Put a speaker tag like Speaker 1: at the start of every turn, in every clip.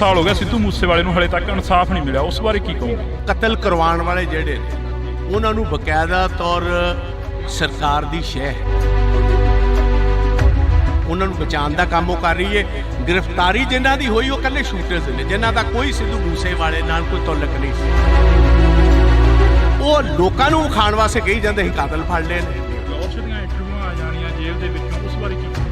Speaker 1: साल हो गया सिद्धू मूसेवाले नूं हले तक इंसाफ नहीं मिला, उस बारे की कहोगे?
Speaker 2: कतल करवाने वाले ਜਿਹੜੇ ਨੇ ਉਹਨਾਂ ਨੂੰ ਬਕਾਇਦਾ ਤੌਰ ਸਰਕਾਰ ਦੀ ਸ਼ਹਿ ਉਹਨਾਂ ਨੂੰ ਬਚਾਉਣ ਦਾ ਕੰਮ ਉਹ ਕਰ ਰਹੀ ਹੈ। ਗ੍ਰਿਫਤਾਰੀ ਜਿਨ੍ਹਾਂ ਦੀ ਹੋਈ ਉਹ ਕੱਲੇ ਸ਼ੂਟਰਸ ਨੇ, ਜਿਨ੍ਹਾਂ ਦਾ ਕੋਈ ਸਿੱਧੂ ਮੂਸੇਵਾਲੇ ਨਾਲ ਕੋਈ ਤਾਲੁਕ ਨਹੀਂ ਸੀ। ਉਹ ਲੋਕਾਂ ਨੂੰ ਖਾਣ ਵਾਸਤੇ ਕਹੀ ਜਾਂਦੇ ਸੀ ਕਾਤਲ ਫੜ ਲਏ ਨੇ।
Speaker 1: ਲਾਹੌਰ ਦੀਆਂ ਇੰਟਰਵਿਊਆਂ ਆ ਜਾਣੀਆਂ ਜੇਲ੍ਹ ਦੇ ਵਿੱਚੋਂ, ਉਸ ਬਾਰੇ ਕੀ ਕਹੋਗੇ?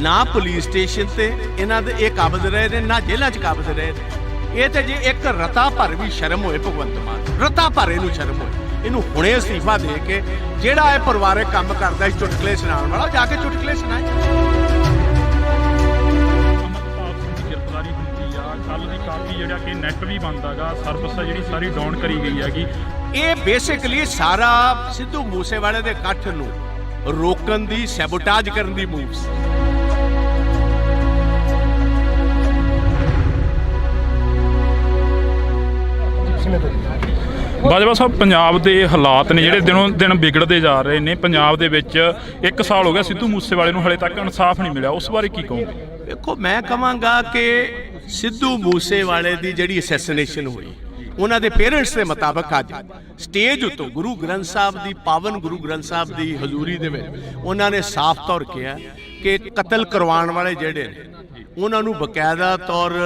Speaker 2: ਨਾ ਪੁਲਿਸ ਸਟੇਸ਼ਨ ਤੇ ਇਹਨਾਂ ਦੇ ਇਹ ਕਾਬਜ਼ ਰਹੇ ਨੇ, ਨਾ ਜੇਲ੍ਹਾਂ 'ਚ ਕਾਬਜ਼ ਰਹੇ ਨੇ। ਇਹ ਤੇ ਜੇ ਇੱਕ ਰਤਾ ਭਰ ਵੀ ਸ਼ਰਮ ਹੋਏ ਭਗਵੰਤ ਮਾਨ, ਰਤਾ ਭਰ ਇਹਨੂੰ ਸ਼ਰਮ ਹੋਏ, ਇਹਨੂੰ ਹੁਣੇ ਅਸਤੀਫਾ ਦੇ ਕੇ ਜਿਹੜਾ ਇਹ ਪਰਿਵਾਰਕ ਕੰਮ ਕਰਦਾ ਸੀ ਚੁਟਕਲੇ ਸੁਣਾਉਣ ਵਾਲਾ, ਜਾ ਕੇ ਚੁਟਕਲੇ ਸੁਣਾਏ।
Speaker 1: ਅਮਰਪਾਲ ਸਿੰਘ ਦੀ ਗ੍ਰਿਫਤਾਰੀ ਹੁੰਦੀ ਆ, ਕੱਲ ਦੀ ਕਾਫੀ ਜਿਹੜਾ ਕਿ ਨੈਟ ਵੀ ਬੰਦ ਹੈਗਾ, ਸਰਵਿਸ ਆ ਜਿਹੜੀ ਸਾਰੀ ਡਾਊਨ ਕਰੀ ਗਈ ਹੈਗੀ।
Speaker 2: ਇਹ ਬੇਸਿਕਲੀ ਸਾਰਾ ਸਿੱਧੂ ਮੂਸੇਵਾਲੇ ਦੇ ਇਕੱਠ ਨੂੰ ਰੋਕਣ ਦੀ, ਸੈਬੋਟਾਜ ਕਰਨ ਦੀ ਮੂਵ ਸੀ।
Speaker 1: ਬਾਜਵਾ ਸਾਹਿਬ, ਪੰਜਾਬ ਦੇ ਹਾਲਾਤ ਨੇ ਜਿਹੜੇ ਦਿਨੋਂ ਦਿਨ ਵਿਗੜਦੇ ਜਾ ਰਹੇ ਨੇ। ਪੰਜਾਬ ਦੇ ਵਿੱਚ 1 ਸਾਲ ਹੋ ਗਿਆ ਸਿੱਧੂ ਮੂਸੇਵਾਲੇ ਨੂੰ ਹਲੇ ਤੱਕ ਇਨਸਾਫ ਨਹੀਂ ਮਿਲਿਆ, ਉਸ ਬਾਰੇ ਕੀ ਕਹੋਗੇ?
Speaker 2: ਦੇਖੋ, ਮੈਂ ਕਹਾਂਗਾ ਕਿ ਸਿੱਧੂ ਮੂਸੇਵਾਲੇ ਦੀ ਜਿਹੜੀ ਅਸੈਸੀਨੇਸ਼ਨ ਹੋਈ, ਉਹਨਾਂ ਦੇ ਪੇਰੈਂਟਸ ਦੇ ਮੁਤਾਬਕ ਅੱਜ ਸਟੇਜ ਉੱਤੋਂ ਗੁਰੂ ਗ੍ਰੰਥ ਸਾਹਿਬ ਦੀ, ਪਾਵਨ ਗੁਰੂ ਗ੍ਰੰਥ ਸਾਹਿਬ ਦੀ ਹਜ਼ੂਰੀ ਦੇ ਵਿੱਚ ਉਹਨਾਂ ਨੇ ਸਾਫ਼ ਤੌਰ ਕਿਹਾ ਕਿ ਕਤਲ ਕਰਵਾਉਣ ਵਾਲੇ ਜਿਹੜੇ ਨੇ ਉਹਨਾਂ ਨੂੰ ਬਕਾਇਦਾ ਤੌਰ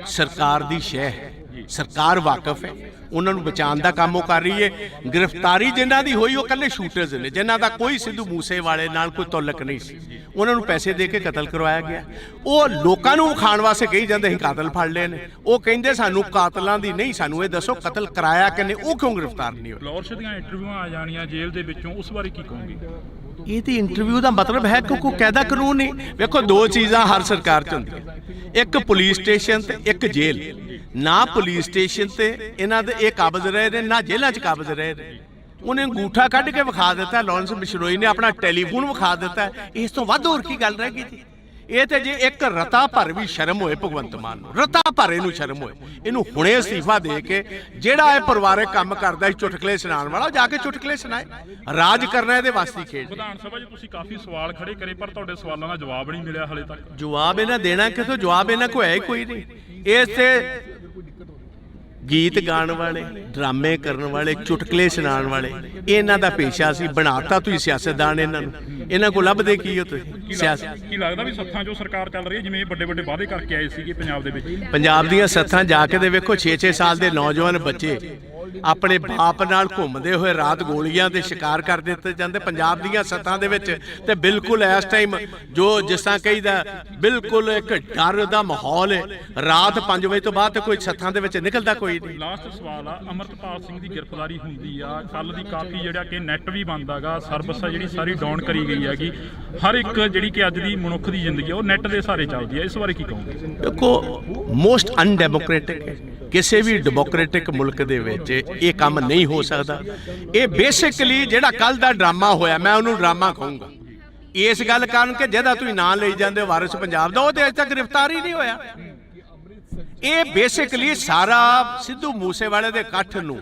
Speaker 2: ਸਰਕਾਰ ਦੀ ਸ਼ਹਿ ਹੈ, ਸਰਕਾਰ ਵਾਕਫ ਹੈ, ਉਹਨਾਂ ਨੂੰ ਬਚਾਉਣ ਦਾ ਕੰਮ ਉਹ ਕਰ ਰਹੀ ਹੈ। ਗ੍ਰਿਫਤਾਰੀ ਜਿਨ੍ਹਾਂ ਦੀ ਹੋਈ ਉਹ ਕੱਲੇ ਸ਼ੂਟਰਸ ਨੇ, ਜਿਨ੍ਹਾਂ ਦਾ ਕੋਈ ਸਿੱਧੂ ਮੂਸੇਵਾਲੇ ਨਾਲ ਕੋਈ ਤਾਲੁਕ ਨਹੀਂ ਸੀ। ਉਹਨਾਂ ਨੂੰ ਪੈਸੇ ਦੇ ਕੇ ਕਤਲ ਕਰਵਾਇਆ ਗਿਆ। ਉਹ ਲੋਕਾਂ ਨੂੰ ਖਾਣ ਵਾਸਤੇ ਕਹੀ ਜਾਂਦੇ ਸੀ ਕਾਤਲ ਫੜ ਲਏ ਨੇ। ਉਹ ਕਹਿੰਦੇ ਸਾਨੂੰ ਕਾਤਲਾਂ ਦੀ ਨਹੀਂ, ਸਾਨੂੰ ਇਹ ਦੱਸੋ ਕਤਲ ਕਰਾਇਆ ਕਿਨੇ, ਉਹ ਕਿਉਂ ਗ੍ਰਿਫਤਾਰ ਨਹੀਂ ਹੋਏ?
Speaker 1: ਲਾਹੌਰ ਦੀਆਂ ਇੰਟਰਵਿਊਆਂ ਆ ਜਾਣੀਆਂ ਜੇਲ੍ਹ ਦੇ ਵਿੱਚੋਂ, ਉਸ ਬਾਰੇ ਕੀ ਕਹੋਗੇ?
Speaker 2: ਇਹ ਤੇ ਇੰਟਰਵਿਊ ਦਾ ਮਤਲਬ ਹੈ ਕਿ ਕੋਈ ਕਾਇਦਾ ਕਾਨੂੰਨ ਨਹੀਂ। ਵੇਖੋ, ਦੋ ਚੀਜ਼ਾਂ ਹਰ ਸਰਕਾਰ 'ਚ ਹੁੰਦੀਆਂ, ਇੱਕ ਪੁਲਿਸ ਸਟੇਸ਼ਨ ਤੇ ਇੱਕ ਜੇਲ੍ਹ। ਨਾ ਪੁਲਿਸ ਸਟੇਸ਼ਨ ਤੇ ਇਹਨਾਂ ਦੇ ਇਹ ਕਾਬਜ਼ ਰਹੇ ਨੇ, ਨਾ ਜੇਲ੍ਹਾਂ 'ਚ ਕਾਬਜ਼ ਰਹੇ ਨੇ। ਉਹਨੇ ਅੰਗੂਠਾ ਕੱਢ ਕੇ ਵਿਖਾ ਦਿੱਤਾ, ਲਾਰੈਂਸ ਬਿਸ਼ਨੋਈ ਨੇ ਆਪਣਾ ਟੈਲੀਫੋਨ ਵਿਖਾ ਦਿੱਤਾ। ਇਸ ਤੋਂ ਵੱਧ ਹੋਰ ਕੀ ਗੱਲ ਰਹਿ ਗਈ ਜੀ? ਇਹ ਤੇ ਜੇ ਇੱਕ ਰਤਾ ਭਰ ਵੀ ਸ਼ਰਮ ਹੋਏ ਭਗਵੰਤ ਮਾਨ ਨੂੰ, ਰਤਾ ਭਰ ਇਹਨੂੰ ਸ਼ਰਮ ਹੋਏ, ਇਹਨੂੰ ਹੁਣੇ ਅਸਤੀਫਾ ਦੇ ਕੇ ਜਿਹੜਾ ਇਹ ਪਰਿਵਾਰਕ ਕੰਮ ਕਰਦਾ ਸੀ ਚੁਟਕਲੇ ਸੁਣਾਉਣ ਵਾਲਾ, ਜਾ ਕੇ ਚੁਟਕਲੇ ਸੁਣਾਏ। ਰਾਜ ਕਰਨਾ ਇਹਦੇ ਵਾਸਤੇ ਖੇਡ।
Speaker 1: ਵਿਧਾਨ ਸਭਾ 'ਚ ਤੁਸੀਂ ਕਾਫੀ ਸਵਾਲ ਖੜੇ ਕਰੇ, ਪਰ ਤੁਹਾਡੇ ਸਵਾਲਾਂ ਦਾ ਜਵਾਬ ਨਹੀਂ ਮਿਲਿਆ ਹਲੇ ਤੱਕ।
Speaker 2: ਜਵਾਬ ਇਹਨਾਂ ਦੇਣਾ ਕਿਥੋਂ? ਜਵਾਬ ਇਹਨਾਂ ਕੋਲ ਹੈ ਹੀ ਕੋਈ ਨਹੀਂ। ਇਸ ਤੇ ਗੀਤ ਗਾਣ ਵਾਲੇ, ਡਰਾਮੇ ਕਰਨ ਵਾਲੇ, ਚੁਟਕਲੇ ਸੁਣਾਉਣ ਵਾਲੇ, ਇਹਨਾਂ ਦਾ ਪੇਸ਼ਾ ਸੀ। ਬਣਾਤਾ ਤੁਸੀਂ ਸਿਆਸਤਦਾਨ ਇਹਨਾਂ ਨੂੰ। ਇਹਨਾਂ ਕੋਲ ਲੱਭਦੇ ਕੀ ਹੋ ਤੁਸੀਂ? ਸਿਆਸਤ
Speaker 1: ਕੀ ਲੱਗਦਾ ਵੀ ਸੱਥਾਂ 'ਚੋਂ ਸਰਕਾਰ ਚੱਲ ਰਹੀ ਹੈ, ਜਿਵੇਂ ਵੱਡੇ ਵੱਡੇ ਵਾਅਦੇ ਕਰਕੇ ਆਏ ਸੀਗੇ ਪੰਜਾਬ ਦੇ ਵਿੱਚ?
Speaker 2: ਪੰਜਾਬ ਦੀਆਂ ਸੱਥਾਂ ਜਾ ਕੇ ਦੇ ਵੇਖੋ, 6-6 ਸਾਲ ਦੇ ਨੌਜਵਾਨ ਬੱਚੇ ਆਪਣੇ ਬਾਪ ਨਾਲ ਘੁੰਮਦੇ ਹੋਏ ਰਾਤ ਗੋਲੀਆਂ ਦੇ ਸ਼ਿਕਾਰ ਕਰ ਦਿੱਤੇ ਜਾਂਦੇ ਪੰਜਾਬ ਦੀਆਂ ਸੱਥਾਂ ਦੇ ਵਿੱਚ। ਤੇ ਬਿਲਕੁਲ ਇਸ ਟਾਈਮ ਜੋ ਜਿਸ ਤਰ੍ਹਾਂ ਕਹੀਦਾ, ਬਿਲਕੁਲ ਇੱਕ ਡਰ ਦਾ ਮਾਹੌਲ ਹੈ। ਰਾਤ 5 ਵਜੇ ਤੋਂ ਬਾਅਦ ਕੋਈ ਸੱਥਾਂ ਦੇ ਵਿੱਚ ਨਿਕਲਦਾ ਕੋਈ ਨਹੀਂ।
Speaker 1: ਲਾਸਟ ਸਵਾਲ ਆ, ਅਮਰਪਾਲ ਸਿੰਘ ਦੀ ਗ੍ਰਿਫਤਾਰੀ ਹੁੰਦੀ ਆ, ਕੱਲ ਦੀ ਕਾਫੀ ਜਿਹੜਾ ਕਿ ਨੈਟ ਵੀ ਬੰਦ ਹੈਗਾ, ਸਰਵਿਸ ਆ ਜਿਹੜੀ ਸਾਰੀ ਡਾਊਨ ਕਰੀ ਗਈ ਹੈਗੀ। ਹਰ ਇੱਕ ਜਿਹੜੀ ਕਿ ਅੱਜ ਦੀ ਮਨੁੱਖ ਦੀ ਜ਼ਿੰਦਗੀ ਉਹ ਨੈਟ ਦੇ ਸਹਾਰੇ ਚੱਲਦੀ ਹੈ, ਇਸ ਬਾਰੇ ਕੀ ਕਹੋਗੇ?
Speaker 2: ਦੇਖੋ, ਮੋਸਟ ਅਨਡੈਮੋਕ੍ਰੈਟਿਕ ਹੈ। ਕਿਸੇ ਵੀ ਡੈਮੋਕ੍ਰੈਟਿਕ ਮੁਲਕ ਦੇ ਵਿੱਚ ਇਹ ਕੰਮ ਨਹੀਂ ਹੋ ਸਕਦਾ। ਇਹ ਬੇਸਿਕਲੀ ਜਿਹੜਾ ਕੱਲ ਦਾ ਡਰਾਮਾ ਹੋਇਆ, ਮੈਂ ਉਹਨੂੰ ਡਰਾਮਾ ਕਹੂੰਗਾ ਇਸ ਗੱਲ ਕਾਰਨ ਕਿ ਜਿਹਦਾ ਤੁਸੀਂ ਨਾਂ ਲਈ ਜਾਂਦੇ ਹੋ ਵਾਰਿਸ ਪੰਜਾਬ ਦਾ, ਉਹ ਤੇ ਅਜੇ ਤੱਕ ਗ੍ਰਿਫਤਾਰ ਹੀ ਨਹੀਂ ਹੋਇਆ। ਇਹ ਬੇਸਿਕਲੀ ਸਾਰਾ ਸਿੱਧੂ ਮੂਸੇਵਾਲੇ ਦੇ ਇਕੱਠ ਨੂੰ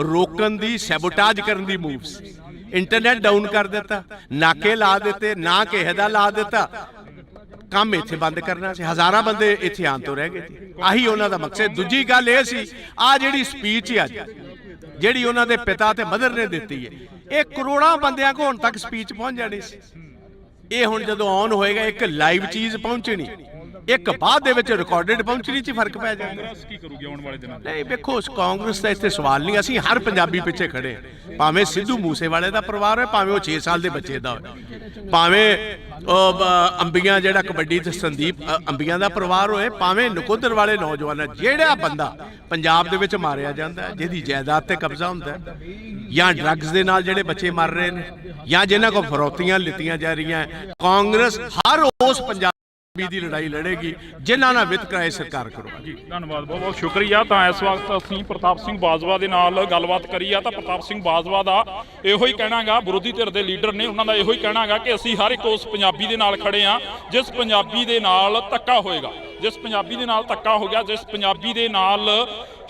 Speaker 2: ਰੋਕਣ ਦੀ, ਸੈਬੋਟਾਜ ਕਰਨ ਦੀ ਮੂਵ ਸੀ। ਇੰਟਰਨੈਟ ਡਾਊਨ ਕਰ ਦਿੱਤਾ, ਨਾਕੇ ਲਾ ਦਿੱਤੇ, ਨਾ ਕਿਸੇ ਦਾ ਲਾ ਦਿੱਤਾ, ਕੰਮ ਇੱਥੇ ਬੰਦ ਕਰਨਾ ਸੀ। ਹਜ਼ਾਰਾਂ ਬੰਦੇ ਇੱਥੇ ਆਉਣ ਤੋਂ ਰਹਿ ਗਏ ਸੀ। ਆਹੀ ਉਹਨਾਂ ਦਾ ਮਕਸਦ। ਦੂਜੀ ਗੱਲ ਇਹ ਸੀ, ਆ ਜਿਹੜੀ ਸਪੀਚ ਅੱਜ ਜਿਹੜੀ ਉਹਨਾਂ ਦੇ ਪਿਤਾ ਤੇ ਮਦਰ ਨੇ ਦਿੱਤੀ ਹੈ, ਇਹ ਕਰੋੜਾਂ ਬੰਦਿਆਂ ਕੋਲ ਹੁਣ ਤੱਕ ਸਪੀਚ ਪਹੁੰਚ ਜਾਣੀ ਸੀ। ਇਹ ਹੁਣ ਜਦੋਂ ਆਨ ਹੋਏਗਾ, ਇੱਕ ਲਾਈਵ ਚੀਜ਼ ਪਹੁੰਚਣੀ, ਇੱਕ ਬਾਅਦ ਦੇ ਵਿੱਚ ਰਿਕਾਰਡਡ ਪਹੁੰਚਣੀ 'ਚ ਫਰਕ ਪੈ ਜਾਂਦਾ।
Speaker 1: ਕਾਂਗਰਸ ਕੀ ਕਰੂਗੀ ਆਉਣ ਵਾਲੇ ਦਿਨਾਂ 'ਚ?
Speaker 2: ਨਹੀਂ, ਵੇਖੋ, ਕਾਂਗਰਸ ਦਾ ਇੱਥੇ ਸਵਾਲ ਨਹੀਂ। ਅਸੀਂ ਹਰ ਪੰਜਾਬੀ ਪਿੱਛੇ ਖੜੇ ਹਾਂ, ਭਾਵੇਂ ਸਿੱਧੂ ਮੂਸੇਵਾਲੇ ਦਾ ਪਰਿਵਾਰ ਹੋਏ, ਭਾਵੇਂ ਉਹ 6 ਸਾਲ ਦੇ ਬੱਚੇ ਦਾ ਹੋਏ, ਭਾਵੇਂ ਅੰਬੀਆਂ ਜਿਹੜਾ ਕਬੱਡੀ ਤੇ ਸੰਦੀਪ ਅੰਬੀਆਂ ਦਾ ਪਰਿਵਾਰ ਹੋਏ, ਭਾਵੇਂ ਨਕੋਦਰ ਵਾਲੇ ਨੌਜਵਾਨ। ਜਿਹੜਾ ਬੰਦਾ ਪੰਜਾਬ ਦੇ ਵਿੱਚ ਮਾਰਿਆ ਜਾਂਦਾ, ਜਿਹਦੀ ਜਾਇਦਾਦ ਤੇ ਕਬਜ਼ਾ ਹੁੰਦਾ, ਜਾਂ ਡਰੱਗਸ ਦੇ ਨਾਲ ਜਿਹੜੇ ਬੱਚੇ ਮਰ ਰਹੇ ਨੇ, ਜਾਂ ਜਿਨ੍ਹਾਂ ਕੋਲ ਫਰੌਤੀਆਂ ਲਿੱਤੀਆਂ ਜਾ ਰਹੀਆਂ, ਕਾਂਗਰਸ ਹਰ ਉਸ ਪੰਜਾਬ ਦੀ ਲੜਾਈ ਲੜੇਗੀ ਜਿਨ੍ਹਾਂ ਨਾਲ ਵਿਤਕਰਾ ਸਰਕਾਰ ਕਰਵਾਏਗੀ।
Speaker 1: ਜੀ ਧੰਨਵਾਦ, ਬਹੁਤ ਬਹੁਤ ਸ਼ੁਕਰੀਆ। ਤਾਂ ਇਸ ਵਕਤ ਅਸੀਂ ਪ੍ਰਤਾਪ ਸਿੰਘ ਬਾਜਵਾ ਦੇ ਨਾਲ ਗੱਲਬਾਤ ਕਰੀ ਆ, ਤਾਂ ਪ੍ਰਤਾਪ ਸਿੰਘ ਬਾਜਵਾ ਦਾ ਇਹੋ ਹੀ ਕਹਿਣਾਗਾ, ਵਿਰੋਧੀ ਧਿਰ ਦੇ ਲੀਡਰ ਨੇ, ਉਹਨਾਂ ਦਾ ਇਹੋ ਹੀ ਕਹਿਣਾਗਾ ਕਿ ਅਸੀਂ ਹਰ ਇੱਕ ਉਸ ਪੰਜਾਬੀ ਦੇ ਨਾਲ ਖੜੇ ਆ ਜਿਸ ਪੰਜਾਬੀ ਦੇ ਨਾਲ ਧੱਕਾ ਹੋਏਗਾ, ਜਿਸ ਪੰਜਾਬੀ ਦੇ ਨਾਲ ਧੱਕਾ ਹੋ ਗਿਆ, ਜਿਸ ਪੰਜਾਬੀ ਦੇ ਨਾਲ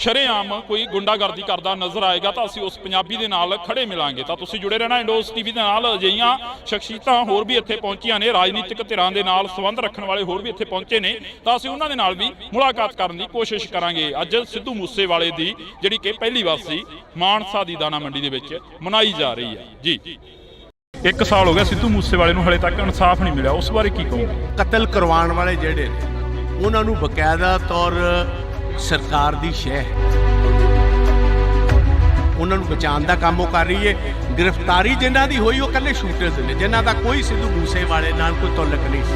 Speaker 1: ਸ਼ਰੇਆਮ ਕੋਈ ਗੁੰਡਾਗਰਦੀ ਕਰਦਾ ਨਜ਼ਰ ਆਏਗਾ ਤਾਂ ਅਸੀਂ ਉਸ ਪੰਜਾਬੀ ਦੇ ਨਾਲ ਖੜੇ ਮਿਲਾਂਗੇ। ਤਾਂ ਤੁਸੀਂ ਜੁੜੇ ਰਹਿਣਾ ਇੰਡੋਸ ਟੀਵੀ ਦੇ ਨਾਲ। ਅਜਿਹੀਆਂ ਸ਼ਖਸੀਅਤਾਂ ਹੋਰ ਵੀ ਇੱਥੇ ਪਹੁੰਚੀਆਂ ਨੇ, ਰਾਜਨੀਤਿਕ ਧਿਰਾਂ ਦੇ ਨਾਲ ਸੰਬੰਧ ਰੱਖਣ ਵਾਲੇ ਹੋਰ ਵੀ ਇੱਥੇ ਪਹੁੰਚੇ ਨੇ, ਤਾਂ ਅਸੀਂ ਉਹਨਾਂ ਦੇ ਨਾਲ ਵੀ ਮੁਲਾਕਾਤ ਕਰਨ ਦੀ ਕੋਸ਼ਿਸ਼ ਕਰਾਂਗੇ। ਅੱਜ ਸਿੱਧੂ ਮੂਸੇਵਾਲੇ ਦੀ ਜਿਹੜੀ ਕਿ ਪਹਿਲੀ ਵਾਰਸੀ ਮਾਨਸਾ ਦੀ ਦਾਣਾ ਮੰਡੀ ਦੇ ਵਿੱਚ ਮਨਾਈ ਜਾ ਰਹੀ ਹੈ ਜੀ। 1 ਸਾਲ ਹੋ ਗਿਆ ਸਿੱਧੂ ਮੂਸੇਵਾਲੇ ਨੂੰ, ਹਲੇ ਤੱਕ ਇਨਸਾਫ ਨਹੀਂ ਮਿਲਿਆ, ਉਸ ਬਾਰੇ ਕੀ ਕਹੋਗੇ?
Speaker 2: ਕਤਲ ਕਰਵਾਉਣ ਵਾਲੇ ਜਿਹੜੇ ਨੇ ਉਹਨਾਂ ਨੂੰ ਬਕਾਇਦਾ ਤੌਰ ਸਰਕਾਰ ਦੀ ਸ਼ਹਿ ਹੈ, ਉਹਨਾਂ ਨੂੰ ਬਚਾਉਣ ਦਾ ਕੰਮ ਉਹ ਕਰ ਰਹੀ ਹੈ। ਗ੍ਰਿਫਤਾਰੀ ਜਿਨ੍ਹਾਂ ਦੀ ਹੋਈ ਉਹ ਇਕੱਲੇ ਸ਼ੂਟਰਸ ਨੇ, ਜਿਨ੍ਹਾਂ ਦਾ ਕੋਈ ਸਿੱਧੂ ਮੂਸੇਵਾਲੇ ਨਾਲ ਕੋਈ ਤਾਲੁਕ ਨਹੀਂ ਸੀ।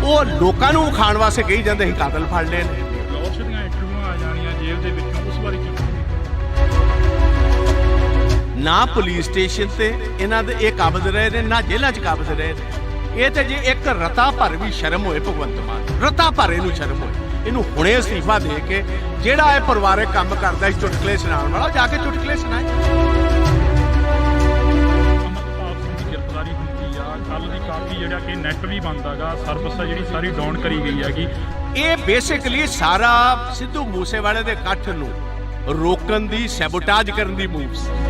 Speaker 2: ਉਹ ਲੋਕਾਂ ਨੂੰ ਖਾਣ ਵਾਸਤੇ ਕਹੀ ਜਾਂਦੇ ਸੀ ਕਾਤਲ ਫੜ ਲਏ ਨੇ।
Speaker 1: ਲਾਹੌਰ ਦੀਆਂ ਇੰਟਰਵਿਊਆਂ ਆ ਜਾਣੀਆਂ ਜੇਲ੍ਹ ਦੇ ਵਿੱਚੋਂ, ਉਸ ਬਾਰੇ ਕੀ ਕਹੋਗੇ?
Speaker 2: ਨਾ ਪੁਲਿਸ ਸਟੇਸ਼ਨ ਤੇ ਇਹਨਾਂ ਦੇ ਇਹ ਕਾਬਜ਼ ਰਹੇ ਨੇ, ਨਾ ਜੇਲ੍ਹਾਂ 'ਚ ਕਾਬਜ਼ ਰਹੇ ਨੇ। ਇਹ ਤੇ ਜੇ ਇੱਕ ਰਤਾ ਭਰ ਵੀ ਸ਼ਰਮ ਹੋਏ ਭਗਵੰਤ ਮਾਨ, ਰਤਾ ਭਰ ਇਹਨੂੰ ਸ਼ਰਮ ਹੋਏ, ਇਹਨੂੰ ਹੁਣੇ ਅਸਤੀਫਾ ਦੇ ਕੇ ਜਿਹੜਾ ਇਹ ਪਰਿਵਾਰਕ ਕੰਮ ਕਰਦਾ ਸੀ ਚੁਟਕਲੇ ਸੁਣਾਉਣ ਵਾਲਾ, ਜਾ ਕੇ ਚੁਟਕਲੇ ਸੁਣਾਏ।
Speaker 1: ਅਮਰਪਾਲ ਸਿੰਘ ਦੀ ਗ੍ਰਿਫਤਾਰੀ ਹੁੰਦੀ ਆ, ਕੱਲ ਦੀ ਕਾਫੀ ਜਿਹੜਾ ਕਿ ਨੈਟ ਵੀ ਬੰਦ ਹੈਗਾ, ਸਰਵਿਸ ਆ ਜਿਹੜੀ ਸਾਰੀ ਡਾਊਨ ਕਰੀ ਗਈ ਹੈਗੀ।
Speaker 2: ਇਹ ਬੇਸਿਕਲੀ ਸਾਰਾ ਸਿੱਧੂ ਮੂਸੇਵਾਲੇ ਦੇ ਇਕੱਠ ਨੂੰ ਰੋਕਣ ਦੀ, ਸੈਬੋਟਾਜ ਕਰਨ ਦੀ ਮੂਵ ਸੀ।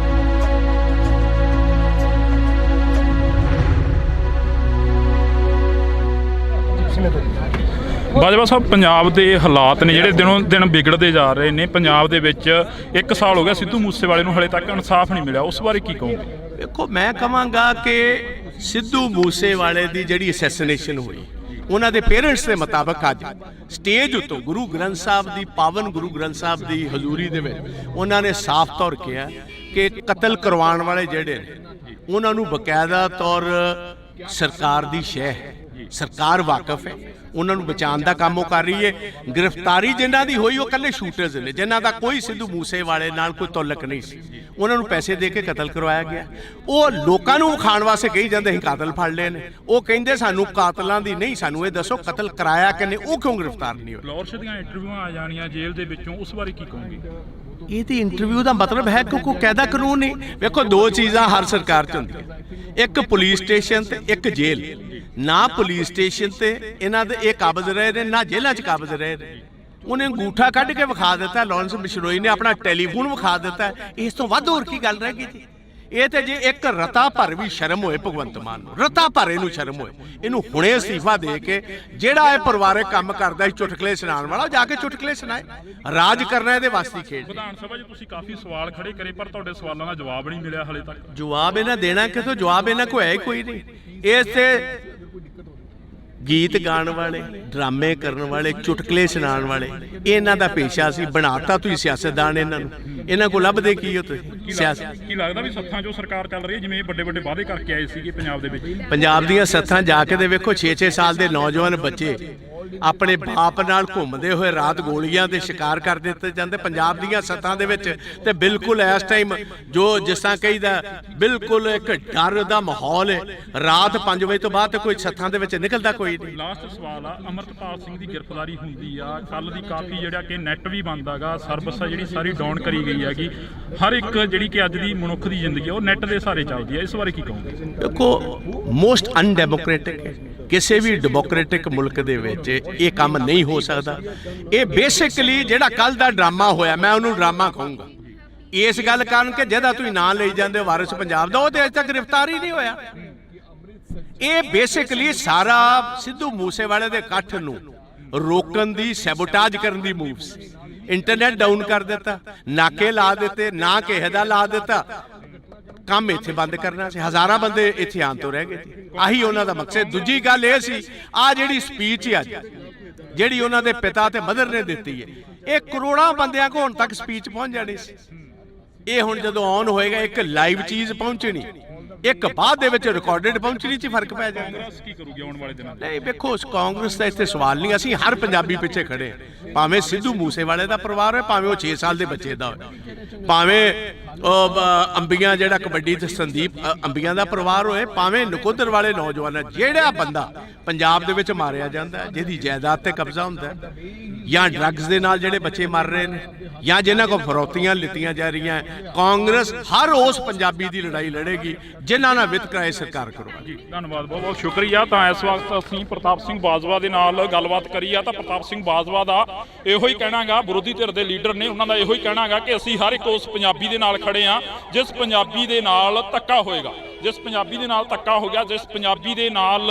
Speaker 1: ਬਾਜਵਾ ਸਾਹਿਬ, ਪੰਜਾਬ ਦੇ ਹਾਲਾਤ ਨੇ ਜਿਹੜੇ ਦਿਨੋਂ ਦਿਨ ਵਿਗੜਦੇ ਜਾ ਰਹੇ ਨੇ। ਪੰਜਾਬ ਦੇ ਵਿੱਚ 1 ਸਾਲ ਹੋ ਗਿਆ ਸਿੱਧੂ ਮੂਸੇਵਾਲੇ ਨੂੰ, ਹਲੇ ਤੱਕ ਇਨਸਾਫ ਨਹੀਂ ਮਿਲਿਆ, ਉਸ ਬਾਰੇ ਕੀ ਕਹੋਗੇ?
Speaker 2: ਦੇਖੋ, ਮੈਂ ਕਹਾਂਗਾ ਕਿ ਸਿੱਧੂ ਮੂਸੇਵਾਲੇ ਦੀ ਜਿਹੜੀ ਅਸੈਸੀਨੇਸ਼ਨ ਹੋਈ, ਉਹਨਾਂ ਦੇ ਪੇਰੈਂਟਸ ਦੇ ਮੁਤਾਬਕ ਅੱਜ ਸਟੇਜ ਉੱਤੋਂ ਗੁਰੂ ਗ੍ਰੰਥ ਸਾਹਿਬ ਦੀ, ਪਾਵਨ ਗੁਰੂ ਗ੍ਰੰਥ ਸਾਹਿਬ ਦੀ ਹਜ਼ੂਰੀ ਦੇ ਵਿੱਚ ਉਹਨਾਂ ਨੇ ਸਾਫ਼ ਤੌਰ ਕਿਹਾ ਕਿ ਕਤਲ ਕਰਵਾਉਣ ਵਾਲੇ ਜਿਹੜੇ ਨੇ ਉਹਨਾਂ ਨੂੰ ਬਕਾਇਦਾ ਤੌਰ ਸਰਕਾਰ ਦੀ ਸ਼ਹਿ ਹੈ, ਸਰਕਾਰ ਵਾਕਿਫ ਹੈ, ਉਹਨਾਂ ਨੂੰ ਬਚਾਉਣ ਦਾ ਕੰਮ ਉਹ ਕਰ ਰਹੀ ਹੈ। ਗ੍ਰਿਫਤਾਰੀ ਜਿਨ੍ਹਾਂ ਦੀ ਹੋਈ ਉਹ ਇਕੱਲੇ ਸ਼ੂਟਰਸ ਨੇ, ਜਿਨ੍ਹਾਂ ਦਾ ਕੋਈ ਸਿੱਧੂ ਮੂਸੇਵਾਲੇ ਨਾਲ ਕੋਈ ਤਾਲੁਕ ਨਹੀਂ ਸੀ। ਉਹਨਾਂ ਨੂੰ ਪੈਸੇ ਦੇ ਕੇ ਕਤਲ ਕਰਵਾਇਆ ਗਿਆ। ਉਹ ਲੋਕਾਂ ਨੂੰ ਖਾਣ ਵਾਸਤੇ ਕਹੀ ਜਾਂਦੇ ਸੀ ਕਾਤਲ ਫੜ ਲਏ ਨੇ। ਉਹ ਕਹਿੰਦੇ ਸਾਨੂੰ ਕਾਤਲਾਂ ਦੀ ਨਹੀਂ, ਸਾਨੂੰ ਇਹ ਦੱਸੋ ਕਤਲ ਕਰਾਇਆ ਕਿਨੇ, ਉਹ ਕਿਉਂ ਗ੍ਰਿਫਤਾਰ ਨਹੀਂ ਹੋਏ?
Speaker 1: ਲਾਹੌਰ ਦੀਆਂ ਇੰਟਰਵਿਊਆਂ ਆ ਜਾਣੀਆਂ ਜੇਲ੍ਹ ਦੇ ਵਿੱਚੋਂ, ਉਸ ਬਾਰੇ ਕੀ ਕਹੋਗੇ?
Speaker 2: ਇਹ ਤੇ ਇੰਟਰਵਿਊ ਦਾ ਮਤਲਬ ਹੈ ਕਿ ਕੋਈ ਕਾਇਦਾ ਕਾਨੂੰਨ ਨਹੀਂ। ਵੇਖੋ, ਦੋ ਚੀਜ਼ਾਂ ਹਰ ਸਰਕਾਰ 'ਚ ਹੁੰਦੀਆਂ, ਇੱਕ ਪੁਲਿਸ ਸਟੇਸ਼ਨ ਤੇ ਇੱਕ ਜੇਲ੍ਹ। ਨਾ ਪੁਲਿਸ ਸਟੇਸ਼ਨ ਤੇ ਇਹਨਾਂ ਦੇ ਇਹ ਕਾਬਜ਼ ਰਹੇ ਨੇ, ਨਾ ਜੇਲ੍ਹਾਂ 'ਚ ਕਾਬਜ਼ ਰਹੇ ਨੇ। ਉਹਨੇ ਅੰਗੂਠਾ ਕੱਢ ਕੇ ਵਿਖਾ ਦਿੱਤਾ, ਲਾਰੈਂਸ ਬਿਸ਼ਨੋਈ ਨੇ ਆਪਣਾ ਟੈਲੀਫੋਨ ਵਿਖਾ ਦਿੱਤਾ। ਇਸ ਤੋਂ ਵੱਧ ਹੋਰ ਕੀ ਗੱਲ ਰਹਿ ਗਈ ਜੀ? ਇਹ ਤੇ ਜੇ ਇੱਕ ਰਤਾ ਭਰ ਵੀ ਸ਼ਰਮ ਹੋਏ ਭਗਵੰਤ ਮਾਨ ਨੂੰ, ਰਤਾ ਭਰ ਇਹਨੂੰ ਸ਼ਰਮ ਹੋਏ, ਇਹਨੂੰ ਹੁਣੇ ਅਸਤੀਫਾ ਦੇ ਕੇ ਜਿਹੜਾ ਇਹ ਪਰਿਵਾਰਕ ਕੰਮ ਕਰਦਾ ਸੀ ਚੁਟਕਲੇ ਸੁਣਾਉਣ ਵਾਲਾ, ਜਾ ਕੇ ਚੁਟਕਲੇ ਸੁਣਾਏ। ਰਾਜ ਕਰਨਾ ਇਹਦੇ ਵਾਸਤੇ ਖੇਡ।
Speaker 1: ਵਿਧਾਨ ਸਭਾ 'ਚ ਤੁਸੀਂ ਕਾਫੀ ਸਵਾਲ ਖੜੇ ਕਰੇ, ਪਰ ਤੁਹਾਡੇ ਸਵਾਲਾਂ ਦਾ ਜਵਾਬ ਨਹੀਂ ਮਿਲਿਆ ਹਲੇ ਤੱਕ।
Speaker 2: ਜਵਾਬ ਇਹਨਾਂ ਦੇਣਾ ਕਿਥੋਂ? ਜਵਾਬ ਇਹਨਾਂ ਕੋਲ ਹੈ ਹੀ ਕੋਈ ਨਹੀਂ। ਇਸ ਤੇ ਗੀਤ ਗਾਉਣ ਵਾਲੇ, ਡਰਾਮੇ ਕਰਨ ਵਾਲੇ, ਚੁਟਕਲੇ ਸੁਣਾਉਣ ਵਾਲੇ, ਇਹਨਾਂ ਦਾ ਪੇਸ਼ਾ ਸੀ। ਬਣਾਤਾ ਤੁਸੀਂ ਸਿਆਸਤਦਾਨ ਇਹਨਾਂ ਨੂੰ। ਇਹਨਾਂ ਕੋਲ ਲੱਭਦੇ ਕੀ ਹੋ ਤੁਸੀਂ? ਸਿਆਸਤ
Speaker 1: ਕੀ ਲੱਗਦਾ ਵੀ ਸੱਥਾਂ 'ਚੋਂ ਸਰਕਾਰ ਚੱਲ ਰਹੀ ਹੈ, ਜਿਵੇਂ ਵੱਡੇ ਵੱਡੇ ਵਾਅਦੇ ਕਰਕੇ ਆਏ ਸੀਗੇ ਪੰਜਾਬ ਦੇ ਵਿੱਚ?
Speaker 2: ਪੰਜਾਬ ਦੀਆਂ ਸੱਥਾਂ ਜਾ ਕੇ ਦੇ ਵੇਖੋ, 6-6 ਸਾਲ ਦੇ ਨੌਜਵਾਨ ਬੱਚੇ ਆਪਣੇ ਬਾਪ ਨਾਲ ਘੁੰਮਦੇ ਹੋਏ ਰਾਤ ਗੋਲੀਆਂ ਦੇ ਸ਼ਿਕਾਰ ਕਰ ਦਿੱਤੇ ਜਾਂਦੇ ਪੰਜਾਬ ਦੀਆਂ ਸੱਥਾਂ ਦੇ ਵਿੱਚ। ਤੇ ਬਿਲਕੁਲ ਇਸ ਟਾਈਮ ਜੋ ਜਿਸ ਤਰ੍ਹਾਂ ਕਹੀਦਾ, ਬਿਲਕੁਲ ਇੱਕ ਡਰ ਦਾ ਮਾਹੌਲ ਹੈ। ਰਾਤ 5 ਵਜੇ ਤੋਂ ਬਾਅਦ ਤੇ ਕੋਈ ਸੱਥਾਂ ਦੇ ਵਿੱਚ ਨਿਕਲਦਾ ਕੋਈ ਨਹੀਂ।
Speaker 1: ਲਾਸਟ ਸਵਾਲ ਆ, ਅਮਰਪਾਲ ਸਿੰਘ ਦੀ ਗ੍ਰਿਫਤਾਰੀ ਹੁੰਦੀ ਆ, ਕੱਲ ਦੀ ਕਾਫੀ ਜਿਹੜਾ ਕਿ ਨੈਟ ਵੀ ਬੰਦ ਹੈਗਾ, ਸਰਵਿਸ ਆ ਜਿਹੜੀ ਸਾਰੀ ਡਾਊਨ ਕਰੀ ਗਈ ਹੈਗੀ। ਹਰ ਇੱਕ ਜਿਹੜੀ ਕਿ ਅੱਜ ਦੀ ਮਨੁੱਖ ਦੀ ਜ਼ਿੰਦਗੀ ਉਹ ਨੈਟ ਦੇ ਸਹਾਰੇ ਚੱਲਦੀ ਹੈ, ਇਸ ਬਾਰੇ ਕੀ ਕਹੋਗੇ?
Speaker 2: ਦੇਖੋ, ਮੋਸਟ ਅਨਡੈਮੋਕ੍ਰੈਟਿਕ ਹੈ। ਕਿਸੇ ਵੀ ਡੈਮੋਕ੍ਰੈਟਿਕ ਮੁਲਕ ਦੇ ਵਿੱਚ ਇਹ ਕੰਮ ਨਹੀਂ ਹੋ ਸਕਦਾ। ਇਹ ਬੇਸਿਕਲੀ ਜਿਹੜਾ ਕੱਲ ਦਾ ਡਰਾਮਾ ਹੋਇਆ, ਮੈਂ ਉਹਨੂੰ ਡਰਾਮਾ ਕਹੂੰਗਾ ਇਸ ਗੱਲ ਕਾਰਨ ਕਿ ਜਿਹਦਾ ਤੁਸੀਂ ਨਾਂ ਲਈ ਜਾਂਦੇ ਹੋ ਵਾਰਿਸ ਪੰਜਾਬ ਦਾ, ਉਹ ਤੇ ਅਜੇ ਤੱਕ ਗ੍ਰਿਫਤਾਰ ਹੀ ਨਹੀਂ ਹੋਇਆ। ਇਹ ਬੇਸਿਕਲੀ ਸਾਰਾ ਸਿੱਧੂ ਮੂਸੇਵਾਲੇ ਦੇ ਇਕੱਠ ਨੂੰ ਰੋਕਣ ਦੀ, ਸੈਬੋਟਾਜ ਕਰਨ ਦੀ ਮੂਵ ਸੀ। ਇੰਟਰਨੈਟ ਡਾਊਨ ਕਰ ਦਿੱਤਾ, ਨਾਕੇ ਲਾ ਦਿੱਤੇ, ਨਾ ਕਿਸੇ ਦਾ ਲਾ ਦਿੱਤਾ, ਕੰਮ ਇੱਥੇ ਬੰਦ ਕਰਨਾ ਸੀ। ਹਜ਼ਾਰਾਂ ਬੰਦੇ ਇੱਥੇ ਆਉਣ ਤੋਂ ਰਹਿ ਗਏ ਸੀ। ਆਹੀ ਉਹਨਾਂ ਦਾ ਮਕਸਦ। ਦੂਜੀ ਗੱਲ ਇਹ ਸੀ, ਆ ਜਿਹੜੀ ਸਪੀਚ ਹੈ ਅੱਜ ਜਿਹੜੀ ਉਹਨਾਂ ਦੇ ਪਿਤਾ ਤੇ ਮਦਰ ਨੇ ਦਿੱਤੀ ਹੈ, ਇਹ ਕਰੋੜਾਂ ਬੰਦਿਆਂ ਕੋਲ ਹੁਣ ਤੱਕ ਸਪੀਚ ਪਹੁੰਚ ਜਾਣੀ ਸੀ। ਇਹ ਹੁਣ ਜਦੋਂ ਔਨ ਹੋਏਗਾ, ਇੱਕ ਲਾਈਵ ਚੀਜ਼ ਪਹੁੰਚਣੀ, ਇੱਕ ਬਾਅਦ ਦੇ ਵਿੱਚ ਰਿਕਾਰਡਡ ਪਹੁੰਚਣੀ 'ਚ ਫਰਕ ਪੈ ਜਾਏਗਾ।
Speaker 1: ਕਾਂਗਰਸ ਕੀ ਕਰੂਗੀ ਆਉਣ ਵਾਲੇ ਦਿਨਾਂ 'ਚ?
Speaker 2: ਨਹੀਂ, ਵੇਖੋ, ਕਾਂਗਰਸ ਦਾ ਇੱਥੇ ਸਵਾਲ ਨਹੀਂ। ਅਸੀਂ ਹਰ ਪੰਜਾਬੀ ਪਿੱਛੇ ਖੜੇ ਹਾਂ। ਭਾਵੇਂ ਸਿੱਧੂ ਮੂਸੇਵਾਲੇ ਦਾ ਪਰਿਵਾਰ ਹੋਏ, ਭਾਵੇਂ ਉਹ 6 ਸਾਲ ਦੇ ਬੱਚੇ ਦਾ ਹੋਏ, ਭਾਵੇਂ ਅੰਬੀਆਂ ਜਿਹੜਾ ਕਬੱਡੀ ਤੇ ਸੰਦੀਪ ਅੰਬੀਆਂ ਦਾ ਪਰਿਵਾਰ ਹੋਏ, ਭਾਵੇਂ ਨਕੋਦਰ ਵਾਲੇ ਨੌਜਵਾਨ, ਜਿਹੜਾ ਬੰਦਾ ਪੰਜਾਬ ਦੇ ਵਿੱਚ ਮਾਰਿਆ ਜਾਂਦਾ, ਜਿਹਦੀ ਜਾਇਦਾਦ ਤੇ ਕਬਜ਼ਾ ਹੁੰਦਾ, ਜਾਂ ਡਰੱਗਸ ਦੇ ਨਾਲ ਜਿਹੜੇ ਬੱਚੇ ਮਰ ਰਹੇ ਨੇ ਜਾਂ ਜਿਨ੍ਹਾਂ ਕੋਲ ਫਰੌਤੀਆਂ ਲਿੱਤੀਆਂ ਜਾ ਰਹੀਆਂ ਕਾਂਗਰਸ ਹਰ ਉਸ ਪੰਜਾਬੀ ਦੀ ਲੜਾਈ ਲੜੇਗੀ ਜਿਨ੍ਹਾਂ ਨਾਲ ਵਿਤਕਰਾ ਇਹ ਸਰਕਾਰ ਕਰਵਾਏਗੀ।
Speaker 1: ਜੀ ਧੰਨਵਾਦ, ਬਹੁਤ ਬਹੁਤ ਸ਼ੁਕਰੀਆ। ਤਾਂ ਇਸ ਵਕਤ ਅਸੀਂ ਪ੍ਰਤਾਪ ਸਿੰਘ ਬਾਜਵਾ ਦੇ ਨਾਲ ਗੱਲਬਾਤ ਕਰੀ ਆ ਤਾਂ ਪ੍ਰਤਾਪ ਸਿੰਘ ਬਾਜਵਾ ਦਾ ਇਹੋ ਹੀ ਕਹਿਣਾਗਾ, ਵਿਰੋਧੀ ਧਿਰ ਦੇ ਲੀਡਰ ਨੇ, ਉਹਨਾਂ ਦਾ ਇਹੋ ਹੀ ਕਹਿਣਾਗਾ ਕਿ ਅਸੀਂ ਹਰ ਇੱਕ ਉਸ ਪੰਜਾਬੀ ਦੇ ਨਾਲ ਖੜੇ ਆ ਜਿਸ ਪੰਜਾਬੀ ਦੇ ਨਾਲ ਧੱਕਾ ਹੋਏਗਾ, ਜਿਸ ਪੰਜਾਬੀ ਦੇ ਨਾਲ ਧੱਕਾ ਹੋ ਗਿਆ, ਜਿਸ ਪੰਜਾਬੀ ਦੇ ਨਾਲ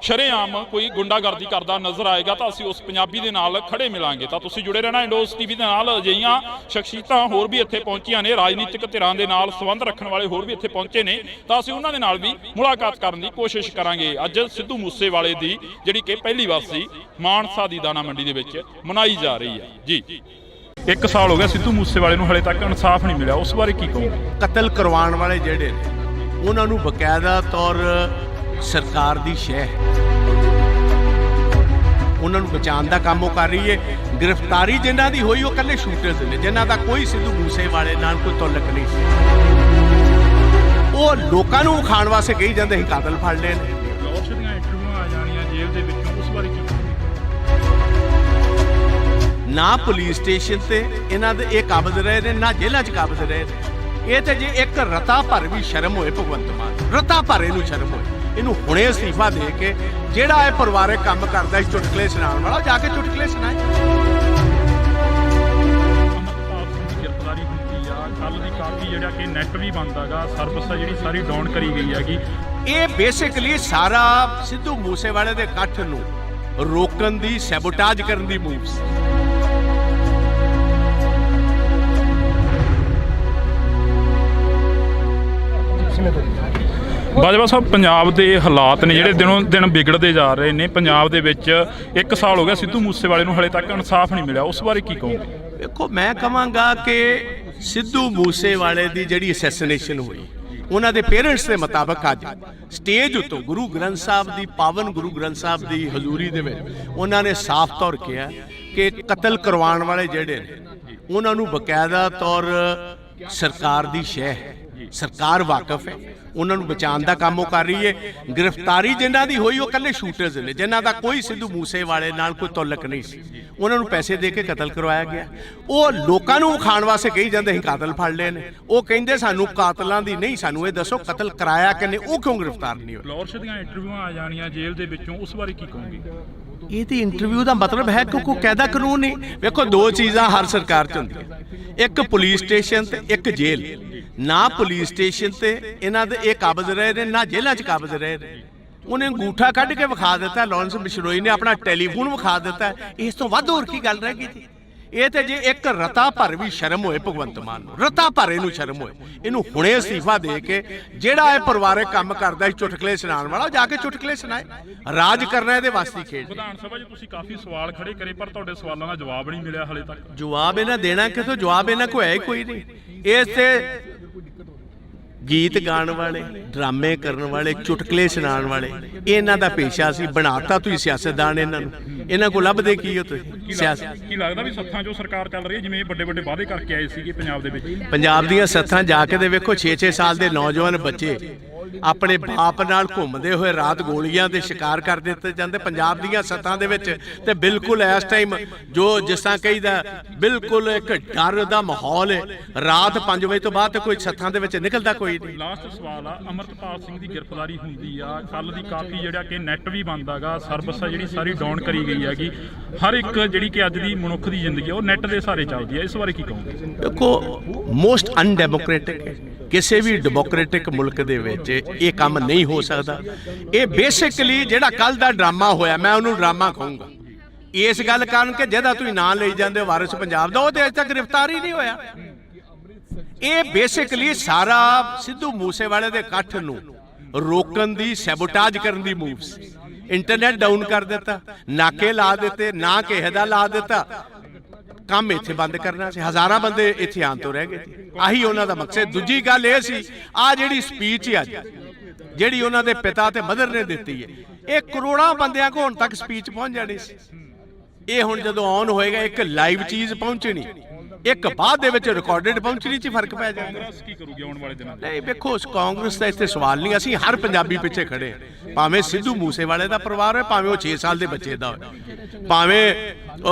Speaker 1: ਸ਼ਰੇਆਮ ਕੋਈ ਗੁੰਡਾਗਰਦੀ ਕਰਦਾ ਨਜ਼ਰ ਆਏਗਾ ਤਾਂ ਅਸੀਂ ਉਸ ਪੰਜਾਬੀ ਦੇ ਨਾਲ ਖੜੇ ਮਿਲਾਂਗੇ। ਤਾਂ ਤੁਸੀਂ ਜੁੜੇ ਰਹਿਣਾ ਇੰਡੋਸ ਟੀਵੀ ਦੇ ਨਾਲ। ਅਜਿਹੀਆਂ ਸ਼ਖਸੀਅਤਾਂ ਹੋਰ ਵੀ ਇੱਥੇ ਪਹੁੰਚੀਆਂ ਨੇ, ਰਾਜਨੀਤਿਕ ਧਿਰਾਂ ਦੇ ਨਾਲ ਸੰਬੰਧ ਰੱਖਣ ਵਾਲੇ ਹੋਰ ਵੀ ਇੱਥੇ ਪਹੁੰਚੇ ਨੇ, ਤਾਂ ਅਸੀਂ ਉਹਨਾਂ ਦੇ ਨਾਲ ਵੀ ਮੁਲਾਕਾਤ ਕਰਨ ਦੀ ਕੋਸ਼ਿਸ਼ ਕਰਾਂਗੇ। ਅੱਜ ਸਿੱਧੂ ਮੂਸੇਵਾਲੇ ਦੀ ਜਿਹੜੀ ਕਿ ਪਹਿਲੀ ਵਾਰਸੀ ਮਾਨਸਾ ਦੀ ਦਾਣਾ ਮੰਡੀ ਦੇ ਵਿੱਚ ਮਨਾਈ ਜਾ ਰਹੀ ਹੈ। ਜੀ 1 ਸਾਲ ਹੋ ਗਿਆ ਸਿੱਧੂ ਮੂਸੇਵਾਲੇ ਨੂੰ, ਹਲੇ ਤੱਕ ਇਨਸਾਫ ਨਹੀਂ ਮਿਲਿਆ, ਉਸ ਬਾਰੇ ਕੀ ਕਹੋਗੇ?
Speaker 2: ਕਤਲ ਕਰਵਾਉਣ ਵਾਲੇ ਜਿਹੜੇ ਨੇ ਉਹਨਾਂ ਨੂੰ ਬਕਾਇਦਾ ਤੌਰ ਸਰਕਾਰ ਦੀ ਸ਼ਹਿ ਹੈ, ਉਹਨਾਂ ਨੂੰ ਬਚਾਉਣ ਦਾ ਕੰਮ ਉਹ ਕਰ ਰਹੀ ਹੈ। ਗ੍ਰਿਫਤਾਰੀ ਜਿਨ੍ਹਾਂ ਦੀ ਹੋਈ ਉਹ ਇਕੱਲੇ ਸ਼ੂਟਰਸ ਨੇ, ਜਿਨ੍ਹਾਂ ਦਾ ਕੋਈ ਸਿੱਧੂ ਮੂਸੇਵਾਲੇ ਨਾਲ ਕੋਈ ਤਾਲੁਕ ਨਹੀਂ ਸੀ। ਉਹ ਲੋਕਾਂ ਨੂੰ ਖਾਣ ਵਾਸਤੇ ਕਹੀ ਜਾਂਦੇ ਸੀ ਕਾਤਲ ਫੜ ਲਏ ਨੇ।
Speaker 1: ਲਾਹੌਰ ਦੀਆਂ ਇੰਟਰਵਿਊਆਂ ਆ ਜਾਣੀਆਂ ਜੇਲ੍ਹ ਦੇ ਵਿੱਚੋਂ, ਉਸ ਬਾਰੇ ਕੀ ਕਹੋਗੇ?
Speaker 2: ਨਾ ਪੁਲਿਸ ਸਟੇਸ਼ਨ ਤੇ ਇਹਨਾਂ ਦੇ ਇਹ ਕਾਬਜ਼ ਰਹੇ ਨੇ, ਨਾ ਜੇਲ੍ਹਾਂ 'ਚ ਕਾਬਜ਼ ਰਹੇ ਨੇ। ਇਹ ਤੇ ਜੇ ਇੱਕ ਰਤਾ ਭਰ ਵੀ ਸ਼ਰਮ ਹੋਏ ਭਗਵੰਤ ਮਾਨ, ਰਤਾ ਭਰ ਇਹਨੂੰ ਸ਼ਰਮ ਹੋਏ, ਇਹਨੂੰ ਹੁਣੇ ਅਸਤੀਫਾ ਦੇ ਕੇ ਜਿਹੜਾ ਇਹ ਪਰਿਵਾਰਕ ਕੰਮ ਕਰਦਾ ਸੀ ਚੁਟਕਲੇ ਸੁਣਾਉਣ ਵਾਲਾ, ਜਾ ਕੇ ਚੁਟਕਲੇ ਸੁਣਾਏ।
Speaker 1: ਅਮਰਪਾਲ ਸਿੰਘ ਦੀ ਗ੍ਰਿਫਤਾਰੀ ਹੁੰਦੀ ਆ, ਕੱਲ ਦੀ ਕਾਫੀ ਜਿਹੜਾ ਕਿ ਨੈਟ ਵੀ ਬੰਦ ਹੈਗਾ, ਸਰਵਿਸ ਆ ਜਿਹੜੀ ਸਾਰੀ ਡਾਊਨ ਕਰੀ ਗਈ ਹੈਗੀ।
Speaker 2: ਇਹ ਬੇਸਿਕਲੀ ਸਾਰਾ ਸਿੱਧੂ ਮੂਸੇਵਾਲੇ ਦੇ ਇਕੱਠ ਨੂੰ ਰੋਕਣ ਦੀ, ਸੈਬੋਟਾਜ ਕਰਨ ਦੀ ਮੂਵ ਸੀ।
Speaker 1: ਬਾਜਵਾ ਸਾਹਿਬ, ਪੰਜਾਬ ਦੇ ਹਾਲਾਤ ਨੇ ਜਿਹੜੇ ਦਿਨੋਂ ਦਿਨ ਵਿਗੜਦੇ ਜਾ ਰਹੇ ਨੇ। ਪੰਜਾਬ ਦੇ ਵਿੱਚ 1 ਸਾਲ ਹੋ ਗਿਆ ਸਿੱਧੂ ਮੂਸੇਵਾਲੇ ਨੂੰ, ਹਲੇ ਤੱਕ ਇਨਸਾਫ ਨਹੀਂ ਮਿਲਿਆ, ਉਸ ਬਾਰੇ ਕੀ ਕਹੋਗੇ?
Speaker 2: ਦੇਖੋ, ਮੈਂ ਕਹਾਂਗਾ ਕਿ ਸਿੱਧੂ ਮੂਸੇਵਾਲੇ ਦੀ ਜਿਹੜੀ ਅਸੈਸੀਨੇਸ਼ਨ ਹੋਈ, ਉਹਨਾਂ ਦੇ ਪੇਰੈਂਟਸ ਦੇ ਮੁਤਾਬਕ ਅੱਜ ਸਟੇਜ ਉੱਤੋਂ ਗੁਰੂ ਗ੍ਰੰਥ ਸਾਹਿਬ ਦੀ, ਪਾਵਨ ਗੁਰੂ ਗ੍ਰੰਥ ਸਾਹਿਬ ਦੀ ਹਜ਼ੂਰੀ ਦੇ ਵਿੱਚ ਉਹਨਾਂ ਨੇ ਸਾਫ਼ ਤੌਰ ਕਿਹਾ ਕਿ ਕਤਲ ਕਰਵਾਉਣ ਵਾਲੇ ਜਿਹੜੇ ਨੇ ਉਹਨਾਂ ਨੂੰ ਬਕਾਇਦਾ ਤੌਰ ਸਰਕਾਰ ਦੀ ਸ਼ਹਿ ਹੈ, ਸਰਕਾਰ ਵਾਕਿਫ ਹੈ, ਉਹਨਾਂ ਨੂੰ ਬਚਾਉਣ ਦਾ ਕੰਮ ਉਹ ਕਰ ਰਹੀ ਹੈ। ਗ੍ਰਿਫਤਾਰੀ ਜਿਨ੍ਹਾਂ ਦੀ ਹੋਈ ਉਹ ਇਕੱਲੇ ਸ਼ੂਟਰਸ ਨੇ, ਜਿਨ੍ਹਾਂ ਦਾ ਕੋਈ ਸਿੱਧੂ ਮੂਸੇਵਾਲੇ ਨਾਲ ਕੋਈ ਤਾਲੁਕ ਨਹੀਂ ਸੀ। ਉਹਨਾਂ ਨੂੰ ਪੈਸੇ ਦੇ ਕੇ ਕਤਲ ਕਰਵਾਇਆ ਗਿਆ। ਉਹ ਲੋਕਾਂ ਨੂੰ ਖਾਣ ਵਾਸਤੇ ਕਹੀ ਜਾਂਦੇ ਸੀ ਕਾਤਲ ਫੜ ਲਏ ਨੇ। ਉਹ ਕਹਿੰਦੇ ਸਾਨੂੰ ਕਾਤਲਾਂ ਦੀ ਨਹੀਂ, ਸਾਨੂੰ ਇਹ ਦੱਸੋ ਕਤਲ ਕਰਾਇਆ ਕਿ ਨਹੀਂ, ਉਹ ਕਿਉਂ ਗ੍ਰਿਫਤਾਰ ਨਹੀਂ ਹੋਏ?
Speaker 1: ਲਾਹੌਰ ਦੀਆਂ ਇੰਟਰਵਿਊਆਂ ਆ ਜਾਣੀਆਂ ਜੇਲ੍ਹ ਦੇ ਵਿੱਚੋਂ, ਉਸ ਬਾਰੇ ਕੀ ਕਹੋਗੇ?
Speaker 2: ਇਹ ਤੇ ਇੰਟਰਵਿਊ ਦਾ ਮਤਲਬ ਹੈ ਕਿ ਕੋਈ ਕਾਇਦਾ ਕਾਨੂੰਨ ਨਹੀਂ। ਵੇਖੋ, ਦੋ ਚੀਜ਼ਾਂ ਹਰ ਸਰਕਾਰ 'ਚ ਹੁੰਦੀਆਂ, ਇੱਕ ਪੁਲਿਸ ਸਟੇਸ਼ਨ ਤੇ ਇੱਕ ਜੇਲ੍ਹ। ਨਾ ਪੁਲਿਸ ਸਟੇਸ਼ਨ ਤੇ ਇਹਨਾਂ ਦੇ ਇਹ ਕਾਬਜ਼ ਰਹੇ ਨੇ, ਨਾ ਜੇਲ੍ਹਾਂ 'ਚ ਕਾਬਜ਼ ਰਹੇ ਨੇ। ਉਹਨੇ ਅੰਗੂਠਾ ਕੱਢ ਕੇ ਵਿਖਾ ਦਿੱਤਾ, ਲਾਰੈਂਸ ਬਿਸ਼ਨੋਈ ਨੇ ਆਪਣਾ ਟੈਲੀਫੋਨ ਵਿਖਾ ਦਿੱਤਾ। ਇਸ ਤੋਂ ਵੱਧ ਹੋਰ ਕੀ ਗੱਲ ਰਹਿ ਗਈ ਜੀ? ਇਹ ਤੇ ਜੇ ਇੱਕ ਰਤਾ ਭਰ ਵੀ ਸ਼ਰਮ ਹੋਏ ਭਗਵੰਤ ਮਾਨ ਨੂੰ, ਰਤਾ ਭਰ ਇਹਨੂੰ ਸ਼ਰਮ ਹੋਏ, ਇਹਨੂੰ ਹੁਣੇ ਅਸਤੀਫਾ ਦੇ ਕੇ ਜਿਹੜਾ ਇਹ ਪਰਿਵਾਰਕ ਕੰਮ ਕਰਦਾ ਸੀ ਚੁਟਕਲੇ ਸੁਣਾਉਣ ਵਾਲਾ, ਜਾ ਕੇ ਚੁਟਕਲੇ ਸੁਣਾਏ। ਰਾਜ ਕਰਨਾ ਇਹਦੇ ਵਾਸਤੇ ਖੇਡ।
Speaker 1: ਵਿਧਾਨ ਸਭਾ 'ਚ ਤੁਸੀਂ ਕਾਫੀ ਸਵਾਲ ਖੜੇ ਕਰੇ, ਪਰ ਤੁਹਾਡੇ ਸਵਾਲਾਂ ਦਾ ਜਵਾਬ ਨਹੀਂ ਮਿਲਿਆ ਹਲੇ ਤੱਕ।
Speaker 2: ਜਵਾਬ ਇਹਨਾਂ ਦੇਣਾ ਕਿਥੋਂ? ਜਵਾਬ ਇਹਨਾਂ ਕੋਲ ਹੈ ਹੀ ਕੋਈ ਨਹੀਂ। ਇਸ ਤੇ ਗੀਤ ਗਾਉਣ ਵਾਲੇ, ਡਰਾਮੇ ਕਰਨ ਵਾਲੇ, ਚੁਟਕਲੇ ਸੁਣਾਉਣ ਵਾਲੇ, ਇਹਨਾਂ ਦਾ ਪੇਸ਼ਾ ਸੀ। ਬਣਾਤਾ ਤੁਸੀਂ ਸਿਆਸਤਦਾਨ ਇਹਨਾਂ ਨੂੰ। ਇਹਨਾਂ ਕੋਲ ਲੱਭਦੇ ਕੀ ਹੋ ਤੁਸੀਂ? ਸਿਆਸਤ
Speaker 1: ਕੀ ਲੱਗਦਾ ਵੀ ਸੱਥਾਂ 'ਚੋਂ ਸਰਕਾਰ ਚੱਲ ਰਹੀ ਹੈ, ਜਿਵੇਂ ਵੱਡੇ ਵੱਡੇ ਵਾਅਦੇ ਕਰਕੇ ਆਏ ਸੀਗੇ ਪੰਜਾਬ ਦੇ ਵਿੱਚ?
Speaker 2: ਪੰਜਾਬ ਦੀਆਂ ਸੱਥਾਂ ਜਾ ਕੇ ਦੇ ਵੇਖੋ, 6-6 ਸਾਲ ਦੇ ਨੌਜਵਾਨ ਬੱਚੇ ਆਪਣੇ ਬਾਪ ਨਾਲ ਘੁੰਮਦੇ ਹੋਏ ਰਾਤ ਗੋਲੀਆਂ ਦੇ ਸ਼ਿਕਾਰ ਕਰ ਦਿੱਤੇ ਜਾਂਦੇ ਪੰਜਾਬ ਦੀਆਂ ਸੱਥਾਂ ਦੇ ਵਿੱਚ। ਤੇ ਬਿਲਕੁਲ ਇਸ ਟਾਈਮ ਜੋ ਜਿਸ ਤਰ੍ਹਾਂ ਕਹੀਦਾ, ਬਿਲਕੁਲ ਇੱਕ ਡਰ ਦਾ ਮਾਹੌਲ ਹੈ। ਰਾਤ 5 ਵਜੇ ਤੋਂ ਬਾਅਦ ਤੇ ਕੋਈ ਸੱਥਾਂ ਦੇ ਵਿੱਚ ਨਿਕਲਦਾ ਕੋਈ ਨਹੀਂ।
Speaker 1: ਲਾਸਟ ਸਵਾਲ ਆ, ਅਮਰਪਾਲ ਸਿੰਘ ਦੀ ਗ੍ਰਿਫਤਾਰੀ ਹੁੰਦੀ ਆ, ਕੱਲ ਦੀ ਕਾਫੀ ਜਿਹੜਾ ਕਿ ਨੈਟ ਵੀ ਬੰਦ ਹੈਗਾ, ਸਰਵਿਸ ਆ ਜਿਹੜੀ ਸਾਰੀ ਡਾਊਨ ਕਰੀ ਗਈ ਹੈਗੀ। ਹਰ ਇੱਕ ਜਿਹੜੀ ਕਿ ਅੱਜ ਦੀ ਮਨੁੱਖ ਦੀ ਜ਼ਿੰਦਗੀ ਉਹ ਨੈਟ ਦੇ ਸਹਾਰੇ ਚੱਲਦੀ ਹੈ, ਇਸ ਬਾਰੇ ਕੀ ਕਹੋਗੇ?
Speaker 2: ਦੇਖੋ, ਮੋਸਟ ਅਨਡੈਮੋਕ੍ਰੈਟਿਕ ਹੈ। ਕਿਸੇ ਵੀ ਡੈਮੋਕ੍ਰੈਟਿਕ ਮੁਲਕ ਦੇ ਵਿੱਚ ਇਹ ਕੰਮ ਨਹੀਂ ਹੋ ਸਕਦਾ। ਇਹ ਬੇਸਿਕਲੀ ਜਿਹੜਾ ਕੱਲ ਦਾ ਡਰਾਮਾ ਹੋਇਆ, ਮੈਂ ਉਹਨੂੰ ਡਰਾਮਾ ਕਹੂੰਗਾ ਇਸ ਗੱਲ ਕਾਰਨ ਕਿ ਜਿਹਦਾ ਤੁਸੀਂ ਨਾਂ ਲਈ ਜਾਂਦੇ ਹੋ ਵਾਰਿਸ ਪੰਜਾਬ ਦਾ, ਉਹ ਤੇ ਅਜੇ ਤੱਕ ਗ੍ਰਿਫਤਾਰ ਹੀ ਨਹੀਂ ਹੋਇਆ। ਇਹ ਬੇਸਿਕਲੀ ਸਾਰਾ ਸਿੱਧੂ ਮੂਸੇਵਾਲੇ ਦੇ ਇਕੱਠ ਨੂੰ ਰੋਕਣ ਦੀ, ਸੈਬੋਟਾਜ ਕਰਨ ਦੀ ਮੂਵ ਸੀ। ਇੰਟਰਨੈਟ ਡਾਊਨ ਕਰ ਦਿੱਤਾ, ਨਾਕੇ ਲਾ ਦਿੱਤੇ, ਨਾ ਕਿਸੇ ਦਾ ਲਾ ਦਿੱਤਾ, ਕੰਮ ਇੱਥੇ ਬੰਦ ਕਰਨਾ ਸੀ। ਹਜ਼ਾਰਾਂ ਬੰਦੇ ਇੱਥੇ ਆਉਣ ਤੋਂ ਰਹਿ ਗਏ। ਆਹੀ ਉਹਨਾਂ ਦਾ ਮਕਸਦ। ਦੂਜੀ ਗੱਲ ਇਹ ਸੀ, ਆ ਜਿਹੜੀ ਸਪੀਚ ਹੈ ਅੱਜ ਜਿਹੜੀ ਉਹਨਾਂ ਦੇ ਪਿਤਾ ਤੇ ਮਦਰ ਨੇ ਦਿੱਤੀ ਹੈ, ਇਹ ਕਰੋੜਾਂ ਬੰਦਿਆਂ ਕੋਲ ਹੁਣ ਤੱਕ ਸਪੀਚ ਪਹੁੰਚ ਜਾਣੀ ਸੀ। ਇਹ ਹੁਣ ਜਦੋਂ ਆਨ ਹੋਏਗਾ, ਇੱਕ ਲਾਈਵ ਚੀਜ਼ ਪਹੁੰਚਣੀ, ਇੱਕ ਬਾਅਦ ਦੇ ਵਿੱਚ ਰਿਕਾਰਡਡ ਪਹੁੰਚਣੀ 'ਚ ਫਰਕ ਪੈ ਜਾਂਦਾ।
Speaker 1: ਕਾਂਗਰਸ ਕੀ ਕਰੂਗੀ ਆਉਣ ਵਾਲੇ ਦਿਨਾਂ 'ਚ?
Speaker 2: ਨਹੀਂ ਵੇਖੋ, ਕਾਂਗਰਸ ਦਾ ਇੱਥੇ ਸਵਾਲ ਨਹੀਂ। ਅਸੀਂ ਹਰ ਪੰਜਾਬੀ ਪਿੱਛੇ ਖੜੇ ਹਾਂ, ਭਾਵੇਂ ਸਿੱਧੂ ਮੂਸੇਵਾਲੇ ਦਾ ਪਰਿਵਾਰ ਹੋਵੇ, ਭਾਵੇਂ ਉਹ 6 ਸਾਲ ਦੇ ਬੱਚੇ ਦਾ ਹੋਵੇ, ਭਾਵੇਂ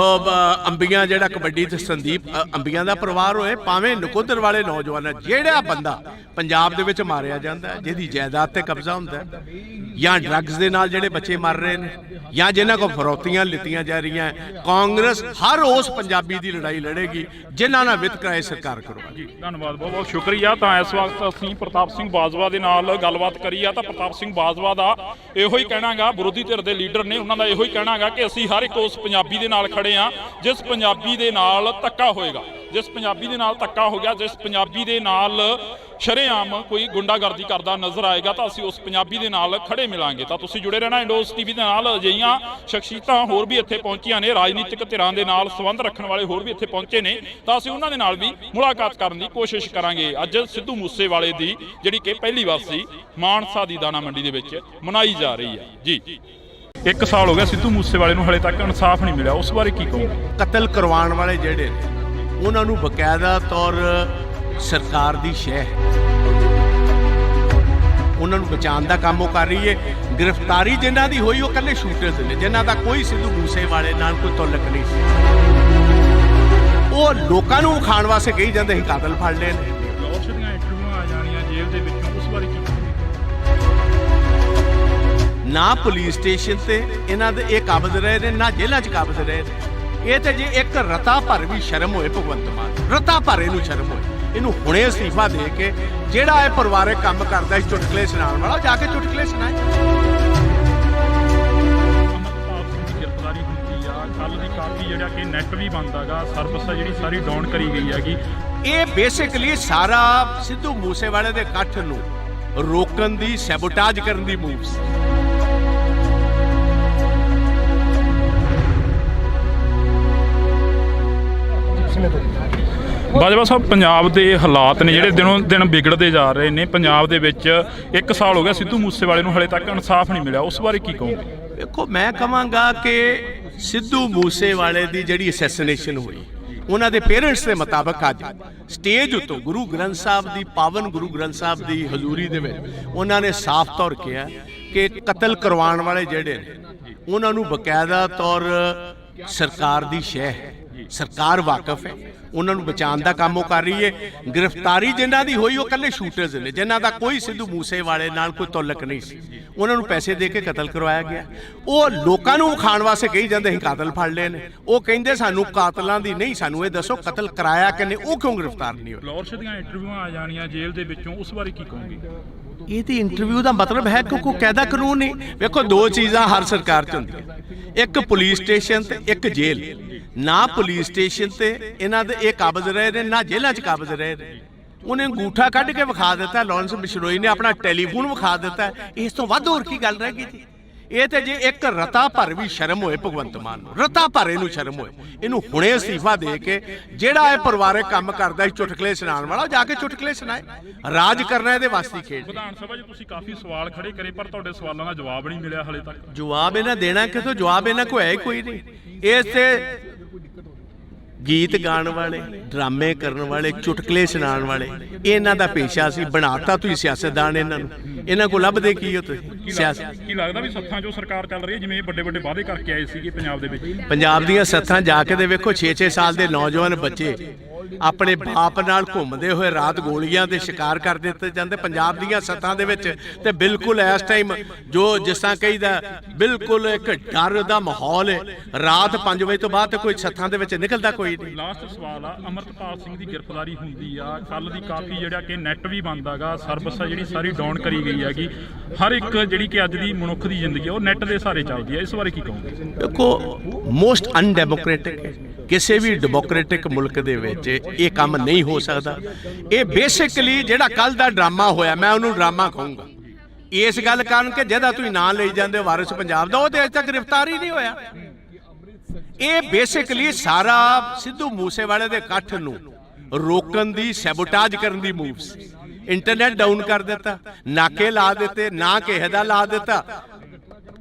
Speaker 2: ਅੰਬੀਆਂ ਜਿਹੜਾ ਕਬੱਡੀ ਤੇ ਸੰਦੀਪ ਅੰਬੀਆਂ ਦਾ ਪਰਿਵਾਰ ਹੋਏ, ਭਾਵੇਂ ਨਕੋਦਰ ਵਾਲੇ ਨੌਜਵਾਨ, ਜਿਹੜਾ ਬੰਦਾ ਪੰਜਾਬ ਦੇ ਵਿੱਚ ਮਾਰਿਆ ਜਾਂਦਾ ਹੈ, ਜਿਹਦੀ ਜਾਇਦਾਦ ਤੇ ਕਬਜ਼ਾ ਹੁੰਦਾ ਹੈ, ਜਾਂ ਡਰੱਗਸ ਦੇ ਨਾਲ ਜਿਹੜੇ ਬੱਚੇ ਮਰ ਰਹੇ ਨੇ, ਜਾਂ ਜਿਨ੍ਹਾਂ ਕੋਲ ਫਰੌਤੀਆਂ ਲਿੱਤੀਆਂ ਜਾ ਰਹੀਆਂ, ਕਾਂਗਰਸ ਹਰ ਉਸ ਪੰਜਾਬੀ ਦੀ ਲੜਾਈ ਲੜੇਗੀ ਜਿਨ੍ਹਾਂ ਨਾਲ ਵਿਤਕਰਾ ਇਹ ਸਰਕਾਰ ਕਰਵਾਏਗੀ।
Speaker 1: ਧੰਨਵਾਦ, ਬਹੁਤ ਬਹੁਤ ਸ਼ੁਕਰੀਆ। ਤਾਂ ਇਸ ਵਕਤ ਅਸੀਂ ਪ੍ਰਤਾਪ ਸਿੰਘ ਬਾਜਵਾ ਦੇ ਨਾਲ ਗੱਲਬਾਤ ਕਰੀ ਆ ਤਾਂ ਪ੍ਰਤਾਪ ਸਿੰਘ ਬਾਜਵਾ ਦਾ ਇਹੋ ਹੀ ਕਹਿਣਾਗਾ, ਵਿਰੋਧੀ ਧਿਰ ਦੇ ਲੀਡਰ ਨੇ, ਉਹਨਾਂ ਦਾ ਇਹੋ ਹੀ ਕਹਿਣਾਗਾ ਕਿ ਅਸੀਂ ਹਰ ਇੱਕ ਉਸ ਪੰਜਾਬੀ ਦੇ ਨਾਲ ਖੜੇ ਆ ਜਿਸ ਪੰਜਾਬੀ ਦੇ ਨਾਲ ਧੱਕਾ ਹੋਏਗਾ, ਜਿਸ ਪੰਜਾਬੀ ਦੇ ਨਾਲ ਧੱਕਾ ਹੋ ਗਿਆ, ਜਿਸ ਪੰਜਾਬੀ ਦੇ ਨਾਲ ਸ਼ਰੇਆਮ ਕੋਈ ਗੁੰਡਾਗਰਦੀ ਕਰਦਾ ਨਜ਼ਰ ਆਏਗਾ ਤਾਂ ਅਸੀਂ ਉਸ ਪੰਜਾਬੀ ਦੇ ਨਾਲ ਖੜੇ ਮਿਲਾਂਗੇ। ਤਾਂ ਤੁਸੀਂ ਜੁੜੇ ਰਹਿਣਾ ਇੰਡੋਸ ਟੀਵੀ ਦੇ ਨਾਲ। ਅਜਿਹੀਆਂ ਸ਼ਖਸੀਅਤਾਂ ਹੋਰ ਵੀ ਇੱਥੇ ਪਹੁੰਚੀਆਂ ਨੇ, ਰਾਜਨੀਤਿਕ ਧਿਰਾਂ ਦੇ ਨਾਲ ਸੰਬੰਧ ਰੱਖਣ ਵਾਲੇ ਹੋਰ ਵੀ ਇੱਥੇ ਪਹੁੰਚੇ ਨੇ, ਤਾਂ ਅਸੀਂ ਉਹਨਾਂ ਦੇ ਨਾਲ ਵੀ ਮੁਲਾਕਾਤ ਕਰਨ ਦੀ ਕੋਸ਼ਿਸ਼ ਕਰਾਂਗੇ। ਅੱਜ ਸਿੱਧੂ ਮੂਸੇਵਾਲੇ ਦੀ ਜਿਹੜੀ ਕਿ ਪਹਿਲੀ ਵਾਰ ਮਾਨਸਾ ਦੀ ਦਾਣਾ ਮੰਡੀ ਦੇ ਵਿੱਚ ਮਨਾਈ ਜਾ ਰਹੀ ਹੈ। ਜੀ 1 ਸਾਲ ਹੋ ਗਿਆ ਸਿੱਧੂ ਮੂਸੇਵਾਲੇ ਨੂੰ ਹਲੇ ਤੱਕ ਇਨਸਾਫ ਨਹੀਂ ਮਿਲਿਆ, ਉਸ ਬਾਰੇ ਕੀ ਕਹੋਗੇ?
Speaker 2: ਕਤਲ ਕਰਵਾਉਣ ਵਾਲੇ ਜਿਹੜੇ ਨੇ ਉਹਨਾਂ ਨੂੰ ਬਕਾਇਦਾ ਤੌਰ ਸਰਕਾਰ ਦੀ ਸ਼ਹਿ ਹੈ, ਉਹਨਾਂ ਨੂੰ ਬਚਾਉਣ ਦਾ ਕੰਮ ਉਹ ਕਰ ਰਹੀ ਹੈ। ਗ੍ਰਿਫਤਾਰੀ ਜਿਨ੍ਹਾਂ ਦੀ ਹੋਈ ਉਹ ਇਕੱਲੇ ਸ਼ੂਟਰਸ ਨੇ, ਜਿਨ੍ਹਾਂ ਦਾ ਕੋਈ ਸਿੱਧੂ ਮੂਸੇਵਾਲੇ ਨਾਲ ਕੋਈ ਤਾਲੁਕ ਨਹੀਂ ਸੀ। ਉਹ ਲੋਕਾਂ ਨੂੰ ਖਾਣ ਵਾਸਤੇ ਕਹੀ ਜਾਂਦੇ ਸੀ ਕਾਤਲ ਫੜ ਲਏ ਨੇ।
Speaker 1: ਲਾਹੌਰ ਦੀਆਂ ਇੰਟਰਵਿਊਆਂ ਆ ਜਾਣੀਆਂ ਜੇਲ੍ਹ ਦੇ ਵਿੱਚੋਂ, ਉਸ ਬਾਰੇ ਕੀ ਕਹੋਗੇ?
Speaker 2: ਨਾ ਪੁਲਿਸ ਸਟੇਸ਼ਨ ਤੇ ਇਹਨਾਂ ਦੇ ਇਹ ਕਾਬਜ਼ ਰਹੇ ਨੇ, ਨਾ ਜੇਲ੍ਹਾਂ 'ਚ ਕਾਬਜ਼ ਰਹੇ ਨੇ। ਇਹ ਤੇ ਜੇ ਇੱਕ ਰਤਾ ਭਰ ਵੀ ਸ਼ਰਮ ਹੋਏ ਭਗਵੰਤ ਮਾਨ, ਰਤਾ ਭਰ ਇਹਨੂੰ ਸ਼ਰਮ ਹੋਏ, ਇਹਨੂੰ ਹੁਣੇ ਅਸਤੀਫਾ ਦੇ ਕੇ ਜਿਹੜਾ ਇਹ ਪਰਿਵਾਰਕ ਕੰਮ ਕਰਦਾ ਸੀ ਚੁਟਕਲੇ ਸੁਣਾਉਣ ਵਾਲਾ, ਜਾ ਕੇ ਚੁਟਕਲੇ ਸੁਣਾਏ।
Speaker 1: ਅਮਰਪਾਲ ਸਿੰਘ ਦੀ ਗ੍ਰਿਫਤਾਰੀ ਹੁੰਦੀ ਆ, ਕੱਲ ਦੀ ਕਾਫੀ ਜਿਹੜਾ ਕਿ ਨੈਟ ਵੀ ਬੰਦ ਹੈਗਾ, ਸਰਵਿਸ ਜਿਹੜੀ ਸਾਰੀ ਡਾਊਨ ਕਰੀ ਗਈ ਹੈਗੀ।
Speaker 2: ਇਹ ਬੇਸਿਕਲੀ ਸਾਰਾ ਸਿੱਧੂ ਮੂਸੇਵਾਲੇ ਦੇ ਇਕੱਠ ਨੂੰ ਰੋਕਣ ਦੀ, ਸੈਬੋਟਾਜ ਕਰਨ ਦੀ ਮੂਵ ਸੀ।
Speaker 1: ਬਾਜਵਾ ਸਾਹਿਬ, ਪੰਜਾਬ ਦੇ ਹਾਲਾਤ ਨੇ ਜਿਹੜੇ ਦਿਨੋਂ ਦਿਨ ਵਿਗੜਦੇ ਜਾ ਰਹੇ ਨੇ। ਪੰਜਾਬ ਦੇ ਵਿੱਚ 1 ਸਾਲ ਹੋ ਗਿਆ ਸਿੱਧੂ ਮੂਸੇਵਾਲੇ ਨੂੰ ਹਲੇ ਤੱਕ ਇਨਸਾਫ ਨਹੀਂ ਮਿਲਿਆ, ਉਸ ਬਾਰੇ ਕੀ ਕਹੋਗੇ?
Speaker 2: ਦੇਖੋ, ਮੈਂ ਕਹਾਂਗਾ ਕਿ ਸਿੱਧੂ ਮੂਸੇਵਾਲੇ ਦੀ ਜਿਹੜੀ ਅਸੈਸੀਨੇਸ਼ਨ ਹੋਈ, ਉਹਨਾਂ ਦੇ ਪੇਰੈਂਟਸ ਦੇ ਮੁਤਾਬਕ ਅੱਜ ਸਟੇਜ ਉੱਤੋਂ ਗੁਰੂ ਗ੍ਰੰਥ ਸਾਹਿਬ ਦੀ, ਪਾਵਨ ਗੁਰੂ ਗ੍ਰੰਥ ਸਾਹਿਬ ਦੀ ਹਜ਼ੂਰੀ ਦੇ ਵਿੱਚ ਉਹਨਾਂ ਨੇ ਸਾਫ਼ ਤੌਰ ਕਿਹਾ ਕਿ ਕਤਲ ਕਰਵਾਉਣ ਵਾਲੇ ਜਿਹੜੇ ਨੇ ਉਹਨਾਂ ਨੂੰ ਬਕਾਇਦਾ ਤੌਰ ਸਰਕਾਰ ਦੀ ਸ਼ਹਿ ਹੈ, ਸਰਕਾਰ ਵਾਕਿਫ ਹੈ, ਉਹਨਾਂ ਨੂੰ ਬਚਾਉਣ ਦਾ ਕੰਮ ਉਹ ਕਰ ਰਹੀ ਹੈ। ਗ੍ਰਿਫਤਾਰੀ ਜਿਨ੍ਹਾਂ ਦੀ ਹੋਈ ਉਹ ਇਕੱਲੇ ਸ਼ੂਟਰਸ ਨੇ, ਜਿਨ੍ਹਾਂ ਦਾ ਕੋਈ ਸਿੱਧੂ ਮੂਸੇਵਾਲੇ ਨਾਲ ਕੋਈ ਤਾਲੁਕ ਨਹੀਂ ਸੀ। ਉਹਨਾਂ ਨੂੰ ਪੈਸੇ ਦੇ ਕੇ ਕਤਲ ਕਰਵਾਇਆ ਗਿਆ। ਉਹ ਲੋਕਾਂ ਨੂੰ ਖਾਣ ਵਾਸਤੇ ਕਹੀ ਜਾਂਦੇ ਸੀ ਕਾਤਲ ਫੜ ਲਏ ਨੇ। ਉਹ ਕਹਿੰਦੇ ਸਾਨੂੰ ਕਾਤਲਾਂ ਦੀ ਨਹੀਂ, ਸਾਨੂੰ ਇਹ ਦੱਸੋ ਕਤਲ ਕਰਾਇਆ ਕਿਨੇ, ਉਹ ਕਿਉਂ ਗ੍ਰਿਫਤਾਰ ਨਹੀਂ ਹੋਏ?
Speaker 1: ਲਾਹੌਰ ਦੀਆਂ ਇੰਟਰਵਿਊਆਂ ਆ ਜਾਣੀਆਂ ਜੇਲ੍ਹ ਦੇ ਵਿੱਚੋਂ, ਉਸ ਬਾਰੇ ਕੀ ਕਹੋਗੇ?
Speaker 2: ਇਹਦੀ ਇੰਟਰਵਿਊ ਦਾ ਮਤਲਬ ਹੈ ਕਿ ਕੋਈ ਕਾਇਦਾ ਕਾਨੂੰਨ ਨਹੀਂ। ਵੇਖੋ, ਦੋ ਚੀਜ਼ਾਂ ਹਰ ਸਰਕਾਰ 'ਚ ਹੁੰਦੀਆਂ, ਇੱਕ ਪੁਲਿਸ ਸਟੇਸ਼ਨ ਤੇ ਇੱਕ ਜੇਲ੍ਹ। ਨਾ ਪੁਲਿਸ ਸਟੇਸ਼ਨ ਤੇ ਇਹਨਾਂ ਦੇ ਇਹ ਕਾਬਜ਼ ਰਹੇ ਨੇ, ਨਾ ਜੇਲ੍ਹਾਂ 'ਚ ਕਾਬਜ਼ ਰਹੇ ਨੇ। ਉਹਨੇ ਅੰਗੂਠਾ ਕੱਢ ਕੇ ਵਿਖਾ ਦਿੱਤਾ, ਲਾਰੈਂਸ ਬਿਸ਼ਨੋਈ ਨੇ ਆਪਣਾ ਟੈਲੀਫੋਨ ਵਿਖਾ ਦਿੱਤਾ। ਇਸ ਤੋਂ ਵੱਧ ਹੋਰ ਕੀ ਗੱਲ ਰਹਿ ਗਈ ਜੀ? ਇਹ ਤੇ ਜੇ ਇੱਕ ਰਤਾ ਭਰ ਵੀ ਸ਼ਰਮ ਹੋਏ ਭਗਵੰਤ ਮਾਨ ਨੂੰ, ਰਤਾ ਭਰ ਇਹਨੂੰ ਸ਼ਰਮ ਹੋਏ, ਇਹਨੂੰ ਹੁਣੇ ਅਸਤੀਫਾ ਦੇ ਕੇ ਜਿਹੜਾ ਇਹ ਪਰਿਵਾਰਕ ਕੰਮ ਕਰਦਾ ਸੀ ਚੁਟਕਲੇ ਸੁਣਾਉਣ ਵਾਲਾ, ਜਾ ਕੇ ਚੁਟਕਲੇ ਸੁਣਾਏ। ਰਾਜ ਕਰਨਾ ਇਹਦੇ ਵਾਸਤੇ ਖੇਡ।
Speaker 1: ਵਿਧਾਨ ਸਭਾ 'ਚ ਤੁਸੀਂ ਕਾਫੀ ਸਵਾਲ ਖੜੇ ਕਰੇ, ਪਰ ਤੁਹਾਡੇ ਸਵਾਲਾਂ ਦਾ ਜਵਾਬ ਨਹੀਂ ਮਿਲਿਆ ਹਲੇ ਤੱਕ।
Speaker 2: ਜਵਾਬ ਇਹਨਾਂ ਦੇਣਾ ਕਿਥੋਂ? ਜਵਾਬ ਇਹਨਾਂ ਕੋਲ ਹੈ ਹੀ ਕੋਈ ਨਹੀਂ। ਇਸ ਤੇ ਗੀਤ ਗਾਣ ਵਾਲੇ, ਡਰਾਮੇ ਕਰਨ ਵਾਲੇ, ਚੁਟਕਲੇ ਸੁਣਾਉਣ ਵਾਲੇ, ਇਹਨਾਂ ਦਾ ਪੇਸ਼ਾ ਸੀ। ਬਣਾਤਾ ਤੁਸੀਂ ਸਿਆਸਤਦਾਨ ਇਹਨਾਂ ਨੂੰ। ਇਹਨਾਂ ਕੋਲ ਲੱਭਦੇ ਕੀ ਹੋ ਤੁਸੀਂ? ਸਿਆਸਤ
Speaker 1: ਕੀ ਲੱਗਦਾ ਵੀ ਸੱਥਾਂ 'ਚੋਂ ਸਰਕਾਰ ਚੱਲ ਰਹੀ ਹੈ, ਜਿਵੇਂ ਵੱਡੇ ਵੱਡੇ ਵਾਅਦੇ ਕਰਕੇ ਆਏ ਸੀਗੇ ਪੰਜਾਬ ਦੇ ਵਿੱਚ?
Speaker 2: ਪੰਜਾਬ ਦੀਆਂ ਸੱਥਾਂ ਜਾ ਕੇ ਦੇ ਵੇਖੋ, 6-6 ਸਾਲ ਦੇ ਨੌਜਵਾਨ ਬੱਚੇ ਆਪਣੇ ਬਾਪ ਨਾਲ ਘੁੰਮਦੇ ਹੋਏ ਰਾਤ ਗੋਲੀਆਂ ਦੇ ਸ਼ਿਕਾਰ ਕਰ ਦਿੱਤੇ ਜਾਂਦੇ ਪੰਜਾਬ ਦੀਆਂ ਸੱਥਾਂ ਦੇ ਵਿੱਚ। ਤੇ ਬਿਲਕੁਲ ਇਸ ਟਾਈਮ ਜੋ ਜਿਸ ਤਰ੍ਹਾਂ ਕਹੀਦਾ, ਬਿਲਕੁਲ ਇੱਕ ਡਰ ਦਾ ਮਾਹੌਲ ਹੈ। ਰਾਤ 5 ਵਜੇ ਤੋਂ ਬਾਅਦ ਕੋਈ ਸੱਥਾਂ ਦੇ ਵਿੱਚ ਨਿਕਲਦਾ ਕੋਈ ਨਹੀਂ।
Speaker 1: ਲਾਸਟ ਸਵਾਲ ਆ, ਅਮਰਪਾਲ ਸਿੰਘ ਦੀ ਗ੍ਰਿਫਤਾਰੀ ਹੁੰਦੀ ਆ, ਕੱਲ ਦੀ ਕਾਫੀ ਜਿਹੜਾ ਕਿ ਨੈਟ ਵੀ ਬੰਦ ਹੈਗਾ, ਸਰਵਿਸ ਆ ਜਿਹੜੀ ਸਾਰੀ ਡਾਊਨ ਕਰੀ ਗਈ ਹੈਗੀ। ਹਰ ਇੱਕ ਜਿਹੜੀ ਕਿ ਅੱਜ ਦੀ ਮਨੁੱਖ ਦੀ ਜ਼ਿੰਦਗੀ ਉਹ ਨੈਟ ਦੇ ਸਹਾਰੇ ਚੱਲਦੀ ਹੈ, ਇਸ ਬਾਰੇ ਕੀ ਕਹੋਗੇ?
Speaker 2: ਦੇਖੋ, ਮੋਸਟ ਅਨਡੈਮੋਕ੍ਰੈਟਿਕ ਹੈ। ਕਿਸੇ ਵੀ ਡੈਮੋਕ੍ਰੈਟਿਕ ਮੁਲਕ ਦੇ ਵਿੱਚ ਇਹ ਕੰਮ ਨਹੀਂ ਹੋ ਸਕਦਾ। ਇਹ ਬੇਸਿਕਲੀ ਜਿਹੜਾ ਕੱਲ ਦਾ ਡਰਾਮਾ ਹੋਇਆ, ਮੈਂ ਉਹਨੂੰ ਡਰਾਮਾ ਕਹੂੰਗਾ ਇਸ ਗੱਲ ਕਾਰਨ ਕਿ ਜਿਹਦਾ ਤੁਸੀਂ ਨਾਂ ਲਈ ਜਾਂਦੇ ਵਾਰਿਸ ਪੰਜਾਬ ਦਾ, ਉਹ ਤੇ ਅਜੇ ਤੱਕ ਗ੍ਰਿਫਤਾਰ ਹੀ ਨਹੀਂ ਹੋਇਆ। ਇਹ ਬੇਸਿਕਲੀ ਸਾਰਾ ਸਿੱਧੂ ਮੂਸੇਵਾਲੇ ਦੇ ਇਕੱਠ ਨੂੰ ਰੋਕਣ ਦੀ, ਸੈਬੋਟਾਜ ਕਰਨ ਦੀ ਮੂਵ ਸੀ। ਇੰਟਰਨੈਟ ਡਾਊਨ ਕਰ ਦਿੱਤਾ, ਨਾਕੇ ਲਾ ਦਿੱਤੇ, ਨਾ ਕਿਸੇ ਦਾ ਲਾ ਦਿੱਤਾ,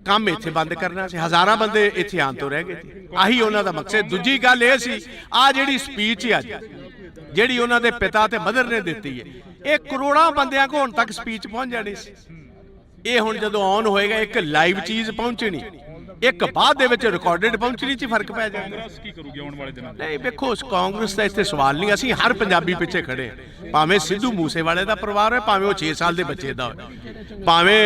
Speaker 2: ਕੰਮ ਇੱਥੇ ਬੰਦ ਕਰਨਾ ਸੀ। ਹਜ਼ਾਰਾਂ ਬੰਦੇ ਇੱਥੇ ਆਉਣ ਤੋਂ ਰਹਿ ਗਏ ਸੀ। ਆਹੀ ਉਹਨਾਂ ਦਾ ਮਕਸਦ। ਦੂਜੀ ਗੱਲ ਇਹ ਸੀ, ਆ ਜਿਹੜੀ ਸਪੀਚ ਅੱਜ ਜਿਹੜੀ ਉਹਨਾਂ ਦੇ ਪਿਤਾ ਤੇ ਮਦਰ ਨੇ ਦਿੱਤੀ ਹੈ, ਇਹ ਕਰੋੜਾਂ ਬੰਦਿਆਂ ਕੋਲ ਹੁਣ ਤੱਕ ਸਪੀਚ ਪਹੁੰਚ ਜਾਣੀ ਸੀ। ਇਹ ਹੁਣ ਜਦੋਂ ਆਨ ਹੋਏਗਾ, ਇੱਕ ਲਾਈਵ ਚੀਜ਼ ਪਹੁੰਚਣੀ, ਇੱਕ ਬਾਅਦ ਦੇ ਵਿੱਚ ਰਿਕਾਰਡਡ ਪਹੁੰਚਣੀ 'ਚ ਹੀ ਫਰਕ ਪੈ ਜਾਂਦਾ।
Speaker 1: ਕਾਂਗਰਸ ਕੀ ਕਰੂਗੀ ਆਉਣ ਵਾਲੇ ਦਿਨਾਂ 'ਚ?
Speaker 2: ਨਹੀਂ ਵੇਖੋ, ਉਸ ਕਾਂਗਰਸ ਦਾ ਇੱਥੇ ਸਵਾਲ ਨਹੀਂ, ਅਸੀਂ ਹਰ ਪੰਜਾਬੀ ਪਿੱਛੇ ਖੜੇ ਹਾਂ। ਭਾਵੇਂ ਸਿੱਧੂ ਮੂਸੇਵਾਲੇ ਦਾ ਪਰਿਵਾਰ ਹੋਏ, ਭਾਵੇਂ ਉਹ 6 ਸਾਲ ਦੇ ਬੱਚੇ ਦਾ ਹੋਏ, ਭਾਵੇਂ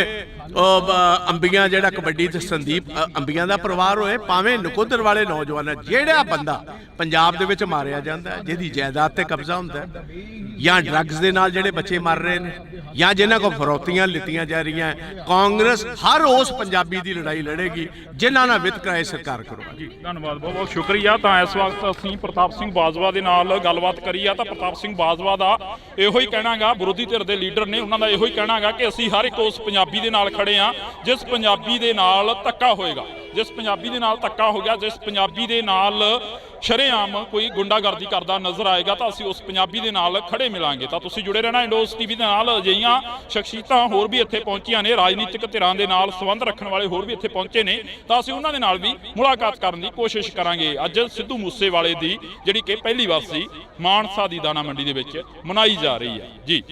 Speaker 2: ਅੰਬੀਆਂ ਜਿਹੜਾ ਕਬੱਡੀ ਤੇ ਸੰਦੀਪ ਅੰਬੀਆਂ ਦਾ ਪਰਿਵਾਰ ਹੋਏ, ਭਾਵੇਂ ਨਕੋਦਰ ਵਾਲੇ ਨੌਜਵਾਨ, ਜਿਹੜਾ ਬੰਦਾ ਪੰਜਾਬ ਦੇ ਵਿੱਚ ਮਾਰਿਆ ਜਾਂਦਾ ਹੈ, ਜਿਹਦੀ ਜਾਇਦਾਦ ਤੇ ਕਬਜ਼ਾ ਹੁੰਦਾ ਹੈ, ਜਾਂ ਡਰੱਗਸ ਦੇ ਨਾਲ ਜਿਹੜੇ ਬੱਚੇ ਮਰ ਰਹੇ ਨੇ, ਜਾਂ ਜਿਨ੍ਹਾਂ ਕੋਲ ਫਰੌਤੀਆਂ ਲਿੱਤੀਆਂ ਜਾ ਰਹੀਆਂ, ਕਾਂਗਰਸ ਹਰ ਉਸ ਪੰਜਾਬੀ ਦੀ ਲੜਾਈ ਲੜੇਗੀ ਜਿਨ੍ਹਾਂ ਨਾਲ ਵਿਤਕਰਾ ਸਰਕਾਰ ਕਰਵਾਏਗੀ।
Speaker 1: ਜੀ ਧੰਨਵਾਦ, ਬਹੁਤ ਬਹੁਤ ਸ਼ੁਕਰੀਆ। ਤਾਂ ਇਸ ਵਕਤ ਅਸੀਂ ਪ੍ਰਤਾਪ ਸਿੰਘ ਬਾਜਵਾ ਦੇ ਨਾਲ ਗੱਲਬਾਤ ਕਰੀ ਆ ਤਾਂ ਪ੍ਰਤਾਪ ਸਿੰਘ ਬਾਜਵਾ ਦਾ ਇਹੋ ਹੀ ਕਹਿਣਾਗਾ, ਵਿਰੋਧੀ ਧਿਰ ਦੇ ਲੀਡਰ ਨੇ, ਉਹਨਾਂ ਦਾ ਇਹੋ ਹੀ ਕਹਿਣਾਗਾ ਕਿ ਅਸੀਂ ਹਰ ਇੱਕ ਉਸ ਪੰਜਾਬੀ ਦੇ ਨਾਲ ਖੜੇ ਆ ਜਿਸ ਪੰਜਾਬੀ ਦੇ ਨਾਲ ਧੱਕਾ ਹੋਏਗਾ, ਜਿਸ ਪੰਜਾਬੀ ਦੇ ਨਾਲ ਧੱਕਾ ਹੋ ਗਿਆ, ਜਿਸ ਪੰਜਾਬੀ ਦੇ ਨਾਲ ਸ਼ਰੇਆਮ ਕੋਈ ਗੁੰਡਾਗਰਦੀ ਕਰਦਾ ਨਜ਼ਰ ਆਏਗਾ ਤਾਂ ਅਸੀਂ ਉਸ ਪੰਜਾਬੀ ਦੇ ਨਾਲ ਖੜੇ ਮਿਲਾਂਗੇ। ਤਾਂ ਤੁਸੀਂ ਜੁੜੇ ਰਹਿਣਾ ਇੰਡੋਸ ਟੀਵੀ ਦੇ ਨਾਲ। ਅਜਿਹੀਆਂ ਸ਼ਖਸੀਅਤਾਂ ਹੋਰ ਵੀ ਇੱਥੇ ਪਹੁੰਚੀਆਂ ਨੇ, ਰਾਜਨੀਤਿਕ ਧਿਰਾਂ ਦੇ ਨਾਲ ਸੰਬੰਧ ਰੱਖਣ ਵਾਲੇ ਹੋਰ ਵੀ ਇੱਥੇ ਪਹੁੰਚੇ ਨੇ, ਤਾਂ ਅਸੀਂ ਉਹਨਾਂ ਦੇ ਨਾਲ ਵੀ ਮੁਲਾਕਾਤ ਕਰਨ ਦੀ ਕੋਸ਼ਿਸ਼ ਕਰਾਂਗੇ। ਅੱਜ ਸਿੱਧੂ ਮੂਸੇਵਾਲੇ ਦੀ ਜਿਹੜੀ ਕਿ ਪਹਿਲੀ ਵਾਸੀ ਮਾਨਸਾ ਦੀ ਦਾਣਾ ਮੰਡੀ ਦੇ ਵਿੱਚ ਮਨਾਈ ਜਾ ਰਹੀ ਹੈ। ਜੀ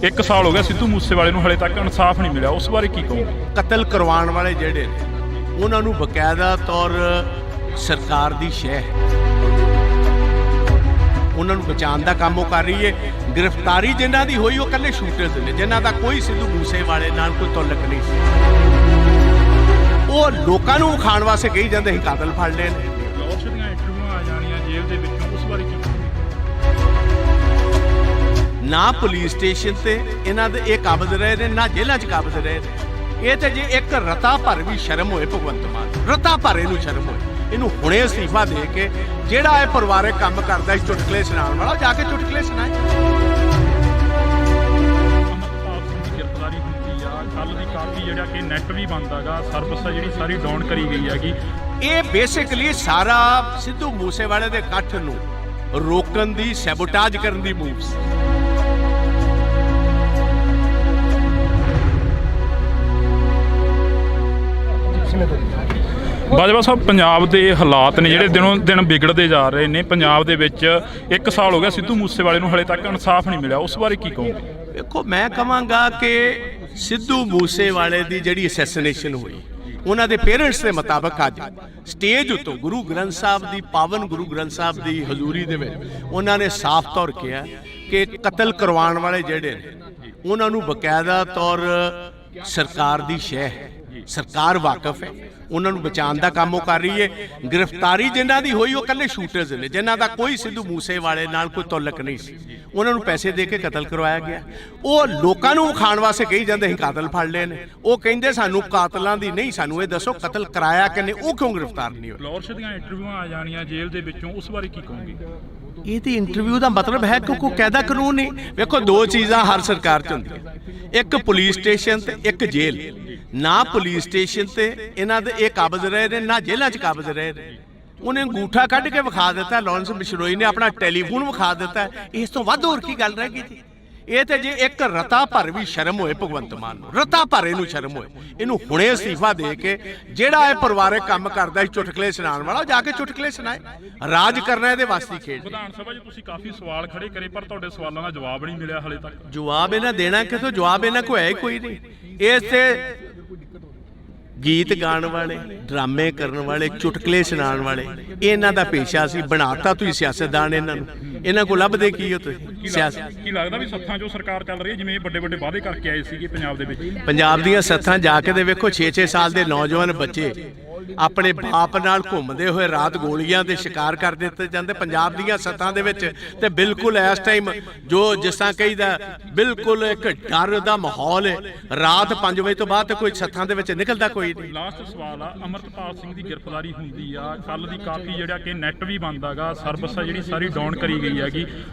Speaker 1: 1 ਸਾਲ ਹੋ ਗਿਆ ਸਿੱਧੂ ਮੂਸੇਵਾਲੇ ਨੂੰ ਹਲੇ ਤੱਕ ਇਨਸਾਫ ਨਹੀਂ ਮਿਲਿਆ, ਉਸ ਬਾਰੇ ਕੀ ਕਹੋਗੇ?
Speaker 2: ਕਤਲ ਕਰਵਾਉਣ ਵਾਲੇ ਜਿਹੜੇ ਨੇ ਉਹਨਾਂ ਨੂੰ ਬਕਾਇਦਾ ਤੌਰ ਸਰਕਾਰ ਦੀ ਸ਼ਹਿ ਹੈ, ਉਹਨਾਂ ਨੂੰ ਬਚਾਉਣ ਦਾ ਕੰਮ ਉਹ ਕਰ ਰਹੀ ਹੈ। ਗ੍ਰਿਫਤਾਰੀ ਜਿਨ੍ਹਾਂ ਦੀ ਹੋਈ ਉਹ ਇਕੱਲੇ ਸ਼ੂਟਰਸ ਨੇ, ਜਿਨ੍ਹਾਂ ਦਾ ਕੋਈ ਸਿੱਧੂ ਮੂਸੇਵਾਲੇ ਨਾਲ ਕੋਈ ਤਾਲੁਕ ਨਹੀਂ ਸੀ। ਉਹ ਲੋਕਾਂ ਨੂੰ ਵਿਖਾਉਣ ਵਾਸਤੇ ਕਹੀ ਜਾਂਦੇ ਸੀ ਕਾਤਲ ਫੜ ਲਏ ਨੇ।
Speaker 1: ਲੋਸ਼ ਦੀਆਂ ਇੰਟਰਵਿਊਆਂ ਆ ਜਾਣੀਆਂ ਜੇਲ੍ਹ ਦੇ ਵਿੱਚੋਂ, ਉਸ ਬਾਰੇ ਕੀ ਕਹੋਗੇ?
Speaker 2: ਨਾ ਪੁਲਿਸ ਸਟੇਸ਼ਨ ਤੇ ਇਹਨਾਂ ਦੇ ਇਹ ਕਾਬਜ਼ ਰਹੇ ਨੇ, ਨਾ ਜੇਲ੍ਹਾਂ 'ਚ ਕਾਬਜ਼ ਰਹੇ ਨੇ। ਇਹ ਤੇ ਜੇ ਇੱਕ ਰਤਾ ਭਰ ਵੀ ਸ਼ਰਮ ਹੋਏ ਭਗਵੰਤ ਮਾਨ, ਰਤਾ ਭਰ ਇਹਨੂੰ ਸ਼ਰਮ ਹੋਏ, ਇਹਨੂੰ ਹੁਣੇ ਅਸਤੀਫਾ ਦੇ ਕੇ ਜਿਹੜਾ ਇਹ ਪਰਿਵਾਰਕ ਕੰਮ ਕਰਦਾ ਸੀ ਚੁਟਕਲੇ ਸੁਣਾਉਣ ਵਾਲਾ, ਜਾ ਕੇ ਚੁਟਕਲੇ ਸੁਣਾਏ।
Speaker 1: ਅਮਰਪਾਲ ਸਿੰਘ ਦੀ ਗ੍ਰਿਫਤਾਰੀ ਹੁੰਦੀ ਆ, ਕੱਲ ਦੀ ਕਾਫੀ ਜਿਹੜਾ ਕਿ ਨੈਟ ਵੀ ਬੰਦ ਹੈਗਾ, ਸਰਵਿਸ ਆ ਜਿਹੜੀ ਸਾਰੀ ਡਾਊਨ ਕਰੀ ਗਈ ਹੈਗੀ।
Speaker 2: ਇਹ ਬੇਸਿਕਲੀ ਸਾਰਾ ਸਿੱਧੂ ਮੂਸੇਵਾਲੇ ਦੇ ਇਕੱਠ ਨੂੰ ਰੋਕਣ ਦੀ, ਸੈਬੋਟਾਜ ਕਰਨ ਦੀ ਮੂਵ ਸੀ।
Speaker 1: ਬਾਜਵਾ ਸਾਹਿਬ, ਪੰਜਾਬ ਦੇ ਹਾਲਾਤ ਨੇ ਜਿਹੜੇ ਦਿਨੋਂ ਦਿਨ ਵਿਗੜਦੇ ਜਾ ਰਹੇ ਨੇ। ਪੰਜਾਬ ਦੇ ਵਿੱਚ 1 ਸਾਲ ਹੋ ਗਿਆ ਸਿੱਧੂ ਮੂਸੇਵਾਲੇ ਨੂੰ ਹਲੇ ਤੱਕ ਇਨਸਾਫ ਨਹੀਂ ਮਿਲਿਆ, ਉਸ ਬਾਰੇ ਕੀ ਕਹੋਗੇ?
Speaker 2: ਦੇਖੋ, ਮੈਂ ਕਹਾਂਗਾ ਕਿ ਸਿੱਧੂ ਮੂਸੇਵਾਲੇ ਦੀ ਜਿਹੜੀ ਅਸੈਸੀਨੇਸ਼ਨ ਹੋਈ, ਉਹਨਾਂ ਦੇ ਪੇਰੈਂਟਸ ਦੇ ਮੁਤਾਬਕ ਅੱਜ ਸਟੇਜ ਉੱਤੋਂ ਗੁਰੂ ਗ੍ਰੰਥ ਸਾਹਿਬ ਦੀ, ਪਾਵਨ ਗੁਰੂ ਗ੍ਰੰਥ ਸਾਹਿਬ ਦੀ ਹਜ਼ੂਰੀ ਦੇ ਵਿੱਚ ਉਹਨਾਂ ਨੇ ਸਾਫ਼ ਤੌਰ ਕਿਹਾ ਕਿ ਕਤਲ ਕਰਵਾਉਣ ਵਾਲੇ ਜਿਹੜੇ ਨੇ ਉਹਨਾਂ ਨੂੰ ਬਕਾਇਦਾ ਤੌਰ ਸਰਕਾਰ ਦੀ ਸ਼ਹਿ ਹੈ, ਸਰਕਾਰ ਵਾਕਿਫ ਹੈ, ਉਹਨਾਂ ਨੂੰ ਬਚਾਉਣ ਦਾ ਕੰਮ ਉਹ ਕਰ ਰਹੀ ਹੈ। ਗ੍ਰਿਫਤਾਰੀ ਜਿਨ੍ਹਾਂ ਦੀ ਹੋਈ ਉਹ ਇਕੱਲੇ ਸ਼ੂਟਰਸ ਨੇ, ਜਿਨ੍ਹਾਂ ਦਾ ਕੋਈ ਸਿੱਧੂ ਮੂਸੇਵਾਲੇ ਨਾਲ ਕੋਈ ਤਾਲੁਕ ਨਹੀਂ ਸੀ। ਉਹਨਾਂ ਨੂੰ ਪੈਸੇ ਦੇ ਕੇ ਕਤਲ ਕਰਵਾਇਆ ਗਿਆ। ਉਹ ਲੋਕਾਂ ਨੂੰ ਵਿਖਾਉਣ ਵਾਸਤੇ ਕਹੀ ਜਾਂਦੇ ਸੀ ਕਾਤਲ ਫੜ ਲਏ ਨੇ। ਉਹ ਕਹਿੰਦੇ ਸਾਨੂੰ ਕਾਤਲਾਂ ਦੀ ਨਹੀਂ, ਸਾਨੂੰ ਇਹ ਦੱਸੋ ਕਤਲ ਕਰਾਇਆ ਕਿ ਨਹੀਂ, ਉਹ ਕਿਉਂ ਗ੍ਰਿਫਤਾਰ ਨਹੀਂ ਹੋਏ?
Speaker 1: ਲੋਸ਼ ਦੀਆਂ ਇੰਟਰਵਿਊਆਂ ਆ ਜਾਣੀਆਂ ਜੇਲ੍ਹ ਦੇ ਵਿੱਚੋਂ, ਉਸ ਬਾਰੇ ਕੀ ਕਹੋਗੇ?
Speaker 2: ਇਹਦੀ ਇੰਟਰਵਿਊ ਦਾ ਮਤਲਬ ਹੈ ਕਿ ਕੋਈ ਕਾਇਦਾ ਕਾਨੂੰਨ ਨਹੀਂ। ਵੇਖੋ, ਦੋ ਚੀਜ਼ਾਂ ਹਰ ਸਰਕਾਰ 'ਚ ਹੁੰਦੀਆਂ, ਇੱਕ ਪੁਲਿਸ ਸਟੇਸ਼ਨ ਤੇ ਇੱਕ ਜੇਲ੍ਹ। ਨਾ ਪੁਲਿਸ ਸਟੇਸ਼ਨ ਤੇ ਇਹਨਾਂ ਦੇ ਇਹ ਕਾਬਜ਼ ਰਹੇ ਨੇ, ਨਾ ਜੇਲ੍ਹਾਂ 'ਚ ਕਾਬਜ਼ ਰਹੇ ਨੇ। ਉਹਨੇ ਅੰਗੂਠਾ ਕੱਢ ਕੇ ਵਿਖਾ ਦਿੱਤਾ, ਲਾਰੈਂਸ ਬਿਸ਼ਨੋਈ ਨੇ ਆਪਣਾ ਟੈਲੀਫੋਨ ਵਿਖਾ ਦਿੱਤਾ। ਇਸ ਤੋਂ ਵੱਧ ਹੋਰ ਕੀ ਗੱਲ ਰਹਿ ਗਈ ਜੀ? ਇਹ ਤੇ ਜੇ ਇੱਕ ਰਤਾ ਭਰ ਵੀ ਸ਼ਰਮ ਹੋਏ ਭਗਵੰਤ ਮਾਨ ਨੂੰ, ਰਤਾ ਭਰ ਇਹਨੂੰ ਸ਼ਰਮ ਹੋਏ, ਇਹਨੂੰ ਹੁਣੇ ਅਸਤੀਫਾ ਦੇ ਕੇ ਜਿਹੜਾ ਇਹ ਪਰਿਵਾਰਕ ਕੰਮ ਕਰਦਾ ਸੀ ਚੁਟਕਲੇ ਸੁਣਾਉਣ ਵਾਲਾ, ਜਾ ਕੇ ਚੁਟਕਲੇ ਸੁਣਾਏ। ਰਾਜ ਕਰਨਾ ਇਹਦੇ ਵਾਸਤੇ ਖੇਡ।
Speaker 1: ਵਿਧਾਨ ਸਭਾ 'ਚ ਤੁਸੀਂ ਕਾਫੀ ਸਵਾਲ ਖੜੇ ਕਰੇ ਪਰ ਤੁਹਾਡੇ ਸਵਾਲਾਂ ਦਾ ਜਵਾਬ ਨਹੀਂ ਮਿਲਿਆ ਹਲੇ ਤੱਕ।
Speaker 2: ਜਵਾਬ ਇਹਨਾਂ ਦੇਣਾ ਕਿਥੋਂ? ਜਵਾਬ ਇਹਨਾਂ ਕੋਲ ਹੈ ਹੀ ਕੋਈ ਨਹੀਂ। ਇਹ ਤੇ ਗੀਤ ਗਾਣ ਵਾਲੇ, ਡਰਾਮੇ ਕਰਨ ਵਾਲੇ, ਚੁਟਕਲੇ ਸੁਣਾਉਣ ਵਾਲੇ, ਇਹਨਾਂ ਦਾ ਪੇਸ਼ਾ ਸੀ। ਬਣਾਤਾ ਤੁਸੀਂ ਸਿਆਸਤਦਾਨ ਇਹਨਾਂ ਨੂੰ। ਇਹਨਾਂ ਕੋਲ ਲੱਭਦੇ ਕੀ ਹੋ ਤੁਸੀਂ? ਸਿਆਸਤ
Speaker 1: ਕੀ ਲੱਗਦਾ ਵੀ ਸੱਥਾਂ 'ਚੋਂ ਸਰਕਾਰ ਚੱਲ ਰਹੀ ਹੈ, ਜਿਵੇਂ ਵੱਡੇ ਵੱਡੇ ਵਾਅਦੇ ਕਰਕੇ ਆਏ ਸੀਗੇ ਪੰਜਾਬ ਦੇ ਵਿੱਚ?
Speaker 2: ਪੰਜਾਬ ਦੀਆਂ ਸੱਥਾਂ ਜਾ ਕੇ ਦੇ ਵੇਖੋ, 6-6 ਸਾਲ ਦੇ ਨੌਜਵਾਨ ਬੱਚੇ ਆਪਣੇ ਬਾਪ ਨਾਲ ਘੁੰਮਦੇ ਹੋਏ ਰਾਤ ਗੋਲੀਆਂ ਦੇ ਸ਼ਿਕਾਰ ਕਰ ਦਿੱਤੇ ਜਾਂਦੇ ਪੰਜਾਬ ਦੀਆਂ ਸੱਥਾਂ ਦੇ ਵਿੱਚ। ਤੇ ਬਿਲਕੁਲ ਇਸ ਟਾਈਮ ਜੋ ਜਿਸ ਤਰ੍ਹਾਂ ਕਹੀਦਾ, ਬਿਲਕੁਲ ਇੱਕ ਡਰ ਦਾ ਮਾਹੌਲ ਹੈ। ਰਾਤ 5 ਵਜੇ ਤੋਂ ਬਾਅਦ ਤੇ ਕੋਈ ਸੱਥਾਂ ਦੇ ਵਿੱਚ ਨਿਕਲਦਾ ਕੋਈ ਨਹੀਂ।
Speaker 1: ਲਾਸਟ ਸਵਾਲ ਆ, ਅਮਰਪਾਲ ਸਿੰਘ ਦੀ ਗ੍ਰਿਫਤਾਰੀ ਹੁੰਦੀ ਆ, ਕੱਲ ਦੀ ਕਾਫੀ ਜਿਹੜਾ ਕਿ ਨੈਟ ਵੀ ਬੰਦ ਹੈਗਾ, ਸਰਵਿਸ ਆ ਜਿਹੜੀ ਸਾਰੀ ਡਾਊਨ ਕਰੀ ਗਈ ਹੈਗੀ।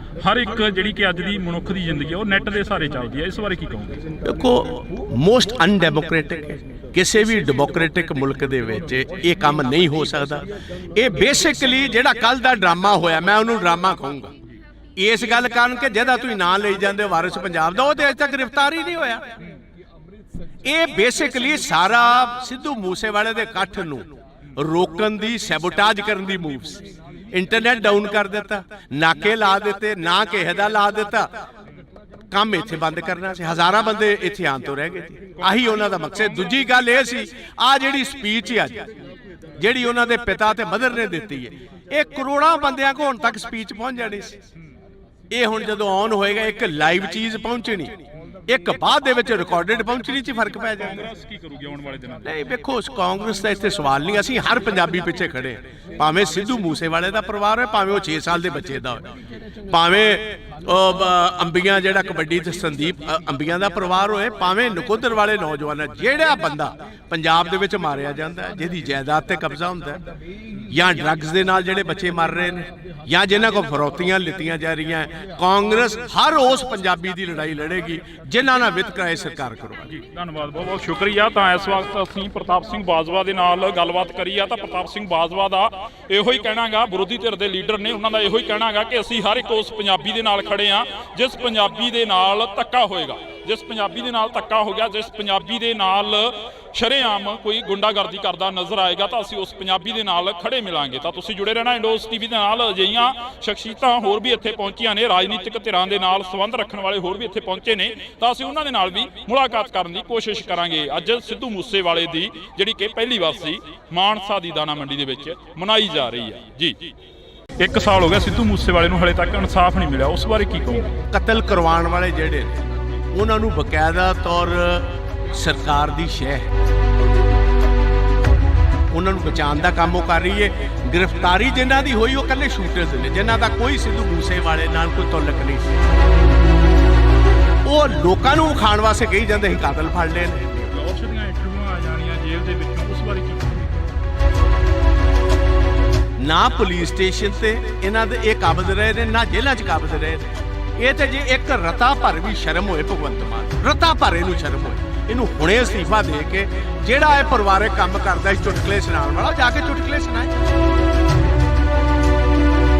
Speaker 1: ਹਰ ਇੱਕ ਜਿਹੜੀ ਕਿ ਅੱਜ ਦੀ ਮਨੁੱਖ ਦੀ ਜ਼ਿੰਦਗੀ ਉਹ ਨੈਟ ਦੇ ਸਹਾਰੇ ਚੱਲਦੀ ਹੈ, ਇਸ ਬਾਰੇ ਕੀ ਕਹੋਗੇ?
Speaker 2: ਦੇਖੋ, ਮੋਸਟ ਅਨਡੈਮੋਕ੍ਰੈਟਿਕ ਹੈ। ਕਿਸੇ ਵੀ ਡੈਮੋਕ੍ਰੈਟਿਕ ਮੁਲਕ ਦੇ ਵਿੱਚ ਇਹ ਕੰਮ ਨਹੀਂ ਹੋ ਸਕਦਾ। ਇਹ ਬੇਸਿਕਲੀ ਜਿਹੜਾ ਕੱਲ ਦਾ ਡਰਾਮਾ ਹੋਇਆ, ਮੈਂ ਉਹਨੂੰ ਡਰਾਮਾ ਕਹੂੰਗਾ ਇਸ ਗੱਲ ਕਾਰਨ ਕਿ ਜਿਹਦਾ ਤੁਸੀਂ ਨਾਂ ਲਈ ਜਾਂਦੇ ਹੋ ਵਾਰਿਸ ਪੰਜਾਬ ਦਾ, ਉਹ ਤੇ ਅਜੇ ਤੱਕ ਗ੍ਰਿਫਤਾਰ ਹੀ ਨਹੀਂ ਹੋਇਆ। ਇਹ ਬੇਸਿਕਲੀ ਸਾਰਾ ਸਿੱਧੂ ਮੂਸੇਵਾਲੇ ਦੇ ਇਕੱਠ ਨੂੰ ਰੋਕਣ ਦੀ, ਸੈਬੋਟਾਜ ਕਰਨ ਦੀ ਮੂਵ ਸੀ। ਇੰਟਰਨੈਟ ਡਾਊਨ ਕਰ ਦਿੱਤਾ, ਨਾਕੇ ਲਾ ਦਿੱਤੇ, ਨਾ ਕਿਸੇ ਦਾ ਲਾ ਦਿੱਤਾ। ਕੰਮ ਇੱਥੇ ਬੰਦ ਕਰਨਾ ਸੀ। ਹਜ਼ਾਰਾਂ ਬੰਦੇ ਇੱਥੇ ਆਉਣ ਤੋਂ ਰਹਿ ਗਏ ਸੀ। ਆਹੀ ਉਹਨਾਂ ਦਾ ਮਕਸਦ। ਦੂਜੀ ਗੱਲ ਇਹ ਸੀ, ਆ ਜਿਹੜੀ ਸਪੀਚ ਅੱਜ ਜਿਹੜੀ ਉਹਨਾਂ ਦੇ ਪਿਤਾ ਤੇ ਮਦਰ ਨੇ ਦਿੱਤੀ ਹੈ, ਇਹ ਕਰੋੜਾਂ ਬੰਦਿਆਂ ਕੋਲ ਹੁਣ ਤੱਕ ਸਪੀਚ ਪਹੁੰਚ ਜਾਣੀ ਸੀ। ਇਹ ਹੁਣ ਜਦੋਂ ਔਨ ਹੋਏਗਾ, ਇੱਕ ਲਾਈਵ ਚੀਜ਼ ਪਹੁੰਚਣੀ, ਇੱਕ ਬਾਅਦ ਦੇ ਵਿੱਚ ਰਿਕਾਰਡਡ ਪਹੁੰਚਣੀ 'ਚ ਫਰਕ ਪੈ ਜਾਏਗਾ।
Speaker 1: ਕਾਂਗਰਸ ਕੀ ਕਰੂਗੀ ਆਉਣ ਵਾਲੇ ਦਿਨਾਂ 'ਚ?
Speaker 2: ਨਹੀਂ ਵੇਖੋ, ਉਸ ਕਾਂਗਰਸ ਦਾ ਇੱਥੇ ਸਵਾਲ ਨਹੀਂ। ਅਸੀਂ ਹਰ ਪੰਜਾਬੀ ਪਿੱਛੇ ਖੜੇ ਹਾਂ, ਭਾਵੇਂ ਸਿੱਧੂ ਮੂਸੇਵਾਲੇ ਦਾ ਪਰਿਵਾਰ ਹੋਏ, ਭਾਵੇਂ ਉਹ 6 ਸਾਲ ਦੇ ਬੱਚੇ ਦਾ ਹੋਏ, ਭਾਵੇਂ ਅੰਬੀਆਂ ਜਿਹੜਾ ਕਬੱਡੀ ਤੇ ਸੰਦੀਪ ਅੰਬੀਆਂ ਦਾ ਪਰਿਵਾਰ ਹੋਏ, ਭਾਵੇਂ ਨਕੋਦਰ ਵਾਲੇ ਨੌਜਵਾਨ। ਜਿਹੜਾ ਬੰਦਾ ਪੰਜਾਬ ਦੇ ਵਿੱਚ ਮਾਰਿਆ ਜਾਂਦਾ ਹੈ, ਜਿਹਦੀ ਜਾਇਦਾਦ ਤੇ ਕਬਜ਼ਾ ਹੁੰਦਾ ਹੈ, ਜਾਂ ਡਰੱਗਸ ਦੇ ਨਾਲ ਜਿਹੜੇ ਬੱਚੇ ਮਰ ਰਹੇ ਨੇ, ਜਾਂ ਜਿਨ੍ਹਾਂ ਕੋਲ ਫਰੌਤੀਆਂ ਲਿੱਤੀਆਂ ਜਾ ਰਹੀਆਂ, ਕਾਂਗਰਸ ਹਰ ਉਸ ਪੰਜਾਬੀ ਦੀ ਲੜਾਈ ਲੜੇਗੀ ਜਿਨ੍ਹਾਂ ਨਾਲ ਵਿਤਕਰਾ ਇਹ ਸਰਕਾਰ ਕਰਵਾਏਗੀ।
Speaker 1: ਧੰਨਵਾਦ, ਬਹੁਤ ਬਹੁਤ ਸ਼ੁਕਰੀਆ। ਤਾਂ ਇਸ ਵਕਤ ਅਸੀਂ ਪ੍ਰਤਾਪ ਸਿੰਘ ਬਾਜਵਾ ਦੇ ਨਾਲ ਗੱਲਬਾਤ ਕਰੀ ਆ। ਤਾਂ ਪ੍ਰਤਾਪ ਸਿੰਘ ਬਾਜਵਾ ਦਾ ਇਹੋ ਹੀ ਕਹਿਣਾਗਾ, ਵਿਰੋਧੀ ਧਿਰ ਦੇ ਲੀਡਰ ਨੇ, ਉਹਨਾਂ ਦਾ ਇਹੋ ਹੀ ਕਹਿਣਾਗਾ ਕਿ ਅਸੀਂ ਹਰ ਇੱਕ ਉਸ ਪੰਜਾਬੀ ਦੇ ਨਾਲ ਖੜੇ ਆ ਜਿਸ ਪੰਜਾਬੀ ਦੇ ਨਾਲ ਧੱਕਾ ਹੋਏਗਾ, ਜਿਸ ਪੰਜਾਬੀ ਦੇ ਨਾਲ ਧੱਕਾ ਹੋ ਗਿਆ, ਜਿਸ ਪੰਜਾਬੀ ਦੇ ਨਾਲ ਸ਼ਰੇਆਮ ਕੋਈ ਗੁੰਡਾਗਰਦੀ ਕਰਦਾ ਨਜ਼ਰ ਆਏਗਾ, ਤਾਂ ਅਸੀਂ ਉਸ ਪੰਜਾਬੀ ਦੇ ਨਾਲ ਖੜੇ ਮਿਲਾਂਗੇ। ਤਾਂ ਤੁਸੀਂ ਜੁੜੇ ਰਹਿਣਾ ਇੰਡੋਸ ਟੀਵੀ ਦੇ ਨਾਲ। ਅਜਿਹੀਆਂ ਸ਼ਖਸੀਅਤਾਂ ਹੋਰ ਵੀ ਇੱਥੇ ਪਹੁੰਚੀਆਂ ਨੇ, ਰਾਜਨੀਤਿਕ ਧਿਰਾਂ ਦੇ ਨਾਲ ਸੰਬੰਧ ਰੱਖਣ ਵਾਲੇ ਹੋਰ ਵੀ ਇੱਥੇ ਪਹੁੰਚੇ ਨੇ, ਤਾਂ ਅਸੀਂ ਉਹਨਾਂ ਦੇ ਨਾਲ ਵੀ ਮੁਲਾਕਾਤ ਕਰਨ ਦੀ ਕੋਸ਼ਿਸ਼ ਕਰਾਂਗੇ। ਅੱਜ ਸਿੱਧੂ ਮੂਸੇਵਾਲੇ ਦੀ ਜਿਹੜੀ ਕਿ ਪਹਿਲੀ ਵਾਸੀ ਮਾਨਸਾ ਦੀ ਦਾਣਾ ਮੰਡੀ ਦੇ ਵਿੱਚ ਮਨਾਈ ਜਾ ਰਹੀ ਹੈ। ਜੀ 1 ਸਾਲ ਹੋ ਗਿਆ ਸਿੱਧੂ ਮੂਸੇਵਾਲੇ ਨੂੰ, ਹਲੇ ਤੱਕ ਇਨਸਾਫ ਨਹੀਂ ਮਿਲਿਆ, ਉਸ ਬਾਰੇ ਕੀ ਕਹੋਗੇ?
Speaker 2: ਕਤਲ ਕਰਵਾਉਣ ਵਾਲੇ ਜਿਹੜੇ ਨੇ, ਉਹਨਾਂ ਨੂੰ ਬਕਾਇਦਾ ਤੌਰ ਸਰਕਾਰ ਦੀ ਸ਼ਹਿ ਹੈ, ਉਹਨਾਂ ਨੂੰ ਬਚਾਉਣ ਦਾ ਕੰਮ ਉਹ ਕਰ ਰਹੀ ਹੈ। ਗ੍ਰਿਫਤਾਰੀ ਜਿਨ੍ਹਾਂ ਦੀ ਹੋਈ ਉਹ ਇਕੱਲੇ ਸ਼ੂਟਰਸ ਨੇ, ਜਿਨ੍ਹਾਂ ਦਾ ਕੋਈ ਸਿੱਧੂ ਮੂਸੇਵਾਲੇ ਨਾਲ ਕੋਈ ਤਾਲੁਕ ਨਹੀਂ ਸੀ। ਉਹ ਲੋਕਾਂ ਨੂੰ ਖਾਣ ਵਾਸਤੇ ਕਹੀ ਜਾਂਦੇ ਸੀ ਕਾਤਲ ਫੜ ਲਏ ਨੇ।
Speaker 1: ਲਾਹੌਰ ਦੀਆਂ ਇੰਟਰਵਿਊਆਂ ਆ ਜਾਣੀਆਂ ਜੇਲ੍ਹ ਦੇ ਵਿੱਚੋਂ, ਉਸ ਬਾਰੇ ਕੀ ਕਹੋਗੇ?
Speaker 2: ਨਾ ਪੁਲਿਸ ਸਟੇਸ਼ਨ ਤੇ ਇਹਨਾਂ ਦੇ ਇਹ ਕਾਬਜ਼ ਰਹੇ ਨੇ, ਨਾ ਜੇਲ੍ਹਾਂ 'ਚ ਕਾਬਜ਼ ਰਹੇ ਨੇ। ਇਹ ਤੇ ਜੇ ਇੱਕ ਰਤਾ ਭਰ ਵੀ ਸ਼ਰਮ ਹੋਏ ਭਗਵੰਤ ਮਾਨ, ਰਤਾ ਭਰ ਇਹਨੂੰ ਸ਼ਰਮ ਹੋਏ, ਇਹਨੂੰ ਹੁਣੇ ਅਸਤੀਫਾ ਦੇ ਕੇ ਜਿਹੜਾ ਇਹ ਪਰਿਵਾਰਕ ਕੰਮ ਕਰਦਾ ਸੀ ਚੁਟਕਲੇ ਸੁਣਾਉਣ ਵਾਲਾ, ਜਾ ਕੇ ਚੁਟਕਲੇ ਸੁਣਾਏ।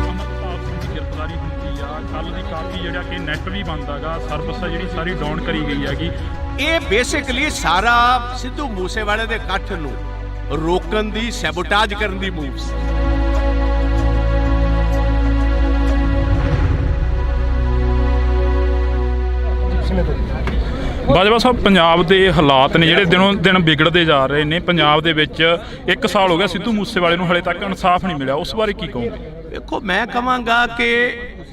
Speaker 1: ਅਮਰਪਾਲ ਸਿੰਘ ਦੀ ਗ੍ਰਿਫਤਾਰੀ ਹੁੰਦੀ ਆ, ਕੱਲ ਦੀ ਕਾਫੀ ਜਿਹੜਾ ਕਿ ਨੈਟ ਵੀ ਬੰਦ ਹੈਗਾ, ਸਰਵਿਸ ਜਿਹੜੀ ਸਾਰੀ ਡਾਊਨ ਕਰੀ ਗਈ ਹੈਗੀ।
Speaker 2: ਇਹ ਬੇਸਿਕਲੀ ਸਾਰਾ ਸਿੱਧੂ ਮੂਸੇਵਾਲੇ ਦੇ ਇਕੱਠ ਨੂੰ ਰੋਕਣ ਦੀ, ਸੈਬੋਟਾਜ ਕਰਨ ਦੀ ਮੂਵ ਸੀ।
Speaker 1: ਬਾਜਵਾ ਸਾਹਿਬ, ਪੰਜਾਬ ਦੇ ਹਾਲਾਤ ਨੇ ਜਿਹੜੇ ਦਿਨੋਂ ਦਿਨ ਵਿਗੜਦੇ ਜਾ ਰਹੇ ਨੇ। ਪੰਜਾਬ ਦੇ ਵਿੱਚ 1 ਸਾਲ ਹੋ ਗਿਆ ਸਿੱਧੂ ਮੂਸੇਵਾਲੇ ਨੂੰ, ਹਲੇ ਤੱਕ ਇਨਸਾਫ ਨਹੀਂ ਮਿਲਿਆ, ਉਸ ਬਾਰੇ ਕੀ ਕਹੋਗੇ?
Speaker 2: ਦੇਖੋ, ਮੈਂ ਕਹਾਂਗਾ ਕਿ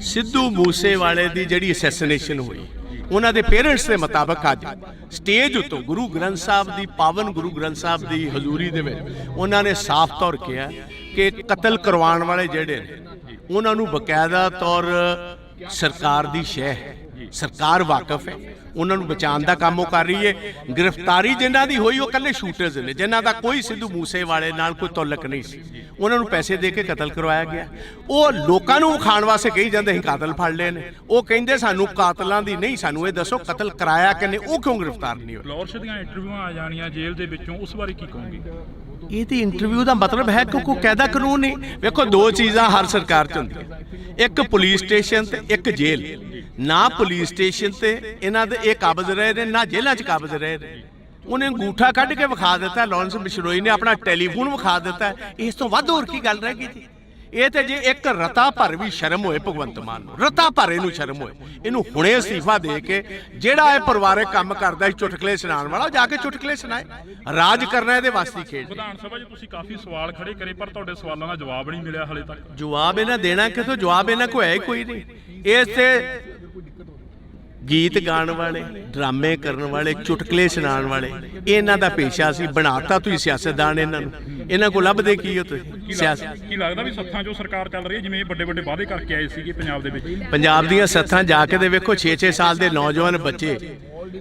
Speaker 2: ਸਿੱਧੂ ਮੂਸੇਵਾਲੇ ਦੀ ਜਿਹੜੀ ਅਸੈਸੀਨੇਸ਼ਨ ਹੋਈ, ਉਹਨਾਂ ਦੇ ਪੇਰੈਂਟਸ ਦੇ ਮੁਤਾਬਕ ਅੱਜ ਸਟੇਜ ਉੱਤੋਂ ਗੁਰੂ ਗ੍ਰੰਥ ਸਾਹਿਬ ਦੀ, ਪਾਵਨ ਗੁਰੂ ਗ੍ਰੰਥ ਸਾਹਿਬ ਦੀ ਹਜ਼ੂਰੀ ਦੇ ਵਿੱਚ ਉਹਨਾਂ ਨੇ ਸਾਫ਼ ਤੌਰ ਕਿਹਾ ਕਿ ਕਤਲ ਕਰਵਾਉਣ ਵਾਲੇ ਜਿਹੜੇ ਨੇ, ਉਹਨਾਂ ਨੂੰ ਬਕਾਇਦਾ ਤੌਰ ਸਰਕਾਰ ਦੀ ਸ਼ਹਿ ਹੈ, ਸਰਕਾਰ ਵਾਕਿਫ ਹੈ, ਉਹਨਾਂ ਨੂੰ ਬਚਾਉਣ ਦਾ ਕੰਮ ਉਹ ਕਰ ਰਹੀ ਹੈ। ਗ੍ਰਿਫਤਾਰੀ ਜਿਨ੍ਹਾਂ ਦੀ ਹੋਈ ਉਹ ਇਕੱਲੇ ਸ਼ੂਟਰਸ ਨੇ, ਜਿਨ੍ਹਾਂ ਦਾ ਕੋਈ ਸਿੱਧੂ ਮੂਸੇਵਾਲੇ ਨਾਲ ਕੋਈ ਤਾਲੁਕ ਨਹੀਂ ਸੀ। ਉਹਨਾਂ ਨੂੰ ਪੈਸੇ ਦੇ ਕੇ ਕਤਲ ਕਰਵਾਇਆ ਗਿਆ। ਉਹ ਲੋਕਾਂ ਨੂੰ ਖਾਣ ਵਾਸਤੇ ਕਹੀ ਜਾਂਦੇ ਸੀ ਕਾਤਲ ਫੜ ਲਏ ਨੇ। ਉਹ ਕਹਿੰਦੇ ਸਾਨੂੰ ਕਾਤਲਾਂ ਦੀ ਨਹੀਂ, ਸਾਨੂੰ ਇਹ ਦੱਸੋ ਕਤਲ ਕਰਾਇਆ ਕਿਨੇ, ਉਹ ਕਿਉਂ ਗ੍ਰਿਫਤਾਰ ਨਹੀਂ ਹੋਏ?
Speaker 1: ਲਾਹੌਰ ਦੀਆਂ ਇੰਟਰਵਿਊਆਂ ਆ ਜਾਣੀਆਂ ਜੇਲ੍ਹ ਦੇ ਵਿੱਚੋਂ, ਉਸ ਬਾਰੇ ਕੀ ਕਹੋਗੇ?
Speaker 2: ਇਹਦੀ ਇੰਟਰਵਿਊ ਦਾ ਮਤਲਬ ਹੈ ਕਿ ਕੋਈ ਕਾਇਦਾ ਕਾਨੂੰਨ ਨਹੀਂ। ਵੇਖੋ, ਦੋ ਚੀਜ਼ਾਂ ਹਰ ਸਰਕਾਰ 'ਚ ਹੁੰਦੀਆਂ, ਇੱਕ ਪੁਲਿਸ ਸਟੇਸ਼ਨ ਤੇ ਇੱਕ ਜੇਲ੍ਹ। ਨਾ ਪੁਲਿਸ ਸਟੇਸ਼ਨ ਤੇ ਇਹਨਾਂ ਦੇ ਇਹ ਕਾਬਜ਼ ਰਹੇ ਨੇ, ਨਾ ਜੇਲ੍ਹਾਂ 'ਚ ਕਾਬਜ਼ ਰਹੇ ਨੇ। ਉਹਨੇ ਅੰਗੂਠਾ ਕੱਢ ਕੇ ਵਿਖਾ ਦਿੱਤਾ, ਲਾਰੈਂਸ ਬਿਸ਼ਨੋਈ ਨੇ ਆਪਣਾ ਟੈਲੀਫੋਨ ਵਿਖਾ ਦਿੱਤਾ। ਇਸ ਤੋਂ ਵੱਧ ਹੋਰ ਕੀ ਗੱਲ ਰਹਿ ਗਈ ਜੀ? ਇਹ ਤੇ ਜੇ ਇੱਕ ਰਤਾ ਭਰ ਵੀ ਸ਼ਰਮ ਹੋਏ ਭਗਵੰਤ ਮਾਨ ਨੂੰ, ਰਤਾ ਭਰ ਇਹਨੂੰ ਸ਼ਰਮ ਹੋਏ, ਇਹਨੂੰ ਹੁਣੇ ਅਸਤੀਫਾ ਦੇ ਕੇ ਜਿਹੜਾ ਇਹ ਪਰਿਵਾਰਕ ਕੰਮ ਕਰਦਾ ਸੀ ਚੁਟਕਲੇ ਸੁਣਾਉਣ ਵਾਲਾ, ਜਾ ਕੇ ਚੁਟਕਲੇ ਸੁਣਾਏ। ਰਾਜ ਕਰਨਾ ਇਹਦੇ ਵਾਸਤੇ ਖੇਡ।
Speaker 1: ਵਿਧਾਨ ਸਭਾ 'ਚ ਤੁਸੀਂ ਕਾਫੀ ਸਵਾਲ ਖੜੇ ਕਰੇ, ਪਰ ਤੁਹਾਡੇ ਸਵਾਲਾਂ ਦਾ ਜਵਾਬ ਨਹੀਂ ਮਿਲਿਆ ਹਲੇ ਤੱਕ।
Speaker 2: ਜਵਾਬ ਇਹਨਾਂ ਦੇਣਾ ਕਿਥੋਂ? ਜਵਾਬ ਇਹਨਾਂ ਕੋਲ ਹੈ ਹੀ ਕੋਈ ਨਹੀਂ। ਇਸ ਤੇ ਗੀਤ ਗਾਣ ਵਾਲੇ, ਡਰਾਮੇ ਕਰਨ ਵਾਲੇ, ਚੁਟਕਲੇ ਸੁਣਾਉਣ ਵਾਲੇ, ਇਹਨਾਂ ਦਾ ਪੇਸ਼ਾ ਸੀ। ਬਣਾਤਾ ਤੁਸੀਂ ਸਿਆਸਤਦਾਨ ਇਹਨਾਂ ਨੂੰ। ਇਹਨਾਂ ਕੋਲ ਲੱਭਦੇ ਕੀ ਹੋ ਤੁਸੀਂ? ਸਿਆਸਤ
Speaker 1: ਕੀ ਲੱਗਦਾ ਵੀ ਸੱਥਾਂ 'ਚੋਂ ਸਰਕਾਰ ਚੱਲ ਰਹੀ ਹੈ, ਜਿਵੇਂ ਵੱਡੇ ਵੱਡੇ ਵਾਅਦੇ ਕਰਕੇ ਆਏ ਸੀਗੇ ਪੰਜਾਬ ਦੇ ਵਿੱਚ?
Speaker 2: ਪੰਜਾਬ ਦੀਆਂ ਸੱਥਾਂ ਜਾ ਕੇ ਦੇ ਵੇਖੋ, 6-6 ਸਾਲ ਦੇ ਨੌਜਵਾਨ ਬੱਚੇ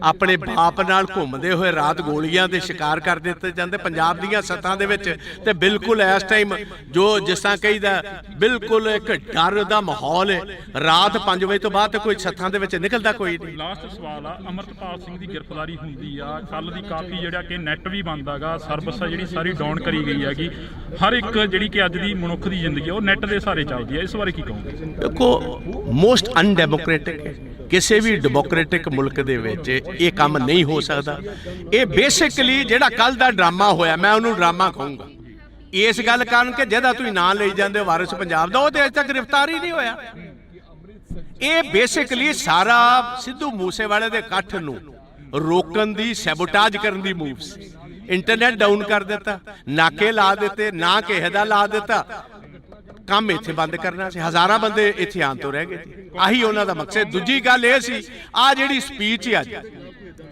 Speaker 2: ਆਪਣੇ ਬਾਪ ਨਾਲ ਘੁੰਮਦੇ ਹੋਏ ਰਾਤ ਗੋਲੀਆਂ ਦੇ ਸ਼ਿਕਾਰ ਕਰ ਦਿੱਤੇ ਜਾਂਦੇ ਪੰਜਾਬ ਦੀਆਂ ਸੱਥਾਂ ਦੇ ਵਿੱਚ। ਤੇ ਬਿਲਕੁਲ ਇਸ ਟਾਈਮ ਜੋ ਜਿਸ ਤਰ੍ਹਾਂ ਕਹੀਦਾ, ਬਿਲਕੁਲ ਇੱਕ ਡਰ ਦਾ ਮਾਹੌਲ ਹੈ। ਰਾਤ 5 ਵਜੇ ਤੋਂ ਬਾਅਦ ਕੋਈ ਸੱਥਾਂ ਦੇ ਵਿੱਚ ਨਿਕਲਦਾ ਕੋਈ ਨਹੀਂ।
Speaker 1: ਲਾਸਟ ਸਵਾਲ ਆ, ਅਮਰਪਾਲ ਸਿੰਘ ਦੀ ਗ੍ਰਿਫਤਾਰੀ ਹੁੰਦੀ ਆ, ਕੱਲ ਦੀ ਕਾਫੀ ਜਿਹੜਾ ਕਿ ਨੈਟ ਵੀ ਬੰਦ ਹੈਗਾ, ਸਰਵਿਸ ਜਿਹੜੀ ਸਾਰੀ ਡਾਊਨ ਕਰੀ ਗਈ ਹੈਗੀ। ਹਰ ਇੱਕ ਜਿਹੜੀ ਕਿ ਅੱਜ ਦੀ ਮਨੁੱਖ ਦੀ ਜ਼ਿੰਦਗੀ ਉਹ ਨੈਟ ਦੇ ਸਹਾਰੇ ਚੱਲਦੀ ਹੈ, ਇਸ ਬਾਰੇ ਕੀ ਕਹੋਗੇ?
Speaker 2: ਦੇਖੋ, ਮੋਸਟ ਅਨਡੈਮੋਕ੍ਰੈਟਿਕ ਹੈ। ਕਿਸੇ ਵੀ ਡੈਮੋਕ੍ਰੈਟਿਕ ਮੁਲਕ ਦੇ ਵਿੱਚ ਇਹ ਕੰਮ ਨਹੀਂ ਹੋ ਸਕਦਾ। ਇਹ ਬੇਸਿਕਲੀ ਜਿਹੜਾ ਕੱਲ ਦਾ ਡਰਾਮਾ ਹੋਇਆ, ਮੈਂ ਉਹਨੂੰ ਡਰਾਮਾ ਕਹੂੰਗਾ। ਇਸ ਗੱਲ ਕਾਰਨ ਕਿ ਜਿਹਦਾ ਤੁਸੀਂ ਨਾਂ ਲਈ ਜਾਂਦੇ ਹੋ ਵਾਰਿਸ ਪੰਜਾਬ ਦਾ, ਉਹ ਤੇ ਅਜੇ ਤੱਕ ਗ੍ਰਿਫਤਾਰ ਹੀ ਨਹੀਂ ਹੋਇਆ। ਇਹ ਬੇਸਿਕਲੀ ਸਾਰਾ ਸਿੱਧੂ ਮੂਸੇਵਾਲੇ ਦੇ ਇਕੱਠ ਨੂੰ ਰੋਕਣ ਦੀ ਸੈਬੋਟਾਜ ਕਰਨ ਦੀ ਮੂਵ ਸੀ। ਇੰਟਰਨੈਟ ਡਾਊਨ ਕਰ ਦਿੱਤਾ, ਨਾਕੇ ਲਾ ਦਿੱਤੇ, ਨਾ ਕਿਸੇ ਦਾ ਲਾ ਦਿੱਤਾ, ਕੰਮ ਇੱਥੇ ਬੰਦ ਕਰਨਾ ਸੀ। ਹਜ਼ਾਰਾਂ ਬੰਦੇ ਇੱਥੇ ਆਉਣ ਤੋਂ ਰਹਿ ਗਏ ਸੀ। ਆਹੀ ਉਹਨਾਂ ਦਾ ਮਕਸਦ। ਦੂਜੀ ਗੱਲ ਇਹ ਸੀ, ਆ ਜਿਹੜੀ ਸਪੀਚ ਅੱਜ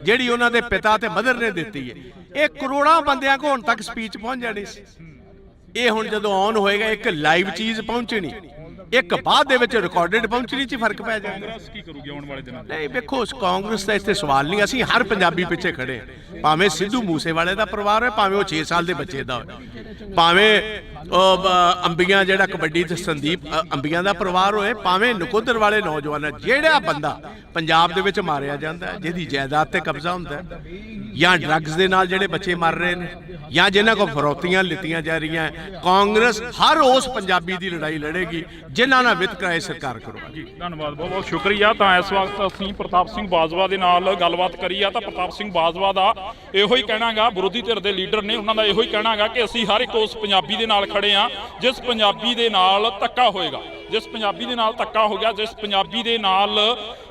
Speaker 2: ਜਿਹੜੀ ਉਹਨਾਂ ਦੇ ਪਿਤਾ ਤੇ ਮਦਰ ਨੇ ਦਿੱਤੀ ਹੈ, ਇਹ ਕਰੋੜਾਂ ਬੰਦਿਆਂ ਕੋਲ ਹੁਣ ਤੱਕ ਸਪੀਚ ਪਹੁੰਚ ਜਾਣੀ ਸੀ। ਇਹ ਹੁਣ ਜਦੋਂ ਔਨ ਹੋਏਗਾ, ਇੱਕ ਲਾਈਵ ਚੀਜ਼ ਪਹੁੰਚਣੀ, ਇੱਕ ਬਾਅਦ ਦੇ ਵਿੱਚ ਰਿਕਾਰਡਡ ਪਹੁੰਚਣੀ 'ਚ ਫਰਕ ਪੈ ਜਾਏਗਾ।
Speaker 1: ਕਾਂਗਰਸ ਕੀ ਕਰੂਗੀ ਆਉਣ ਵਾਲੇ ਦਿਨਾਂ 'ਚ?
Speaker 2: ਨਹੀਂ ਵੇਖੋ, ਕਾਂਗਰਸ ਦਾ ਇੱਥੇ ਸਵਾਲ ਨਹੀਂ। ਅਸੀਂ ਹਰ ਪੰਜਾਬੀ ਪਿੱਛੇ ਖੜੇ ਹਾਂ, ਭਾਵੇਂ ਸਿੱਧੂ ਮੂਸੇਵਾਲੇ ਦਾ ਪਰਿਵਾਰ ਹੋਏ, ਭਾਵੇਂ ਉਹ 6 ਸਾਲ ਦੇ ਬੱਚੇ ਦਾ ਹੋਏ, ਭਾਵੇਂ ਅੰਬੀਆਂ ਜਿਹੜਾ ਕਬੱਡੀ ਤੇ ਸੰਦੀਪ ਅੰਬੀਆਂ ਦਾ ਪਰਿਵਾਰ ਹੋਏ, ਭਾਵੇਂ ਨਕੋਦਰ ਵਾਲੇ ਨੌਜਵਾਨ। ਜਿਹੜਾ ਬੰਦਾ ਪੰਜਾਬ ਦੇ ਵਿੱਚ ਮਾਰਿਆ ਜਾਂਦਾ, ਜਿਹਦੀ ਜਾਇਦਾਦ ਤੇ ਕਬਜ਼ਾ ਹੁੰਦਾ, ਜਾਂ ਡਰੱਗਸ ਦੇ ਨਾਲ ਜਿਹੜੇ ਬੱਚੇ ਮਰ ਰਹੇ ਨੇ, ਜਾਂ ਜਿਨ੍ਹਾਂ ਕੋਲ ਫਰੌਤੀਆਂ ਲਿੱਤੀਆਂ ਜਾ ਰਹੀਆਂ, ਕਾਂਗਰਸ ਹਰ ਉਸ ਪੰਜਾਬੀ ਦੀ ਲੜਾਈ ਲੜੇਗੀ ਜਿਨ੍ਹਾਂ ਨਾਲ ਵਿਤਕਰਾ ਇਹ ਸਰਕਾਰ ਕਰਵਾਏਗੀ।
Speaker 1: ਧੰਨਵਾਦ, ਬਹੁਤ ਬਹੁਤ ਸ਼ੁਕਰੀਆ। ਤਾਂ ਇਸ ਵਕਤ ਅਸੀਂ ਪ੍ਰਤਾਪ ਸਿੰਘ ਬਾਜਵਾ ਦੇ ਨਾਲ ਗੱਲਬਾਤ ਕਰੀ ਆ ਤਾਂ ਪ੍ਰਤਾਪ ਸਿੰਘ ਬਾਜਵਾ ਦਾ ਇਹੋ ਹੀ ਕਹਿਣਾਗਾ, ਵਿਰੋਧੀ ਧਿਰ ਦੇ ਲੀਡਰ ਨੇ, ਉਹਨਾਂ ਦਾ ਇਹੋ ਹੀ ਕਹਿਣਾਗਾ ਕਿ ਅਸੀਂ ਹਰ ਇੱਕ ਉਸ ਪੰਜਾਬੀ ਦੇ ਨਾਲ ਖੜੇ ਆ ਜਿਸ ਪੰਜਾਬੀ ਦੇ ਨਾਲ ਧੱਕਾ ਹੋਏਗਾ, ਜਿਸ ਪੰਜਾਬੀ ਦੇ ਨਾਲ ਧੱਕਾ ਹੋ ਗਿਆ, ਜਿਸ ਪੰਜਾਬੀ ਦੇ ਨਾਲ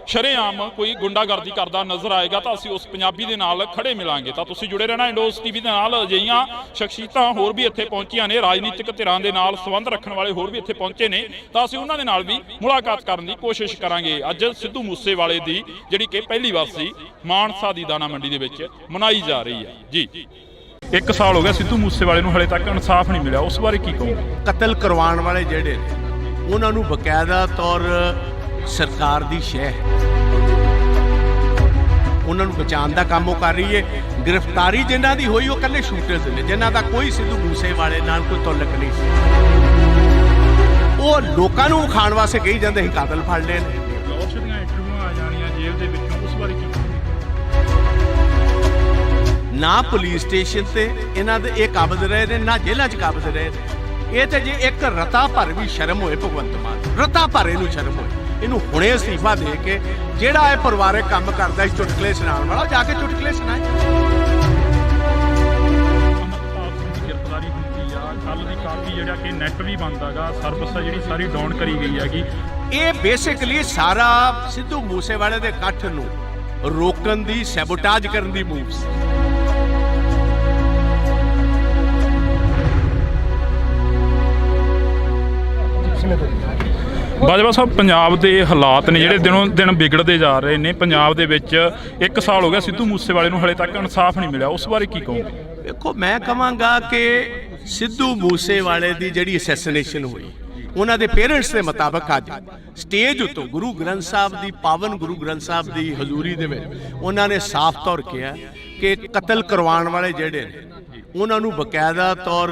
Speaker 1: ਸ਼ਰੇਆਮ ਕੋਈ ਗੁੰਡਾਗਰਦੀ ਕਰਦਾ ਨਜ਼ਰ ਆਏਗਾ ਤਾਂ ਅਸੀਂ ਉਸ ਪੰਜਾਬੀ ਦੇ ਨਾਲ ਖੜੇ ਮਿਲਾਂਗੇ। ਤਾਂ ਤੁਸੀਂ ਜੁੜੇ ਰਹਿਣਾ ਇੰਡੋਸ ਟੀਵੀ ਦੇ ਨਾਲ। ਅਜਿਹੀਆਂ ਸ਼ਖਸੀਅਤਾਂ ਹੋਰ ਵੀ ਇੱਥੇ ਪਹੁੰਚੀਆਂ ਨੇ, ਰਾਜਨੀਤਿਕ ਧਿਰਾਂ ਦੇ ਨਾਲ ਸੰਬੰਧ ਰੱਖਣ ਵਾਲੇ ਹੋਰ ਵੀ ਇੱਥੇ ਪਹੁੰਚੇ ਨੇ, ਤਾਂ ਅਸੀਂ ਉਹਨਾਂ ਦੇ ਨਾਲ ਵੀ ਮੁਲਾਕਾਤ ਕਰਨ ਦੀ ਕੋਸ਼ਿਸ਼ ਕਰਾਂਗੇ। ਅੱਜ ਸਿੱਧੂ ਮੂਸੇਵਾਲੇ ਦੀ ਜਿਹੜੀ ਕਿ ਪਹਿਲੀ ਵਾਰ ਮਾਨਸਾ ਦੀ ਦਾਣਾ ਮੰਡੀ ਦੇ ਵਿੱਚ ਮਨਾਈ ਜਾ ਰਹੀ ਹੈ ਜੀ। 1 ਸਾਲ ਹੋ ਗਿਆ ਸਿੱਧੂ ਮੂਸੇਵਾਲੇ ਨੂੰ, ਹਲੇ ਤੱਕ ਇਨਸਾਫ ਨਹੀਂ ਮਿਲਿਆ, ਉਸ ਬਾਰੇ ਕੀ ਕਹੋਗੇ?
Speaker 2: ਕਤਲ ਕਰਵਾਉਣ ਵਾਲੇ ਜਿਹੜੇ ਨੇ, ਉਹਨਾਂ ਨੂੰ ਬਕਾਇਦਾ ਤੌਰ ਸਰਕਾਰ ਦੀ ਸ਼ਹਿ, ਉਹਨਾਂ ਨੂੰ ਬਚਾਉਣ ਦਾ ਕੰਮ ਉਹ ਕਰ ਰਹੀ ਹੈ। ਗ੍ਰਿਫਤਾਰੀ ਜਿਨ੍ਹਾਂ ਦੀ ਹੋਈ ਉਹ ਇਕੱਲੇ ਸ਼ੂਟਰਸ ਨੇ, ਜਿਨ੍ਹਾਂ ਦਾ ਕੋਈ ਸਿੱਧੂ ਮੂਸੇਵਾਲੇ ਨਾਲ ਕੋਈ ਤਾਲੁਕ ਨਹੀਂ ਸੀ। ਉਹ ਲੋਕਾਂ ਨੂੰ ਖਾਣ ਵਾਸਤੇ ਕਹੀ ਜਾਂਦੇ ਸੀ ਕਾਤਲ ਫੜ ਲਏ ਨੇ।
Speaker 1: ਲੋਕ ਦੀਆਂ ਇੰਟਰਵਿਊਆਂ ਆ ਜਾਣੀਆਂ ਜੇਲ੍ਹ ਦੇ ਵਿੱਚੋਂ, ਉਸ ਬਾਰੇ ਕੀ ਕਹੋਗੇ?
Speaker 2: ਨਾ ਪੁਲਿਸ ਸਟੇਸ਼ਨ ਤੇ ਇਹਨਾਂ ਦੇ ਇਹ ਕਾਬਜ਼ ਰਹੇ ਨੇ, ਨਾ ਜੇਲ੍ਹਾਂ 'ਚ ਕਾਬਜ਼ ਰਹੇ ਨੇ। ਇਹ ਤੇ ਜੇ ਇੱਕ ਰਤਾ ਭਰ ਵੀ ਸ਼ਰਮ ਹੋਏ ਭਗਵੰਤ ਮਾਨ, ਰਤਾ ਭਰ ਇਹਨੂੰ ਸ਼ਰਮ ਹੋਏ, ਇਹਨੂੰ ਹੁਣੇ ਅਸਤੀਫਾ ਦੇ ਕੇ ਜਿਹੜਾ ਇਹ ਪਰਿਵਾਰਕ ਕੰਮ ਕਰਦਾ ਸੀ ਚੁਟਕਲੇ ਸੁਣਾਉਣ ਵਾਲਾ, ਜਾ ਕੇ ਚੁਟਕਲੇ ਸੁਣਾਏ।
Speaker 1: ਅਮਰਪਾਲ ਸਿੰਘ ਦੀ ਗ੍ਰਿਫਤਾਰੀ ਹੁੰਦੀ ਆ, ਕੱਲ ਦੀ ਕਾਫੀ ਜਿਹੜਾ ਕਿ ਨੈਟ ਵੀ ਬੰਦ ਹੈਗਾ, ਸਰਵਿਸ ਜਿਹੜੀ ਸਾਰੀ ਡਾਊਨ ਕਰੀ ਗਈ ਹੈਗੀ।
Speaker 2: ਇਹ ਬੇਸਿਕਲੀ ਸਾਰਾ ਸਿੱਧੂ ਮੂਸੇਵਾਲੇ ਦੇ ਇਕੱਠ ਨੂੰ ਰੋਕਣ ਦੀ ਸੈਬੋਟਾਜ ਕਰਨ ਦੀ ਮੂਵ ਸੀ।
Speaker 1: ਬਾਜਵਾ ਸਾਹਿਬ, ਪੰਜਾਬ ਦੇ ਹਾਲਾਤ ਨੇ ਜਿਹੜੇ ਦਿਨੋਂ ਦਿਨ ਵਿਗੜਦੇ ਜਾ ਰਹੇ ਨੇ। ਪੰਜਾਬ ਦੇ ਵਿੱਚ 1 ਸਾਲ ਹੋ ਗਿਆ ਸਿੱਧੂ ਮੂਸੇਵਾਲੇ ਨੂੰ, ਹਲੇ ਤੱਕ ਇਨਸਾਫ ਨਹੀਂ ਮਿਲਿਆ, ਉਸ ਬਾਰੇ ਕੀ ਕਹੋਗੇ?
Speaker 2: ਵੇਖੋ, ਮੈਂ ਕਹਾਂਗਾ ਕਿ ਸਿੱਧੂ ਮੂਸੇਵਾਲੇ ਦੀ ਜਿਹੜੀ ਅਸੈਸੀਨੇਸ਼ਨ ਹੋਈ, ਉਹਨਾਂ ਦੇ ਪੇਰੈਂਟਸ ਦੇ ਮੁਤਾਬਕ ਅੱਜ ਸਟੇਜ ਉੱਤੋਂ ਗੁਰੂ ਗ੍ਰੰਥ ਸਾਹਿਬ ਦੀ, ਪਾਵਨ ਗੁਰੂ ਗ੍ਰੰਥ ਸਾਹਿਬ ਦੀ ਹਜ਼ੂਰੀ ਦੇ ਵਿੱਚ ਉਹਨਾਂ ਨੇ ਸਾਫ਼ ਤੌਰ ਕਿਹਾ ਕਿ ਕਤਲ ਕਰਵਾਉਣ ਵਾਲੇ ਜਿਹੜੇ ਨੇ, ਉਹਨਾਂ ਨੂੰ ਬਕਾਇਦਾ ਤੌਰ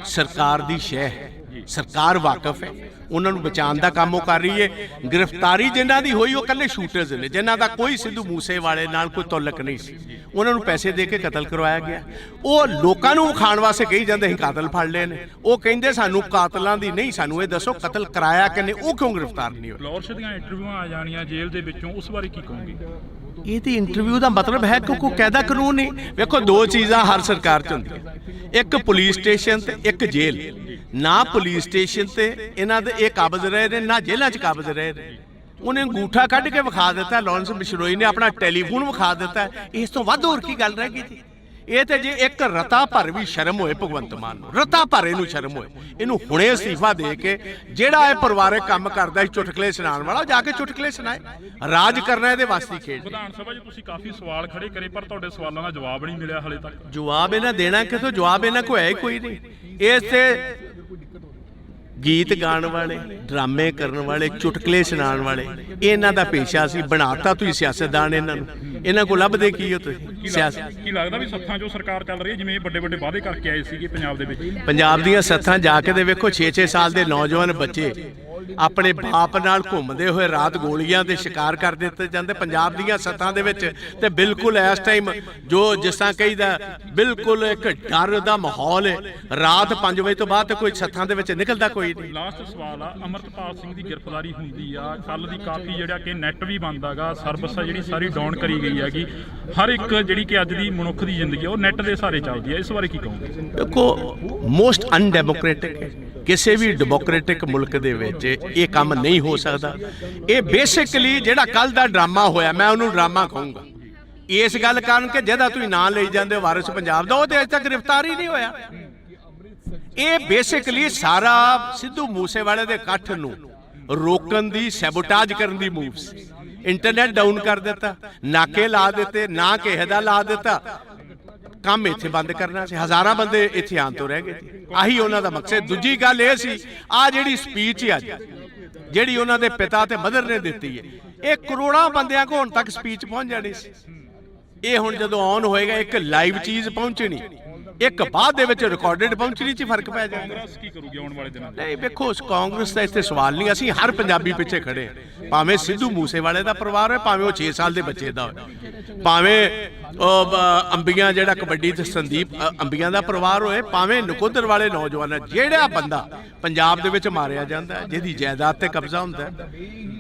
Speaker 2: ਸਰਕਾਰ ਦੀ ਸ਼ਹਿ ਹੈ, ਸਰਕਾਰ ਵਾਕਿਫ ਹੈ, ਉਹਨਾਂ ਨੂੰ ਬਚਾਉਣ ਦਾ ਕੰਮ ਉਹ ਕਰ ਰਹੀ ਹੈ। ਗ੍ਰਿਫਤਾਰੀ ਜਿਨ੍ਹਾਂ ਦੀ ਹੋਈ ਉਹ ਇਕੱਲੇ ਸ਼ੂਟਰਸ ਨੇ, ਜਿਨ੍ਹਾਂ ਦਾ ਕੋਈ ਸਿੱਧੂ ਮੂਸੇਵਾਲੇ ਨਾਲ ਕੋਈ ਤਾਲੁਕ ਨਹੀਂ ਸੀ। ਉਹਨਾਂ ਨੂੰ ਪੈਸੇ ਦੇ ਕੇ ਕਤਲ ਕਰਵਾਇਆ ਗਿਆ। ਉਹ ਲੋਕਾਂ ਨੂੰ ਖਾਣ ਵਾਸਤੇ ਕਹੀ ਜਾਂਦੇ ਸੀ ਕਾਤਲ ਫੜ ਲਏ ਨੇ। ਉਹ ਕਹਿੰਦੇ ਸਾਨੂੰ ਕਾਤਲਾਂ ਦੀ ਨਹੀਂ, ਸਾਨੂੰ ਇਹ ਦੱਸੋ ਕਤਲ ਕਰਾਇਆ ਕਿਨੇ, ਉਹ ਕਿਉਂ ਗ੍ਰਿਫਤਾਰ ਨਹੀਂ ਹੋਏ?
Speaker 1: ਲੋਰਸ਼ ਦੀਆਂ ਇੰਟਰਵਿਊਆਂ ਆ ਜਾਣੀਆਂ ਜੇਲ੍ਹ ਦੇ ਵਿੱਚੋਂ, ਉਸ ਬਾਰੇ ਕੀ ਕਹੋਗੇ?
Speaker 2: ਇਹਦੀ ਇੰਟਰਵਿਊ ਦਾ ਮਤਲਬ ਹੈ ਕਿ ਕੋਈ ਕਾਇਦਾ ਕਾਨੂੰਨ ਨਹੀਂ। ਵੇਖੋ, ਦੋ ਚੀਜ਼ਾਂ ਹਰ ਸਰਕਾਰ 'ਚ ਹੁੰਦੀਆਂ, ਇੱਕ ਪੁਲਿਸ ਸਟੇਸ਼ਨ ਤੇ ਇੱਕ ਜੇਲ੍ਹ। ਨਾ ਪੁਲਿਸ ਸਟੇਸ਼ਨ ਤੇ ਇਹਨਾਂ ਦੇ ਇਹ ਕਾਬਜ਼ ਰਹੇ ਨੇ, ਨਾ ਜੇਲ੍ਹਾਂ 'ਚ ਕਾਬਜ਼ ਰਹੇ ਨੇ। ਉਹਨੇ ਅੰਗੂਠਾ ਕੱਢ ਕੇ ਵਿਖਾ ਦਿੱਤਾ, ਲਾਰੈਂਸ ਬਿਸ਼ਨੋਈ ਨੇ ਆਪਣਾ ਟੈਲੀਫੋਨ ਵਿਖਾ ਦਿੱਤਾ। ਇਸ ਤੋਂ ਵੱਧ ਹੋਰ ਕੀ ਗੱਲ ਰਹਿ ਗਈ ਜੀ? ਇਹ ਤੇ ਜੇ ਇੱਕ ਰਤਾ ਭਰ ਵੀ ਸ਼ਰਮ ਹੋਏ ਭਗਵੰਤ ਮਾਨ ਨੂੰ, ਰਤਾ ਭਰ ਇਹਨੂੰ ਸ਼ਰਮ ਹੋਏ, ਇਹਨੂੰ ਹੁਣੇ ਅਸਤੀਫਾ ਦੇ ਕੇ ਜਿਹੜਾ ਇਹ ਪਰਿਵਾਰਕ ਕੰਮ ਕਰਦਾ ਸੀ ਚੁਟਕਲੇ ਸੁਣਾਉਣ ਵਾਲਾ, ਜਾ ਕੇ ਚੁਟਕਲੇ ਸੁਣਾਏ। ਰਾਜ ਕਰਨਾ ਇਹਦੇ ਵਾਸਤੇ ਖੇਡ।
Speaker 1: ਵਿਧਾਨ ਸਭਾ 'ਚ ਤੁਸੀਂ ਕਾਫੀ ਸਵਾਲ ਖੜੇ ਕਰੇ, ਪਰ ਤੁਹਾਡੇ ਸਵਾਲਾਂ ਦਾ ਜਵਾਬ ਨਹੀਂ ਮਿਲਿਆ ਹਲੇ ਤੱਕ।
Speaker 2: ਜਵਾਬ ਇਹਨਾਂ ਦੇਣਾ ਕਿਥੋਂ? ਜਵਾਬ ਇਹਨਾਂ ਕੋਲ ਹੈ ਹੀ ਕੋਈ ਨਹੀਂ। ਇਸ ਤੇ ਗੀਤ ਗਾਉਣ ਵਾਲੇ, ਡਰਾਮੇ ਕਰਨ ਵਾਲੇ, ਚੁਟਕਲੇ ਸੁਣਾਉਣ ਵਾਲੇ, ਇਹਨਾਂ ਦਾ ਪੇਸ਼ਾ ਸੀ। ਬਣਾਤਾ ਤੁਸੀਂ ਸਿਆਸਤਦਾਨ ਇਹਨਾਂ ਨੂੰ। ਇਹਨਾਂ ਕੋਲ ਲੱਭਦੇ ਕੀ ਹੋ ਤੁਸੀਂ? ਸਿਆਸਤ
Speaker 1: ਕੀ ਲੱਗਦਾ ਵੀ ਸੱਥਾਂ 'ਚੋਂ ਸਰਕਾਰ ਚੱਲ ਰਹੀ ਹੈ, ਜਿਵੇਂ ਵੱਡੇ ਵੱਡੇ ਵਾਅਦੇ ਕਰਕੇ ਆਏ ਸੀਗੇ ਪੰਜਾਬ ਦੇ ਵਿੱਚ?
Speaker 2: ਪੰਜਾਬ ਦੀਆਂ ਸੱਥਾਂ ਜਾ ਕੇ ਦੇ ਵੇਖੋ, 6-6 ਸਾਲ ਦੇ ਨੌਜਵਾਨ ਬੱਚੇ ਆਪਣੇ ਬਾਪ ਨਾਲ ਘੁੰਮਦੇ ਹੋਏ ਰਾਤ ਗੋਲੀਆਂ ਦੇ ਸ਼ਿਕਾਰ ਕਰ ਦਿੱਤੇ ਜਾਂਦੇ ਪੰਜਾਬ ਦੀਆਂ ਸੱਥਾਂ ਦੇ ਵਿੱਚ। ਤੇ ਬਿਲਕੁਲ ਇਸ ਟਾਈਮ ਜੋ ਜਿਸ ਤਰ੍ਹਾਂ ਕਹੀਦਾ, ਬਿਲਕੁਲ ਇੱਕ ਡਰ ਦਾ ਮਾਹੌਲ ਹੈ। ਰਾਤ 5 ਵਜੇ ਤੋਂ ਬਾਅਦ ਕੋਈ ਸੱਥਾਂ ਦੇ ਵਿੱਚ ਨਿਕਲਦਾ ਕੋਈ ਨਹੀਂ।
Speaker 1: ਲਾਸਟ ਸਵਾਲ ਆ, ਅਮਰਪਾਲ ਸਿੰਘ ਦੀ ਗ੍ਰਿਫਤਾਰੀ ਹੁੰਦੀ ਆ, ਕੱਲ ਦੀ ਕਾਫੀ ਜਿਹੜਾ ਕਿ ਨੈਟ ਵੀ ਬੰਦ ਹੈਗਾ, ਸਰਵਿਸ ਜਿਹੜੀ ਸਾਰੀ ਡਾਊਨ ਕਰੀ ਗਈ ਹੈਗੀ। ਹਰ ਇੱਕ ਜਿਹੜੀ ਕਿ ਅੱਜ ਦੀ ਮਨੁੱਖ ਦੀ ਜ਼ਿੰਦਗੀ ਉਹ ਨੈਟ ਦੇ ਸਹਾਰੇ ਚੱਲਦੀ ਹੈ, ਇਸ ਬਾਰੇ ਕੀ ਕਹੋਗੇ?
Speaker 2: ਦੇਖੋ, ਮੋਸਟ ਅਨਡੈਮੋਕ੍ਰੈਟਿਕ ਹੈ। ਕਿਸੇ ਵੀ ਡੈਮੋਕ੍ਰੈਟਿਕ ਮੁਲਕ ਦੇ ਵਿੱਚ ਇਹ ਕੰਮ ਨਹੀਂ ਹੋ ਸਕਦਾ। ਇਹ ਬੇਸਿਕਲੀ ਜਿਹੜਾ ਕੱਲ ਦਾ ਡਰਾਮਾ ਹੋਇਆ, ਮੈਂ ਉਹਨੂੰ ਡਰਾਮਾ ਕਹੂੰਗਾ ਇਸ ਗੱਲ ਕਾਰਨ ਕਿ ਜਿਹਦਾ ਤੁਸੀਂ ਨਾਂ ਲਈ ਜਾਂਦੇ ਹੋ ਵਾਰਿਸ ਪੰਜਾਬ ਦਾ, ਉਹ ਤੇ ਅਜੇ ਤੱਕ ਗ੍ਰਿਫਤਾਰ ਹੀ ਨਹੀਂ ਹੋਇਆ। ਇਹ ਬੇਸਿਕਲੀ ਸਾਰਾ ਸਿੱਧੂ ਮੂਸੇਵਾਲੇ ਦੇ ਇਕੱਠ ਨੂੰ ਰੋਕਣ ਦੀ, ਸੈਬੋਟਾਜ ਕਰਨ ਦੀ ਮੂਵ ਸੀ। ਇੰਟਰਨੈਟ ਡਾਊਨ ਕਰ ਦਿੱਤਾ, ਨਾਕੇ ਲਾ ਦਿੱਤੇ, ਨਾ ਕਿਸੇ ਦਾ ਲਾ ਦਿੱਤਾ, ਕੰਮ ਇੱਥੇ ਬੰਦ ਕਰਨਾ ਸੀ। ਹਜ਼ਾਰਾਂ ਬੰਦੇ ਇੱਥੇ ਆਉਣ ਤੋਂ ਰਹਿ ਗਏ ਸੀ। ਆਹੀ ਉਹਨਾਂ ਦਾ ਮਕਸਦ। ਦੂਜੀ ਗੱਲ ਇਹ ਸੀ, ਆ ਜਿਹੜੀ ਸਪੀਚ ਅੱਜ ਜਿਹੜੀ ਉਹਨਾਂ ਦੇ ਪਿਤਾ ਤੇ ਮਦਰ ਨੇ ਦਿੱਤੀ ਹੈ, ਇਹ ਕਰੋੜਾਂ ਬੰਦਿਆਂ ਕੋਲ ਹੁਣ ਤੱਕ ਸਪੀਚ ਪਹੁੰਚ ਜਾਣੀ ਸੀ। ਇਹ ਹੁਣ ਜਦੋਂ ਔਨ ਹੋਏਗਾ, ਇੱਕ ਲਾਈਵ ਚੀਜ਼ ਪਹੁੰਚਣੀ, ਇੱਕ ਬਾਅਦ ਦੇ ਵਿੱਚ ਰਿਕਾਰਡਡ ਪਹੁੰਚਣੀ 'ਚ ਫਰਕ ਪੈ ਜਾਂਦਾ।
Speaker 1: ਕਾਂਗਰਸ ਕੀ ਕਰੂਗੀ ਆਉਣ ਵਾਲੇ ਦਿਨਾਂ 'ਚ?
Speaker 2: ਨਹੀਂ ਵੇਖੋ, ਕਾਂਗਰਸ ਦਾ ਇੱਥੇ ਸਵਾਲ ਨਹੀਂ। ਅਸੀਂ ਹਰ ਪੰਜਾਬੀ ਪਿੱਛੇ ਖੜੇ ਹਾਂ, ਭਾਵੇਂ ਸਿੱਧੂ ਮੂਸੇਵਾਲੇ ਦਾ ਪਰਿਵਾਰ ਹੋਏ, ਭਾਵੇਂ ਉਹ 6 ਸਾਲ ਦੇ ਬੱਚੇ ਦਾ ਹੋਵੇ, ਭਾਵੇਂ ਅੰਬੀਆਂ ਜਿਹੜਾ ਕਬੱਡੀ ਤੇ ਸੰਦੀਪ ਅੰਬੀਆਂ ਦਾ ਪਰਿਵਾਰ ਹੋਏ, ਭਾਵੇਂ ਨਕੋਦਰ ਵਾਲੇ ਨੌਜਵਾਨ, ਜਿਹੜਾ ਬੰਦਾ ਪੰਜਾਬ ਦੇ ਵਿੱਚ ਮਾਰਿਆ ਜਾਂਦਾ, ਜਿਹਦੀ ਜਾਇਦਾਦ ਤੇ ਕਬਜ਼ਾ ਹੁੰਦਾ,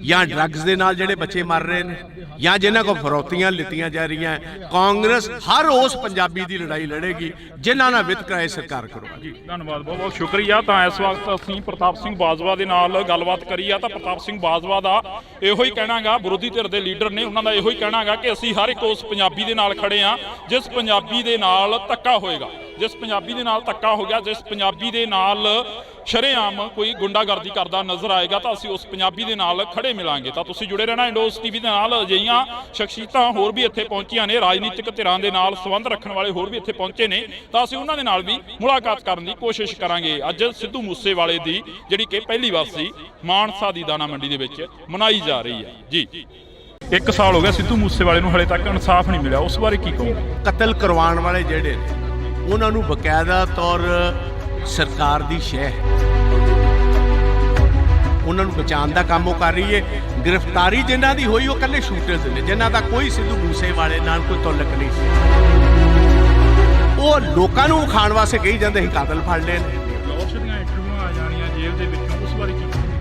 Speaker 2: ਜਾਂ ਡਰੱਗਸ ਦੇ ਨਾਲ ਜਿਹੜੇ ਬੱਚੇ ਮਰ ਰਹੇ ਨੇ, ਜਾਂ ਜਿਨ੍ਹਾਂ ਕੋਲ ਫਰੌਤੀਆਂ ਲਿੱਤੀਆਂ ਜਾ ਰਹੀਆਂ, ਕਾਂਗਰਸ ਹਰ ਉਸ ਪੰਜਾਬੀ ਦੀ ਲੜਾਈ ਲੜੇਗੀ ਜਿਨ੍ਹਾਂ ਨਾਲ ਵਿਤਕਰਾ ਸਰਕਾਰ ਕਰਵਾਏਗੀ।
Speaker 1: ਧੰਨਵਾਦ, ਬਹੁਤ ਬਹੁਤ ਸ਼ੁਕਰੀਆ। ਤਾਂ ਇਸ ਵਕਤ ਅਸੀਂ ਪ੍ਰਤਾਪ ਸਿੰਘ ਬਾਜਵਾ ਦੇ ਨਾਲ ਗੱਲਬਾਤ ਕਰੀ ਆ ਤਾਂ ਪ੍ਰਤਾਪ ਸਿੰਘ ਬਾਜਵਾ ਦਾ ਇਹੋ ਹੀ ਕਹਿਣਾਗਾ, ਵਿਰੋਧੀ ਧਿਰ ਦੇ ਲੀਡਰ ਨੇ, ਉਹਨਾਂ ਦਾ ਇਹੋ ਹੀ ਕਹਿਣਾਗਾ ਕਿ ਅਸੀਂ ਹਰ ਇੱਕ ਉਸ ਪੰਜਾਬੀ ਦੇ ਨਾਲ ਖੜੇ ਆ ਜਿਸ ਪੰਜਾਬੀ ਦੇ ਨਾਲ ਧੱਕਾ ਹੋਏਗਾ, ਜਿਸ ਪੰਜਾਬੀ ਦੇ ਨਾਲ ਧੱਕਾ ਹੋ ਗਿਆ, ਜਿਸ ਪੰਜਾਬੀ ਦੇ ਨਾਲ ਸ਼ਰੇਆਮ ਕੋਈ ਗੁੰਡਾਗਰਦੀ ਕਰਦਾ ਨਜ਼ਰ ਆਏਗਾ ਤਾਂ ਅਸੀਂ ਉਸ ਪੰਜਾਬੀ ਦੇ ਨਾਲ ਖੜੇ ਮਿਲਾਂਗੇ। ਤਾਂ ਤੁਸੀਂ ਜੁੜੇ ਰਹਿਣਾ ਇੰਡੋਸ ਟੀਵੀ ਦੇ ਨਾਲ। ਅਜਿਹੀਆਂ ਸ਼ਖਸੀਅਤਾਂ ਹੋਰ ਵੀ ਇੱਥੇ ਪਹੁੰਚੀਆਂ ਨੇ, ਰਾਜਨੀਤਿਕ ਧਿਰਾਂ ਦੇ ਨਾਲ ਸੰਬੰਧ ਰੱਖਣ ਵਾਲੇ ਹੋਰ ਵੀ ਇੱਥੇ ਪਹੁੰਚੇ ਨੇ, ਤਾਂ ਅਸੀਂ ਉਹਨਾਂ ਦੇ ਨਾਲ ਵੀ ਮੁਲਾਕਾਤ ਕਰਨ ਦੀ ਕੋਸ਼ਿਸ਼ ਕਰਾਂਗੇ। ਅੱਜ ਸਿੱਧੂ ਮੂਸੇਵਾਲੇ ਦੀ ਜਿਹੜੀ ਕਿ ਪਹਿਲੀ ਵਾਰ ਮਾਨਸਾ ਦੀ ਦਾਣਾ ਮੰਡੀ ਦੇ ਵਿੱਚ ਮਨਾਈ ਜਾ ਰਹੀ ਹੈ ਜੀ। 1 ਸਾਲ ਹੋ ਗਿਆ ਸਿੱਧੂ ਮੂਸੇਵਾਲੇ ਨੂੰ, ਹਲੇ ਤੱਕ ਇਨਸਾਫ ਨਹੀਂ ਮਿਲਿਆ, ਉਸ ਬਾਰੇ ਕੀ ਕਹੋਗੇ?
Speaker 2: ਕਤਲ ਕਰਵਾਉਣ ਵਾਲੇ ਜਿਹੜੇ ਨੇ ਉਹਨਾਂ ਨੂੰ ਬਕਾਇਦਾ ਤੌਰ ਸਰਕਾਰ ਦੀ ਸ਼ਹਿ, ਉਹਨਾਂ ਨੂੰ ਬਚਾਉਣ ਦਾ ਕੰਮ ਉਹ ਕਰ ਰਹੀ ਹੈ। ਗ੍ਰਿਫਤਾਰੀ ਜਿਨ੍ਹਾਂ ਦੀ ਹੋਈ ਉਹ ਇਕੱਲੇ ਸ਼ੂਟਰਸ ਨੇ, ਜਿਨ੍ਹਾਂ ਦਾ ਕੋਈ ਸਿੱਧੂ ਮੂਸੇਵਾਲੇ ਨਾਲ ਕੋਈ ਤਾਲੁਕ ਨਹੀਂ ਸੀ। ਉਹ ਲੋਕਾਂ ਨੂੰ ਖਾਣ ਵਾਸਤੇ ਕਹੀ ਜਾਂਦੇ ਸੀ ਕਾਤਲ ਫੜ ਲਏ ਨੇ।
Speaker 1: ਲੋਕ ਦੀਆਂ ਇੰਟਰਵਿਊਆਂ ਆ ਜਾਣੀਆਂ ਜੇਲ੍ਹ ਦੇ ਵਿੱਚੋਂ, ਉਸ ਬਾਰੇ ਕੀ ਕਹੋਗੇ?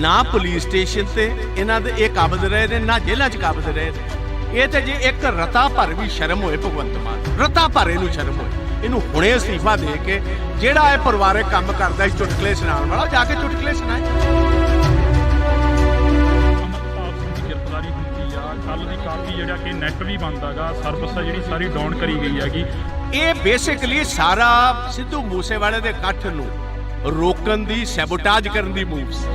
Speaker 2: ਨਾ ਪੁਲਿਸ ਸਟੇਸ਼ਨ ਤੇ ਇਹਨਾਂ ਦੇ ਇਹ ਕਾਬਜ਼ ਰਹੇ ਨੇ, ਨਾ ਜੇਲ੍ਹਾਂ 'ਚ ਕਾਬਜ਼ ਰਹੇ ਨੇ। ਇਹ ਤੇ ਜੇ ਇੱਕ ਰਤਾ ਭਰ ਵੀ ਸ਼ਰਮ ਹੋਏ ਭਗਵੰਤ ਮਾਨ, ਰਤਾ ਭਰ ਇਹਨੂੰ ਸ਼ਰਮ ਹੋਏ, ਇਹਨੂੰ ਹੁਣੇ ਅਸਤੀਫਾ ਦੇ ਕੇ ਜਿਹੜਾ ਇਹ ਪਰਿਵਾਰਕ ਕੰਮ ਕਰਦਾ ਸੀ ਚੁਟਕਲੇ ਸੁਣਾਉਣ ਵਾਲਾ, ਜਾ ਕੇ ਚੁਟਕਲੇ ਸੁਣਾਏ।
Speaker 1: ਅਮਰਪਾਲ ਸਿੰਘ ਦੀ ਗ੍ਰਿਫਤਾਰੀ ਹੁੰਦੀ ਆ, ਕੱਲ ਦੀ ਕਾਫੀ ਜਿਹੜਾ ਕਿ ਨੈਟ ਵੀ ਬੰਦ ਹੈਗਾ, ਸਰਵਿਸ ਜਿਹੜੀ ਸਾਰੀ ਡਾਊਨ ਕਰੀ ਗਈ ਹੈਗੀ।
Speaker 2: ਇਹ ਬੇਸਿਕਲੀ ਸਾਰਾ ਸਿੱਧੂ ਮੂਸੇਵਾਲੇ ਦੇ ਇਕੱਠ ਨੂੰ ਰੋਕਣ ਦੀ, ਸੈਬੋਟਾਜ ਕਰਨ ਦੀ ਮੂਵ ਸੀ।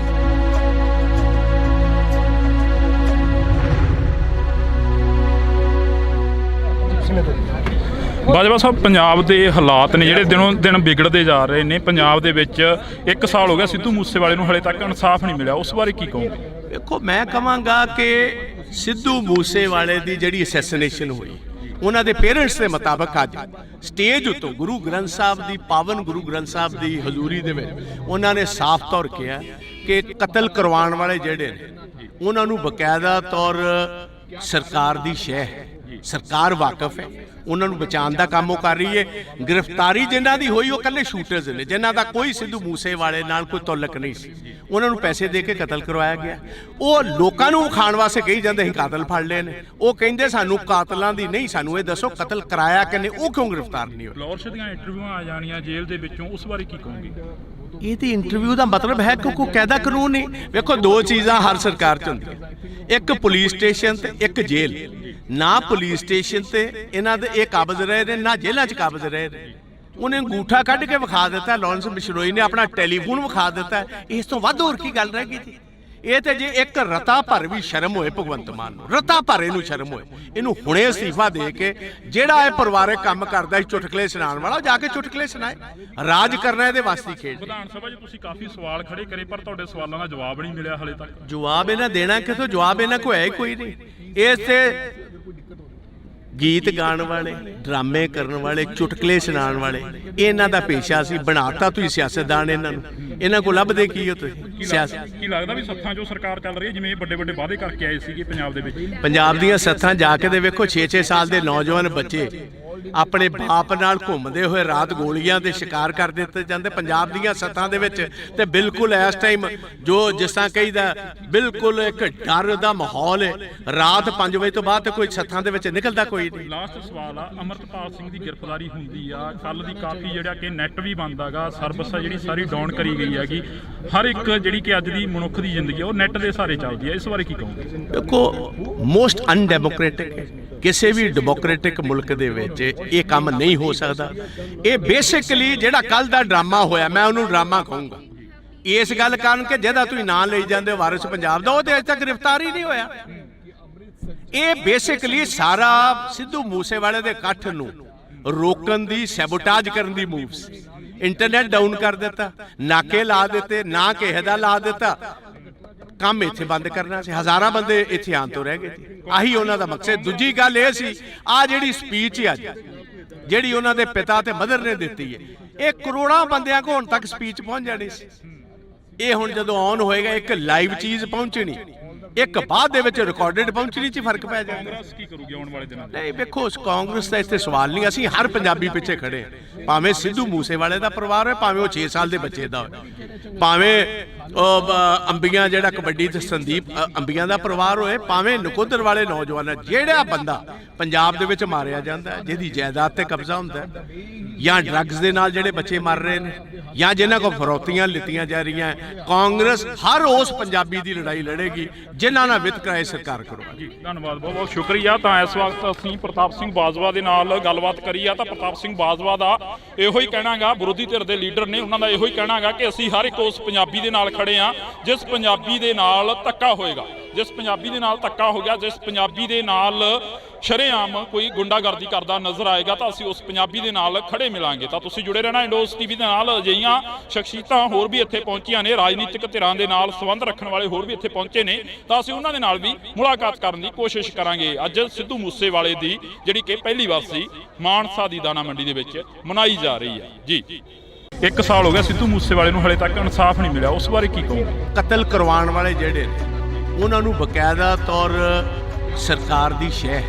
Speaker 1: ਬਾਜਵਾ ਸਾਹਿਬ, ਪੰਜਾਬ ਦੇ ਹਾਲਾਤ ਨੇ ਜਿਹੜੇ ਦਿਨੋਂ ਦਿਨ ਵਿਗੜਦੇ ਜਾ ਰਹੇ ਨੇ। ਪੰਜਾਬ ਦੇ ਵਿੱਚ 1 ਸਾਲ ਹੋ ਗਿਆ ਸਿੱਧੂ ਮੂਸੇਵਾਲੇ ਨੂੰ, ਹਲੇ ਤੱਕ ਇਨਸਾਫ ਨਹੀਂ ਮਿਲਿਆ, ਉਸ ਬਾਰੇ ਕੀ ਕਹੋਗੇ?
Speaker 2: ਦੇਖੋ, ਮੈਂ ਕਹਾਂਗਾ ਕਿ ਸਿੱਧੂ ਮੂਸੇਵਾਲੇ ਦੀ ਜਿਹੜੀ ਅਸੈਸੀਨੇਸ਼ਨ ਹੋਈ, ਉਹਨਾਂ ਦੇ ਪੇਰੈਂਟਸ ਦੇ ਮੁਤਾਬਕ ਅੱਜ ਸਟੇਜ ਉੱਤੋਂ ਗੁਰੂ ਗ੍ਰੰਥ ਸਾਹਿਬ ਦੀ, ਪਾਵਨ ਗੁਰੂ ਗ੍ਰੰਥ ਸਾਹਿਬ ਦੀ ਹਜ਼ੂਰੀ ਦੇ ਵਿੱਚ ਉਹਨਾਂ ਨੇ ਸਾਫ਼ ਤੌਰ ਕਿਹਾ ਕਿ ਕਤਲ ਕਰਵਾਉਣ ਵਾਲੇ ਜਿਹੜੇ ਨੇ ਉਹਨਾਂ ਨੂੰ ਬਕਾਇਦਾ ਤੌਰ ਸਰਕਾਰ ਦੀ ਸ਼ਹਿ ਹੈ, ਸਰਕਾਰ ਵਾਕਫ ਹੈ, ਉਹਨਾਂ ਨੂੰ ਬਚਾਉਣ ਦਾ ਕੰਮ ਉਹ ਕਰ ਰਹੀ ਹੈ। ਗ੍ਰਿਫਤਾਰੀ ਜਿਨ੍ਹਾਂ ਦੀ ਹੋਈ ਉਹ ਇਕੱਲੇ ਸ਼ੂਟਰਸ ਨੇ, ਜਿਨ੍ਹਾਂ ਦਾ ਕੋਈ ਸਿੱਧੂ ਮੂਸੇਵਾਲੇ ਨਾਲ ਕੋਈ ਤਾਲੁਕ ਨਹੀਂ ਸੀ। ਉਹਨਾਂ ਨੂੰ ਪੈਸੇ ਦੇ ਕੇ ਕਤਲ ਕਰਵਾਇਆ ਗਿਆ। ਉਹ ਲੋਕਾਂ ਨੂੰ ਖਾਣ ਵਾਸਤੇ ਕਹੀ ਜਾਂਦੇ ਸੀ ਕਾਤਲ ਫੜ ਲਏ ਨੇ। ਉਹ ਕਹਿੰਦੇ ਸਾਨੂੰ ਕਾਤਲਾਂ ਦੀ ਨਹੀਂ, ਸਾਨੂੰ ਇਹ ਦੱਸੋ ਕਤਲ ਕਰਾਇਆ ਕਿਨੇ, ਉਹ ਕਿਉਂ ਗ੍ਰਿਫਤਾਰ ਨਹੀਂ ਹੋਏ?
Speaker 1: ਲੋਰਸ਼ ਦੀਆਂ ਇੰਟਰਵਿਊਆਂ ਆ ਜਾਣੀਆਂ ਜੇਲ੍ਹ ਦੇ ਵਿੱਚੋਂ, ਉਸ ਬਾਰੇ ਕੀ ਕਹੋਗੇ?
Speaker 2: ਇਹ ਤੇ ਇੰਟਰਵਿਊ ਦਾ ਮਤਲਬ ਹੈ ਕਿ ਕੋਈ ਕਾਇਦਾ ਕਾਨੂੰਨ ਨਹੀਂ। ਵੇਖੋ, ਦੋ ਚੀਜ਼ਾਂ ਹਰ ਸਰਕਾਰ 'ਚ ਹੁੰਦੀਆਂ, ਇੱਕ ਪੁਲਿਸ ਸਟੇਸ਼ਨ ਤੇ ਇੱਕ ਜੇਲ੍ਹ। ਨਾ ਪੁਲਿਸ ਸਟੇਸ਼ਨ ਤੇ ਇਹਨਾਂ ਦੇ ਇਹ ਕਾਬਜ਼ ਰਹੇ ਨੇ, ਨਾ ਜੇਲ੍ਹਾਂ 'ਚ ਕਾਬਜ਼ ਰਹੇ ਨੇ। ਉਹਨੇ ਅੰਗੂਠਾ ਕੱਢ ਕੇ ਵਿਖਾ ਦਿੱਤਾ, ਲਾਰੈਂਸ ਬਿਸ਼ਨੋਈ ਨੇ ਆਪਣਾ ਟੈਲੀਫੋਨ ਵਿਖਾ ਦਿੱਤਾ। ਇਸ ਤੋਂ ਵੱਧ ਹੋਰ ਕੀ ਗੱਲ ਰਹਿ ਗਈ ਜੀ? ਇਹ ਤੇ ਜੇ ਇੱਕ ਰਤਾ ਭਰ ਵੀ ਸ਼ਰਮ ਹੋਏ ਭਗਵੰਤ ਮਾਨ ਨੂੰ, ਰਤਾ ਭਰ ਇਹਨੂੰ ਸ਼ਰਮ ਹੋਏ, ਇਹਨੂੰ ਹੁਣੇ ਅਸਤੀਫਾ ਦੇ ਕੇ ਜਿਹੜਾ ਇਹ ਪਰਿਵਾਰਕ ਕੰਮ ਕਰਦਾ ਸੀ ਚੁਟਕਲੇ ਸੁਣਾਉਣ ਵਾਲਾ, ਜਾ ਕੇ ਚੁਟਕਲੇ ਸੁਣਾਏ। ਰਾਜ ਕਰਨਾ ਇਹਦੇ ਵਾਸਤੇ ਖੇਡ।
Speaker 1: ਵਿਧਾਨ ਸਭਾ 'ਚ ਤੁਸੀਂ ਕਾਫੀ ਸਵਾਲ ਖੜੇ ਕਰੇ, ਪਰ ਤੁਹਾਡੇ ਸਵਾਲਾਂ ਦਾ ਜਵਾਬ ਨਹੀਂ ਮਿਲਿਆ ਹਲੇ ਤੱਕ।
Speaker 2: ਜਵਾਬ ਇਹਨਾਂ ਦੇਣਾ ਕਿਥੋਂ? ਜਵਾਬ ਇਹਨਾਂ ਕੋਲ ਹੈ ਹੀ ਕੋਈ ਨਹੀਂ। ਇਸ ਤੇ ਗੀਤ ਗਾਣ ਵਾਲੇ, ਡਰਾਮੇ ਕਰਨ ਵਾਲੇ, ਚੁਟਕਲੇ ਸੁਣਾਉਣ ਵਾਲੇ, ਇਹਨਾਂ ਦਾ ਪੇਸ਼ਾ ਸੀ। ਬਣਾਤਾ ਤੁਸੀਂ ਸਿਆਸਤਦਾਨ ਇਹਨਾਂ ਨੂੰ। ਇਹਨਾਂ ਕੋਲ ਲੱਭਦੇ ਕੀ ਹੋ ਤੁਸੀਂ? ਸਿਆਸਤ
Speaker 1: ਕੀ ਲੱਗਦਾ ਵੀ ਸੱਥਾਂ 'ਚੋਂ ਸਰਕਾਰ ਚੱਲ ਰਹੀ ਹੈ, ਜਿਵੇਂ ਵੱਡੇ ਵੱਡੇ ਵਾਅਦੇ ਕਰਕੇ ਆਏ ਸੀਗੇ ਪੰਜਾਬ ਦੇ ਵਿੱਚ?
Speaker 2: ਪੰਜਾਬ ਦੀਆਂ ਸੱਥਾਂ ਜਾ ਕੇ ਦੇ ਵੇਖੋ, 6-6 ਸਾਲ ਦੇ ਨੌਜਵਾਨ ਬੱਚੇ ਆਪਣੇ ਬਾਪ ਨਾਲ ਘੁੰਮਦੇ ਹੋਏ ਰਾਤ ਗੋਲੀਆਂ ਦੇ ਸ਼ਿਕਾਰ ਕਰ ਦਿੱਤੇ ਜਾਂਦੇ ਪੰਜਾਬ ਦੀਆਂ ਸੱਥਾਂ ਦੇ ਵਿੱਚ। ਤੇ ਬਿਲਕੁਲ ਇਸ ਟਾਈਮ ਜੋ ਜਿਸ ਤਰ੍ਹਾਂ ਕਹੀਦਾ ਬਿਲਕੁਲ ਇੱਕ ਡਰ ਦਾ ਮਾਹੌਲ ਹੈ। ਰਾਤ 5 ਵਜੇ ਤੋਂ ਬਾਅਦ ਕੋਈ ਸੱਥਾਂ ਦੇ ਵਿੱਚ ਨਿਕਲਦਾ ਕੋਈ ਨਹੀਂ।
Speaker 1: ਲਾਸਟ ਸਵਾਲ ਆ, ਅਮਰਤਪਾਲ ਸਿੰਘ ਦੀ ਗ੍ਰਿਫਤਾਰੀ ਹੁੰਦੀ ਆ, ਕੱਲ ਦੀ ਕਾਫੀ ਜਿਹੜਾ ਕਿ ਨੈਟ ਵੀ ਬੰਦ ਆਗਾ, ਸਰਵਿਸ ਆ ਜਿਹੜੀ ਸਾਰੀ ਡਾਊਨ ਕਰੀ ਗਈ ਹੈਗੀ। ਹਰ ਇੱਕ ਜਿਹੜੀ ਕਿ ਅੱਜ ਦੀ ਮਨੁੱਖ ਦੀ ਜ਼ਿੰਦਗੀ ਉਹ ਨੈਟ ਦੇ ਸਹਾਰੇ ਚੱਲਦੀ ਹੈ, ਇਸ ਬਾਰੇ ਕੀ ਕਹੋਗੇ?
Speaker 2: ਦੇਖੋ, ਮੋਸਟ ਅਨਡੈਮੋਕ੍ਰੈਟਿਕ ਹੈ। ਕਿਸੇ ਵੀ ਡੈਮੋਕ੍ਰੈਟਿਕ ਮੁਲਕ ਦੇ ਵਿੱਚ ਇਹ ਕੰਮ ਨਹੀਂ ਹੋ ਸਕਦਾ। ਇਹ ਬੇਸਿਕਲੀ ਜਿਹੜਾ ਕੱਲ ਦਾ ਡਰਾਮਾ ਹੋਇਆ, ਮੈਂ ਉਹਨੂੰ ਡਰਾਮਾ ਕਹੂੰਗਾ ਇਸ ਗੱਲ ਕਾਰਨ ਕਿ ਜਿਹਦਾ ਤੁਸੀਂ ਨਾਂ ਲਈ ਜਾਂਦੇ ਹੋ ਵਾਰਿਸ ਪੰਜਾਬ ਦਾ, ਉਹ ਤੇ ਅਜੇ ਤੱਕ ਗ੍ਰਿਫਤਾਰ ਹੀ ਨਹੀਂ ਹੋਇਆ। ਇਹ ਬੇਸਿਕਲੀ ਸਾਰਾ ਸਿੱਧੂ ਮੂਸੇਵਾਲੇ ਦੇ ਇਕੱਠ ਨੂੰ ਰੋਕਣ ਦੀ, ਸੈਬੋਟਾਜ ਕਰਨ ਦੀ ਮੂਵ ਸੀ। ਇੰਟਰਨੈਟ ਡਾਊਨ ਕਰ ਦਿੱਤਾ, ਨਾਕੇ ਲਾ ਦਿੱਤੇ, ਨਾ ਕਿਸੇ ਦਾ ਲਾ ਦਿੱਤਾ, ਕੰਮ ਇੱਥੇ ਬੰਦ ਕਰਨਾ ਸੀ। ਹਜ਼ਾਰਾਂ ਬੰਦੇ ਇੱਥੇ ਆਉਣ ਤੋਂ ਰਹਿ ਗਏ ਸੀ। ਆਹੀ ਉਹਨਾਂ ਦਾ ਮਕਸਦ। ਦੂਜੀ ਗੱਲ ਇਹ ਸੀ, ਆ ਜਿਹੜੀ ਸਪੀਚ ਹੈ ਜਿਹੜੀ ਉਹਨਾਂ ਦੇ ਪਿਤਾ ਤੇ ਮਦਰ ਨੇ ਦਿੱਤੀ ਹੈ, ਇਹ ਕਰੋੜਾਂ ਬੰਦਿਆਂ ਕੋਲ ਹੁਣ ਤੱਕ ਸਪੀਚ ਪਹੁੰਚ ਜਾਣੀ ਸੀ। ਇਹ ਹੁਣ ਜਦੋਂ ਆਨ ਹੋਏਗਾ, ਇੱਕ ਲਾਈਵ ਚੀਜ਼ ਪਹੁੰਚਣੀ, ਇੱਕ ਬਾਅਦ ਦੇ ਵਿੱਚ ਰਿਕਾਰਡਡ ਪਹੁੰਚਣੀ 'ਚ ਫਰਕ ਪੈ ਜਾਏਗਾ।
Speaker 1: ਕਾਂਗਰਸ ਕੀ ਕਰੂਗੀ ਆਉਣ ਵਾਲੇ ਦਿਨਾਂ 'ਚ?
Speaker 2: ਨਹੀਂ ਵੇਖੋ, ਕਾਂਗਰਸ ਦਾ ਇੱਥੇ ਸਵਾਲ ਨਹੀਂ। ਅਸੀਂ ਹਰ ਪੰਜਾਬੀ ਪਿੱਛੇ ਖੜੇ ਹਾਂ, ਭਾਵੇਂ ਸਿੱਧੂ ਮੂਸੇਵਾਲੇ ਦਾ ਪਰਿਵਾਰ ਹੋਵੇ, ਭਾਵੇਂ ਉਹ 6 ਸਾਲ ਦੇ ਬੱਚੇ ਦਾ ਹੋਵੇ, ਭਾਵੇਂ ਅੰਬੀਆਂ ਜਿਹੜਾ ਕਬੱਡੀ ਤੇ ਸੰਦੀਪ ਅੰਬੀਆਂ ਦਾ ਪਰਿਵਾਰ ਹੋਏ, ਭਾਵੇਂ ਨਕੋਦਰ ਵਾਲੇ ਨੌਜਵਾਨ। ਜਿਹੜਾ ਬੰਦਾ ਪੰਜਾਬ ਦੇ ਵਿੱਚ ਮਾਰਿਆ ਜਾਂਦਾ, ਜਿਹਦੀ ਜਾਇਦਾਦ ਤੇ ਕਬਜ਼ਾ ਹੁੰਦਾ, ਜਾਂ ਡਰੱਗਸ ਦੇ ਨਾਲ ਜਿਹੜੇ ਬੱਚੇ ਮਰ ਰਹੇ ਨੇ, ਜਾਂ ਜਿਨ੍ਹਾਂ ਕੋਲ ਫਰੌਤੀਆਂ ਲਿੱਤੀਆਂ ਜਾ ਰਹੀਆਂ, ਕਾਂਗਰਸ ਹਰ ਉਸ ਪੰਜਾਬੀ ਦੀ ਲੜਾਈ ਲੜੇਗੀ ਜਿਨ੍ਹਾਂ ਨਾਲ ਵਿਤਕਰਾ ਸਰਕਾਰ ਕਰੂਗੀ।
Speaker 1: ਜੀ ਧੰਨਵਾਦ, ਬਹੁਤ ਬਹੁਤ ਸ਼ੁਕਰੀਆ। ਤਾਂ ਇਸ ਵਕਤ ਅਸੀਂ ਪ੍ਰਤਾਪ ਸਿੰਘ ਬਾਜਵਾ ਦੇ ਨਾਲ ਗੱਲਬਾਤ ਕਰੀ ਆ। ਤਾਂ ਪ੍ਰਤਾਪ ਸਿੰਘ ਬਾਜਵਾ ਦਾ ਇਹੋ ਹੀ ਕਹਿਣਾਗਾ, ਵਿਰੋਧੀ ਧਿਰ ਦੇ ਲੀਡਰ ਨੇ, ਉਹਨਾਂ ਦਾ ਇਹੋ ਹੀ ਕਹਿਣਾਗਾ ਕਿ ਅਸੀਂ ਹਰ ਇੱਕ ਉਸ ਪੰਜਾਬੀ ਦੇ ਨਾਲ ਖੜੇ ਆ ਜਿਸ ਪੰਜਾਬੀ ਦੇ ਨਾਲ ਧੱਕਾ ਹੋਏਗਾ, ਜਿਸ ਪੰਜਾਬੀ ਦੇ ਨਾਲ ਧੱਕਾ ਹੋ ਗਿਆ, ਜਿਸ ਪੰਜਾਬੀ ਦੇ ਨਾਲ ਸ਼ਰੇਆਮ ਕੋਈ ਗੁੰਡਾਗਰਦੀ ਕਰਦਾ ਨਜ਼ਰ ਆਏਗਾ, ਤਾਂ ਅਸੀਂ ਉਸ ਪੰਜਾਬੀ ਦੇ ਨਾਲ ਖੜੇ ਮਿਲਾਂਗੇ। ਤਾਂ ਤੁਸੀਂ ਜੁੜੇ ਰਹਿਣਾ ਇੰਡੋਸ ਟੀਵੀ ਦੇ ਨਾਲ। ਅਜਿਹੀਆਂ ਸ਼ਖਸੀਅਤਾਂ ਹੋਰ ਵੀ ਇੱਥੇ ਪਹੁੰਚੀਆਂ ਨੇ, ਰਾਜਨੀਤਿਕ ਧਿਰਾਂ ਦੇ ਨਾਲ ਸੰਬੰਧ ਰੱਖਣ ਵਾਲੇ ਹੋਰ ਵੀ ਇੱਥੇ ਪਹੁੰਚੇ ਨੇ, ਤਾਂ ਅਸੀਂ ਉਹਨਾਂ ਦੇ ਨਾਲ ਵੀ ਮੁਲਾਕਾਤ ਕਰਨ ਦੀ ਕੋਸ਼ਿਸ਼ ਕਰਾਂਗੇ। ਅੱਜ ਸਿੱਧੂ ਮੂਸੇਵਾਲੇ ਦੀ ਜਿਹੜੀ ਕਿ ਪਹਿਲੀ ਵਾਰ ਮਾਨਸਾ ਦੀ ਦਾਣਾ ਮੰਡੀ ਦੇ ਵਿੱਚ ਮਨਾਈ ਜਾ ਰਹੀ ਹੈ। ਜੀ 1 ਸਾਲ ਹੋ ਗਿਆ ਸਿੱਧੂ ਮੂਸੇਵਾਲੇ ਨੂੰ ਹਲੇ ਤੱਕ ਇਨਸਾਫ ਨਹੀਂ ਮਿਲਿਆ, ਉਸ ਬਾਰੇ ਕੀ ਕਹੋਗੇ?
Speaker 2: ਕਤਲ ਕਰਵਾਉਣ ਵਾਲੇ ਜਿਹੜੇ ਨੇ ਉਹਨਾਂ ਨੂੰ ਬਕਾਇਦਾ ਤੌਰ ਸਰਕਾਰ ਦੀ ਸ਼ਹਿ ਹੈ,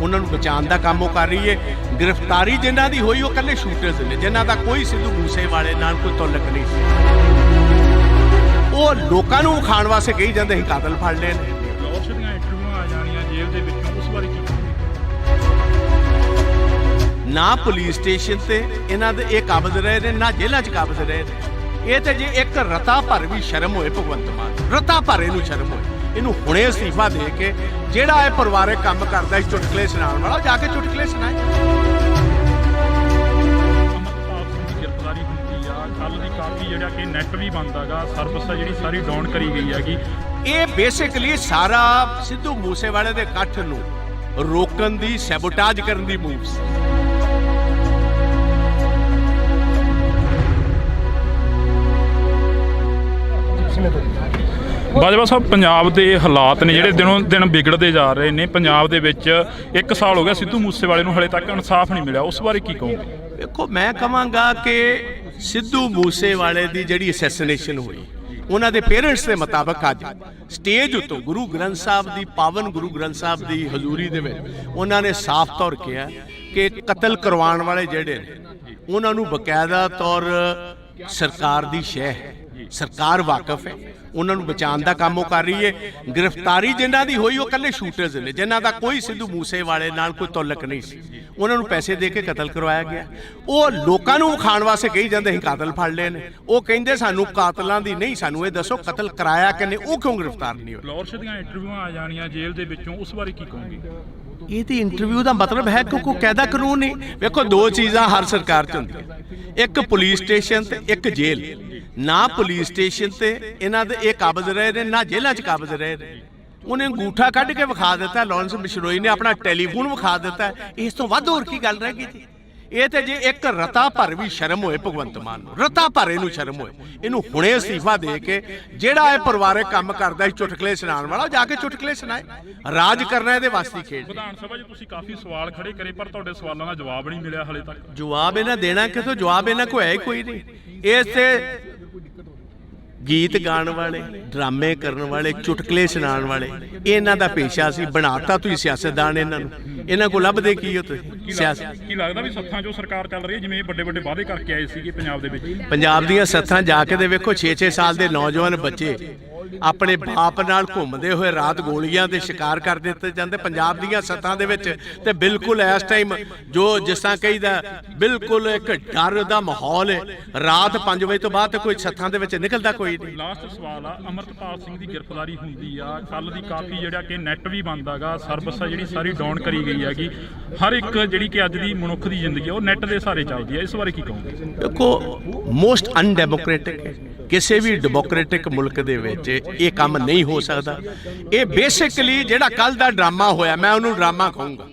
Speaker 2: ਉਹਨਾਂ ਨੂੰ ਬਚਾਉਣ ਦਾ ਕੰਮ ਉਹ ਕਰ ਰਹੀ ਹੈ। ਗ੍ਰਿਫਤਾਰੀ ਜਿਨ੍ਹਾਂ ਦੀ ਹੋਈ ਉਹ ਇਕੱਲੇ ਸ਼ੂਟਰਸ ਨੇ, ਜਿਨ੍ਹਾਂ ਦਾ ਕੋਈ ਸਿੱਧੂ ਮੂਸੇਵਾਲੇ ਨਾਲ ਕੋਈ ਤਾਲੁਕ ਨਹੀਂ ਸੀ। ਉਹ ਲੋਕਾਂ ਨੂੰ ਖਾਣ ਵਾਸਤੇ ਕਹੀ ਜਾਂਦੇ ਸੀ ਕਾਤਲ ਫੜ ਲਏ ਨੇ।
Speaker 1: ਉਸ ਦੀਆਂ ਇੰਟਰਵਿਊਆਂ ਆ ਜਾਣੀਆਂ ਜੇਲ੍ਹ ਦੇ ਵਿੱਚੋਂ, ਉਸ ਬਾਰੇ ਕੀ ਕਹੋਗੇ?
Speaker 2: ਨਾ ਪੁਲਿਸ ਸਟੇਸ਼ਨ ਤੇ ਇਹਨਾਂ ਦੇ ਇਹ ਕਾਬਜ਼ ਰਹੇ ਨੇ, ਨਾ ਜੇਲ੍ਹਾਂ 'ਚ ਕਾਬਜ਼ ਰਹੇ ਨੇ। ਇਹ ਤੇ ਜੇ ਇੱਕ ਰਤਾ ਭਰ ਵੀ ਸ਼ਰਮ ਹੋਏ ਭਗਵੰਤ ਮਾਨ, ਰਤਾ ਭਰ ਇਹਨੂੰ ਸ਼ਰਮ ਹੋਏ, ਇਹਨੂੰ ਹੁਣੇ ਅਸਤੀਫਾ ਦੇ ਕੇ ਜਿਹੜਾ ਇਹ ਪਰਿਵਾਰਕ ਕੰਮ ਕਰਦਾ ਸੀ ਚੁਟਕਲੇ ਸੁਣਾਉਣ ਵਾਲਾ, ਜਾ ਕੇ ਚੁਟਕਲੇ ਸੁਣਾਏ।
Speaker 1: ਅਮਰਤਪਾਲ ਸਿੰਘ ਦੀ ਗ੍ਰਿਫਤਾਰੀ ਹੁੰਦੀ ਆ, ਕੱਲ ਦੀ ਕਾਫੀ ਜਿਹੜਾ ਕਿ ਨੈਟ ਵੀ ਬੰਦ ਆਗਾ, ਸਰਵਿਸ ਆ ਜਿਹੜੀ ਸਾਰੀ ਡਾਊਨ ਕਰੀ ਗਈ ਹੈਗੀ।
Speaker 2: ਇਹ ਬੇਸਿਕਲੀ ਸਾਰਾ ਸਿੱਧੂ ਮੂਸੇਵਾਲੇ ਦੇ ਇਕੱਠ ਨੂੰ ਰੋਕਣ ਦੀ, ਸੈਬੋਟਾਜ ਕਰਨ ਦੀ ਮੂਵ ਸੀ।
Speaker 1: ਬਾਜਵਾ ਸਾਹਿਬ, ਪੰਜਾਬ ਦੇ ਹਾਲਾਤ ਨੇ ਜਿਹੜੇ ਦਿਨੋਂ ਦਿਨ ਵਿਗੜਦੇ ਜਾ ਰਹੇ ਨੇ। ਪੰਜਾਬ ਦੇ ਵਿੱਚ 1 ਸਾਲ ਹੋ ਗਿਆ ਸਿੱਧੂ ਮੂਸੇਵਾਲੇ ਨੂੰ ਹਲੇ ਤੱਕ ਇਨਸਾਫ ਨਹੀਂ ਮਿਲਿਆ, ਉਸ ਬਾਰੇ ਕੀ ਕਹੋਗੇ?
Speaker 2: ਦੇਖੋ, ਮੈਂ ਕਹਾਂਗਾ ਕਿ ਸਿੱਧੂ ਮੂਸੇਵਾਲੇ ਦੀ ਜਿਹੜੀ ਅਸੈਸੀਨੇਸ਼ਨ ਹੋਈ, ਉਹਨਾਂ ਦੇ ਪੇਰੈਂਟਸ ਦੇ ਮੁਤਾਬਕ ਅੱਜ ਸਟੇਜ ਉੱਤੋਂ ਗੁਰੂ ਗ੍ਰੰਥ ਸਾਹਿਬ ਦੀ, ਪਾਵਨ ਗੁਰੂ ਗ੍ਰੰਥ ਸਾਹਿਬ ਦੀ ਹਜ਼ੂਰੀ ਦੇ ਵਿੱਚ ਉਹਨਾਂ ਨੇ ਸਾਫ਼ ਤੌਰ ਕਿਹਾ ਕਿ ਕਤਲ ਕਰਵਾਉਣ ਵਾਲੇ ਜਿਹੜੇ ਨੇ ਉਹਨਾਂ ਨੂੰ ਬਕਾਇਦਾ ਤੌਰ ਸਰਕਾਰ ਦੀ ਸ਼ਹਿ ਹੈ, ਸਰਕਾਰ ਵਾਕਿਫ ਹੈ, ਉਹਨਾਂ ਨੂੰ ਬਚਾਉਣ ਦਾ ਕੰਮ ਉਹ ਕਰ ਰਹੀ ਹੈ। ਗ੍ਰਿਫਤਾਰੀ ਜਿਨ੍ਹਾਂ ਦੀ ਹੋਈ ਉਹ ਇਕੱਲੇ ਸ਼ੂਟਰਸ ਨੇ, ਜਿਨ੍ਹਾਂ ਦਾ ਕੋਈ ਸਿੱਧੂ ਮੂਸੇਵਾਲੇ ਨਾਲ ਕੋਈ ਤਾਲੁਕ ਨਹੀਂ ਸੀ। ਉਹਨਾਂ ਨੂੰ ਪੈਸੇ ਦੇ ਕੇ ਕਤਲ ਕਰਵਾਇਆ ਗਿਆ। ਉਹ ਲੋਕਾਂ ਨੂੰ ਖਾਣ ਵਾਸਤੇ ਕਹੀ ਜਾਂਦੇ ਸੀ ਕਾਤਲ ਫੜ ਲਏ ਨੇ। ਉਹ ਕਹਿੰਦੇ ਸਾਨੂੰ ਕਾਤਲਾਂ ਦੀ ਨਹੀਂ, ਸਾਨੂੰ ਇਹ ਦੱਸੋ ਕਤਲ ਕਰਾਇਆ ਕਿਨੇ, ਉਹ ਕਿਉਂ ਗ੍ਰਿਫਤਾਰ ਨਹੀਂ ਹੋਏ?
Speaker 1: ਫਲੋਰਸ਼ ਦੀਆਂ ਇੰਟਰਵਿਊਆਂ ਆ ਜਾਣੀਆਂ ਜੇਲ੍ਹ ਦੇ ਵਿੱਚੋਂ, ਉਸ ਬਾਰੇ ਕੀ ਕਹੋਗੇ?
Speaker 2: ਇਹ ਤੇ ਇੰਟਰਵਿਊ ਦਾ ਮਤਲਬ ਹੈ ਕਿ ਕੋਈ ਕਾਇਦਾ ਕਾਨੂੰਨ ਨਹੀਂ। ਵੇਖੋ, ਦੋ ਚੀਜ਼ਾਂ ਹਰ ਸਰਕਾਰ 'ਚ ਹੁੰਦੀਆਂ, ਇੱਕ ਪੁਲਿਸ ਸਟੇਸ਼ਨ ਤੇ ਇੱਕ ਜੇਲ੍ਹ। ਨਾ ਪੁਲਿਸ ਸਟੇਸ਼ਨ ਤੇ ਇਹਨਾਂ ਦੇ ਇਹ ਕਾਬਜ਼ ਰਹੇ ਨੇ, ਨਾ ਜੇਲ੍ਹਾਂ 'ਚ ਕਾਬਜ਼ ਰਹੇ ਨੇ। ਉਹਨੇ ਅੰਗੂਠਾ ਕੱਢ ਕੇ ਵਿਖਾ ਦਿੱਤਾ, ਲਾਰੈਂਸ ਬਿਸ਼ਨੋਈ ਨੇ ਆਪਣਾ ਟੈਲੀਫੋਨ ਵਿਖਾ ਦਿੱਤਾ। ਇਸ ਤੋਂ ਵੱਧ ਹੋਰ ਕੀ ਗੱਲ ਰਹਿ ਗਈ ਜੀ? ਇਹ ਤੇ ਜੇ ਇੱਕ ਰਤਾ ਭਰ ਵੀ ਸ਼ਰਮ ਹੋਏ ਭਗਵੰਤ ਮਾਨ ਨੂੰ, ਰਤਾ ਭਰ ਇਹਨੂੰ ਸ਼ਰਮ ਹੋਏ, ਇਹਨੂੰ ਹੁਣੇ ਅਸਤੀਫਾ ਦੇ ਕੇ ਜਿਹੜਾ ਇਹ ਪਰਿਵਾਰਕ ਕੰਮ ਕਰਦਾ ਸੀ ਚੁਟਕਲੇ ਸੁਣਾਉਣ ਵਾਲਾ, ਜਾ ਕੇ ਚੁਟਕਲੇ ਸੁਣਾਏ। ਰਾਜ ਕਰਨਾ ਇਹਦੇ ਵਾਸਤੇ ਖੇਡ।
Speaker 1: ਵਿਧਾਨ ਸਭਾ 'ਚ ਤੁਸੀਂ ਕਾਫੀ ਸਵਾਲ ਖੜੇ ਕਰੇ, ਪਰ ਤੁਹਾਡੇ ਸਵਾਲਾਂ ਦਾ ਜਵਾਬ ਨਹੀਂ ਮਿਲਿਆ ਹਲੇ ਤੱਕ।
Speaker 2: ਜਵਾਬ ਇਹਨਾਂ ਦੇਣਾ ਕਿਥੋਂ? ਜਵਾਬ ਇਹਨਾਂ ਕੋਲ ਹੈ ਹੀ ਕੋਈ ਨਹੀਂ। ਇਸ ਤੇ ਗੀਤ ਗਾਉਣ ਵਾਲੇ, ਡਰਾਮੇ ਕਰਨ ਵਾਲੇ, ਚੁਟਕਲੇ ਸੁਣਾਉਣ ਵਾਲੇ, ਇਹਨਾਂ ਦਾ ਪੇਸ਼ਾ ਸੀ। ਬਣਾਤਾ ਤੁਸੀਂ ਸਿਆਸਤਦਾਨ ਇਹਨਾਂ ਨੂੰ। ਇਹਨਾਂ ਕੋਲ ਲੱਭਦੇ ਕੀ ਹੋ ਤੁਸੀਂ? ਸਿਆਸਤ
Speaker 1: ਕੀ ਲੱਗਦਾ ਵੀ ਸੱਥਾਂ 'ਚੋਂ ਸਰਕਾਰ ਚੱਲ ਰਹੀ ਹੈ, ਜਿਵੇਂ ਵੱਡੇ ਵੱਡੇ ਵਾਅਦੇ ਕਰਕੇ ਆਏ ਸੀਗੇ ਪੰਜਾਬ ਦੇ ਵਿੱਚ?
Speaker 2: ਪੰਜਾਬ ਦੀਆਂ ਸੱਥਾਂ ਜਾ ਕੇ ਦੇ ਵੇਖੋ, 6-6 ਸਾਲ ਦੇ ਨੌਜਵਾਨ ਬੱਚੇ ਆਪਣੇ ਬਾਪ ਨਾਲ ਘੁੰਮਦੇ ਹੋਏ ਰਾਤ ਗੋਲੀਆਂ ਦੇ ਸ਼ਿਕਾਰ ਕਰ ਦਿੱਤੇ ਜਾਂਦੇ ਪੰਜਾਬ ਦੀਆਂ ਸੱਥਾਂ ਦੇ ਵਿੱਚ। ਤੇ ਬਿਲਕੁਲ ਇਸ ਟਾਈਮ ਜੋ ਜਿਸ ਤਰ੍ਹਾਂ ਕਹੀਦਾ, ਬਿਲਕੁਲ ਇੱਕ ਡਰ ਦਾ ਮਾਹੌਲ ਹੈ। ਰਾਤ 5 ਵਜੇ ਤੋਂ ਬਾਅਦ ਕੋਈ ਸੱਥਾਂ ਦੇ ਵਿੱਚ ਨਿਕਲਦਾ ਕੋਈ ਨਹੀਂ।
Speaker 1: ਲਾਸਟ ਸਵਾਲ ਆ, ਅਮਰਤਪਾਲ ਸਿੰਘ ਦੀ ਗ੍ਰਿਫਤਾਰੀ ਹੁੰਦੀ ਆ, ਕੱਲ ਦੀ ਕਾਫੀ ਜਿਹੜਾ ਕਿ ਨੈਟ ਵੀ ਬੰਦ ਹੈਗਾ, ਸਰਵਿਸ ਆ ਜਿਹੜੀ ਸਾਰੀ ਡਾਊਨ ਕਰੀ ਗਈ ਹੈਗੀ। ਹਰ ਇੱਕ ਜਿਹੜੀ ਕਿ ਅੱਜ ਦੀ ਮਨੁੱਖ ਦੀ ਜ਼ਿੰਦਗੀ ਉਹ ਨੈਟ ਦੇ ਸਹਾਰੇ ਚੱਲਦੀ ਹੈ, ਇਸ ਬਾਰੇ ਕੀ ਕਹੋਗੇ?
Speaker 2: ਦੇਖੋ, ਮੋਸਟ ਅਨਡੈਮੋਕ੍ਰੈਟਿਕ ਹੈ। ਕਿਸੇ ਵੀ ਡੈਮੋਕ੍ਰੈਟਿਕ ਮੁਲਕ ਦੇ ਵਿੱਚ ਇਹ ਕੰਮ ਨਹੀਂ ਹੋ ਸਕਦਾ। ਇਹ ਬੇਸਿਕਲੀ ਜਿਹੜਾ ਕੱਲ ਦਾ ਡਰਾਮਾ ਹੋਇਆ, ਮੈਂ ਉਹਨੂੰ ਡਰਾਮਾ ਕਹੂੰਗਾ।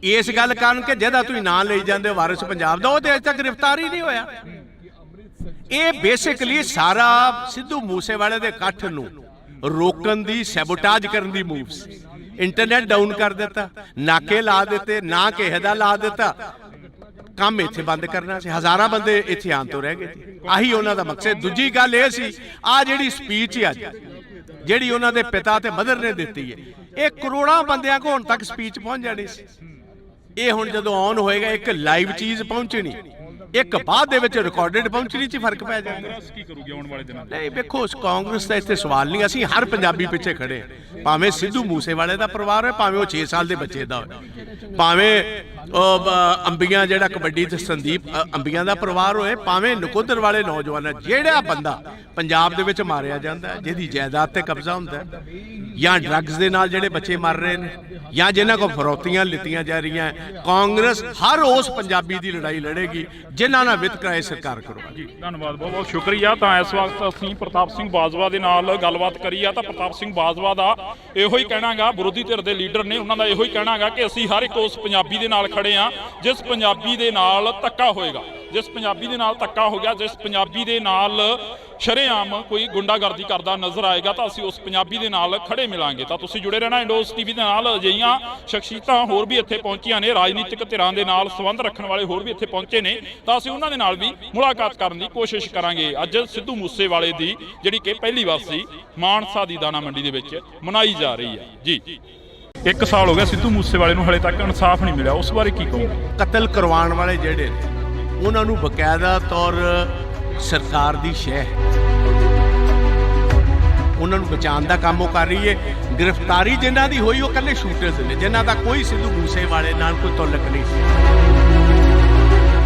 Speaker 2: ਇਸ ਗੱਲ ਕਾਰਨ ਕਿ ਜਿਹਦਾ ਤੁਸੀਂ ਨਾਂ ਲਈ ਜਾਂਦੇ ਵਾਰਿਸ ਪੰਜਾਬ ਦਾ, ਉਹ ਤੇ ਅਜੇ ਤੱਕ ਗ੍ਰਿਫਤਾਰ ਹੀ ਨਹੀਂ ਹੋਇਆ। ਇਹ ਬੇਸਿਕਲੀ ਸਾਰਾ ਸਿੱਧੂ ਮੂਸੇਵਾਲੇ ਦੇ ਇਕੱਠ ਨੂੰ ਰੋਕਣ ਦੀ, ਸੈਬੋਟਾਜ ਕਰਨ ਦੀ ਮੂਵ ਸੀ। ਇੰਟਰਨੈਟ ਡਾਊਨ ਕਰ ਦਿੱਤਾ, ਨਾਕੇ ਲਾ ਦਿੱਤੇ, ਨਾ ਕਿਸੇ ਦਾ ਲਾ ਦਿੱਤਾ, ਕੰਮ ਇੱਥੇ ਬੰਦ ਕਰਨਾ ਸੀ। ਹਜ਼ਾਰਾਂ ਬੰਦੇ ਇੱਥੇ ਆਉਣ ਤੋਂ ਰਹਿ ਗਏ ਸੀ। ਆਹੀ ਉਹਨਾਂ ਦਾ ਮਕਸਦ। ਦੂਜੀ ਗੱਲ ਇਹ ਸੀ, ਆ ਜਿਹੜੀ ਸਪੀਚ ਹੈ ਅੱਜ ਜਿਹੜੀ ਉਹਨਾਂ ਦੇ ਪਿਤਾ ਤੇ ਮਦਰ ਨੇ ਦਿੱਤੀ ਹੈ, ਇਹ ਕਰੋੜਾਂ ਬੰਦਿਆਂ ਕੋਲ ਹੁਣ ਤੱਕ ਸਪੀਚ ਪਹੁੰਚ ਜਾਣੀ ਸੀ। ਇਹ ਹੁਣ ਜਦੋਂ ਔਨ ਹੋਏਗਾ, ਇੱਕ ਲਾਈਵ ਚੀਜ਼ ਪਹੁੰਚਣੀ, ਇੱਕ ਬਾਅਦ ਦੇ ਵਿੱਚ ਰਿਕਾਰਡਡ ਪਹੁੰਚਣੀ 'ਚ ਫਰਕ ਪੈ ਜਾਏਗਾ।
Speaker 1: ਕਾਂਗਰਸ ਕੀ ਕਰੂਗੀ ਆਉਣ ਵਾਲੇ ਦਿਨਾਂ 'ਚ?
Speaker 2: ਨਹੀਂ ਵੇਖੋ, ਉਸ ਕਾਂਗਰਸ ਦਾ ਇੱਥੇ ਸਵਾਲ ਨਹੀਂ। ਅਸੀਂ ਹਰ ਪੰਜਾਬੀ ਪਿੱਛੇ ਖੜੇ ਹਾਂ, ਭਾਵੇਂ ਸਿੱਧੂ ਮੂਸੇਵਾਲੇ ਦਾ ਪਰਿਵਾਰ ਹੋਏ, ਭਾਵੇਂ ਉਹ 6 ਸਾਲ ਦੇ ਬੱਚੇ ਦਾ ਹੋਏ, ਭਾਵੇਂ ਅੰਬੀਆਂ ਜਿਹੜਾ ਕਬੱਡੀ ਤੇ ਸੰਦੀਪ ਅੰਬੀਆਂ ਦਾ ਪਰਿਵਾਰ ਹੋਏ, ਭਾਵੇਂ ਨਕੋਦਰ ਵਾਲੇ ਨੌਜਵਾਨ। ਜਿਹੜਾ ਬੰਦਾ ਪੰਜਾਬ ਦੇ ਵਿੱਚ ਮਾਰਿਆ ਜਾਂਦਾ, ਜਿਹਦੀ ਜਾਇਦਾਦ ਤੇ ਕਬਜ਼ਾ ਹੁੰਦਾ, ਜਾਂ ਡਰੱਗਸ ਦੇ ਨਾਲ ਜਿਹੜੇ ਬੱਚੇ ਮਰ ਰਹੇ ਨੇ, ਜਾਂ ਜਿਨ੍ਹਾਂ ਕੋਲ ਫਰੌਤੀਆਂ ਲਿੱਤੀਆਂ ਜਾ ਰਹੀਆਂ, ਕਾਂਗਰਸ ਹਰ ਉਸ ਪੰਜਾਬੀ ਦੀ ਲੜਾਈ ਲੜੇਗੀ ਜਿਨ੍ਹਾਂ ਨਾਲ ਵਿਤਕਰਾ ਇਹ ਸਰਕਾਰ ਕਰਵਾਏਗੀ।
Speaker 1: ਜੀ ਧੰਨਵਾਦ, ਬਹੁਤ ਬਹੁਤ ਸ਼ੁਕਰੀਆ। ਤਾਂ ਇਸ ਵਕਤ ਅਸੀਂ ਪ੍ਰਤਾਪ ਸਿੰਘ ਬਾਜਵਾ ਦੇ ਨਾਲ ਗੱਲਬਾਤ ਕਰੀ ਆ। ਤਾਂ ਪ੍ਰਤਾਪ ਸਿੰਘ ਬਾਜਵਾ ਦਾ ਇਹੋ ਹੀ ਕਹਿਣਾਗਾ, ਵਿਰੋਧੀ ਧਿਰ ਦੇ ਲੀਡਰ ਨੇ, ਉਹਨਾਂ ਦਾ ਇਹੋ ਹੀ ਕਹਿਣਾਗਾ ਕਿ ਅਸੀਂ ਹਰ ਇੱਕ ਉਸ ਪੰਜਾਬੀ ਦੇ ਨਾਲ ਖੜੇ ਆ ਜਿਸ ਪੰਜਾਬੀ ਦੇ ਨਾਲ ਧੱਕਾ ਹੋਏਗਾ, ਜਿਸ ਪੰਜਾਬੀ ਦੇ ਨਾਲ ਧੱਕਾ ਹੋ ਗਿਆ, ਜਿਸ ਪੰਜਾਬੀ ਦੇ ਨਾਲ ਸ਼ਰੇਆਮ ਕੋਈ ਗੁੰਡਾਗਰਦੀ ਕਰਦਾ ਨਜ਼ਰ ਆਏਗਾ, ਤਾਂ ਅਸੀਂ ਉਸ ਪੰਜਾਬੀ ਦੇ ਨਾਲ ਖੜੇ ਮਿਲਾਂਗੇ। ਤਾਂ ਤੁਸੀਂ ਜੁੜੇ ਰਹਿਣਾ ਇੰਡੋਸ ਟੀਵੀ ਦੇ ਨਾਲ। ਅਜਿਹੀਆਂ ਸ਼ਖਸੀਅਤਾਂ ਹੋਰ ਵੀ ਇੱਥੇ ਪਹੁੰਚੀਆਂ ਨੇ, ਰਾਜਨੀਤਿਕ ਧਿਰਾਂ ਦੇ ਨਾਲ ਸੰਬੰਧ ਰੱਖਣ ਵਾਲੇ ਹੋਰ ਵੀ ਇੱਥੇ ਪਹੁੰਚੇ ਨੇ, ਤਾਂ ਅਸੀਂ ਉਹਨਾਂ ਦੇ ਨਾਲ ਵੀ ਮੁਲਾਕਾਤ ਕਰਨ ਦੀ ਕੋਸ਼ਿਸ਼ ਕਰਾਂਗੇ। ਅੱਜ ਸਿੱਧੂ ਮੂਸੇਵਾਲੇ ਦੀ ਜਿਹੜੀ ਕਿ ਪਹਿਲੀ ਵਾਰ ਮਾਨਸਾ ਦੀ ਦਾਣਾ ਮੰਡੀ ਦੇ ਵਿੱਚ ਮਨਾਈ ਜਾ ਰਹੀ ਹੈ। ਜੀ 1 ਸਾਲ ਹੋ ਗਿਆ ਸਿੱਧੂ ਮੂਸੇਵਾਲੇ ਨੂੰ, ਹਲੇ ਤੱਕ ਇਨਸਾਫ ਨਹੀਂ ਮਿਲਿਆ, ਉਸ ਬਾਰੇ ਕੀ ਕਹੋਗੇ?
Speaker 2: ਕਤਲ ਕਰਵਾਉਣ ਵਾਲੇ ਜਿਹੜੇ ਨੇ, ਉਹਨਾਂ ਨੂੰ ਬਕਾਇਦਾ ਤੌਰ ਸਰਕਾਰ ਦੀ ਸ਼ਹਿ ਹੈ, ਉਹਨਾਂ ਨੂੰ ਬਚਾਉਣ ਦਾ ਕੰਮ ਉਹ ਕਰ ਰਹੀ ਹੈ। ਗ੍ਰਿਫਤਾਰੀ ਜਿਨ੍ਹਾਂ ਦੀ ਹੋਈ ਉਹ ਇਕੱਲੇ ਸ਼ੂਟਰਸ ਨੇ, ਜਿਨ੍ਹਾਂ ਦਾ ਕੋਈ ਸਿੱਧੂ ਮੂਸੇਵਾਲੇ ਨਾਲ ਕੋਈ ਤਾਲੁਕ ਨਹੀਂ ਸੀ।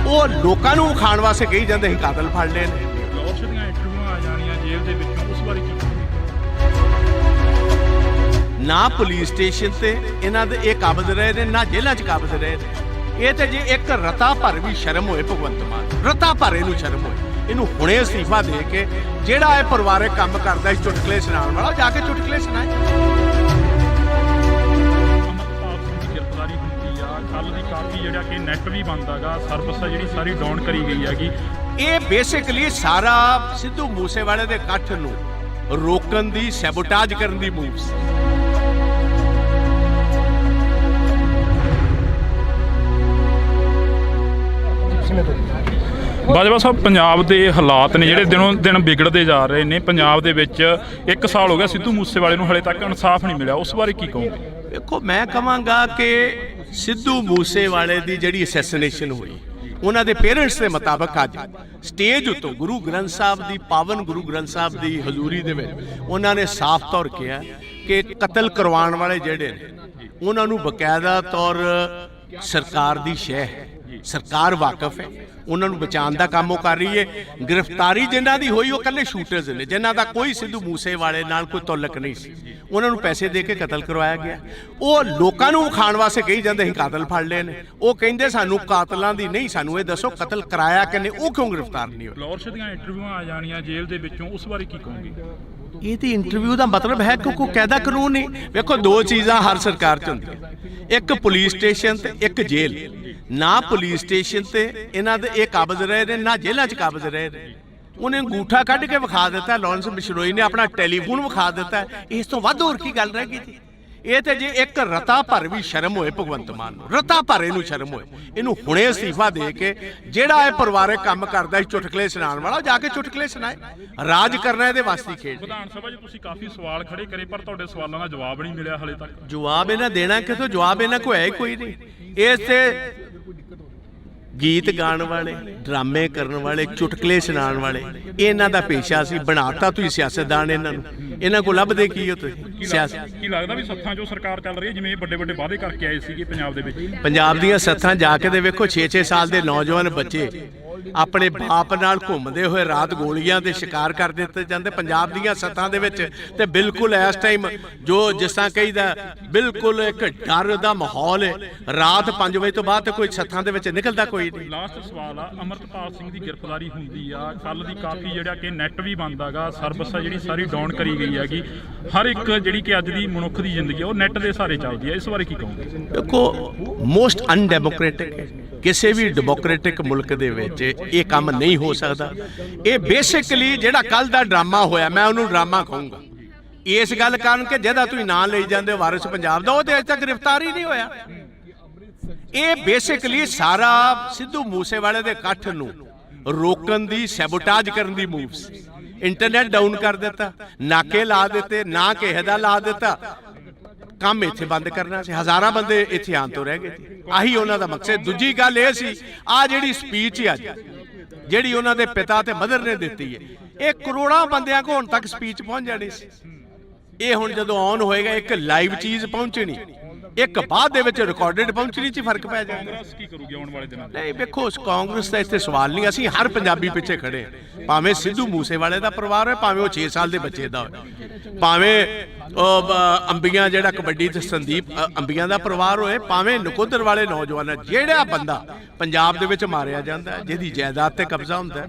Speaker 2: ਉਹ ਲੋਕਾਂ ਨੂੰ ਖਾਣ ਵਾਸਤੇ ਕਹੀ ਜਾਂਦੇ ਸੀ ਕਾਤਲ ਫੜ ਲਏ ਨੇ।
Speaker 1: ਲਾਹੌਰ ਦੀਆਂ ਇੰਟਰਵਿਊਆਂ ਆ ਜਾਣੀਆਂ ਜੇਲ੍ਹ ਦੇ ਵਿੱਚੋਂ, ਉਸ ਬਾਰੇ ਕੀ ਕਹੋਗੇ?
Speaker 2: ਨਾ ਪੁਲਿਸ ਸਟੇਸ਼ਨ ਤੇ ਇਹਨਾਂ ਦੇ ਇਹ ਕਾਬਜ਼ ਰਹੇ ਨੇ, ਨਾ ਜੇਲ੍ਹਾਂ 'ਚ ਕਾਬਜ਼ ਰਹੇ ਨੇ। ਇਹ ਤੇ ਜੇ ਇੱਕ ਰਤਾ ਭਰ ਵੀ ਸ਼ਰਮ ਹੋਏ ਭਗਵੰਤ ਮਾਨ, ਰਤਾ ਭਰ ਇਹਨੂੰ ਸ਼ਰਮ ਹੋਏ, ਇਹਨੂੰ ਹੁਣੇ ਅਸਤੀਫਾ ਦੇ ਕੇ ਜਿਹੜਾ ਇਹ ਪਰਿਵਾਰਕ ਕੰਮ ਕਰਦਾ ਸੀ ਚੁਟਕਲੇ ਸੁਣਾਉਣ ਵਾਲਾ, ਜਾ ਕੇ ਚੁਟਕਲੇ ਸੁਣਾਏ।
Speaker 1: ਅਮਰਤਪਾਲ ਸਿੰਘ ਦੀ ਗ੍ਰਿਫਤਾਰੀ ਹੁੰਦੀ ਆ, ਕੱਲ ਦੀ ਕਾਫੀ ਜਿਹੜਾ ਕਿ ਨੈਟ ਵੀ ਬੰਦ ਹੈਗਾ, ਸਰਵਿਸ ਆ ਜਿਹੜੀ ਸਾਰੀ ਡਾਊਨ ਕਰੀ ਗਈ ਹੈਗੀ।
Speaker 2: ਇਹ ਬੇਸਿਕਲੀ ਸਾਰਾ ਸਿੱਧੂ ਮੂਸੇਵਾਲੇ ਦੇ ਇਕੱਠ ਨੂੰ ਰੋਕਣ ਦੀ, ਸੈਬੋਟਾਜ ਕਰਨ ਦੀ ਮੂਵ ਸੀ।
Speaker 1: ਬਾਜਵਾ ਸਾਹਿਬ, ਪੰਜਾਬ ਦੇ ਹਾਲਾਤ ਨੇ ਜਿਹੜੇ ਦਿਨੋਂ ਦਿਨ ਵਿਗੜਦੇ ਜਾ ਰਹੇ ਨੇ। ਪੰਜਾਬ ਦੇ ਵਿੱਚ 1 ਸਾਲ ਹੋ ਗਿਆ ਸਿੱਧੂ ਮੂਸੇਵਾਲੇ ਨੂੰ, ਹਲੇ ਤੱਕ ਇਨਸਾਫ ਨਹੀਂ ਮਿਲਿਆ, ਉਸ ਬਾਰੇ ਕੀ ਕਹੋਗੇ?
Speaker 2: ਦੇਖੋ, ਮੈਂ ਕਹਾਂਗਾ ਕਿ ਸਿੱਧੂ ਮੂਸੇਵਾਲੇ ਦੀ ਜਿਹੜੀ ਅਸੈਸੀਨੇਸ਼ਨ ਹੋਈ, ਉਹਨਾਂ ਦੇ ਪੇਰੈਂਟਸ ਦੇ ਮੁਤਾਬਕ ਅੱਜ ਸਟੇਜ ਉੱਤੋਂ ਗੁਰੂ ਗ੍ਰੰਥ ਸਾਹਿਬ ਦੀ, ਪਾਵਨ ਗੁਰੂ ਗ੍ਰੰਥ ਸਾਹਿਬ ਦੀ ਹਜ਼ੂਰੀ ਦੇ ਵਿੱਚ ਉਹਨਾਂ ਨੇ ਸਾਫ਼ ਤੌਰ ਕਿਹਾ ਕਿ ਕਤਲ ਕਰਵਾਉਣ ਵਾਲੇ ਜਿਹੜੇ ਨੇ, ਉਹਨਾਂ ਨੂੰ ਬਕਾਇਦਾ ਤੌਰ ਸਰਕਾਰ ਦੀ ਸ਼ਹਿ ਹੈ, ਸਰਕਾਰ ਵਾਕਿਫ ਹੈ, ਉਹਨਾਂ ਨੂੰ ਬਚਾਉਣ ਦਾ ਕੰਮ ਉਹ ਕਰ ਰਹੀ ਹੈ। ਗ੍ਰਿਫਤਾਰੀ ਜਿਨ੍ਹਾਂ ਦੀ ਹੋਈ ਉਹ ਇਕੱਲੇ ਸ਼ੂਟਰਸ ਨੇ, ਜਿਨ੍ਹਾਂ ਦਾ ਕੋਈ ਸਿੱਧੂ ਮੂਸੇਵਾਲੇ ਨਾਲ ਕੋਈ ਤਾਲੁਕ ਨਹੀਂ ਸੀ। ਉਹਨਾਂ ਨੂੰ ਪੈਸੇ ਦੇ ਕੇ ਕਤਲ ਕਰਵਾਇਆ ਗਿਆ। ਉਹ ਲੋਕਾਂ ਨੂੰ ਖਾਣ ਵਾਸਤੇ ਕਹੀ ਜਾਂਦੇ ਸੀ ਕਾਤਲ ਫੜ ਲਏ ਨੇ। ਉਹ ਕਹਿੰਦੇ ਸਾਨੂੰ ਕਾਤਲਾਂ ਦੀ ਨਹੀਂ, ਸਾਨੂੰ ਇਹ ਦੱਸੋ ਕਤਲ ਕਰਾਇਆ ਕਿ ਨਹੀਂ, ਉਹ ਕਿਉਂ ਗ੍ਰਿਫਤਾਰ ਨਹੀਂ ਹੋਏ?
Speaker 1: ਲਾਹੌਰ ਦੀਆਂ ਇੰਟਰਵਿਊਆਂ ਆ ਜਾਣੀਆਂ ਜੇਲ੍ਹ ਦੇ ਵਿੱਚੋਂ, ਉਸ ਬਾਰੇ ਕੀ ਕਹੋਗੇ?
Speaker 2: ਇਹ ਤੇ ਇੰਟਰਵਿਊ ਦਾ ਮਤਲਬ ਹੈ ਕਿ ਕੋਈ ਕਾਇਦਾ ਕਾਨੂੰਨ ਨਹੀਂ। ਵੇਖੋ, ਦੋ ਚੀਜ਼ਾਂ ਹਰ ਸਰਕਾਰ 'ਚ ਹੁੰਦੀਆਂ, ਇੱਕ ਪੁਲਿਸ ਸਟੇਸ਼ਨ ਤੇ ਇੱਕ ਜੇਲ੍ਹ। ਨਾ ਪੁਲਿਸ ਸਟੇਸ਼ਨ ਤੇ ਇਹਨਾਂ ਦੇ ਇਹ ਕਾਬਜ਼ ਰਹੇ ਨੇ, ਨਾ ਜੇਲ੍ਹਾਂ 'ਚ ਕਾਬਜ਼ ਰਹੇ ਨੇ। ਉਹਨੇ ਅੰਗੂਠਾ ਕੱਢ ਕੇ ਵਿਖਾ ਦਿੱਤਾ, ਲਾਰੈਂਸ ਬਿਸ਼ਨੋਈ ਨੇ ਆਪਣਾ ਟੈਲੀਫੋਨ ਵਿਖਾ ਦਿੱਤਾ। ਇਸ ਤੋਂ ਵੱਧ ਹੋਰ ਕੀ ਗੱਲ ਰਹਿ ਗਈ ਜੀ? ਇਹ ਤੇ ਜੇ ਇੱਕ ਰਤਾ ਭਰ ਵੀ ਸ਼ਰਮ ਹੋਏ ਭਗਵੰਤ ਮਾਨ ਨੂੰ, ਰਤਾ ਭਰ ਇਹਨੂੰ ਸ਼ਰਮ ਹੋਏ, ਇਹਨੂੰ ਹੁਣੇ ਅਸਤੀਫਾ ਦੇ ਕੇ ਜਿਹੜਾ ਇਹ ਪਰਿਵਾਰਕ ਕੰਮ ਕਰਦਾ ਸੀ ਚੁਟਕਲੇ ਸੁਣਾਉਣ ਵਾਲਾ, ਜਾ ਕੇ ਚੁਟਕਲੇ ਸੁਣਾਏ। ਰਾਜ ਕਰਨਾ ਇਹਦੇ ਵਾਸਤੇ ਖੇਡ।
Speaker 1: ਵਿਧਾਨ ਸਭਾ 'ਚ ਤੁਸੀਂ ਕਾਫੀ ਸਵਾਲ ਖੜੇ ਕਰੇ ਪਰ ਤੁਹਾਡੇ ਸਵਾਲਾਂ ਦਾ ਜਵਾਬ ਨਹੀਂ ਮਿਲਿਆ ਹਾਲੇ ਤੱਕ।
Speaker 2: ਜਵਾਬ ਇਹਨਾਂ ਦੇਣਾ ਕਿਥੋਂ? ਜਵਾਬ ਇਹਨਾਂ ਕੋਲ ਹੈ ਹੀ ਕੋਈ ਨਹੀਂ। ਇਹ ਤੇ ਗੀਤ ਗਾਣ ਵਾਲੇ, ਡਰਾਮੇ ਕਰਨ ਵਾਲੇ, ਚੁਟਕਲੇ ਸੁਣਾਉਣ ਵਾਲੇ, ਇਹਨਾਂ ਦਾ ਪੇਸ਼ਾ ਸੀ। ਬਣਾਤਾ ਤੁਸੀਂ ਸਿਆਸਤਦਾਨ ਇਹਨਾਂ ਨੂੰ। ਇਹਨਾਂ ਕੋਲ ਲੱਭਦੇ ਕੀ ਹੋ ਤੁਸੀਂ? ਸਿਆਸਤ
Speaker 1: ਕੀ ਲੱਗਦਾ ਵੀ ਸੱਥਾਂ 'ਚੋਂ ਸਰਕਾਰ ਚੱਲ ਰਹੀ ਹੈ, ਜਿਵੇਂ ਵੱਡੇ ਵੱਡੇ ਵਾਅਦੇ ਕਰਕੇ ਆਏ ਸੀਗੇ ਪੰਜਾਬ ਦੇ ਵਿੱਚ?
Speaker 2: ਪੰਜਾਬ ਦੀਆਂ ਸੱਥਾਂ ਜਾ ਕੇ ਦੇ ਵੇਖੋ, 6-6 ਸਾਲ ਦੇ ਨੌਜਵਾਨ ਬੱਚੇ ਆਪਣੇ ਬਾਪ ਨਾਲ ਘੁੰਮਦੇ ਹੋਏ ਰਾਤ ਗੋਲੀਆਂ ਦੇ ਸ਼ਿਕਾਰ ਕਰ ਦਿੱਤੇ ਜਾਂਦੇ ਪੰਜਾਬ ਦੀਆਂ ਸੱਥਾਂ ਦੇ ਵਿੱਚ। ਤੇ ਬਿਲਕੁਲ ਇਸ ਟਾਈਮ ਜੋ ਜਿਸ ਤਰ੍ਹਾਂ ਕਹੀਦਾ, ਬਿਲਕੁਲ ਇੱਕ ਡਰ ਦਾ ਮਾਹੌਲ ਹੈ। ਰਾਤ 5 ਵਜੇ ਤੋਂ ਬਾਅਦ ਕੋਈ ਸੱਥਾਂ ਦੇ ਵਿੱਚ ਨਿਕਲਦਾ ਕੋਈ ਨਹੀਂ।
Speaker 1: ਲਾਸਟ ਸਵਾਲ ਆ, ਅਮਰਤਪਾਲ ਸਿੰਘ ਦੀ ਗ੍ਰਿਫਤਾਰੀ ਹੁੰਦੀ ਆ ਕੱਲ ਦੀ, ਕਾਫੀ ਜਿਹੜਾ ਕਿ ਨੈਟ ਵੀ ਬੰਦਾਗਾ, ਸਰਵਿਸ ਆ ਜਿਹੜੀ ਸਾਰੀ ਡਾਊਨ ਕਰੀ ਗਈ ਹੈਗੀ। ਹਰ ਇੱਕ ਜਿਹੜੀ ਕਿ ਅੱਜ ਦੀ ਮਨੁੱਖ ਦੀ ਜ਼ਿੰਦਗੀ ਉਹ ਨੈਟ ਦੇ ਸਹਾਰੇ ਚੱਲਦੀ ਹੈ, ਇਸ ਬਾਰੇ ਕੀ ਕਹੋਗੇ?
Speaker 2: ਦੇਖੋ, ਮੋਸਟ ਅਨਡੈਮੋਕ੍ਰੈਟਿਕ ਹੈ। ਕਿਸੇ ਵੀ ਡੈਮੋਕ੍ਰੈਟਿਕ ਮੁਲਕ ਦੇ ਵਿੱਚ ਇਹ ਕੰਮ ਨਹੀਂ ਹੋ ਸਕਦਾ। ਇਹ ਬੇਸਿਕਲੀ ਜਿਹੜਾ ਕੱਲ ਦਾ ਡਰਾਮਾ ਹੋਇਆ, ਮੈਂ ਉਹਨੂੰ ਡਰਾਮਾ ਕਹੂੰਗਾ ਇਸ ਗੱਲ ਕਾਰਨ ਕਿ ਜਿਹਦਾ ਤੁਸੀਂ ਨਾਂ ਲਈ ਜਾਂਦੇ ਹੋ ਵਾਰਿਸ ਪੰਜਾਬ ਦਾ, ਉਹ ਤੇ ਅਜੇ ਤੱਕ ਗ੍ਰਿਫਤਾਰ ਹੀ ਨਹੀਂ ਹੋਇਆ। ਇਹ ਬੇਸਿਕਲੀ ਸਾਰਾ ਸਿੱਧੂ ਮੂਸੇਵਾਲੇ ਦੇ ਇਕੱਠ ਨੂੰ ਰੋਕਣ ਦੀ, ਸੈਬੋਟਾਜ ਕਰਨ ਦੀ ਮੂਵ ਸੀ। ਇੰਟਰਨੈਟ ਡਾਊਨ ਕਰ ਦਿੱਤਾ, ਨਾਕੇ ਲਾ ਦਿੱਤੇ, ਨਾ ਕਿਸੇ ਦਾ ਲਾ ਦਿੱਤਾ, ਕੰਮ ਇੱਥੇ ਬੰਦ ਕਰਨਾ ਸੀ। ਹਜ਼ਾਰਾਂ ਬੰਦੇ ਇੱਥੇ ਆਉਣ ਤੋਂ ਰਹਿ ਗਏ ਸੀ। ਆਹੀ ਉਹਨਾਂ ਦਾ ਮਕਸਦ। ਦੂਜੀ ਗੱਲ ਇਹ ਸੀ, ਆ ਜਿਹੜੀ ਸਪੀਚ ਅੱਜ ਜਿਹੜੀ ਉਹਨਾਂ ਦੇ ਪਿਤਾ ਤੇ ਮਦਰ ਨੇ ਦਿੱਤੀ ਹੈ, ਇਹ ਕਰੋੜਾਂ ਬੰਦਿਆਂ ਕੋਲ ਹੁਣ ਤੱਕ ਸਪੀਚ ਪਹੁੰਚ ਜਾਣੀ ਸੀ। ਇਹ ਹੁਣ ਜਦੋਂ ਆਨ ਹੋਏਗਾ, ਇੱਕ ਲਾਈਵ ਚੀਜ਼ ਪਹੁੰਚਣੀ, ਇੱਕ ਬਾਅਦ ਦੇ ਵਿੱਚ ਰਿਕਾਰਡਡ ਪਹੁੰਚਣੀ 'ਚ ਫਰਕ ਪੈ ਜਾਏਗਾ।
Speaker 1: ਕਾਂਗਰਸ ਕੀ ਕਰੂਗੀ ਆਉਣ ਵਾਲੇ ਦਿਨਾਂ 'ਚ?
Speaker 2: ਨਹੀਂ ਵੇਖੋ, ਉਸ ਕਾਂਗਰਸ ਦਾ ਇੱਥੇ ਸਵਾਲ ਨਹੀਂ। ਅਸੀਂ ਹਰ ਪੰਜਾਬੀ ਪਿੱਛੇ ਖੜੇ ਹਾਂ, ਭਾਵੇਂ ਸਿੱਧੂ ਮੂਸੇਵਾਲੇ ਦਾ ਪਰਿਵਾਰ ਹੋਏ, ਭਾਵੇਂ ਉਹ 6 ਸਾਲ ਦੇ ਬੱਚੇ ਦਾ ਹੋਏ, ਭਾਵੇਂ ਅੰਬੀਆਂ ਜਿਹੜਾ ਕਬੱਡੀ ਤੇ ਸੰਦੀਪ ਅੰਬੀਆਂ ਦਾ ਪਰਿਵਾਰ ਹੋਏ, ਭਾਵੇਂ ਨਕੋਦਰ ਵਾਲੇ ਨੌਜਵਾਨ। ਜਿਹੜਾ ਬੰਦਾ ਪੰਜਾਬ ਦੇ ਵਿੱਚ ਮਾਰਿਆ ਜਾਂਦਾ, ਜਿਹਦੀ ਜਾਇਦਾਦ ਤੇ ਕਬਜ਼ਾ ਹੁੰਦਾ,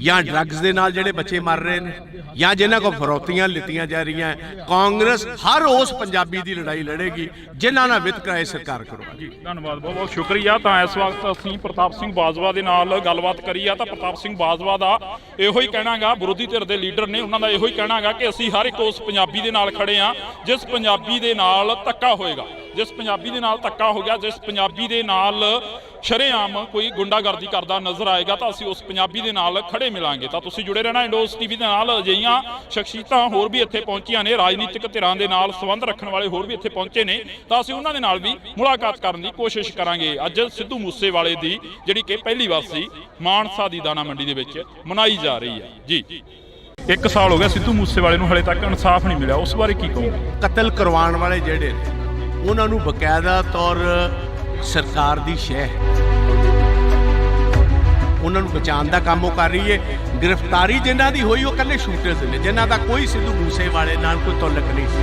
Speaker 2: ਜਾਂ ਡਰੱਗਸ ਦੇ ਨਾਲ ਜਿਹੜੇ ਬੱਚੇ ਮਰ ਰਹੇ ਨੇ, ਜਾਂ ਜਿਨ੍ਹਾਂ ਕੋਲ ਫਰੌਤੀਆਂ ਲਿੱਤੀਆਂ ਜਾ ਰਹੀਆਂ, ਕਾਂਗਰਸ ਹਰ ਉਸ ਪੰਜਾਬੀ ਦੀ ਲੜਾਈ ਲੜੇਗੀ ਜਿਨ੍ਹਾਂ ਨਾਲ ਵਿਤਕਰਾ ਇਹ ਸਰਕਾਰ ਕਰਵਾਏਗੀ।
Speaker 1: ਧੰਨਵਾਦ, ਬਹੁਤ ਬਹੁਤ ਸ਼ੁਕਰੀਆ। ਤਾਂ ਇਸ ਵਕਤ ਅਸੀਂ ਪ੍ਰਤਾਪ ਸਿੰਘ ਬਾਜਵਾ ਦੇ ਨਾਲ ਗੱਲਬਾਤ ਕਰੀ ਆ। ਤਾਂ ਪ੍ਰਤਾਪ ਸਿੰਘ ਬਾਜਵਾ ਦਾ ਇਹੋ ਹੀ ਕਹਿਣਾਗਾ, ਵਿਰੋਧੀ ਧਿਰ ਦੇ ਲੀਡਰ ਨੇ, ਉਹਨਾਂ ਦਾ ਇਹੋ ਹੀ ਕਹਿਣਾਗਾ ਕਿ ਅਸੀਂ ਹਰ ਇੱਕ ਉਸ ਪੰਜਾਬੀ ਦੇ ਨਾਲ ਖੜੇ ਆ ਜਿਸ ਪੰਜਾਬੀ ਦੇ ਨਾਲ ਧੱਕਾ ਹੋਏਗਾ, ਜਿਸ ਪੰਜਾਬੀ ਦੇ ਨਾਲ ਧੱਕਾ ਹੋ ਗਿਆ, ਜਿਸ ਪੰਜਾਬੀ ਦੇ ਨਾਲ ਸ਼ਰੇਆਮ ਕੋਈ ਗੁੰਡਾਗਰਦੀ ਕਰਦਾ ਨਜ਼ਰ ਆਏਗਾ, ਤਾਂ ਅਸੀਂ ਉਸ ਪੰਜਾਬੀ ਦੇ ਨਾਲ ਖੜੇ ਮਿਲਾਂਗੇ। ਤਾਂ ਤੁਸੀਂ ਜੁੜੇ ਰਹਿਣਾ ਇੰਡੋਸ ਟੀਵੀ ਦੇ ਨਾਲ। ਅਜਿਹੀਆਂ ਸ਼ਖਸੀਅਤਾਂ ਹੋਰ ਵੀ ਇੱਥੇ ਪਹੁੰਚੀਆਂ ਨੇ, ਰਾਜਨੀਤਿਕ ਧਿਰਾਂ ਦੇ ਨਾਲ ਸੰਬੰਧ ਰੱਖਣ ਵਾਲੇ ਹੋਰ ਵੀ ਇੱਥੇ ਪਹੁੰਚੇ ਨੇ, ਤਾਂ ਅਸੀਂ ਉਹਨਾਂ ਦੇ ਨਾਲ ਵੀ ਮੁਲਾਕਾਤ ਕਰਨ ਦੀ ਕੋਸ਼ਿਸ਼ ਕਰਾਂਗੇ। ਅੱਜ ਸਿੱਧੂ ਮੂਸੇਵਾਲੇ ਦੀ ਜਿਹੜੀ ਕਿ ਪਹਿਲੀ ਵਾਸੀ ਮਾਨਸਾ ਦੀ ਦਾਣਾ ਮੰਡੀ ਦੇ ਵਿੱਚ ਮਨਾਈ ਜਾ ਰਹੀ ਹੈ ਜੀ। 1 ਸਾਲ ਹੋ ਗਿਆ ਸਿੱਧੂ ਮੂਸੇਵਾਲੇ ਨੂੰ, ਹਾਲੇ ਤੱਕ ਇਨਸਾਫ ਨਹੀਂ ਮਿਲਿਆ, ਉਸ ਬਾਰੇ ਕੀ ਕਹੋਗੇ?
Speaker 2: ਕਤਲ ਕਰਵਾਉਣ ਵਾਲੇ ਜਿਹੜੇ ਨੇ, ਉਹਨਾਂ ਨੂੰ ਬਕਾਇਦਾ ਤੌਰ ਸਰਕਾਰ ਦੀ ਸ਼ਹਿ, ਉਹਨਾਂ ਨੂੰ ਬਚਾਉਣ ਦਾ ਕੰਮ ਉਹ ਕਰ ਰਹੀ ਹੈ। ਗ੍ਰਿਫਤਾਰੀ ਜਿਨ੍ਹਾਂ ਦੀ ਹੋਈ ਉਹ ਇਕੱਲੇ ਸ਼ੂਟਰਸ ਨੇ, ਜਿਨ੍ਹਾਂ ਦਾ ਕੋਈ ਸਿੱਧੂ ਮੂਸੇਵਾਲੇ ਨਾਲ ਕੋਈ ਤਾਲੁਕ ਨਹੀਂ ਸੀ।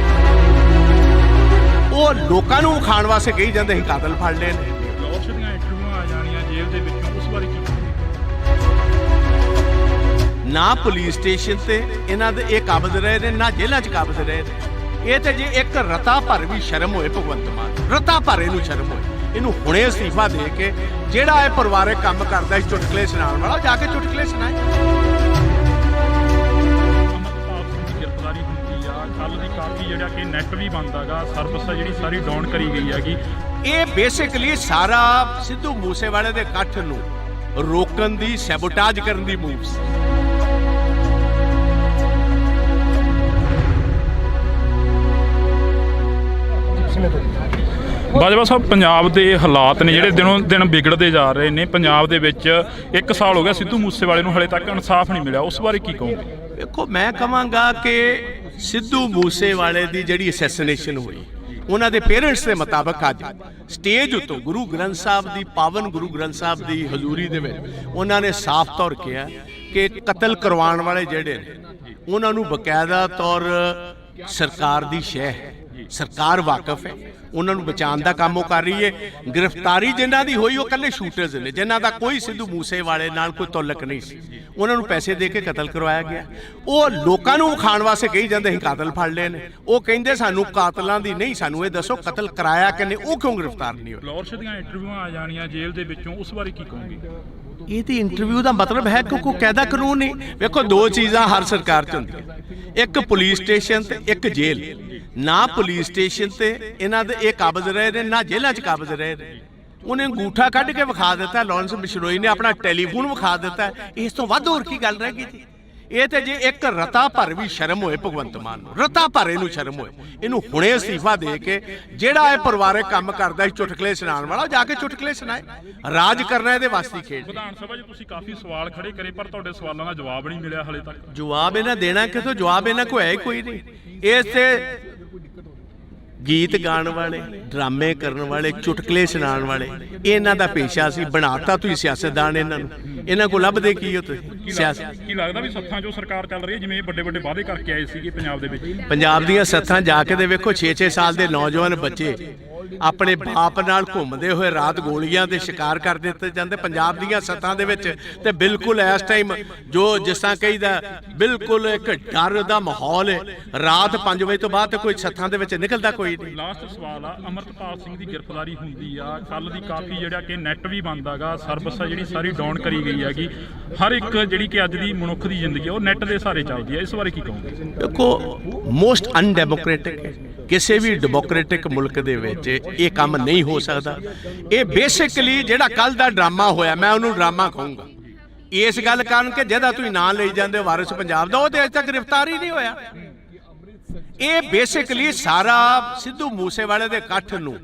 Speaker 2: ਉਹ ਲੋਕਾਂ ਨੂੰ ਖਾਣ ਵਾਸਤੇ ਕਹੀ ਜਾਂਦੇ ਸੀ ਕਾਤਲ ਫੜ ਲਏ ਨੇ।
Speaker 1: ਲੋਕ ਦੀਆਂ ਇੰਟਰਵਿਊਆਂ ਆ ਜਾਣੀਆਂ ਜੇਲ੍ਹ ਦੇ ਵਿੱਚੋਂ, ਉਸ ਬਾਰੇ ਕੀ ਕਹੋਗੇ?
Speaker 2: ਨਾ ਪੁਲਿਸ ਸਟੇਸ਼ਨ ਤੇ ਇਹਨਾਂ ਦੇ ਇਹ ਕਾਬਜ਼ ਰਹੇ ਨੇ, ਨਾ ਜੇਲ੍ਹਾਂ 'ਚ ਕਾਬਜ਼ ਰਹੇ ਨੇ। ਇਹ ਤੇ ਜੇ ਇੱਕ ਰਤਾ ਭਰ ਵੀ ਸ਼ਰਮ ਹੋਏ ਭਗਵੰਤ ਮਾਨ, ਰਤਾ ਭਰ ਇਹਨੂੰ ਸ਼ਰਮ ਹੋਏ, ਇਹਨੂੰ ਹੁਣੇ ਅਸਤੀਫਾ ਦੇ ਕੇ ਜਿਹੜਾ ਇਹ ਪਰਿਵਾਰਕ ਕੰਮ ਕਰਦਾ ਸੀ ਚੁਟਕਲੇ ਸੁਣਾਉਣ ਵਾਲਾ, ਜਾ ਕੇ ਚੁਟਕਲੇ ਸੁਣਾਏ।
Speaker 1: ਅਮਰਤਪਾਲ ਸਿੰਘ ਦੀ ਗ੍ਰਿਫਤਾਰੀ ਹੁੰਦੀ ਆ ਕੱਲ ਦੀ, ਕਾਫੀ ਜਿਹੜਾ ਕਿ ਨੈਟ ਵੀ ਬੰਦਾਗਾ, ਸਰਵਿਸ ਆ ਜਿਹੜੀ ਸਾਰੀ ਡਾਊਨ ਕਰੀ ਗਈ ਹੈਗੀ।
Speaker 2: ਇਹ ਬੇਸਿਕਲੀ ਸਾਰਾ ਸਿੱਧੂ ਮੂਸੇਵਾਲੇ ਦੇ ਇਕੱਠ ਨੂੰ ਰੋਕਣ ਦੀ, ਸੈਬੋਟਾਜ ਕਰਨ ਦੀ ਮੂਵ ਸੀ।
Speaker 1: ਬਾਜਵਾ ਸਾਹਿਬ, ਪੰਜਾਬ ਦੇ ਹਾਲਾਤ ਨੇ ਜਿਹੜੇ ਦਿਨੋਂ ਦਿਨ ਵਿਗੜਦੇ ਜਾ ਰਹੇ ਨੇ। ਪੰਜਾਬ ਦੇ ਵਿੱਚ 1 ਸਾਲ ਹੋ ਗਿਆ ਸਿੱਧੂ ਮੂਸੇਵਾਲੇ ਨੂੰ, ਹਾਲੇ ਤੱਕ ਇਨਸਾਫ ਨਹੀਂ ਮਿਲਿਆ, ਉਸ ਬਾਰੇ ਕੀ ਕਹੋਗੇ?
Speaker 2: ਵੇਖੋ, ਮੈਂ ਕਹਾਂਗਾ ਕਿ ਸਿੱਧੂ ਮੂਸੇਵਾਲੇ ਦੀ ਜਿਹੜੀ ਅਸੈਸੀਨੇਸ਼ਨ ਹੋਈ, ਉਹਨਾਂ ਦੇ ਪੇਰੈਂਟਸ ਦੇ ਮੁਤਾਬਕ ਅੱਜ ਸਟੇਜ ਉੱਤੋਂ ਗੁਰੂ ਗ੍ਰੰਥ ਸਾਹਿਬ ਦੀ, ਪਾਵਨ ਗੁਰੂ ਗ੍ਰੰਥ ਸਾਹਿਬ ਦੀ ਹਜ਼ੂਰੀ ਦੇ ਵਿੱਚ ਉਹਨਾਂ ਨੇ ਸਾਫ਼ ਤੌਰ ਕਿਹਾ ਕਿ ਕਤਲ ਕਰਵਾਉਣ ਵਾਲੇ ਜਿਹੜੇ ਨੇ, ਉਹਨਾਂ ਨੂੰ ਬਕਾਇਦਾ ਤੌਰ ਸਰਕਾਰ ਦੀ ਸ਼ਹਿ ਹੈ, ਸਰਕਾਰ ਵਾਕਿਫ ਹੈ, ਉਹਨਾਂ ਨੂੰ ਬਚਾਉਣ ਦਾ ਕੰਮ ਉਹ ਕਰ ਰਹੀ ਹੈ। ਗ੍ਰਿਫਤਾਰੀ ਜਿਨ੍ਹਾਂ ਦੀ ਹੋਈ ਉਹ ਇਕੱਲੇ ਸ਼ੂਟਰਸ ਨੇ, ਜਿਨ੍ਹਾਂ ਦਾ ਕੋਈ ਸਿੱਧੂ ਮੂਸੇਵਾਲੇ ਨਾਲ ਕੋਈ ਤਾਲੁਕ ਨਹੀਂ ਸੀ। ਉਹਨਾਂ ਨੂੰ ਪੈਸੇ ਦੇ ਕੇ ਕਤਲ ਕਰਵਾਇਆ ਗਿਆ। ਉਹ ਲੋਕਾਂ ਨੂੰ ਖਾਣ ਵਾਸਤੇ ਕਹੀ ਜਾਂਦੇ ਸੀ ਕਾਤਲ ਫੜ ਲਏ ਨੇ। ਉਹ ਕਹਿੰਦੇ ਸਾਨੂੰ ਕਾਤਲਾਂ ਦੀ ਨਹੀਂ, ਸਾਨੂੰ ਇਹ ਦੱਸੋ ਕਤਲ ਕਰਾਇਆ ਕਿਨੇ, ਉਹ ਕਿਉਂ ਗ੍ਰਿਫਤਾਰ ਨਹੀਂ ਹੋਏ?
Speaker 1: ਲੋਕ ਦੀਆਂ ਇੰਟਰਵਿਊਆਂ ਆ ਜਾਣੀਆਂ ਜੇਲ੍ਹ ਦੇ ਵਿੱਚੋਂ, ਉਸ ਬਾਰੇ ਕੀ ਕਹੋਗੇ?
Speaker 2: ਇਹਦੀ ਇੰਟਰਵਿਊ ਦਾ ਮਤਲਬ ਹੈ ਕਿ ਕੋਈ ਕਾਇਦਾ ਕਾਨੂੰਨ ਨਹੀਂ। ਵੇਖੋ ਦੋ ਚੀਜ਼ਾਂ ਹਰ ਸਰਕਾਰ 'ਚ ਹੁੰਦੀਆਂ, ਇੱਕ ਪੁਲਿਸ ਸਟੇਸ਼ਨ ਤੇ ਇੱਕ ਜੇਲ੍ਹ। ਨਾ ਪੁਲਿਸ ਸਟੇਸ਼ਨ ਤੇ ਇਹਨਾਂ ਦੇ ਇਹ ਕਾਬਜ਼ ਰਹੇ ਨੇ, ਨਾ ਜੇਲ੍ਹਾਂ 'ਚ ਕਾਬਜ਼ ਰਹੇ ਨੇ। ਉਹਨੇ ਅੰਗੂਠਾ ਕੱਢ ਕੇ ਵਿਖਾ ਦਿੱਤਾ, ਲਾਰੈਂਸ ਬਿਸ਼ਨੋਈ ਨੇ ਆਪਣਾ ਟੈਲੀਫੋਨ ਵਿਖਾ ਦਿੱਤਾ। ਇਸ ਤੋਂ ਵੱਧ ਹੋਰ ਕੀ ਗੱਲ ਰਹਿ ਗਈ ਜੀ? ਇਹ ਤੇ ਜੇ ਇੱਕ ਰਤਾ ਭਰ ਵੀ ਸ਼ਰਮ ਹੋਏ ਭਗਵੰਤ ਮਾਨ ਨੂੰ, ਰਤਾ ਭਰ ਇਹਨੂੰ ਸ਼ਰਮ ਹੋਏ, ਇਹਨੂੰ ਹੁਣੇ ਅਸਤੀਫਾ ਦੇ ਕੇ ਜਿਹੜਾ ਇਹ ਪਰਿਵਾਰਕ ਕੰਮ ਕਰਦਾ ਸੀ ਚੁਟਕਲੇ ਸੁਣਾਉਣ ਵਾਲਾ, ਜਾ ਕੇ ਚੁਟਕਲੇ ਸੁਣਾਏ। ਰਾਜ ਕਰਨਾ ਇਹਦੇ ਵਾਸਤੇ ਖੇਡ।
Speaker 1: ਵਿਧਾਨ ਸਭਾ 'ਚ ਤੁਸੀਂ ਕਾਫੀ ਸਵਾਲ ਖੜੇ ਕਰੇ ਪਰ ਤੁਹਾਡੇ ਸਵਾਲਾਂ ਦਾ ਜਵਾਬ ਨਹੀਂ ਮਿਲਿਆ ਹਲੇ ਤੱਕ।
Speaker 2: ਜਵਾਬ ਇਹਨਾਂ ਦੇਣਾ ਕਿਥੋਂ? ਜਵਾਬ ਇਹਨਾਂ ਕੋਲ ਹੈ ਹੀ ਕੋਈ ਨਹੀਂ। ਇਸ ਤੇ ਗੀਤ ਗਾਣ ਵਾਲੇ, ਡਰਾਮੇ ਕਰਨ ਵਾਲੇ, ਚੁਟਕਲੇ ਸੁਣਾਉਣ ਵਾਲੇ, ਇਹਨਾਂ ਦਾ ਪੇਸ਼ਾ ਸੀ। ਬਣਾਤਾ ਤੁਸੀਂ ਸਿਆਸਤਦਾਨ ਇਹਨਾਂ ਨੂੰ। ਇਹਨਾਂ ਕੋਲ ਲੱਭਦੇ ਕੀ ਹੋ ਤੁਸੀਂ? ਸਿਆਸਤ
Speaker 1: ਕੀ ਲੱਗਦਾ ਵੀ ਸੱਥਾਂ 'ਚੋਂ ਸਰਕਾਰ ਚੱਲ ਰਹੀ ਹੈ, ਜਿਵੇਂ ਵੱਡੇ ਵੱਡੇ ਵਾਅਦੇ ਕਰਕੇ ਆਏ ਸੀਗੇ ਪੰਜਾਬ ਦੇ ਵਿੱਚ?
Speaker 2: ਪੰਜਾਬ ਦੀਆਂ ਸੱਥਾਂ ਜਾ ਕੇ ਦੇ ਵੇਖੋ, 6-6 ਸਾਲ ਦੇ ਨੌਜਵਾਨ ਬੱਚੇ ਆਪਣੇ ਬਾਪ ਨਾਲ ਘੁੰਮਦੇ ਹੋਏ ਰਾਤ ਗੋਲੀਆਂ ਦੇ ਸ਼ਿਕਾਰ ਕਰ ਦਿੱਤੇ ਜਾਂਦੇ ਪੰਜਾਬ ਦੀਆਂ ਸੱਥਾਂ ਦੇ ਵਿੱਚ। ਤੇ ਬਿਲਕੁਲ ਇਸ ਟਾਈਮ ਜੋ ਜਿਸ ਤਰ੍ਹਾਂ ਕਹੀਦਾ, ਬਿਲਕੁਲ ਇੱਕ ਡਰ ਦਾ ਮਾਹੌਲ ਹੈ। ਰਾਤ 5 ਵਜੇ ਤੋਂ ਬਾਅਦ ਕੋਈ ਸੱਥਾਂ ਦੇ ਵਿੱਚ ਨਿਕਲਦਾ ਕੋਈ ਨਹੀਂ।
Speaker 1: ਲਾਸਟ ਸਵਾਲ ਆ, ਅਮਰਤਪਾਲ ਸਿੰਘ ਦੀ ਗ੍ਰਿਫਤਾਰੀ ਹੁੰਦੀ ਆ, ਕੱਲ ਦੀ ਕਾਫੀ ਜਿਹੜਾ ਕਿ ਨੈਟ ਵੀ ਬੰਦ ਹੈਗਾ, ਸਰਵਿਸ ਆ ਜਿਹੜੀ ਸਾਰੀ ਡਾਊਨ ਕਰੀ ਗਈ ਹੈਗੀ। ਹਰ ਇੱਕ ਜਿਹੜੀ ਕਿ ਅੱਜ ਦੀ ਮਨੁੱਖ ਦੀ ਜ਼ਿੰਦਗੀ ਉਹ ਨੈਟ ਦੇ ਸਹਾਰੇ ਚੱਲਦੀ ਹੈ। ਇਸ ਬਾਰੇ ਕੀ ਕਹੋਗੇ?
Speaker 2: ਦੇਖੋ, ਮੋਸਟ ਅਨਡੈਮੋਕ੍ਰੈਟਿਕ ਹੈ। ਕਿਸੇ ਵੀ ਡੈਮੋਕ੍ਰੈਟਿਕ ਮੁਲਕ ਦੇ ਵਿੱਚ ਇਹ ਕੰਮ ਨਹੀਂ ਹੋ ਸਕਦਾ। ਇਹ ਬੇਸਿਕਲੀ ਜਿਹੜਾ ਕੱਲ ਦਾ ਡਰਾਮਾ ਹੋਇਆ, ਮੈਂ ਉਹਨੂੰ ਡਰਾਮਾ ਕਹੂੰਗਾ। ਇਸ ਗੱਲ ਕਾਰਨ ਕਿ ਜਿਹਦਾ ਤੁਸੀਂ ਨਾਂ ਲਈ ਜਾਂਦੇ ਹੋ ਵਾਰਿਸ ਪੰਜਾਬ ਦਾ, ਉਹ ਤੇ ਅਜੇ ਤੱਕ ਗ੍ਰਿਫਤਾਰ ਹੀ ਨਹੀਂ ਹੋਇਆ। ਇਹ ਬੇਸਿਕਲੀ ਸਾਰਾ ਸਿੱਧੂ ਮੂਸੇਵਾਲੇ ਦੇ ਇਕੱਠ ਨੂੰ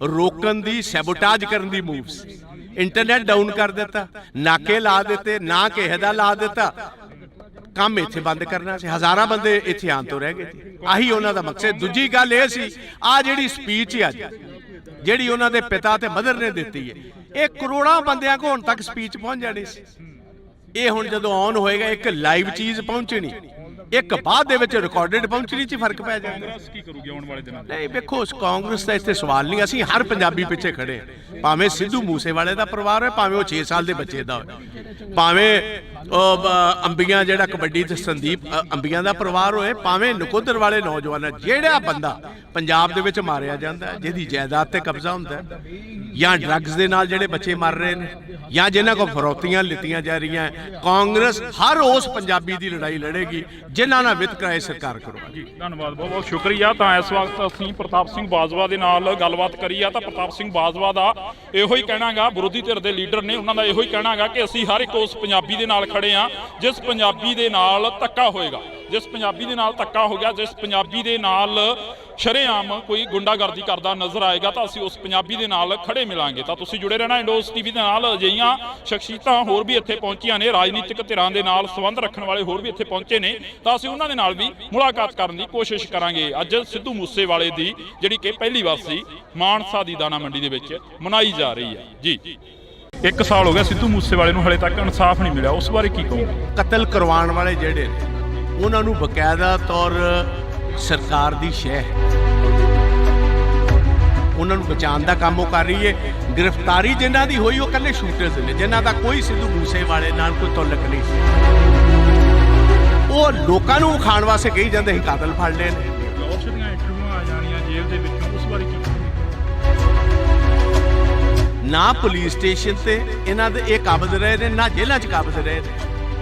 Speaker 2: ਰੋਕਣ ਦੀ, ਸੈਬੋਟਾਜ ਕਰਨ ਦੀ ਮੂਵ ਸੀ। ਇੰਟਰਨੈਟ ਡਾਊਨ ਕਰ ਦਿੱਤਾ, ਨਾਕੇ ਲਾ ਦਿੱਤੇ, ਨਾ ਕਿਸੇ ਦਾ ਲਾ ਦਿੱਤਾ, ਕੰਮ ਇੱਥੇ ਬੰਦ ਕਰਨਾ ਸੀ। ਹਜ਼ਾਰਾਂ ਬੰਦੇ ਇੱਥੇ ਆਉਣ ਤੋਂ ਰਹਿ ਗਏ ਸੀ। ਆਹੀ ਉਹਨਾਂ ਦਾ ਮਕਸਦ। ਦੂਜੀ ਗੱਲ ਇਹ ਸੀ, ਆ ਜਿਹੜੀ ਸਪੀਚ ਅੱਜ ਜਿਹੜੀ ਉਹਨਾਂ ਦੇ ਪਿਤਾ ਤੇ ਮਦਰ ਨੇ ਦਿੱਤੀ ਹੈ, ਇਹ ਕਰੋੜਾਂ ਬੰਦਿਆਂ ਕੋਲ ਹੁਣ ਤੱਕ ਸਪੀਚ ਪਹੁੰਚ ਜਾਣੀ ਸੀ। ਇਹ ਹੁਣ ਜਦੋਂ ਆਨ ਹੋਏਗਾ, ਇੱਕ ਲਾਈਵ ਚੀਜ਼ ਪਹੁੰਚਣੀ, ਇੱਕ ਬਾਅਦ ਦੇ ਵਿੱਚ ਰਿਕਾਰਡਡ ਪਹੁੰਚਣੀ 'ਚ ਫਰਕ ਪੈ ਜਾਂਦਾ।
Speaker 1: ਕਾਂਗਰਸ ਕੀ ਕਰੂਗੀ ਆਉਣ ਵਾਲੇ ਦਿਨਾਂ 'ਚ?
Speaker 2: ਨਹੀਂ ਵੇਖੋ, ਕਾਂਗਰਸ ਦਾ ਇੱਥੇ ਸਵਾਲ ਨਹੀਂ। ਅਸੀਂ ਹਰ ਪੰਜਾਬੀ ਪਿੱਛੇ ਖੜੇ ਹਾਂ। ਭਾਵੇਂ ਸਿੱਧੂ ਮੂਸੇਵਾਲੇ ਦਾ ਪਰਿਵਾਰ ਹੋਏ, ਭਾਵੇਂ ਉਹ 6 ਸਾਲ ਦੇ ਬੱਚੇ ਦਾ ਹੋਏ, ਭਾਵੇਂ ਅੰਬੀਆਂ ਜਿਹੜਾ ਕਬੱਡੀ ਤੇ ਸੰਦੀਪ ਅੰਬੀਆਂ ਦਾ ਪਰਿਵਾਰ ਹੋਏ, ਭਾਵੇਂ ਨਕੋਦਰ ਵਾਲੇ ਨੌਜਵਾਨ, ਜਿਹੜਾ ਬੰਦਾ ਪੰਜਾਬ ਦੇ ਵਿੱਚ ਮਾਰਿਆ ਜਾਂਦਾ, ਜਿਹਦੀ ਜਾਇਦਾਦ ਤੇ ਕਬਜ਼ਾ ਹੁੰਦਾ, ਜਾਂ ਡਰੱਗਸ ਦੇ ਨਾਲ ਜਿਹੜੇ ਬੱਚੇ ਮਰ ਰਹੇ ਨੇ, ਜਾਂ ਜਿਨ੍ਹਾਂ ਕੋਲ ਫਰੌਤੀਆਂ ਲਿੱਤੀਆਂ ਜਾ ਰਹੀਆਂ, ਕਾਂਗਰਸ ਹਰ ਉਸ ਪੰਜਾਬੀ ਦੀ ਲੜਾਈ ਲੜੇਗੀ ਜਿਨ੍ਹਾਂ ਨਾਲ ਵਿਤਕਰਾ ਇਹ ਸਰਕਾਰ ਕਰਵਾਏਗੀ।
Speaker 1: ਧੰਨਵਾਦ, ਬਹੁਤ ਬਹੁਤ ਸ਼ੁਕਰੀਆ। ਤਾਂ ਇਸ ਵਕਤ ਅਸੀਂ ਪ੍ਰਤਾਪ ਸਿੰਘ ਬਾਜਵਾ ਦੇ ਨਾਲ ਗੱਲਬਾਤ ਕਰੀ ਆ। ਤਾਂ ਪ੍ਰਤਾਪ ਸਿੰਘ ਬਾਜਵਾ ਦਾ ਇਹੋ ਹੀ ਕਹਿਣਾਗਾ, ਵਿਰੋਧੀ ਧਿਰ ਦੇ ਲੀਡਰ ਨੇ, ਉਹਨਾਂ ਦਾ ਇਹੋ ਹੀ ਕਹਿਣਾਗਾ ਕਿ ਅਸੀਂ ਹਰ ਇੱਕ ਉਸ ਪੰਜਾਬੀ ਦੇ ਨਾਲ ਖੜੇ ਆ ਜਿਸ ਪੰਜਾਬੀ ਦੇ ਨਾਲ ਧੱਕਾ ਹੋਏਗਾ, ਜਿਸ ਪੰਜਾਬੀ ਦੇ ਨਾਲ ਧੱਕਾ ਹੋ ਗਿਆ, ਜਿਸ ਪੰਜਾਬੀ ਦੇ ਨਾਲ ਸ਼ਰੇਆਮ ਕੋਈ ਗੁੰਡਾਗਰਦੀ ਕਰਦਾ ਨਜ਼ਰ ਆਏਗਾ, ਤਾਂ ਅਸੀਂ ਉਸ ਪੰਜਾਬੀ ਦੇ ਨਾਲ ਖੜੇ ਮਿਲਾਂਗੇ। ਤਾਂ ਤੁਸੀਂ ਜੁੜੇ ਰਹਿਣਾ ਇੰਡੋਸ ਟੀਵੀ ਦੇ ਨਾਲ। ਅਜਿਹੀਆਂ ਸ਼ਖਸੀਅਤਾਂ ਹੋਰ ਵੀ ਇੱਥੇ ਪਹੁੰਚੀਆਂ ਨੇ, ਰਾਜਨੀਤਿਕ ਧਿਰਾਂ ਦੇ ਨਾਲ ਸੰਬੰਧ ਰੱਖਣ ਵਾਲੇ ਹੋਰ ਵੀ ਇੱਥੇ ਪਹੁੰਚੇ ਨੇ, ਤਾਂ ਅਸੀਂ ਉਹਨਾਂ ਦੇ ਨਾਲ ਵੀ ਮੁਲਾਕਾਤ ਕਰਨ ਦੀ ਕੋਸ਼ਿਸ਼ ਕਰਾਂਗੇ। ਅੱਜ ਸਿੱਧੂ ਮੂਸੇਵਾਲੇ ਦੀ ਜਿਹੜੀ ਕਿ ਪਹਿਲੀ ਵਾਰਸੀ ਮਾਨਸਾ ਦੀ ਦਾਣਾ ਮੰਡੀ ਦੇ ਵਿੱਚ ਮਨਾਈ ਜਾ ਰਹੀ ਹੈ। ਜੀ 1 ਸਾਲ ਹੋ ਗਿਆ ਸਿੱਧੂ ਮੂਸੇਵਾਲੇ ਨੂੰ, ਹਲੇ ਤੱਕ ਇਨਸਾਫ ਨਹੀਂ ਮਿਲਿਆ, ਉਸ ਬਾਰੇ ਕੀ ਕਹੋਗੇ?
Speaker 2: ਕਤਲ ਕਰਵਾਉਣ ਵਾਲੇ ਜਿਹੜੇ ਨੇ, ਉਹਨਾਂ ਨੂੰ ਬਕਾਇਦਾ ਤੌਰ ਸਰਕਾਰ ਦੀ ਸ਼ਹਿ, ਉਹਨਾਂ ਨੂੰ ਬਚਾਉਣ ਦਾ ਕੰਮ ਉਹ ਕਰ ਰਹੀ ਹੈ। ਗ੍ਰਿਫਤਾਰੀ ਜਿਨ੍ਹਾਂ ਦੀ ਹੋਈ ਉਹ ਇਕੱਲੇ ਸ਼ੂਟਰਸ ਨੇ, ਜਿਨ੍ਹਾਂ ਦਾ ਕੋਈ ਸਿੱਧੂ ਮੂਸੇਵਾਲੇ ਨਾਲ ਕੋਈ ਤਾਲੁਕ ਨਹੀਂ ਸੀ। ਉਹ ਲੋਕਾਂ ਨੂੰ ਖਾਣ ਵਾਸਤੇ ਕਹੀ ਜਾਂਦੇ ਸੀ ਕਾਤਲ ਫੜ ਲਏ ਨੇ।
Speaker 1: ਲੋਕ ਦੀਆਂ ਇੰਟਰਵਿਊਆਂ ਆ ਜਾਣੀਆਂ ਜੇਲ੍ਹ ਦੇ ਵਿੱਚੋਂ, ਉਸ ਬਾਰੇ ਕੀ ਕਹੋਗੇ?
Speaker 2: ਨਾ ਪੁਲਿਸ ਸਟੇਸ਼ਨ ਤੇ ਇਹਨਾਂ ਦੇ ਇਹ ਕਾਬਜ਼ ਰਹੇ ਨੇ, ਨਾ ਜੇਲ੍ਹਾਂ 'ਚ ਕਾਬਜ਼ ਰਹੇ ਨੇ।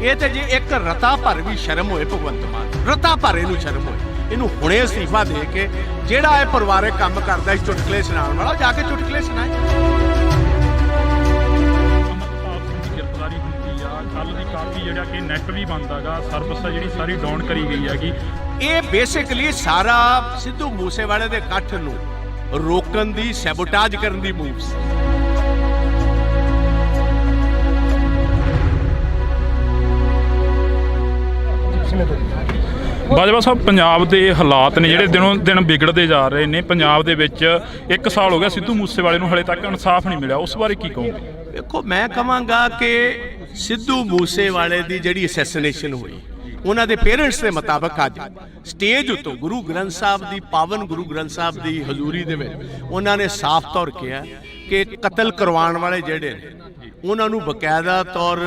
Speaker 2: ਇਹ ਤੇ ਜੇ ਇੱਕ ਰਤਾ ਭਰ ਵੀ ਸ਼ਰਮ ਹੋਏ ਭਗਵੰਤ ਮਾਨ, ਰਤਾ ਭਰ ਇਹਨੂੰ ਸ਼ਰਮ ਹੋਏ, ਇਹਨੂੰ ਹੁਣੇ ਅਸਤੀਫਾ ਦੇ ਕੇ ਜਿਹੜਾ ਇਹ ਪਰਿਵਾਰਕ ਕੰਮ ਕਰਦਾ ਸੀ ਚੁਟਕਲੇ ਸੁਣਾਉਣ ਵਾਲਾ, ਜਾ ਕੇ ਚੁਟਕਲੇ ਸੁਣਾਏ।
Speaker 1: ਅਮਰਤਪਾਲ ਸਿੰਘ ਦੀ ਗ੍ਰਿਫਤਾਰੀ ਹੁੰਦੀ ਆ, ਕੱਲ ਦੀ ਕਾਫੀ ਜਿਹੜਾ ਕਿ ਨੈਟ ਵੀ ਬੰਦ ਹੈਗਾ, ਸਰਵਿਸ ਆ ਜਿਹੜੀ ਸਾਰੀ ਡਾਊਨ ਕਰੀ ਗਈ ਹੈਗੀ।
Speaker 2: ਇਹ ਬੇਸਿਕਲੀ ਸਾਰਾ ਸਿੱਧੂ ਮੂਸੇਵਾਲੇ ਦੇ ਇਕੱਠ ਨੂੰ ਰੋਕਣ ਦੀ, ਸੈਬੋਟਾਜ ਕਰਨ ਦੀ ਮੂਵ ਸੀ।
Speaker 1: ਬਾਜਵਾ ਸਾਹਿਬ, ਪੰਜਾਬ ਦੇ ਹਾਲਾਤ ਨੇ ਜਿਹੜੇ ਦਿਨੋਂ ਦਿਨ ਵਿਗੜਦੇ ਜਾ ਰਹੇ ਨੇ। ਪੰਜਾਬ ਦੇ ਵਿੱਚ 1 ਸਾਲ ਹੋ ਗਿਆ ਸਿੱਧੂ ਮੂਸੇਵਾਲੇ ਨੂੰ, ਹਲੇ ਤੱਕ ਇਨਸਾਫ ਨਹੀਂ ਮਿਲਿਆ, ਉਸ ਬਾਰੇ ਕੀ ਕਹੋਗੇ?
Speaker 2: ਦੇਖੋ, ਮੈਂ ਕਹਾਂਗਾ ਕਿ ਸਿੱਧੂ ਮੂਸੇਵਾਲੇ ਦੀ ਜਿਹੜੀ ਅਸੈਸੀਨੇਸ਼ਨ ਹੋਈ, ਉਹਨਾਂ ਦੇ ਪੇਰੈਂਟਸ ਦੇ ਮੁਤਾਬਕ ਅੱਜ ਸਟੇਜ ਉੱਤੋਂ ਗੁਰੂ ਗ੍ਰੰਥ ਸਾਹਿਬ ਦੀ, ਪਾਵਨ ਗੁਰੂ ਗ੍ਰੰਥ ਸਾਹਿਬ ਦੀ ਹਜ਼ੂਰੀ ਦੇ ਵਿੱਚ ਉਹਨਾਂ ਨੇ ਸਾਫ਼ ਤੌਰ ਕਿਹਾ ਕਿ ਕਤਲ ਕਰਵਾਉਣ ਵਾਲੇ ਜਿਹੜੇ ਨੇ, ਉਹਨਾਂ ਨੂੰ ਬਕਾਇਦਾ ਤੌਰ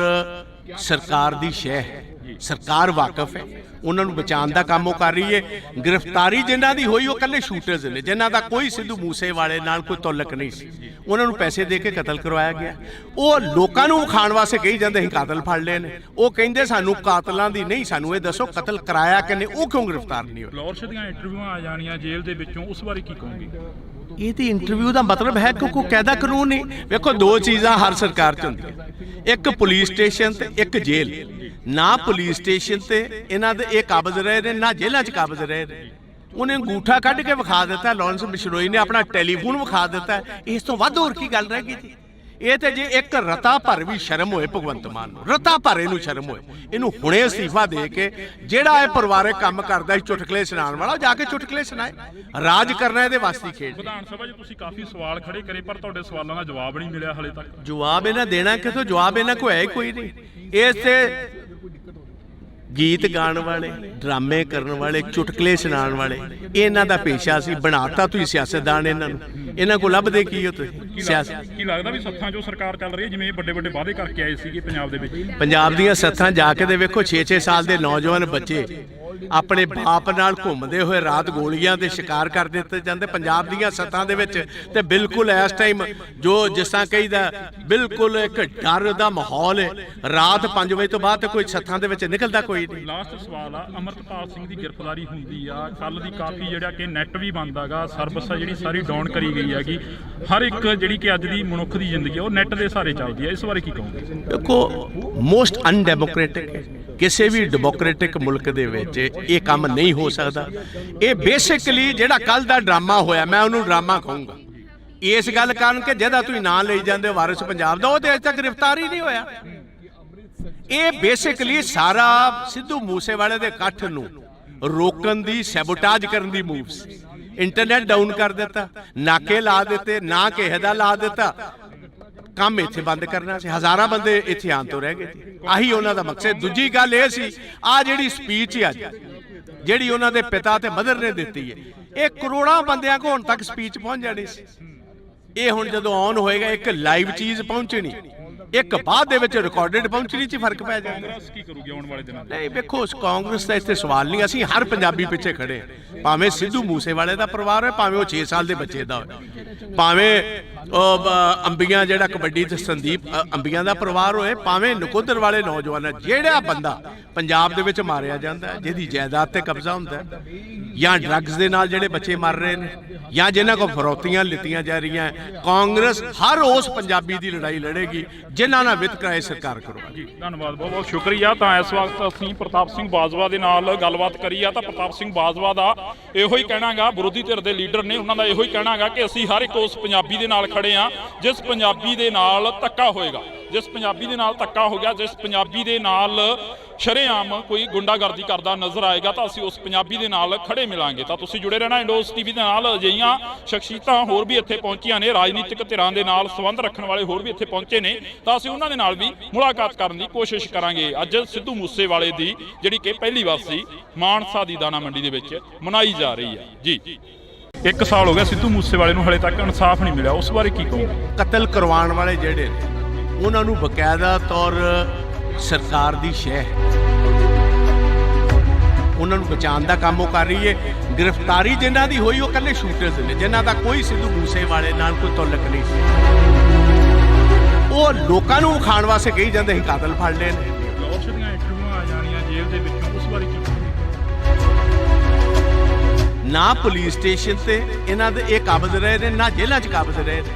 Speaker 2: ਸਰਕਾਰ ਦੀ ਸ਼ਹਿ ਹੈ, ਸਰਕਾਰ ਵਾਕਿਫ ਹੈ, ਉਹਨਾਂ ਨੂੰ ਬਚਾਉਣ ਦਾ ਕੰਮ ਉਹ ਕਰ ਰਹੀ ਹੈ। ਗ੍ਰਿਫਤਾਰੀ ਜਿਨ੍ਹਾਂ ਦੀ ਹੋਈ ਉਹ ਇਕੱਲੇ ਸ਼ੂਟਰਸ ਨੇ, ਜਿਨ੍ਹਾਂ ਦਾ ਕੋਈ ਸਿੱਧੂ ਮੂਸੇਵਾਲੇ ਨਾਲ ਕੋਈ ਤਾਲੁਕ ਨਹੀਂ ਸੀ। ਉਹਨਾਂ ਨੂੰ ਪੈਸੇ ਦੇ ਕੇ ਕਤਲ ਕਰਵਾਇਆ ਗਿਆ। ਉਹ ਲੋਕਾਂ ਨੂੰ ਵਿਖਾਉਣ ਵਾਸਤੇ ਕਹੀ ਜਾਂਦੇ ਅਸੀਂ ਕਾਤਲ ਫੜ ਲਏ ਨੇ। ਉਹ ਕਹਿੰਦੇ ਸਾਨੂੰ ਕਾਤਲਾਂ ਦੀ ਨਹੀਂ, ਸਾਨੂੰ ਇਹ ਦੱਸੋ ਕਤਲ ਕਰਾਇਆ ਕਿਨੇ, ਉਹ ਕਿਉਂ ਗ੍ਰਿਫਤਾਰ ਨਹੀਂ ਹੋਏ।
Speaker 1: ਫਲੋਰਸ਼ ਦੀਆਂ ਇੰਟਰਵਿਊਆਂ ਆ ਜਾਣੀਆਂ ਜੇਲ੍ਹ ਦੇ ਵਿੱਚੋਂ, ਉਸ ਬਾਰੇ ਕੀ ਕਹੋਗੇ?
Speaker 2: ਇਹ ਤੇ ਇੰਟਰਵਿਊ ਦਾ ਮਤਲਬ ਹੈ ਕਿ ਕੋਈ ਕਾਇਦਾ ਕਾਨੂੰਨ ਨਹੀਂ। ਵੇਖੋ ਦੋ ਚੀਜ਼ਾਂ ਹਰ ਸਰਕਾਰ 'ਚ ਹੁੰਦੀਆਂ, ਇੱਕ ਪੁਲਿਸ ਸਟੇਸ਼ਨ ਤੇ ਇੱਕ ਜੇਲ੍ਹ। ਨਾ ਪੁਲਿਸ ਸਟੇਸ਼ਨ ਤੇ ਇਹਨਾਂ ਦੇ ਇਹ ਕਾਬਜ਼ ਰਹੇ ਨੇ, ਨਾ ਜੇਲ੍ਹਾਂ 'ਚ ਕਾਬਜ਼ ਰਹੇ ਨੇ। ਉਹਨੇ ਅੰਗੂਠਾ ਕੱਢ ਕੇ ਵਿਖਾ ਦਿੱਤਾ, ਲਾਰੈਂਸ ਬਿਸ਼ਨੋਈ ਨੇ ਆਪਣਾ ਟੈਲੀਫੋਨ ਵਿਖਾ ਦਿੱਤਾ। ਇਸ ਤੋਂ ਵੱਧ ਹੋਰ ਕੀ ਗੱਲ ਰਹਿ ਗਈ ਜੀ? ਇਹ ਤੇ ਜੇ ਇੱਕ ਰਤਾ ਭਰ ਵੀ ਸ਼ਰਮ ਹੋਏ ਭਗਵੰਤ ਮਾਨ ਨੂੰ, ਰਤਾ ਭਰ ਇਹਨੂੰ ਸ਼ਰਮ ਹੋਏ, ਇਹਨੂੰ ਹੁਣੇ ਅਸਤੀਫਾ ਦੇ ਕੇ ਜਿਹੜਾ ਇਹ ਪਰਿਵਾਰਕ ਕੰਮ ਕਰਦਾ ਸੀ ਚੁਟਕਲੇ ਸੁਣਾਉਣ ਵਾਲਾ, ਜਾ ਕੇ ਚੁਟਕਲੇ ਸੁਣਾਏ। ਰਾਜ ਕਰਨਾ ਇਹਦੇ ਵਾਸਤੇ ਖੇਡ।
Speaker 1: ਵਿਧਾਨ ਸਭਾ 'ਚ ਤੁਸੀਂ ਕਾਫੀ ਸਵਾਲ ਖੜੇ ਕਰੇ, ਪਰ ਤੁਹਾਡੇ ਸਵਾਲਾਂ ਦਾ ਜਵਾਬ ਨਹੀਂ ਮਿਲਿਆ ਹਾਲੇ ਤੱਕ।
Speaker 2: ਜਵਾਬ ਇਹਨਾਂ ਦੇਣਾ ਕਿਥੋਂ? ਜਵਾਬ ਇਹਨਾਂ ਕੋਲ ਹੈ ਹੀ ਕੋਈ ਨਹੀਂ। ਇਸ ਤੇ ਗੀਤ ਗਾਉਣ ਵਾਲੇ, ਡਰਾਮੇ ਕਰਨ ਵਾਲੇ, ਚੁਟਕਲੇ ਸੁਣਾਉਣ ਵਾਲੇ, ਇਹਨਾਂ ਦਾ ਪੇਸ਼ਾ ਸੀ। ਬਣਾਤਾ ਤੁਸੀਂ ਸਿਆਸਤਦਾਨ ਇਹਨਾਂ ਨੂੰ। ਇਹਨਾਂ ਕੋਲ ਲੱਭਦੇ ਕੀ ਹੋ ਤੁਸੀਂ? ਸਿਆਸਤ
Speaker 1: ਕੀ ਲੱਗਦਾ ਵੀ ਸੱਥਾਂ 'ਚੋਂ ਸਰਕਾਰ ਚੱਲ ਰਹੀ ਹੈ, ਜਿਵੇਂ ਵੱਡੇ ਵੱਡੇ ਵਾਅਦੇ ਕਰਕੇ ਆਏ ਸੀਗੇ ਪੰਜਾਬ ਦੇ ਵਿੱਚ?
Speaker 2: ਪੰਜਾਬ ਦੀਆਂ ਸੱਥਾਂ ਜਾ ਕੇ ਦੇ ਵੇਖੋ, 6-6 ਸਾਲ ਦੇ ਨੌਜਵਾਨ ਬੱਚੇ ਆਪਣੇ ਬਾਪ ਨਾਲ ਘੁੰਮਦੇ ਹੋਏ ਰਾਤ ਗੋਲੀਆਂ ਦੇ ਸ਼ਿਕਾਰ ਕਰ ਦਿੱਤੇ ਜਾਂਦੇ ਪੰਜਾਬ ਦੀਆਂ ਸੱਥਾਂ ਦੇ ਵਿੱਚ। ਤੇ ਬਿਲਕੁਲ ਇਸ ਟਾਈਮ ਜੋ ਜਿਸ ਤਰ੍ਹਾਂ ਕਹੀਦਾ, ਬਿਲਕੁਲ ਇੱਕ ਡਰ ਦਾ ਮਾਹੌਲ ਹੈ। ਰਾਤ 5 ਵਜੇ ਤੋਂ ਬਾਅਦ ਕੋਈ ਸੱਥਾਂ ਦੇ ਵਿੱਚ ਨਿਕਲਦਾ ਕੋਈ ਨਹੀਂ।
Speaker 1: ਲਾਸਟ ਸਵਾਲ ਆ, ਅਮਰਤਪਾਲ ਸਿੰਘ ਦੀ ਗ੍ਰਿਫਤਾਰੀ ਹੁੰਦੀ ਆ, ਕੱਲ ਦੀ ਕਾਫੀ ਜਿਹੜਾ ਕਿ ਨੈਟ ਵੀ ਬੰਦ ਹੈਗਾ, ਸਰਵਿਸ ਆ ਜਿਹੜੀ ਸਾਰੀ ਡਾਊਨ ਕਰੀ ਗਈ ਹੈਗੀ। ਹਰ ਇੱਕ ਜਿਹੜੀ ਕਿ ਅੱਜ ਦੀ ਮਨੁੱਖ ਦੀ ਜ਼ਿੰਦਗੀ ਆ ਉਹ ਨੈਟ ਦੇ ਸਹਾਰੇ ਚੱਲਦੀ ਹੈ। ਇਸ ਬਾਰੇ ਕੀ ਕਹੋਗੇ?
Speaker 2: ਦੇਖੋ, ਮੋਸਟ ਅਨਡੈਮੋਕ੍ਰੈਟਿਕ ਹੈ। ਕਿਸੇ ਵੀ ਡੈਮੋਕ੍ਰੈਟਿਕ ਮੁਲਕ ਦੇ ਵਿੱਚ ਇਹ ਕੰਮ ਨਹੀਂ ਹੋ ਸਕਦਾ। ਇਹ ਬੇਸਿਕਲੀ ਜਿਹੜਾ ਕੱਲ ਦਾ ਡਰਾਮਾ ਹੋਇਆ, ਮੈਂ ਉਹਨੂੰ ਡਰਾਮਾ ਕਹੂੰਗਾ। ਇਸ ਗੱਲ ਕਾਰਨ ਕਿ ਜਿਹਦਾ ਤੁਸੀਂ ਨਾਂ ਲਈ ਜਾਂਦੇ ਹੋ ਵਾਰਿਸ ਪੰਜਾਬ ਦਾ, ਉਹ ਤੇ ਅਜੇ ਤੱਕ ਗ੍ਰਿਫਤਾਰ ਹੀ ਨਹੀਂ ਹੋਇਆ। ਇਹ ਬੇਸਿਕਲੀ ਸਾਰਾ ਸਿੱਧੂ ਮੂਸੇਵਾਲੇ ਦੇ ਇਕੱਠ ਨੂੰ ਰੋਕਣ ਦੀ, ਸੈਬੋਟਾਜ ਕਰਨ ਦੀ ਮੂਵ ਸੀ। ਇੰਟਰਨੈਟ ਡਾਊਨ ਕਰ ਦਿੱਤਾ, ਨਾਕੇ ਲਾ ਦਿੱਤੇ, ਨਾ ਕਿਸੇ ਦਾ ਲਾ ਦਿੱਤਾ, ਕੰਮ ਇੱਥੇ ਬੰਦ ਕਰਨਾ ਸੀ। ਹਜ਼ਾਰਾਂ ਬੰਦੇ ਇੱਥੇ ਆਉਣ ਤੋਂ ਰਹਿ ਗਏ ਸੀ। ਆਹੀ ਉਹਨਾਂ ਦਾ ਮਕਸਦ। ਦੂਜੀ ਗੱਲ ਇਹ ਸੀ, ਆ ਜਿਹੜੀ ਸਪੀਚ ਅੱਜ ਜਿਹੜੀ ਉਹਨਾਂ ਦੇ ਪਿਤਾ ਤੇ ਮਦਰ ਨੇ ਦਿੱਤੀ ਹੈ, ਇਹ ਕਰੋੜਾਂ ਬੰਦਿਆਂ ਕੋਲ ਹੁਣ ਤੱਕ ਸਪੀਚ ਪਹੁੰਚ ਜਾਣੀ ਸੀ। ਇਹ ਹੁਣ ਜਦੋਂ ਆਨ ਹੋਏਗਾ, ਇੱਕ ਲਾਈਵ ਚੀਜ਼ ਪਹੁੰਚਣੀ, ਇੱਕ ਬਾਅਦ ਦੇ ਵਿੱਚ ਰਿਕਾਰਡਡ ਪਹੁੰਚਣੀ 'ਚ ਫਰਕ ਪੈ ਜਾਂਦਾ।
Speaker 1: ਕਾਂਗਰਸ ਕੀ ਕਰੂਗੀ ਆਉਣ ਵਾਲੇ ਦਿਨਾਂ 'ਚ?
Speaker 2: ਨਹੀਂ ਵੇਖੋ, ਕਾਂਗਰਸ ਦਾ ਇੱਥੇ ਸਵਾਲ ਨਹੀਂ। ਅਸੀਂ ਹਰ ਪੰਜਾਬੀ ਪਿੱਛੇ ਖੜੇ, ਭਾਵੇਂ ਸਿੱਧੂ ਮੂਸੇਵਾਲੇ ਦਾ ਪਰਿਵਾਰ ਹੋਏ, ਭਾਵੇਂ ਉਹ 6 ਸਾਲ ਦੇ ਬੱਚੇ ਦਾ ਹੋਏ, ਭਾਵੇਂ ਅੰਬੀਆਂ ਜਿਹੜਾ ਕਬੱਡੀ ਤੇ ਸੰਦੀਪ ਅੰਬੀਆਂ ਦਾ ਪਰਿਵਾਰ ਹੋਏ, ਭਾਵੇਂ ਨਕੋਦਰ ਵਾਲੇ ਨੌਜਵਾਨ। ਜਿਹੜਾ ਬੰਦਾ ਪੰਜਾਬ ਦੇ ਵਿੱਚ ਮਾਰਿਆ ਜਾਂਦਾ, ਜਿਹਦੀ ਜਾਇਦਾਦ ਤੇ ਕਬਜ਼ਾ ਹੁੰਦਾ, ਜਾਂ ਡਰੱਗਸ ਦੇ ਨਾਲ ਜਿਹੜੇ ਬੱਚੇ ਮਰ ਰਹੇ ਨੇ, ਜਾਂ ਜਿਨ੍ਹਾਂ ਕੋਲ ਫਰੌਤੀਆਂ ਲਿੱਤੀਆਂ ਜਾ ਰਹੀਆਂ, ਕਾਂਗਰਸ ਹਰ ਉਸ ਪੰਜਾਬੀ ਦੀ ਲੜਾਈ ਲੜੇਗੀ ਜਿਨ੍ਹਾਂ ਨਾਲ ਵਿਤਕਰਾ ਸਰਕਾਰ ਕਰਵਾਏਗੀ।
Speaker 1: ਧੰਨਵਾਦ, ਬਹੁਤ ਬਹੁਤ ਸ਼ੁਕਰੀਆ। ਤਾਂ ਇਸ ਵਕਤ ਅਸੀਂ ਪ੍ਰਤਾਪ ਸਿੰਘ ਬਾਜਵਾ ਦੇ ਨਾਲ ਗੱਲਬਾਤ ਕਰੀ ਆ, ਤਾਂ ਪ੍ਰਤਾਪ ਸਿੰਘ ਬਾਜਵਾ ਦਾ ਇਹੋ ਹੀ ਕਹਿਣਾਗਾ, ਵਿਰੋਧੀ ਧਿਰ ਦੇ ਲੀਡਰ ਨੇ, ਉਹਨਾਂ ਦਾ ਇਹੋ ਹੀ ਕਹਿਣਾਗਾ ਕਿ ਅਸੀਂ ਹਰ ਇੱਕ ਉਸ ਪੰਜਾਬੀ ਦੇ ਨਾਲ ਖੜੇ ਆ ਜਿਸ ਪੰਜਾਬੀ ਦੇ ਨਾਲ ਧੱਕਾ ਹੋਏਗਾ, ਜਿਸ ਪੰਜਾਬੀ ਦੇ ਨਾਲ ਧੱਕਾ ਹੋ ਗਿਆ, ਜਿਸ ਪੰਜਾਬੀ ਦੇ ਨਾਲ ਸ਼ਰੇਆਮ ਕੋਈ ਗੁੰਡਾਗਰਦੀ ਕਰਦਾ ਨਜ਼ਰ ਆਏਗਾ, ਤਾਂ ਅਸੀਂ ਉਸ ਪੰਜਾਬੀ ਦੇ ਨਾਲ ਖੜੇ ਮਿਲਾਂਗੇ। ਤਾਂ ਤੁਸੀਂ ਜੁੜੇ ਰਹਿਣਾ ਇੰਡੋਸ ਟੀਵੀ ਦੇ ਨਾਲ। ਅਜਿਹੀਆਂ ਸ਼ਖਸੀਅਤਾਂ ਹੋਰ ਵੀ ਇੱਥੇ ਪਹੁੰਚੀਆਂ ਨੇ, ਰਾਜਨੀਤਿਕ ਧਿਰਾਂ ਦੇ ਨਾਲ ਸੰਬੰਧ ਰੱਖਣ ਵਾਲੇ ਹੋਰ ਵੀ ਇੱਥੇ ਪਹੁੰਚੇ ਨੇ, ਤਾਂ ਅਸੀਂ ਉਹਨਾਂ ਦੇ ਨਾਲ ਵੀ ਮੁਲਾਕਾਤ ਕਰਨ ਦੀ ਕੋਸ਼ਿਸ਼ ਕਰਾਂਗੇ। ਅੱਜ ਸਿੱਧੂ ਮੂਸੇਵਾਲੇ ਦੀ ਜਿਹੜੀ ਕਿ ਪਹਿਲੀ ਵਾਰ ਮਾਨਸਾ ਦੀ ਦਾਣਾ ਮੰਡੀ ਦੇ ਵਿੱਚ ਮਨਾਈ ਜਾ ਰਹੀ ਹੈ ਜੀ। 1 ਸਾਲ ਹੋ ਗਿਆ ਸਿੱਧੂ ਮੂਸੇਵਾਲੇ ਨੂੰ, ਹਲੇ ਤੱਕ ਇਨਸਾਫ ਨਹੀਂ ਮਿਲਿਆ, ਉਸ ਬਾਰੇ ਕੀ ਕਹੋਗੇ?
Speaker 2: ਕਤਲ ਕਰਵਾਉਣ ਵਾਲੇ ਜਿਹੜੇ ਨੇ, ਉਹਨਾਂ ਨੂੰ ਬਕਾਇਦਾ ਤੌਰ ਸਰਕਾਰ ਦੀ ਸ਼ਹਿ, ਉਹਨਾਂ ਨੂੰ ਬਚਾਉਣ ਦਾ ਕੰਮ ਉਹ ਕਰ ਰਹੀ ਹੈ। ਗ੍ਰਿਫਤਾਰੀ ਜਿਨ੍ਹਾਂ ਦੀ ਹੋਈ ਉਹ ਇਕੱਲੇ ਸ਼ੂਟਰਸ ਨੇ, ਜਿਨ੍ਹਾਂ ਦਾ ਕੋਈ ਸਿੱਧੂ ਮੂਸੇਵਾਲੇ ਨਾਲ ਕੋਈ ਤਾਲੁਕ ਨਹੀਂ ਸੀ। ਉਹ ਲੋਕਾਂ ਨੂੰ ਵਿਖਾਉਣ ਵਾਸਤੇ ਕਹੀ ਜਾਂਦੇ ਅਸੀਂ ਕਾਤਲ ਫੜ ਲਏ ਨੇ।
Speaker 1: ਫਲੋਰਸ਼ ਦੀਆਂ ਇੰਟਰਵਿਊਆਂ ਆ ਜਾਣੀਆਂ ਜੇਲ੍ਹ ਦੇ ਵਿੱਚੋਂ, ਉਸ ਬਾਰੇ ਕੀ ਕਹੋਗੇ?
Speaker 2: ਨਾ ਪੁਲਿਸ ਸਟੇਸ਼ਨ ਤੇ ਇਹਨਾਂ ਦੇ ਇਹ ਕਾਬਜ਼ ਰਹੇ ਨੇ, ਨਾ ਜੇਲ੍ਹਾਂ 'ਚ ਕਾਬਜ਼ ਰਹੇ ਨੇ।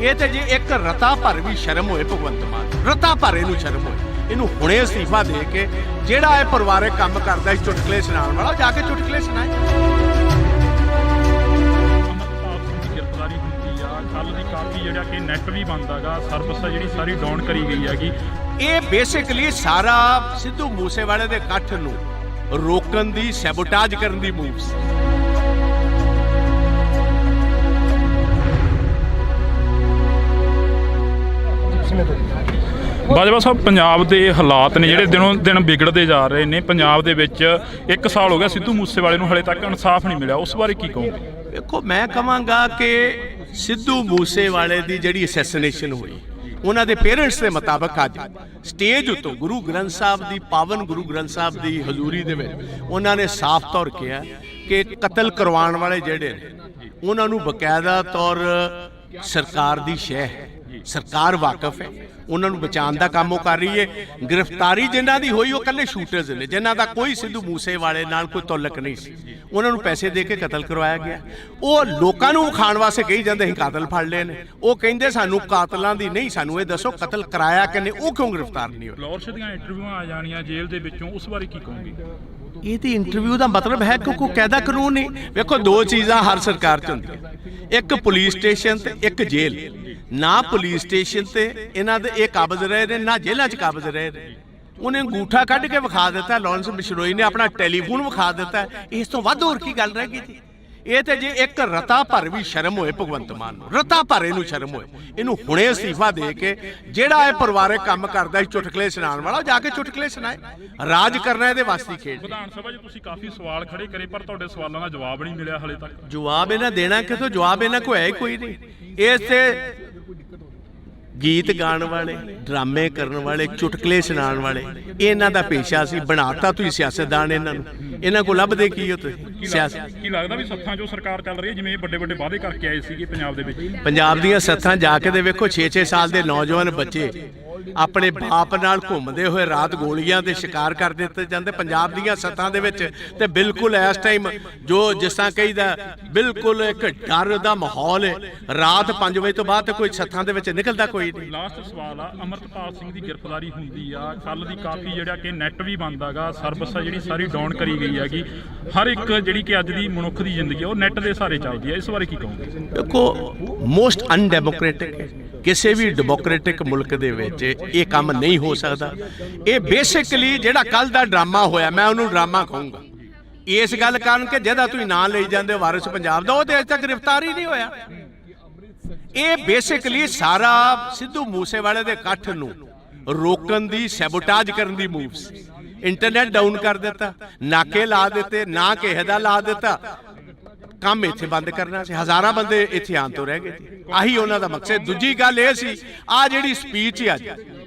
Speaker 2: ਇਹ ਤੇ ਜੇ ਇੱਕ ਰਤਾ ਭਰ ਵੀ ਸ਼ਰਮ ਹੋਏ ਭਗਵੰਤ ਮਾਨ, ਰਤਾ ਭਰ ਇਹਨੂੰ ਸ਼ਰਮ ਹੋਏ, ਇਹਨੂੰ ਹੁਣੇ ਅਸਤੀਫਾ ਦੇ ਕੇ ਜਿਹੜਾ ਇਹ ਪਰਿਵਾਰਕ ਕੰਮ ਕਰਦਾ ਸੀ ਚੁਟਕਲੇ ਸੁਣਾਉਣ ਵਾਲਾ, ਜਾ ਕੇ ਚੁਟਕਲੇ ਸੁਣਾਏ।
Speaker 1: ਅਮਰਤਪਾਲ ਸਿੰਘ ਦੀ ਗ੍ਰਿਫਤਾਰੀ ਹੁੰਦੀ ਆ, ਕੱਲ ਦੀ ਕਾਫੀ ਜਿਹੜਾ ਕਿ ਨੈਟ ਵੀ ਬੰਦ ਹੈਗਾ, ਸਰਵਿਸ ਆ ਜਿਹੜੀ ਸਾਰੀ ਡਾਊਨ ਕਰੀ ਗਈ ਹੈਗੀ।
Speaker 2: ਇਹ ਬੇਸਿਕਲੀ ਸਾਰਾ ਸਿੱਧੂ ਮੂਸੇਵਾਲੇ ਦੇ ਇਕੱਠ ਨੂੰ ਰੋਕਣ ਦੀ, ਸੈਬੋਟਾਜ ਕਰਨ ਦੀ ਮੂਵ ਸੀ।
Speaker 1: ਬਾਜਵਾ ਸਾਹਿਬ, ਪੰਜਾਬ ਦੇ ਹਾਲਾਤ ਨੇ ਜਿਹੜੇ ਦਿਨੋਂ ਦਿਨ ਵਿਗੜਦੇ ਜਾ ਰਹੇ ਨੇ। ਪੰਜਾਬ ਦੇ ਵਿੱਚ 1 ਸਾਲ ਹੋ ਗਿਆ ਸਿੱਧੂ ਮੂਸੇਵਾਲੇ ਨੂੰ, ਹਲੇ ਤੱਕ ਇਨਸਾਫ ਨਹੀਂ ਮਿਲਿਆ, ਉਸ ਬਾਰੇ ਕੀ ਕਹੋਗੇ?
Speaker 2: ਦੇਖੋ, ਮੈਂ ਕਹਾਂਗਾ ਕਿ ਸਿੱਧੂ ਮੂਸੇਵਾਲੇ ਦੀ ਜਿਹੜੀ ਅਸੈਸੀਨੇਸ਼ਨ ਹੋਈ, ਉਹਨਾਂ ਦੇ ਪੇਰੈਂਟਸ ਦੇ ਮੁਤਾਬਕ ਅੱਜ ਸਟੇਜ ਉੱਤੋਂ ਗੁਰੂ ਗ੍ਰੰਥ ਸਾਹਿਬ ਦੀ ਪਾਵਨ ਗੁਰੂ ਗ੍ਰੰਥ ਸਾਹਿਬ ਦੀ ਹਜ਼ੂਰੀ ਦੇ ਵਿੱਚ ਉਹਨਾਂ ਨੇ ਸਾਫ਼ ਤੌਰ ਕਿਹਾ ਕਿ ਕਤਲ ਕਰਵਾਉਣ ਵਾਲੇ ਜਿਹੜੇ ਨੇ ਉਹਨਾਂ ਨੂੰ ਬਕਾਇਦਾ ਤੌਰ ਸਰਕਾਰ ਦੀ ਸ਼ਹਿ ਹੈ, ਸਰਕਾਰ ਵਾਕਿਫ ਹੈ, ਉਹਨਾਂ ਨੂੰ ਬਚਾਉਣ ਦਾ ਕੰਮ ਉਹ ਕਰ ਰਹੀ ਹੈ। ਗ੍ਰਿਫਤਾਰੀ ਜਿਨ੍ਹਾਂ ਦੀ ਹੋਈ ਉਹ ਇਕੱਲੇ ਸ਼ੂਟਰਸ ਨੇ, ਜਿਨ੍ਹਾਂ ਦਾ ਕੋਈ ਸਿੱਧੂ ਮੂਸੇਵਾਲੇ ਨਾਲ ਕੋਈ ਤਾਲੁਕ ਨਹੀਂ ਸੀ, ਉਹਨਾਂ ਨੂੰ ਪੈਸੇ ਦੇ ਕੇ ਕਤਲ ਕਰਵਾਇਆ ਗਿਆ। ਉਹ ਲੋਕਾਂ ਨੂੰ ਖਾਣ ਵਾਸਤੇ ਕਹੀ ਜਾਂਦੇ ਅਸੀਂ ਕਾਤਲ ਫੜ ਲਏ ਨੇ, ਉਹ ਕਹਿੰਦੇ ਸਾਨੂੰ ਕਾਤਲਾਂ ਦੀ ਨਹੀਂ, ਸਾਨੂੰ ਇਹ ਦੱਸੋ ਕਤਲ ਕਰਾਇਆ ਕਿਨੇ, ਉਹ ਕਿਉਂ ਗ੍ਰਿਫਤਾਰ ਨਹੀਂ ਹੋਏ।
Speaker 1: ਫਲੋਰਸ ਦੀਆਂ ਇੰਟਰਵਿਊਆਂ ਆ ਜਾਣੀਆਂ ਜੇਲ੍ਹ ਦੇ ਵਿੱਚੋਂ, ਉਸ ਬਾਰੇ ਕੀ ਕਹੋਗੇ?
Speaker 2: ਇਹ ਤੇ ਇੰਟਰਵਿਊ ਦਾ ਮਤਲਬ ਹੈ ਕਿ ਕੋਈ ਕਾਇਦਾ ਕਾਨੂੰਨ ਨਹੀਂ। ਵੇਖੋ ਦੋ ਚੀਜ਼ਾਂ ਹਰ ਸਰਕਾਰ 'ਚ ਹੁੰਦੀਆਂ, ਇੱਕ ਪੁਲਿਸ ਸਟੇਸ਼ਨ ਤੇ ਇੱਕ ਜੇਲ੍ਹ। ਨਾ ਪੁਲਿਸ ਸਟੇਸ਼ਨ ਤੇ ਇਹਨਾਂ ਦੇ ਇਹ ਕਾਬਜ਼ ਰਹੇ ਨੇ, ਨਾ ਜੇਲ੍ਹਾਂ 'ਚ ਕਾਬਜ਼ ਰਹੇ ਨੇ। ਉਹਨੇ ਅੰਗੂਠਾ ਕੱਢ ਕੇ ਵਿਖਾ ਦਿੱਤਾ, ਲਾਰੈਂਸ ਬਿਸ਼ਨੋਈ ਨੇ ਆਪਣਾ ਟੈਲੀਫੋਨ ਵਿਖਾ ਦਿੱਤਾ, ਇਸ ਤੋਂ ਵੱਧ ਹੋਰ ਕੀ ਗੱਲ ਰਹਿ ਗਈ ਜੀ? ਇਹ ਤੇ ਜੇ ਇੱਕ ਰਤਾ ਭਰ ਵੀ ਸ਼ਰਮ ਹੋਏ ਭਗਵੰਤ ਮਾਨ ਨੂੰ, ਰਤਾ ਭਰ ਇਹਨੂੰ ਸ਼ਰਮ ਹੋਏ, ਇਹਨੂੰ ਹੁਣੇ ਅਸਤੀਫਾ ਦੇ ਕੇ ਜਿਹੜਾ ਇਹ ਪਰਿਵਾਰਕ ਕੰਮ ਕਰਦਾ ਸੀ ਚੁਟਕਲੇ ਸੁਣਾਉਣ ਵਾਲਾ, ਜਾ ਕੇ ਚੁਟਕਲੇ ਸੁਣਾਏ। ਰਾਜ ਕਰਨਾ ਇਹਦੇ ਵਾਸਤੇ ਖੇਡ।
Speaker 1: ਵਿਧਾਨ ਸਭਾ 'ਚ ਤੁਸੀਂ ਕਾਫੀ ਸਵਾਲ ਖੜੇ ਕਰੇ ਪਰ ਤੁਹਾਡੇ ਸਵਾਲਾਂ ਦਾ ਜਵਾਬ ਨਹੀਂ ਮਿਲਿਆ ਹਲੇ ਤੱਕ।
Speaker 2: ਜਵਾਬ ਇਹਨਾਂ ਦੇਣਾ ਕਿਥੋਂ? ਜਵਾਬ ਇਹਨਾਂ ਕੋਲ ਹੈ ਹੀ ਕੋਈ ਨਹੀਂ। ਇਹ ਤੇ ਗੀਤ ਗਾਉਣ ਵਾਲੇ, ਡਰਾਮੇ ਕਰਨ ਵਾਲੇ, ਚੁਟਕਲੇ ਸੁਣਾਉਣ ਵਾਲੇ, ਇਹਨਾਂ ਦਾ ਪੇਸ਼ਾ ਸੀ। ਬਣਾਤਾ ਤੁਸੀਂ ਸਿਆਸਤਦਾਨ ਇਹਨਾਂ ਨੂੰ, ਇਹਨਾਂ ਕੋਲ ਲੱਭਦੇ ਕੀ ਹੋ ਤੁਸੀਂ? ਸਿਆਸਤ
Speaker 1: ਕੀ ਲੱਗਦਾ ਵੀ ਸੱਥਾਂ 'ਚੋਂ ਸਰਕਾਰ ਚੱਲ ਰਹੀ ਹੈ, ਜਿਵੇਂ ਵੱਡੇ ਵੱਡੇ ਵਾਅਦੇ ਕਰਕੇ ਆਏ ਸੀਗੇ ਪੰਜਾਬ ਦੇ ਵਿੱਚ?
Speaker 2: ਪੰਜਾਬ ਦੀਆਂ ਸੱਥਾਂ ਜਾ ਕੇ ਦੇ ਵੇਖੋ, 6-6 ਸਾਲ ਦੇ ਨੌਜਵਾਨ ਬੱਚੇ ਆਪਣੇ ਬਾਪ ਨਾਲ ਘੁੰਮਦੇ ਹੋਏ ਰਾਤ ਗੋਲੀਆਂ ਦੇ ਸ਼ਿਕਾਰ ਕਰ ਦਿੱਤੇ ਜਾਂਦੇ ਪੰਜਾਬ ਦੀਆਂ ਸੱਥਾਂ ਦੇ ਵਿੱਚ। ਤੇ ਬਿਲਕੁਲ ਇਸ ਟਾਈਮ ਜੋ ਜਿਸ ਤਰ੍ਹਾਂ ਕਹੀਦਾ ਬਿਲਕੁਲ ਇੱਕ ਡਰ ਦਾ ਮਾਹੌਲ ਹੈ। ਰਾਤ 5 ਵਜੇ ਤੋਂ ਬਾਅਦ ਕੋਈ ਸੱਥਾਂ ਦੇ ਵਿੱਚ ਨਿਕਲਦਾ ਕੋਈ ਨਹੀਂ।
Speaker 1: ਲਾਸਟ ਸਵਾਲ ਆ, ਅਮਰਤਪਾਲ ਸਿੰਘ ਦੀ ਗ੍ਰਿਫਤਾਰੀ ਹੁੰਦੀ ਆ, ਕੱਲ ਦੀ ਕਾਫੀ ਜਿਹੜਾ ਕਿ ਨੈਟ ਵੀ ਬੰਦ ਹੈਗਾ, ਸਰਵਿਸ ਆ ਜਿਹੜੀ ਸਾਰੀ ਡਾਊਨ ਕਰੀ ਗਈ ਹੈਗੀ। ਹਰ ਇੱਕ ਜਿਹੜੀ ਕਿ ਅੱਜ ਦੀ ਮਨੁੱਖ ਦੀ ਜ਼ਿੰਦਗੀ ਉਹ ਨੈਟ ਦੇ ਸਹਾਰੇ ਚੱਲਦੀ ਹੈ, ਇਸ ਬਾਰੇ ਕੀ ਕਹੋਗੇ?
Speaker 2: ਦੇਖੋ, ਮੋਸਟ ਅਨਡੈਮੋਕ੍ਰੈਟਿਕ ਹੈ। ਕਿਸੇ ਵੀ ਡੈਮੋਕ੍ਰੈਟਿਕ ਮੁਲਕ ਦੇ ਵਿੱਚ ਇਹ ਕੰਮ ਨਹੀਂ ਹੋ ਸਕਦਾ। ਇਹ ਬੇਸਿਕਲੀ ਜਿਹੜਾ ਕੱਲ ਦਾ ਡਰਾਮਾ ਹੋਇਆ, ਮੈਂ ਉਹਨੂੰ ਡਰਾਮਾ ਕਹੂੰਗਾ ਇਸ ਗੱਲ ਕਾਰਨ ਕਿ ਜਿਹਦਾ ਤੁਸੀਂ ਨਾਂ ਲਈ ਜਾਂਦੇ ਵਾਰਿਸ ਪੰਜਾਬ ਦਾ, ਉਹ ਤੇ ਅਜੇ ਤੱਕ ਗ੍ਰਿਫਤਾਰ ਹੀ ਨਹੀਂ ਹੋਇਆ। ਇਹ ਬੇਸਿਕਲੀ ਸਾਰਾ ਸਿੱਧੂ ਮੂਸੇਵਾਲੇ ਦੇ ਇਕੱਠ ਨੂੰ ਰੋਕਣ ਦੀ, ਸੈਬੋਟਾਜ ਕਰਨ ਦੀ ਮੂਵ ਸੀ। ਇੰਟਰਨੈਟ ਡਾਊਨ ਕਰ ਦਿੱਤਾ, ਨਾਕੇ ਲਾ ਦਿੱਤੇ, ਨਾ ਕਿਸੇ ਦਾ ਲਾ ਦਿੱਤਾ, ਕੰਮ ਇੱਥੇ ਬੰਦ ਕਰਨਾ ਸੀ। ਹਜ਼ਾਰਾਂ ਬੰਦੇ ਇੱਥੇ ਆਉਣ ਤੋਂ ਰਹਿ ਗਏ ਸੀ, ਆਹੀ ਉਹਨਾਂ ਦਾ ਮਕਸਦ। ਦੂਜੀ ਗੱਲ ਇਹ ਸੀ, ਆ ਜਿਹੜੀ ਸਪੀਚ ਅੱਜ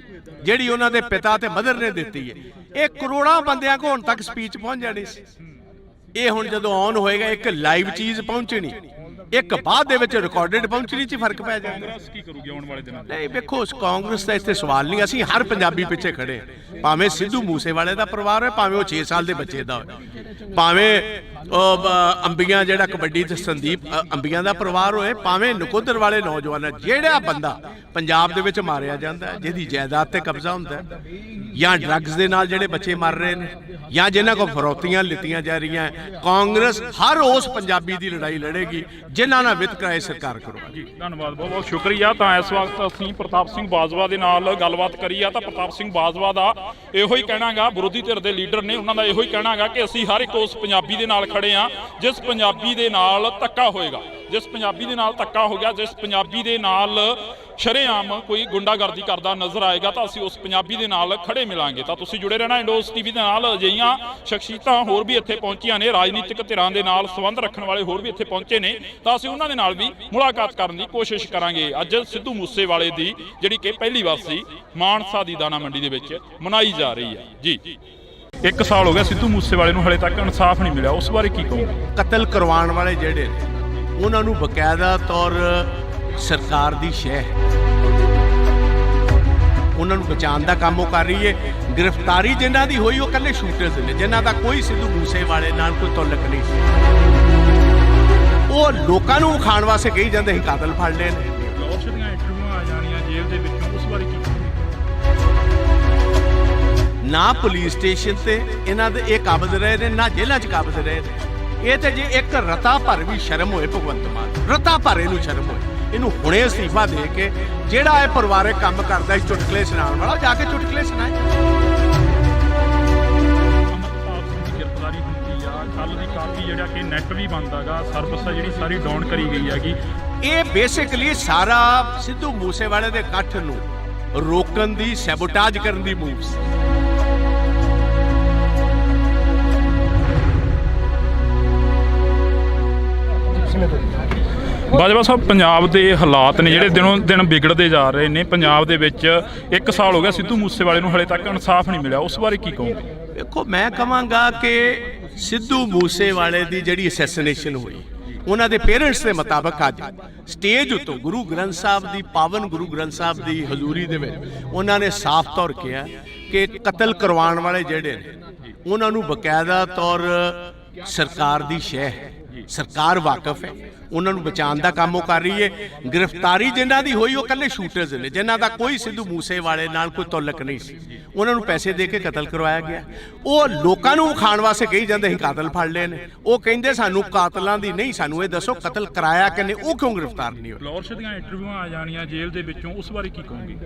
Speaker 2: ਜਿਹੜੀ ਉਹਨਾਂ ਦੇ ਪਿਤਾ ਤੇ ਮਦਰ ਨੇ ਦਿੱਤੀ ਹੈ, ਇਹ ਕਰੋੜਾਂ ਬੰਦਿਆਂ ਕੋਲ ਹੁਣ ਤੱਕ ਸਪੀਚ ਪਹੁੰਚ ਜਾਣੀ ਸੀ। ਇਹ ਹੁਣ ਜਦੋਂ ਔਨ ਹੋਏਗਾ, ਇੱਕ ਲਾਈਵ ਚੀਜ਼ ਪਹੁੰਚਣੀ, ਇੱਕ ਬਾਅਦ ਦੇ ਵਿੱਚ ਰਿਕਾਰਡਡ ਪਹੁੰਚਣੀ 'ਚ ਫਰਕ ਪੈ ਜਾਂਦਾ।
Speaker 1: ਕਾਂਗਰਸ ਕੀ ਕਰੂਗੀ ਆਉਣ ਵਾਲੇ ਦਿਨਾਂ 'ਚ?
Speaker 2: ਨਹੀਂ ਵੇਖੋ, ਕਾਂਗਰਸ ਦਾ ਇੱਥੇ ਸਵਾਲ ਨਹੀਂ, ਅਸੀਂ ਹਰ ਪੰਜਾਬੀ ਪਿੱਛੇ ਖੜੇ, ਭਾਵੇਂ ਸਿੱਧੂ ਮੂਸੇਵਾਲੇ ਦਾ ਪਰਿਵਾਰ ਹੋਏ, ਭਾਵੇਂ ਉਹ 6 ਸਾਲ ਦੇ ਬੱਚੇ ਦਾ ਹੋਏ, ਭਾਵੇਂ ਅੰਬੀਆਂ ਜਿਹੜਾ ਕਬੱਡੀ ਤੇ ਸੰਦੀਪ ਅੰਬੀਆਂ ਦਾ ਪਰਿਵਾਰ ਹੋਏ, ਭਾਵੇਂ ਨਕੋਦਰ ਵਾਲੇ ਨੌਜਵਾਨ, ਜਿਹੜਾ ਬੰਦਾ ਪੰਜਾਬ ਦੇ ਵਿੱਚ ਮਾਰਿਆ ਜਾਂਦਾ, ਜਿਹਦੀ ਜਾਇਦਾਦ ਤੇ ਕਬਜ਼ਾ ਹੁੰਦਾ, ਜਾਂ ਡਰੱਗਸ ਦੇ ਨਾਲ ਜਿਹੜੇ ਬੱਚੇ ਮਰ ਰਹੇ ਨੇ, ਜਾਂ ਜਿਨ੍ਹਾਂ ਕੋਲ ਫਰੌਤੀਆਂ ਲਿੱਤੀਆਂ ਜਾ ਰਹੀਆਂ, ਕਾਂਗਰਸ ਹਰ ਉਸ ਪੰਜਾਬੀ ਦੀ ਲੜਾਈ ਲੜੇਗੀ ਜਿਨ੍ਹਾਂ ਨਾਲ ਵਿਤਕਰਾ ਸਰਕਾਰ ਕਰੂਗੀ।
Speaker 1: ਜੀ ਧੰਨਵਾਦ, ਬਹੁਤ ਬਹੁਤ ਸ਼ੁਕਰੀਆ। ਤਾਂ ਇਸ ਵਕਤ ਅਸੀਂ ਪ੍ਰਤਾਪ ਸਿੰਘ ਬਾਜਵਾ ਦੇ ਨਾਲ ਗੱਲਬਾਤ ਕਰੀ ਆ, ਤਾਂ ਪ੍ਰਤਾਪ ਸਿੰਘ ਬਾਜਵਾ ਦਾ ਇਹੋ ਹੀ ਕਹਿਣਾਗਾ, ਵਿਰੋਧੀ ਧਿਰ ਦੇ ਲੀਡਰ ਨੇ, ਉਹਨਾਂ ਦਾ ਇਹੋ ਹੀ ਕਹਿਣਾਗਾ ਕਿ ਅਸੀਂ ਹਰ ਇੱਕ ਉਸ ਪੰਜਾਬੀ ਦੇ ਨਾਲ ਖੜੇ ਆ ਜਿਸ ਪੰਜਾਬੀ ਦੇ ਨਾਲ ਧੱਕਾ ਹੋਏਗਾ, ਜਿਸ ਪੰਜਾਬੀ ਦੇ ਨਾਲ ਧੱਕਾ ਹੋ ਗਿਆ, ਜਿਸ ਪੰਜਾਬੀ ਦੇ ਨਾਲ ਸ਼ਰੇਆਮ ਕੋਈ ਗੁੰਡਾਗਰਦੀ ਕਰਦਾ ਨਜ਼ਰ ਆਏਗਾ, ਤਾਂ ਅਸੀਂ ਉਸ ਪੰਜਾਬੀ ਦੇ ਨਾਲ ਖੜੇ ਮਿਲਾਂਗੇ। ਤਾਂ ਤੁਸੀਂ ਜੁੜੇ ਰਹਿਣਾ ਇੰਡੋਸ ਟੀਵੀ ਦੇ ਨਾਲ। ਅਜਿਹੀਆਂ ਸ਼ਖਸੀਅਤਾਂ ਹੋਰ ਵੀ ਇੱਥੇ ਪਹੁੰਚੀਆਂ ਨੇ, ਰਾਜਨੀਤਿਕ ਧਿਰਾਂ ਦੇ ਨਾਲ ਸੰਬੰਧ ਰੱਖਣ ਵਾਲੇ ਹੋਰ ਵੀ ਇੱਥੇ ਪਹੁੰਚੇ ਨੇ, ਤਾਂ ਅਸੀਂ ਉਹਨਾਂ ਦੇ ਨਾਲ ਵੀ ਮੁਲਾਕਾਤ ਕਰਨ ਦੀ ਕੋਸ਼ਿਸ਼ ਕਰਾਂਗੇ। ਅੱਜ ਸਿੱਧੂ ਮੂਸੇਵਾਲੇ ਦੀ ਜਿਹੜੀ ਕਿ ਪਹਿਲੀ ਵਾਰ ਮਾਨਸਾ ਦੀ ਦਾਣਾ ਮੰਡੀ ਦੇ ਵਿੱਚ ਮਨਾਈ ਜਾ ਰਹੀ ਹੈ। ਜੀ 1 ਸਾਲ ਹੋ ਗਿਆ ਸਿੱਧੂ ਮੂਸੇਵਾਲੇ ਨੂੰ, ਹਲੇ ਤੱਕ ਇਨਸਾਫ ਨਹੀਂ ਮਿਲਿਆ, ਉਸ ਬਾਰੇ ਕੀ ਕਹੋਗੇ?
Speaker 2: ਕਤਲ ਕਰਵਾਉਣ ਵਾਲੇ ਜਿਹੜੇ ਨੇ ਉਹਨਾਂ ਨੂੰ ਬਕਾਇਦਾ ਤੌਰ ਸਰਕਾਰ ਦੀ ਸ਼ਹਿ ਹੈ, ਉਹਨਾਂ ਨੂੰ ਬਚਾਉਣ ਦਾ ਕੰਮ ਉਹ ਕਰ ਰਹੀ ਹੈ। ਗ੍ਰਿਫਤਾਰੀ ਜਿਨ੍ਹਾਂ ਦੀ ਹੋਈ ਉਹ ਇਕੱਲੇ ਸ਼ੂਟਰਸ ਨੇ, ਜਿਨ੍ਹਾਂ ਦਾ ਕੋਈ ਸਿੱਧੂ ਮੂਸੇਵਾਲੇ ਨਾਲ ਕੋਈ ਤਾਲੁਕ ਨਹੀਂ ਸੀ, ਉਹ ਲੋਕਾਂ ਨੂੰ ਖਾਣ ਵਾਸਤੇ ਕਹੀ ਜਾਂਦੇ ਅਸੀਂ ਕਾਤਲ ਫੜ ਲਏ ਨੇ।
Speaker 1: ਫਲੋਰਸ ਦੀਆਂ ਇੰਟਰਵਿਊਆਂ ਆ ਜਾਣੀਆਂ ਜੇਲ੍ਹ ਦੇ ਵਿੱਚੋਂ, ਉਸ ਬਾਰੇ ਕੀ ਕਹੋਗੇ?
Speaker 2: ਨਾ ਪੁਲਿਸ ਸਟੇਸ਼ਨ ਤੇ ਇਹਨਾਂ ਦੇ ਇਹ ਕਾਬਜ਼ ਰਹੇ ਨੇ, ਨਾ ਜੇਲ੍ਹਾਂ 'ਚ ਕਾਬਜ਼ ਰਹੇ ਨੇ। ਇਹ ਤੇ ਜੇ ਇੱਕ ਰਤਾ ਭਰ ਵੀ ਸ਼ਰਮ ਹੋਏ ਭਗਵੰਤ ਮਾਨ, ਰਤਾ ਭਰ ਇਹਨੂੰ ਸ਼ਰਮ ਹੋਏ, ਇਹਨੂੰ ਹੁਣੇ ਅਸਤੀਫਾ ਦੇ ਕੇ ਜਿਹੜਾ ਇਹ ਪਰਿਵਾਰਕ ਕੰਮ ਕਰਦਾ ਸੀ ਚੁਟਕਲੇ ਸੁਣਾਉਣ ਵਾਲਾ, ਜਾ ਕੇ ਚੁਟਕਲੇ ਸੁਣਾਏ।
Speaker 1: ਅਮਰਤਪਾਲ ਸਿੰਘ ਦੀ ਗ੍ਰਿਫਤਾਰੀ ਹੁੰਦੀ ਆ, ਕੱਲ ਦੀ ਕਾਫੀ ਜਿਹੜਾ ਕਿ ਨੈਟ ਵੀ ਬੰਦ ਹੈਗਾ, ਸਰਵਿਸ ਆ ਜਿਹੜੀ ਸਾਰੀ ਡਾਊਨ ਕਰੀ ਗਈ ਹੈਗੀ।
Speaker 2: ਇਹ ਬੇਸਿਕਲੀ ਸਾਰਾ ਸਿੱਧੂ ਮੂਸੇਵਾਲੇ ਦੇ ਇਕੱਠ ਨੂੰ ਰੋਕਣ ਦੀ, ਸੈਬੋਟਾਜ ਕਰਨ ਦੀ ਮੂਵ ਸੀ।
Speaker 1: ਬਾਜਵਾ ਸਾਹਿਬ, ਪੰਜਾਬ ਦੇ ਹਾਲਾਤ ਨੇ ਜਿਹੜੇ ਦਿਨੋਂ ਦਿਨ ਵਿਗੜਦੇ ਜਾ ਰਹੇ ਨੇ। ਪੰਜਾਬ ਦੇ ਵਿੱਚ 1 ਸਾਲ ਹੋ ਗਿਆ ਸਿੱਧੂ ਮੂਸੇਵਾਲੇ ਨੂੰ, ਹਲੇ ਤੱਕ ਇਨਸਾਫ ਨਹੀਂ ਮਿਲਿਆ। ਉਸ ਬਾਰੇ ਕੀ ਕਹੋਗੇ?
Speaker 2: ਦੇਖੋ, ਮੈਂ ਕਹਾਂਗਾ ਕਿ ਸਿੱਧੂ ਮੂਸੇਵਾਲੇ ਦੀ ਜਿਹੜੀ ਅਸੈਸੀਨੇਸ਼ਨ ਹੋਈ, ਉਹਨਾਂ ਦੇ ਪੇਰੈਂਟਸ ਦੇ ਮੁਤਾਬਕ ਅੱਜ ਸਟੇਜ ਉੱਤੋਂ ਗੁਰੂ ਗ੍ਰੰਥ ਸਾਹਿਬ ਦੀ, ਪਾਵਨ ਗੁਰੂ ਗ੍ਰੰਥ ਸਾਹਿਬ ਦੀ ਹਜ਼ੂਰੀ ਦੇ ਵਿੱਚ ਉਹਨਾਂ ਨੇ ਸਾਫ਼ ਤੌਰ ਕਿਹਾ ਕਿ ਕਤਲ ਕਰਵਾਉਣ ਵਾਲੇ ਜਿਹੜੇ ਨੇ ਉਹਨਾਂ ਨੂੰ ਬਕਾਇਦਾ ਤੌਰ ਸਰਕਾਰ ਦੀ ਸ਼ਹਿ ਹੈ, ਸਰਕਾਰ ਵਾਕਿਫ ਹੈ, ਉਹਨਾਂ ਨੂੰ ਬਚਾਉਣ ਦਾ ਕੰਮ ਉਹ ਕਰ ਰਹੀ ਹੈ। ਗ੍ਰਿਫਤਾਰੀ ਜਿਨ੍ਹਾਂ ਦੀ ਹੋਈ ਉਹ ਇਕੱਲੇ ਸ਼ੂਟਰਸ ਨੇ, ਜਿਨ੍ਹਾਂ ਦਾ ਕੋਈ ਸਿੱਧੂ ਮੂਸੇਵਾਲੇ ਨਾਲ ਕੋਈ ਤਾਲੁਕ ਨਹੀਂ ਸੀ। ਉਹਨਾਂ ਨੂੰ ਪੈਸੇ ਦੇ ਕੇ ਕਤਲ ਕਰਵਾਇਆ ਗਿਆ। ਉਹ ਲੋਕਾਂ ਨੂੰ ਖਾਣ ਵਾਸਤੇ ਕਹੀ ਜਾਂਦੇ ਅਸੀਂ ਕਾਤਲ ਫੜ ਲਏ ਨੇ। ਉਹ ਕਹਿੰਦੇ ਸਾਨੂੰ ਕਾਤਲਾਂ ਦੀ ਨਹੀਂ, ਸਾਨੂੰ ਇਹ ਦੱਸੋ ਕਤਲ ਕਰਾਇਆ ਕਿਨੇ, ਉਹ ਕਿਉਂ ਗ੍ਰਿਫਤਾਰ ਨਹੀਂ ਹੋਏ?
Speaker 1: ਫਲੋਰਸ਼ ਦੀਆਂ ਇੰਟਰਵਿਊਆਂ ਆ ਜਾਣੀਆਂ ਜੇਲ੍ਹ ਦੇ ਵਿੱਚੋਂ, ਉਸ ਬਾਰੇ ਕੀ ਕਹੋਗੇ?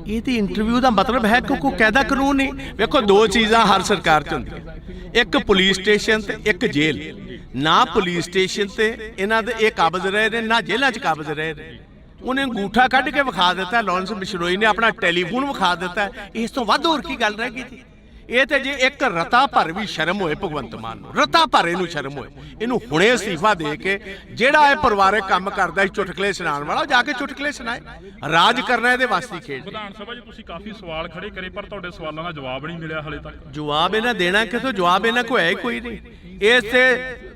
Speaker 2: ਇਹਦੀ ਇੰਟਰਵਿਊ ਦਾ ਮਤਲਬ ਹੈ ਕਿ ਕੋਈ ਕਾਇਦਾ ਕਾਨੂੰਨ ਨਹੀਂ। ਵੇਖੋ, ਦੋ ਚੀਜ਼ਾਂ ਹਰ ਸਰਕਾਰ 'ਚ ਹੁੰਦੀਆਂ, ਇੱਕ ਪੁਲਿਸ ਸਟੇਸ਼ਨ ਤੇ ਇੱਕ ਜੇਲ੍ਹ। ਨਾ ਪੁਲਿਸ ਸਟੇਸ਼ਨ ਤੇ ਇਹਨਾਂ ਦੇ ਇਹ ਕਾਬਜ਼ ਰਹੇ ਨੇ, ਨਾ ਜੇਲ੍ਹਾਂ 'ਚ ਕਾਬਜ਼ ਰਹੇ ਨੇ। ਉਹਨੇ ਅੰਗੂਠਾ ਕੱਢ ਕੇ ਵਿਖਾ ਦਿੱਤਾ, ਲਾਰੈਂਸ ਬਿਸ਼ਨੋਈ ਨੇ ਆਪਣਾ ਟੈਲੀਫੋਨ ਵਿਖਾ ਦਿੱਤਾ। ਇਸ ਤੋਂ ਵੱਧ ਹੋਰ ਕੀ ਗੱਲ ਰਹਿ ਗਈ ਜੀ? ਇਹ ਤੇ ਜੇ ਇੱਕ ਰਤਾ ਭਰ ਵੀ ਸ਼ਰਮ ਹੋਏ ਭਗਵੰਤ ਮਾਨ ਨੂੰ, ਰਤਾ ਭਰ ਇਹਨੂੰ ਸ਼ਰਮ ਹੋਏ, ਇਹਨੂੰ ਹੁਣੇ ਅਸਤੀਫਾ ਦੇ ਕੇ ਜਿਹੜਾ ਇਹ ਪਰਿਵਾਰਕ ਕੰਮ ਕਰਦਾ ਸੀ ਚੁਟਕਲੇ ਸੁਣਾਉਣ ਵਾਲਾ, ਜਾ ਕੇ ਚੁਟਕਲੇ ਸੁਣਾਏ। ਰਾਜ ਕਰਨਾ ਇਹਦੇ ਵਾਸਤੇ ਖੇਡ।
Speaker 1: ਵਿਧਾਨ ਸਭਾ 'ਚ ਤੁਸੀਂ ਕਾਫੀ ਸਵਾਲ ਖੜੇ ਕਰੇ, ਪਰ ਤੁਹਾਡੇ ਸਵਾਲਾਂ ਦਾ ਜਵਾਬ ਨਹੀਂ ਮਿਲਿਆ ਹਲੇ ਤੱਕ।
Speaker 2: ਜਵਾਬ ਇਹਨਾਂ ਦੇਣਾ ਕਿਥੋਂ? ਜਵਾਬ ਇਹਨਾਂ ਕੋਲ ਹੈ ਹੀ ਕੋਈ ਨਹੀਂ। ਇਸ ਤੇ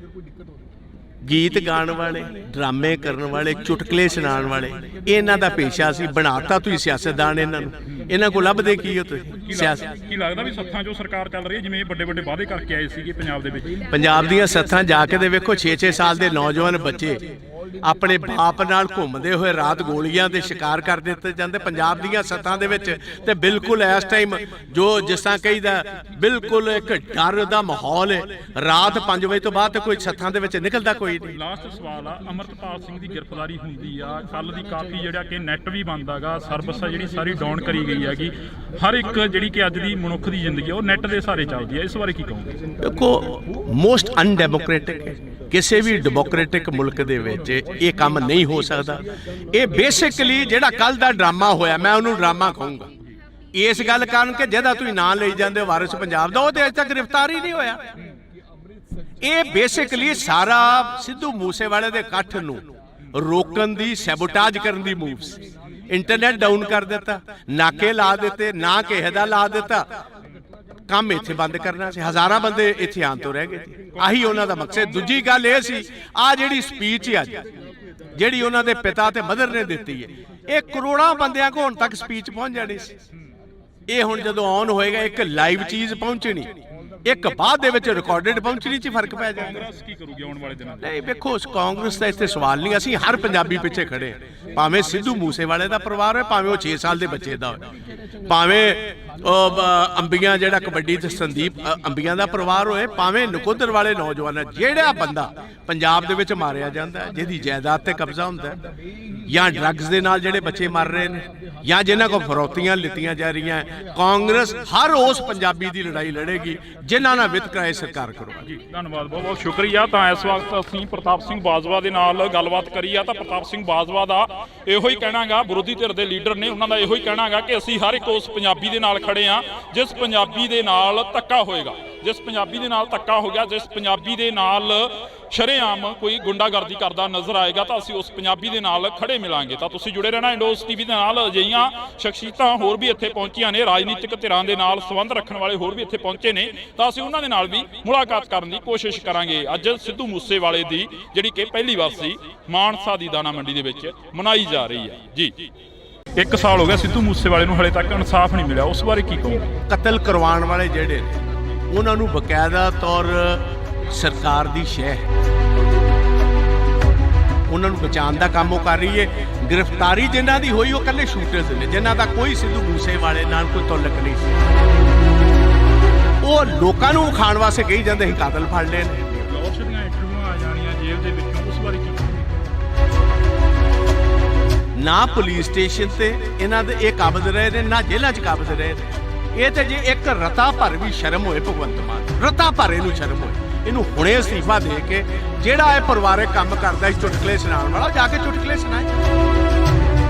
Speaker 2: ਗੀਤ ਗਾਣ ਵਾਲੇ, ਡਰਾਮੇ ਕਰਨ ਵਾਲੇ, ਚੁਟਕਲੇ ਸੁਣਾਉਣ ਵਾਲੇ, ਇਹਨਾਂ ਦਾ ਪੇਸ਼ਾ ਸੀ। ਬਣਾਤਾ ਤੁਸੀਂ ਸਿਆਸਤਦਾਨ ਇਹਨਾਂ ਨੂੰ। ਇਹਨਾਂ ਕੋਲ ਲੱਭਦੇ ਕੀ ਹੋ ਤੁਸੀਂ? ਸਿਆਸਤ
Speaker 1: ਕੀ ਲੱਗਦਾ ਵੀ ਸੱਥਾਂ 'ਚੋਂ ਸਰਕਾਰ ਚੱਲ ਰਹੀ ਹੈ, ਜਿਵੇਂ ਵੱਡੇ ਵੱਡੇ ਵਾਅਦੇ ਕਰਕੇ ਆਏ ਸੀਗੇ ਪੰਜਾਬ ਦੇ ਵਿੱਚ?
Speaker 2: ਪੰਜਾਬ ਦੀਆਂ ਸੱਥਾਂ ਜਾ ਕੇ ਦੇ ਵੇਖੋ, 6-6 ਸਾਲ ਦੇ ਨੌਜਵਾਨ ਬੱਚੇ ਆਪਣੇ ਬਾਪ ਨਾਲ ਘੁੰਮਦੇ ਹੋਏ ਰਾਤ ਗੋਲੀਆਂ ਦੇ ਸ਼ਿਕਾਰ ਕਰ ਦਿੱਤੇ ਜਾਂਦੇ ਪੰਜਾਬ ਦੀਆਂ ਸੱਥਾਂ ਦੇ ਵਿੱਚ। ਤੇ ਬਿਲਕੁਲ ਇਸ ਟਾਈਮ ਜੋ ਜਿਸ ਤਰ੍ਹਾਂ ਕਹੀਦਾ, ਬਿਲਕੁਲ ਇੱਕ ਡਰ ਦਾ ਮਾਹੌਲ ਹੈ। ਰਾਤ 5 ਵਜੇ ਤੋਂ ਬਾਅਦ ਕੋਈ ਸੱਥਾਂ ਦੇ ਵਿੱਚ ਨਿਕਲਦਾ ਕੋਈ ਨਹੀਂ।
Speaker 1: ਲਾਸਟ ਸਵਾਲ ਆ, ਅਮਰਤਪਾਲ ਸਿੰਘ ਦੀ ਗ੍ਰਿਫਤਾਰੀ ਹੁੰਦੀ ਆ, ਕੱਲ ਦੀ ਕਾਫੀ ਜਿਹੜਾ ਕਿ ਨੈਟ ਵੀ ਬੰਦਾਗਾ, ਸਰਵਿਸ ਆ ਜਿਹੜੀ ਸਾਰੀ ਡਾਊਨ ਕਰੀ ਗਈ ਹੈਗੀ। ਹਰ ਇੱਕ ਜਿਹੜੀ ਕਿ ਅੱਜ ਦੀ ਮਨੁੱਖ ਦੀ ਜ਼ਿੰਦਗੀ ਉਹ ਨੈਟ ਦੇ ਸਹਾਰੇ ਚੱਲਦੀ ਹੈ। ਇਸ ਬਾਰੇ ਕੀ ਕਹੋਗੇ?
Speaker 2: ਦੇਖੋ, ਮੋਸਟ ਅਨਡੈਮੋਕ੍ਰੈਟਿਕ ਹੈ। ਕਿਸੇ ਵੀ ਡੈਮੋਕ੍ਰੈਟਿਕ ਮੁਲਕ ਦੇ ਵਿੱਚ ਇਹ ਕੰਮ ਨਹੀਂ ਹੋ ਸਕਦਾ। ਇਹ ਬੇਸਿਕਲੀ ਜਿਹੜਾ ਕੱਲ ਦਾ ਡਰਾਮਾ ਹੋਇਆ, ਮੈਂ ਉਹਨੂੰ ਡਰਾਮਾ ਕਹੂੰਗਾ। ਇਸ ਗੱਲ ਕਾਰਨ ਕਿ ਜਿਹਦਾ ਤੁਸੀਂ ਨਾਂ ਲਈ ਜਾਂਦੇ ਹੋ ਵਾਰਿਸ ਪੰਜਾਬ ਦਾ, ਉਹ ਤੇ ਅਜੇ ਤੱਕ ਗ੍ਰਿਫਤਾਰ ਹੀ ਨਹੀਂ ਹੋਇਆ। ਇਹ ਬੇਸਿਕਲੀ ਸਾਰਾ ਸਿੱਧੂ ਮੂਸੇਵਾਲੇ ਦੇ ਇਕੱਠ ਨੂੰ ਰੋਕਣ ਦੀ, ਸੈਬੋਟਾਜ ਕਰਨ ਦੀ ਮੂਵ ਸੀ। ਇੰਟਰਨੈਟ ਡਾਊਨ ਕਰ ਦਿੱਤਾ, ਨਾਕੇ ਲਾ ਦਿੱਤੇ, ਨਾ ਕਿਸੇ ਦਾ ਲਾ ਦਿੱਤਾ, ਕੰਮ ਇੱਥੇ ਬੰਦ ਕਰਨਾ ਸੀ। ਹਜ਼ਾਰਾਂ ਬੰਦੇ ਇੱਥੇ ਆਉਣ ਤੋਂ ਰਹਿ ਗਏ ਸੀ। ਆਹੀ ਉਹਨਾਂ ਦਾ ਮਕਸਦ। ਦੂਜੀ ਗੱਲ ਇਹ ਸੀ, ਆ ਜਿਹੜੀ ਸਪੀਚ ਅੱਜ ਜਿਹੜੀ ਉਹਨਾਂ ਦੇ ਪਿਤਾ ਤੇ ਮਦਰ ਨੇ ਦਿੱਤੀ ਹੈ, ਇਹ ਕਰੋੜਾਂ ਬੰਦਿਆਂ ਕੋਲ ਹੁਣ ਤੱਕ ਸਪੀਚ ਪਹੁੰਚ ਜਾਣੀ ਸੀ। ਇਹ ਹੁਣ ਜਦੋਂ ਆਨ ਹੋਏਗਾ, ਇੱਕ ਲਾਈਵ ਚੀਜ਼ ਪਹੁੰਚਣੀ, ਇੱਕ ਬਾਅਦ ਦੇ ਵਿੱਚ ਰਿਕਾਰਡਡ ਪਹੁੰਚਣੀ 'ਚ ਫਰਕ ਪੈ ਜਾਏਗਾ।
Speaker 1: ਕਾਂਗਰਸ ਕੀ ਕਰੂਗੀ ਆਉਣ ਵਾਲੇ ਦਿਨਾਂ 'ਚ?
Speaker 2: ਨਹੀਂ, ਵੇਖੋ, ਕਾਂਗਰਸ ਦਾ ਇੱਥੇ ਸਵਾਲ ਨਹੀਂ। ਅਸੀਂ ਹਰ ਪੰਜਾਬੀ ਪਿੱਛੇ ਖੜੇ, ਭਾਵੇਂ ਸਿੱਧੂ ਮੂਸੇਵਾਲੇ ਦਾ ਪਰਿਵਾਰ ਹੋਏ, ਭਾਵੇਂ ਉਹ 6 ਸਾਲ ਦੇ ਬੱਚੇ ਦਾ ਹੋਏ, ਭਾਵੇਂ ਅੰਬੀਆਂ ਜਿਹੜਾ ਕਬੱਡੀ ਤੇ ਸੰਦੀਪ ਅੰਬੀਆਂ ਦਾ ਪਰਿਵਾਰ ਹੋਏ, ਭਾਵੇਂ ਨਕੋਦਰ ਵਾਲੇ ਨੌਜਵਾਨ। ਜਿਹੜਾ ਬੰਦਾ ਪੰਜਾਬ ਦੇ ਵਿੱਚ ਮਾਰਿਆ ਜਾਂਦਾ, ਜਿਹਦੀ ਜਾਇਦਾਦ ਤੇ ਕਬਜ਼ਾ ਹੁੰਦਾ, ਜਾਂ ਡਰੱਗਸ ਦੇ ਨਾਲ ਜਿਹੜੇ ਬੱਚੇ ਮਰ ਰਹੇ ਨੇ, ਜਾਂ ਜਿਨ੍ਹਾਂ ਕੋਲ ਫਰੌਤੀਆਂ ਲਿੱਤੀਆਂ ਜਾ ਰਹੀਆਂ, ਕਾਂਗਰਸ ਹਰ ਉਸ ਪੰਜਾਬੀ ਦੀ ਲੜਾਈ ਲੜੇਗੀ ਜਿਨ੍ਹਾਂ ਨਾਲ ਵਿਤਕਰਾ ਇਹ ਸਰਕਾਰ ਕਰੂਗੀ।
Speaker 1: ਜੀ, ਧੰਨਵਾਦ, ਬਹੁਤ ਬਹੁਤ ਸ਼ੁਕਰੀਆ। ਤਾਂ ਇਸ ਵਕਤ ਅਸੀਂ ਪ੍ਰਤਾਪ ਸਿੰਘ ਬਾਜਵਾ ਦੇ ਨਾਲ ਗੱਲਬਾਤ ਕਰੀ ਆ। ਤਾਂ ਪ੍ਰਤਾਪ ਸਿੰਘ ਬਾਜਵਾ ਦਾ ਇਹੋ ਹੀ ਕਹਿਣਾਗਾ, ਵਿਰੋਧੀ ਧਿਰ ਦੇ ਲੀਡਰ ਨੇ, ਉਹਨਾਂ ਦਾ ਇਹੋ ਹੀ ਕਹਿਣਾਗਾ ਕਿ ਅਸੀਂ ਹਰ ਇੱਕ ਉਸ ਪੰਜਾਬੀ ਦੇ ਨਾਲ ਖੜੇ ਆ ਜਿਸ ਪੰਜਾਬੀ ਦੇ ਨਾਲ ਧੱਕਾ ਹੋਏਗਾ, ਜਿਸ ਪੰਜਾਬੀ ਦੇ ਨਾਲ ਧੱਕਾ ਹੋ ਗਿਆ, ਜਿਸ ਪੰਜਾਬੀ ਦੇ ਨਾਲ ਸ਼ਰੇਆਮ ਕੋਈ ਗੁੰਡਾਗਰਦੀ ਕਰਦਾ ਨਜ਼ਰ ਆਏਗਾ, ਤਾਂ ਅਸੀਂ ਉਸ ਪੰਜਾਬੀ ਦੇ ਨਾਲ ਖੜੇ ਮਿਲਾਂਗੇ। ਤਾਂ ਤੁਸੀਂ ਜੁੜੇ ਰਹਿਣਾ ਇੰਡੋਸ ਟੀਵੀ ਦੇ ਨਾਲ। ਅਜਿਹੀਆਂ ਸ਼ਖਸੀਅਤਾਂ ਹੋਰ ਵੀ ਇੱਥੇ ਪਹੁੰਚੀਆਂ ਨੇ, ਰਾਜਨੀਤਿਕ ਧਿਰਾਂ ਦੇ ਨਾਲ ਸੰਬੰਧ ਰੱਖਣ ਵਾਲੇ ਹੋਰ ਵੀ ਇੱਥੇ ਪਹੁੰਚੇ ਨੇ, ਤਾਂ ਅਸੀਂ ਉਹਨਾਂ ਦੇ ਨਾਲ ਵੀ ਮੁਲਾਕਾਤ ਕਰਨ ਦੀ ਕੋਸ਼ਿਸ਼ ਕਰਾਂਗੇ। ਅੱਜ ਸਿੱਧੂ ਮੂਸੇਵਾਲੇ ਦੀ ਜਿਹੜੀ ਕਿ ਪਹਿਲੀ ਵਾਰ ਮਾਨਸਾ ਦੀ ਦਾਣਾ ਮੰਡੀ ਦੇ ਵਿੱਚ ਮਨਾਈ ਜਾ ਰਹੀ ਹੈ। ਜੀ, 1 ਸਾਲ ਹੋ ਗਿਆ ਸਿੱਧੂ ਮੂਸੇਵਾਲੇ ਨੂੰ, ਹਲੇ ਤੱਕ ਇਨਸਾਫ ਨਹੀਂ ਮਿਲਿਆ। ਉਸ ਬਾਰੇ ਕੀ ਕਹੋਗੇ?
Speaker 2: ਕਤਲ ਕਰਵਾਉਣ ਵਾਲੇ ਜਿਹੜੇ ਨੇ ਉਹਨਾਂ ਨੂੰ ਬਕਾਇਦਾ ਤੌਰ ਸਰਕਾਰ ਦੀ ਸ਼ਹਿ ਹੈ, ਉਹਨਾਂ ਨੂੰ ਬਚਾਉਣ ਦਾ ਕੰਮ ਉਹ ਕਰ ਰਹੀ ਹੈ। ਗ੍ਰਿਫਤਾਰੀ ਜਿਨ੍ਹਾਂ ਦੀ ਹੋਈ ਉਹ ਇਕੱਲੇ ਸ਼ੂਟਰਸ ਨੇ, ਜਿਨ੍ਹਾਂ ਦਾ ਕੋਈ ਸਿੱਧੂ ਮੂਸੇਵਾਲੇ ਨਾਲ ਕੋਈ ਤਾਲੁਕ ਨਹੀਂ ਸੀ। ਉਹ ਲੋਕਾਂ ਨੂੰ ਖਾਣ ਵਾਸਤੇ ਕਹੀ ਜਾਂਦੇ ਅਸੀਂ ਕਾਤਲ ਫੜ ਲਏ ਨੇ।
Speaker 1: ਫਲੋਰਸ਼ ਦੀਆਂ ਇੰਟਰਵਿਊਆਂ ਆ ਜਾਣੀਆਂ ਜੇਲ੍ਹ ਦੇ ਵਿੱਚੋਂ, ਉਸ ਬਾਰੇ ਕੀ ਕਹੋਗੇ?
Speaker 2: ਨਾ ਪੁਲਿਸ ਸਟੇਸ਼ਨ ਤੇ ਇਹਨਾਂ ਦੇ ਇਹ ਕਾਬਜ਼ ਰਹੇ ਨੇ, ਨਾ ਜੇਲ੍ਹਾਂ 'ਚ ਕਾਬਜ਼ ਰਹੇ ਨੇ। ਇਹ ਤੇ ਜੇ ਇੱਕ ਰਤਾ ਭਰ ਵੀ ਸ਼ਰਮ ਹੋਏ ਭਗਵੰਤ ਮਾਨ, ਰਤਾ ਭਰ ਇਹਨੂੰ ਸ਼ਰਮ ਹੋਏ, ਇਹਨੂੰ ਹੁਣੇ ਅਸਤੀਫਾ ਦੇ ਕੇ ਜਿਹੜਾ ਇਹ ਪਰਿਵਾਰਕ ਕੰਮ ਕਰਦਾ ਸੀ ਚੁਟਕਲੇ ਸੁਣਾਉਣ ਵਾਲਾ, ਜਾ ਕੇ ਚੁਟਕਲੇ ਸੁਣਾਏ।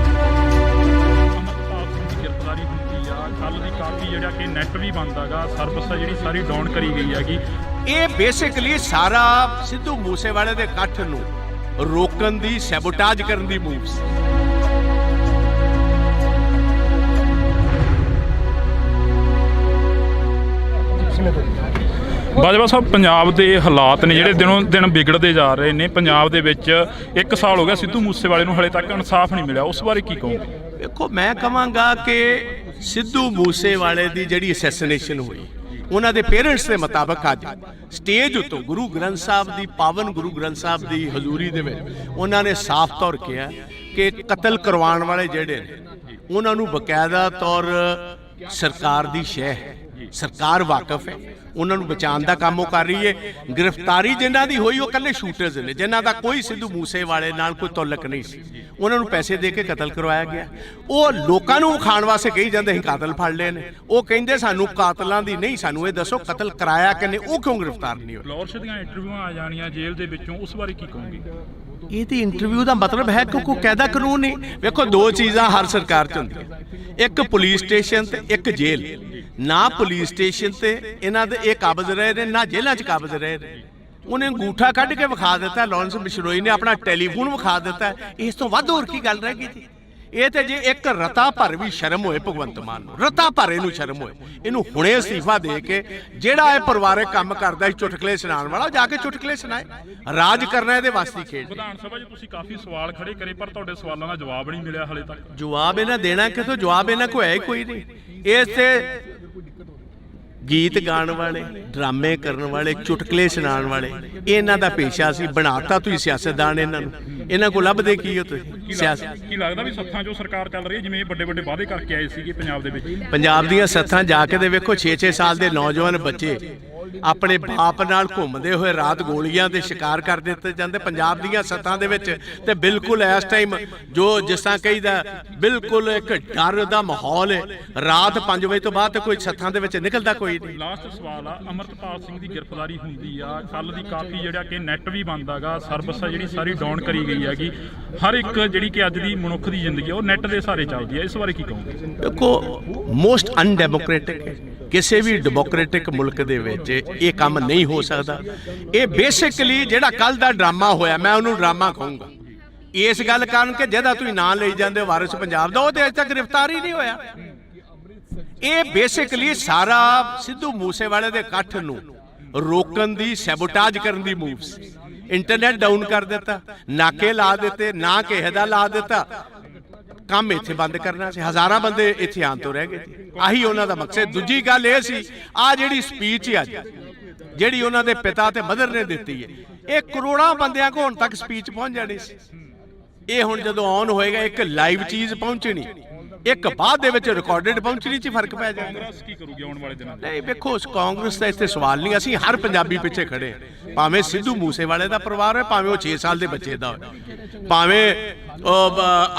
Speaker 1: ਅਮਰਤਪਾਲ ਸਿੰਘ ਦੀ ਗ੍ਰਿਫਤਾਰੀ ਹੁੰਦੀ ਆ, ਕੱਲ ਦੀ ਕਾਫੀ ਜਿਹੜਾ ਕਿ ਨੈਟ ਵੀ ਬੰਦਾਗਾ, ਸਰਵਿਸ ਆ ਜਿਹੜੀ ਸਾਰੀ ਡਾਊਨ ਕਰੀ ਗਈ ਹੈਗੀ।
Speaker 2: ਇਹ ਬੇਸਿਕਲੀ ਸਾਰਾ ਸਿੱਧੂ ਮੂਸੇਵਾਲੇ ਦੇ ਇਕੱਠ ਨੂੰ ਰੋਕਣ ਦੀ, ਸੈਬੋਟਾਜ ਕਰਨ ਦੀ ਮੂਵ ਸੀ।
Speaker 1: ਬਾਜਵਾ ਸਾਹਿਬ, ਪੰਜਾਬ ਦੇ ਹਾਲਾਤ ਨੇ ਜਿਹੜੇ ਦਿਨੋਂ ਦਿਨ ਵਿਗੜਦੇ ਜਾ ਰਹੇ ਨੇ। ਪੰਜਾਬ ਦੇ ਵਿੱਚ 1 ਸਾਲ ਹੋ ਗਿਆ ਸਿੱਧੂ ਮੂਸੇਵਾਲੇ ਨੂੰ, ਹਲੇ ਤੱਕ ਇਨਸਾਫ ਨਹੀਂ ਮਿਲਿਆ। ਉਸ ਬਾਰੇ ਕੀ ਕਹੋਗੇ?
Speaker 2: ਦੇਖੋ, ਮੈਂ ਕਹਾਂਗਾ ਕਿ ਸਿੱਧੂ ਮੂਸੇਵਾਲੇ ਦੀ ਜਿਹੜੀ ਅਸੈਸੀਨੇਸ਼ਨ ਹੋਈ, ਉਹਨਾਂ ਦੇ ਪੇਰੈਂਟਸ ਦੇ ਮੁਤਾਬਕ ਅੱਜ ਸਟੇਜ ਉੱਤੋਂ ਗੁਰੂ ਗ੍ਰੰਥ ਸਾਹਿਬ ਦੀ, ਪਾਵਨ ਗੁਰੂ ਗ੍ਰੰਥ ਸਾਹਿਬ ਦੀ ਹਜ਼ੂਰੀ ਦੇ ਵਿੱਚ ਉਹਨਾਂ ਨੇ ਸਾਫ਼ ਤੌਰ ਕਿਹਾ ਕਿ ਕਤਲ ਕਰਵਾਉਣ ਵਾਲੇ ਜਿਹੜੇ ਨੇ ਉਹਨਾਂ ਨੂੰ ਬਕਾਇਦਾ ਤੌਰ ਸਰਕਾਰ ਦੀ ਸ਼ਹਿ ਹੈ, ਸਰਕਾਰ ਵਾਕਫ ਹੈ, ਉਹਨਾਂ ਨੂੰ ਬਚਾਉਣ ਦਾ ਕੰਮ ਉਹ ਕਰ ਰਹੀ ਹੈ। ਗ੍ਰਿਫਤਾਰੀ ਜਿਨ੍ਹਾਂ ਦੀ ਹੋਈ ਉਹ ਇਕੱਲੇ ਸ਼ੂਟਰਸ ਨੇ, ਜਿਨ੍ਹਾਂ ਦਾ ਕੋਈ ਸਿੱਧੂ ਮੂਸੇਵਾਲੇ ਨਾਲ ਕੋਈ ਤਾਲੁਕ ਨਹੀਂ ਸੀ। ਉਹਨਾਂ ਨੂੰ ਪੈਸੇ ਦੇ ਕੇ ਕਤਲ ਕਰਵਾਇਆ ਗਿਆ। ਉਹ ਲੋਕਾਂ ਨੂੰ ਵਿਖਾਉਣ ਵਾਸਤੇ ਕਹੀ ਜਾਂਦੇ ਅਸੀਂ ਕਾਤਲ ਫੜ ਲਏ ਨੇ। ਉਹ ਕਹਿੰਦੇ ਸਾਨੂੰ ਕਾਤਲਾਂ ਦੀ ਨਹੀਂ, ਸਾਨੂੰ ਇਹ ਦੱਸੋ ਕਤਲ ਕਰਾਇਆ ਕਿਨੇ, ਉਹ ਕਿਉਂ ਗ੍ਰਿਫਤਾਰ ਨਹੀਂ ਹੋਏ?
Speaker 1: ਲੌਰਸ਼ ਦੀਆਂ ਇੰਟਰਵਿਊਆਂ ਆ ਜਾਣੀਆਂ ਜੇਲ੍ਹ ਦੇ ਵਿੱਚੋਂ, ਉਸ ਬਾਰੇ ਕੀ ਕਹੋਗੇ?
Speaker 2: ਇਹਦੀ ਇੰਟਰਵਿਊ ਦਾ ਮਤਲਬ ਹੈ ਕਿ ਕੋਈ ਕਾਇਦਾ ਕਾਨੂੰਨ ਨਹੀਂ। ਵੇਖੋ, ਦੋ ਚੀਜ਼ਾਂ ਹਰ ਸਰਕਾਰ 'ਚ ਹੁੰਦੀਆਂ, ਇੱਕ ਪੁਲਿਸ ਸਟੇਸ਼ਨ ਤੇ ਇੱਕ ਜੇਲ੍ਹ। ਨਾ ਪੁਲਿਸ ਸਟੇਸ਼ਨ ਤੇ ਇਹਨਾਂ ਦੇ ਇਹ ਕਾਬਜ਼ ਰਹੇ ਨੇ, ਨਾ ਜੇਲ੍ਹਾਂ 'ਚ ਕਾਬਜ਼ ਰਹੇ ਨੇ। ਉਹਨੇ ਅੰਗੂਠਾ ਕੱਢ ਕੇ ਵਿਖਾ ਦਿੱਤਾ, ਲਾਰੈਂਸ ਬਿਸ਼ਨੋਈ ਨੇ ਆਪਣਾ ਟੈਲੀਫੋਨ ਵਿਖਾ ਦਿੱਤਾ। ਇਸ ਤੋਂ ਵੱਧ ਹੋਰ ਕੀ ਗੱਲ ਰਹਿ ਗਈ ਜੀ? ਇਹ ਤੇ ਜੇ ਇੱਕ ਰਤਾ ਭਰ ਵੀ ਸ਼ਰਮ ਹੋਏ ਭਗਵੰਤ ਮਾਨ ਨੂੰ, ਰਤਾ ਭਰ ਇਹਨੂੰ ਸ਼ਰਮ ਹੋਏ, ਇਹਨੂੰ ਹੁਣੇ ਅਸਤੀਫਾ ਦੇ ਕੇ ਜਿਹੜਾ ਇਹ ਪਰਿਵਾਰਕ ਕੰਮ ਕਰਦਾ ਸੀ ਚੁਟਕਲੇ ਸੁਣਾਉਣ ਵਾਲਾ, ਜਾ ਕੇ ਚੁਟਕਲੇ ਸੁਣਾਏ। ਰਾਜ ਕਰਨਾ ਇਹਦੇ ਵਾਸਤੇ ਖੇਡ।
Speaker 1: ਵਿਧਾਨ ਸਭਾ 'ਚ ਤੁਸੀਂ ਕਾਫੀ ਸਵਾਲ ਖੜੇ ਕਰੇ, ਪਰ ਤੁਹਾਡੇ ਸਵਾਲਾਂ ਦਾ ਜਵਾਬ ਨਹੀਂ ਮਿਲਿਆ ਹਲੇ ਤੱਕ।
Speaker 2: ਜਵਾਬ ਇਹਨਾਂ ਦੇਣਾ ਕਿਥੋਂ? ਜਵਾਬ ਇਹਨਾਂ ਕੋਲ ਹੈ ਹੀ ਕੋਈ ਨਹੀਂ। ਇਸ ਤੇ ਗੀਤ ਗਾਣ ਵਾਲੇ, ਡਰਾਮੇ ਕਰਨ ਵਾਲੇ, ਚੁਟਕਲੇ ਸੁਣਾਉਣ ਵਾਲੇ, ਇਹਨਾਂ ਦਾ ਪੇਸ਼ਾ ਸੀ। ਬਣਾਤਾ ਤੁਸੀਂ ਸਿਆਸਤਦਾਨ ਇਹਨਾਂ ਨੂੰ। ਇਹਨਾਂ ਕੋਲ ਲੱਭਦੇ ਕੀ ਹੋ ਤੁਸੀਂ? ਸਿਆਸਤ
Speaker 1: ਕੀ ਲੱਗਦਾ ਵੀ ਸੱਥਾਂ 'ਚੋਂ ਸਰਕਾਰ ਚੱਲ ਰਹੀ ਹੈ, ਜਿਵੇਂ ਵੱਡੇ ਵੱਡੇ ਵਾਅਦੇ ਕਰਕੇ ਆਏ ਸੀਗੇ ਪੰਜਾਬ ਦੇ ਵਿੱਚ?
Speaker 2: ਪੰਜਾਬ ਦੀਆਂ ਸੱਥਾਂ ਜਾ ਕੇ ਦੇ ਵੇਖੋ, 6-6 ਸਾਲ ਦੇ ਨੌਜਵਾਨ ਬੱਚੇ ਆਪਣੇ ਬਾਪ ਨਾਲ ਘੁੰਮਦੇ ਹੋਏ ਰਾਤ ਗੋਲੀਆਂ ਦੇ ਸ਼ਿਕਾਰ ਕਰ ਦਿੱਤੇ ਜਾਂਦੇ ਪੰਜਾਬ ਦੀਆਂ ਸੱਥਾਂ ਦੇ ਵਿੱਚ। ਤੇ ਬਿਲਕੁਲ ਇਸ ਟਾਈਮ ਜੋ ਜਿਸ ਤਰ੍ਹਾਂ ਕਹੀਦਾ, ਬਿਲਕੁਲ ਇੱਕ ਡਰ ਦਾ ਮਾਹੌਲ ਹੈ। ਰਾਤ 5 ਵਜੇ ਤੋਂ ਬਾਅਦ ਤੇ ਕੋਈ ਸੱਥਾਂ ਦੇ ਵਿੱਚ ਨਿਕਲਦਾ ਕੋਈ ਨਹੀਂ।
Speaker 1: ਲਾਸਟ ਸਵਾਲ ਆ, ਅਮਰਤਪਾਲ ਸਿੰਘ ਦੀ ਗ੍ਰਿਫਤਾਰੀ ਹੁੰਦੀ ਆ ਕੱਲ ਦੀ, ਕਾਫੀ ਜਿਹੜਾ ਕਿ ਨੈਟ ਵੀ ਬੰਦ ਹੈਗਾ, ਸਰਵਿਸ ਆ ਜਿਹੜੀ ਸਾਰੀ ਡਾਊਨ ਕਰੀ ਗਈ ਹੈਗੀ। ਹਰ ਇੱਕ ਜਿਹੜੀ ਕਿ ਅੱਜ ਦੀ ਮਨੁੱਖ ਦੀ ਜ਼ਿੰਦਗੀ ਉਹ ਨੈਟ ਦੇ ਸਹਾਰੇ ਚੱਲਦੀ ਹੈ। ਇਸ ਬਾਰੇ ਕੀ ਕਹੋਗੇ?
Speaker 2: ਦੇਖੋ, ਮੋਸਟ ਅਨਡੈਮੋਕ੍ਰੈਟਿਕ ਹੈ। ਕਿਸੇ ਵੀ ਡੈਮੋਕ੍ਰੈਟਿਕ ਮੁਲਕ ਦੇ ਵਿੱਚ ਇਹ ਕੰਮ ਨਹੀਂ ਹੋ ਸਕਦਾ। ਇਹ ਬੇਸਿਕਲੀ ਜਿਹੜਾ ਕੱਲ ਦਾ ਡਰਾਮਾ ਹੋਇਆ, ਮੈਂ ਉਹਨੂੰ ਡਰਾਮਾ ਕਹੂੰਗਾ ਇਸ ਗੱਲ ਕਾਰਨ ਕਿ ਜਿਹਦਾ ਤੁਸੀਂ ਨਾਂ ਲਈ ਜਾਂਦੇ ਵਾਰਿਸ ਪੰਜਾਬ ਦਾ, ਉਹਦੇ ਅਜੇ ਤੱਕ ਗ੍ਰਿਫਤਾਰ ਹੀ ਨਹੀਂ ਹੋਇਆ। ਇਹ ਬੇਸਿਕਲੀ ਸਾਰਾ ਸਿੱਧੂ ਮੂਸੇਵਾਲੇ ਦੇ ਇਕੱਠ ਨੂੰ ਰੋਕਣ ਦੀ, ਸੈਬੋਟਾਜ ਕਰਨ ਦੀ ਮੂਵ ਸੀ। ਇੰਟਰਨੈਟ ਡਾਊਨ ਕਰ ਦਿੱਤਾ, ਨਾਕੇ ਲਾ ਦਿੱਤੇ, ਨਾ ਕਿਸੇ ਦਾ ਲਾ ਦਿੱਤਾ, ਕੰਮ ਇੱਥੇ ਬੰਦ ਕਰਨਾ ਸੀ। ਹਜ਼ਾਰਾਂ ਬੰਦੇ ਇੱਥੇ ਆਉਣ ਤੋਂ ਰਹਿ ਗਏ ਸੀ। ਆਹੀ ਉਹਨਾਂ ਦਾ ਮਕਸਦ। ਦੂਜੀ ਗੱਲ ਇਹ ਸੀ, ਆ ਜਿਹੜੀ ਸਪੀਚ ਅੱਜ ਜਿਹੜੀ ਉਹਨਾਂ ਦੇ ਪਿਤਾ ਤੇ ਮਦਰ ਨੇ ਦਿੱਤੀ ਹੈ, ਇਹ ਕਰੋੜਾਂ ਬੰਦਿਆਂ ਕੋਲ ਹੁਣ ਤੱਕ ਸਪੀਚ ਪਹੁੰਚ ਜਾਣੀ ਸੀ। ਇਹ ਹੁਣ ਜਦੋਂ ਆਨ ਹੋਏਗਾ, ਇੱਕ ਲਾਈਵ ਚੀਜ਼ ਪਹੁੰਚਣੀ, ਇੱਕ ਬਾਅਦ ਦੇ ਵਿੱਚ ਰਿਕਾਰਡਡ ਪਹੁੰਚਣੀ 'ਚ ਫਰਕ ਪੈ ਜਾਏਗਾ।
Speaker 1: ਕਾਂਗਰਸ ਕੀ ਕਰੂਗੀ ਆਉਣ ਵਾਲੇ ਦਿਨਾਂ 'ਚ?
Speaker 2: ਨਹੀਂ, ਵੇਖੋ, ਕਾਂਗਰਸ ਦਾ ਇੱਥੇ ਸਵਾਲ ਨਹੀਂ। ਅਸੀਂ ਹਰ ਪੰਜਾਬੀ ਪਿੱਛੇ ਖੜੇ ਹਾਂ। ਭਾਵੇਂ ਸਿੱਧੂ ਮੂਸੇਵਾਲੇ ਦਾ ਪਰਿਵਾਰ ਹੈ, ਭਾਵੇਂ ਉਹ 6 ਸਾਲ ਦੇ ਬੱਚੇ ਦਾ ਹੋਵੇ, ਭਾਵੇਂ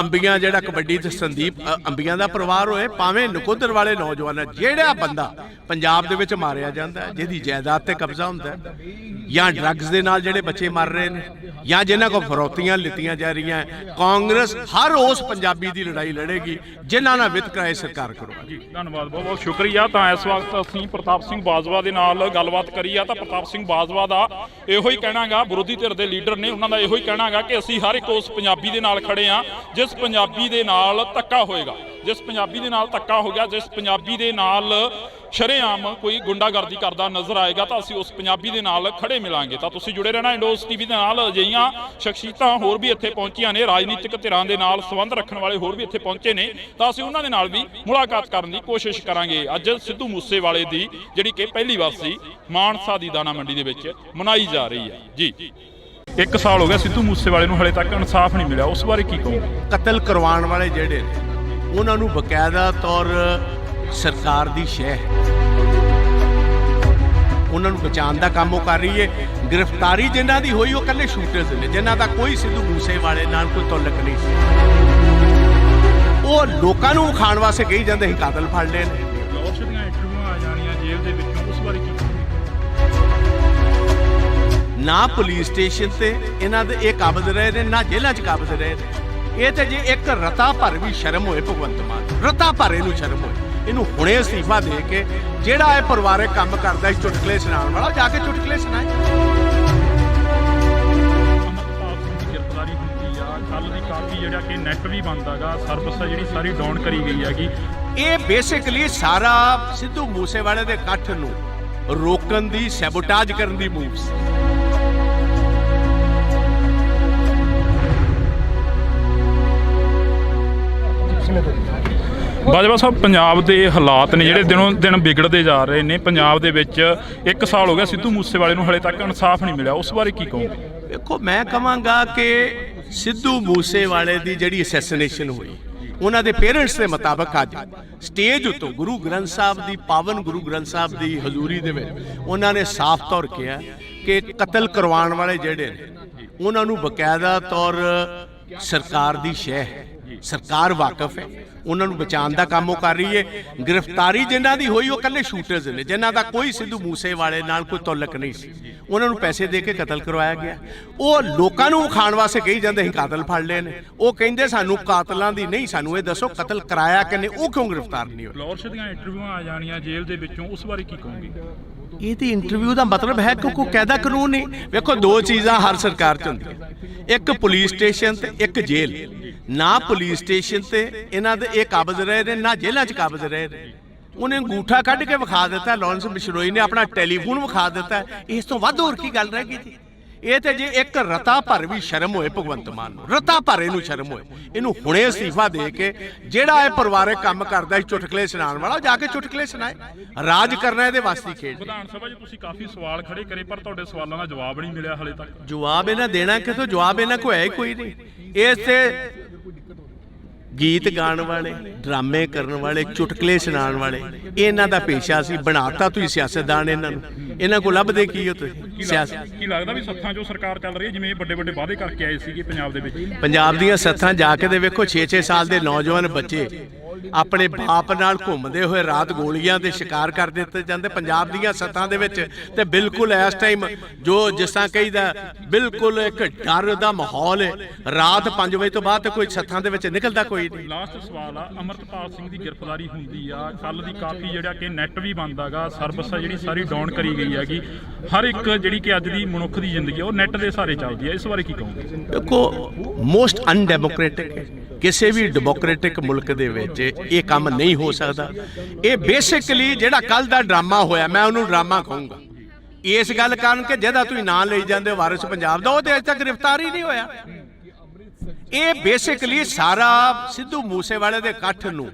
Speaker 2: ਅੰਬੀਆਂ ਜਿਹੜਾ ਕਬੱਡੀ ਤੇ ਸੰਦੀਪ ਅੰਬੀਆਂ ਦਾ ਪਰਿਵਾਰ ਹੋਏ, ਭਾਵੇਂ ਨਕੋਦਰ ਵਾਲੇ ਨੌਜਵਾਨ, ਜਿਹੜਾ ਬੰਦਾ ਪੰਜਾਬ ਦੇ ਵਿੱਚ ਮਾਰਿਆ ਜਾਂਦਾ, ਜਿਹਦੀ ਜਾਇਦਾਦ ਤੇ ਕਬਜ਼ਾ ਹੁੰਦਾ, ਜਾਂ ਡਰੱਗਸ ਦੇ ਨਾਲ ਜਿਹੜੇ ਬੱਚੇ ਮਰ ਰਹੇ ਨੇ, ਜਾਂ ਜਿਨ੍ਹਾਂ ਕੋਲ ਫਰੌਤੀਆਂ ਲਿੱਤੀਆਂ ਜਾ ਰਹੀਆਂ, ਕਾਂਗਰਸ ਹਰ ਉਸ ਪੰਜਾਬੀ ਦੀ ਲੜਾਈ ਲੜੇਗੀ ਜਿਨ੍ਹਾਂ ਨਾਲ ਵਿਤਕਰਾ ਇਹ ਸਰਕਾਰ ਕਰਵਾਏਗੀ।
Speaker 1: ਧੰਨਵਾਦ, ਬਹੁਤ ਬਹੁਤ ਸ਼ੁਕਰੀਆ। ਤਾਂ ਇਸ ਵਕਤ ਅਸੀਂ ਪ੍ਰਤਾਪ ਸਿੰਘ ਬਾਜਵਾ ਦੇ ਨਾਲ ਗੱਲਬਾਤ ਕਰੀ ਆ। ਤਾਂ ਪ੍ਰਤਾਪ ਸਿੰਘ ਬਾਜਵਾ ਦਾ ਇਹੋ ਹੀ ਕਹਿਣਾਗਾ, ਵਿਰੋਧੀ ਧਿਰ ਦੇ ਲੀਡਰ ਨੇ, ਉਹਨਾਂ ਦਾ ਇਹੋ ਹੀ ਕਹਿਣਾਗਾ ਕਿ ਅਸੀਂ ਹਰ ਇੱਕ ਉਸ ਪੰਜਾਬੀ ਦੇ ਨਾਲ ਖੜੇ ਆ ਜਿਸ ਪੰਜਾਬੀ ਦੇ ਨਾਲ ਧੱਕਾ ਹੋਏਗਾ, ਜਿਸ ਪੰਜਾਬੀ ਦੇ ਨਾਲ ਧੱਕਾ ਹੋ ਗਿਆ, ਜਿਸ ਪੰਜਾਬੀ ਦੇ ਨਾਲ ਸ਼ਰੇਆਮ ਕੋਈ ਗੁੰਡਾਗਰਦੀ ਕਰਦਾ ਨਜ਼ਰ ਆਏਗਾ, ਤਾਂ ਅਸੀਂ ਉਸ ਪੰਜਾਬੀ ਦੇ ਨਾਲ ਖੜੇ ਮਿਲਾਂਗੇ। ਤਾਂ ਤੁਸੀਂ ਜੁੜੇ ਰਹਿਣਾ ਇੰਡੋਸ ਟੀਵੀ ਦੇ ਨਾਲ। ਅਜਿਹੀਆਂ ਸ਼ਖਸੀਅਤਾਂ ਹੋਰ ਵੀ ਇੱਥੇ ਪਹੁੰਚੀਆਂ ਨੇ, ਰਾਜਨੀਤਿਕ ਧਿਰਾਂ ਦੇ ਨਾਲ ਸੰਬੰਧ ਰੱਖਣ ਵਾਲੇ ਹੋਰ ਵੀ ਇੱਥੇ ਪਹੁੰਚੇ ਨੇ, ਤਾਂ ਅਸੀਂ ਉਹਨਾਂ ਦੇ ਨਾਲ ਵੀ ਮੁਲਾਕਾਤ ਕਰਨ ਦੀ ਕੋਸ਼ਿਸ਼ ਕਰਾਂਗੇ। ਅੱਜ ਸਿੱਧੂ ਮੂਸੇਵਾਲੇ ਦੀ ਜਿਹੜੀ ਕਿ ਪਹਿਲੀ ਵਾਰਸੀ ਮਾਨਸਾ ਦੀ ਦਾਣਾ ਮੰਡੀ ਦੇ ਵਿੱਚ ਮਨਾਈ ਜਾ ਰਹੀ ਹੈ। ਜੀ, 1 ਸਾਲ ਹੋ ਗਿਆ ਸਿੱਧੂ ਮੂਸੇਵਾਲੇ ਨੂੰ, ਹਲੇ ਤੱਕ ਇਨਸਾਫ ਨਹੀਂ ਮਿਲਿਆ। ਉਸ ਬਾਰੇ ਕੀ ਕਹੋਗੇ?
Speaker 2: ਕਤਲ ਕਰਵਾਉਣ ਵਾਲੇ ਜਿਹੜੇ ਨੇ ਉਹਨਾਂ ਨੂੰ ਬਕਾਇਦਾ ਤੌਰ ਸਰਕਾਰ ਦੀ ਸ਼ਹਿ ਹੈ, ਉਹਨਾਂ ਨੂੰ ਬਚਾਉਣ ਦਾ ਕੰਮ ਉਹ ਕਰ ਰਹੀ ਹੈ। ਗ੍ਰਿਫਤਾਰੀ ਜਿਨ੍ਹਾਂ ਦੀ ਹੋਈ ਉਹ ਇਕੱਲੇ ਸ਼ੂਟਰਸ ਨੇ, ਜਿਨ੍ਹਾਂ ਦਾ ਕੋਈ ਸਿੱਧੂ ਮੂਸੇਵਾਲੇ ਨਾਲ ਕੋਈ ਤਾਲੁਕ ਨਹੀਂ ਸੀ। ਉਹ ਲੋਕਾਂ ਨੂੰ ਵਿਖਾਉਣ ਵਾਸਤੇ ਕਹੀ ਜਾਂਦੇ ਅਸੀਂ ਕਾਤਲ ਫੜ ਲਏ ਨੇ।
Speaker 1: ਲੌਰਸ਼ ਦੀਆਂ ਇੰਟਰਵਿਊਆਂ ਆ ਜਾਣੀਆਂ ਜੇਲ੍ਹ ਦੇ ਵਿੱਚੋਂ, ਉਸ ਬਾਰੇ ਕੀ ਕਹੋਗੇ?
Speaker 2: ਨਾ ਪੁਲਿਸ ਸਟੇਸ਼ਨ ਤੇ ਇਹਨਾਂ ਦੇ ਇਹ ਕਾਬਜ਼ ਰਹੇ ਨੇ, ਨਾ ਜੇਲ੍ਹਾਂ 'ਚ ਕਾਬਜ਼ ਰਹੇ ਨੇ। ਇਹ ਤੇ ਜੇ ਇੱਕ ਰਤਾ ਭਰ ਵੀ ਸ਼ਰਮ ਹੋਏ ਭਗਵੰਤ ਮਾਨ, ਰਤਾ ਭਰ ਇਹਨੂੰ ਸ਼ਰਮ ਹੋਏ, ਇਹਨੂੰ ਹੁਣੇ ਅਸਤੀਫਾ ਦੇ ਕੇ ਜਿਹੜਾ ਇਹ ਪਰਿਵਾਰਕ ਕੰਮ ਕਰਦਾ ਸੀ ਚੁਟਕਲੇ ਸੁਣਾਉਣ ਵਾਲਾ, ਜਾ ਕੇ ਚੁਟਕਲੇ ਸੁਣਾਏ।
Speaker 1: ਅਮਰਤਪਾਲ ਸਿੰਘ ਦੀ ਕਾਫੀ ਜਿਹੜਾ ਕਿ ਨੈਟ ਵੀ ਬੰਦ ਹੈਗਾ, ਸਰਵਿਸ ਆ ਜਿਹੜੀ ਸਾਰੀ ਡਾਊਨ ਕਰੀ ਗਈ ਹੈਗੀ।
Speaker 2: ਇਹ ਬੇਸਿਕਲੀ ਸਾਰਾ ਸਿੱਧੂ ਮੂਸੇਵਾਲੇ ਦੇ ਇਕੱਠ ਨੂੰ ਰੋਕਣ ਦੀ, ਸੈਬੋਟਾਜ ਕਰਨ ਦੀ ਮੂਵ ਸੀ।
Speaker 1: ਬਾਜਵਾ ਸਾਹਿਬ, ਪੰਜਾਬ ਦੇ ਹਾਲਾਤ ਨੇ ਜਿਹੜੇ ਦਿਨੋਂ ਦਿਨ ਵਿਗੜਦੇ ਜਾ ਰਹੇ ਨੇ। ਪੰਜਾਬ ਦੇ ਵਿੱਚ 1 ਸਾਲ ਹੋ ਗਿਆ ਸਿੱਧੂ ਮੂਸੇਵਾਲੇ ਨੂੰ, ਹਲੇ ਤੱਕ ਇਨਸਾਫ ਨਹੀਂ ਮਿਲਿਆ, ਉਸ ਬਾਰੇ ਕੀ ਕਹੋਗੇ?
Speaker 2: ਦੇਖੋ, ਮੈਂ ਕਹਾਂਗਾ ਕਿ ਸਿੱਧੂ ਮੂਸੇਵਾਲੇ ਦੀ ਜਿਹੜੀ ਅਸੈਸੀਨੇਸ਼ਨ ਹੋਈ, ਉਹਨਾਂ ਦੇ ਪੇਰੈਂਟਸ ਦੇ ਮੁਤਾਬਕ ਅੱਜ ਸਟੇਜ ਉੱਤੋਂ ਗੁਰੂ ਗ੍ਰੰਥ ਸਾਹਿਬ ਦੀ, ਪਾਵਨ ਗੁਰੂ ਗ੍ਰੰਥ ਸਾਹਿਬ ਦੀ ਹਜ਼ੂਰੀ ਦੇ ਵਿੱਚ ਉਹਨਾਂ ਨੇ ਸਾਫ਼ ਤੌਰ ਕਿਹਾ ਕਿ ਕਤਲ ਕਰਵਾਉਣ ਵਾਲੇ ਜਿਹੜੇ ਨੇ ਉਹਨਾਂ ਨੂੰ ਬਕਾਇਦਾ ਤੌਰ ਸਰਕਾਰ ਦੀ ਸ਼ਹਿ ਹੈ, ਸਰਕਾਰ ਵਾਕਿਫ ਹੈ, ਉਹਨਾਂ ਨੂੰ ਬਚਾਉਣ ਦਾ ਕੰਮ ਉਹ ਕਰ ਰਹੀ ਹੈ। ਗ੍ਰਿਫਤਾਰੀ ਜਿਨ੍ਹਾਂ ਦੀ ਹੋਈ ਉਹ ਇਕੱਲੇ ਸ਼ੂਟਰਸ ਨੇ, ਜਿਨ੍ਹਾਂ ਦਾ ਕੋਈ ਸਿੱਧੂ ਮੂਸੇਵਾਲੇ ਨਾਲ ਕੋਈ ਤਾਲੁਕ ਨਹੀਂ ਸੀ। ਉਹਨਾਂ ਨੂੰ ਪੈਸੇ ਦੇ ਕੇ ਕਤਲ ਕਰਵਾਇਆ ਗਿਆ। ਉਹ ਲੋਕਾਂ ਨੂੰ ਵਿਖਾਉਣ ਵਾਸਤੇ ਕਹੀ ਜਾਂਦੇ ਅਸੀਂ ਕਾਤਲ ਫੜ ਲਏ ਨੇ। ਉਹ ਕਹਿੰਦੇ ਸਾਨੂੰ ਕਾਤਲਾਂ ਦੀ ਨਹੀਂ, ਸਾਨੂੰ ਇਹ ਦੱਸੋ ਕਤਲ ਕਰਾਇਆ ਕਿਨੇ, ਉਹ ਕਿਉਂ ਗ੍ਰਿਫਤਾਰ ਨਹੀਂ ਹੋਏ?
Speaker 1: ਫਲੋਰਸ਼ ਦੀਆਂ ਇੰਟਰਵਿਊਆਂ ਆ ਜਾਣੀਆਂ ਜੇਲ੍ਹ ਦੇ ਵਿੱਚੋਂ, ਉਸ ਬਾਰੇ ਕੀ ਕਹੋਗੇ?
Speaker 2: ਇਹਦੀ ਇੰਟਰਵਿਊ ਦਾ ਮਤਲਬ ਹੈ ਕਿ ਕੋਈ ਕਾਇਦਾ ਕਾਨੂੰਨ ਨਹੀਂ। ਵੇਖੋ, ਦੋ ਚੀਜ਼ਾਂ ਹਰ ਸਰਕਾਰ 'ਚ ਹੁੰਦੀਆਂ, ਇੱਕ ਪੁਲਿਸ ਸਟੇਸ਼ਨ ਤੇ ਇੱਕ ਜੇਲ੍ਹ। ਨਾ ਪੁਲਿਸ ਸਟੇਸ਼ਨ ਤੇ ਇਹਨਾਂ ਦੇ ਇਹ ਕਾਬਜ਼ ਰਹੇ ਨੇ, ਨਾ ਜੇਲ੍ਹਾਂ 'ਚ ਕਾਬਜ਼ ਰਹੇ ਨੇ। ਉਹਨੇ ਅੰਗੂਠਾ ਕੱਢ ਕੇ ਵਿਖਾ ਦਿੱਤਾ, ਲਾਰੈਂਸ ਬਿਸ਼ਨੋਈ ਨੇ ਆਪਣਾ ਟੈਲੀਫੋਨ ਵਿਖਾ ਦਿੱਤਾ। ਇਸ ਤੋਂ ਵੱਧ ਹੋਰ ਕੀ ਗੱਲ ਰਹਿ ਗਈ ਜੀ? ਇਹ ਤੇ ਜੇ ਇੱਕ ਰਤਾ ਭਰ ਵੀ ਸ਼ਰਮ ਹੋਏ ਭਗਵੰਤ ਮਾਨ ਨੂੰ, ਰਤਾ ਭਰ ਇਹਨੂੰ ਸ਼ਰਮ ਹੋਏ, ਇਹਨੂੰ ਹੁਣੇ ਅਸਤੀਫਾ ਦੇ ਕੇ ਜਿਹੜਾ ਇਹ ਪਰਿਵਾਰਕ ਕੰਮ ਕਰਦਾ ਸੀ ਚੁਟਕਲੇ ਸੁਣਾਉਣ ਵਾਲਾ, ਜਾ ਕੇ ਚੁਟਕਲੇ ਸੁਣਾਏ। ਰਾਜ ਕਰਨਾ ਇਹਦੇ ਵਾਸਤੇ ਖੇਡ।
Speaker 1: ਵਿਧਾਨ ਸਭਾ 'ਚ ਤੁਸੀਂ ਕਾਫੀ ਸਵਾਲ ਖੜੇ ਕਰੇ, ਪਰ ਤੁਹਾਡੇ ਸਵਾਲਾਂ ਦਾ ਜਵਾਬ ਨਹੀਂ ਮਿਲਿਆ ਹਲੇ ਤੱਕ।
Speaker 2: ਜਵਾਬ ਇਹਨਾਂ ਦੇਣਾ ਕਿਥੋਂ? ਜਵਾਬ ਇਹਨਾਂ ਕੋਲ ਹੈ ਹੀ ਕੋਈ ਨਹੀਂ। ਇਸ ਤੇ ਗੀਤ ਗਾਉਣ ਵਾਲੇ, ਡਰਾਮੇ ਕਰਨ ਵਾਲੇ, ਚੁਟਕਲੇ ਸੁਣਾਉਣ ਵਾਲੇ, ਇਹਨਾਂ ਦਾ ਪੇਸ਼ਾ ਸੀ। ਬਣਾਤਾ ਤੁਸੀਂ ਸਿਆਸਤਦਾਨ ਇਹਨਾਂ ਨੂੰ। ਇਹਨਾਂ ਕੋਲ ਲੱਭਦੇ ਕੀ ਹੋ ਤੁਸੀਂ? ਸਿਆਸਤ
Speaker 1: ਕੀ ਲੱਗਦਾ ਵੀ ਸੱਥਾਂ 'ਚੋਂ ਸਰਕਾਰ ਚੱਲ ਰਹੀ ਹੈ, ਜਿਵੇਂ ਵੱਡੇ ਵੱਡੇ ਵਾਅਦੇ ਕਰਕੇ ਆਏ ਸੀਗੇ ਪੰਜਾਬ ਦੇ ਵਿੱਚ?
Speaker 2: ਪੰਜਾਬ ਦੀਆਂ ਸੱਥਾਂ ਜਾ ਕੇ ਦੇ ਵੇਖੋ, 6-6 ਸਾਲ ਦੇ ਨੌਜਵਾਨ ਬੱਚੇ ਆਪਣੇ ਬਾਪ ਨਾਲ ਘੁੰਮਦੇ ਹੋਏ ਰਾਤ ਗੋਲੀਆਂ ਦੇ ਸ਼ਿਕਾਰ ਕਰ ਦਿੱਤੇ ਜਾਂਦੇ ਪੰਜਾਬ ਦੀਆਂ ਸੱਥਾਂ ਦੇ ਵਿੱਚ। ਤੇ ਬਿਲਕੁਲ ਇਸ ਟਾਈਮ ਜੋ ਜਿਸ ਤਰ੍ਹਾਂ ਕਹੀਦਾ, ਬਿਲਕੁਲ ਇੱਕ ਡਰ ਦਾ ਮਾਹੌਲ ਹੈ। ਰਾਤ 5 ਵਜੇ ਤੋਂ ਬਾਅਦ ਤੇ ਕੋਈ ਸੱਥਾਂ ਦੇ ਵਿੱਚ ਨਿਕਲਦਾ ਕੋਈ ਨਹੀਂ।
Speaker 1: ਲਾਸਟ ਸਵਾਲ ਆ, ਅਮਰਤਪਾਲ ਸਿੰਘ ਦੀ ਗ੍ਰਿਫਤਾਰੀ ਹੁੰਦੀ ਆ, ਕੱਲ ਦੀ ਕਾਫੀ ਜਿਹੜਾ ਕਿ ਨੈਟ ਵੀ ਬੰਦ ਹੈਗਾ, ਸਰਵਿਸ ਆ ਜਿਹੜੀ ਸਾਰੀ ਡਾਊਨ ਕਰੀ ਗਈ ਹੈਗੀ। ਹਰ ਇੱਕ ਜਿਹੜੀ ਕਿ ਅੱਜ ਦੀ ਮਨੁੱਖ ਦੀ ਜ਼ਿੰਦਗੀ ਉਹ ਨੈਟ ਦੇ ਸਹਾਰੇ ਚੱਲਦੀ ਹੈ, ਇਸ ਬਾਰੇ ਕੀ ਕਹੋਗੇ?
Speaker 2: ਦੇਖੋ, ਮੋਸਟ ਅਨਡੈਮੋਕ੍ਰੈਟਿਕ ਹੈ। ਕਿਸੇ ਵੀ ਡੈਮੋਕ੍ਰੈਟਿਕ ਮੁਲਕ ਦੇ ਵਿੱਚ ਇਹ ਕੰਮ ਨਹੀਂ ਹੋ ਸਕਦਾ। ਇਹ ਬੇਸਿਕਲੀ ਜਿਹੜਾ ਕੱਲ ਦਾ ਡਰਾਮਾ ਹੋਇਆ, ਮੈਂ ਉਹਨੂੰ ਡਰਾਮਾ ਕਹੂੰਗਾ ਇਸ ਗੱਲ ਕਾਰਨ ਕਿ ਜਿਹਦਾ ਤੁਸੀਂ ਨਾਂ ਲਈ ਜਾਂਦੇ ਹੋ ਵਾਰਿਸ ਪੰਜਾਬ ਦਾ, ਉਹ ਤੇ ਅਜੇ ਤੱਕ ਗ੍ਰਿਫਤਾਰ ਹੀ ਨਹੀਂ ਹੋਇਆ। ਇਹ ਬੇਸਿਕਲੀ ਸਾਰਾ ਸਿੱਧੂ ਮੂਸੇਵਾਲੇ ਦੇ ਇਕੱਠ ਨੂੰ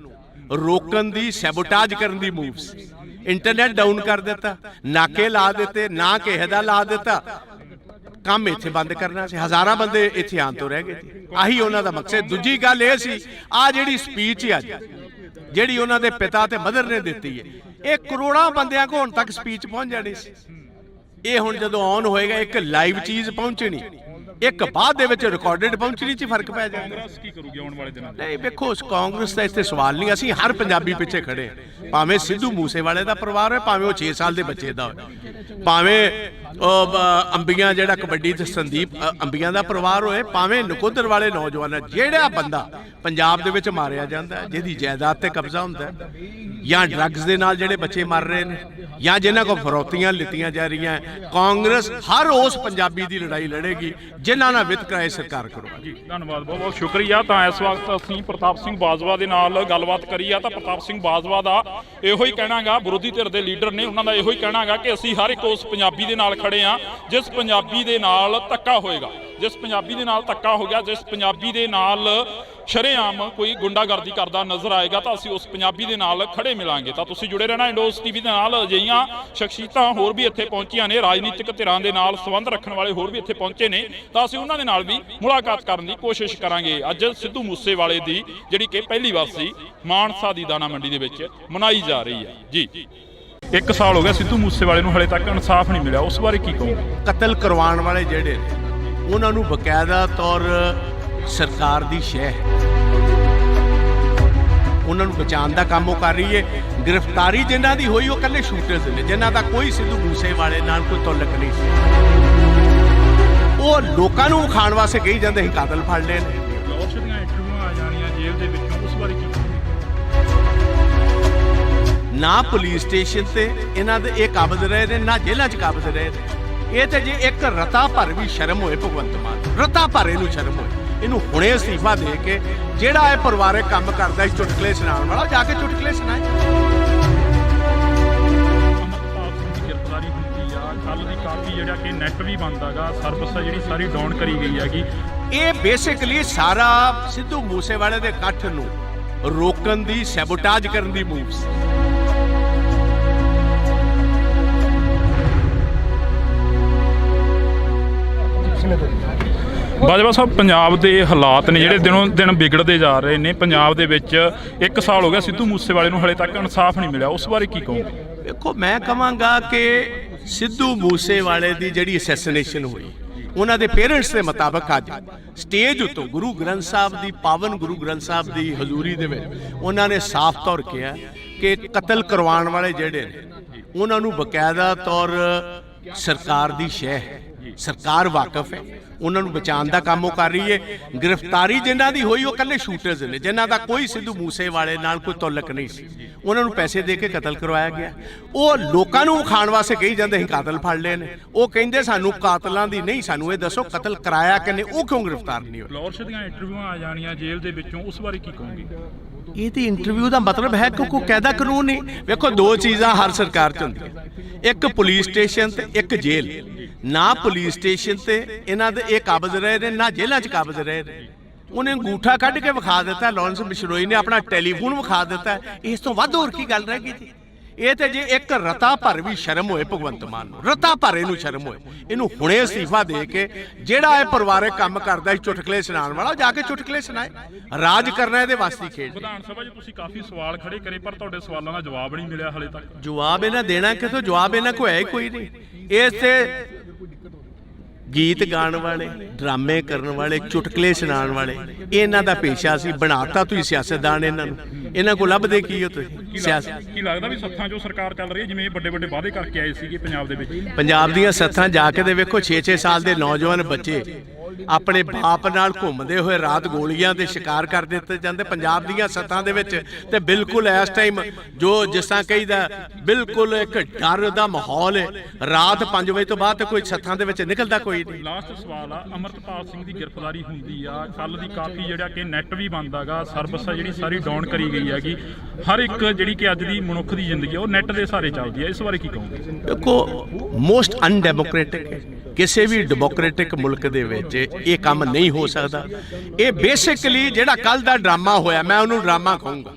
Speaker 2: ਰੋਕਣ ਦੀ, ਸੈਬੋਟਾਜ ਕਰਨ ਦੀ ਮੂਵ ਸੀ। ਇੰਟਰਨੈਟ ਡਾਊਨ ਕਰ ਦਿੱਤਾ, ਨਾਕੇ ਲਾ ਦਿੱਤੇ, ਨਾ ਕਿਸੇ ਦਾ ਲਾ ਦਿੱਤਾ, ਕੰਮ ਇੱਥੇ ਬੰਦ ਕਰਨਾ ਸੀ। ਹਜ਼ਾਰਾਂ ਬੰਦੇ ਇੱਥੇ ਆਉਣ ਤੋਂ ਰਹਿ ਗਏ। ਆਹੀ ਉਹਨਾਂ ਦਾ ਮਕਸਦ। ਦੂਜੀ ਗੱਲ ਇਹ ਸੀ, ਆ ਜਿਹੜੀ ਸਪੀਚ ਹੈ ਅੱਜ ਜਿਹੜੀ ਉਹਨਾਂ ਦੇ ਪਿਤਾ ਤੇ ਮਦਰ ਨੇ ਦਿੱਤੀ ਹੈ, ਇਹ ਕਰੋੜਾਂ ਬੰਦਿਆਂ ਕੋਲ ਹੁਣ ਤੱਕ ਸਪੀਚ ਪਹੁੰਚ ਜਾਣੀ ਸੀ। ਇਹ ਹੁਣ ਜਦੋਂ ਆਨ ਹੋਏਗਾ, ਇੱਕ ਲਾਈਵ ਚੀਜ਼ ਪਹੁੰਚਣੀ, ਇੱਕ ਬਾਅਦ ਦੇ ਵਿੱਚ ਰਿਕਾਰਡਡ ਪਹੁੰਚਣੀ 'ਚ ਫਰਕ ਪੈ ਜਾਏਗਾ।
Speaker 1: ਕਾਂਗਰਸ ਕੀ ਕਰੂਗੀ ਆਉਣ ਵਾਲੇ ਦਿਨਾਂ 'ਚ?
Speaker 2: ਨਹੀਂ, ਵੇਖੋ, ਕਾਂਗਰਸ ਦਾ ਇੱਥੇ ਸਵਾਲ ਨਹੀਂ। ਅਸੀਂ ਹਰ ਪੰਜਾਬੀ ਪਿੱਛੇ ਖੜੇ, ਭਾਵੇਂ ਸਿੱਧੂ ਮੂਸੇਵਾਲੇ ਦਾ ਪਰਿਵਾਰ ਹੋਵੇ, ਭਾਵੇਂ ਉਹ 6 ਸਾਲ ਦੇ ਬੱਚੇ ਦਾ ਹੋਵੇ, ਭਾਵੇਂ ਅੰਬੀਆਂ ਜਿਹੜਾ ਕਬੱਡੀ ਤੇ ਸੰਦੀਪ ਅੰਬੀਆਂ ਦਾ ਪਰਿਵਾਰ ਹੋਏ, ਭਾਵੇਂ ਨਕੋਦਰ ਵਾਲੇ ਨੌਜਵਾਨ। ਜਿਹੜਾ ਬੰਦਾ ਪੰਜਾਬ ਦੇ ਵਿੱਚ ਮਾਰਿਆ ਜਾਂਦਾ, ਜਿਹਦੀ ਜਾਇਦਾਦ ਤੇ ਕਬਜ਼ਾ ਹੁੰਦਾ, ਜਾਂ ਡਰੱਗਸ ਦੇ ਨਾਲ ਜਿਹੜੇ ਬੱਚੇ ਮਰ ਰਹੇ ਨੇ, ਜਾਂ ਜਿਨ੍ਹਾਂ ਕੋਲ ਫਰੌਤੀਆਂ ਲਿੱਤੀਆਂ ਜਾ ਰਹੀਆਂ, ਕਾਂਗਰਸ ਹਰ ਉਸ ਪੰਜਾਬੀ ਦੀ ਲੜਾਈ ਲੜੇਗੀ ਜਿਨ੍ਹਾਂ ਨਾਲ ਵਿਤਕਰਾ ਇਹ ਸਰਕਾਰ ਕਰਵਾਏਗੀ।
Speaker 1: ਧੰਨਵਾਦ, ਬਹੁਤ ਬਹੁਤ ਸ਼ੁਕਰੀਆ। ਤਾਂ ਇਸ ਵਕਤ ਅਸੀਂ ਪ੍ਰਤਾਪ ਸਿੰਘ ਬਾਜਵਾ ਦੇ ਨਾਲ ਗੱਲਬਾਤ ਕਰੀ ਆ। ਤਾਂ ਪ੍ਰਤਾਪ ਸਿੰਘ ਬਾਜਵਾ ਦਾ ਇਹੋ ਹੀ ਕਹਿਣਾਗਾ, ਵਿਰੋਧੀ ਧਿਰ ਦੇ ਲੀਡਰ ਨੇ, ਉਹਨਾਂ ਦਾ ਇਹੋ ਹੀ ਕਹਿਣਾਗਾ ਕਿ ਅਸੀਂ ਹਰ ਇੱਕ ਉਸ ਪੰਜਾਬੀ ਦੇ ਨਾਲ ਖੜੇ ਆ ਜਿਸ ਪੰਜਾਬੀ ਦੇ ਨਾਲ ਧੱਕਾ ਹੋਏਗਾ, ਜਿਸ ਪੰਜਾਬੀ ਦੇ ਨਾਲ ਧੱਕਾ ਹੋ ਗਿਆ, ਜਿਸ ਪੰਜਾਬੀ ਦੇ ਨਾਲ ਸ਼ਰੇਆਮ ਕੋਈ ਗੁੰਡਾਗਰਦੀ ਕਰਦਾ ਨਜ਼ਰ ਆਏਗਾ, ਤਾਂ ਅਸੀਂ ਉਸ ਪੰਜਾਬੀ ਦੇ ਨਾਲ ਖੜੇ ਮਿਲਾਂਗੇ। ਤਾਂ ਤੁਸੀਂ ਜੁੜੇ ਰਹਿਣਾ ਇੰਡੋਸ ਟੀਵੀ ਦੇ ਨਾਲ। ਅਜਿਹੀਆਂ ਸ਼ਖਸੀਅਤਾਂ ਹੋਰ ਵੀ ਇੱਥੇ ਪਹੁੰਚੀਆਂ ਨੇ, ਰਾਜਨੀਤਿਕ ਧਿਰਾਂ ਦੇ ਨਾਲ ਸੰਬੰਧ ਰੱਖਣ ਵਾਲੇ ਹੋਰ ਵੀ ਇੱਥੇ ਪਹੁੰਚੇ ਨੇ, ਤਾਂ ਅਸੀਂ ਉਹਨਾਂ ਦੇ ਨਾਲ ਵੀ ਮੁਲਾਕਾਤ ਕਰਨ ਦੀ ਕੋਸ਼ਿਸ਼ ਕਰਾਂਗੇ। ਅੱਜ ਸਿੱਧੂ ਮੂਸੇਵਾਲੇ ਦੀ ਜਿਹੜੀ ਕਿ ਪਹਿਲੀ ਵਾਰਸੀ ਮਾਨਸਾ ਦੀ ਦਾਣਾ ਮੰਡੀ ਦੇ ਵਿੱਚ ਮਨਾਈ ਜਾ ਰਹੀ ਹੈ ਜੀ। 1 ਸਾਲ ਹੋ ਗਿਆ ਸਿੱਧੂ ਮੂਸੇਵਾਲੇ ਨੂੰ, ਹਲੇ ਤੱਕ ਇਨਸਾਫ ਨਹੀਂ ਮਿਲਿਆ, ਉਸ ਬਾਰੇ ਕੀ ਕਹੋਗੇ?
Speaker 2: ਕਤਲ ਕਰਵਾਉਣ ਵਾਲੇ ਜਿਹੜੇ ਨੇ ਉਹਨਾਂ ਨੂੰ ਬਕਾਇਦਾ ਤੌਰ ਸਰਕਾਰ ਦੀ ਸ਼ਹਿ ਹੈ, ਉਹਨਾਂ ਨੂੰ ਬਚਾਉਣ ਦਾ ਕੰਮ ਉਹ ਕਰ ਰਹੀ ਹੈ। ਗ੍ਰਿਫਤਾਰੀ ਜਿਨ੍ਹਾਂ ਦੀ ਹੋਈ ਉਹ ਇਕੱਲੇ ਸ਼ੂਟਰਸ ਨੇ, ਜਿਨ੍ਹਾਂ ਦਾ ਕੋਈ ਸਿੱਧੂ ਮੂਸੇਵਾਲੇ ਨਾਲ ਕੋਈ ਤਾਲੁਕ ਨਹੀਂ ਸੀ। ਉਹ ਲੋਕਾਂ ਨੂੰ ਵਿਖਾਉਣ ਵਾਸਤੇ ਕਹੀ ਜਾਂਦੇ ਅਸੀਂ ਕਾਤਲ ਫੜ ਲਏ ਨੇ।
Speaker 1: ਫਲੋਰਸ਼ ਦੀਆਂ ਇੰਟਰਵਿਊਆਂ ਆ ਜਾਣੀਆਂ ਜੇਲ੍ਹ ਦੇ ਵਿੱਚੋਂ, ਉਸ ਬਾਰੇ ਕੀ ਕਹੋਗੇ?
Speaker 2: ਨਾ ਪੁਲਿਸ ਸਟੇਸ਼ਨ ਤੇ ਇਹਨਾਂ ਦੇ ਇਹ ਕਾਬਜ਼ ਰਹੇ ਨੇ, ਨਾ ਜੇਲ੍ਹਾਂ 'ਚ ਕਾਬਜ਼ ਰਹੇ ਨੇ। ਇਹ ਤੇ ਜੇ ਇੱਕ ਰਤਾ ਭਰ ਵੀ ਸ਼ਰਮ ਹੋਏ ਭਗਵੰਤ ਮਾਨ, ਰਤਾ ਭਰ ਇਹਨੂੰ ਸ਼ਰਮ ਹੋਏ, ਇਹਨੂੰ ਹੁਣੇ ਅਸਤੀਫਾ ਦੇ ਕੇ ਜਿਹੜਾ ਇਹ ਪਰਿਵਾਰਕ ਕੰਮ ਕਰਦਾ ਸੀ ਚੁਟਕਲੇ ਸੁਣਾਉਣ ਵਾਲਾ, ਜਾ ਕੇ ਚੁਟਕਲੇ ਸੁਣਾਏ।
Speaker 1: ਅਮਰਪਾਲ ਸਿੰਘ ਦੀ ਗ੍ਰਿਫਤਾਰੀ ਹੁੰਦੀ ਆ, ਕੱਲ ਦੀ ਕਾਫੀ ਜਿਹੜਾ ਕਿ ਨੈਟ ਵੀ ਬੰਦ ਹੈਗਾ, ਸਰਵਿਸ ਆ ਜਿਹੜੀ ਸਾਰੀ ਡਾਊਨ ਕਰੀ ਗਈ ਹੈਗੀ।
Speaker 2: ਇਹ ਬੇਸਿਕਲੀ ਸਾਰਾ ਸਿੱਧੂ ਮੂਸੇਵਾਲੇ ਦੇ ਇਕੱਠ ਨੂੰ ਰੋਕਣ ਦੀ, ਸੈਬੋਟਾਜ ਕਰਨ ਦੀ ਮੂਵ ਸੀ।
Speaker 1: ਬਾਜਵਾ ਸਾਹਿਬ, ਪੰਜਾਬ ਦੇ ਹਾਲਾਤ ਨੇ ਜਿਹੜੇ ਦਿਨੋਂ ਦਿਨ ਵਿਗੜਦੇ ਜਾ ਰਹੇ ਨੇ। ਪੰਜਾਬ ਦੇ ਵਿੱਚ 1 ਸਾਲ ਹੋ ਗਿਆ ਸਿੱਧੂ ਮੂਸੇਵਾਲੇ ਨੂੰ ਹਲੇ ਤੱਕ ਇਨਸਾਫ ਨਹੀਂ ਮਿਲਿਆ, ਉਸ ਬਾਰੇ ਕੀ ਕਹੋਗੇ?
Speaker 2: ਦੇਖੋ, ਮੈਂ ਕਹਾਂਗਾ ਕਿ ਸਿੱਧੂ ਮੂਸੇਵਾਲੇ ਦੀ ਜਿਹੜੀ ਅਸੈਸੀਨੇਸ਼ਨ ਹੋਈ, ਉਹਨਾਂ ਦੇ ਪੇਰੈਂਟਸ ਦੇ ਮੁਤਾਬਕ ਅੱਜ ਸਟੇਜ ਉੱਤੋਂ ਗੁਰੂ ਗ੍ਰੰਥ ਸਾਹਿਬ ਦੀ, ਪਾਵਨ ਗੁਰੂ ਗ੍ਰੰਥ ਸਾਹਿਬ ਦੀ ਹਜ਼ੂਰੀ ਦੇ ਵਿੱਚ ਉਹਨਾਂ ਨੇ ਸਾਫ਼ ਤੌਰ ਕਿਹਾ ਕਿ ਕਤਲ ਕਰਵਾਉਣ ਵਾਲੇ ਜਿਹੜੇ ਨੇ ਉਹਨਾਂ ਨੂੰ ਬਕਾਇਦਾ ਤੌਰ ਸਰਕਾਰ ਦੀ ਸ਼ਹਿ ਹੈ, ਸਰਕਾਰ ਵਾਕਿਫ ਹੈ, ਉਹਨਾਂ ਨੂੰ ਬਚਾਉਣ ਦਾ ਕੰਮ ਉਹ ਕਰ ਰਹੀ ਹੈ। ਗ੍ਰਿਫਤਾਰੀ ਜਿਨ੍ਹਾਂ ਦੀ ਹੋਈ ਉਹ ਇਕੱਲੇ ਸ਼ੂਟਰਸ ਨੇ, ਜਿਨ੍ਹਾਂ ਦਾ ਕੋਈ ਸਿੱਧੂ ਮੂਸੇਵਾਲੇ ਨਾਲ ਕੋਈ ਤਾਲੁਕ ਨਹੀਂ ਸੀ। ਉਹਨਾਂ ਨੂੰ ਪੈਸੇ ਦੇ ਕੇ ਕਤਲ ਕਰਵਾਇਆ ਗਿਆ। ਉਹ ਲੋਕਾਂ ਨੂੰ ਖਾਣ ਵਾਸਤੇ ਕਹੀ ਜਾਂਦੇ ਅਸੀਂ ਕਾਤਲ ਫੜ ਲਏ ਨੇ। ਉਹ ਕਹਿੰਦੇ ਸਾਨੂੰ ਕਾਤਲਾਂ ਦੀ ਨਹੀਂ, ਸਾਨੂੰ ਇਹ ਦੱਸੋ ਕਤਲ ਕਰਾਇਆ ਕਿਨੇ, ਉਹ ਕਿਉਂ ਗ੍ਰਿਫਤਾਰ ਨਹੀਂ ਹੋਏ?
Speaker 1: ਫਲੋਰਸ਼ ਦੀਆਂ ਇੰਟਰਵਿਊਆਂ ਆ ਜਾਣੀਆਂ ਜੇਲ੍ਹ ਦੇ ਵਿੱਚੋਂ, ਉਸ ਬਾਰੇ ਕੀ ਕਹੋਗੇ?
Speaker 2: ਇਹ ਤੇ ਇੰਟਰਵਿਊ ਦਾ ਮਤਲਬ ਹੈ ਕਿ ਕੋਈ ਕਾਇਦਾ ਕਾਨੂੰਨ ਨਹੀਂ। ਵੇਖੋ, ਦੋ ਚੀਜ਼ਾਂ ਹਰ ਸਰਕਾਰ 'ਚ ਹੁੰਦੀਆਂ, ਇੱਕ ਪੁਲਿਸ ਸਟੇਸ਼ਨ ਤੇ ਇੱਕ ਜੇਲ੍ਹ। ਨਾ ਪੁਲਿਸ ਸਟੇਸ਼ਨ ਤੇ ਇਹਨਾਂ ਦੇ ਇਹ ਕਾਬਜ਼ ਰਹੇ ਨੇ, ਨਾ ਜੇਲ੍ਹਾਂ 'ਚ ਕਾਬਜ਼ ਰਹੇ ਨੇ। ਉਹਨੇ ਅੰਗੂਠਾ ਕੱਢ ਕੇ ਵਿਖਾ ਦਿੱਤਾ, ਲਾਰੈਂਸ ਬਿਸ਼ਨੋਈ ਨੇ ਆਪਣਾ ਟੈਲੀਫੋਨ ਵਿਖਾ ਦਿੱਤਾ। ਇਸ ਤੋਂ ਵੱਧ ਹੋਰ ਕੀ ਗੱਲ ਰਹਿ ਗਈ ਜੀ? ਇਹ ਤੇ ਜੇ ਇੱਕ ਰਤਾ ਭਰ ਵੀ ਸ਼ਰਮ ਹੋਏ ਭਗਵੰਤ ਮਾਨ ਨੂੰ, ਰਤਾ ਭਰ ਇਹਨੂੰ ਸ਼ਰਮ ਹੋਏ, ਇਹਨੂੰ ਹੁਣੇ ਅਸਤੀਫਾ ਦੇ ਕੇ ਜਿਹੜਾ ਇਹ ਪਰਿਵਾਰਕ ਕੰਮ ਕਰਦਾ ਸੀ ਚੁਟਕਲੇ ਸੁਣਾਉਣ ਵਾਲਾ, ਜਾ ਕੇ ਚੁਟਕਲੇ ਸੁਣਾਏ। ਰਾਜ ਕਰਨਾ ਇਹਦੇ ਵਾਸਤੇ ਖੇਡ।
Speaker 1: ਵਿਧਾਨ ਸਭਾ 'ਚ ਤੁਸੀਂ ਕਾਫੀ ਸਵਾਲ ਖੜੇ ਕਰੇ, ਪਰ ਤੁਹਾਡੇ ਸਵਾਲਾਂ ਦਾ ਜਵਾਬ ਨਹੀਂ ਮਿਲਿਆ ਹਲੇ ਤੱਕ।
Speaker 2: ਜਵਾਬ ਇਹਨਾਂ ਦੇਣਾ ਕਿਥੋਂ? ਜਵਾਬ ਇਹਨਾਂ ਕੋਲ ਹੈ ਹੀ ਕੋਈ ਨਹੀਂ। ਇਸ ਤੇ ਗੀਤ ਗਾਉਣ ਵਾਲੇ, ਡਰਾਮੇ ਕਰਨ ਵਾਲੇ, ਚੁਟਕਲੇ ਸੁਣਾਉਣ ਵਾਲੇ, ਇਹਨਾਂ ਦਾ ਪੇਸ਼ਾ ਸੀ। ਬਣਾਤਾ ਤੁਸੀਂ ਸਿਆਸਤਦਾਨ ਇਹਨਾਂ ਨੂੰ। ਇਹਨਾਂ ਕੋਲ ਲੱਭਦੇ ਕੀ ਹੋ ਤੁਸੀਂ? ਸਿਆਸਤ
Speaker 1: ਕੀ ਲੱਗਦਾ ਵੀ ਸੱਥਾਂ 'ਚੋਂ ਸਰਕਾਰ ਚੱਲ ਰਹੀ ਹੈ, ਜਿਵੇਂ ਵੱਡੇ ਵੱਡੇ ਵਾਅਦੇ ਕਰਕੇ ਆਏ ਸੀਗੇ ਪੰਜਾਬ ਦੇ ਵਿੱਚ?
Speaker 2: ਪੰਜਾਬ ਦੀਆਂ ਸੱਥਾਂ ਜਾ ਕੇ ਦੇ ਵੇਖੋ, 6-6 ਸਾਲ ਦੇ ਨੌਜਵਾਨ ਬੱਚੇ ਆਪਣੇ ਬਾਪ ਨਾਲ ਘੁੰਮਦੇ ਹੋਏ ਰਾਤ ਗੋਲੀਆਂ ਦੇ ਸ਼ਿਕਾਰ ਕਰ ਦਿੱਤੇ ਜਾਂਦੇ ਪੰਜਾਬ ਦੀਆਂ ਸੱਥਾਂ ਦੇ ਵਿੱਚ। ਤੇ ਬਿਲਕੁਲ ਇਸ ਟਾਈਮ ਜੋ ਜਿਸ ਤਰ੍ਹਾਂ ਕਹੀਦਾ, ਬਿਲਕੁਲ ਇੱਕ ਡਰ ਦਾ ਮਾਹੌਲ ਹੈ। ਰਾਤ 5 ਵਜੇ ਤੋਂ ਬਾਅਦ ਤੇ ਕੋਈ ਸੱਥਾਂ ਦੇ ਵਿੱਚ ਨਿਕਲਦਾ ਕੋਈ ਨਹੀਂ।
Speaker 1: ਲਾਸਟ ਸਵਾਲ ਆ, ਅਮਰਪਾਲ ਸਿੰਘ ਦੀ ਗ੍ਰਿਫਤਾਰੀ ਹੁੰਦੀ ਆ, ਕੱਲ ਦੀ ਕਾਫੀ ਜਿਹੜਾ ਕਿ ਨੈਟ ਵੀ ਬੰਦ ਹੈਗਾ, ਸਰਵਿਸ ਆ ਜਿਹੜੀ ਸਾਰੀ ਡਾਊਨ ਕਰੀ ਗਈ ਹੈਗੀ। ਹਰ ਇੱਕ ਜਿਹੜੀ ਕਿ ਅੱਜ ਦੀ ਮਨੁੱਖ ਦੀ ਜ਼ਿੰਦਗੀ ਉਹ ਨੈਟ ਦੇ ਸਹਾਰੇ ਚੱਲਦੀ ਹੈ, ਇਸ ਬਾਰੇ ਕੀ ਕਹੋਗੇ?
Speaker 2: ਦੇਖੋ, ਮੋਸਟ ਅਨਡੈਮੋਕ੍ਰੈਟਿਕ ਹੈ। ਕਿਸੇ ਵੀ ਡੈਮੋਕ੍ਰੈਟਿਕ ਮੁਲਕ ਦੇ ਵਿੱਚ ਇਹ ਕੰਮ ਨਹੀਂ ਹੋ ਸਕਦਾ। ਇਹ ਬੇਸਿਕਲੀ ਜਿਹੜਾ ਕੱਲ ਦਾ ਡਰਾਮਾ ਹੋਇਆ, ਮੈਂ ਉਹਨੂੰ ਡਰਾਮਾ ਕਹੂੰਗਾ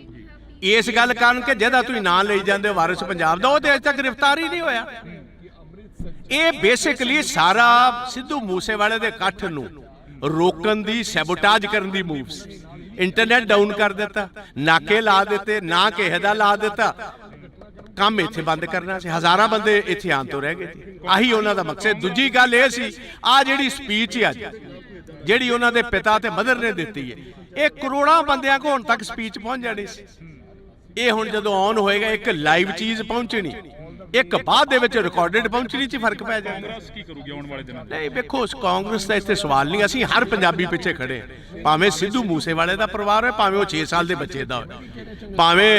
Speaker 2: ਇਸ ਗੱਲ ਕਾਰਨ ਕਿ ਜਿਹਦਾ ਤੁਸੀਂ ਨਾਂ ਲਈ ਜਾਂਦੇ ਹੋ ਵਾਰਿਸ ਪੰਜਾਬ ਦਾ, ਉਹ ਤੇ ਅਜੇ ਤੱਕ ਗ੍ਰਿਫਤਾਰ ਹੀ ਨਹੀਂ ਹੋਇਆ। ਇਹ ਬੇਸਿਕਲੀ ਸਾਰਾ ਸਿੱਧੂ ਮੂਸੇਵਾਲੇ ਦੇ ਇਕੱਠ ਨੂੰ ਰੋਕਣ ਦੀ, ਸੈਬੋਟਾਜ ਕਰਨ ਦੀ ਮੂਵ ਸੀ। ਇੰਟਰਨੈਟ ਡਾਊਨ ਕਰ ਦਿੱਤਾ, ਨਾਕੇ ਲਾ ਦਿੱਤੇ, ਨਾ ਕਿਸੇ ਦਾ ਲਾ ਦਿੱਤਾ, ਕੰਮ ਇੱਥੇ ਬੰਦ ਕਰਨਾ ਸੀ। ਹਜ਼ਾਰਾਂ ਬੰਦੇ ਇੱਥੇ ਆਉਣ ਤੋਂ ਰਹਿ ਗਏ। ਆਹੀ ਉਹਨਾਂ ਦਾ ਮਕਸਦ। ਦੂਜੀ ਗੱਲ ਇਹ ਸੀ, ਆ ਜਿਹੜੀ ਸਪੀਚ ਹੈ ਅੱਜ ਜਿਹੜੀ ਉਹਨਾਂ ਦੇ ਪਿਤਾ ਤੇ ਮਦਰ ਨੇ ਦਿੱਤੀ ਹੈ, ਇਹ ਕਰੋੜਾਂ ਬੰਦਿਆਂ ਕੋਲ ਹੁਣ ਤੱਕ ਸਪੀਚ ਪਹੁੰਚ ਜਾਣੀ ਸੀ। ਇਹ ਹੁਣ ਜਦੋਂ ਔਨ ਹੋਏਗਾ, ਇੱਕ ਲਾਈਵ ਚੀਜ਼ ਪਹੁੰਚਣੀ, ਇੱਕ ਬਾਅਦ ਦੇ ਵਿੱਚ ਰਿਕਾਰਡਡ ਪਹੁੰਚਣੀ 'ਚ ਫਰਕ ਪੈ ਜਾਏਗਾ।
Speaker 1: ਕਾਂਗਰਸ ਕੀ ਕਰੂਗੀ ਆਉਣ ਵਾਲੇ ਦਿਨਾਂ 'ਚ?
Speaker 2: ਨਹੀਂ, ਵੇਖੋ, ਕਾਂਗਰਸ ਦਾ ਇੱਥੇ ਸਵਾਲ ਨਹੀਂ। ਅਸੀਂ ਹਰ ਪੰਜਾਬੀ ਪਿੱਛੇ ਖੜੇ ਹਾਂ। ਭਾਵੇਂ ਸਿੱਧੂ ਮੂਸੇਵਾਲੇ ਦਾ ਪਰਿਵਾਰ ਹੋਏ, ਭਾਵੇਂ ਉਹ 6 ਸਾਲ ਦੇ ਬੱਚੇ ਦਾ ਹੋਵੇ, ਭਾਵੇਂ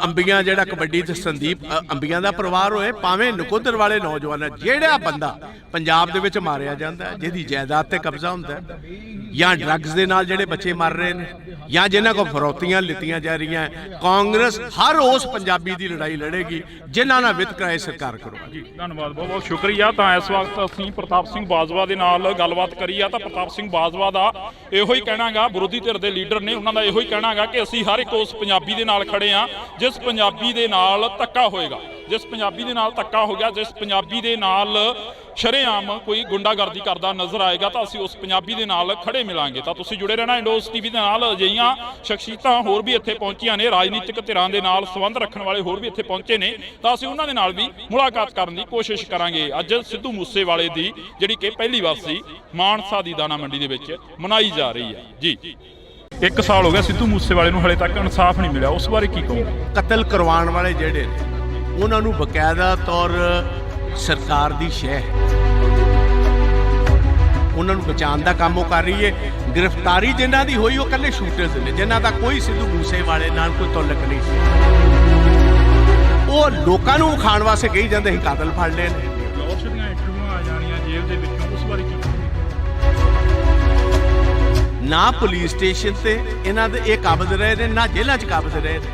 Speaker 2: ਅੰਬੀਆਂ ਜਿਹੜਾ ਕਬੱਡੀ ਤੇ ਸੰਦੀਪ ਅੰਬੀਆਂ ਦਾ ਪਰਿਵਾਰ ਹੋਏ, ਭਾਵੇਂ ਨਕੋਦਰ ਵਾਲੇ ਨੌਜਵਾਨ, ਜਿਹੜਾ ਬੰਦਾ ਪੰਜਾਬ ਦੇ ਵਿੱਚ ਮਾਰਿਆ ਜਾਂਦਾ, ਜਿਹਦੀ ਜਾਇਦਾਦ ਤੇ ਕਬਜ਼ਾ ਹੁੰਦਾ, ਜਾਂ ਡਰੱਗਸ ਦੇ ਨਾਲ ਜਿਹੜੇ ਬੱਚੇ ਮਰ ਰਹੇ ਨੇ, ਜਾਂ ਜਿਨ੍ਹਾਂ ਕੋਲ ਫਰੌਤੀਆਂ ਲਿੱਤੀਆਂ ਜਾ ਰਹੀਆਂ, ਕਾਂਗਰਸ ਹਰ ਉਸ ਪੰਜਾਬੀ ਦੀ ਲੜਾਈ ਲੜੇਗੀ ਜਿਨ੍ਹਾਂ ਨਾਲ ਵਿਤਕਰਾ ਸਰਕਾਰ ਕਰਵਾਏਗੀ।
Speaker 1: ਧੰਨਵਾਦ, ਬਹੁਤ ਬਹੁਤ ਸ਼ੁਕਰੀਆ। ਤਾਂ ਇਸ ਵਕਤ ਅਸੀਂ ਪ੍ਰਤਾਪ ਸਿੰਘ ਬਾਜਵਾ ਦੇ ਨਾਲ ਗੱਲਬਾਤ ਕਰੀ ਆ, ਤਾਂ ਪ੍ਰਤਾਪ ਸਿੰਘ ਬਾਜਵਾ ਦਾ ਇਹੋ ਹੀ ਕਹਿਣਾਗਾ, ਵਿਰੋਧੀ ਧਿਰ ਦੇ ਲੀਡਰ ਨੇ, ਉਹਨਾਂ ਦਾ ਇਹੋ ਹੀ ਕਹਿਣਾਗਾ ਕਿ ਅਸੀਂ ਹਰ ਇੱਕ ਉਸ ਪੰਜਾਬੀ ਦੇ ਨਾਲ ਖੜੇ ਆ ਜਿਸ ਪੰਜਾਬੀ ਦੇ ਨਾਲ ਧੱਕਾ ਹੋਏਗਾ, ਜਿਸ ਪੰਜਾਬੀ ਦੇ ਨਾਲ ਧੱਕਾ ਹੋ ਗਿਆ, ਜਿਸ ਪੰਜਾਬੀ ਦੇ ਨਾਲ ਸ਼ਰੇਆਮ ਕੋਈ ਗੁੰਡਾਗਰਦੀ ਕਰਦਾ ਨਜ਼ਰ ਆਏਗਾ, ਤਾਂ ਅਸੀਂ ਉਸ ਪੰਜਾਬੀ ਦੇ ਨਾਲ ਖੜੇ ਮਿਲਾਂਗੇ। ਤਾਂ ਤੁਸੀਂ ਜੁੜੇ ਰਹਿਣਾ ਇੰਡੋਸ ਟੀਵੀ ਦੇ ਨਾਲ। ਅਜਿਹੀਆਂ ਸ਼ਖਸੀਅਤਾਂ ਹੋਰ ਵੀ ਇੱਥੇ ਪਹੁੰਚੀਆਂ ਨੇ, ਰਾਜਨੀਤਿਕ ਧਿਰਾਂ ਦੇ ਨਾਲ ਸੰਬੰਧ ਰੱਖਣ ਵਾਲੇ ਹੋਰ ਵੀ ਇੱਥੇ ਪਹੁੰਚੇ ਨੇ, ਤਾਂ ਅਸੀਂ ਉਹਨਾਂ ਦੇ ਨਾਲ ਵੀ ਮੁਲਾਕਾਤ ਕਰਨ ਦੀ ਕੋਸ਼ਿਸ਼ ਕਰਾਂਗੇ। ਅੱਜ ਸਿੱਧੂ ਮੂਸੇਵਾਲੇ ਦੀ ਜਿਹੜੀ ਕਿ ਪਹਿਲੀ ਵਾਰਸੀ ਮਾਨਸਾ ਦੀ ਦਾਣਾ ਮੰਡੀ ਦੇ ਵਿੱਚ ਮਨਾਈ ਜਾ ਰਹੀ ਹੈ ਜੀ। 1 ਸਾਲ ਹੋ ਗਿਆ ਸਿੱਧੂ ਮੂਸੇਵਾਲੇ ਨੂੰ ਹਲੇ ਤੱਕ ਇਨਸਾਫ ਨਹੀਂ ਮਿਲਿਆ, ਉਸ ਬਾਰੇ ਕੀ ਕਹੋਗੇ?
Speaker 2: ਕਤਲ ਕਰਵਾਉਣ ਵਾਲੇ ਜਿਹੜੇ ਨੇ ਉਹਨਾਂ ਨੂੰ ਬਕਾਇਦਾ ਤੌਰ ਸਰਕਾਰ ਦੀ ਸ਼ਹਿ ਹੈ, ਉਹਨਾਂ ਨੂੰ ਬਚਾਉਣ ਦਾ ਕੰਮ ਉਹ ਕਰ ਰਹੀ ਹੈ। ਗ੍ਰਿਫਤਾਰੀ ਜਿਨ੍ਹਾਂ ਦੀ ਹੋਈ ਉਹ ਇਕੱਲੇ ਸ਼ੂਟਰਸ ਨੇ, ਜਿਨ੍ਹਾਂ ਦਾ ਕੋਈ ਸਿੱਧੂ ਮੂਸੇਵਾਲੇ ਨਾਲ ਕੋਈ ਤਾਲੁਕ ਨਹੀਂ ਸੀ। ਉਹ ਲੋਕਾਂ ਨੂੰ ਖਾਣ ਵਾਸਤੇ ਕਹੀ ਜਾਂਦੇ ਅਸੀਂ ਕਾਤਲ ਫੜ ਲਏ ਨੇ।
Speaker 1: ਫਲੋਰਸ਼ ਦੀਆਂ ਇੰਟਰਵਿਊਆਂ ਆ ਜਾਣੀਆਂ ਜੇਲ੍ਹ ਦੇ ਵਿੱਚੋਂ, ਉਸ ਬਾਰੇ ਕੀ ਕਹੋਗੇ?
Speaker 2: ਨਾ ਪੁਲਿਸ ਸਟੇਸ਼ਨ ਤੇ ਇਹਨਾਂ ਦੇ ਇਹ ਕਾਬਜ਼ ਰਹੇ ਨੇ, ਨਾ ਜੇਲ੍ਹਾਂ 'ਚ ਕਾਬਜ਼ ਰਹੇ ਨੇ।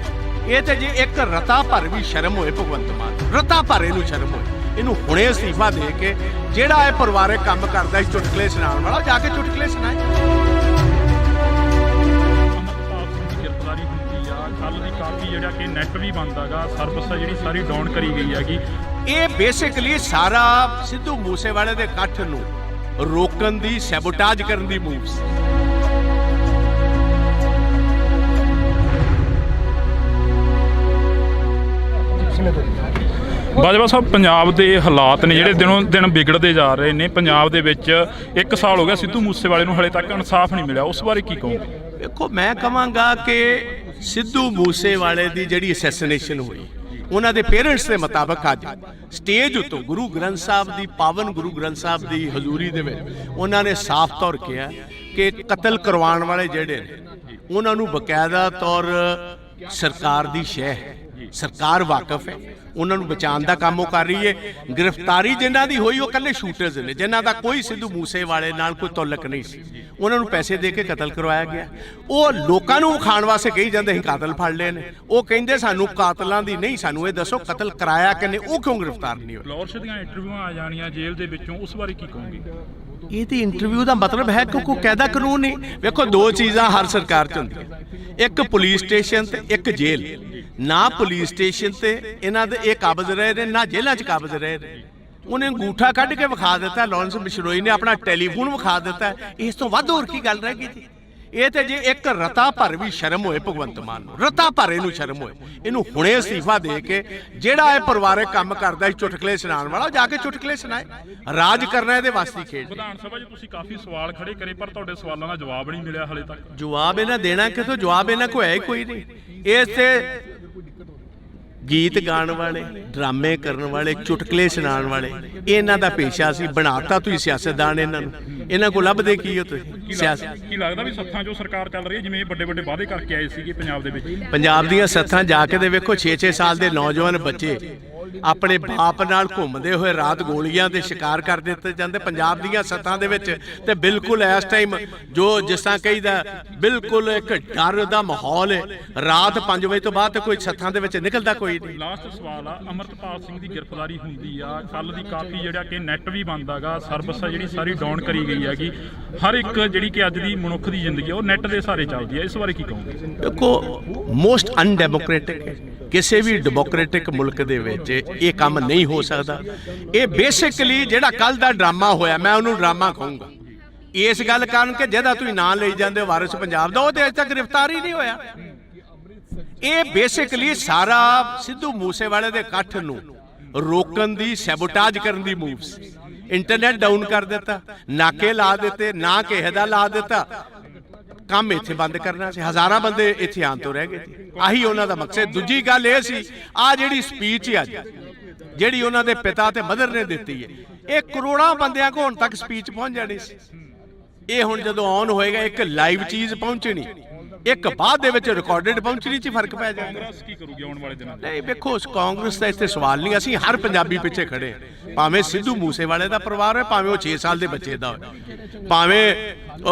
Speaker 2: ਇਹ ਤੇ ਜੇ ਇੱਕ ਰਤਾ ਭਰ ਵੀ ਸ਼ਰਮ ਹੋਏ ਭਗਵੰਤ ਮਾਨ, ਰਤਾ ਭਰ ਇਹਨੂੰ ਸ਼ਰਮ ਹੋਏ, ਇਹਨੂੰ ਹੁਣੇ ਅਸਤੀਫਾ ਦੇ ਕੇ ਜਿਹੜਾ ਇਹ ਪਰਿਵਾਰਕ ਕੰਮ ਕਰਦਾ ਸੀ ਚੁਟਕਲੇ ਸੁਣਾਉਣ ਵਾਲਾ, ਜਾ ਕੇ ਚੁਟਕਲੇ ਸੁਣਾਏ।
Speaker 1: ਕੱਲ ਦੀ ਕਾਫੀ ਜਿਹੜਾ ਕਿ ਨੈਟ ਵੀ ਬੰਦ ਹੈਗਾ, ਸਰਵਿਸ ਜਿਹੜੀ ਸਾਰੀ ਡਾਊਨ ਕਰੀ ਗਈ ਹੈਗੀ।
Speaker 2: ਇਹ ਬੇਸਿਕਲੀ ਸਾਰਾ ਸਿੱਧੂ ਮੂਸੇਵਾਲੇ ਦੇ ਇਕੱਠ ਨੂੰ ਰੋਕਣ ਦੀ, ਸੈਬੋਟਾਜ ਕਰਨ ਦੀ ਮੂਵ ਸੀ।
Speaker 1: ਬਾਜਵਾ ਸਾਹਿਬ, ਪੰਜਾਬ ਦੇ ਹਾਲਾਤ ਨੇ ਜਿਹੜੇ ਦਿਨੋਂ ਦਿਨ ਵਿਗੜਦੇ ਜਾ ਰਹੇ ਨੇ। ਪੰਜਾਬ ਦੇ ਵਿੱਚ 1 ਸਾਲ ਹੋ ਗਿਆ ਸਿੱਧੂ ਮੂਸੇਵਾਲੇ ਨੂੰ ਹਲੇ ਤੱਕ ਇਨਸਾਫ ਨਹੀਂ ਮਿਲਿਆ, ਉਸ ਬਾਰੇ ਕੀ ਕਹੋਗੇ?
Speaker 2: ਦੇਖੋ, ਮੈਂ ਕਹਾਂਗਾ ਕਿ ਸਿੱਧੂ ਮੂਸੇਵਾਲੇ ਦੀ ਜਿਹੜੀ ਅਸੈਸੀਨੇਸ਼ਨ ਹੋਈ, ਉਹਨਾਂ ਦੇ ਪੇਰੈਂਟਸ ਦੇ ਮੁਤਾਬਕ ਅੱਜ ਸਟੇਜ ਉੱਤੋਂ ਗੁਰੂ ਗ੍ਰੰਥ ਸਾਹਿਬ ਦੀ, ਪਾਵਨ ਗੁਰੂ ਗ੍ਰੰਥ ਸਾਹਿਬ ਦੀ ਹਜ਼ੂਰੀ ਦੇ ਵਿੱਚ ਉਹਨਾਂ ਨੇ ਸਾਫ਼ ਤੌਰ ਕਿਹਾ ਕਿ ਕਤਲ ਕਰਵਾਉਣ ਵਾਲੇ ਜਿਹੜੇ ਨੇ ਉਹਨਾਂ ਨੂੰ ਬਕਾਇਦਾ ਤੌਰ ਸਰਕਾਰ ਦੀ ਸ਼ਹਿ ਹੈ, ਸਰਕਾਰ ਵਾਕਿਫ ਹੈ, ਉਹਨਾਂ ਨੂੰ ਬਚਾਉਣ ਦਾ ਕੰਮ ਉਹ ਕਰ ਰਹੀ ਹੈ। ਗ੍ਰਿਫਤਾਰੀ ਜਿਨ੍ਹਾਂ ਦੀ ਹੋਈ ਉਹ ਇਕੱਲੇ ਸ਼ੂਟਰਸ ਨੇ, ਜਿਨ੍ਹਾਂ ਦਾ ਕੋਈ ਸਿੱਧੂ ਮੂਸੇਵਾਲੇ ਨਾਲ ਕੋਈ ਤਾਲੁਕ ਨਹੀਂ ਸੀ। ਉਹਨਾਂ ਨੂੰ ਪੈਸੇ ਦੇ ਕੇ ਕਤਲ ਕਰਵਾਇਆ ਗਿਆ। ਉਹ ਲੋਕਾਂ ਨੂੰ ਖਾਣ ਵਾਸਤੇ ਕਹੀ ਜਾਂਦੇ ਅਸੀਂ ਕਾਤਲ ਫੜ ਲਏ ਨੇ, ਉਹ ਕਹਿੰਦੇ ਸਾਨੂੰ ਕਾਤਲਾਂ ਦੀ ਨਹੀਂ, ਸਾਨੂੰ ਇਹ ਦੱਸੋ ਕਤਲ ਕਰਾਇਆ ਕਿਨੇ, ਉਹ ਕਿਉਂ ਗ੍ਰਿਫਤਾਰ ਨਹੀਂ ਹੋਏ?
Speaker 1: ਲੌਰਸ਼ ਦੀਆਂ ਇੰਟਰਵਿਊਆਂ ਆ ਜਾਣੀਆਂ ਜੇਲ੍ਹ ਦੇ ਵਿੱਚੋਂ, ਉਸ ਬਾਰੇ ਕੀ ਕਹੋਗੇ?
Speaker 2: ਇਹ ਤੇ ਇੰਟਰਵਿਊ ਦਾ ਮਤਲਬ ਹੈ ਕਿ ਕੋਈ ਕਾਇਦਾ ਕਾਨੂੰਨ ਨਹੀਂ। ਵੇਖੋ, ਦੋ ਚੀਜ਼ਾਂ ਹਰ ਸਰਕਾਰ 'ਚ ਹੁੰਦੀਆਂ, ਇੱਕ ਪੁਲਿਸ ਸਟੇਸ਼ਨ ਤੇ ਇੱਕ ਜੇਲ੍ਹ। ਨਾ ਪੁਲਿਸ ਸਟੇਸ਼ਨ ਤੇ ਇਹਨਾਂ ਦੇ ਇਹ ਕਾਬਜ਼ ਰਹੇ ਨੇ, ਨਾ ਜੇਲ੍ਹਾਂ 'ਚ ਕਾਬਜ਼ ਰਹੇ ਨੇ। ਉਹਨੇ ਅੰਗੂਠਾ ਕੱਢ ਕੇ ਵਿਖਾ ਦਿੱਤਾ, ਲਾਰੈਂਸ ਬਿਸ਼ਨੋਈ ਨੇ ਆਪਣਾ ਟੈਲੀਫੋਨ ਵਿਖਾ ਦਿੱਤਾ। ਇਸ ਤੋਂ ਵੱਧ ਹੋਰ ਕੀ ਗੱਲ ਰਹਿ ਗਈ ਜੀ? ਇਹ ਤੇ ਜੇ ਇੱਕ ਰਤਾ ਭਰ ਵੀ ਸ਼ਰਮ ਹੋਏ ਭਗਵੰਤ ਮਾਨ ਨੂੰ, ਰਤਾ ਭਰ ਇਹਨੂੰ ਸ਼ਰਮ ਹੋਏ, ਇਹਨੂੰ ਹੁਣੇ ਅਸਤੀਫਾ ਦੇ ਕੇ ਜਿਹੜਾ ਇਹ ਪਰਿਵਾਰਕ ਕੰਮ ਕਰਦਾ ਸੀ ਚੁਟਕਲੇ ਸੁਣਾਉਣ ਵਾਲਾ, ਜਾ ਕੇ ਚੁਟਕਲੇ ਸੁਣਾਏ। ਰਾਜ ਕਰਨਾ ਇਹਦੇ ਵਾਸਤੇ ਖੇਡ।
Speaker 1: ਵਿਧਾਨ ਸਭਾ 'ਚ ਤੁਸੀਂ ਕਾਫੀ ਸਵਾਲ ਖੜੇ ਕਰੇ, ਪਰ ਤੁਹਾਡੇ ਸਵਾਲਾਂ ਦਾ ਜਵਾਬ ਨਹੀਂ ਮਿਲਿਆ ਹਲੇ ਤੱਕ।
Speaker 2: ਜਵਾਬ ਇਹਨਾਂ ਦੇਣਾ ਕਿਥੋਂ? ਜਵਾਬ ਇਹਨਾਂ ਕੋਲ ਹੈ ਹੀ ਕੋਈ ਨਹੀਂ। ਇਸ ਤੇ ਗੀਤ ਗਾਉਣ ਵਾਲੇ, ਡਰਾਮੇ ਕਰਨ ਵਾਲੇ, ਚੁਟਕਲੇ ਸੁਣਾਉਣ ਵਾਲੇ, ਇਹਨਾਂ ਦਾ ਪੇਸ਼ਾ ਸੀ। ਬਣਾਤਾ ਤੁਸੀਂ ਸਿਆਸਤਦਾਨ ਇਹਨਾਂ ਨੂੰ। ਇਹਨਾਂ ਕੋਲ ਲੱਭਦੇ ਕੀ ਹੋ ਤੁਸੀਂ? ਸਿਆਸਤ
Speaker 1: ਕੀ ਲੱਗਦਾ ਵੀ ਸੱਥਾਂ 'ਚੋਂ ਸਰਕਾਰ ਚੱਲ ਰਹੀ ਹੈ, ਜਿਵੇਂ ਵੱਡੇ ਵੱਡੇ ਵਾਅਦੇ ਕਰਕੇ ਆਏ ਸੀਗੇ ਪੰਜਾਬ ਦੇ ਵਿੱਚ?
Speaker 2: ਪੰਜਾਬ ਦੀਆਂ ਸੱਥਾਂ ਜਾ ਕੇ ਦੇ ਵੇਖੋ, 6-6 ਸਾਲ ਦੇ ਨੌਜਵਾਨ ਬੱਚੇ ਆਪਣੇ ਬਾਪ ਨਾਲ ਘੁੰਮਦੇ ਹੋਏ ਰਾਤ ਗੋਲੀਆਂ ਦੇ ਸ਼ਿਕਾਰ ਕਰ ਦਿੱਤੇ ਜਾਂਦੇ ਪੰਜਾਬ ਦੀਆਂ ਸੱਥਾਂ ਦੇ ਵਿੱਚ। ਤੇ ਬਿਲਕੁਲ ਇਸ ਟਾਈਮ ਜੋ ਜਿਸ ਤਰ੍ਹਾਂ ਕਹੀਦਾ, ਬਿਲਕੁਲ ਇੱਕ ਡਰ ਦਾ ਮਾਹੌਲ ਹੈ। ਰਾਤ 5 ਵਜੇ ਤੋਂ ਬਾਅਦ ਤੇ ਕੋਈ ਸੱਥਾਂ ਦੇ ਵਿੱਚ ਨਿਕਲਦਾ ਕੋਈ ਨਹੀਂ।
Speaker 1: ਲਾਸਟ ਸਵਾਲ ਆ, ਅਮਰਤਪਾਲ ਸਿੰਘ ਦੀ ਗ੍ਰਿਫਤਾਰੀ ਹੁੰਦੀ ਆ, ਕੱਲ ਦੀ ਕਾਫੀ ਜਿਹੜਾ ਕਿ ਨੈਟ ਵੀ ਬੰਦ ਹੈਗਾ, ਸਰਵਿਸ ਜਿਹੜੀ ਸਾਰੀ ਡਾਊਨ ਕਰੀ ਗਈ ਹੈਗੀ। ਹਰ ਇੱਕ ਜਿਹੜੀ ਕਿ ਅੱਜ ਦੀ ਮਨੁੱਖ ਦੀ ਜ਼ਿੰਦਗੀ ਉਹ ਨੈਟ ਦੇ ਸਹਾਰੇ ਚੱਲਦੀ ਹੈ, ਇਸ ਬਾਰੇ ਕੀ ਕਹੋਗੇ?
Speaker 2: ਦੇਖੋ, ਮੋਸਟ ਅਨਡੈਮੋਕ੍ਰੈਟਿਕ ਹੈ। ਕਿਸੇ ਵੀ ਡੈਮੋਕ੍ਰੈਟਿਕ ਮੁਲਕ ਦੇ ਵਿੱਚ ਇਹ ਕੰਮ ਨਹੀਂ ਹੋ ਸਕਦਾ। ਇਹ ਬੇਸਿਕਲੀ ਜਿਹੜਾ ਕੱਲ ਦਾ ਡਰਾਮਾ ਹੋਇਆ, ਮੈਂ ਉਹਨੂੰ ਡਰਾਮਾ ਕਹੂੰਗਾ ਇਸ ਗੱਲ ਕਾਰਨ ਕਿ ਜਿਹਦਾ ਤੁਸੀਂ ਨਾਂ ਲਈ ਜਾਂਦੇ ਵਾਰਿਸ ਪੰਜਾਬ ਦਾ, ਉਹ ਤੇ ਅਜੇ ਤੱਕ ਗ੍ਰਿਫਤਾਰ ਹੀ ਨਹੀਂ ਹੋਇਆ। ਇਹ ਬੇਸਿਕਲੀ ਸਾਰਾ ਸਿੱਧੂ ਮੂਸੇਵਾਲੇ ਦੇ ਇਕੱਠ ਨੂੰ ਰੋਕਣ ਦੀ, ਸੈਬੋਟਾਜ ਕਰਨ ਦੀ ਮੂਵ ਸੀ। ਇੰਟਰਨੈਟ ਡਾਊਨ ਕਰ ਦਿੱਤਾ, ਨਾਕੇ ਲਾ ਦਿੱਤੇ, ਨਾ ਕਿਸੇ ਦਾ ਲਾ ਦਿੱਤਾ, ਕੰਮ ਇੱਥੇ ਬੰਦ ਕਰਨਾ ਸੀ। ਹਜ਼ਾਰਾਂ ਬੰਦੇ ਇੱਥੇ ਆਉਣ ਤੋਂ ਰਹਿ ਗਏ ਸੀ, ਆਹੀ ਉਹਨਾਂ ਦਾ ਮਕਸਦ। ਦੂਜੀ ਗੱਲ ਇਹ ਸੀ, ਆ ਜਿਹੜੀ ਸਪੀਚ ਹੈ ਅੱਜ, ਜਿਹੜੀ ਉਹਨਾਂ ਦੇ ਪਿਤਾ ਤੇ ਮਦਰ ਨੇ ਦਿੱਤੀ ਹੈ, ਇਹ ਕਰੋੜਾਂ ਬੰਦਿਆਂ ਕੋਲ ਹੁਣ ਤੱਕ ਸਪੀਚ ਪਹੁੰਚ ਜਾਣੀ ਸੀ। ਇਹ ਹੁਣ ਜਦੋਂ ਔਨ ਹੋਏਗਾ, ਇੱਕ ਲਾਈਵ ਚੀਜ਼ ਪਹੁੰਚਣੀ, ਇੱਕ ਬਾਅਦ ਦੇ ਵਿੱਚ ਰਿਕਾਰਡਡ ਪਹੁੰਚਣੀ 'ਚ ਫਰਕ ਪੈ ਜਾਏਗਾ।
Speaker 1: ਕਾਂਗਰਸ ਕੀ ਕਰੂਗੀ ਆਉਣ ਵਾਲੇ ਦਿਨਾਂ 'ਚ?
Speaker 2: ਨਹੀਂ, ਵੇਖੋ, ਕਾਂਗਰਸ ਦਾ ਇੱਥੇ ਸਵਾਲ ਨਹੀਂ। ਅਸੀਂ ਹਰ ਪੰਜਾਬੀ ਪਿੱਛੇ ਖੜੇ, ਭਾਵੇਂ ਸਿੱਧੂ ਮੂਸੇਵਾਲੇ ਦਾ ਪਰਿਵਾਰ ਹੋਏ, ਭਾਵੇਂ ਉਹ 6 ਸਾਲ ਦੇ ਬੱਚੇ ਦਾ ਹੋਵੇ, ਭਾਵੇਂ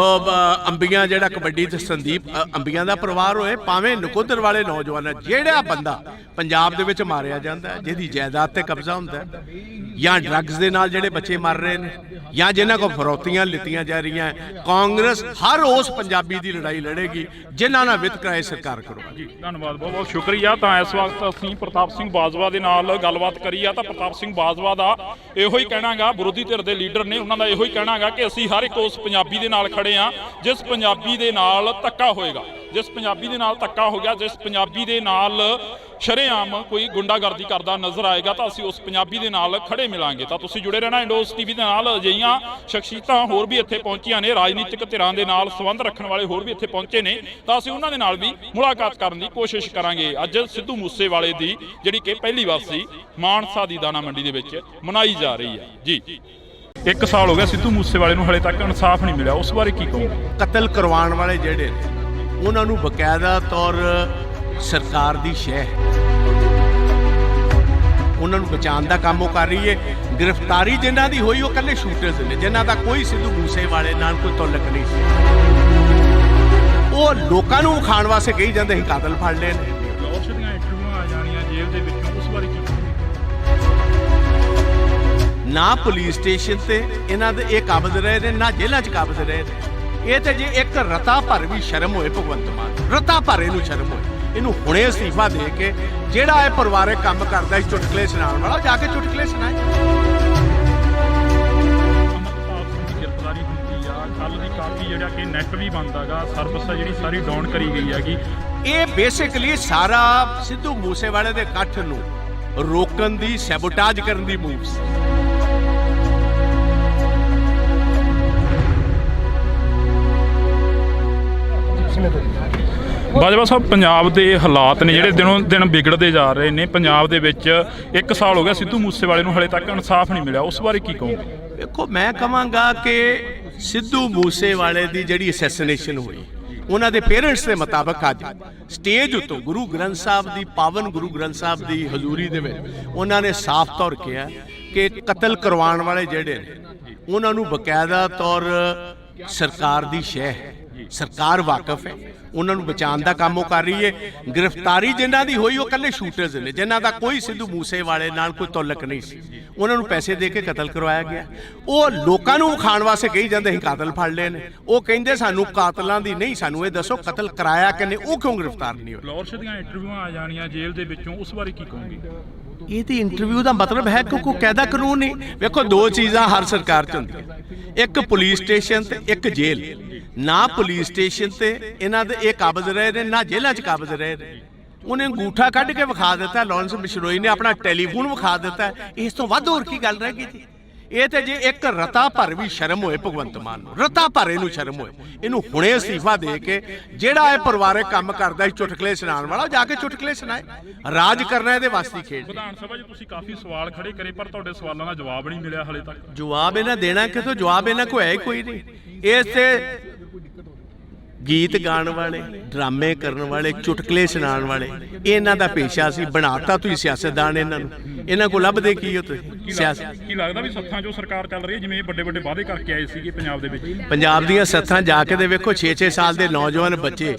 Speaker 2: ਅੰਬੀਆਂ ਜਿਹੜਾ ਕਬੱਡੀ ਤੇ ਸੰਦੀਪ ਅੰਬੀਆਂ ਦਾ ਪਰਿਵਾਰ ਹੋਏ, ਭਾਵੇਂ ਨਕੋਦਰ ਵਾਲੇ ਨੌਜਵਾਨ। ਜਿਹੜਾ ਬੰਦਾ ਪੰਜਾਬ ਦੇ ਵਿੱਚ ਮਾਰਿਆ ਜਾਂਦਾ, ਜਿਹਦੀ ਜਾਇਦਾਦ ਤੇ ਕਬਜ਼ਾ ਹੁੰਦਾ, ਜਾਂ ਡਰੱਗਸ ਦੇ ਨਾਲ ਜਿਹੜੇ ਬੱਚੇ ਮਰ ਰਹੇ ਨੇ, ਜਾਂ ਜਿਨ੍ਹਾਂ ਕੋਲ ਫਰੌਤੀਆਂ ਲਿੱਤੀਆਂ ਜਾ ਰਹੀਆਂ, ਕਾਂਗਰਸ ਹਰ ਉਸ ਪੰਜਾਬੀ ਦੀ ਲੜਾਈ ਲੜੇਗੀ ਜਿਨ੍ਹਾਂ ਨਾਲ ਵਿਤਕਰਾ ਸਰਕਾਰ ਕਰਵਾਏਗੀ।
Speaker 1: ਜੀ, ਧੰਨਵਾਦ, ਬਹੁਤ ਬਹੁਤ ਸ਼ੁਕਰੀਆ। ਤਾਂ ਇਸ ਵਕਤ ਅਸੀਂ ਪ੍ਰਤਾਪ ਸਿੰਘ ਬਾਜਵਾ ਦੇ ਨਾਲ ਗੱਲਬਾਤ ਕਰੀ ਆ, ਤਾਂ ਪ੍ਰਤਾਪ ਸਿੰਘ ਬਾਜਵਾ ਦਾ ਇਹੋ ਹੀ ਕਹਿਣਾਗਾ, ਵਿਰੋਧੀ ਧਿਰ ਦੇ ਲੀਡਰ ਨੇ, ਉਹਨਾਂ ਦਾ ਇਹੋ ਹੀ ਕਹਿਣਾਗਾ ਕਿ ਅਸੀਂ ਹਰ ਇੱਕ ਉਸ ਪੰਜਾਬੀ ਦੇ ਨਾਲ ਖੜੇ ਆ ਜਿਸ ਪੰਜਾਬੀ ਦੇ ਨਾਲ ਧੱਕਾ ਹੋਏਗਾ, ਜਿਸ ਪੰਜਾਬੀ ਦੇ ਨਾਲ ਧੱਕਾ ਹੋ ਗਿਆ, ਜਿਸ ਪੰਜਾਬੀ ਦੇ ਨਾਲ ਸ਼ਰੇਆਮ ਕੋਈ ਗੁੰਡਾਗਰਦੀ ਕਰਦਾ ਨਜ਼ਰ ਆਏਗਾ, ਤਾਂ ਅਸੀਂ ਉਸ ਪੰਜਾਬੀ ਦੇ ਨਾਲ ਖੜੇ ਮਿਲਾਂਗੇ। ਤਾਂ ਤੁਸੀਂ ਜੁੜੇ ਰਹਿਣਾ ਇੰਡੋਸ ਟੀਵੀ ਦੇ ਨਾਲ। ਅਜਿਹੀਆਂ ਸ਼ਖਸੀਅਤਾਂ ਹੋਰ ਵੀ ਇੱਥੇ ਪਹੁੰਚੀਆਂ ਨੇ, ਰਾਜਨੀਤਿਕ ਧਿਰਾਂ ਦੇ ਨਾਲ ਸੰਬੰਧ ਰੱਖਣ ਵਾਲੇ ਹੋਰ ਵੀ ਇੱਥੇ ਪਹੁੰਚੇ ਨੇ, ਤਾਂ ਅਸੀਂ ਉਹਨਾਂ ਦੇ ਨਾਲ ਵੀ ਮੁਲਾਕਾਤ ਕਰਨ ਦੀ ਕੋਸ਼ਿਸ਼ ਕਰਾਂਗੇ। ਅੱਜ ਸਿੱਧੂ ਮੂਸੇਵਾਲੇ ਦੀ ਜਿਹੜੀ ਕਿ ਪਹਿਲੀ ਵਾਰ ਮਾਨਸਾ ਦੀ ਦਾਣਾ ਮੰਡੀ ਦੇ ਵਿੱਚ ਮਨਾਈ ਜਾ ਰਹੀ ਹੈ। ਜੀ, 1 ਸਾਲ ਹੋ ਗਿਆ ਸਿੱਧੂ ਮੂਸੇਵਾਲੇ ਨੂੰ ਹਲੇ ਤੱਕ ਇਨਸਾਫ ਨਹੀਂ ਮਿਲਿਆ, ਉਸ ਬਾਰੇ ਕੀ ਕਹੋਗੇ?
Speaker 2: ਕਤਲ ਕਰਵਾਉਣ ਵਾਲੇ ਜਿਹੜੇ ਨੇ ਉਹਨਾਂ ਨੂੰ ਬਕਾਇਦਾ ਤੌਰ ਸਰਕਾਰ ਦੀ ਸ਼ਹਿ, ਉਹਨਾਂ ਨੂੰ ਬਚਾਉਣ ਦਾ ਕੰਮ ਉਹ ਕਰ ਰਹੀ ਹੈ। ਗ੍ਰਿਫਤਾਰੀ ਜਿਨ੍ਹਾਂ ਦੀ ਹੋਈ ਉਹ ਇਕੱਲੇ ਸ਼ੂਟਰਸ ਨੇ, ਜਿਨ੍ਹਾਂ ਦਾ ਕੋਈ ਸਿੱਧੂ ਮੂਸੇਵਾਲੇ ਨਾਲ ਕੋਈ ਤਾਲੁਕ ਨਹੀਂ ਸੀ। ਉਹ ਲੋਕਾਂ ਨੂੰ ਵਿਖਾਉਣ ਵਾਸਤੇ ਕਹੀ ਜਾਂਦੇ ਅਸੀਂ ਕਾਤਲ ਫੜ ਲਏ ਨੇ।
Speaker 1: ਲਾਹੌਰ ਦੀਆਂ ਇੰਟਰਵਿਊਆਂ ਆ ਜਾਣੀਆਂ ਜੇਲ੍ਹ ਦੇ ਵਿੱਚੋਂ, ਉਸ ਬਾਰੇ ਕੀ
Speaker 2: ਨਾ ਪੁਲਿਸ ਸਟੇਸ਼ਨ ਤੇ ਇਹਨਾਂ ਦੇ ਇਹ ਕਾਬਜ਼ ਰਹੇ ਨੇ, ਨਾ ਜੇਲ੍ਹਾਂ 'ਚ ਕਾਬਜ਼ ਰਹੇ ਨੇ। ਇਹ ਤੇ ਜੇ ਇੱਕ ਰਤਾ ਭਰ ਵੀ ਸ਼ਰਮ ਹੋਏ ਭਗਵੰਤ ਮਾਨ, ਰਤਾ ਭਰ ਇਹਨੂੰ ਸ਼ਰਮ ਹੋਏ, ਇਹਨੂੰ ਹੁਣੇ ਅਸਤੀਫਾ ਦੇ ਕੇ ਜਿਹੜਾ ਇਹ ਪਰਿਵਾਰਕ ਕੰਮ ਕਰਦਾ ਸੀ ਚੁਟਕਲੇ ਸੁਣਾਉਣ ਵਾਲਾ, ਜਾ ਕੇ ਚੁਟਕਲੇ ਸੁਣਾਏ।
Speaker 1: ਅਮਰਪਾਲ ਸਿੰਘ ਦੀ ਗ੍ਰਿਫਤਾਰੀ ਹੁੰਦੀ ਆ, ਕੱਲ ਦੀ ਕਾਫੀ ਜਿਹੜਾ ਕਿ ਨੈਟ ਵੀ ਬੰਦ ਹੈਗਾ, ਸਰਵਿਸ ਜਿਹੜੀ ਸਾਰੀ ਡਾਊਨ ਕਰੀ ਗਈ ਹੈਗੀ।
Speaker 2: ਇਹ ਬੇਸਿਕਲੀ ਸਾਰਾ ਸਿੱਧੂ ਮੂਸੇਵਾਲੇ ਦੇ ਇਕੱਠ ਨੂੰ ਰੋਕਣ ਦੀ, ਸੈਬੋਟਾਜ ਕਰਨ ਦੀ ਮੂਵ ਸੀ।
Speaker 1: ਬਾਜਵਾ ਸਾਹਿਬ, ਪੰਜਾਬ ਦੇ ਹਾਲਾਤ ਨੇ ਜਿਹੜੇ ਦਿਨੋਂ ਦਿਨ ਵਿਗੜਦੇ ਜਾ ਰਹੇ ਨੇ। ਪੰਜਾਬ ਦੇ ਵਿੱਚ 1 ਸਾਲ ਹੋ ਗਿਆ ਸਿੱਧੂ ਮੂਸੇਵਾਲੇ ਨੂੰ, ਹਲੇ ਤੱਕ ਇਨਸਾਫ ਨਹੀਂ ਮਿਲਿਆ, ਉਸ ਬਾਰੇ ਕੀ ਕਹੋਗੇ?
Speaker 2: ਦੇਖੋ, ਮੈਂ ਕਹਾਂਗਾ ਕਿ ਸਿੱਧੂ ਮੂਸੇਵਾਲੇ ਦੀ ਜਿਹੜੀ ਅਸੈਸੀਨੇਸ਼ਨ ਹੋਈ, ਉਹਨਾਂ ਦੇ ਪੇਰੈਂਟਸ ਦੇ ਮੁਤਾਬਕ ਅੱਜ ਸਟੇਜ ਉੱਤੋਂ ਗੁਰੂ ਗ੍ਰੰਥ ਸਾਹਿਬ ਦੀ, ਪਾਵਨ ਗੁਰੂ ਗ੍ਰੰਥ ਸਾਹਿਬ ਦੀ ਹਜ਼ੂਰੀ ਦੇ ਵਿੱਚ ਉਹਨਾਂ ਨੇ ਸਾਫ਼ ਤੌਰ ਕਿਹਾ ਕਿ ਕਤਲ ਕਰਵਾਉਣ ਵਾਲੇ ਜਿਹੜੇ ਨੇ ਉਹਨਾਂ ਨੂੰ ਬਕਾਇਦਾ ਤੌਰ ਸਰਕਾਰ ਦੀ ਸ਼ਹਿ ਹੈ, ਸਰਕਾਰ ਵਾਕਫ ਹੈ, ਉਹਨਾਂ ਨੂੰ ਬਚਾਉਣ ਦਾ ਕੰਮ ਉਹ ਕਰ ਰਹੀ ਹੈ। ਗ੍ਰਿਫਤਾਰੀ ਜਿਨ੍ਹਾਂ ਦੀ ਹੋਈ ਉਹ ਇਕੱਲੇ ਸ਼ੂਟਰਸ ਨੇ, ਜਿਨ੍ਹਾਂ ਦਾ ਕੋਈ ਸਿੱਧੂ ਮੂਸੇਵਾਲੇ ਨਾਲ ਕੋਈ ਤਾਲੁਕ ਨਹੀਂ ਸੀ। ਉਹਨਾਂ ਨੂੰ ਪੈਸੇ ਦੇ ਕੇ ਕਤਲ ਕਰਵਾਇਆ ਗਿਆ। ਉਹ ਲੋਕਾਂ ਨੂੰ ਵਿਖਾਉਣ ਵਾਸਤੇ ਕਹੀ ਜਾਂਦੇ ਅਸੀਂ ਕਾਤਲ ਫੜ ਲਏ ਨੇ। ਉਹ ਕਹਿੰਦੇ ਸਾਨੂੰ ਕਾਤਲਾਂ ਦੀ ਨਹੀਂ, ਸਾਨੂੰ ਇਹ ਦੱਸੋ ਕਤਲ ਕਰਾਇਆ ਕਿਨੇ, ਉਹ ਕਿਉਂ ਗ੍ਰਿਫਤਾਰ ਨਹੀਂ ਹੋਏ?
Speaker 1: ਲਾਹੌਰ ਦੀਆਂ ਇੰਟਰਵਿਊਆਂ ਆ ਜਾਣੀਆਂ ਜੇਲ੍ਹ ਦੇ ਵਿੱਚੋਂ, ਉਸ ਬਾਰੇ ਕੀ ਕਹੋਗੇ?
Speaker 2: ਇਹ ਤੇ ਇੰਟਰਵਿਊ ਦਾ ਮਤਲਬ ਹੈ ਕਿ ਕੋਈ ਕਾਇਦਾ ਕਾਨੂੰਨ ਨਹੀਂ। ਵੇਖੋ, ਦੋ ਚੀਜ਼ਾਂ ਹਰ ਸਰਕਾਰ 'ਚ ਹੁੰਦੀਆਂ, ਇੱਕ ਪੁਲਿਸ ਸਟੇਸ਼ਨ ਤੇ ਇੱਕ ਜੇਲ੍ਹ। ਨਾ ਪੁਲਿਸ ਸਟੇਸ਼ਨ ਤੇ ਇਹਨਾਂ ਦੇ ਇਹ ਕਾਬਜ਼ ਰਹੇ ਨੇ, ਨਾ ਜੇਲ੍ਹਾਂ 'ਚ ਕਾਬਜ਼ ਰਹੇ ਨੇ। ਉਹਨੇ ਅੰਗੂਠਾ ਕੱਢ ਕੇ ਵਿਖਾ ਦਿੱਤਾ, ਲਾਰੈਂਸ ਬਿਸ਼ਨੋਈ ਨੇ ਆਪਣਾ ਟੈਲੀਫੋਨ ਵਿਖਾ ਦਿੱਤਾ। ਇਸ ਤੋਂ ਵੱਧ ਹੋਰ ਕੀ ਗੱਲ ਰਹਿ ਗਈ ਜੀ? ਇਹ ਤੇ ਜੇ ਇੱਕ ਰਤਾ ਭਰ ਵੀ ਸ਼ਰਮ ਹੋਏ ਭਗਵੰਤ ਮਾਨ ਨੂੰ, ਰਤਾ ਭਰ ਇਹਨੂੰ ਸ਼ਰਮ ਹੋਏ, ਇਹਨੂੰ ਹੁਣੇ ਅਸਤੀਫਾ ਦੇ ਕੇ ਜਿਹੜਾ ਇਹ ਪਰਿਵਾਰਕ ਕੰਮ ਕਰਦਾ ਸੀ ਚੁਟਕਲੇ ਸੁਣਾਉਣ ਵਾਲਾ, ਜਾ ਕੇ ਚੁਟਕਲੇ ਸੁਣਾਏ। ਰਾਜ ਕਰਨਾ ਇਹਦੇ ਵਾਸਤੇ ਖੇਡ।
Speaker 1: ਵਿਧਾਨ ਸਭਾ 'ਚ ਤੁਸੀਂ ਕਾਫੀ ਸਵਾਲ ਖੜੇ ਕਰੇ, ਪਰ ਤੁਹਾਡੇ ਸਵਾਲਾਂ ਦਾ ਜਵਾਬ ਨਹੀਂ ਮਿਲਿਆ ਹਲੇ ਤੱਕ।
Speaker 2: ਜਵਾਬ ਇਹਨਾਂ ਦੇਣਾ ਕਿਥੋਂ? ਜਵਾਬ ਇਹਨਾਂ ਕੋਲ ਹੈ ਹੀ ਕੋਈ ਨਹੀਂ। ਇਸ ਤੇ ਗੀਤ ਗਾਉਣ ਵਾਲੇ, ਡਰਾਮੇ ਕਰਨ ਵਾਲੇ, ਚੁਟਕਲੇ ਸੁਣਾਉਣ ਵਾਲੇ, ਇਹਨਾਂ ਦਾ ਪੇਸ਼ਾ ਸੀ। ਬਣਾਤਾ ਤੁਸੀਂ ਸਿਆਸਤਦਾਨ ਇਹਨਾਂ ਨੂੰ। ਇਹਨਾਂ ਕੋਲ ਲੱਭਦੇ ਕੀ ਹੋ ਤੁਸੀਂ? ਸਿਆਸਤ
Speaker 1: ਕੀ ਲੱਗਦਾ ਵੀ ਸੱਥਾਂ ਜੋ ਸਰਕਾਰ ਚੱਲ ਰਹੀ ਹੈ, ਜਿਵੇਂ ਵੱਡੇ ਵੱਡੇ ਵਾਅਦੇ ਕਰਕੇ ਆਏ ਸੀਗੇ ਪੰਜਾਬ ਦੇ ਵਿੱਚ?
Speaker 2: ਪੰਜਾਬ ਦੀਆਂ ਸੱਥਾਂ ਜਾ ਕੇ ਦੇ ਵੇਖੋ, 6-6 ਸਾਲ ਦੇ ਨੌਜਵਾਨ ਬੱਚੇ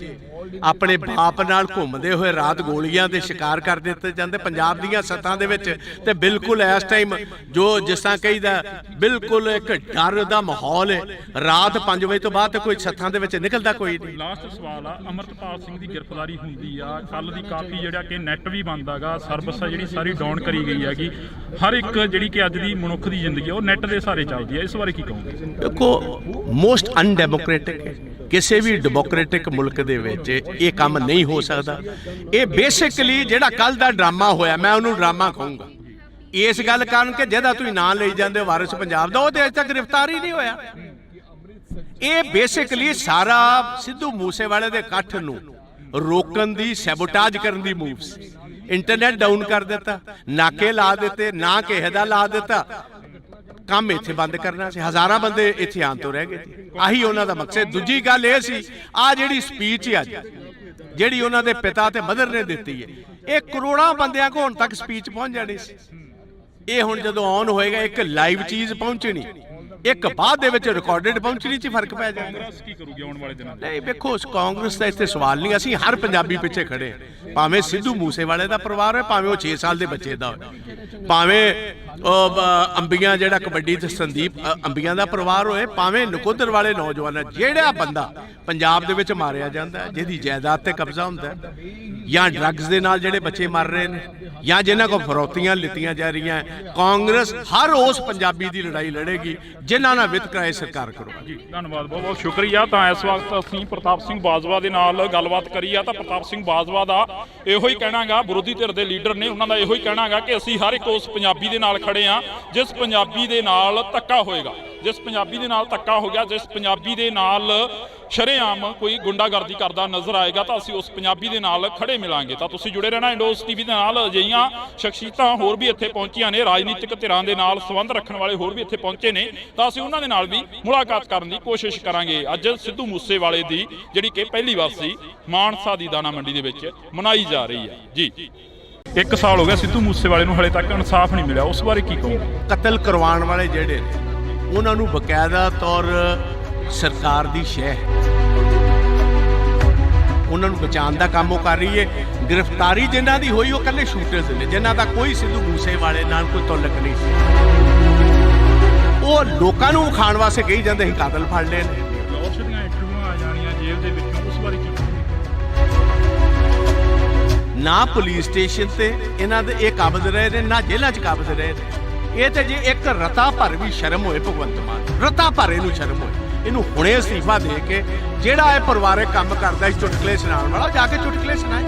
Speaker 2: ਆਪਣੇ ਬਾਪ ਨਾਲ ਘੁੰਮਦੇ ਹੋਏ ਰਾਤ ਗੋਲੀਆਂ ਦੇ ਸ਼ਿਕਾਰ ਕਰ ਦਿੱਤੇ ਜਾਂਦੇ ਪੰਜਾਬ ਦੀਆਂ ਸੱਥਾਂ ਦੇ ਵਿੱਚ। ਤੇ ਬਿਲਕੁਲ ਇਸ ਟਾਈਮ ਜੋ ਜਿਸ ਤਰ੍ਹਾਂ ਕਹੀਦਾ, ਬਿਲਕੁਲ ਇੱਕ ਡਰ ਦਾ ਮਾਹੌਲ ਹੈ। ਰਾਤ 5 ਵਜੇ ਤੋਂ ਬਾਅਦ ਤੇ ਕੋਈ ਸੱਥਾਂ ਦੇ ਵਿੱਚ ਨਿਕਲਦਾ ਕੋਈ ਨਹੀਂ।
Speaker 1: ਲਾਸਟ ਸਵਾਲ ਆ, ਅਮਰਪਾਲ ਸਿੰਘ ਦੀ ਗ੍ਰਿਫਤਾਰੀ ਹੁੰਦੀ ਆ, ਕੱਲ ਦੀ ਕਾਫੀ ਜਿਹੜਾ ਕਿ ਨੈਟ ਵੀ ਬੰਦ ਹੈਗਾ, ਸਰਵਿਸ ਜਿਹੜੀ ਸਾਰੀ ਡਾਊਨ ਕਰੀ ਗਈ ਹੈਗੀ। ਹਰ ਇੱਕ ਜਿਹੜੀ ਕਿ ਅੱਜ ਦੀ ਮਨੁੱਖ ਦੀ ਜ਼ਿੰਦਗੀ ਉਹ ਨੈਟ ਦੇ ਸਹਾਰੇ ਚੱਲਦੀ ਹੈ, ਇਸ ਬਾਰੇ ਕੀ ਕਹੋਗੇ?
Speaker 2: ਦੇਖੋ, ਮੋਸਟ ਅਨਡੈਮੋਕ੍ਰੈਟਿਕ ਹੈ। ਕਿਸੇ ਵੀ ਡੈਮੋਕ੍ਰੈਟਿਕ ਮੁਲਕ ਦੇ ਵਿੱਚ ਇਹ ਕੰਮ ਨਹੀਂ ਹੋ ਸਕਦਾ। ਇਹ ਬੇਸਿਕਲੀ ਜਿਹੜਾ ਕੱਲ ਦਾ ਡਰਾਮਾ ਹੋਇਆ, ਮੈਂ ਉਹਨੂੰ ਡਰਾਮਾ ਕਹੂੰਗਾ ਇਸ ਗੱਲ ਕਾਰਨ ਕਿ ਜਿਹਦਾ ਤੁਸੀਂ ਨਾਂ ਲਈ ਜਾਂਦੇ ਵਾਰਿਸ ਪੰਜਾਬ ਦਾ, ਉਹ ਤੇ ਅਜੇ ਤੱਕ ਗ੍ਰਿਫਤਾਰ ਹੀ ਨਹੀਂ ਹੋਇਆ। ਇਹ ਬੇਸਿਕਲੀ ਸਾਰਾ ਸਿੱਧੂ ਮੂਸੇਵਾਲੇ ਦੇ ਇਕੱਠ ਨੂੰ ਰੋਕਣ ਦੀ, ਸੈਬੋਟਾਜ ਕਰਨ ਦੀ ਮੂਵ ਸੀ। ਇੰਟਰਨੈਟ ਡਾਊਨ ਕਰ ਦਿੱਤਾ, ਨਾਕੇ ਲਾ ਦਿੱਤੇ, ਨਾ ਕਿਸੇ ਦਾ ਲਾ ਦਿੱਤਾ, ਕੰਮ ਇੱਥੇ ਬੰਦ ਕਰਨਾ ਸੀ। ਹਜ਼ਾਰਾਂ ਬੰਦੇ ਇੱਥੇ ਆਉਣ ਤੋਂ ਰਹਿ ਗਏ। ਆਹੀ ਉਹਨਾਂ ਦਾ ਮਕਸਦ। ਦੂਜੀ ਗੱਲ ਇਹ ਸੀ, ਆ ਜਿਹੜੀ ਸਪੀਚ ਅੱਜ ਜਿਹੜੀ ਉਹਨਾਂ ਦੇ ਪਿਤਾ ਤੇ ਮਦਰ ਨੇ ਦਿੱਤੀ ਹੈ, ਇਹ ਕਰੋੜਾਂ ਬੰਦਿਆਂ ਕੋਲ ਹੁਣ ਤੱਕ ਸਪੀਚ ਪਹੁੰਚ ਜਾਣੀ ਸੀ। ਇਹ ਹੁਣ ਜਦੋਂ ਔਨ ਹੋਏਗਾ, ਇੱਕ ਲਾਈਵ ਚੀਜ਼ ਪਹੁੰਚਣੀ, ਇੱਕ ਬਾਅਦ ਦੇ ਵਿੱਚ ਰਿਕਾਰਡਡ ਪਹੁੰਚਣੀ 'ਚ ਫਰਕ ਪੈ ਜਾਏਗਾ।
Speaker 1: ਕਾਂਗਰਸ ਕੀ ਕਰੂਗੀ ਆਉਣ ਵਾਲੇ ਦਿਨਾਂ 'ਚ?
Speaker 2: ਨਹੀਂ, ਵੇਖੋ, ਕਾਂਗਰਸ ਦਾ ਇੱਥੇ ਸਵਾਲ ਨਹੀਂ। ਅਸੀਂ ਹਰ ਪੰਜਾਬੀ ਪਿੱਛੇ ਖੜੇ ਹਾਂ। ਭਾਵੇਂ ਸਿੱਧੂ ਮੂਸੇਵਾਲੇ ਦਾ ਪਰਿਵਾਰ ਹੋਏ, ਭਾਵੇਂ ਉਹ 6 ਸਾਲ ਦੇ ਬੱਚੇ ਦਾ ਹੋਵੇ, ਭਾਵੇਂ ਅੰਬੀਆਂ ਜਿਹੜਾ ਕਬੱਡੀ ਤੇ ਸੰਦੀਪ ਅੰਬੀਆਂ ਦਾ ਪਰਿਵਾਰ ਹੋਏ, ਭਾਵੇਂ ਨਕੋਦਰ ਵਾਲੇ ਨੌਜਵਾਨ, ਜਿਹੜਾ ਬੰਦਾ ਪੰਜਾਬ ਦੇ ਵਿੱਚ ਮਾਰਿਆ ਜਾਂਦਾ, ਜਿਹਦੀ ਜਾਇਦਾਦ ਤੇ ਕਬਜ਼ਾ ਹੁੰਦਾ, ਜਾਂ ਡਰੱਗਸ ਦੇ ਨਾਲ ਜਿਹੜੇ ਬੱਚੇ ਮਰ ਰਹੇ ਨੇ, ਜਾਂ ਜਿਨ੍ਹਾਂ ਕੋਲ ਫਰੌਤੀਆਂ ਲਿੱਤੀਆਂ ਜਾ ਰਹੀਆਂ, ਕਾਂਗਰਸ ਹਰ ਉਸ ਪੰਜਾਬੀ ਦੀ ਲੜਾਈ ਲੜੇਗੀ ਜਿਨ੍ਹਾਂ ਨਾਲ ਵਿਤਕਰਾ ਸਰਕਾਰ ਕਰੂਗੀ।
Speaker 1: ਜੀ ਧੰਨਵਾਦ, ਬਹੁਤ ਬਹੁਤ ਸ਼ੁਕਰੀਆ। ਤਾਂ ਇਸ ਵਕਤ ਅਸੀਂ ਪ੍ਰਤਾਪ ਸਿੰਘ ਬਾਜਵਾ ਦੇ ਨਾਲ ਗੱਲਬਾਤ ਕਰੀ ਆ। ਤਾਂ ਪ੍ਰਤਾਪ ਸਿੰਘ ਬਾਜਵਾ ਦਾ ਇਹੋ ਹੀ ਕਹਿਣਾਗਾ, ਵਿਰੋਧੀ ਧਿਰ ਦੇ ਲੀਡਰ ਨੇ, ਉਹਨਾਂ ਦਾ ਇਹੋ ਹੀ ਕਹਿਣਾਗਾ ਕਿ ਅਸੀਂ ਹਰ ਇੱਕ ਉਸ ਪੰਜਾਬੀ ਦੇ ਨਾਲ ਖੜੇ ਆ ਜਿਸ ਪੰਜਾਬੀ ਦੇ ਨਾਲ ਧੱਕਾ ਹੋਏਗਾ, ਜਿਸ ਪੰਜਾਬੀ ਦੇ ਨਾਲ ਧੱਕਾ ਹੋ ਗਿਆ, ਜਿਸ ਪੰਜਾਬੀ ਦੇ ਨਾਲ ਸ਼ਰੇਆਮ ਕੋਈ ਗੁੰਡਾਗਰਦੀ ਕਰਦਾ ਨਜ਼ਰ ਆਏਗਾ, ਤਾਂ ਅਸੀਂ ਉਸ ਪੰਜਾਬੀ ਦੇ ਨਾਲ ਖੜੇ ਮਿਲਾਂਗੇ। ਤਾਂ ਤੁਸੀਂ ਜੁੜੇ ਰਹਿਣਾ ਇੰਡੋਸ ਟੀਵੀ ਦੇ ਨਾਲ। ਅਜਿਹੀਆਂ ਸ਼ਖਸੀਅਤਾਂ ਹੋਰ ਵੀ ਇੱਥੇ ਪਹੁੰਚੀਆਂ ਨੇ, ਰਾਜਨੀਤਿਕ ਧਿਰਾਂ ਦੇ ਨਾਲ ਸੰਬੰਧ ਰੱਖਣ ਵਾਲੇ ਹੋਰ ਵੀ ਇੱਥੇ ਪਹੁੰਚੇ ਨੇ, ਤਾਂ ਅਸੀਂ ਉਹਨਾਂ ਦੇ ਨਾਲ ਵੀ ਮੁਲਾਕਾਤ ਕਰਨ ਦੀ ਕੋਸ਼ਿਸ਼ ਕਰਾਂਗੇ। ਅੱਜ ਸਿੱਧੂ ਮੂਸੇਵਾਲੇ ਦੀ ਜਿਹੜੀ ਕਿ ਪਹਿਲੀ ਵਾਰ ਮਾਨਸਾ ਦੀ ਦਾਣਾ ਮੰਡੀ ਦੇ ਵਿੱਚ ਮਨਾਈ ਜਾ ਰਹੀ ਹੈ। ਜੀ 1 ਸਾਲ ਹੋ ਗਿਆ ਸਿੱਧੂ ਮੂਸੇਵਾਲੇ ਨੂੰ, ਹਲੇ ਤੱਕ ਇਨਸਾਫ ਨਹੀਂ ਮਿਲਿਆ, ਉਸ ਬਾਰੇ ਕੀ ਕਹੋਗੇ?
Speaker 2: ਕਤਲ ਕਰਵਾਉਣ ਵਾਲੇ ਜਿਹੜੇ ਨੇ ਉਹਨਾਂ ਨੂੰ ਬਕਾਇਦਾ ਤੌਰ ਸਰਕਾਰ ਦੀ ਸ਼ਹਿ ਉਹਨਾਂ ਨੂੰ ਬਚਾਉਣ ਦਾ ਕੰਮ ਉਹ ਕਰ ਰਹੀ ਹੈ। ਗ੍ਰਿਫਤਾਰੀ ਜਿਨ੍ਹਾਂ ਦੀ ਹੋਈ ਉਹ ਇਕੱਲੇ ਸ਼ੂਟਰਸ ਨੇ, ਜਿਨ੍ਹਾਂ ਦਾ ਕੋਈ ਸਿੱਧੂ ਮੂਸੇਵਾਲੇ ਨਾਲ ਕੋਈ ਤਾਲੁਕ ਨਹੀਂ ਸੀ। ਉਹ ਲੋਕਾਂ ਨੂੰ ਵਿਖਾਉਣ ਵਾਸਤੇ ਕਹੀ ਜਾਂਦੇ ਸੀ ਕਾਤਲ ਫੜ ਲਏ ਨੇ।
Speaker 1: ਲਾਹੌਰ ਦੀਆਂ ਇੰਟਰਵਿਊਆਂ ਆ ਜਾਣੀਆਂ ਜੇਲ੍ਹ ਦੇ ਵਿੱਚੋਂ, ਉਸ ਬਾਰੇ ਕੀ
Speaker 2: ਨਾ ਪੁਲਿਸ ਸਟੇਸ਼ਨ ਤੇ ਇਹਨਾਂ ਦੇ ਇਹ ਕਾਬਜ਼ ਰਹੇ ਨੇ, ਨਾ ਜੇਲ੍ਹਾਂ 'ਚ ਕਾਬਜ਼ ਰਹੇ ਨੇ। ਇਹ ਤੇ ਜੇ ਇੱਕ ਰਤਾ ਭਰ ਵੀ ਸ਼ਰਮ ਹੋਏ ਭਗਵੰਤ ਮਾਨ, ਰਤਾ ਭਰ ਇਹਨੂੰ ਸ਼ਰਮ ਹੋਏ, ਇਹਨੂੰ ਹੁਣੇ ਅਸਤੀਫਾ ਦੇ ਕੇ ਜਿਹੜਾ ਇਹ ਪਰਿਵਾਰਕ ਕੰਮ ਕਰਦਾ ਸੀ ਚੁਟਕਲੇ ਸੁਣਾਉਣ ਵਾਲਾ, ਜਾ ਕੇ ਚੁਟਕਲੇ ਸੁਣਾਏ।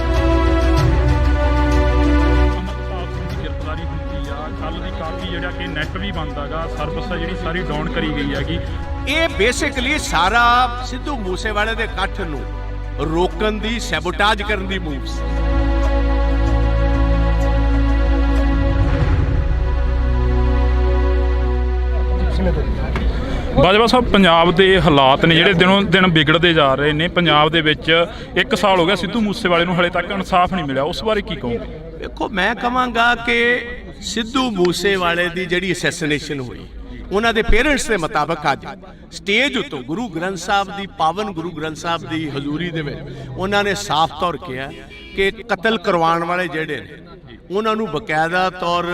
Speaker 1: ਅਮਰਪਾਲ ਸਿੰਘ ਦੀ ਗ੍ਰਿਫਤਾਰੀ ਹੁੰਦੀ ਆ, ਕੱਲ ਦੀ ਕਾਫੀ ਜਿਹੜਾ ਕਿ ਨੈਟ ਵੀ ਬੰਦ ਹੈਗਾ, ਸਰਵਿਸ ਆ ਜਿਹੜੀ ਸਾਰੀ ਡਾਊਨ ਕਰੀ ਗਈ ਹੈਗੀ।
Speaker 2: ਇਹ ਬੇਸਿਕਲੀ ਸਾਰਾ ਸਿੱਧੂ ਮੂਸੇਵਾਲੇ ਦੇ ਇਕੱਠ ਨੂੰ ਰੋਕਣ ਦੀ, ਸੈਬੋਟਾਜ ਕਰਨ ਦੀ ਮੂਵ ਸੀ।
Speaker 1: ਬਾਜਵਾ ਸਾਹਿਬ, ਪੰਜਾਬ ਦੇ ਹਾਲਾਤ ਨੇ ਜਿਹੜੇ ਦਿਨੋਂ ਦਿਨ ਵਿਗੜਦੇ ਜਾ ਰਹੇ ਨੇ। ਪੰਜਾਬ ਦੇ ਵਿੱਚ 1 ਸਾਲ ਹੋ ਗਿਆ ਸਿੱਧੂ ਮੂਸੇਵਾਲੇ ਨੂੰ, ਹਲੇ ਤੱਕ ਇਨਸਾਫ ਨਹੀਂ ਮਿਲਿਆ, ਉਸ ਬਾਰੇ ਕੀ ਕਹੋਗੇ?
Speaker 2: ਦੇਖੋ, ਮੈਂ ਕਹਾਂਗਾ ਕਿ ਸਿੱਧੂ ਮੂਸੇਵਾਲੇ ਦੀ ਜਿਹੜੀ ਅਸੈਸੀਨੇਸ਼ਨ ਹੋਈ, ਉਹਨਾਂ ਦੇ ਪੇਰੈਂਟਸ ਦੇ ਮੁਤਾਬਕ ਅੱਜ ਸਟੇਜ ਉੱਤੋਂ ਗੁਰੂ ਗ੍ਰੰਥ ਸਾਹਿਬ ਦੀ, ਪਾਵਨ ਗੁਰੂ ਗ੍ਰੰਥ ਸਾਹਿਬ ਦੀ ਹਜ਼ੂਰੀ ਦੇ ਵਿੱਚ ਉਹਨਾਂ ਨੇ ਸਾਫ਼ ਤੌਰ ਕਿਹਾ ਕਿ ਕਤਲ ਕਰਵਾਉਣ ਵਾਲੇ ਜਿਹੜੇ ਨੇ ਉਹਨਾਂ ਨੂੰ ਬਕਾਇਦਾ ਤੌਰ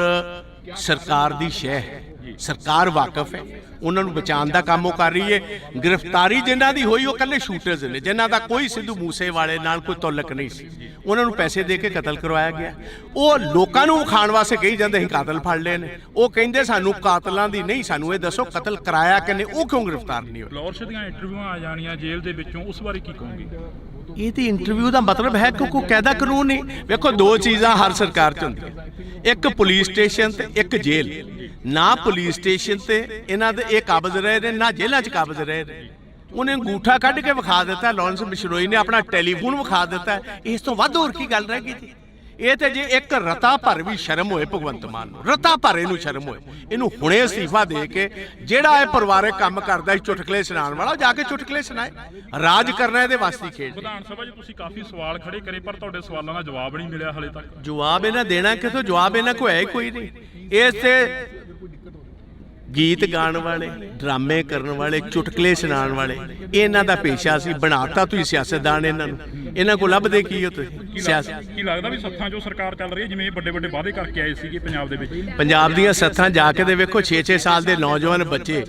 Speaker 2: ਸਰਕਾਰ ਦੀ ਸ਼ਹਿ ਹੈ, ਸਰਕਾਰ ਵਾਕਿਫ ਹੈ, ਉਹਨਾਂ ਨੂੰ ਬਚਾਉਣ ਦਾ ਕੰਮ ਉਹ ਕਰ ਰਹੀ ਹੈ। ਗ੍ਰਿਫਤਾਰੀ ਜਿਨ੍ਹਾਂ ਦੀ ਹੋਈ ਉਹ ਇਕੱਲੇ ਸ਼ੂਟਰਸ ਨੇ, ਜਿਨ੍ਹਾਂ ਦਾ ਕੋਈ ਸਿੱਧੂ ਮੂਸੇਵਾਲੇ ਨਾਲ ਕੋਈ ਤਾਲੁਕ ਨਹੀਂ ਸੀ। ਉਹਨਾਂ ਨੂੰ ਪੈਸੇ ਦੇ ਕੇ ਕਤਲ ਕਰਵਾਇਆ ਗਿਆ। ਉਹ ਲੋਕਾਂ ਨੂੰ ਵਿਖਾਉਣ ਵਾਸਤੇ ਕਹੀ ਜਾਂਦੇ ਸੀ ਕਾਤਲ ਫੜ ਲਏ ਨੇ। ਉਹ ਕਹਿੰਦੇ ਸਾਨੂੰ ਕਾਤਲਾਂ ਦੀ ਨਹੀਂ, ਸਾਨੂੰ ਇਹ ਦੱਸੋ ਕਤਲ ਕਰਾਇਆ ਕਿਨੇ, ਉਹ ਕਿਉਂ ਗ੍ਰਿਫਤਾਰ ਨਹੀਂ ਹੋਏ?
Speaker 1: ਲਾਹੌਰ ਦੀਆਂ ਇੰਟਰਵਿਊਆਂ ਆ ਜਾਣੀਆਂ ਜੇਲ੍ਹ ਦੇ ਵਿੱਚੋਂ, ਉਸ ਬਾਰੇ ਕੀ ਕਹੋਗੇ?
Speaker 2: ਇਹ ਤੇ ਇੰਟਰਵਿਊ ਦਾ ਮਤਲਬ ਹੈ ਕਿ ਕੋਈ ਕਾਇਦਾ ਕਾਨੂੰਨ ਨਹੀਂ। ਵੇਖੋ, ਦੋ ਚੀਜ਼ਾਂ ਹਰ ਸਰਕਾਰ 'ਚ ਹੁੰਦੀਆਂ, ਇੱਕ ਪੁਲਿਸ ਸਟੇਸ਼ਨ ਤੇ ਇੱਕ ਜੇਲ੍ਹ। ਨਾ ਪੁਲਿਸ ਸਟੇਸ਼ਨ ਤੇ ਇਹਨਾਂ ਦੇ ਇਹ ਕਾਬਜ਼ ਰਹੇ ਨੇ, ਨਾ ਜੇਲ੍ਹਾਂ 'ਚ ਕਾਬਜ਼ ਰਹੇ ਨੇ। ਉਹਨੇ ਅੰਗੂਠਾ ਕੱਢ ਕੇ ਵਿਖਾ ਦਿੱਤਾ, ਲਾਰੈਂਸ ਬਿਸ਼ਨੋਈ ਨੇ ਆਪਣਾ ਟੈਲੀਫੋਨ ਵਿਖਾ ਦਿੱਤਾ। ਇਸ ਤੋਂ ਵੱਧ ਹੋਰ ਕੀ ਗੱਲ ਰਹਿ ਗਈ ਜੀ? ਇਹ ਤੇ ਜੇ ਇੱਕ ਰਤਾ ਭਰ ਵੀ ਸ਼ਰਮ ਹੋਏ ਭਗਵੰਤ ਮਾਨ ਨੂੰ, ਰਤਾ ਭਰ ਇਹਨੂੰ ਸ਼ਰਮ ਹੋਏ, ਇਹਨੂੰ ਹੁਣੇ ਅਸਤੀਫਾ ਦੇ ਕੇ ਜਿਹੜਾ ਇਹ ਪਰਿਵਾਰਕ ਕੰਮ ਕਰਦਾ ਸੀ ਚੁਟਕਲੇ ਸੁਣਾਉਣ ਵਾਲਾ, ਜਾ ਕੇ ਚੁਟਕਲੇ ਸੁਣਾਏ। ਰਾਜ ਕਰਨਾ ਇਹਦੇ ਵਾਸਤੇ ਖੇਡ।
Speaker 1: ਵਿਧਾਨ ਸਭਾ 'ਚ ਤੁਸੀਂ ਕਾਫੀ ਸਵਾਲ ਖੜੇ ਕਰੇ, ਪਰ ਤੁਹਾਡੇ ਸਵਾਲਾਂ ਦਾ ਜਵਾਬ ਨਹੀਂ ਮਿਲਿਆ ਹਲੇ ਤੱਕ।
Speaker 2: ਜਵਾਬ ਇਹਨਾਂ ਦੇਣਾ ਕਿਥੋਂ? ਜਵਾਬ ਇਹਨਾਂ ਕੋਲ ਹੈ ਹੀ ਕੋਈ ਨਹੀਂ। ਇਸ ਤੇ ਗੀਤ ਗਾਉਣ ਵਾਲੇ, ਡਰਾਮੇ ਕਰਨ ਵਾਲੇ, ਚੁਟਕਲੇ ਸੁਣਾਉਣ ਵਾਲੇ, ਇਹਨਾਂ ਦਾ ਪੇਸ਼ਾ ਸੀ। ਬਣਾਤਾ ਤੁਸੀਂ ਸਿਆਸਤਦਾਨ ਇਹਨਾਂ ਨੂੰ। ਇਹਨਾਂ ਕੋਲ ਲੱਭਦੇ ਕੀ ਹੋ ਤੁਸੀਂ? ਸਿਆਸਤ
Speaker 1: ਕੀ ਲੱਗਦਾ ਵੀ ਸੱਥਾਂ 'ਚੋਂ ਸਰਕਾਰ ਚੱਲ ਰਹੀ ਹੈ, ਜਿਵੇਂ ਵੱਡੇ ਵੱਡੇ ਵਾਅਦੇ ਕਰਕੇ ਆਏ ਸੀਗੇ ਪੰਜਾਬ ਦੇ ਵਿੱਚ?
Speaker 2: ਪੰਜਾਬ ਦੀਆਂ ਸੱਥਾਂ ਜਾ ਕੇ ਦੇ ਵੇਖੋ, 6-6 ਸਾਲ ਦੇ ਨੌਜਵਾਨ ਬੱਚੇ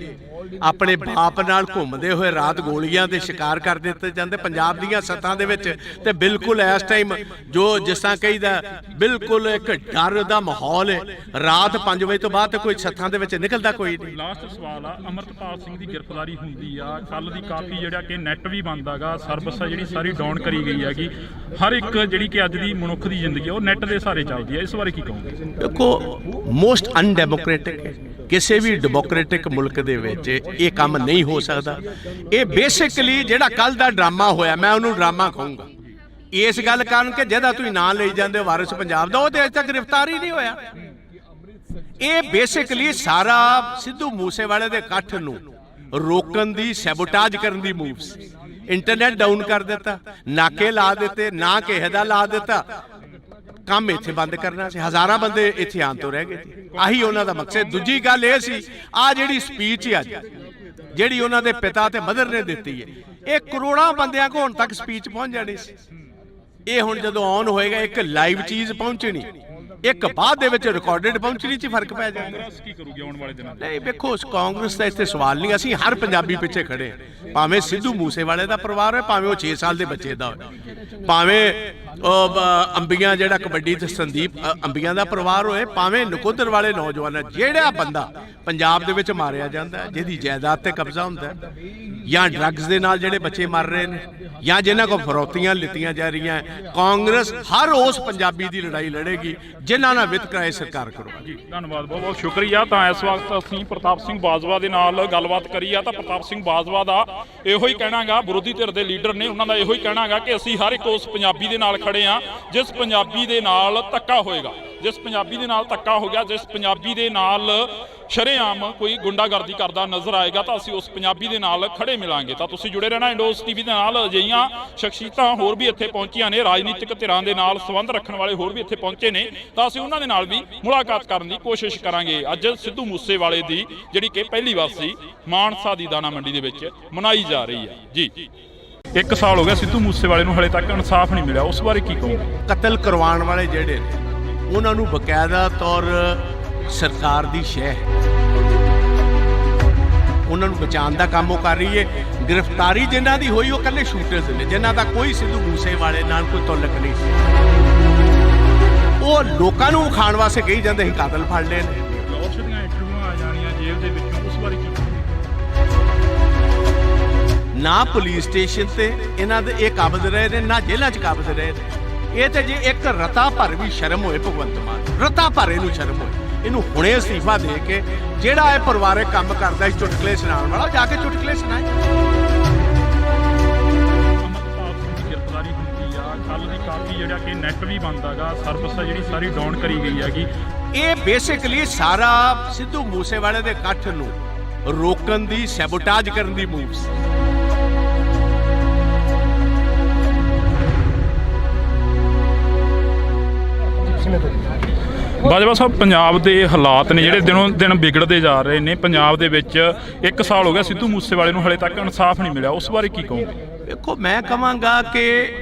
Speaker 2: ਆਪਣੇ ਬਾਪ ਨਾਲ ਘੁੰਮਦੇ ਹੋਏ ਰਾਤ ਗੋਲੀਆਂ ਦੇ ਸ਼ਿਕਾਰ ਕਰ ਦਿੱਤੇ ਜਾਂਦੇ ਪੰਜਾਬ ਦੀਆਂ ਸੱਥਾਂ ਦੇ ਵਿੱਚ। ਤੇ ਬਿਲਕੁਲ ਇਸ ਟਾਈਮ ਜੋ ਜਿਸ ਤਰ੍ਹਾਂ ਕਹੀਦਾ, ਬਿਲਕੁਲ ਇੱਕ ਡਰ ਦਾ ਮਾਹੌਲ ਹੈ। ਰਾਤ 5 ਵਜੇ ਤੋਂ ਬਾਅਦ ਕੋਈ ਸੱਥਾਂ ਦੇ ਵਿੱਚ ਨਿਕਲਦਾ ਕੋਈ ਨਹੀਂ।
Speaker 1: ਲਾਸਟ ਸਵਾਲ ਆ, ਅਮਰਪਾਲ ਸਿੰਘ ਦੀ ਗ੍ਰਿਫਤਾਰੀ ਹੁੰਦੀ ਆ, ਕੱਲ ਦੀ ਕਾਫੀ ਜਿਹੜਾ ਕਿ ਨੈਟ ਵੀ ਬੰਦ ਹੈਗਾ, ਸਰਵਿਸ ਆ ਜਿਹੜੀ ਸਾਰੀ ਡਾਊਨ ਕਰੀ ਗਈ ਹੈਗੀ। ਹਰ ਇੱਕ ਜਿਹੜੀ ਕਿ ਅੱਜ ਦੀ ਮਨੁੱਖ ਦੀ ਜ਼ਿੰਦਗੀ ਉਹ ਨੈਟ ਦੇ ਸਹਾਰੇ ਚੱਲਦੀ ਹੈ, ਇਸ ਬਾਰੇ ਕੀ ਕਹੋਗੇ?
Speaker 2: ਦੇਖੋ, ਮੋਸਟ ਅਨਡੈਮੋਕ੍ਰੈਟਿਕ ਹੈ। ਕਿਸੇ ਵੀ ਡੈਮੋਕ੍ਰੈਟਿਕ ਮੁਲਕ ਦੇ ਵਿੱਚ ਇਹ ਕੰਮ ਨਹੀਂ ਹੋ ਸਕਦਾ। ਇਹ ਬੇਸਿਕਲੀ ਜਿਹੜਾ ਕੱਲ ਦਾ ਡਰਾਮਾ ਹੋਇਆ, ਮੈਂ ਉਹਨੂੰ ਡਰਾਮਾ ਕਹੂੰਗਾ ਇਸ ਗੱਲ ਕਾਰਨ ਕਿ ਜਿਹਦਾ ਤੁਸੀਂ ਨਾਂ ਲਈ ਜਾਂਦੇ ਹੋ ਵਾਰਿਸ ਪੰਜਾਬ ਦਾ, ਉਹ ਤੇ ਅਜੇ ਤੱਕ ਗ੍ਰਿਫਤਾਰ ਹੀ ਨਹੀਂ ਹੋਇਆ। ਇਹ ਬੇਸਿਕਲੀ ਸਾਰਾ ਸਿੱਧੂ ਮੂਸੇਵਾਲੇ ਦੇ ਇਕੱਠ ਨੂੰ ਰੋਕਣ ਦੀ, ਸੈਬੋਟਾਜ ਕਰਨ ਦੀ ਮੂਵ ਸੀ। ਇੰਟਰਨੈਟ ਡਾਊਨ ਕਰ ਦਿੱਤਾ, ਨਾਕੇ ਲਾ ਦਿੱਤੇ, ਨਾ ਕਿਸੇ ਦਾ ਲਾ ਦਿੱਤਾ, ਕੰਮ ਇੱਥੇ ਬੰਦ ਕਰਨਾ ਸੀ। ਹਜ਼ਾਰਾਂ ਬੰਦੇ ਇੱਥੇ ਆਉਣ ਤੋਂ ਰਹਿ ਗਏ ਸੀ। ਆਹੀ ਉਹਨਾਂ ਦਾ ਮਕਸਦ। ਦੂਜੀ ਗੱਲ ਇਹ ਸੀ, ਆ ਜਿਹੜੀ ਸਪੀਚ ਅੱਜ ਜਿਹੜੀ ਉਹਨਾਂ ਦੇ ਪਿਤਾ ਤੇ ਮਦਰ ਨੇ ਦਿੱਤੀ ਹੈ, ਇਹ ਕਰੋੜਾਂ ਬੰਦਿਆਂ ਕੋਲ ਹੁਣ ਤੱਕ ਸਪੀਚ ਪਹੁੰਚ ਜਾਣੀ ਸੀ। ਇਹ ਹੁਣ ਜਦੋਂ ਆਨ ਹੋਏਗਾ, ਇੱਕ ਲਾਈਵ ਚੀਜ਼ ਪਹੁੰਚਣੀ, ਇੱਕ ਬਾਅਦ ਦੇ ਵਿੱਚ ਰਿਕਾਰਡਡ ਪਹੁੰਚਣੀ 'ਚ ਫਰਕ ਪੈ ਜਾਏਗਾ।
Speaker 1: ਕਾਂਗਰਸ ਕੀ ਕਰੂਗੀ ਆਉਣ ਵਾਲੇ ਦਿਨਾਂ 'ਚ?
Speaker 2: ਨਹੀਂ, ਵੇਖੋ, ਉਸ ਕਾਂਗਰਸ ਦਾ ਇੱਥੇ ਸਵਾਲ ਨਹੀਂ। ਅਸੀਂ ਹਰ ਪੰਜਾਬੀ ਪਿੱਛੇ ਖੜੇ ਹਾਂ, ਭਾਵੇਂ ਸਿੱਧੂ ਮੂਸੇਵਾਲੇ ਦਾ ਪਰਿਵਾਰ ਹੋਏ, ਭਾਵੇਂ ਉਹ 6 ਸਾਲ ਦੇ ਬੱਚੇ ਦਾ ਹੋਵੇ, ਭਾਵੇਂ ਅੰਬੀਆਂ ਜਿਹੜਾ ਕਬੱਡੀ ਤੇ ਸੰਦੀਪ ਅੰਬੀਆਂ ਦਾ ਪਰਿਵਾਰ ਹੋਏ, ਭਾਵੇਂ ਨਕੋਦਰ ਵਾਲੇ ਨੌਜਵਾਨ। ਜਿਹੜਾ ਬੰਦਾ ਪੰਜਾਬ ਦੇ ਵਿੱਚ ਮਾਰਿਆ ਜਾਂਦਾ, ਜਿਹਦੀ ਜਾਇਦਾਦ ਤੇ ਕਬਜ਼ਾ ਹੁੰਦਾ, ਜਾਂ ਡਰੱਗਸ ਦੇ ਨਾਲ ਜਿਹੜੇ ਬੱਚੇ ਮਰ ਰਹੇ ਨੇ, ਜਾਂ ਜਿਨ੍ਹਾਂ ਕੋਲ ਫਰੌਤੀਆਂ ਲਿੱਤੀਆਂ ਜਾ ਰਹੀਆਂ, ਕਾਂਗਰਸ ਹਰ ਉਸ ਪੰਜਾਬੀ ਦੀ ਲੜਾਈ ਲੜੇਗੀ ਜਿਨ੍ਹਾਂ ਨਾਲ ਵਿਤਕਰਾ ਸਰਕਾਰ ਕਰਵਾ।
Speaker 1: ਜੀ ਧੰਨਵਾਦ, ਬਹੁਤ ਬਹੁਤ ਸ਼ੁਕਰੀਆ। ਤਾਂ ਇਸ ਵਕਤ ਅਸੀਂ ਪ੍ਰਤਾਪ ਸਿੰਘ ਬਾਜਵਾ ਦੇ ਨਾਲ ਗੱਲਬਾਤ ਕਰੀ ਆ, ਤਾਂ ਪ੍ਰਤਾਪ ਸਿੰਘ ਬਾਜਵਾ ਦਾ ਇਹੋ ਹੀ ਕਹਿਣਾਗਾ, ਵਿਰੋਧੀ ਧਿਰ ਦੇ ਲੀਡਰ ਨੇ, ਉਹਨਾਂ ਦਾ ਇਹੋ ਹੀ ਕਹਿਣਾਗਾ ਕਿ ਅਸੀਂ ਹਰ ਇੱਕ ਉਸ ਪੰਜਾਬੀ ਦੇ ਨਾਲ ਖੜੇ ਆ ਜਿਸ ਪੰਜਾਬੀ ਦੇ ਨਾਲ ਧੱਕਾ ਹੋਏਗਾ, ਜਿਸ ਪੰਜਾਬੀ ਦੇ ਨਾਲ ਧੱਕਾ ਹੋ ਗਿਆ, ਜਿਸ ਪੰਜਾਬੀ ਦੇ ਨਾਲ ਸ਼ਰੇਆਮ ਕੋਈ ਗੁੰਡਾਗਰਦੀ ਕਰਦਾ ਨਜ਼ਰ ਆਏਗਾ, ਤਾਂ ਅਸੀਂ ਉਸ ਪੰਜਾਬੀ ਦੇ ਨਾਲ ਖੜੇ ਮਿਲਾਂਗੇ। ਤਾਂ ਤੁਸੀਂ ਜੁੜੇ ਰਹਿਣਾ ਇੰਡੋਸ ਟੀਵੀ ਦੇ ਨਾਲ। ਅਜਿਹੀਆਂ ਸ਼ਖਸੀਅਤਾਂ ਹੋਰ ਵੀ ਇੱਥੇ ਪਹੁੰਚੀਆਂ ਨੇ, ਰਾਜਨੀਤਿਕ ਧਿਰਾਂ ਦੇ ਨਾਲ ਸੰਬੰਧ ਰੱਖਣ ਵਾਲੇ ਹੋਰ ਵੀ ਇੱਥੇ ਪਹੁੰਚੇ ਨੇ, ਤਾਂ ਅਸੀਂ ਉਹਨਾਂ ਦੇ ਨਾਲ ਵੀ ਮੁਲਾਕਾਤ ਕਰਨ ਦੀ ਕੋਸ਼ਿਸ਼ ਕਰਾਂਗੇ। ਅੱਜ ਸਿੱਧੂ ਮੂਸੇਵਾਲੇ ਦੀ ਜਿਹੜੀ ਕਿ ਪਹਿਲੀ ਵਾਰ ਸੀ ਮਾਨਸਾ ਦੀ ਦਾਣਾ ਮੰਡੀ ਦੇ ਵਿੱਚ ਮਨਾਈ ਜਾ ਰਹੀ ਹੈ। ਜੀ 1 ਸਾਲ ਹੋ ਗਿਆ ਸਿੱਧੂ ਮੂਸੇਵਾਲੇ ਨੂੰ ਹਲੇ ਤੱਕ ਇਨਸਾਫ ਨਹੀਂ ਮਿਲਿਆ, ਉਸ ਬਾਰੇ ਕੀ ਕਹੋਗੇ?
Speaker 2: ਕਤਲ ਕਰਵਾਉਣ ਵਾਲੇ ਜਿਹੜੇ ਨੇ ਉਹਨਾਂ ਨੂੰ ਬਕਾਇਦਾ ਤੌਰ ਸਰਕਾਰ ਦੀ ਸ਼ਹਿ ਹੈ, ਉਹਨਾਂ ਨੂੰ ਬਚਾਉਣ ਦਾ ਕੰਮ ਉਹ ਕਰ ਰਹੀ ਹੈ। ਗ੍ਰਿਫਤਾਰੀ ਜਿਨ੍ਹਾਂ ਦੀ ਹੋਈ ਉਹ ਇਕੱਲੇ ਸ਼ੂਟਰਸ ਨੇ, ਜਿਨ੍ਹਾਂ ਦਾ ਕੋਈ ਸਿੱਧੂ ਮੂਸੇਵਾਲੇ ਨਾਲ ਕੋਈ ਤਾਲੁਕ ਨਹੀਂ ਸੀ। ਉਹ ਲੋਕਾਂ ਨੂੰ ਵਿਖਾਉਣ ਵਾਸਤੇ ਕਹੀ ਜਾਂਦੇ ਸੀ ਕਾਤਲ ਫੜ ਲਏ ਨੇ।
Speaker 1: ਉਸ ਦੀਆਂ ਇੰਟਰਵਿਊਆਂ ਆ ਜਾਣੀਆਂ ਜੇਲ੍ਹ ਦੇ ਵਿੱਚੋਂ, ਉਸ ਬਾਰੇ ਕੀ ਕਹੋਗੇ?
Speaker 2: ਨਾ ਪੁਲਿਸ ਸਟੇਸ਼ਨ ਤੇ ਇਹਨਾਂ ਦੇ ਇਹ ਕਾਬਜ਼ ਰਹੇ ਨੇ, ਨਾ ਜੇਲ੍ਹਾਂ 'ਚ ਕਾਬਜ਼ ਰਹੇ ਨੇ। ਇਹ ਤੇ ਜੇ ਇੱਕ ਰਤਾ ਭਰ ਵੀ ਸ਼ਰਮ ਹੋਏ ਭਗਵੰਤ ਮਾਨ, ਰਤਾ ਭਰ ਇਹਨੂੰ ਸ਼ਰਮ ਹੋਏ, ਇਹਨੂੰ ਹੁਣੇ ਅਸਤੀਫਾ ਦੇ ਕੇ ਜਿਹੜਾ ਇਹ ਪਰਿਵਾਰਕ ਕੰਮ ਕਰਦਾ ਸੀ ਚੁਟਕਲੇ ਸੁਣਾਉਣ ਵਾਲਾ, ਜਾ ਕੇ ਚੁਟਕਲੇ ਸੁਣਾਏ।
Speaker 1: ਅਮਰਪਾਲ ਸਿੰਘ ਦੀ ਗ੍ਰਿਫਤਾਰੀ ਹੁੰਦੀ ਆ, ਕੱਲ ਦੀ ਕਾਫੀ ਜਿਹੜਾ ਕਿ ਨੈਟ ਵੀ ਬੰਦ ਹੈਗਾ, ਸਰਵਿਸ ਆ ਜਿਹੜੀ ਸਾਰੀ ਡਾਊਨ ਕਰੀ ਗਈ ਹੈਗੀ।
Speaker 2: ਇਹ ਬੇਸਿਕਲੀ ਸਾਰਾ ਸਿੱਧੂ ਮੂਸੇਵਾਲੇ ਦੇ ਇਕੱਠ ਨੂੰ ਰੋਕਣ ਦੀ, ਸੈਬੋਟਾਜ ਕਰਨ ਦੀ ਮੂਵ ਸੀ।
Speaker 1: ਬਾਜਵਾ ਸਾਹਿਬ, ਪੰਜਾਬ ਦੇ ਹਾਲਾਤ ਨੇ ਜਿਹੜੇ ਦਿਨੋਂ ਦਿਨ ਵਿਗੜਦੇ ਜਾ ਰਹੇ ਨੇ। ਪੰਜਾਬ ਦੇ ਵਿੱਚ 1 ਸਾਲ ਹੋ ਗਿਆ ਸਿੱਧੂ ਮੂਸੇਵਾਲੇ ਨੂੰ ਹਲੇ ਤੱਕ ਇਨਸਾਫ ਨਹੀਂ ਮਿਲਿਆ, ਉਸ ਬਾਰੇ ਕੀ ਕਹੋਗੇ?
Speaker 2: ਦੇਖੋ, ਮੈਂ ਕਹਾਂਗਾ ਕਿ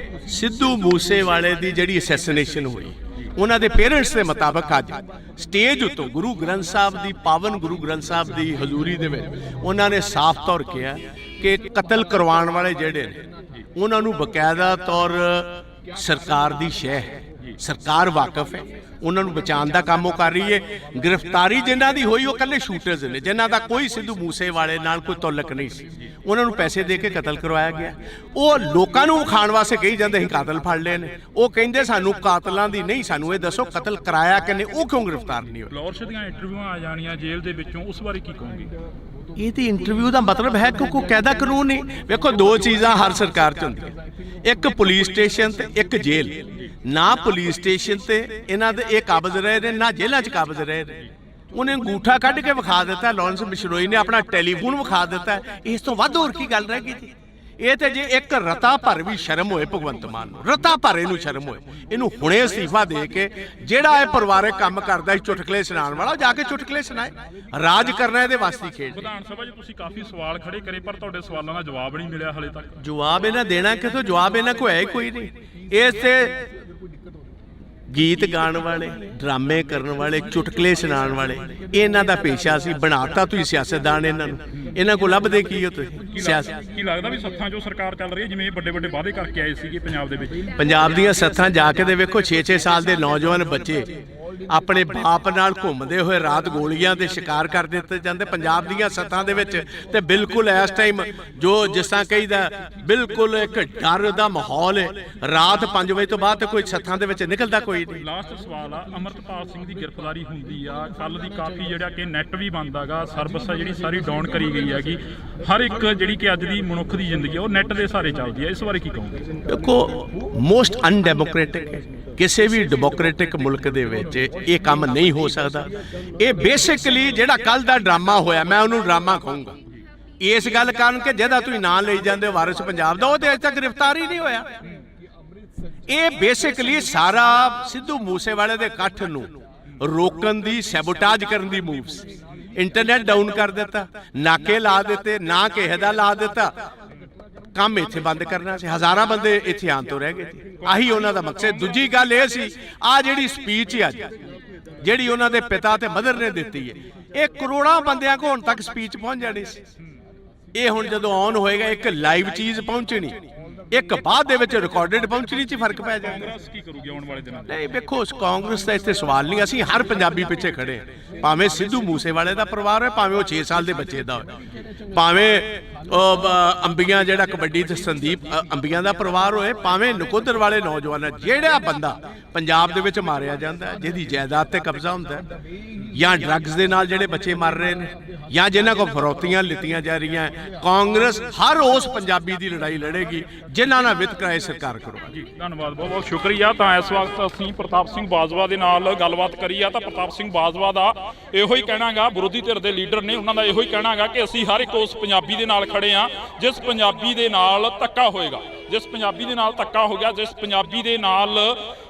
Speaker 2: ਸਿੱਧੂ ਮੂਸੇਵਾਲੇ ਦੀ ਜਿਹੜੀ ਅਸੈਸੀਨੇਸ਼ਨ ਹੋਈ, ਉਹਨਾਂ ਦੇ ਪੇਰੈਂਟਸ ਦੇ ਮੁਤਾਬਕ ਅੱਜ ਸਟੇਜ ਉੱਤੋਂ ਗੁਰੂ ਗ੍ਰੰਥ ਸਾਹਿਬ ਦੀ, ਪਾਵਨ ਗੁਰੂ ਗ੍ਰੰਥ ਸਾਹਿਬ ਦੀ ਹਜ਼ੂਰੀ ਦੇ ਵਿੱਚ ਉਹਨਾਂ ਨੇ ਸਾਫ਼ ਤੌਰ ਕਿਹਾ ਕਿ ਕਤਲ ਕਰਵਾਉਣ ਵਾਲੇ ਜਿਹੜੇ ਨੇ ਉਹਨਾਂ ਨੂੰ ਬਕਾਇਦਾ ਤੌਰ ਸਰਕਾਰ ਦੀ ਸ਼ਹਿ ਹੈ, ਸਰਕਾਰ ਵਾਕਿਫ ਹੈ, ਉਹਨਾਂ ਨੂੰ ਬਚਾਉਣ ਦਾ ਕੰਮ ਉਹ ਕਰ ਰਹੀ ਹੈ। ਗ੍ਰਿਫਤਾਰੀ ਜਿਨ੍ਹਾਂ ਦੀ ਹੋਈ ਉਹ ਇਕੱਲੇ ਸ਼ੂਟਰਸ ਨੇ, ਜਿਨ੍ਹਾਂ ਦਾ ਕੋਈ ਸਿੱਧੂ ਮੂਸੇਵਾਲੇ ਨਾਲ ਕੋਈ ਤਾਲੁਕ ਨਹੀਂ ਸੀ। ਉਹਨਾਂ ਨੂੰ ਪੈਸੇ ਦੇ ਕੇ ਕਤਲ ਕਰਵਾਇਆ ਗਿਆ। ਉਹ ਲੋਕਾਂ ਨੂੰ ਵਿਖਾਉਣ ਵਾਸਤੇ ਕਹੀ ਜਾਂਦੇ ਸੀ ਕਾਤਲ ਫੜ ਲਏ ਨੇ। ਉਹ ਕਹਿੰਦੇ ਸਾਨੂੰ ਕਾਤਲਾਂ ਦੀ ਨਹੀਂ, ਸਾਨੂੰ ਇਹ ਦੱਸੋ ਕਤਲ ਕਰਾਇਆ ਕਿ ਨਹੀਂ, ਉਹ ਕਿਉਂ ਗ੍ਰਿਫਤਾਰ ਨਹੀਂ ਹੋਏ?
Speaker 1: ਫਲੋਰਸ ਦੀਆਂ ਇੰਟਰਵਿਊਆਂ ਆ ਜਾਣੀਆਂ ਜੇਲ੍ਹ ਦੇ ਵਿੱਚੋਂ, ਉਸ ਬਾਰੇ ਕੀ ਕਹੋਗੇ?
Speaker 2: ਇਹ ਤੇ ਇੰਟਰਵਿਊ ਦਾ ਮਤਲਬ ਹੈ ਕਿ ਕੋਈ ਕਾਇਦਾ ਕਾਨੂੰਨ ਨਹੀਂ। ਵੇਖੋ, ਦੋ ਚੀਜ਼ਾਂ ਹਰ ਸਰਕਾਰ 'ਚ ਹੁੰਦੀਆਂ, ਇੱਕ ਪੁਲਿਸ ਸਟੇਸ਼ਨ ਤੇ ਇੱਕ ਜੇਲ੍ਹ। ਨਾ ਪੁਲਿਸ ਸਟੇਸ਼ਨ ਤੇ ਇਹਨਾਂ ਦੇ ਇਹ ਕਾਬਜ਼ ਰਹੇ ਨੇ, ਨਾ ਜੇਲ੍ਹਾਂ 'ਚ ਕਾਬਜ਼ ਰਹੇ ਨੇ। ਉਹਨੇ ਅੰਗੂਠਾ ਕੱਢ ਕੇ ਵਿਖਾ ਦਿੱਤਾ, ਲਾਰੈਂਸ ਬਿਸ਼ਨੋਈ ਨੇ ਆਪਣਾ ਟੈਲੀਫੋਨ ਵਿਖਾ ਦਿੱਤਾ। ਇਸ ਤੋਂ ਵੱਧ ਹੋਰ ਕੀ ਗੱਲ ਰਹਿ ਗਈ ਜੀ? ਇਹ ਤੇ ਜੇ ਇੱਕ ਰਤਾ ਭਰ ਵੀ ਸ਼ਰਮ ਹੋਏ ਭਗਵੰਤ ਮਾਨ ਨੂੰ, ਰਤਾ ਭਰ ਇਹਨੂੰ ਸ਼ਰਮ ਹੋਏ, ਇਹਨੂੰ ਹੁਣੇ ਅਸਤੀਫਾ ਦੇ ਕੇ ਜਿਹੜਾ ਇਹ ਪਰਿਵਾਰਕ ਕੰਮ ਕਰਦਾ ਸੀ ਚੁਟਕਲੇ ਸੁਣਾਉਣ ਵਾਲਾ, ਜਾ ਕੇ ਚੁਟਕਲੇ ਸੁਣਾਏ। ਰਾਜ ਕਰਨਾ ਇਹਦੇ ਵਾਸਤੇ ਖੇਡ।
Speaker 1: ਵਿਧਾਨ ਸਭਾ 'ਚ ਤੁਸੀਂ ਕਾਫੀ ਸਵਾਲ ਖੜੇ ਕਰੇ, ਪਰ ਤੁਹਾਡੇ ਸਵਾਲਾਂ ਦਾ ਜਵਾਬ ਨਹੀਂ ਮਿਲਿਆ ਹਲੇ ਤੱਕ।
Speaker 2: ਜਵਾਬ ਇਹਨਾਂ ਦੇਣਾ ਕਿਥੋਂ? ਜਵਾਬ ਇਹਨਾਂ ਕੋਲ ਹੈ ਹੀ ਕੋਈ ਨਹੀਂ। ਇਸ ਤੇ ਗੀਤ ਗਾਉਣ ਵਾਲੇ, ਡਰਾਮੇ ਕਰਨ ਵਾਲੇ, ਚੁਟਕਲੇ ਸੁਣਾਉਣ ਵਾਲੇ, ਇਹਨਾਂ ਦਾ ਪੇਸ਼ਾ ਸੀ। ਬਣਾਤਾ ਤੁਸੀਂ ਸਿਆਸਤਦਾਨ ਇਹਨਾਂ ਨੂੰ। ਇਹਨਾਂ ਕੋਲ ਲੱਭਦੇ ਕੀ ਹੋ ਤੁਸੀਂ? ਸਿਆਸਤ
Speaker 1: ਕੀ ਲੱਗਦਾ ਵੀ ਸੱਥਾਂ 'ਚੋਂ ਸਰਕਾਰ ਚੱਲ ਰਹੀ ਹੈ, ਜਿਵੇਂ ਵੱਡੇ ਵੱਡੇ ਵਾਅਦੇ ਕਰਕੇ ਆਏ ਸੀਗੇ ਪੰਜਾਬ ਦੇ ਵਿੱਚ?
Speaker 2: ਪੰਜਾਬ ਦੀਆਂ ਸੱਥਾਂ ਜਾ ਕੇ ਦੇ ਵੇਖੋ, 6-6 ਸਾਲ ਦੇ ਨੌਜਵਾਨ ਬੱਚੇ ਆਪਣੇ ਬਾਪ ਨਾਲ ਘੁੰਮਦੇ ਹੋਏ ਰਾਤ ਗੋਲੀਆਂ ਦੇ ਸ਼ਿਕਾਰ ਕਰ ਦਿੱਤੇ ਜਾਂਦੇ ਪੰਜਾਬ ਦੀਆਂ ਸੱਥਾਂ ਦੇ ਵਿੱਚ। ਤੇ ਬਿਲਕੁਲ ਇਸ ਟਾਈਮ ਜੋ ਜਿਸ ਤਰ੍ਹਾਂ ਕਹੀਦਾ, ਬਿਲਕੁਲ ਇੱਕ ਡਰ ਦਾ ਮਾਹੌਲ ਹੈ। ਰਾਤ 5 ਵਜੇ ਤੋਂ ਬਾਅਦ ਕੋਈ ਸੱਥਾਂ ਦੇ ਵਿੱਚ ਨਿਕਲਦਾ ਕੋਈ ਨਹੀਂ।
Speaker 1: ਲਾਸਟ ਸਵਾਲ ਆ, ਅਮਰਪਾਲ ਸਿੰਘ ਦੀ ਗ੍ਰਿਫਤਾਰੀ ਹੁੰਦੀ ਆ, ਕੱਲ ਦੀ ਕਾਫੀ ਜਿਹੜਾ ਕਿ ਨੈਟ ਵੀ ਬੰਦ ਹੈਗਾ, ਸਰਵਿਸ ਆ ਜਿਹੜੀ ਸਾਰੀ ਡਾਊਨ ਕਰੀ ਗਈ ਹੈਗੀ। ਹਰ ਇੱਕ ਜਿਹੜੀ ਕਿ ਅੱਜ ਦੀ ਮਨੁੱਖ ਦੀ ਜ਼ਿੰਦਗੀ ਉਹ ਨੈਟ ਦੇ ਸਹਾਰੇ ਚੱਲਦੀ ਹੈ, ਇਸ ਬਾਰੇ ਕੀ ਕਹੋਗੇ?
Speaker 2: ਦੇਖੋ, ਮੋਸਟ ਅਨਡੈਮੋਕ੍ਰੈਟਿਕ ਹੈ। ਕਿਸੇ ਵੀ ਡੈਮੋਕ੍ਰੈਟਿਕ ਮੁਲਕ ਦੇ ਵਿੱਚ ਇਹ ਕੰਮ ਨਹੀਂ ਹੋ ਸਕਦਾ। ਇਹ ਬੇਸਿਕਲੀ ਜਿਹੜਾ ਕੱਲ ਦਾ ਡਰਾਮਾ ਹੋਇਆ, ਮੈਂ ਉਹਨੂੰ ਡਰਾਮਾ ਕਹੂੰਗਾ। ਇਸ ਗੱਲ ਕਾਰਨ ਕਿ ਜਿਹਦਾ ਤੁਸੀਂ ਨਾਂ ਲਈ ਜਾਂਦੇ ਹੋ ਵਾਰਿਸ ਪੰਜਾਬ ਦਾ, ਉਹ ਤੇ ਅਜੇ ਤੱਕ ਗ੍ਰਿਫਤਾਰ ਹੀ ਨਹੀਂ ਹੋਇਆ। ਇਹ ਬੇਸਿਕਲੀ ਸਾਰਾ ਸਿੱਧੂ ਮੂਸੇਵਾਲੇ ਦੇ ਇਕੱਠ ਨੂੰ ਰੋਕਣ ਦੀ, ਸੈਬੋਟਾਜ ਕਰਨ ਦੀ ਮੂਵ ਸੀ। ਇੰਟਰਨੈਟ ਡਾਊਨ ਕਰ ਦਿੱਤਾ, ਨਾਕੇ ਲਾ ਦਿੱਤੇ, ਨਾ ਕਿਸੇ ਦਾ ਲਾ ਦਿੱਤਾ, ਕੰਮ ਇੱਥੇ ਬੰਦ ਕਰਨਾ ਸੀ। ਹਜ਼ਾਰਾਂ ਬੰਦੇ ਇੱਥੇ ਆਉਣ ਤੋਂ ਰਹਿ ਗਏ ਸੀ। ਆਹੀ ਉਹਨਾਂ ਦਾ ਮਕਸਦ। ਦੂਜੀ ਗੱਲ ਇਹ ਸੀ, ਆ ਜਿਹੜੀ ਸਪੀਚ ਅੱਜ ਜਿਹੜੀ ਉਹਨਾਂ ਦੇ ਪਿਤਾ ਤੇ ਮਦਰ ਨੇ ਦਿੱਤੀ ਹੈ, ਇਹ ਕਰੋੜਾਂ ਬੰਦਿਆਂ ਕੋਲ ਹੁਣ ਤੱਕ ਸਪੀਚ ਪਹੁੰਚ ਜਾਣੀ ਸੀ। ਇਹ ਹੁਣ ਜਦੋਂ ਆਨ ਹੋਏਗਾ, ਇੱਕ ਲਾਈਵ ਚੀਜ਼ ਪਹੁੰਚਣੀ, ਇੱਕ ਬਾਅਦ ਦੇ ਵਿੱਚ ਰਿਕਾਰਡਡ ਪਹੁੰਚਣੀ 'ਚ ਫਰਕ ਪੈ ਜਾਏਗਾ।
Speaker 1: ਕਾਂਗਰਸ ਕੀ ਕਰੂਗੀ ਆਉਣ ਵਾਲੇ ਦਿਨਾਂ 'ਚ?
Speaker 2: ਨਹੀਂ, ਵੇਖੋ, ਕਾਂਗਰਸ ਦਾ ਇੱਥੇ ਸਵਾਲ ਨਹੀਂ। ਅਸੀਂ ਹਰ ਪੰਜਾਬੀ ਪਿੱਛੇ ਖੜੇ ਹਾਂ, ਭਾਵੇਂ ਸਿੱਧੂ ਮੂਸੇਵਾਲੇ ਦਾ ਪਰਿਵਾਰ ਹੋਏ, ਭਾਵੇਂ ਉਹ 6 ਸਾਲ ਦੇ ਬੱਚੇ ਦਾ ਹੋਏ, ਭਾਵੇਂ ਅੰਬੀਆਂ ਜਿਹੜਾ ਕਬੱਡੀ ਤੇ ਸੰਦੀਪ ਅੰਬੀਆਂ ਦਾ ਪਰਿਵਾਰ ਹੋਏ, ਭਾਵੇਂ ਨਕੋਦਰ ਵਾਲੇ ਨੌਜਵਾਨ। ਜਿਹੜਾ ਬੰਦਾ ਪੰਜਾਬ ਦੇ ਵਿੱਚ ਮਾਰਿਆ ਜਾਂਦਾ, ਜਿਹਦੀ ਜਾਇਦਾਦ ਤੇ ਕਬਜ਼ਾ ਹੁੰਦਾ, ਜਾਂ ਡਰੱਗਸ ਦੇ ਨਾਲ ਜਿਹੜੇ ਬੱਚੇ ਮਰ ਰਹੇ ਨੇ, ਜਾਂ ਜਿਨ੍ਹਾਂ ਕੋਲ ਫਰੌਤੀਆਂ ਲਿੱਤੀਆਂ ਜਾ ਰਹੀਆਂ, ਕਾਂਗਰਸ ਹਰ ਉਸ ਪੰਜਾਬੀ ਦੀ ਲੜਾਈ ਲੜੇਗੀ ਜਿਨ੍ਹਾਂ ਨਾਲ ਵਿਤਕਰਾ ਇਹ ਸਰਕਾਰ ਕਰੂਗੀ।
Speaker 1: ਜੀ, ਧੰਨਵਾਦ, ਬਹੁਤ ਬਹੁਤ ਸ਼ੁਕਰੀਆ। ਤਾਂ ਇਸ ਵਕਤ ਅਸੀਂ ਪ੍ਰਤਾਪ ਸਿੰਘ ਬਾਜਵਾ ਦੇ ਨਾਲ ਗੱਲਬਾਤ ਕਰੀ ਆ, ਤਾਂ ਪ੍ਰਤਾਪ ਸਿੰਘ ਬਾਜਵਾ ਦਾ ਇਹੋ ਹੀ ਕਹਿਣਾਗਾ, ਵਿਰੋਧੀ ਧਿਰ ਦੇ ਲੀਡਰ ਨੇ, ਉਹਨਾਂ ਦਾ ਇਹੋ ਹੀ ਕਹਿਣਾਗਾ ਕਿ ਅਸੀਂ ਹਰ ਇੱਕ ਉਸ ਪੰਜਾਬੀ ਦੇ ਨਾਲ ਖੜੇ ਆ ਜਿਸ ਪੰਜਾਬੀ ਦੇ ਨਾਲ ਧੱਕਾ ਹੋਏਗਾ, ਜਿਸ ਪੰਜਾਬੀ ਦੇ ਨਾਲ ਧੱਕਾ ਹੋ ਗਿਆ, ਜਿਸ ਪੰਜਾਬੀ ਦੇ ਨਾਲ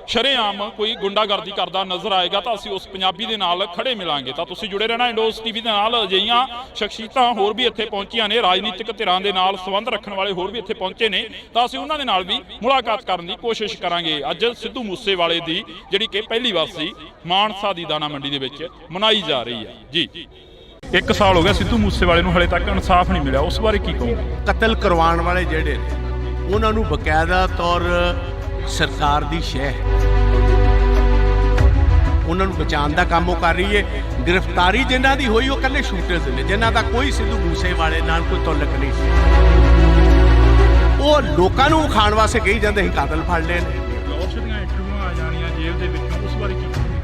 Speaker 1: ਸ਼ਰੇਆਮ ਕੋਈ ਗੁੰਡਾਗਰਦੀ ਕਰਦਾ ਨਜ਼ਰ ਆਏਗਾ ਤਾਂ ਅਸੀਂ ਉਸ ਪੰਜਾਬੀ ਦੇ ਨਾਲ ਖੜੇ ਮਿਲਾਂਗੇ। ਤਾਂ ਤੁਸੀਂ ਜੁੜੇ ਰਹਿਣਾ ਇੰਡੋਸ ਟੀਵੀ ਦੇ ਨਾਲ। ਅਜਿਹੀਆਂ ਸ਼ਖਸੀਅਤਾਂ ਹੋਰ ਵੀ ਇੱਥੇ ਪਹੁੰਚੀਆਂ ਨੇ, ਰਾਜਨੀਤਿਕ ਧਿਰਾਂ ਦੇ ਨਾਲ ਸੰਬੰਧ ਰੱਖਣ ਵਾਲੇ ਹੋਰ ਵੀ ਇੱਥੇ ਪਹੁੰਚੇ ਨੇ, ਤਾਂ ਅਸੀਂ ਉਹਨਾਂ ਦੇ ਨਾਲ ਵੀ ਮੁਲਾਕਾਤ ਕਰਨ ਦੀ ਕੋਸ਼ਿਸ਼ ਕਰਾਂਗੇ। ਅੱਜ ਸਿੱਧੂ ਮੂਸੇਵਾਲੇ ਦੀ ਜਿਹੜੀ ਕਿ ਪਹਿਲੀ ਵਾਸੀ ਮਾਨਸਾ ਦੀ ਦਾਣਾ ਮੰਡੀ ਦੇ ਵਿੱਚ ਮਨਾਈ ਜਾ ਰਹੀ ਹੈ ਜੀ। 1 ਸਾਲ ਹੋ ਗਿਆ ਸਿੱਧੂ ਮੂਸੇਵਾਲੇ ਨੂੰ, ਹਲੇ ਤੱਕ ਇਨਸਾਫ ਨਹੀਂ ਮਿਲਿਆ, ਉਸ ਬਾਰੇ ਕੀ ਕਹੋਗੇ?
Speaker 2: ਕਤਲ ਕਰਵਾਉਣ ਵਾਲੇ ਜਿਹੜੇ ਨੇ ਉਹਨਾਂ ਨੂੰ ਬਕਾਇਦਾ ਤੌਰ ਸਰਕਾਰ ਦੀ ਸ਼ਹਿ ਉਹਨਾਂ ਨੂੰ ਬਚਾਉਣ ਦਾ ਕੰਮ ਉਹ ਕਰ ਰਹੀ ਹੈ। ਗ੍ਰਿਫਤਾਰੀ ਜਿਨ੍ਹਾਂ ਦੀ ਹੋਈ ਉਹ ਇਕੱਲੇ ਸ਼ੂਟਰਸ ਨੇ, ਜਿਨ੍ਹਾਂ ਦਾ ਕੋਈ ਸਿੱਧੂ ਮੂਸੇਵਾਲੇ ਨਾਲ ਕੋਈ ਤਾਲੁਕ ਨਹੀਂ ਸੀ। ਉਹ ਲੋਕਾਂ ਨੂੰ ਖਾਣ ਵਾਸਤੇ ਕਹੀ ਜਾਂਦੇ ਸੀ ਕਾਤਲ ਫੜ ਲਏ ਨੇ।
Speaker 1: ਲਾਹੌਰ ਦੀਆਂ ਇੰਟਰਵਿਊਆਂ ਆ ਜਾਣੀਆਂ ਜੇਲ੍ਹ ਦੇ ਵਿੱਚੋਂ, ਉਸ ਬਾਰੇ ਕੀ ਕਹੋਗੇ?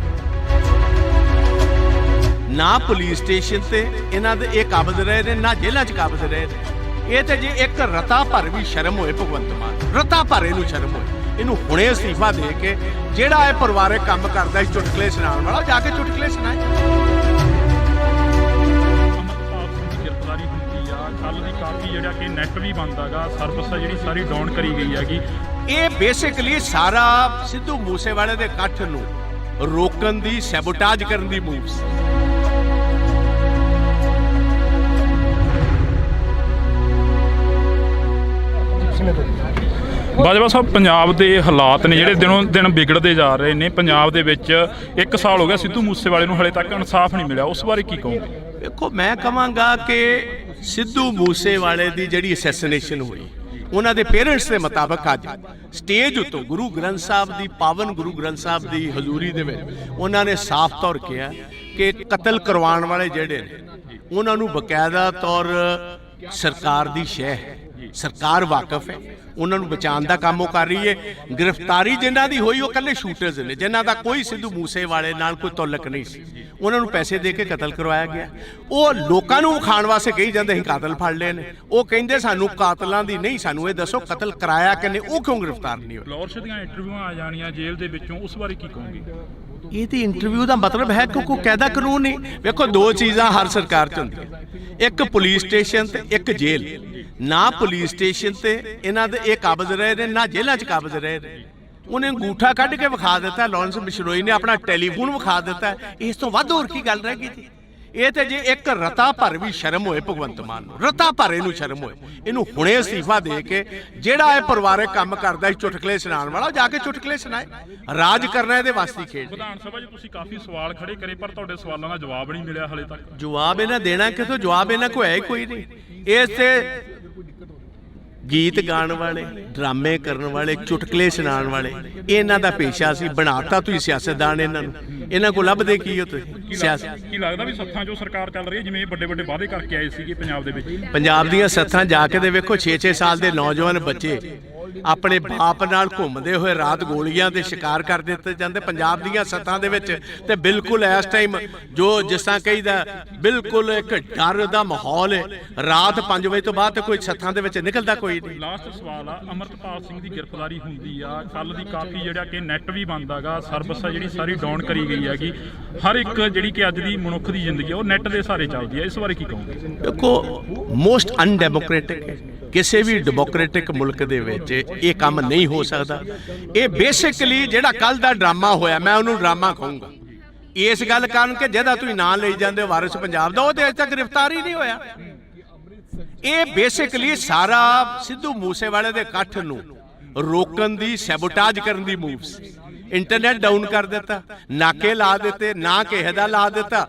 Speaker 2: ਨਾ ਪੁਲਿਸ ਸਟੇਸ਼ਨ ਤੇ ਇਹਨਾਂ ਦੇ ਇਹ ਕਾਬਜ਼ ਰਹੇ ਨੇ, ਨਾ ਜੇਲ੍ਹਾਂ 'ਚ ਕਾਬਜ਼ ਰਹੇ ਨੇ। ਇਹ ਤੇ ਜੇ ਇੱਕ ਰਤਾ ਭਰ ਵੀ ਸ਼ਰਮ ਹੋਏ ਭਗਵੰਤ ਮਾਨ, ਰਤਾ ਭਰ ਇਹਨੂੰ ਸ਼ਰਮ ਹੋਏ, ਇਹਨੂੰ ਹੁਣੇ ਅਸਤੀਫਾ ਦੇ ਕੇ ਜਿਹੜਾ ਇਹ ਪਰਿਵਾਰਕ ਕੰਮ ਕਰਦਾ ਸੀ ਚੁਟਕਲੇ ਸੁਣਾਉਣ ਵਾਲਾ, ਜਾ ਕੇ ਚੁਟਕਲੇ ਸੁਣਾਏ।
Speaker 1: ਅਮਰਪਾਲ ਸਿੰਘ ਦੀ ਗ੍ਰਿਫਤਾਰੀ ਹੁੰਦੀ ਆ, ਕੱਲ ਦੀ ਕਾਫੀ ਜਿਹੜਾ ਕਿ ਨੈਟ ਵੀ ਬੰਦ ਹੈਗਾ, ਸਰਵਿਸ ਜਿਹੜੀ ਸਾਰੀ ਡਾਊਨ ਕਰੀ ਗਈ ਹੈਗੀ।
Speaker 2: ਇਹ ਬੇਸਿਕਲੀ ਸਾਰਾ ਸਿੱਧੂ ਮੂਸੇਵਾਲੇ ਦੇ ਇਕੱਠ ਨੂੰ ਰੋਕਣ ਦੀ, ਸੈਬੋਟਾਜ ਕਰਨ ਦੀ ਮੂਵ ਸੀ।
Speaker 1: ਬਾਜਵਾ ਸਾਹਿਬ, ਪੰਜਾਬ ਦੇ ਹਾਲਾਤ ਨੇ ਜਿਹੜੇ ਦਿਨੋਂ ਦਿਨ ਵਿਗੜਦੇ ਜਾ ਰਹੇ ਨੇ। ਪੰਜਾਬ ਦੇ ਵਿੱਚ 1 ਸਾਲ ਹੋ ਗਿਆ ਸਿੱਧੂ ਮੂਸੇਵਾਲੇ ਨੂੰ, ਹਲੇ ਤੱਕ ਇਨਸਾਫ ਨਹੀਂ ਮਿਲਿਆ, ਉਸ ਬਾਰੇ ਕੀ ਕਹੋਗੇ?
Speaker 2: ਦੇਖੋ, ਮੈਂ ਕਹਾਂਗਾ ਕਿ ਸਿੱਧੂ ਮੂਸੇਵਾਲੇ ਦੀ ਜਿਹੜੀ ਅਸੈਸੀਨੇਸ਼ਨ ਹੋਈ, ਉਹਨਾਂ ਦੇ ਪੇਰੈਂਟਸ ਦੇ ਮੁਤਾਬਕ ਅੱਜ ਸਟੇਜ ਉੱਤੋਂ ਗੁਰੂ ਗ੍ਰੰਥ ਸਾਹਿਬ ਦੀ, ਪਾਵਨ ਗੁਰੂ ਗ੍ਰੰਥ ਸਾਹਿਬ ਦੀ ਹਜ਼ੂਰੀ ਦੇ ਵਿੱਚ ਉਹਨਾਂ ਨੇ ਸਾਫ਼ ਤੌਰ ਕਿਹਾ ਕਿ ਕਤਲ ਕਰਵਾਉਣ ਵਾਲੇ ਜਿਹੜੇ ਨੇ ਉਹਨਾਂ ਨੂੰ ਬਕਾਇਦਾ ਤੌਰ ਸਰਕਾਰ ਦੀ ਸ਼ਹਿ ਹੈ, ਸਰਕਾਰ ਵਾਕਿਫ ਹੈ, ਉਹਨਾਂ ਨੂੰ ਬਚਾਉਣ ਦਾ ਕੰਮ ਉਹ ਕਰ ਰਹੀ ਹੈ। ਗ੍ਰਿਫਤਾਰੀ ਜਿਨ੍ਹਾਂ ਦੀ ਹੋਈ ਉਹ ਇਕੱਲੇ ਸ਼ੂਟਰਸ ਨੇ, ਜਿਨ੍ਹਾਂ ਦਾ ਕੋਈ ਸਿੱਧੂ ਮੂਸੇਵਾਲੇ ਨਾਲ ਕੋਈ ਤਾਲੁਕ ਨਹੀਂ ਸੀ। ਉਹਨਾਂ ਨੂੰ ਪੈਸੇ ਦੇ ਕੇ ਕਤਲ ਕਰਵਾਇਆ ਗਿਆ। ਉਹ ਲੋਕਾਂ ਨੂੰ ਖਾਣ ਵਾਸਤੇ ਕਹੀ ਜਾਂਦੇ ਸੀ ਕਾਤਲ ਫੜ ਲਏ ਨੇ। ਉਹ ਕਹਿੰਦੇ ਸਾਨੂੰ ਕਾਤਲਾਂ ਦੀ ਨਹੀਂ, ਸਾਨੂੰ ਇਹ ਦੱਸੋ ਕਤਲ ਕਰਾਇਆ ਕਿਨੇ, ਉਹ ਕਿਉਂ ਗ੍ਰਿਫਤਾਰ ਨਹੀਂ ਹੋਏ?
Speaker 1: ਲਾਹੌਰ ਦੀਆਂ ਇੰਟਰਵਿਊਆਂ ਆ ਜਾਣੀਆਂ ਜੇਲ੍ਹ ਦੇ ਵਿੱਚੋਂ, ਉਸ ਬਾਰੇ ਕੀ ਕਹੋਗੇ?
Speaker 2: ਇਹ ਤੇ ਇੰਟਰਵਿਊ ਦਾ ਮਤਲਬ ਹੈ ਕਿ ਕੋਈ ਕਾਇਦਾ ਕਾਨੂੰਨ ਨਹੀਂ। ਵੇਖੋ, ਦੋ ਚੀਜ਼ਾਂ ਹਰ ਸਰਕਾਰ 'ਚ ਹੁੰਦੀਆਂ, ਇੱਕ ਪੁਲਿਸ ਸਟੇਸ਼ਨ ਤੇ ਇੱਕ ਜੇਲ੍ਹ। ਨਾ ਪੁਲਿਸ ਸਟੇਸ਼ਨ ਤੇ ਇਹਨਾਂ ਦੇ ਇਹ ਕਾਬਜ਼ ਰਹੇ ਨੇ, ਨਾ ਜੇਲ੍ਹਾਂ 'ਚ ਕਾਬਜ਼ ਰਹੇ ਨੇ। ਉਹਨੇ ਅੰਗੂਠਾ ਕੱਢ ਕੇ ਵਿਖਾ ਦਿੱਤਾ, ਲਾਰੈਂਸ ਬਿਸ਼ਨੋਈ ਨੇ ਆਪਣਾ ਟੈਲੀਫੋਨ ਵਿਖਾ ਦਿੱਤਾ। ਇਸ ਤੋਂ ਵੱਧ ਹੋਰ ਕੀ ਗੱਲ ਰਹਿ ਗਈ ਜੀ? ਇਹ ਤੇ ਜੇ ਇੱਕ ਰਤਾ ਭਰ ਵੀ ਸ਼ਰਮ ਹੋਏ ਭਗਵੰਤ ਮਾਨ ਨੂੰ, ਰਤਾ ਭਰ ਇਹਨੂੰ ਸ਼ਰਮ ਹੋਏ, ਇਹਨੂੰ ਹੁਣੇ ਅਸਤੀਫਾ ਦੇ ਕੇ ਜਿਹੜਾ ਇਹ ਪਰਿਵਾਰਕ ਕੰਮ ਕਰਦਾ ਸੀ ਚੁਟਕਲੇ ਸੁਣਾਉਣ ਵਾਲਾ, ਜਾ ਕੇ ਚੁਟਕਲੇ ਸੁਣਾਏ। ਰਾਜ ਕਰਨਾ ਇਹਦੇ ਵਾਸਤੇ ਖੇਡ।
Speaker 1: ਵਿਧਾਨ ਸਭਾ 'ਚ ਤੁਸੀਂ ਕਾਫੀ ਸਵਾਲ ਖੜੇ ਕਰੇ, ਪਰ ਤੁਹਾਡੇ ਸਵਾਲਾਂ ਦਾ ਜਵਾਬ ਨਹੀਂ ਮਿਲਿਆ ਹਲੇ ਤੱਕ।
Speaker 2: ਜਵਾਬ ਇਹਨਾਂ ਦੇਣਾ ਕਿਥੋਂ? ਜਵਾਬ ਇਹਨਾਂ ਕੋਲ ਹੈ ਹੀ ਕੋਈ ਨਹੀਂ। ਇਸ ਤੇ ਗੀਤ ਗਾਉਣ ਵਾਲੇ, ਡਰਾਮੇ ਕਰਨ ਵਾਲੇ, ਚੁਟਕਲੇ ਸੁਣਾਉਣ ਵਾਲੇ, ਇਹਨਾਂ ਦਾ ਪੇਸ਼ਾ ਸੀ। ਬਣਾਤਾ ਤੁਸੀਂ ਸਿਆਸਤਦਾਨ ਇਹਨਾਂ ਨੂੰ। ਇਹਨਾਂ ਕੋਲ ਲੱਭਦੇ ਕੀ ਹੋ ਤੁਸੀਂ? ਸਿਆਸਤ
Speaker 1: ਕੀ ਲੱਗਦਾ ਵੀ ਸੱਥਾਂ 'ਚੋਂ ਸਰਕਾਰ ਚੱਲ ਰਹੀ ਹੈ, ਜਿਵੇਂ ਵੱਡੇ ਵੱਡੇ ਵਾਅਦੇ ਕਰਕੇ ਆਏ ਸੀਗੇ ਪੰਜਾਬ ਦੇ ਵਿੱਚ?
Speaker 2: ਪੰਜਾਬ ਦੀਆਂ ਸੱਥਾਂ ਜਾ ਕੇ ਦੇ ਵੇਖੋ, 6-6 ਸਾਲ ਦੇ ਨੌਜਵਾਨ ਬੱਚੇ ਆਪਣੇ ਬਾਪ ਨਾਲ ਘੁੰਮਦੇ ਹੋਏ ਰਾਤ ਗੋਲੀਆਂ ਦੇ ਸ਼ਿਕਾਰ ਕਰ ਦਿੱਤੇ ਜਾਂਦੇ ਪੰਜਾਬ ਦੀਆਂ ਸੱਥਾਂ ਦੇ ਵਿੱਚ। ਤੇ ਬਿਲਕੁਲ ਇਸ ਟਾਈਮ ਜੋ ਜਿਸ ਤਰ੍ਹਾਂ ਕਹੀਦਾ, ਬਿਲਕੁਲ ਇੱਕ ਡਰ ਦਾ ਮਾਹੌਲ ਹੈ। ਰਾਤ 5 ਵਜੇ ਤੋਂ ਬਾਅਦ ਕੋਈ ਸੱਥਾਂ ਦੇ ਵਿੱਚ ਨਿਕਲਦਾ ਕੋਈ ਨਹੀਂ।
Speaker 1: ਲਾਸਟ ਸਵਾਲ ਆ, ਅਮਰਪਾਲ ਸਿੰਘ ਦੀ ਗ੍ਰਿਫਤਾਰੀ ਹੁੰਦੀ ਆ, ਕੱਲ ਦੀ ਕਾਫੀ ਜਿਹੜਾ ਕਿ ਨੈਟ ਵੀ ਬੰਦ ਹੈਗਾ, ਸਰਵਿਸ ਜਿਹੜੀ ਸਾਰੀ ਡਾਊਨ ਕਰੀ ਗਈ ਹੈਗੀ। ਹਰ ਇੱਕ ਜਿਹੜੀ ਕਿ ਅੱਜ ਦੀ ਮਨੁੱਖ ਦੀ ਜ਼ਿੰਦਗੀ ਉਹ ਨੈਟ ਦੇ ਸਹਾਰੇ ਚੱਲਦੀ ਹੈ, ਇਸ ਬਾਰੇ ਕੀ ਕਹੋਗੇ?
Speaker 2: ਦੇਖੋ, ਮੋਸਟ ਅਨਡੈਮੋਕ੍ਰੈਟਿਕ ਹੈ। ਕਿਸੇ ਵੀ ਡੈਮੋਕ੍ਰੈਟਿਕ ਮੁਲਕ ਦੇ ਵਿੱਚ ਇਹ ਕੰਮ ਨਹੀਂ ਹੋ ਸਕਦਾ। ਇਹ ਬੇਸਿਕਲੀ ਜਿਹੜਾ ਕੱਲ ਦਾ ਡਰਾਮਾ ਹੋਇਆ, ਮੈਂ ਉਹਨੂੰ ਡਰਾਮਾ ਕਹੂੰਗਾ। ਇਸ ਗੱਲ ਕਾਰਨ ਕਿ ਜਿਹਦਾ ਤੁਸੀਂ ਨਾਂ ਲਈ ਜਾਂਦੇ ਹੋ ਵਾਰਿਸ ਪੰਜਾਬ ਦਾ, ਉਹ ਤੇ ਅਜੇ ਤੱਕ ਗ੍ਰਿਫਤਾਰ ਹੀ ਨਹੀਂ ਹੋਇਆ। ਇਹ ਬੇਸਿਕਲੀ ਸਾਰਾ ਸਿੱਧੂ ਮੂਸੇਵਾਲੇ ਦੇ ਇਕੱਠ ਨੂੰ ਰੋਕਣ ਦੀ, ਸੈਬੋਟਾਜ ਕਰਨ ਦੀ ਮੂਵ ਸੀ। ਇੰਟਰਨੈਟ ਡਾਊਨ ਕਰ ਦਿੱਤਾ, ਨਾਕੇ ਲਾ ਦਿੱਤੇ, ਨਾ ਕਿਸੇ ਦਾ ਲਾ ਦਿੱਤਾ,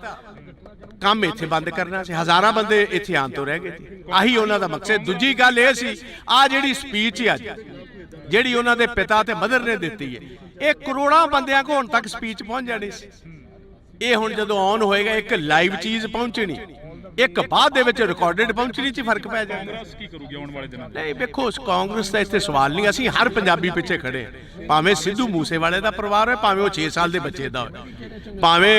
Speaker 2: ਕੰਮ ਇੱਥੇ ਬੰਦ ਕਰਨਾ ਸੀ। ਹਜ਼ਾਰਾਂ ਬੰਦੇ ਇੱਥੇ ਆਉਣ ਤੋਂ ਰਹਿ ਗਏ ਸੀ। ਆਹੀ ਉਹਨਾਂ ਦਾ ਮਕਸਦ। ਦੂਜੀ ਗੱਲ ਇਹ ਸੀ, ਆ ਜਿਹੜੀ ਸਪੀਚ ਅੱਜ ਜਿਹੜੀ ਉਹਨਾਂ ਦੇ ਪਿਤਾ ਤੇ ਮਦਰ ਨੇ ਦਿੱਤੀ ਹੈ, ਇਹ ਕਰੋੜਾਂ ਬੰਦਿਆਂ ਕੋਲ ਹੁਣ ਤੱਕ ਸਪੀਚ ਪਹੁੰਚ ਜਾਣੀ ਸੀ। ਇਹ ਹੁਣ ਜਦੋਂ ਆਨ ਹੋਏਗਾ, ਇੱਕ ਲਾਈਵ ਚੀਜ਼ ਪਹੁੰਚਣੀ, ਇੱਕ ਬਾਅਦ ਦੇ ਵਿੱਚ ਰਿਕਾਰਡਡ ਪਹੁੰਚਣੀ 'ਚ ਫਰਕ ਪੈ ਜਾਂਦਾ।
Speaker 1: ਕਾਂਗਰਸ ਕੀ ਕਰੂਗੀ ਆਉਣ ਵਾਲੇ ਦਿਨਾਂ 'ਚ?
Speaker 2: ਨਹੀਂ, ਵੇਖੋ, ਕਾਂਗਰਸ ਦਾ ਇੱਥੇ ਸਵਾਲ ਨਹੀਂ। ਅਸੀਂ ਹਰ ਪੰਜਾਬੀ ਪਿੱਛੇ ਖੜੇ ਹਾਂ। ਭਾਵੇਂ ਸਿੱਧੂ ਮੂਸੇਵਾਲੇ ਦਾ ਪਰਿਵਾਰ ਹੋਏ, ਭਾਵੇਂ ਉਹ 6 ਸਾਲ ਦੇ ਬੱਚੇ ਦਾ ਹੋਏ, ਭਾਵੇਂ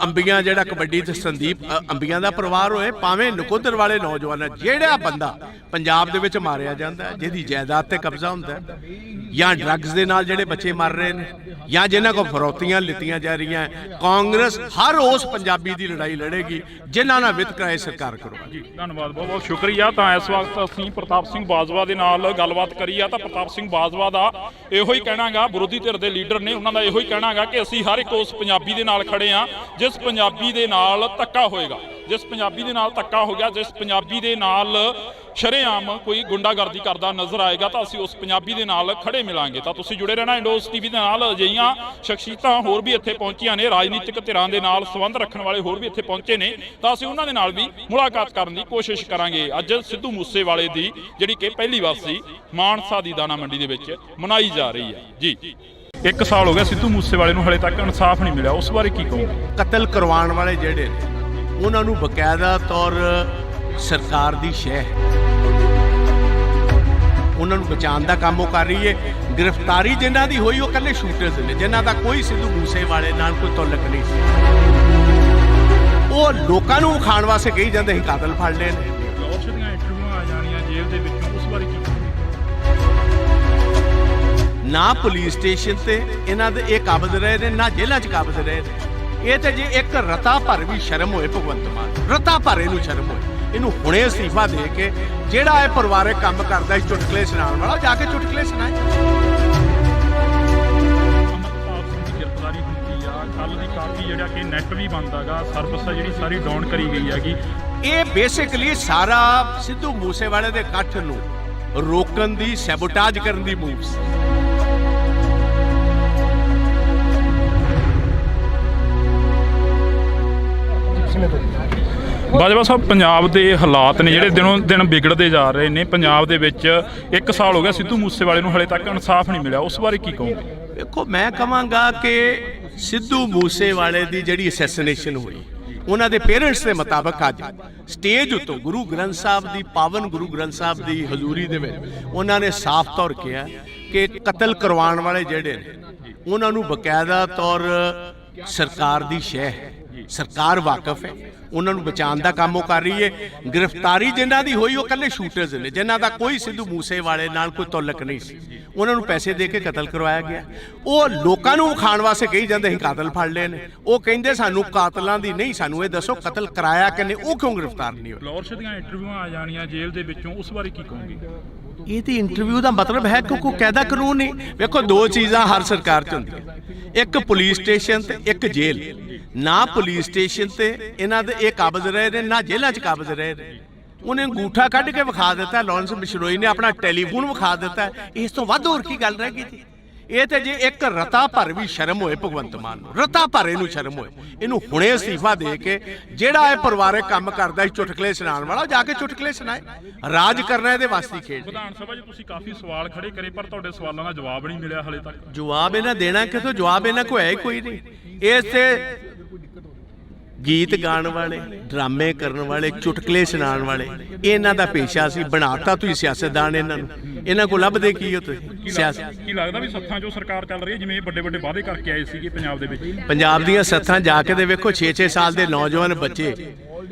Speaker 2: ਅੰਬੀਆਂ ਜਿਹੜਾ ਕਬੱਡੀ ਤੇ ਸੰਦੀਪ ਅੰਬੀਆਂ ਦਾ ਪਰਿਵਾਰ ਹੋਏ, ਭਾਵੇਂ ਨਕੋਦਰ ਵਾਲੇ ਨੌਜਵਾਨ। ਜਿਹੜਾ ਬੰਦਾ ਪੰਜਾਬ ਦੇ ਵਿੱਚ ਮਾਰਿਆ ਜਾਂਦਾ, ਜਿਹਦੀ ਜਾਇਦਾਦ ਤੇ ਕਬਜ਼ਾ ਹੁੰਦਾ, ਜਾਂ ਡਰੱਗਸ ਦੇ ਨਾਲ ਜਿਹੜੇ ਬੱਚੇ ਮਰ ਰਹੇ ਨੇ ਜਾਂ ਜਿਨ੍ਹਾਂ ਕੋਲ ਫਰੌਤੀਆਂ ਲਿੱਤੀਆਂ ਜਾ ਰਹੀਆਂ। ਕਾਂਗਰਸ ਹਰ ਉਸ ਪੰਜਾਬੀ ਦੀ ਲੜਾਈ ਲੜੇਗੀ ਜਿਨ੍ਹਾਂ ਨਾਲ ਵਿਤਕਰਾ ਇਹ ਸਰਕਾਰ ਕਰੂਗੀ।
Speaker 1: ਜੀ ਧੰਨਵਾਦ, ਬਹੁਤ ਬਹੁਤ ਸ਼ੁਕਰੀਆ। ਤਾਂ ਇਸ ਵਕਤ ਅਸੀਂ ਪ੍ਰਤਾਪ ਸਿੰਘ ਬਾਜਵਾ ਦੇ ਨਾਲ ਗੱਲਬਾਤ ਕਰੀ ਆ ਤਾਂ ਪ੍ਰਤਾਪ ਸਿੰਘ ਬਾਜਵਾ ਦਾ ਇਹੋ ਹੀ ਕਹਿਣਾਗਾ, ਵਿਰੋਧੀ ਧਿਰ ਦੇ ਲੀਡਰ ਨੇ, ਉਹਨਾਂ ਦਾ ਇਹੋ ਹੀ ਕਹਿਣਾਗਾ ਕਿ ਅਸੀਂ ਹਰ ਇੱਕ ਉਸ ਪੰਜਾਬੀ ਦੇ ਨਾਲ ਖੜੇ ਆ ਜਿਸ ਪੰਜਾਬੀ ਦੇ ਨਾਲ ਧੱਕਾ ਹੋਏਗਾ, ਜਿਸ ਪੰਜਾਬੀ ਦੇ ਨਾਲ ਧੱਕਾ ਹੋ ਗਿਆ, ਜਿਸ ਪੰਜਾਬੀ ਦੇ ਨਾਲ ਸ਼ਰੇਆਮ ਕੋਈ ਗੁੰਡਾਗਰਦੀ ਕਰਦਾ ਨਜ਼ਰ ਆਏਗਾ ਤਾਂ ਅਸੀਂ ਉਸ ਪੰਜਾਬੀ ਦੇ ਨਾਲ ਖੜੇ ਮਿਲਾਂਗੇ। ਤਾਂ ਤੁਸੀਂ ਜੁੜੇ ਰਹਿਣਾ ਇੰਡੋਸ ਟੀਵੀ ਦੇ ਨਾਲ। ਅਜਿਹੀਆਂ ਸ਼ਖਸੀਅਤਾਂ ਹੋਰ ਵੀ ਇੱਥੇ ਪਹੁੰਚੀਆਂ ਨੇ, ਰਾਜਨੀਤਿਕ ਧਿਰਾਂ ਦੇ ਨਾਲ ਸੰਬੰਧ ਰੱਖਣ ਵਾਲੇ ਹੋਰ ਵੀ ਇੱਥੇ ਪਹੁੰਚੇ ਨੇ, ਤਾਂ ਅਸੀਂ ਉਹਨਾਂ ਦੇ ਨਾਲ ਵੀ ਮੁਲਾਕਾਤ ਕਰਨ ਦੀ ਕੋਸ਼ਿਸ਼ ਕਰਾਂਗੇ। ਅੱਜ ਸਿੱਧੂ ਮੂਸੇਵਾਲੇ ਦੀ ਜਿਹੜੀ ਕਿ ਪਹਿਲੀ ਵਾਰ ਮਾਨਸਾ ਦੀ ਦਾਣਾ ਮੰਡੀ ਦੇ ਵਿੱਚ ਮਨਾਈ ਜਾ ਰਹੀ ਹੈ। ਜੀ 1 ਸਾਲ ਹੋ ਗਿਆ ਸਿੱਧੂ ਮੂਸੇਵਾਲੇ ਨੂੰ ਹਲੇ ਤੱਕ ਇਨਸਾਫ ਨਹੀਂ ਮਿਲਿਆ, ਉਸ ਬਾਰੇ ਕੀ ਕਹੋਗੇ?
Speaker 2: ਕਤਲ ਕਰਵਾਉਣ ਵਾਲੇ ਜਿਹੜੇ ਨੇ ਉਹਨਾਂ ਨੂੰ ਬਕਾਇਦਾ ਤੌਰ ਸਰਕਾਰ ਦੀ ਸ਼ਹਿ ਹੈ, ਉਹਨਾਂ ਨੂੰ ਬਚਾਉਣ ਦਾ ਕੰਮ ਉਹ ਕਰ ਰਹੀ ਹੈ। ਗ੍ਰਿਫਤਾਰੀ ਜਿਨ੍ਹਾਂ ਦੀ ਹੋਈ ਉਹ ਇਕੱਲੇ ਸ਼ੂਟਰਸ ਨੇ, ਜਿਨ੍ਹਾਂ ਦਾ ਕੋਈ ਸਿੱਧੂ ਮੂਸੇਵਾਲੇ ਨਾਲ ਕੋਈ ਤਾਲੁਕ ਨਹੀਂ ਸੀ। ਉਹ ਲੋਕਾਂ ਨੂੰ ਵਿਖਾਉਣ ਵਾਸਤੇ ਕਹੀ ਜਾਂਦੇ ਸੀ ਕਾਤਲ ਫੜ ਲਏ ਨੇ।
Speaker 1: ਉਸ ਦੀਆਂ ਇੰਟਰਵਿਊਆਂ ਆ ਜਾਣੀਆਂ ਜੇਲ੍ਹ ਦੇ ਵਿੱਚੋਂ, ਉਸ ਬਾਰੇ ਕੀ ਕਹੋਗੇ?
Speaker 2: ਨਾ ਪੁਲਿਸ ਸਟੇਸ਼ਨ ਤੇ ਇਹਨਾਂ ਦੇ ਇਹ ਕਾਬਜ਼ ਰਹੇ ਨੇ, ਨਾ ਜੇਲ੍ਹਾਂ 'ਚ ਕਾਬਜ਼ ਰਹੇ ਨੇ। ਇਹ ਤੇ ਜੇ ਇੱਕ ਰਤਾ ਭਰ ਵੀ ਸ਼ਰਮ ਹੋਏ ਭਗਵੰਤ ਮਾਨ, ਰਤਾ ਭਰ ਇਹਨੂੰ ਸ਼ਰਮ ਹੋਏ, ਇਹਨੂੰ ਹੁਣੇ ਅਸਤੀਫਾ ਦੇ ਕੇ ਜਿਹੜਾ ਇਹ ਪਰਿਵਾਰਕ ਕੰਮ ਕਰਦਾ ਸੀ ਚੁਟਕਲੇ ਸੁਣਾਉਣ ਵਾਲਾ, ਜਾ ਕੇ ਚੁਟਕਲੇ ਸੁਣਾਏ।
Speaker 1: ਅਮਰਪਾਲ ਸਿੰਘ ਦੀ ਗ੍ਰਿਫਤਾਰੀ ਹੁੰਦੀ ਆ, ਕੱਲ ਦੀ ਕਾਫੀ ਜਿਹੜਾ ਕਿ ਨੈਟ ਵੀ ਬੰਦ ਹੈਗਾ, ਸਰਵਿਸ ਆ ਜਿਹੜੀ ਸਾਰੀ ਡਾਊਨ ਕਰੀ ਗਈ ਹੈਗੀ।
Speaker 2: ਇਹ ਬੇਸਿਕਲੀ ਸਾਰਾ ਸਿੱਧੂ ਮੂਸੇਵਾਲੇ ਦੇ ਇਕੱਠ ਨੂੰ ਰੋਕਣ ਦੀ, ਸੈਬੋਟਾਜ ਕਰਨ ਦੀ ਮੂਵ ਸੀ।
Speaker 1: ਬਾਜਵਾ ਸਾਹਿਬ, ਪੰਜਾਬ ਦੇ ਹਾਲਾਤ ਨੇ ਜਿਹੜੇ ਦਿਨੋਂ ਦਿਨ ਵਿਗੜਦੇ ਜਾ ਰਹੇ ਨੇ। ਪੰਜਾਬ ਦੇ ਵਿੱਚ 1 ਸਾਲ ਹੋ ਗਿਆ ਸਿੱਧੂ ਮੂਸੇਵਾਲੇ ਨੂੰ ਹਲੇ ਤੱਕ ਇਨਸਾਫ ਨਹੀਂ ਮਿਲਿਆ, ਉਸ ਬਾਰੇ ਕੀ ਕਹੋਗੇ?
Speaker 2: ਦੇਖੋ, ਮੈਂ ਕਹਾਂਗਾ ਕਿ ਸਿੱਧੂ ਮੂਸੇਵਾਲੇ ਦੀ ਜਿਹੜੀ ਅਸੈਸੀਨੇਸ਼ਨ ਹੋਈ, ਉਹਨਾਂ ਦੇ ਪੇਰੈਂਟਸ ਦੇ ਮੁਤਾਬਕ ਅੱਜ ਸਟੇਜ ਉੱਤੋਂ ਗੁਰੂ ਗ੍ਰੰਥ ਸਾਹਿਬ ਦੀ, ਪਾਵਨ ਗੁਰੂ ਗ੍ਰੰਥ ਸਾਹਿਬ ਦੀ ਹਜ਼ੂਰੀ ਦੇ ਵਿੱਚ ਉਹਨਾਂ ਨੇ ਸਾਫ਼ ਤੌਰ ਕਿਹਾ ਕਿ ਕਤਲ ਕਰਵਾਉਣ ਵਾਲੇ ਜਿਹੜੇ ਨੇ ਉਹਨਾਂ ਨੂੰ ਬਕਾਇਦਾ ਤੌਰ ਸਰਕਾਰ ਦੀ ਸ਼ਹਿ ਹੈ, ਸਰਕਾਰ ਵਾਕਿਫ ਹੈ, ਉਹਨਾਂ ਨੂੰ ਬਚਾਉਣ ਦਾ ਕੰਮ ਉਹ ਕਰ ਰਹੀ ਹੈ। ਗ੍ਰਿਫਤਾਰੀ ਜਿਨ੍ਹਾਂ ਦੀ ਹੋਈ ਉਹ ਇਕੱਲੇ ਸ਼ੂਟਰਸ ਨੇ, ਜਿਨ੍ਹਾਂ ਦਾ ਕੋਈ ਸਿੱਧੂ ਮੂਸੇਵਾਲੇ ਨਾਲ ਕੋਈ ਤਾਲੁਕ ਨਹੀਂ ਸੀ। ਉਹਨਾਂ ਨੂੰ ਪੈਸੇ ਦੇ ਕੇ ਕਤਲ ਕਰਵਾਇਆ ਗਿਆ। ਉਹ ਲੋਕਾਂ ਨੂੰ ਵਿਖਾਉਣ ਵਾਸਤੇ ਕਹੀ ਜਾਂਦੇ ਸੀ ਕਾਤਲ ਫੜ ਲਏ ਨੇ। ਉਹ ਕਹਿੰਦੇ ਸਾਨੂੰ ਕਾਤਲਾਂ ਦੀ ਨਹੀਂ, ਸਾਨੂੰ ਇਹ ਦੱਸੋ ਕਤਲ ਕਰਾਇਆ ਕਿਨੇ, ਉਹ ਕਿਉਂ ਗ੍ਰਿਫਤਾਰ ਨਹੀਂ ਹੋਏ?
Speaker 1: ਫਲੋਰਸ ਦੀਆਂ ਇੰਟਰਵਿਊਆਂ ਆ ਜਾਣੀਆਂ ਜੇਲ੍ਹ ਦੇ ਵਿੱਚੋਂ, ਉਸ ਬਾਰੇ ਕੀ ਕਹੋਗੇ?
Speaker 2: ਇਹ ਤੇ ਇੰਟਰਵਿਊ ਦਾ ਮਤਲਬ ਹੈ ਕਿ ਕੋਈ ਕਾਇਦਾ ਕਾਨੂੰਨ ਨਹੀਂ। ਵੇਖੋ, ਦੋ ਚੀਜ਼ਾਂ ਹਰ ਸਰਕਾਰ 'ਚ ਹੁੰਦੀਆਂ, ਇੱਕ ਪੁਲਿਸ ਸਟੇਸ਼ਨ ਤੇ ਇੱਕ ਜੇਲ੍ਹ। ਨਾ ਪੁਲਿਸ ਸਟੇਸ਼ਨ ਤੇ ਇਹਨਾਂ ਦੇ ਇਹ ਕਾਬਜ਼ ਰਹੇ ਨੇ, ਨਾ ਜੇਲ੍ਹਾਂ 'ਚ ਕਾਬਜ਼ ਰਹੇ ਨੇ। ਉਹਨੇ ਅੰਗੂਠਾ ਕੱਢ ਕੇ ਵਿਖਾ ਦਿੱਤਾ, ਲਾਰੈਂਸ ਬਿਸ਼ਨੋਈ ਨੇ ਆਪਣਾ ਟੈਲੀਫੋਨ ਵਿਖਾ ਦਿੱਤਾ। ਇਸ ਤੋਂ ਵੱਧ ਹੋਰ ਕੀ ਗੱਲ ਰਹਿ ਗਈ ਜੀ? ਇਹ ਤੇ ਜੇ ਇੱਕ ਰਤਾ ਭਰ ਵੀ ਸ਼ਰਮ ਹੋਏ ਭਗਵੰਤ ਮਾਨ ਨੂੰ, ਰਤਾ ਭਰ ਇਹਨੂੰ ਸ਼ਰਮ ਹੋਏ, ਇਹਨੂੰ ਹੁਣੇ ਅਸਤੀਫਾ ਦੇ ਕੇ ਜਿਹੜਾ ਇਹ ਪਰਿਵਾਰਕ ਕੰਮ ਕਰਦਾ ਸੀ ਚੁਟਕਲੇ ਸੁਣਾਉਣ ਵਾਲਾ, ਜਾ ਕੇ ਚੁਟਕਲੇ ਸੁਣਾਏ। ਰਾਜ ਕਰਨਾ ਇਹਦੇ ਵਾਸਤੇ ਖੇਡ।
Speaker 1: ਵਿਧਾਨ ਸਭਾ 'ਚ ਤੁਸੀਂ ਕਾਫੀ ਸਵਾਲ ਖੜੇ ਕਰੇ ਪਰ ਤੁਹਾਡੇ ਸਵਾਲਾਂ ਦਾ ਜਵਾਬ ਨਹੀਂ ਮਿਲਿਆ ਹਲੇ ਤੱਕ।
Speaker 2: ਜਵਾਬ ਇਹਨਾਂ ਦੇਣਾ ਕਿਥੋਂ? ਜਵਾਬ ਇਹਨਾਂ ਕੋਲ ਹੈ ਹੀ ਕੋਈ ਨਹੀਂ। ਇਸ ਤੇ ਗੀਤ ਗਾਉਣ ਵਾਲੇ, ਡਰਾਮੇ ਕਰਨ ਵਾਲੇ, ਚੁਟਕਲੇ ਸੁਣਾਉਣ ਵਾਲੇ, ਇਹਨਾਂ ਦਾ ਪੇਸ਼ਾ ਸੀ। ਬਣਾਤਾ ਤੁਸੀਂ ਸਿਆਸਤਦਾਨ ਇਹਨਾਂ ਨੂੰ। ਇਹਨਾਂ ਕੋਲ ਲੱਭਦੇ ਕੀ ਹੋ ਤੁਸੀਂ? ਸਿਆਸਤ
Speaker 1: ਕੀ ਲੱਗਦਾ ਵੀ ਸੱਥਾਂ 'ਚੋਂ ਸਰਕਾਰ ਚੱਲ ਰਹੀ ਹੈ, ਜਿਵੇਂ ਵੱਡੇ ਵੱਡੇ ਵਾਅਦੇ ਕਰਕੇ ਆਏ ਸੀਗੇ ਪੰਜਾਬ ਦੇ ਵਿੱਚ?
Speaker 2: ਪੰਜਾਬ ਦੀਆਂ ਸੱਥਾਂ ਜਾ ਕੇ ਦੇ ਵੇਖੋ, 6-6 ਸਾਲ ਦੇ ਨੌਜਵਾਨ ਬੱਚੇ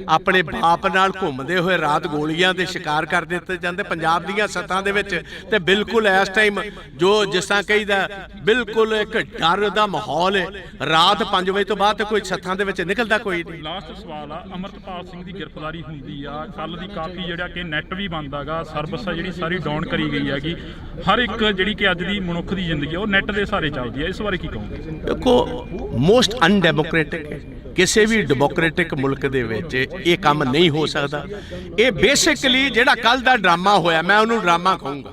Speaker 2: ਆਪਣੇ ਬਾਪ ਨਾਲ ਘੁੰਮਦੇ ਹੋਏ ਰਾਤ ਗੋਲੀਆਂ ਦੇ ਸ਼ਿਕਾਰ ਕਰ ਦਿੱਤੇ ਜਾਂਦੇ ਪੰਜਾਬ ਦੀਆਂ ਸੱਥਾਂ ਦੇ ਵਿੱਚ। ਤੇ ਬਿਲਕੁਲ ਇਸ ਟਾਈਮ ਜੋ ਜਿਸ ਤਰ੍ਹਾਂ ਕਹੀਦਾ, ਬਿਲਕੁਲ ਇੱਕ ਡਰ ਦਾ ਮਾਹੌਲ ਹੈ। ਰਾਤ 5 ਵਜੇ ਤੋਂ ਬਾਅਦ ਕੋਈ ਸੱਥਾਂ ਦੇ ਵਿੱਚ ਨਿਕਲਦਾ ਕੋਈ ਨਹੀਂ।
Speaker 1: ਲਾਸਟ ਸਵਾਲ ਆ, ਅਮਰਪਾਲ ਸਿੰਘ ਦੀ ਗ੍ਰਿਫਤਾਰੀ ਹੁੰਦੀ ਆ, ਕੱਲ ਦੀ ਕਾਫੀ ਜਿਹੜਾ ਕਿ ਨੈਟ ਵੀ ਬੰਦ ਹੈਗਾ, ਸਰਵਿਸ ਆ ਜਿਹੜੀ ਸਾਰੀ ਡਾਊਨ ਕਰੀ ਗਈ ਹੈਗੀ। ਹਰ ਇੱਕ ਜਿਹੜੀ ਕਿ ਅੱਜ ਦੀ ਮਨੁੱਖ ਦੀ ਜ਼ਿੰਦਗੀ ਉਹ ਨੈਟ ਦੇ ਸਹਾਰੇ ਚੱਲਦੀ ਹੈ, ਇਸ ਬਾਰੇ ਕੀ ਕਹੋਗੇ?
Speaker 2: ਦੇਖੋ, ਮੋਸਟ ਅਨਡੈਮੋਕ੍ਰੈਟਿਕ ਹੈ। ਕਿਸੇ ਵੀ ਡੈਮੋਕ੍ਰੈਟਿਕ ਮੁਲਕ ਦੇ ਵਿੱਚ ਇਹ ਕੰਮ ਨਹੀਂ ਹੋ ਸਕਦਾ। ਇਹ ਬੇਸਿਕਲੀ ਜਿਹੜਾ ਕੱਲ ਦਾ ਡਰਾਮਾ ਹੋਇਆ, ਮੈਂ ਉਹਨੂੰ ਡਰਾਮਾ ਕਹੂੰਗਾ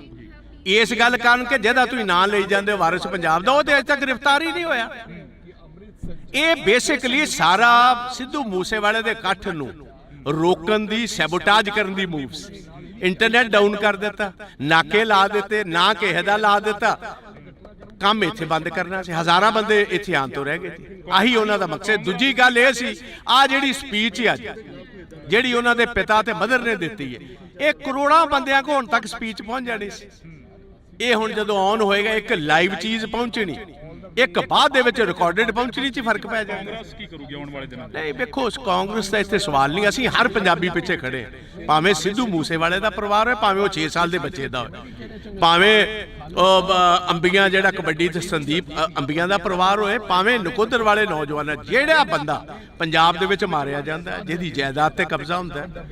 Speaker 2: ਇਸ ਗੱਲ ਕਾਰਨ ਕਿ ਜਿਹਦਾ ਤੁਸੀਂ ਨਾਂ ਲਈ ਜਾਂਦੇ ਵਾਰਿਸ ਪੰਜਾਬ ਦਾ, ਉਹ ਤੇ ਅਜੇ ਤੱਕ ਗ੍ਰਿਫਤਾਰ ਹੀ ਨਹੀਂ ਹੋਇਆ। ਇਹ ਬੇਸਿਕਲੀ ਸਾਰਾ ਸਿੱਧੂ ਮੂਸੇਵਾਲੇ ਦੇ ਇਕੱਠ ਨੂੰ ਰੋਕਣ ਦੀ, ਸੈਬੋਟਾਜ ਕਰਨ ਦੀ ਮੂਵ ਸੀ। ਇੰਟਰਨੈਟ ਡਾਊਨ ਕਰ ਦਿੱਤਾ, ਨਾਕੇ ਲਾ ਦਿੱਤੇ, ਨਾ ਕਿਸੇ ਦਾ ਲਾ ਦਿੱਤਾ, ਕੰਮ ਇੱਥੇ ਬੰਦ ਕਰਨਾ ਸੀ। ਹਜ਼ਾਰਾਂ ਬੰਦੇ ਇੱਥੇ ਆਉਣ ਤੋਂ ਰਹਿ ਗਏ ਸੀ। ਆਹੀ ਉਹਨਾਂ ਦਾ ਮਕਸਦ। ਦੂਜੀ ਗੱਲ ਇਹ ਸੀ, ਆ ਜਿਹੜੀ ਸਪੀਚ ਅੱਜ ਜਿਹੜੀ ਉਹਨਾਂ ਦੇ ਪਿਤਾ ਤੇ ਮਦਰ ਨੇ ਦਿੱਤੀ ਹੈ, ਇਹ ਕਰੋੜਾਂ ਬੰਦਿਆਂ ਕੋਲ ਹੁਣ ਤੱਕ ਸਪੀਚ ਪਹੁੰਚ ਜਾਣੀ ਸੀ। ਇਹ ਹੁਣ ਜਦੋਂ ਆਨ ਹੋਏਗਾ, ਇੱਕ ਲਾਈਵ ਚੀਜ਼ ਪਹੁੰਚਣੀ, ਇੱਕ ਬਾਅਦ ਦੇ ਵਿੱਚ ਰਿਕਾਰਡਡ ਪਹੁੰਚਣੀ 'ਚ ਹੀ ਫਰਕ ਪੈ ਜਾਂਦਾ।
Speaker 1: ਕਾਂਗਰਸ ਕੀ ਕਰੂਗੀ ਆਉਣ ਵਾਲੇ ਦਿਨਾਂ 'ਚ?
Speaker 2: ਨਹੀਂ ਵੇਖੋ, ਉਸ ਕਾਂਗਰਸ ਦਾ ਇੱਥੇ ਸਵਾਲ ਨਹੀਂ, ਅਸੀਂ ਹਰ ਪੰਜਾਬੀ ਪਿੱਛੇ ਖੜੇ ਹਾਂ। ਭਾਵੇਂ ਸਿੱਧੂ ਮੂਸੇਵਾਲੇ ਦਾ ਪਰਿਵਾਰ ਹੋਏ, ਭਾਵੇਂ ਉਹ 6 ਸਾਲ ਦੇ ਬੱਚੇ ਦਾ ਹੋਏ, ਭਾਵੇਂ ਅੰਬੀਆਂ ਜਿਹੜਾ ਕਬੱਡੀ ਤੇ ਸੰਦੀਪ ਅੰਬੀਆਂ ਦਾ ਪਰਿਵਾਰ ਹੋਏ, ਭਾਵੇਂ ਨਕੋਦਰ ਵਾਲੇ ਨੌਜਵਾਨ, ਜਿਹੜਾ ਬੰਦਾ ਪੰਜਾਬ ਦੇ ਵਿੱਚ ਮਾਰਿਆ ਜਾਂਦਾ ਹੈ, ਜਿਹਦੀ ਜਾਇਦਾਦ ਤੇ ਕਬਜ਼ਾ ਹੁੰਦਾ ਹੈ,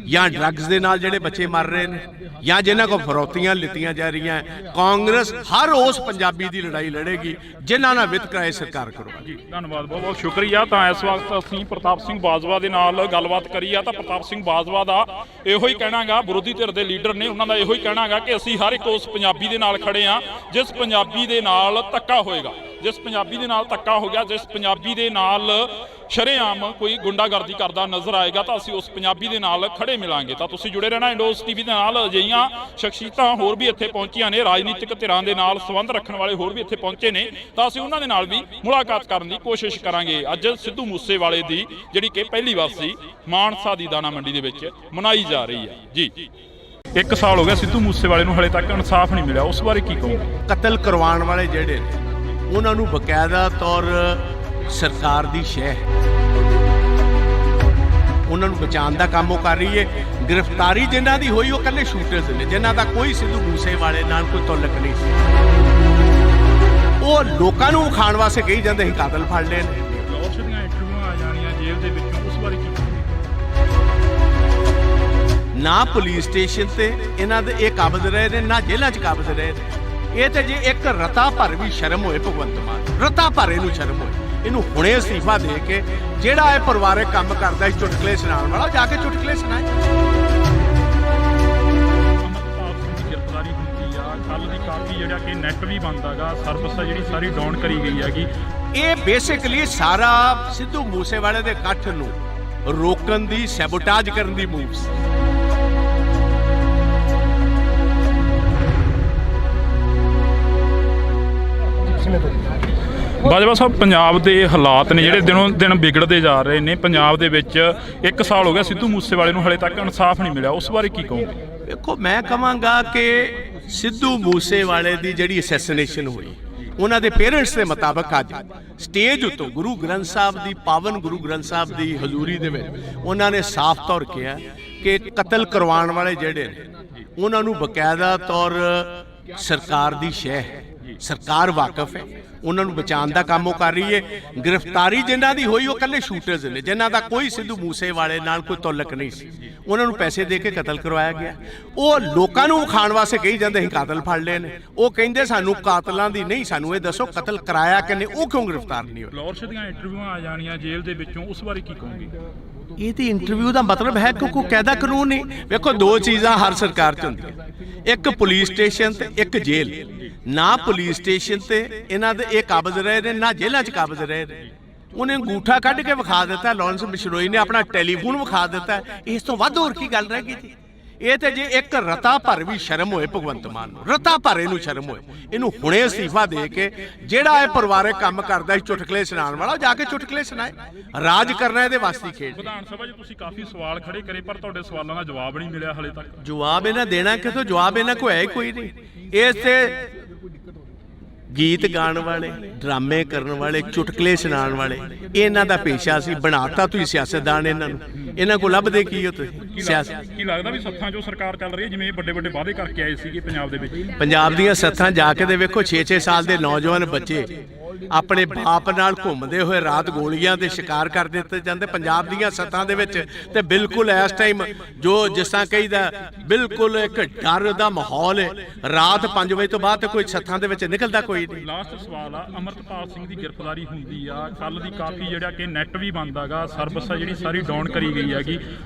Speaker 2: ਜਾਂ ਡਰੱਗਸ ਦੇ ਨਾਲ ਜਿਹੜੇ ਬੱਚੇ ਮਰ ਰਹੇ ਨੇ, ਜਾਂ ਜਿਨ੍ਹਾਂ ਕੋਲ ਫਰੌਤੀਆਂ ਲਿੱਤੀਆਂ ਜਾ ਰਹੀਆਂ, ਕਾਂਗਰਸ ਹਰ ਉਸ ਪੰਜਾਬੀ ਦੀ ਲੜਾਈ ਲੜੇਗੀ ਜਿਨ੍ਹਾਂ ਨਾਲ ਵਿਤਕਰਾ ਇਹ ਸਰਕਾਰ ਕਰਵਾਏਗੀ।
Speaker 1: ਜੀ ਧੰਨਵਾਦ, ਬਹੁਤ ਬਹੁਤ ਸ਼ੁਕਰੀਆ। ਤਾਂ ਇਸ ਵਕਤ ਅਸੀਂ ਪ੍ਰਤਾਪ ਸਿੰਘ ਬਾਜਵਾ ਦੇ ਨਾਲ ਗੱਲਬਾਤ ਕਰੀ ਆ ਤਾਂ ਪ੍ਰਤਾਪ ਸਿੰਘ ਬਾਜਵਾ ਦਾ ਇਹੋ ਹੀ ਕਹਿਣਾਗਾ, ਵਿਰੋਧੀ ਧਿਰ ਦੇ ਲੀਡਰ ਨੇ, ਉਹਨਾਂ ਦਾ ਇਹੋ ਹੀ ਕਹਿਣਾਗਾ ਕਿ ਅਸੀਂ ਹਰ ਇੱਕ ਉਸ ਪੰਜਾਬੀ ਦੇ ਨਾਲ ਖੜੇ ਆ ਜਿਸ ਪੰਜਾਬੀ ਦੇ ਨਾਲ ਧੱਕਾ ਹੋਏਗਾ, ਜਿਸ ਪੰਜਾਬੀ ਦੇ ਨਾਲ ਧੱਕਾ ਹੋ ਗਿਆ, ਜਿਸ ਪੰਜਾਬੀ ਦੇ ਨਾਲ ਸ਼ਰੇਆਮ ਕੋਈ ਗੁੰਡਾਗਰਦੀ ਕਰਦਾ ਨਜ਼ਰ ਆਏਗਾ ਤਾਂ ਅਸੀਂ ਉਸ ਪੰਜਾਬੀ ਦੇ ਨਾਲ ਖੜੇ ਮਿਲਾਂਗੇ। ਤਾਂ ਤੁਸੀਂ ਜੁੜੇ ਰਹਿਣਾ ਇੰਡੋਸ ਟੀਵੀ ਦੇ ਨਾਲ। ਅਜਿਹੀਆਂ ਸ਼ਖਸੀਅਤਾਂ ਹੋਰ ਵੀ ਇੱਥੇ ਪਹੁੰਚੀਆਂ ਨੇ, ਰਾਜਨੀਤਿਕ ਧਿਰਾਂ ਦੇ ਨਾਲ ਸੰਬੰਧ ਰੱਖਣ ਵਾਲੇ ਹੋਰ ਵੀ ਇੱਥੇ ਪਹੁੰਚੇ ਨੇ, ਤਾਂ ਅਸੀਂ ਉਹਨਾਂ ਦੇ ਨਾਲ ਵੀ ਮੁਲਾਕਾਤ ਕਰਨ ਦੀ ਕੋਸ਼ਿਸ਼ ਕਰਾਂਗੇ। ਅੱਜ ਸਿੱਧੂ ਮੂਸੇਵਾਲੇ ਦੀ ਜਿਹੜੀ ਕਿ ਪਹਿਲੀ ਵਾਰ ਮਾਨਸਾ ਦੀ ਦਾਣਾ ਮੰਡੀ ਦੇ ਵਿੱਚ ਮਨਾਈ ਜਾ ਰਹੀ ਹੈ। ਜੀ 1 ਸਾਲ ਹੋ ਗਿਆ ਸਿੱਧੂ ਮੂਸੇਵਾਲੇ ਨੂੰ ਹਲੇ ਤੱਕ ਇਨਸਾਫ ਨਹੀਂ ਮਿਲਿਆ, ਉਸ ਬਾਰੇ ਕੀ ਕਹੋਗੇ?
Speaker 2: ਕਤਲ ਕਰਵਾਉਣ ਵਾਲੇ ਜਿਹੜੇ ਨੇ ਉਹਨਾਂ ਨੂੰ ਬਕਾਇਦਾ ਤੌਰ ਸਰਕਾਰ ਦੀ ਸ਼ਹਿ ਹੈ, ਉਹਨਾਂ ਨੂੰ ਬਚਾਉਣ ਦਾ ਕੰਮ ਉਹ ਕਰ ਰਹੀ ਹੈ। ਗ੍ਰਿਫਤਾਰੀ ਜਿਨ੍ਹਾਂ ਦੀ ਹੋਈ ਉਹ ਕੱਲੇ ਸ਼ੂਟਰਸ ਨੇ, ਜਿਨ੍ਹਾਂ ਦਾ ਕੋਈ ਸਿੱਧੂ ਮੂਸੇਵਾਲੇ ਨਾਲ ਕੋਈ ਤਾਲੁਕ ਨਹੀਂ ਸੀ। ਉਹ ਲੋਕਾਂ ਨੂੰ ਖਾਣ ਵਾਸਤੇ ਕਹੀ ਜਾਂਦੇ ਸੀ ਕਾਤਲ ਫੜ ਲਏ ਨੇ।
Speaker 1: ਲੋਸ਼ ਦੀਆਂ ਇੰਟਰਵਿਊਆਂ ਆ ਜਾਣੀਆਂ ਜੇਲ੍ਹ ਦੇ ਵਿੱਚੋਂ, ਉਸ ਬਾਰੇ ਕੀ ਕਹੋਗੇ?
Speaker 2: ਨਾ ਪੁਲਿਸ ਸਟੇਸ਼ਨ ਤੇ ਇਹਨਾਂ ਦੇ ਇਹ ਕਾਬਜ਼ ਰਹੇ ਨੇ, ਨਾ ਜੇਲ੍ਹਾਂ 'ਚ ਕਾਬਜ਼ ਰਹੇ ਨੇ। ਇਹ ਤੇ ਜੇ ਇੱਕ ਰਤਾ ਭਰ ਵੀ ਸ਼ਰਮ ਹੋਏ ਭਗਵੰਤ ਮਾਨ, ਰਤਾ ਭਰ ਇਹਨੂੰ ਸ਼ਰਮ ਹੋਏ, ਇਹਨੂੰ ਹੁਣੇ ਅਸਤੀਫਾ ਦੇ ਕੇ ਜਿਹੜਾ ਇਹ ਪਰਿਵਾਰਕ ਕੰਮ ਕਰਦਾ ਸੀ ਚੁਟਕਲੇ ਸੁਣਾਉਣ ਵਾਲਾ, ਜਾ ਕੇ ਚੁਟਕਲੇ ਸੁਣਾਏ।
Speaker 1: ਅਮਰਪਾਲ ਸਿੰਘ ਦੀ ਗ੍ਰਿਫਤਾਰੀ ਹੁੰਦੀ ਆ, ਕੱਲ ਦੀ ਕਾਫੀ ਜਿਹੜਾ ਕਿ ਨੈਟ ਵੀ ਬੰਦ ਹੈਗਾ, ਸਰਵਿਸ ਆ ਜਿਹੜੀ ਸਾਰੀ ਡਾਊਨ ਕਰੀ ਗਈ ਹੈਗੀ।
Speaker 2: ਇਹ ਬੇਸਿਕਲੀ ਸਾਰਾ ਸਿੱਧੂ ਮੂਸੇਵਾਲੇ ਦੇ ਇਕੱਠ ਨੂੰ ਰੋਕਣ ਦੀ, ਸੈਬੋਟਾਜ ਕਰਨ ਦੀ ਮੂਵ ਸੀ।
Speaker 1: ਬਾਜਵਾ ਸਾਹਿਬ, ਪੰਜਾਬ ਦੇ ਹਾਲਾਤ ਨੇ ਜਿਹੜੇ ਦਿਨੋਂ ਦਿਨ ਵਿਗੜਦੇ ਜਾ ਰਹੇ ਨੇ। ਪੰਜਾਬ ਦੇ ਵਿੱਚ 1 ਸਾਲ ਹੋ ਗਿਆ ਸਿੱਧੂ ਮੂਸੇਵਾਲੇ ਨੂੰ ਹਲੇ ਤੱਕ ਇਨਸਾਫ ਨਹੀਂ ਮਿਲਿਆ, ਉਸ ਬਾਰੇ ਕੀ ਕਹੋਗੇ?
Speaker 2: ਦੇਖੋ, ਮੈਂ ਕਹਾਂਗਾ ਕਿ ਸਿੱਧੂ ਮੂਸੇਵਾਲੇ ਦੀ ਜਿਹੜੀ ਅਸੈਸੀਨੇਸ਼ਨ ਹੋਈ, ਉਹਨਾਂ ਦੇ ਪੇਰੈਂਟਸ ਦੇ ਮੁਤਾਬਕ ਅੱਜ ਸਟੇਜ ਉੱਤੋਂ ਗੁਰੂ ਗ੍ਰੰਥ ਸਾਹਿਬ ਦੀ, ਪਾਵਨ ਗੁਰੂ ਗ੍ਰੰਥ ਸਾਹਿਬ ਦੀ ਹਜ਼ੂਰੀ ਦੇ ਵਿੱਚ ਉਹਨਾਂ ਨੇ ਸਾਫ਼ ਤੌਰ ਕਿਹਾ ਕਿ ਕਤਲ ਕਰਵਾਉਣ ਵਾਲੇ ਜਿਹੜੇ ਨੇ ਉਹਨਾਂ ਨੂੰ ਬਕਾਇਦਾ ਤੌਰ ਸਰਕਾਰ ਦੀ ਸ਼ਹਿ ਹੈ, ਸਰਕਾਰ ਵਾਕਿਫ ਹੈ, ਉਹਨਾਂ ਨੂੰ ਬਚਾਉਣ ਦਾ ਕੰਮ ਉਹ ਕਰ ਰਹੀ ਹੈ। ਗ੍ਰਿਫਤਾਰੀ ਜਿਨ੍ਹਾਂ ਦੀ ਹੋਈ ਉਹ ਕੱਲੇ ਸ਼ੂਟਰਸ ਨੇ, ਜਿਨ੍ਹਾਂ ਦਾ ਕੋਈ ਸਿੱਧੂ ਮੂਸੇਵਾਲੇ ਨਾਲ ਕੋਈ ਤਾਲੁਕ ਨਹੀਂ ਸੀ। ਉਹਨਾਂ ਨੂੰ ਪੈਸੇ ਦੇ ਕੇ ਕਤਲ ਕਰਵਾਇਆ ਗਿਆ। ਉਹ ਲੋਕਾਂ ਨੂੰ ਖਾਣ ਵਾਸਤੇ ਕਹੀ ਜਾਂਦੇ ਸੀ ਕਾਤਲ ਫੜ ਲਏ ਨੇ। ਉਹ ਕਹਿੰਦੇ ਸਾਨੂੰ ਕਾਤਲਾਂ ਦੀ ਨਹੀਂ, ਸਾਨੂੰ ਇਹ ਦੱਸੋ ਕਤਲ ਕਰਾਇਆ ਕਿ ਨਹੀਂ, ਉਹ ਕਿਉਂ ਗ੍ਰਿਫਤਾਰ ਨਹੀਂ ਹੋਏ?
Speaker 1: ਲੋਸ਼ ਦੀਆਂ ਇੰਟਰਵਿਊਆਂ ਆ ਜਾਣੀਆਂ ਜੇਲ੍ਹ ਦੇ ਵਿੱਚੋਂ, ਉਸ ਬਾਰੇ ਕੀ ਕਹੋਗੇ?
Speaker 2: ਇਹ ਤੇ ਇੰਟਰਵਿਊ ਦਾ ਮਤਲਬ ਹੈ ਕਿ ਕੋਈ ਕਾਇਦਾ ਕਾਨੂੰਨ ਨਹੀਂ। ਵੇਖੋ, ਦੋ ਚੀਜ਼ਾਂ ਹਰ ਸਰਕਾਰ 'ਚ ਹੁੰਦੀਆਂ, ਇੱਕ ਪੁਲਿਸ ਸਟੇਸ਼ਨ ਤੇ ਇੱਕ ਜੇਲ੍ਹ। ਨਾ ਪੁਲਿਸ ਸਟੇਸ਼ਨ ਤੇ ਇਹਨਾਂ ਦੇ ਇਹ ਕਾਬਜ਼ ਰਹੇ ਨੇ, ਨਾ ਜੇਲ੍ਹਾਂ 'ਚ ਕਾਬਜ਼ ਰਹੇ ਨੇ। ਉਹਨੇ ਅੰਗੂਠਾ ਕੱਢ ਕੇ ਵਿਖਾ ਦਿੱਤਾ, ਲਾਰੈਂਸ ਬਿਸ਼ਨੋਈ ਨੇ ਆਪਣਾ ਟੈਲੀਫੋਨ ਵਿਖਾ ਦਿੱਤਾ। ਇਸ ਤੋਂ ਵੱਧ ਹੋਰ ਕੀ ਗੱਲ ਰਹਿ ਗਈ ਜੀ? ਇਹ ਤੇ ਜੇ ਇੱਕ ਰਤਾ ਭਰ ਵੀ ਸ਼ਰਮ ਹੋਏ ਭਗਵੰਤ ਮਾਨ ਨੂੰ, ਰਤਾ ਭਰ ਇਹਨੂੰ ਸ਼ਰਮ ਹੋਏ, ਇਹਨੂੰ ਹੁਣੇ ਅਸਤੀਫਾ ਦੇ ਕੇ ਜਿਹੜਾ ਇਹ ਪਰਿਵਾਰਕ ਕੰਮ ਕਰਦਾ ਸੀ ਚੁਟਕਲੇ ਸੁਣਾਉਣ ਵਾਲਾ, ਜਾ ਕੇ ਚੁਟਕਲੇ ਸੁਣਾਏ। ਰਾਜ ਕਰਨਾ ਇਹਦੇ ਵਾਸਤੇ ਖੇਡ।
Speaker 1: ਵਿਧਾਨ ਸਭਾ 'ਚ ਤੁਸੀਂ ਕਾਫੀ ਸਵਾਲ ਖੜੇ ਕਰੇ ਪਰ ਤੁਹਾਡੇ ਸਵਾਲਾਂ ਦਾ ਜਵਾਬ ਨਹੀਂ ਮਿਲਿਆ ਹਲੇ ਤੱਕ।
Speaker 2: ਜਵਾਬ ਇਹਨਾਂ ਦੇਣਾ ਕਿਥੋਂ? ਜਵਾਬ ਇਹਨਾਂ ਕੋਲ ਹੈ ਹੀ ਕੋਈ ਨਹੀਂ। ਇਸ ਤੇ ਗੀਤ ਗਾਣ ਵਾਲੇ, ਡਰਾਮੇ ਕਰਨ ਵਾਲੇ, ਚੁਟਕਲੇ ਸੁਣਾਉਣ ਵਾਲੇ, ਇਹਨਾਂ ਦਾ ਪੇਸ਼ਾ ਸੀ। ਬਣਾਤਾ ਤੁਸੀਂ ਸਿਆਸਤਦਾਨ ਇਹਨਾਂ ਨੂੰ। ਇਹਨਾਂ ਕੋਲ ਲੱਭਦੇ ਕੀ ਹੋ ਤੁਸੀਂ? ਸਿਆਸਤ
Speaker 1: ਕੀ ਲੱਗਦਾ ਵੀ ਸੱਥਾਂ 'ਚੋਂ ਸਰਕਾਰ ਚੱਲ ਰਹੀ ਹੈ, ਜਿਵੇਂ ਵੱਡੇ ਵੱਡੇ ਵਾਅਦੇ ਕਰਕੇ ਆਏ ਸੀਗੇ ਪੰਜਾਬ ਦੇ ਵਿੱਚ?
Speaker 2: ਪੰਜਾਬ ਦੀਆਂ ਸੱਥਾਂ ਜਾ ਕੇ ਦੇ ਵੇਖੋ, 6-6 ਸਾਲ ਦੇ ਨੌਜਵਾਨ ਬੱਚੇ ਆਪਣੇ ਬਾਪ ਨਾਲ ਘੁੰਮਦੇ ਹੋਏ ਰਾਤ ਗੋਲੀਆਂ ਦੇ ਸ਼ਿਕਾਰ ਕਰ ਦਿੱਤੇ ਜਾਂਦੇ ਪੰਜਾਬ ਦੀਆਂ ਸੱਥਾਂ ਦੇ ਵਿੱਚ। ਤੇ ਬਿਲਕੁਲ ਇਸ ਟਾਈਮ ਜੋ ਜਿਸ ਤਰ੍ਹਾਂ ਕਹੀਦਾ, ਬਿਲਕੁਲ ਇੱਕ ਡਰ ਦਾ ਮਾਹੌਲ ਹੈ। ਰਾਤ 5 ਵਜੇ ਤੋਂ ਬਾਅਦ ਤੇ ਕੋਈ ਸੱਥਾਂ ਦੇ ਵਿੱਚ ਨਿਕਲਦਾ ਕੋਈ ਨਹੀਂ।
Speaker 1: ਲਾਸਟ ਸਵਾਲ ਆ, ਅਮਰਪਾਲ ਸਿੰਘ ਦੀ ਗ੍ਰਿਫਤਾਰੀ ਹੁੰਦੀ ਆ, ਕੱਲ ਦੀ ਕਾਫੀ ਜਿਹੜਾ ਕਿ ਨੈਟ ਵੀ ਬੰਦ ਹੈਗਾ, ਸਰਵਿਸ ਆ ਜਿਹੜੀ ਸਾਰੀ ਡਾਊਨ ਕਰੀ ਗਈ ਹੈਗੀ।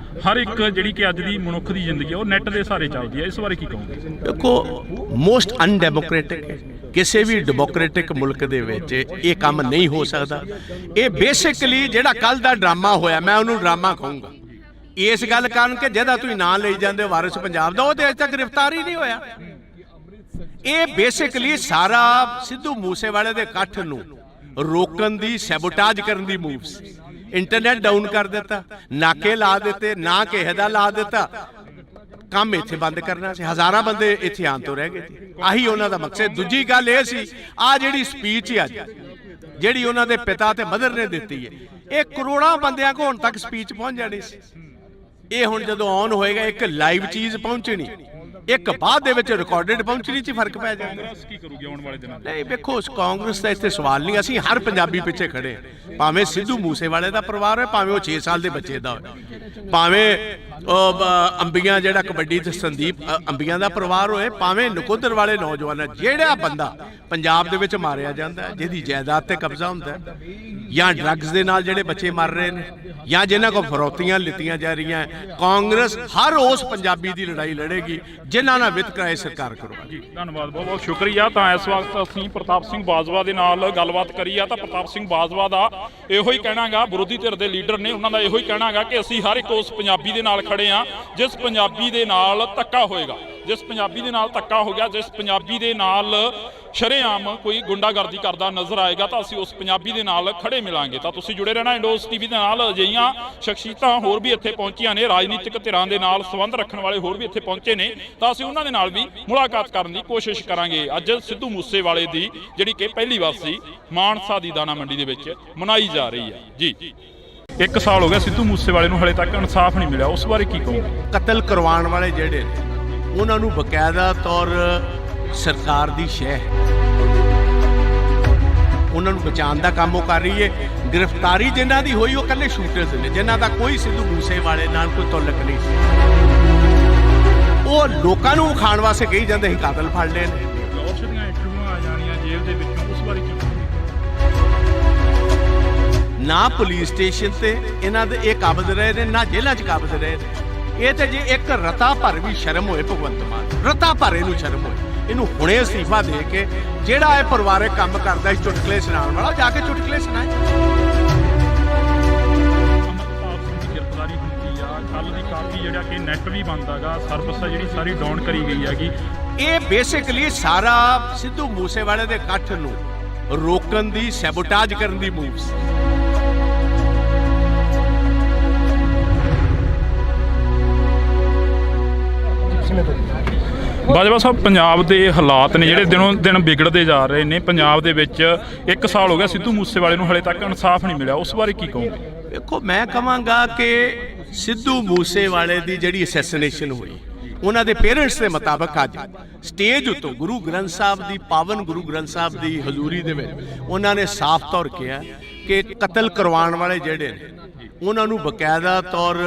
Speaker 1: ਹਰ ਇੱਕ ਜਿਹੜੀ ਕਿ ਅੱਜ ਦੀ ਮਨੁੱਖ ਦੀ ਜ਼ਿੰਦਗੀ ਉਹ ਨੈਟ ਦੇ ਸਹਾਰੇ ਚੱਲਦੀ ਹੈ, ਇਸ ਬਾਰੇ ਕੀ ਕਹੋਗੇ?
Speaker 2: ਦੇਖੋ, ਮੋਸਟ ਅਨਡੈਮੋਕ੍ਰੈਟਿਕ ਹੈ। ਕਿਸੇ ਵੀ ਡੈਮੋਕ੍ਰੈਟਿਕ ਮੁਲਕ ਦੇ ਵਿੱਚ ਇਹ ਕੰਮ ਨਹੀਂ ਹੋ ਸਕਦਾ। ਇਹ ਬੇਸਿਕਲੀ ਜਿਹੜਾ ਕੱਲ ਦਾ ਡਰਾਮਾ ਹੋਇਆ, ਮੈਂ ਉਹਨੂੰ ਡਰਾਮਾ ਕਹੂੰਗਾ ਇਸ ਗੱਲ ਕਾਰਨ ਕਿ ਜਿਹਦਾ ਤੁਸੀਂ ਨਾਂ ਲਈ ਜਾਂਦੇ ਹੋ ਵਾਰਿਸ ਪੰਜਾਬ ਦਾ, ਉਹ ਤੇ ਅਜੇ ਤੱਕ ਗ੍ਰਿਫਤਾਰ ਹੀ ਨਹੀਂ ਹੋਇਆ। ਇਹ ਬੇਸਿਕਲੀ ਸਾਰਾ ਸਿੱਧੂ ਮੂਸੇਵਾਲੇ ਦੇ ਇਕੱਠ ਨੂੰ ਰੋਕਣ ਦੀ, ਸੈਬੋਟਾਜ ਕਰਨ ਦੀ ਮੂਵ ਸੀ। ਇੰਟਰਨੈਟ ਡਾਊਨ ਕਰ ਦਿੱਤਾ, ਨਾਕੇ ਲਾ ਦਿੱਤੇ, ਨਾ ਕਿਸੇ ਦਾ ਲਾ ਦਿੱਤਾ। ਕੰਮ ਇੱਥੇ ਬੰਦ ਕਰਨਾ ਸੀ। ਹਜ਼ਾਰਾਂ ਬੰਦੇ ਇੱਥੇ ਆਉਣ ਤੋਂ ਰਹਿ ਗਏ ਸੀ। ਆਹੀ ਉਹਨਾਂ ਦਾ ਮਕਸਦ। ਦੂਜੀ ਗੱਲ ਇਹ ਸੀ, ਆ ਜਿਹੜੀ ਸਪੀਚ ਅੱਜ ਜਿਹੜੀ ਉਹਨਾਂ ਦੇ ਪਿਤਾ ਤੇ ਮਦਰ ਨੇ ਦਿੱਤੀ ਹੈ, ਇਹ ਕਰੋੜਾਂ ਬੰਦਿਆਂ ਕੋਲ ਹੁਣ ਤੱਕ ਸਪੀਚ ਪਹੁੰਚ ਜਾਣੀ ਸੀ। ਇਹ ਹੁਣ ਜਦੋਂ ਔਨ ਹੋਏਗਾ, ਇੱਕ ਲਾਈਵ ਚੀਜ਼ ਪਹੁੰਚਣੀ, ਇੱਕ ਬਾਅਦ ਦੇ ਵਿੱਚ ਰਿਕਾਰਡਡ ਪਹੁੰਚਣੀ 'ਚ ਫਰਕ ਪੈ ਜਾਏਗਾ।
Speaker 1: ਕਾਂਗਰਸ ਕੀ ਕਰੂਗੀ ਆਉਣ ਵਾਲੇ ਦਿਨਾਂ 'ਚ?
Speaker 2: ਨਹੀਂ ਵੇਖੋ, ਉਸ ਕਾਂਗਰਸ ਦਾ ਇੱਥੇ ਸਵਾਲ ਨਹੀਂ। ਅਸੀਂ ਹਰ ਪੰਜਾਬੀ ਪਿੱਛੇ ਖੜੇ ਹਾਂ, ਭਾਵੇਂ ਸਿੱਧੂ ਮੂਸੇਵਾਲੇ ਦਾ ਪਰਿਵਾਰ ਹੋਏ, ਭਾਵੇਂ ਉਹ 6 ਸਾਲ ਦੇ ਬੱਚੇ ਦਾ ਹੋਏ, ਭਾਵੇਂ ਅੰਬੀਆਂ ਜਿਹੜਾ ਕਬੱਡੀ ਤੇ ਸੰਦੀਪ ਅੰਬੀਆਂ ਦਾ ਪਰਿਵਾਰ ਹੋਏ, ਭਾਵੇਂ ਨਕੋਦਰ ਵਾਲੇ ਨੌਜਵਾਨ। ਜਿਹੜਾ ਬੰਦਾ ਪੰਜਾਬ ਦੇ ਵਿੱਚ ਮਾਰਿਆ ਜਾਂਦਾ, ਜਿਹਦੀ ਜਾਇਦਾਦ ਤੇ ਕਬਜ਼ਾ ਹੁੰਦਾ, ਜਾਂ ਡਰੱਗਸ ਦੇ ਨਾਲ ਜਿਹੜੇ ਬੱਚੇ ਮਰ ਰਹੇ ਨੇ, ਜਾਂ ਜਿਨ੍ਹਾਂ ਕੋਲ ਫਰੌਤੀਆਂ ਲਿੱਤੀਆਂ ਜਾ ਰਹੀਆਂ, ਕਾਂਗਰਸ ਹਰ ਉਸ ਪੰਜਾਬੀ ਦੀ ਲੜਾਈ ਲੜੇਗੀ ਜਿਨ੍ਹਾਂ ਨਾਲ ਵਿਤਕਰਾ ਇਹ ਸਰਕਾਰ ਕਰਵਾਏਗੀ।
Speaker 1: ਧੰਨਵਾਦ, ਬਹੁਤ ਬਹੁਤ ਸ਼ੁਕਰੀਆ। ਤਾਂ ਇਸ ਵਕਤ ਅਸੀਂ ਪ੍ਰਤਾਪ ਸਿੰਘ ਬਾਜਵਾ ਦੇ ਨਾਲ ਗੱਲਬਾਤ ਕਰੀ ਆ ਤਾਂ ਪ੍ਰਤਾਪ ਸਿੰਘ ਬਾਜਵਾ ਦਾ ਇਹੋ ਹੀ ਕਹਿਣਾਗਾ, ਵਿਰੋਧੀ ਧਿਰ ਦੇ ਲੀਡਰ ਨੇ, ਉਹਨਾਂ ਦਾ ਇਹੋ ਹੀ ਕਹਿਣਾਗਾ ਕਿ ਅਸੀਂ ਹਰ ਇੱਕ ਉਸ ਪੰਜਾਬੀ ਦੇ ਨਾਲ ਖੜੇ ਆ ਜਿਸ ਪੰਜਾਬੀ ਦੇ ਨਾਲ ਧੱਕਾ ਹੋਏਗਾ, ਜਿਸ ਪੰਜਾਬੀ ਦੇ ਨਾਲ ਧੱਕਾ ਹੋ ਗਿਆ, ਜਿਸ ਪੰਜਾਬੀ ਦੇ ਨਾਲ ਸ਼ਰੇਆਮ ਕੋਈ ਗੁੰਡਾਗਰਦੀ ਕਰਦਾ ਨਜ਼ਰ ਆਏਗਾ ਤਾਂ ਅਸੀਂ ਉਸ ਪੰਜਾਬੀ ਦੇ ਨਾਲ ਖੜੇ ਮਿਲਾਂਗੇ। ਤਾਂ ਤੁਸੀਂ ਜੁੜੇ ਰਹਿਣਾ ਇੰਡੋਸ ਟੀਵੀ ਦੇ ਨਾਲ। ਅਜਿਹੀਆਂ ਸ਼ਖਸੀਅਤਾਂ ਹੋਰ ਵੀ ਇੱਥੇ ਪਹੁੰਚੀਆਂ ਨੇ, ਰਾਜਨੀਤਿਕ ਧਿਰਾਂ ਦੇ ਨਾਲ ਸੰਬੰਧ ਰੱਖਣ ਵਾਲੇ ਹੋਰ ਵੀ ਇੱਥੇ ਪਹੁੰਚੇ ਨੇ, ਤਾਂ ਅਸੀਂ ਉਹਨਾਂ ਦੇ ਨਾਲ ਵੀ ਮੁਲਾਕਾਤ ਕਰਨ ਦੀ ਕੋਸ਼ਿਸ਼ ਕਰਾਂਗੇ। ਅੱਜ ਸਿੱਧੂ ਮੂਸੇਵਾਲੇ ਦੀ ਜਿਹੜੀ ਕਿ ਪਹਿਲੀ ਵਾਸੀ ਮਾਨਸਾ ਦੀ ਦਾਣਾ ਮੰਡੀ ਦੇ ਵਿੱਚ ਮਨਾਈ ਜਾ ਰਹੀ ਹੈ ਜੀ। 1 ਸਾਲ ਹੋ ਗਿਆ ਸਿੱਧੂ ਮੂਸੇਵਾਲੇ ਨੂੰ, ਹਲੇ ਤੱਕ ਇਨਸਾਫ ਨਹੀਂ ਮਿਲਿਆ, ਉਸ ਬਾਰੇ ਕੀ ਕਹੋਗੇ?
Speaker 2: ਕਤਲ ਕਰਵਾਉਣ ਵਾਲੇ ਜਿਹੜੇ ਨੇ, ਉਹਨਾਂ ਨੂੰ ਬਕਾਇਦਾ ਤੌਰ ਸਰਕਾਰ ਦੀ ਸ਼ਹਿ ਹੈ, ਉਹਨਾਂ ਨੂੰ ਬਚਾਉਣ ਦਾ ਕੰਮ ਉਹ ਕਰ ਰਹੀ ਹੈ। ਗ੍ਰਿਫਤਾਰੀ ਜਿਨ੍ਹਾਂ ਦੀ ਹੋਈ ਉਹ ਇਕੱਲੇ ਸ਼ੂਟਰਸ ਨੇ, ਜਿਨ੍ਹਾਂ ਦਾ ਕੋਈ ਸਿੱਧੂ ਮੂਸੇਵਾਲੇ ਨਾਲ ਕੋਈ ਤਾਲੁਕ ਨਹੀਂ ਸੀ। ਉਹ ਲੋਕਾਂ ਨੂੰ ਖਾਣ ਵਾਸਤੇ ਕਹੀ ਜਾਂਦੇ ਸੀ ਕਾਤਲ ਫੜ ਲਏ ਨੇ।
Speaker 1: ਲੋਕ ਦੀਆਂ ਇੰਟਰਵਿਊਆਂ ਆ ਜਾਣੀਆਂ ਜੇਲ੍ਹ ਦੇ ਵਿੱਚੋਂ, ਉਸ ਬਾਰੇ ਕੀ ਕਹੋਗੇ?
Speaker 2: ਨਾ ਪੁਲਿਸ ਸਟੇਸ਼ਨ ਤੇ ਇਹਨਾਂ ਦੇ ਇਹ ਕਾਬਜ਼ ਰਹੇ ਨੇ, ਨਾ ਜੇਲ੍ਹਾਂ 'ਚ ਕਾਬਜ਼ ਰਹੇ ਨੇ। ਇਹ ਤੇ ਜੇ ਇੱਕ ਰਤਾ ਭਰ ਵੀ ਸ਼ਰਮ ਹੋਏ ਭਗਵੰਤ ਮਾਨ, ਰਤਾ ਭਰ ਇਹਨੂੰ ਸ਼ਰਮ ਹੋਏ, ਇਹਨੂੰ ਹੁਣੇ ਅਸਤੀਫਾ ਦੇ ਕੇ ਜਿਹੜਾ ਇਹ ਪਰਿਵਾਰਕ ਕੰਮ ਕਰਦਾ ਸੀ ਚੁਟਕਲੇ ਸੁਣਾਉਣ ਵਾਲਾ, ਜਾ ਕੇ ਚੁਟਕਲੇ ਸੁਣਾਏ।
Speaker 1: ਅਮਰਪਾਲ ਸਿੰਘ ਦੀ ਗ੍ਰਿਫਤਾਰੀ ਹੁੰਦੀ ਆ, ਕੱਲ ਦੀ ਕਾਫੀ ਜਿਹੜਾ ਕਿ ਨੈਟ ਵੀ ਬੰਦ ਹੈਗਾ, ਸਰਵਿਸ ਜਿਹੜੀ ਸਾਰੀ ਡਾਊਨ ਕਰੀ ਗਈ ਹੈਗੀ।
Speaker 2: ਇਹ ਬੇਸਿਕਲੀ ਸਾਰਾ ਸਿੱਧੂ ਮੂਸੇਵਾਲੇ ਦੇ ਇਕੱਠ ਨੂੰ ਰੋਕਣ ਦੀ, ਸੈਬੋਟਾਜ ਕਰਨ ਦੀ ਮੂਵ ਸੀ।
Speaker 1: ਬਾਜਵਾ ਸਾਹਿਬ, ਪੰਜਾਬ ਦੇ ਹਾਲਾਤ ਨੇ ਜਿਹੜੇ ਦਿਨੋਂ ਦਿਨ ਵਿਗੜਦੇ ਜਾ ਰਹੇ ਨੇ। ਪੰਜਾਬ ਦੇ ਵਿੱਚ 1 ਸਾਲ ਹੋ ਗਿਆ ਸਿੱਧੂ ਮੂਸੇਵਾਲੇ ਨੂੰ, ਹਲੇ ਤੱਕ ਇਨਸਾਫ ਨਹੀਂ ਮਿਲਿਆ, ਉਸ ਬਾਰੇ ਕੀ ਕਹੋਗੇ?
Speaker 2: ਵੇਖੋ, ਮੈਂ ਕਹਾਂਗਾ ਕਿ ਸਿੱਧੂ ਮੂਸੇਵਾਲੇ ਦੀ ਜਿਹੜੀ ਅਸੈਸੀਨੇਸ਼ਨ ਹੋਈ, ਉਹਨਾਂ ਦੇ ਪੇਰੈਂਟਸ ਦੇ ਮੁਤਾਬਕ ਅੱਜ ਸਟੇਜ ਉੱਤੋਂ ਗੁਰੂ ਗ੍ਰੰਥ ਸਾਹਿਬ ਦੀ, ਪਾਵਨ ਗੁਰੂ ਗ੍ਰੰਥ ਸਾਹਿਬ ਦੀ ਹਜ਼ੂਰੀ ਦੇ ਵਿੱਚ ਉਹਨਾਂ ਨੇ ਸਾਫ਼ ਤੌਰ ਕਿਹਾ ਕਿ ਕਤਲ ਕਰਵਾਉਣ ਵਾਲੇ ਜਿਹੜੇ ਨੇ, ਉਹਨਾਂ ਨੂੰ ਬਕਾਇਦਾ ਤੌਰ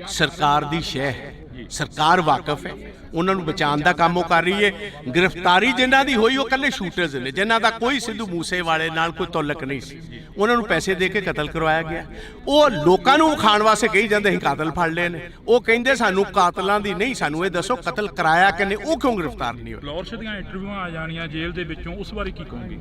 Speaker 2: ਸਰਕਾਰ ਦੀ ਸ਼ਹਿ ਹੈ, ਸਰਕਾਰ ਵਾਕਿਫ ਹੈ, ਉਹਨਾਂ ਨੂੰ ਬਚਾਉਣ ਦਾ ਕੰਮ ਉਹ ਕਰ ਰਹੀ ਹੈ। ਗ੍ਰਿਫਤਾਰੀ ਜਿਨ੍ਹਾਂ ਦੀ ਹੋਈ ਉਹ ਇਕੱਲੇ ਸ਼ੂਟਰਸ ਨੇ, ਜਿਨ੍ਹਾਂ ਦਾ ਕੋਈ ਸਿੱਧੂ ਮੂਸੇਵਾਲੇ ਨਾਲ ਕੋਈ ਤਾਲੁਕ ਨਹੀਂ ਸੀ। ਉਹਨਾਂ ਨੂੰ ਪੈਸੇ ਦੇ ਕੇ ਕਤਲ ਕਰਵਾਇਆ ਗਿਆ। ਉਹ ਲੋਕਾਂ ਨੂੰ ਖਾਣ ਵਾਸਤੇ ਕਹੀ ਜਾਂਦੇ ਸੀ ਕਾਤਲ ਫੜ ਲਏ ਨੇ। ਉਹ ਕਹਿੰਦੇ ਸਾਨੂੰ ਕਾਤਲਾਂ ਦੀ ਨਹੀਂ, ਸਾਨੂੰ ਇਹ ਦੱਸੋ ਕਤਲ ਕਰਾਇਆ ਕਿਨੇ, ਉਹ ਕਿਉਂ ਗ੍ਰਿਫਤਾਰ ਨਹੀਂ ਹੋਏ?
Speaker 1: ਲੋਰਸ਼ ਦੀਆਂ ਇੰਟਰਵਿਊਆਂ ਆ ਜਾਣੀਆਂ ਜੇਲ੍ਹ ਦੇ ਵਿੱਚੋਂ, ਉਸ ਬਾਰੇ ਕੀ ਕਹੋਗੇ?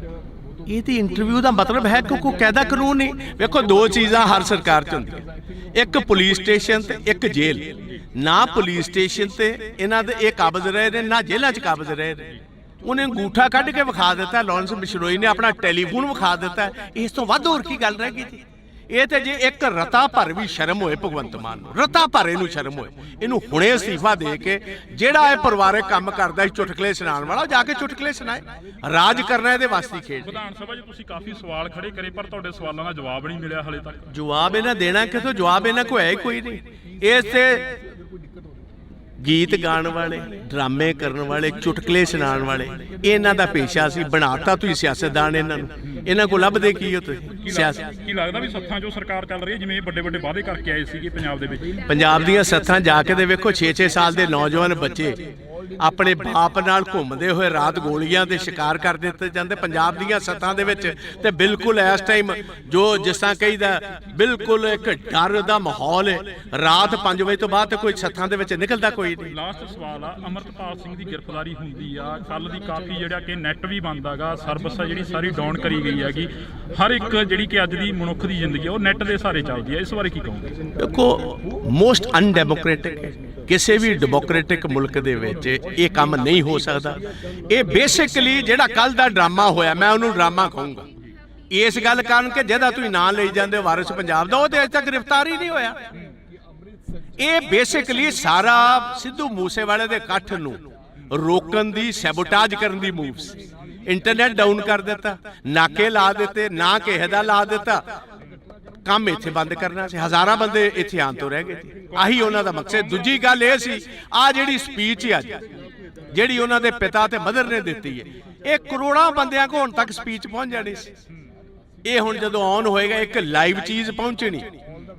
Speaker 2: ਇਹਦੀ ਇੰਟਰਵਿਊ ਦਾ ਮਤਲਬ ਹੈ ਕਿ ਕੋਈ ਕਾਇਦਾ ਕਾਨੂੰਨ ਨਹੀਂ। ਵੇਖੋ, ਦੋ ਚੀਜ਼ਾਂ ਹਰ ਸਰਕਾਰ 'ਚ ਹੁੰਦੀਆਂ, ਇੱਕ ਪੁਲਿਸ ਸਟੇਸ਼ਨ ਤੇ ਇੱਕ ਜੇਲ੍ਹ। ਨਾ ਪੁਲਿਸ ਸਟੇਸ਼ਨ ਤੇ ਇਹਨਾਂ ਦੇ ਇਹ ਕਾਬਜ਼ ਰਹੇ ਨੇ, ਨਾ ਜੇਲ੍ਹਾਂ 'ਚ ਕਾਬਜ਼ ਰਹੇ ਨੇ। ਉਹਨੇ ਅੰਗੂਠਾ ਕੱਢ ਕੇ ਵਿਖਾ ਦਿੱਤਾ, ਲਾਰੈਂਸ ਬਿਸ਼ਨੋਈ ਨੇ ਆਪਣਾ ਟੈਲੀਫੋਨ ਵਿਖਾ ਦਿੱਤਾ। ਇਸ ਤੋਂ ਵੱਧ ਹੋਰ ਕੀ ਗੱਲ ਰਹਿ ਗਈ ਜੀ? ਇਹ ਤੇ ਜੇ ਇੱਕ ਰਤਾ ਭਰ ਵੀ ਸ਼ਰਮ ਹੋਏ ਭਗਵੰਤ ਮਾਨ ਨੂੰ, ਰਤਾ ਭਰ ਇਹਨੂੰ ਸ਼ਰਮ ਹੋਏ, ਇਹਨੂੰ ਹੁਣੇ ਅਸਤੀਫਾ ਦੇ ਕੇ ਜਿਹੜਾ ਇਹ ਪਰਿਵਾਰਕ ਕੰਮ ਕਰਦਾ ਸੀ ਚੁਟਕਲੇ ਸੁਣਾਉਣ ਵਾਲਾ, ਜਾ ਕੇ ਚੁਟਕਲੇ ਸੁਣਾਏ। ਰਾਜ ਕਰਨਾ ਇਹਦੇ ਵਾਸਤੇ ਖੇਡ।
Speaker 1: ਵਿਧਾਨ ਸਭਾ 'ਚ ਤੁਸੀਂ ਕਾਫੀ ਸਵਾਲ ਖੜੇ ਕਰੇ, ਪਰ ਤੁਹਾਡੇ ਸਵਾਲਾਂ ਦਾ ਜਵਾਬ ਨਹੀਂ ਮਿਲਿਆ ਹਲੇ ਤੱਕ।
Speaker 2: ਜਵਾਬ ਇਹਨਾਂ ਦੇਣਾ ਕਿਥੋਂ? ਜਵਾਬ ਇਹਨਾਂ ਕੋਲ ਹੈ ਹੀ ਕੋਈ ਨਹੀਂ। ਇਸ ਤੇ ਗੀਤ ਗਾਉਣ ਵਾਲੇ, ਡਰਾਮੇ ਕਰਨ ਵਾਲੇ, ਚੁਟਕਲੇ ਸੁਣਾਉਣ ਵਾਲੇ, ਇਹਨਾਂ ਦਾ ਪੇਸ਼ਾ ਸੀ। ਬਣਾਤਾ ਤੁਸੀਂ ਸਿਆਸਤਦਾਨ ਇਹਨਾਂ ਨੂੰ। ਇਹਨਾਂ ਕੋਲ ਲੱਭਦੇ ਕੀ ਹੋ ਤੁਸੀਂ? ਸਿਆਸਤ
Speaker 1: ਕੀ ਲੱਗਦਾ ਵੀ ਸੱਥਾਂ 'ਚੋਂ ਸਰਕਾਰ ਚੱਲ ਰਹੀ ਹੈ, ਜਿਵੇਂ ਵੱਡੇ ਵੱਡੇ ਵਾਅਦੇ ਕਰਕੇ ਆਏ ਸੀਗੇ ਪੰਜਾਬ ਦੇ ਵਿੱਚ?
Speaker 2: ਪੰਜਾਬ ਦੀਆਂ ਸੱਥਾਂ ਜਾ ਕੇ ਦੇ ਵੇਖੋ, 6-6 ਸਾਲ ਦੇ ਨੌਜਵਾਨ ਬੱਚੇ ਆਪਣੇ ਬਾਪ ਨਾਲ ਘੁੰਮਦੇ ਹੋਏ ਰਾਤ ਗੋਲੀਆਂ ਦੇ ਸ਼ਿਕਾਰ ਕਰ ਦਿੱਤੇ ਜਾਂਦੇ ਪੰਜਾਬ ਦੀਆਂ ਸੱਥਾਂ ਦੇ ਵਿੱਚ। ਤੇ ਬਿਲਕੁਲ ਇਸ ਟਾਈਮ ਜੋ ਜਿਸ ਤਰ੍ਹਾਂ ਕਹੀਦਾ, ਬਿਲਕੁਲ ਇੱਕ ਡਰ ਦਾ ਮਾਹੌਲ ਹੈ। ਰਾਤ 5 ਵਜੇ ਤੋਂ ਬਾਅਦ ਕੋਈ ਸੱਥਾਂ ਦੇ ਵਿੱਚ ਨਿਕਲਦਾ ਕੋਈ ਨਹੀਂ।
Speaker 1: ਲਾਸਟ ਸਵਾਲ ਆ, ਅਮਰਪਾਲ ਸਿੰਘ ਦੀ ਗ੍ਰਿਫਤਾਰੀ ਹੁੰਦੀ ਆ, ਕੱਲ ਦੀ ਕਾਫੀ ਜਿਹੜਾ ਕਿ ਨੈਟ ਵੀ ਬੰਦ ਹੈਗਾ, ਸਰਵਿਸ ਜਿਹੜੀ ਸਾਰੀ ਡਾਊਨ ਕਰੀ ਗਈ ਹੈਗੀ। ਹਰ ਇੱਕ ਜਿਹੜੀ ਕਿ ਅੱਜ ਦੀ ਮਨੁੱਖ ਦੀ ਜ਼ਿੰਦਗੀ ਉਹ ਨੈਟ ਦੇ ਸਹਾਰੇ ਚੱਲਦੀ ਹੈ, ਇਸ ਬਾਰੇ ਕੀ ਕਹੋਗੇ?
Speaker 2: ਦੇਖੋ, ਮੋਸਟ ਅਨਡੈਮੋਕ੍ਰੈਟਿਕ ਹੈ। ਕਿਸੇ ਵੀ ਡੈਮੋਕ੍ਰੈਟਿਕ ਮੁਲਕ ਦੇ ਵਿੱਚ ਇਹ ਕੰਮ ਨਹੀਂ ਹੋ ਸਕਦਾ। ਇਹ ਬੇਸਿਕਲੀ ਜਿਹੜਾ ਕੱਲ ਦਾ ਡਰਾਮਾ ਹੋਇਆ, ਮੈਂ ਉਹਨੂੰ ਡਰਾਮਾ ਕਹੂੰਗਾ। ਇਸ ਗੱਲ ਕਾਰਨ ਕਿ ਜਿਹਦਾ ਤੁਸੀਂ ਨਾਂ ਲਈ ਜਾਂਦੇ ਹੋ ਵਾਰਿਸ ਪੰਜਾਬ ਦਾ, ਉਹ ਤੇ ਅਜੇ ਤੱਕ ਗ੍ਰਿਫਤਾਰ ਹੀ ਨਹੀਂ ਹੋਇਆ। ਇਹ ਬੇਸਿਕਲੀ ਸਾਰਾ ਸਿੱਧੂ ਮੂਸੇਵਾਲੇ ਦੇ ਇਕੱਠ ਨੂੰ ਰੋਕਣ ਦੀ ਸੈਬੋਟਾਜ ਕਰਨ ਦੀ ਮੂਵ ਸੀ। ਇੰਟਰਨੈਟ ਡਾਊਨ ਕਰ ਦਿੱਤਾ, ਨਾਕੇ ਲਾ ਦਿੱਤੇ, ਨਾ ਕਿਸੇ ਦਾ ਲਾ ਦਿੱਤਾ, ਕੰਮ ਇੱਥੇ ਬੰਦ ਕਰਨਾ ਸੀ। ਹਜ਼ਾਰਾਂ ਬੰਦੇ ਇੱਥੇ ਆਉਣ ਤੋਂ ਰਹਿ ਗਏ ਸੀ। ਆਹੀ ਉਹਨਾਂ ਦਾ ਮਕਸਦ। ਦੂਜੀ ਗੱਲ ਇਹ ਸੀ, ਆ ਜਿਹੜੀ ਸਪੀਚ ਅੱਜ ਜਿਹੜੀ ਉਹਨਾਂ ਦੇ ਪਿਤਾ ਤੇ ਮਦਰ ਨੇ ਦਿੱਤੀ ਹੈ, ਇਹ ਕਰੋੜਾਂ ਬੰਦਿਆਂ ਕੋਲ ਹੁਣ ਤੱਕ ਸਪੀਚ ਪਹੁੰਚ ਜਾਣੀ ਸੀ। ਇਹ ਹੁਣ ਜਦੋਂ ਔਨ ਹੋਏਗਾ, ਇੱਕ ਲਾਈਵ ਚੀਜ਼ ਪਹੁੰਚਣੀ,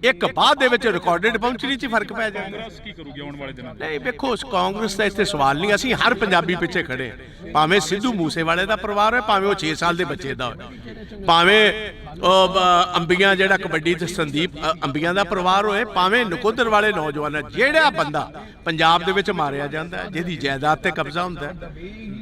Speaker 2: ਇੱਕ ਬਾਅਦ ਦੇ ਵਿੱਚ ਰਿਕਾਰਡਡ ਪਹੁੰਚਣੀ 'ਚ ਫਰਕ ਪੈ ਜਾਂਦਾ।
Speaker 1: ਕਾਂਗਰਸ ਕੀ ਕਰੂਗੀ ਆਉਣ ਵਾਲੇ ਦਿਨਾਂ 'ਚ?
Speaker 2: ਨਹੀਂ ਵੇਖੋ, ਕਾਂਗਰਸ ਦਾ ਇੱਥੇ ਸਵਾਲ ਨਹੀਂ। ਅਸੀਂ ਹਰ ਪੰਜਾਬੀ ਪਿੱਛੇ ਖੜੇ ਹਾਂ, ਭਾਵੇਂ ਸਿੱਧੂ ਮੂਸੇਵਾਲੇ ਦਾ ਪਰਿਵਾਰ ਹੋਏ, ਭਾਵੇਂ ਉਹ 6 ਸਾਲ ਦੇ ਬੱਚੇ ਦਾ ਹੋਏ, ਭਾਵੇਂ ਅੰਬੀਆਂ ਜਿਹੜਾ ਕਬੱਡੀ ਤੇ ਸੰਦੀਪ ਅੰਬੀਆਂ ਦਾ ਪਰਿਵਾਰ ਹੋਏ, ਭਾਵੇਂ ਨਕੋਦਰ ਵਾਲੇ ਨੌਜਵਾਨ, ਜਿਹੜਾ ਬੰਦਾ ਪੰਜਾਬ ਦੇ ਵਿੱਚ ਮਾਰਿਆ ਜਾਂਦਾ, ਜਿਹਦੀ ਜਾਇਦਾਦ ਤੇ ਕਬਜ਼ਾ ਹੁੰਦਾ,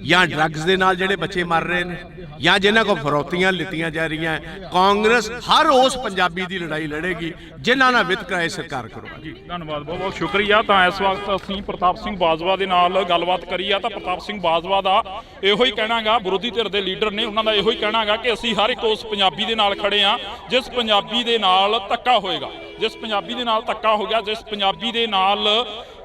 Speaker 2: ਜਾਂ ਡਰੱਗਸ ਦੇ ਨਾਲ ਜਿਹੜੇ ਬੱਚੇ ਮਰ ਰਹੇ ਨੇ, ਜਾਂ ਜਿਨ੍ਹਾਂ ਕੋਲ ਫਰੌਤੀਆਂ ਲਿੱਤੀਆਂ ਜਾ ਰਹੀਆਂ, ਕਾਂਗਰਸ ਹਰ ਉਸ ਪੰਜਾਬੀ ਦੀ ਲੜਾਈ ਲੜੇਗੀ ਜਿਨ੍ਹਾਂ ਨਾਲ ਵਿਤਕਰਾ ਸਰਕਾਰ ਕਰਵਾਏਗੀ।
Speaker 1: ਧੰਨਵਾਦ, ਬਹੁਤ ਬਹੁਤ ਸ਼ੁਕਰੀਆ। ਤਾਂ ਇਸ ਵਕਤ ਅਸੀਂ ਪ੍ਰਤਾਪ ਸਿੰਘ ਬਾਜਵਾ ਦੇ ਨਾਲ ਗੱਲਬਾਤ ਕਰੀ ਆ ਤਾਂ ਪ੍ਰਤਾਪ ਸਿੰਘ ਬਾਜਵਾ ਦਾ ਇਹੋ ਹੀ ਕਹਿਣਾਗਾ, ਵਿਰੋਧੀ ਧਿਰ ਦੇ ਲੀਡਰ ਨੇ, ਉਹਨਾਂ ਦਾ ਇਹੋ ਹੀ ਕਹਿਣਾਗਾ ਕਿ ਅਸੀਂ ਹਰ ਇੱਕ ਉਸ ਪੰਜਾਬੀ ਦੇ ਨਾਲ ਖੜੇ ਆ ਜਿਸ ਪੰਜਾਬੀ ਦੇ ਨਾਲ ਧੱਕਾ ਹੋਏਗਾ, ਜਿਸ ਪੰਜਾਬੀ ਦੇ ਨਾਲ ਧੱਕਾ ਹੋ ਗਿਆ, ਜਿਸ ਪੰਜਾਬੀ ਦੇ ਨਾਲ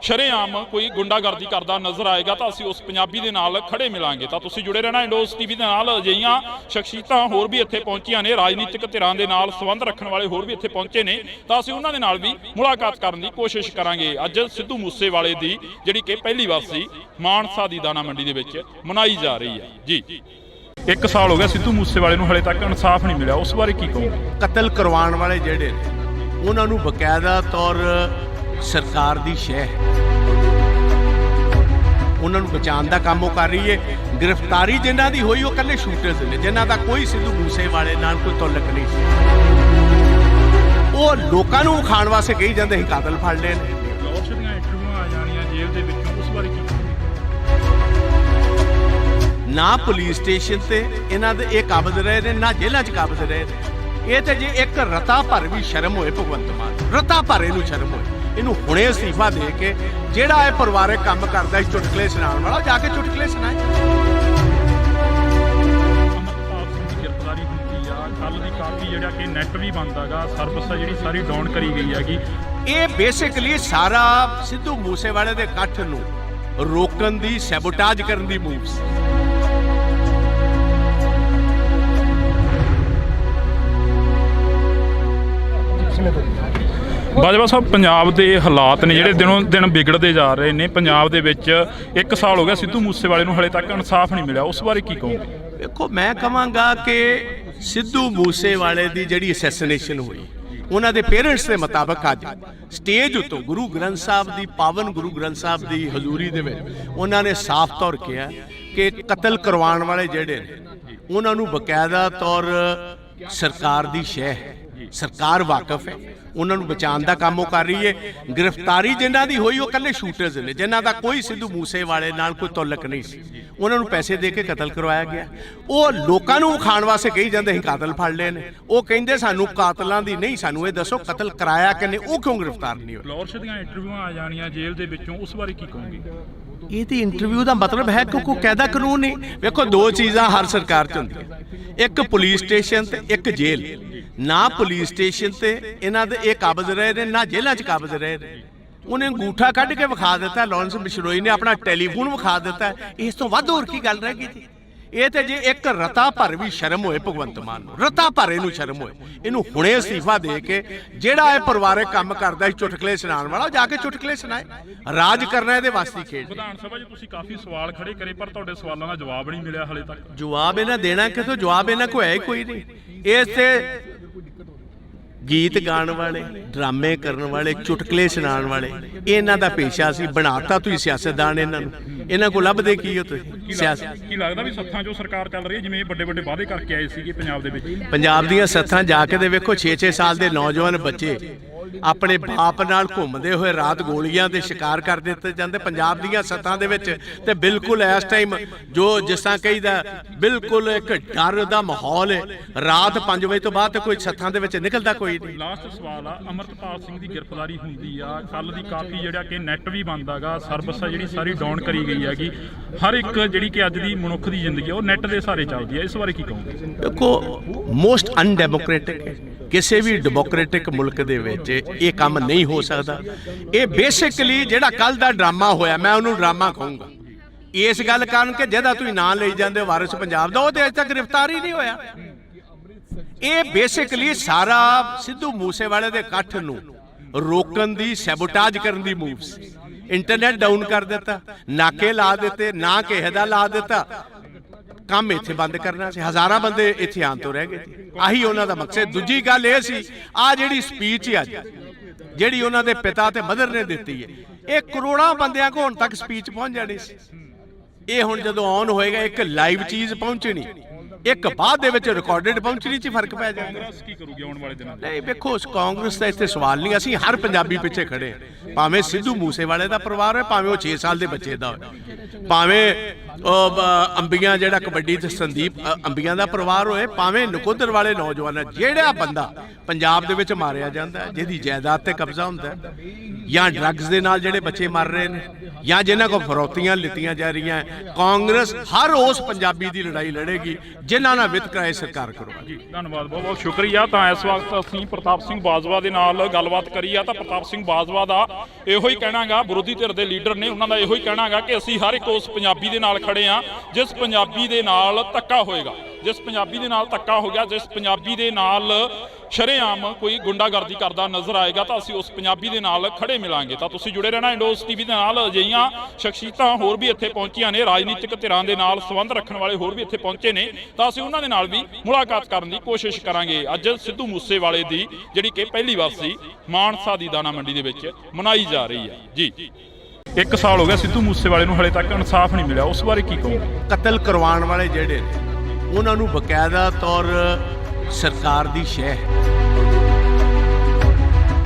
Speaker 1: ਸ਼ਰੇਆਮ ਕੋਈ ਗੁੰਡਾਗਰਦੀ ਕਰਦਾ ਨਜ਼ਰ ਆਏਗਾ ਤਾਂ ਅਸੀਂ ਉਸ ਪੰਜਾਬੀ ਦੇ ਨਾਲ ਖੜੇ ਮਿਲਾਂਗੇ। ਤਾਂ ਤੁਸੀਂ ਜੁੜੇ ਰਹਿਣਾ ਇੰਡੋਸ ਟੀਵੀ ਦੇ ਨਾਲ। ਅਜਿਹੀਆਂ ਸ਼ਖਸੀਅਤਾਂ ਹੋਰ ਵੀ ਇੱਥੇ ਪਹੁੰਚੀਆਂ ਨੇ, ਰਾਜਨੀਤਿਕ ਧਿਰਾਂ ਦੇ ਨਾਲ ਸੰਬੰਧ ਰੱਖਣ ਵਾਲੇ ਹੋਰ ਵੀ ਇੱਥੇ ਪਹੁੰਚੇ ਨੇ, ਤਾਂ ਅਸੀਂ ਉਹਨਾਂ ਦੇ ਨਾਲ ਵੀ ਮੁਲਾਕਾਤ ਕਰਨ ਦੀ ਕੋਸ਼ਿਸ਼ ਕਰਾਂਗੇ। ਅੱਜ ਸਿੱਧੂ ਮੂਸੇਵਾਲੇ ਦੀ ਜਿਹੜੀ ਕਿ ਪਹਿਲੀ ਵਾਰ ਮਾਨਸਾ ਦੀ ਦਾਣਾ ਮੰਡੀ ਦੇ ਵਿੱਚ ਮਨਾਈ ਜਾ ਰਹੀ ਹੈ ਜੀ। 1 ਸਾਲ ਹੋ ਗਿਆ ਸਿੱਧੂ ਮੂਸੇਵਾਲੇ ਨੂੰ, ਹਲੇ ਤੱਕ ਇਨਸਾਫ ਨਹੀਂ ਮਿਲਿਆ, ਉਸ ਬਾਰੇ ਕੀ ਕਹੋਗੇ?
Speaker 2: ਕਤਲ ਕਰਵਾਉਣ ਵਾਲੇ ਜਿਹੜੇ ਨੇ, ਉਹਨਾਂ ਨੂੰ ਬਕਾਇਦਾ ਤੌਰ ਸਰਕਾਰ ਦੀ ਸ਼ਹਿ, ਉਹਨਾਂ ਨੂੰ ਬਚਾਉਣ ਦਾ ਕੰਮ ਉਹ ਕਰ ਰਹੀ ਹੈ। ਗ੍ਰਿਫਤਾਰੀ ਜਿਨ੍ਹਾਂ ਦੀ ਹੋਈ ਉਹ ਇਕੱਲੇ ਸ਼ੂਟਰਸ ਨੇ, ਜਿਨ੍ਹਾਂ ਦਾ ਕੋਈ ਸਿੱਧੂ ਮੂਸੇਵਾਲੇ ਨਾਲ ਕੋਈ ਤਾਲੁਕ ਨਹੀਂ ਸੀ। ਉਹ ਲੋਕਾਂ ਨੂੰ ਖਾਣ ਵਾਸਤੇ ਕਹੀ ਜਾਂਦੇ ਸੀ ਕਾਤਲ ਫੜ ਲਏ ਨੇ।
Speaker 1: ਲਾਹੌਰ ਦੀਆਂ ਇੰਟਰਵਿਊਆਂ ਆ ਜਾਣੀਆਂ ਜੇਲ੍ਹ ਦੇ ਵਿੱਚੋਂ, ਉਸ ਬਾਰੇ ਕੀ ਕਹੋਗੇ?
Speaker 2: ਨਾ ਪੁਲਿਸ ਸਟੇਸ਼ਨ ਤੇ ਇਹਨਾਂ ਦੇ ਇਹ ਕਾਬਜ਼ ਰਹੇ ਨੇ, ਨਾ ਜੇਲ੍ਹਾਂ 'ਚ ਕਾਬਜ਼ ਰਹੇ ਨੇ। ਇਹ ਤੇ ਜੇ ਇੱਕ ਰਤਾ ਭਰ ਵੀ ਸ਼ਰਮ ਹੋਏ ਭਗਵੰਤ ਮਾਨ, ਰਤਾ ਭਰ ਇਹਨੂੰ ਸ਼ਰਮ ਹੋਏ, ਇਹਨੂੰ ਹੁਣੇ ਅਸਤੀਫਾ ਦੇ ਕੇ ਜਿਹੜਾ ਇਹ ਪਰਿਵਾਰਕ ਕੰਮ ਕਰਦਾ ਸੀ ਚੁਟਕਲੇ ਸੁਣਾਉਣ ਵਾਲਾ, ਜਾ ਕੇ ਚੁਟਕਲੇ ਸੁਣਾਏ।
Speaker 1: ਅਮਰਪਾਲ ਸਿੰਘ ਦੀ ਗ੍ਰਿਫਤਾਰੀ ਹੁੰਦੀ ਆ, ਕੱਲ ਦੀ ਕਾਫੀ ਜਿਹੜਾ ਕਿ ਨੈਟ ਵੀ ਬੰਦ ਹੈਗਾ, ਸਰਵਿਸ ਜਿਹੜੀ ਸਾਰੀ ਡਾਊਨ ਕਰੀ ਗਈ ਹੈਗੀ।
Speaker 2: ਇਹ ਬੇਸਿਕਲੀ ਸਾਰਾ ਸਿੱਧੂ ਮੂਸੇਵਾਲੇ ਦੇ ਇਕੱਠ ਨੂੰ ਰੋਕਣ ਦੀ ਸੈਬੋਟਾਜ ਕਰਨ ਦੀ ਮੂਵ ਸੀ।
Speaker 1: ਬਾਜਵਾ ਸਾਹਿਬ, ਪੰਜਾਬ ਦੇ ਹਾਲਾਤ ਨੇ ਜਿਹੜੇ ਦਿਨੋਂ ਦਿਨ ਵਿਗੜਦੇ ਜਾ ਰਹੇ ਨੇ। ਪੰਜਾਬ ਦੇ ਵਿੱਚ 1 ਸਾਲ ਹੋ ਗਿਆ ਸਿੱਧੂ ਮੂਸੇਵਾਲੇ ਨੂੰ, ਹਲੇ ਤੱਕ ਇਨਸਾਫ ਨਹੀਂ ਮਿਲਿਆ, ਉਸ ਬਾਰੇ ਕੀ ਕਹੋਗੇ?
Speaker 2: ਵੇਖੋ, ਮੈਂ ਕਹਾਂਗਾ ਕਿ ਸਿੱਧੂ ਮੂਸੇਵਾਲੇ ਦੀ ਜਿਹੜੀ ਅਸੈਸੀਨੇਸ਼ਨ ਹੋਈ, ਉਹਨਾਂ ਦੇ ਪੇਰੈਂਟਸ ਦੇ ਮੁਤਾਬਕ ਅੱਜ ਸਟੇਜ ਉੱਤੋਂ ਗੁਰੂ ਗ੍ਰੰਥ ਸਾਹਿਬ ਦੀ, ਪਾਵਨ ਗੁਰੂ ਗ੍ਰੰਥ ਸਾਹਿਬ ਦੀ ਹਜ਼ੂਰੀ ਦੇ ਵਿੱਚ ਉਹਨਾਂ ਨੇ ਸਾਫ਼ ਤੌਰ ਕਿਹਾ ਕਿ ਕਤਲ ਕਰਵਾਉਣ ਵਾਲੇ ਜਿਹੜੇ ਨੇ, ਉਹਨਾਂ ਨੂੰ ਬਕਾਇਦਾ ਤੌਰ ਸਰਕਾਰ ਦੀ ਸ਼ਹਿ ਹੈ, ਸਰਕਾਰ ਵਾਕਫ ਹੈ, ਉਹਨਾਂ ਨੂੰ ਬਚਾਉਣ ਦਾ ਕੰਮ ਉਹ ਕਰ ਰਹੀ ਹੈ। ਗ੍ਰਿਫਤਾਰੀ ਜਿਨ੍ਹਾਂ ਦੀ ਹੋਈ ਉਹ ਇਕੱਲੇ ਸ਼ੂਟਰਸ ਨੇ, ਜਿਨ੍ਹਾਂ ਦਾ ਕੋਈ ਸਿੱਧੂ ਮੂਸੇਵਾਲੇ ਨਾਲ ਕੋਈ ਤਾਲੁਕ ਨਹੀਂ ਸੀ। ਉਹਨਾਂ ਨੂੰ ਪੈਸੇ ਦੇ ਕੇ ਕਤਲ ਕਰਵਾਇਆ ਗਿਆ। ਉਹ ਲੋਕਾਂ ਨੂੰ ਖਾਣ ਵਾਸਤੇ ਕਹੀ ਜਾਂਦੇ ਸੀ ਕਾਤਲ ਫੜ ਲਏ ਨੇ। ਉਹ ਕਹਿੰਦੇ ਸਾਨੂੰ ਕਾਤਲਾਂ ਦੀ ਨਹੀਂ, ਸਾਨੂੰ ਇਹ ਦੱਸੋ ਕਤਲ ਕਰਾਇਆ ਕਿਨੇ, ਉਹ ਕਿਉਂ ਗ੍ਰਿਫਤਾਰ ਨਹੀਂ ਹੋਏ?
Speaker 1: ਲਾਹੌਰ ਦੀਆਂ ਇੰਟਰਵਿਊਆਂ ਆ ਜਾਣੀਆਂ ਜੇਲ੍ਹ ਦੇ ਵਿੱਚੋਂ, ਉਸ ਬਾਰੇ ਕੀ ਕਹੋਗੇ?
Speaker 2: ਇਹਦੀ ਇੰਟਰਵਿਊ ਦਾ ਮਤਲਬ ਹੈ ਕਿ ਕੋਈ ਕਾਇਦਾ ਕਾਨੂੰਨ ਨਹੀਂ। ਵੇਖੋ, ਦੋ ਚੀਜ਼ਾਂ ਹਰ ਸਰਕਾਰ 'ਚ ਹੁੰਦੀਆਂ, ਇੱਕ ਪੁਲਿਸ ਸਟੇਸ਼ਨ ਤੇ ਇੱਕ ਜੇਲ੍ਹ। ਨਾ ਪੁਲਿਸ ਸਟੇਸ਼ਨ ਤੇ ਇਹਨਾਂ ਦੇ ਇਹ ਕਾਬਜ਼ ਰਹੇ ਨੇ, ਨਾ ਜੇਲ੍ਹਾਂ 'ਚ ਕਾਬਜ਼ ਰਹੇ ਨੇ। ਉਹਨੇ ਅੰਗੂਠਾ ਕੱਢ ਕੇ ਵਿਖਾ ਦਿੱਤਾ, ਲਾਰੈਂਸ ਬਿਸ਼ਨੋਈ ਨੇ ਆਪਣਾ ਟੈਲੀਫੋਨ ਵਿਖਾ ਦਿੱਤਾ। ਇਸ ਤੋਂ ਵੱਧ ਹੋਰ ਕੀ ਗੱਲ ਰਹਿ ਗਈ ਜੀ? ਇਹ ਤੇ ਜੇ ਇੱਕ ਰਤਾ ਭਰ ਵੀ ਸ਼ਰਮ ਹੋਏ ਭਗਵੰਤ ਮਾਨ ਨੂੰ, ਰਤਾ ਭਰ ਇਹਨੂੰ ਸ਼ਰਮ ਹੋਏ, ਇਹਨੂੰ ਹੁਣੇ ਅਸਤੀਫਾ ਦੇ ਕੇ ਜਿਹੜਾ ਇਹ ਪਰਿਵਾਰਕ ਕੰਮ ਕਰਦਾ ਸੀ ਚੁਟਕਲੇ ਸੁਣਾਉਣ ਵਾਲਾ, ਜਾ ਕੇ ਚੁਟਕਲੇ ਸੁਣਾਏ। ਰਾਜ ਕਰਨਾ ਇਹਦੇ ਵਾਸਤੇ ਖੇਡ।
Speaker 1: ਵਿਧਾਨ ਸਭਾ 'ਚ ਤੁਸੀਂ ਕਾਫੀ ਸਵਾਲ ਖੜੇ ਕਰੇ, ਪਰ ਤੁਹਾਡੇ ਸਵਾਲਾਂ ਦਾ ਜਵਾਬ ਨਹੀਂ ਮਿਲਿਆ ਹਲੇ ਤੱਕ।
Speaker 2: ਜਵਾਬ ਇਹਨਾਂ ਦੇਣਾ ਕਿਥੋਂ? ਜਵਾਬ ਇਹਨਾਂ ਕੋਲ ਹੈ ਹੀ ਕੋਈ ਨਹੀਂ। ਇਸ ਤੇ ਗੀਤ ਗਾਉਣ ਵਾਲੇ, ਡਰਾਮੇ ਕਰਨ ਵਾਲੇ, ਚੁਟਕਲੇ ਸੁਣਾਉਣ ਵਾਲੇ, ਇਹਨਾਂ ਦਾ ਪੇਸ਼ਾ ਸੀ। ਬਣਾਤਾ ਤੁਸੀਂ ਸਿਆਸਤਦਾਨ ਇਹਨਾਂ ਨੂੰ। ਇਹਨਾਂ ਕੋਲ ਲੱਭਦੇ ਕੀ ਹੋ ਤੁਸੀਂ? ਸਿਆਸਤ
Speaker 1: ਕੀ ਲੱਗਦਾ ਵੀ ਸੱਥਾਂ 'ਚੋਂ ਸਰਕਾਰ ਚੱਲ ਰਹੀ ਹੈ, ਜਿਵੇਂ ਵੱਡੇ ਵੱਡੇ ਵਾਅਦੇ ਕਰਕੇ ਆਏ ਸੀਗੇ ਪੰਜਾਬ ਦੇ ਵਿੱਚ?
Speaker 2: ਪੰਜਾਬ ਦੀਆਂ ਸੱਥਾਂ ਜਾ ਕੇ ਦੇ ਵੇਖੋ, 6-6 ਸਾਲ ਦੇ ਨੌਜਵਾਨ ਬੱਚੇ ਆਪਣੇ ਬਾਪ ਨਾਲ ਘੁੰਮਦੇ ਹੋਏ ਰਾਤ ਗੋਲੀਆਂ ਦੇ ਸ਼ਿਕਾਰ ਕਰ ਦਿੱਤੇ ਜਾਂਦੇ ਪੰਜਾਬ ਦੀਆਂ ਸੱਥਾਂ ਦੇ ਵਿੱਚ। ਤੇ ਬਿਲਕੁਲ ਇਸ ਟਾਈਮ ਜੋ ਜਿਸ ਤਰ੍ਹਾਂ ਕਹੀਦਾ, ਬਿਲਕੁਲ ਇੱਕ ਡਰ ਦਾ ਮਾਹੌਲ ਹੈ। ਰਾਤ 5 ਵਜੇ ਤੋਂ ਬਾਅਦ ਕੋਈ ਸੱਥਾਂ ਦੇ ਵਿੱਚ ਨਿਕਲਦਾ ਕੋਈ ਨਹੀਂ।
Speaker 1: ਲਾਸਟ ਸਵਾਲ ਆ, ਅਮਰਪਾਲ ਸਿੰਘ ਦੀ ਗ੍ਰਿਫਤਾਰੀ ਹੁੰਦੀ ਆ, ਕੱਲ ਦੀ ਕਾਫੀ ਜਿਹੜਾ ਕਿ ਨੈਟ ਵੀ ਬੰਦ ਹੈਗਾ, ਸਰਵਿਸ ਜਿਹੜੀ ਸਾਰੀ ਡਾਊਨ ਕਰੀ ਗਈ ਹੈਗੀ। ਹਰ ਇੱਕ ਜਿਹੜੀ ਕਿ ਅੱਜ ਦੀ ਮਨੁੱਖ ਦੀ ਜ਼ਿੰਦਗੀ ਉਹ ਨੈਟ ਦੇ ਸਹਾਰੇ ਚੱਲਦੀ ਹੈ, ਇਸ ਬਾਰੇ ਕੀ ਕਹੋਗੇ?
Speaker 2: ਦੇਖੋ, ਮੋਸਟ ਅਨਡੈਮੋਕ੍ਰੈਟਿਕ ਹੈ। ਕਿਸੇ ਵੀ ਡੈਮੋਕ੍ਰੈਟਿਕ ਮੁਲਕ ਦੇ ਵਿੱਚ ਇਹ ਕੰਮ ਨਹੀਂ ਹੋ ਸਕਦਾ। ਇਹ ਬੇਸਿਕਲੀ ਜਿਹੜਾ ਕੱਲ ਦਾ ਡਰਾਮਾ ਹੋਇਆ, ਮੈਂ ਉਹਨੂੰ ਡਰਾਮਾ ਕਹੂੰਗਾ ਇਸ ਗੱਲ ਕਾਰਨ ਕਿ ਜਿਹਦਾ ਤੁਸੀਂ ਨਾਂ ਲਈ ਜਾਂਦੇ ਹੋ ਵਾਰਿਸ ਪੰਜਾਬ ਦਾ, ਉਹ ਤੇ ਅਜੇ ਤੱਕ ਗ੍ਰਿਫਤਾਰ ਹੀ ਨਹੀਂ ਹੋਇਆ। ਇਹ ਬੇਸਿਕਲੀ ਸਾਰਾ ਸਿੱਧੂ ਮੂਸੇਵਾਲੇ ਦੇ ਇਕੱਠ ਨੂੰ ਰੋਕਣ ਦੀ, ਸੈਬੋਟਾਜ ਕਰਨ ਦੀ ਮੂਵ ਸੀ। ਇੰਟਰਨੈਟ ਡਾਊਨ ਕਰ ਦਿੱਤਾ, ਨਾਕੇ ਲਾ ਦਿੱਤੇ, ਨਾ ਕਿਸੇ ਦਾ ਲਾ ਦਿੱਤਾ, ਕੰਮ ਇੱਥੇ ਬੰਦ ਕਰਨਾ ਸੀ। ਹਜ਼ਾਰਾਂ ਬੰਦੇ ਇੱਥੇ ਆਉਣ ਤੋਂ ਰਹਿ ਗਏ ਸੀ। ਆਹੀ ਉਹਨਾਂ ਦਾ ਮਕਸਦ। ਦੂਜੀ ਗੱਲ ਇਹ ਸੀ, ਆ ਜਿਹੜੀ ਸਪੀਚ ਅੱਜ ਜਿਹੜੀ ਉਹਨਾਂ ਦੇ ਪਿਤਾ ਤੇ ਮਦਰ ਨੇ ਦਿੱਤੀ ਹੈ, ਇਹ ਕਰੋੜਾਂ ਬੰਦਿਆਂ ਕੋਲ ਹੁਣ ਤੱਕ ਸਪੀਚ ਪਹੁੰਚ ਜਾਣੀ ਸੀ। ਇਹ ਹੁਣ ਜਦੋਂ ਆਨ ਹੋਏਗਾ, ਇੱਕ ਲਾਈਵ ਚੀਜ਼ ਪਹੁੰਚਣੀ, ਇੱਕ ਬਾਅਦ ਦੇ ਵਿੱਚ ਰਿਕਾਰਡਡ ਪਹੁੰਚਣੀ 'ਚ ਫਰਕ ਪੈ ਜਾਂਦਾ।
Speaker 1: ਕਾਂਗਰਸ ਕੀ ਕਰੂਗੀ ਆਉਣ ਵਾਲੇ ਦਿਨਾਂ 'ਚ?
Speaker 2: ਨਹੀਂ ਵੇਖੋ, ਕਾਂਗਰਸ ਦਾ ਇੱਥੇ ਸਵਾਲ ਨਹੀਂ। ਅਸੀਂ ਹਰ ਪੰਜਾਬੀ ਪਿੱਛੇ ਖੜੇ, ਭਾਵੇਂ ਸਿੱਧੂ ਮੂਸੇਵਾਲੇ ਦਾ ਪਰਿਵਾਰ ਹੋਏ, ਭਾਵੇਂ ਉਹ 6 ਸਾਲ ਦੇ ਬੱਚੇ ਦਾ ਹੋਏ, ਭਾਵੇਂ ਅੰਬੀਆਂ ਜਿਹੜਾ ਕਬੱਡੀ ਤੇ ਸੰਦੀਪ ਅੰਬੀਆਂ ਦਾ ਪਰਿਵਾਰ ਹੋਏ, ਭਾਵੇਂ ਨਕੋਦਰ ਵਾਲੇ ਨੌਜਵਾਨ, ਜਿਹੜਾ ਬੰਦਾ ਪੰਜਾਬ ਦੇ ਵਿੱਚ ਮਾਰਿਆ ਜਾਂਦਾ, ਜਿਹਦੀ ਜਾਇਦਾਦ ਤੇ ਕਬਜ਼ਾ ਹੁੰਦਾ, ਜਾਂ ਡਰੱਗਸ ਦੇ ਨਾਲ ਜਿਹੜੇ ਬੱਚੇ ਮਰ ਰਹੇ ਨੇ, ਜਾਂ ਜਿਨ੍ਹਾਂ ਕੋਲ ਫਰੌਤੀਆਂ ਲਿੱਤੀਆਂ ਜਾ ਰਹੀਆਂ, ਕਾਂਗਰਸ ਹਰ ਉਸ ਪੰਜਾਬੀ ਦੀ ਲੜਾਈ ਲੜੇਗੀ ਜਿਨ੍ਹਾਂ ਨਾਲ ਵਿਤਕਰਾ ਸਰਕਾਰ ਕਰਵਾਏਗੀ।
Speaker 1: ਧੰਨਵਾਦ, ਬਹੁਤ ਬਹੁਤ ਸ਼ੁਕਰੀਆ। ਤਾਂ ਇਸ ਵਕਤ ਅਸੀਂ ਪ੍ਰਤਾਪ ਸਿੰਘ ਬਾਜਵਾ ਦੇ ਨਾਲ ਗੱਲਬਾਤ ਕਰੀ ਆ ਤਾਂ ਪ੍ਰਤਾਪ ਸਿੰਘ ਬਾਜਵਾ ਦਾ ਇਹੋ ਹੀ ਕਹਿਣਾਗਾ, ਵਿਰੋਧੀ ਧਿਰ ਦੇ ਲੀਡਰ ਨੇ, ਉਹਨਾਂ ਦਾ ਇਹੋ ਹੀ ਕਹਿਣਾਗਾ ਕਿ ਅਸੀਂ ਹਰ ਇੱਕ ਉਸ ਪੰਜਾਬੀ ਦੇ ਨਾਲ ਖੜੇ ਆ ਜਿਸ ਪੰਜਾਬੀ ਦੇ ਨਾਲ ਧੱਕਾ ਹੋਏਗਾ, ਜਿਸ ਪੰਜਾਬੀ ਦੇ ਨਾਲ ਧੱਕਾ ਹੋ ਗਿਆ, ਜਿਸ ਪੰਜਾਬੀ ਦੇ ਨਾਲ ਸ਼ਰੇਆਮ ਕੋਈ ਗੁੰਡਾਗਰਦੀ ਕਰਦਾ ਨਜ਼ਰ ਆਏਗਾ ਤਾਂ ਅਸੀਂ ਉਸ ਪੰਜਾਬੀ ਦੇ ਨਾਲ ਖੜੇ ਮਿਲਾਂਗੇ। ਤਾਂ ਤੁਸੀਂ ਜੁੜੇ ਰਹਿਣਾ ਇੰਡੋਸ ਟੀਵੀ ਦੇ ਨਾਲ। ਅਜਿਹੀਆਂ ਸ਼ਖਸੀਅਤਾਂ ਹੋਰ ਵੀ ਇੱਥੇ ਪਹੁੰਚੀਆਂ ਨੇ, ਰਾਜਨੀਤਿਕ ਧਿਰਾਂ ਦੇ ਨਾਲ ਸੰਬੰਧ ਰੱਖਣ ਵਾਲੇ ਹੋਰ ਵੀ ਇੱਥੇ ਪਹੁੰਚੇ ਨੇ, ਤਾਂ ਅਸੀਂ ਉਹਨਾਂ ਦੇ ਨਾਲ ਵੀ ਮੁਲਾਕਾਤ ਕਰਨ ਦੀ ਕੋਸ਼ਿਸ਼ ਕਰਾਂਗੇ। ਅੱਜ ਸਿੱਧੂ ਮੂਸੇਵਾਲੇ ਦੀ ਜਿਹੜੀ ਕਿ ਪਹਿਲੀ ਵਾਸੀ ਮਾਨਸਾ ਦੀ ਦਾਣਾ ਮੰਡੀ ਦੇ ਵਿੱਚ ਮਨਾਈ ਜਾ ਰਹੀ ਹੈ। ਜੀ 1 ਸਾਲ ਹੋ ਗਿਆ ਸਿੱਧੂ ਮੂਸੇਵਾਲੇ ਨੂੰ, ਹਲੇ ਤੱਕ ਇਨਸਾਫ ਨਹੀਂ ਮਿਲਿਆ, ਉਸ ਬਾਰੇ ਕੀ ਕਹੋਗੇ?
Speaker 2: ਕਤਲ ਕਰਵਾਉਣ ਵਾਲੇ ਜਿਹੜੇ ਨੇ ਉਹਨਾਂ ਨੂੰ ਬਕਾਇਦਾ ਤੌਰ ਸਰਕਾਰ ਦੀ ਸ਼ਹਿ,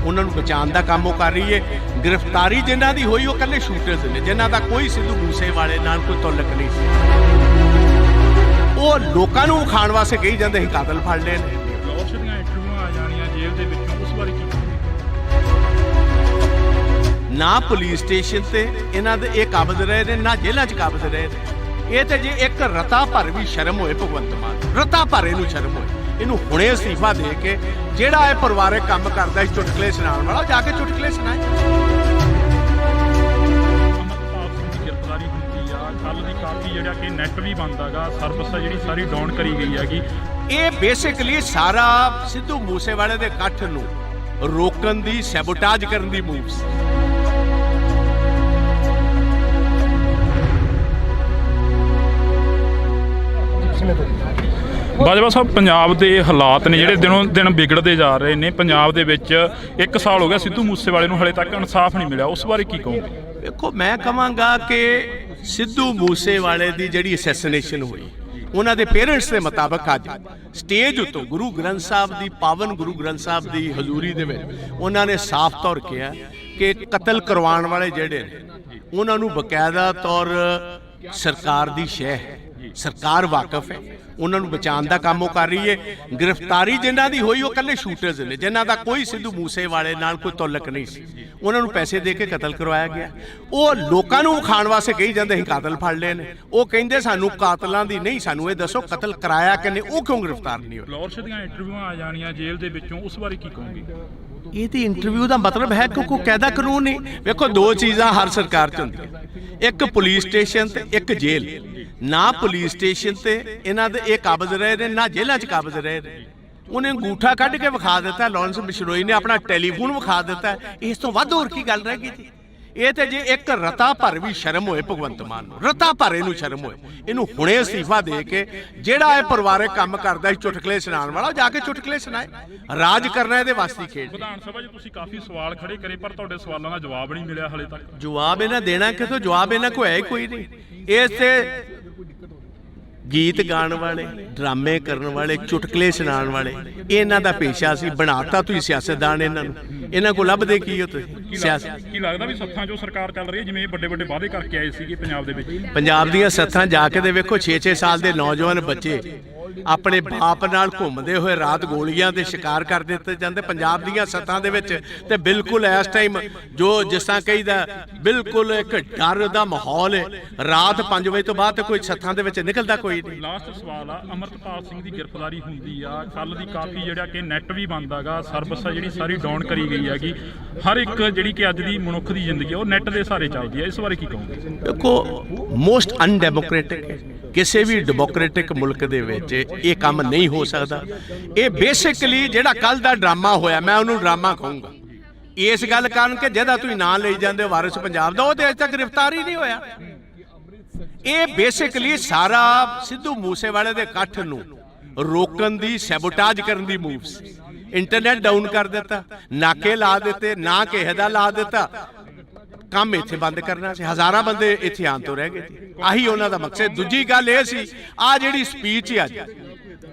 Speaker 2: ਉਹਨਾਂ ਨੂੰ ਬਚਾਉਣ ਦਾ ਕੰਮ ਉਹ ਕਰ ਰਹੀ ਹੈ। ਗ੍ਰਿਫਤਾਰੀ ਜਿਨ੍ਹਾਂ ਦੀ ਹੋਈ ਉਹ ਇਕੱਲੇ ਸ਼ੂਟਰਸ ਨੇ, ਜਿਨ੍ਹਾਂ ਦਾ ਕੋਈ ਸਿੱਧੂ ਮੂਸੇਵਾਲੇ ਨਾਲ ਕੋਈ ਤਾਲੁਕ ਨਹੀਂ ਸੀ। ਉਹ ਲੋਕਾਂ ਨੂੰ ਖਾਣ ਵਾਸਤੇ ਕਹੀ ਜਾਂਦੇ ਸੀ ਕਾਤਲ ਫੜ ਲਏ ਨੇ।
Speaker 1: ਲਾਹੌਰ ਦੀਆਂ ਇੰਟਰਵਿਊਆਂ ਆ ਜਾਣੀਆਂ ਜੇਲ੍ਹ ਦੇ ਵਿੱਚੋਂ, ਉਸ ਬਾਰੇ ਕੀ ਕਹੋਗੇ?
Speaker 2: ਨਾ ਪੁਲਿਸ ਸਟੇਸ਼ਨ ਤੇ ਇਹਨਾਂ ਦੇ ਇਹ ਕਾਬਜ਼ ਰਹੇ ਨੇ, ਨਾ ਜੇਲ੍ਹਾਂ 'ਚ ਕਾਬਜ਼ ਰਹੇ ਨੇ। ਇਹ ਤੇ ਜੇ ਇੱਕ ਰਤਾ ਭਰ ਵੀ ਸ਼ਰਮ ਹੋਏ ਭਗਵੰਤ ਮਾਨ, ਰਤਾ ਭਰ ਇਹਨੂੰ ਸ਼ਰਮ ਹੋਏ, ਇਹਨੂੰ ਹੁਣੇ ਅਸਤੀਫਾ ਦੇ ਕੇ ਜਿਹੜਾ ਇਹ ਪਰਿਵਾਰਕ ਕੰਮ ਕਰਦਾ ਇਸ ਚੁਟਕਲੇ ਸੁਣਾਉਣ ਵਾਲਾ, ਜਾ ਕੇ ਚੁਟਕਲੇ ਸੁਣਾਏ।
Speaker 1: ਅਮਰਪਾਲ ਸਿੰਘ ਦੀ ਗ੍ਰਿਫਤਾਰੀ ਹੁੰਦੀ ਆ, ਕੱਲ ਦੀ ਕਾਫੀ ਜਿਹੜਾ ਕਿ ਨੈਟ ਵੀ ਬੰਦ ਹੈਗਾ, ਸਰਵਿਸ ਜਿਹੜੀ ਸਾਰੀ ਡਾਊਨ ਕਰੀ ਗਈ ਹੈਗੀ।
Speaker 2: ਇਹ ਬੇਸਿਕਲੀ ਸਾਰਾ ਸਿੱਧੂ ਮੂਸੇਵਾਲੇ ਦੇ ਇਕੱਠ ਨੂੰ ਰੋਕਣ ਦੀ, ਸੈਬੋਟਾਜ ਕਰਨ ਦੀ ਮੂਵ ਸੀ।
Speaker 1: ਬਾਜਵਾ ਸਾਹਿਬ, ਪੰਜਾਬ ਦੇ ਹਾਲਾਤ ਨੇ ਜਿਹੜੇ ਦਿਨੋਂ ਦਿਨ ਵਿਗੜਦੇ ਜਾ ਰਹੇ ਨੇ। ਪੰਜਾਬ ਦੇ ਵਿੱਚ 1 ਸਾਲ ਹੋ ਗਿਆ ਸਿੱਧੂ ਮੂਸੇਵਾਲੇ ਨੂੰ, ਹਲੇ ਤੱਕ ਇਨਸਾਫ ਨਹੀਂ ਮਿਲਿਆ, ਉਸ ਬਾਰੇ ਕੀ ਕਹੋਗੇ?
Speaker 2: ਦੇਖੋ, ਮੈਂ ਕਹਾਂਗਾ ਕਿ ਸਿੱਧੂ ਮੂਸੇਵਾਲੇ ਦੀ ਜਿਹੜੀ ਅਸੈਸੀਨੇਸ਼ਨ ਹੋਈ, ਉਹਨਾਂ ਦੇ ਪੇਰੈਂਟਸ ਦੇ ਮੁਤਾਬਕ ਅੱਜ ਸਟੇਜ ਉੱਤੋਂ ਗੁਰੂ ਗ੍ਰੰਥ ਸਾਹਿਬ ਦੀ, ਪਾਵਨ ਗੁਰੂ ਗ੍ਰੰਥ ਸਾਹਿਬ ਦੀ ਹਜ਼ੂਰੀ ਦੇ ਵਿੱਚ ਉਹਨਾਂ ਨੇ ਸਾਫ਼ ਤੌਰ ਕਿਹਾ ਕਿ ਕਤਲ ਕਰਵਾਉਣ ਵਾਲੇ ਜਿਹੜੇ ਨੇ ਉਹਨਾਂ ਨੂੰ ਬਕਾਇਦਾ ਤੌਰ ਸਰਕਾਰ ਦੀ ਸ਼ਹਿ ਹੈ, ਸਰਕਾਰ ਵਾਕਫ ਹੈ, ਉਹਨਾਂ ਨੂੰ ਬਚਾਉਣ ਦਾ ਕੰਮ ਉਹ ਕਰ ਰਹੀ ਹੈ। ਗ੍ਰਿਫਤਾਰੀ ਜਿਨ੍ਹਾਂ ਦੀ ਹੋਈ ਉਹ ਇਕੱਲੇ ਸ਼ੂਟਰਸ ਨੇ, ਜਿਨ੍ਹਾਂ ਦਾ ਕੋਈ ਸਿੱਧੂ ਮੂਸੇਵਾਲੇ ਨਾਲ ਕੋਈ ਤਾਲੁਕ ਨਹੀਂ ਸੀ। ਉਹਨਾਂ ਨੂੰ ਪੈਸੇ ਦੇ ਕੇ ਕਤਲ ਕਰਵਾਇਆ ਗਿਆ। ਉਹ ਲੋਕਾਂ ਨੂੰ ਖਾਣ ਵਾਸਤੇ ਕਹੀ ਜਾਂਦੇ ਸੀ ਕਾਤਲ ਫੜ ਲਏ ਨੇ। ਉਹ ਕਹਿੰਦੇ ਸਾਨੂੰ ਕਾਤਲਾਂ ਦੀ ਨਹੀਂ, ਸਾਨੂੰ ਇਹ ਦੱਸੋ ਕਤਲ ਕਰਾਇਆ ਕਿਨੇ, ਉਹ ਕਿਉਂ ਗ੍ਰਿਫਤਾਰ ਨਹੀਂ ਹੋਏ?
Speaker 1: ਲਾਹੌਰ ਦੀਆਂ ਇੰਟਰਵਿਊਆਂ ਆ ਜਾਣੀਆਂ ਜੇਲ੍ਹ ਦੇ ਵਿੱਚੋਂ, ਉਸ ਬਾਰੇ ਕੀ ਕਹੋਗੇ?
Speaker 2: ਇਹ ਤੇ ਇੰਟਰਵਿਊ ਦਾ ਮਤਲਬ ਹੈ ਕਿ ਕੋਈ ਕਾਇਦਾ ਕਾਨੂੰਨ ਨਹੀਂ। ਵੇਖੋ, ਦੋ ਚੀਜ਼ਾਂ ਹਰ ਸਰਕਾਰ 'ਚ ਹੁੰਦੀਆਂ, ਇੱਕ ਪੁਲਿਸ ਸਟੇਸ਼ਨ ਤੇ ਇੱਕ ਜੇਲ੍ਹ। ਨਾ ਪੁਲਿਸ ਸਟੇਸ਼ਨ ਤੇ ਇਹਨਾਂ ਦੇ ਇਹ ਕਾਬਜ਼ ਰਹੇ ਨੇ, ਨਾ ਜੇਲ੍ਹਾਂ 'ਚ ਕਾਬਜ਼ ਰਹੇ ਨੇ। ਉਹਨੇ ਅੰਗੂਠਾ ਕੱਢ ਕੇ ਵਿਖਾ ਦਿੱਤਾ, ਲਾਰੈਂਸ ਬਿਸ਼ਨੋਈ ਨੇ ਆਪਣਾ ਟੈਲੀਫੋਨ ਵਿਖਾ ਦਿੱਤਾ। ਇਸ ਤੋਂ ਵੱਧ ਹੋਰ ਕੀ ਗੱਲ ਰਹਿ ਗਈ ਜੀ? ਇਹ ਤੇ ਜੇ ਇੱਕ ਰਤਾ ਭਰ ਵੀ ਸ਼ਰਮ ਹੋਏ ਭਗਵੰਤ ਮਾਨ ਨੂੰ, ਰਤਾ ਭਰ ਇਹਨੂੰ ਸ਼ਰਮ ਹੋਏ, ਇਹਨੂੰ ਹੁਣੇ ਅਸਤੀਫਾ ਦੇ ਕੇ ਜਿਹੜਾ ਇਹ ਪਰਿਵਾਰਕ ਕੰਮ ਕਰਦਾ ਇਸ ਚੁਟਕਲੇ ਸੁਣਾਉਣ ਵਾਲਾ, ਜਾ ਕੇ ਚੁਟਕਲੇ ਸੁਣਾਏ। ਰਾਜ ਕਰਨਾ ਇਹਦੇ ਵਾਸਤੇ ਖੇਡ।
Speaker 1: ਵਿਧਾਨ ਸਭਾ 'ਚ ਤੁਸੀਂ ਕਾਫੀ ਸਵਾਲ ਖੜੇ ਕਰੇ, ਪਰ ਤੁਹਾਡੇ ਸਵਾਲਾਂ ਦਾ ਜਵਾਬ ਨਹੀਂ ਮਿਲਿਆ ਹਲੇ ਤੱਕ।
Speaker 2: ਜਵਾਬ ਇਹਨਾਂ ਦੇਣਾ ਕਿਥੋਂ? ਜਵਾਬ ਇਹਨਾਂ ਕੋਲ ਹੈ ਹੀ ਕੋਈ ਨਹੀਂ। ਇਸ ਤੇ ਗੀਤ ਗਾਣ ਵਾਲੇ, ਡਰਾਮੇ ਕਰਨ ਵਾਲੇ, ਚੁਟਕਲੇ ਸੁਣਾਉਣ ਵਾਲੇ, ਇਹਨਾਂ ਦਾ ਪੇਸ਼ਾ ਸੀ। ਬਣਾਤਾ ਤੁਸੀਂ ਸਿਆਸਤਦਾਨ ਇਹਨਾਂ ਨੂੰ। ਇਹਨਾਂ ਕੋਲ ਲੱਭਦੇ ਕੀ ਹੋ ਤੁਸੀਂ? ਸਿਆਸਤ
Speaker 1: ਕੀ ਲੱਗਦਾ ਵੀ ਸੱਥਾਂ 'ਚੋਂ ਸਰਕਾਰ ਚੱਲ ਰਹੀ ਹੈ, ਜਿਵੇਂ ਵੱਡੇ ਵੱਡੇ ਵਾਅਦੇ ਕਰਕੇ ਆਏ ਸੀਗੇ ਪੰਜਾਬ ਦੇ ਵਿੱਚ?
Speaker 2: ਪੰਜਾਬ ਦੀਆਂ ਸੱਥਾਂ ਜਾ ਕੇ ਦੇ ਵੇਖੋ, 6-6 ਸਾਲ ਦੇ ਨੌਜਵਾਨ ਬੱਚੇ ਆਪਣੇ ਬਾਪ ਨਾਲ ਘੁੰਮਦੇ ਹੋਏ ਰਾਤ ਗੋਲੀਆਂ ਦੇ ਸ਼ਿਕਾਰ ਕਰ ਦਿੱਤੇ ਜਾਂਦੇ ਪੰਜਾਬ ਦੀਆਂ ਸੱਥਾਂ ਦੇ ਵਿੱਚ। ਤੇ ਬਿਲਕੁਲ ਇਸ ਟਾਈਮ ਜੋ ਜਿਸ ਤਰ੍ਹਾਂ ਕਹੀਦਾ ਬਿਲਕੁਲ ਇੱਕ ਡਰ ਦਾ ਮਾਹੌਲ ਹੈ। ਰਾਤ 5 ਵਜੇ ਤੋਂ ਬਾਅਦ ਕੋਈ ਸੱਥਾਂ ਦੇ ਵਿੱਚ ਨਿਕਲਦਾ ਕੋਈ ਨਹੀਂ।
Speaker 1: ਲਾਸਟ ਸਵਾਲ ਆ, ਅਮਰਤਪਾਲ ਸਿੰਘ ਦੀ ਗ੍ਰਿਫਤਾਰੀ ਹੁੰਦੀ ਆ, ਕੱਲ ਦੀ ਕਾਫੀ ਜਿਹੜਾ ਕਿ ਨੈਟ ਵੀ ਬੰਦ ਆਗਾ, ਸਰਵਿਸ ਆ ਜਿਹੜੀ ਸਾਰੀ ਡਾਊਨ ਕਰੀ ਗਈ ਹੈਗੀ। ਹਰ ਇੱਕ ਜਿਹੜੀ ਕਿ ਅੱਜ ਦੀ ਮਨੁੱਖ ਦੀ ਜ਼ਿੰਦਗੀ ਉਹ ਨੈਟ ਦੇ ਸਹਾਰੇ ਚੱਲਦੀ ਹੈ, ਇਸ ਬਾਰੇ ਕੀ ਕਹੋਗੇ?
Speaker 2: ਦੇਖੋ, ਮੋਸਟ ਅਨਡੈਮੋਕ੍ਰੈਟਿਕ ਹੈ। ਕਿਸੇ ਵੀ ਡੈਮੋਕ੍ਰੈਟਿਕ ਮੁਲਕ ਦੇ ਵਿੱਚ ਇਹ ਕੰਮ ਨਹੀਂ ਹੋ ਸਕਦਾ। ਇਹ ਬੇਸਿਕਲੀ ਜਿਹੜਾ ਕੱਲ ਦਾ ਡਰਾਮਾ ਹੋਇਆ, ਮੈਂ ਉਹਨੂੰ ਡਰਾਮਾ ਕਹੂੰਗਾ ਇਸ ਗੱਲ ਕਾਰਨ ਕਿ ਜਿਹਦਾ ਤੁਸੀਂ ਨਾਂ ਲਈ ਜਾਂਦੇ ਹੋ ਵਾਰਿਸ ਪੰਜਾਬ ਦਾ, ਉਹ ਤੇ ਅਜੇ ਤੱਕ ਗ੍ਰਿਫਤਾਰ ਹੀ ਨਹੀਂ ਹੋਇਆ। ਇਹ ਬੇਸਿਕਲੀ ਸਾਰਾ ਸਿੱਧੂ ਮੂਸੇਵਾਲੇ ਦੇ ਇਕੱਠ ਨੂੰ ਰੋਕਣ ਦੀ, ਸੈਬੋਟਾਜ ਕਰਨ ਦੀ ਮੂਵ ਸੀ। ਇੰਟਰਨੈਟ ਡਾਊਨ ਕਰ ਦਿੱਤਾ, ਨਾਕੇ ਲਾ ਦਿੱਤੇ, ਨਾ ਕਿਸੇ ਦਾ ਲਾ ਦਿੱਤਾ, ਕੰਮ ਇੱਥੇ ਬੰਦ ਕਰਨਾ ਸੀ। ਹਜ਼ਾਰਾਂ ਬੰਦੇ ਇੱਥੇ ਆਉਣ ਤੋਂ ਰਹਿ ਗਏ ਸੀ। ਆਹੀ ਉਹਨਾਂ ਦਾ ਮਕਸਦ। ਦੂਜੀ ਗੱਲ ਇਹ ਸੀ, ਆ ਜਿਹੜੀ ਸਪੀਚ ਹੈ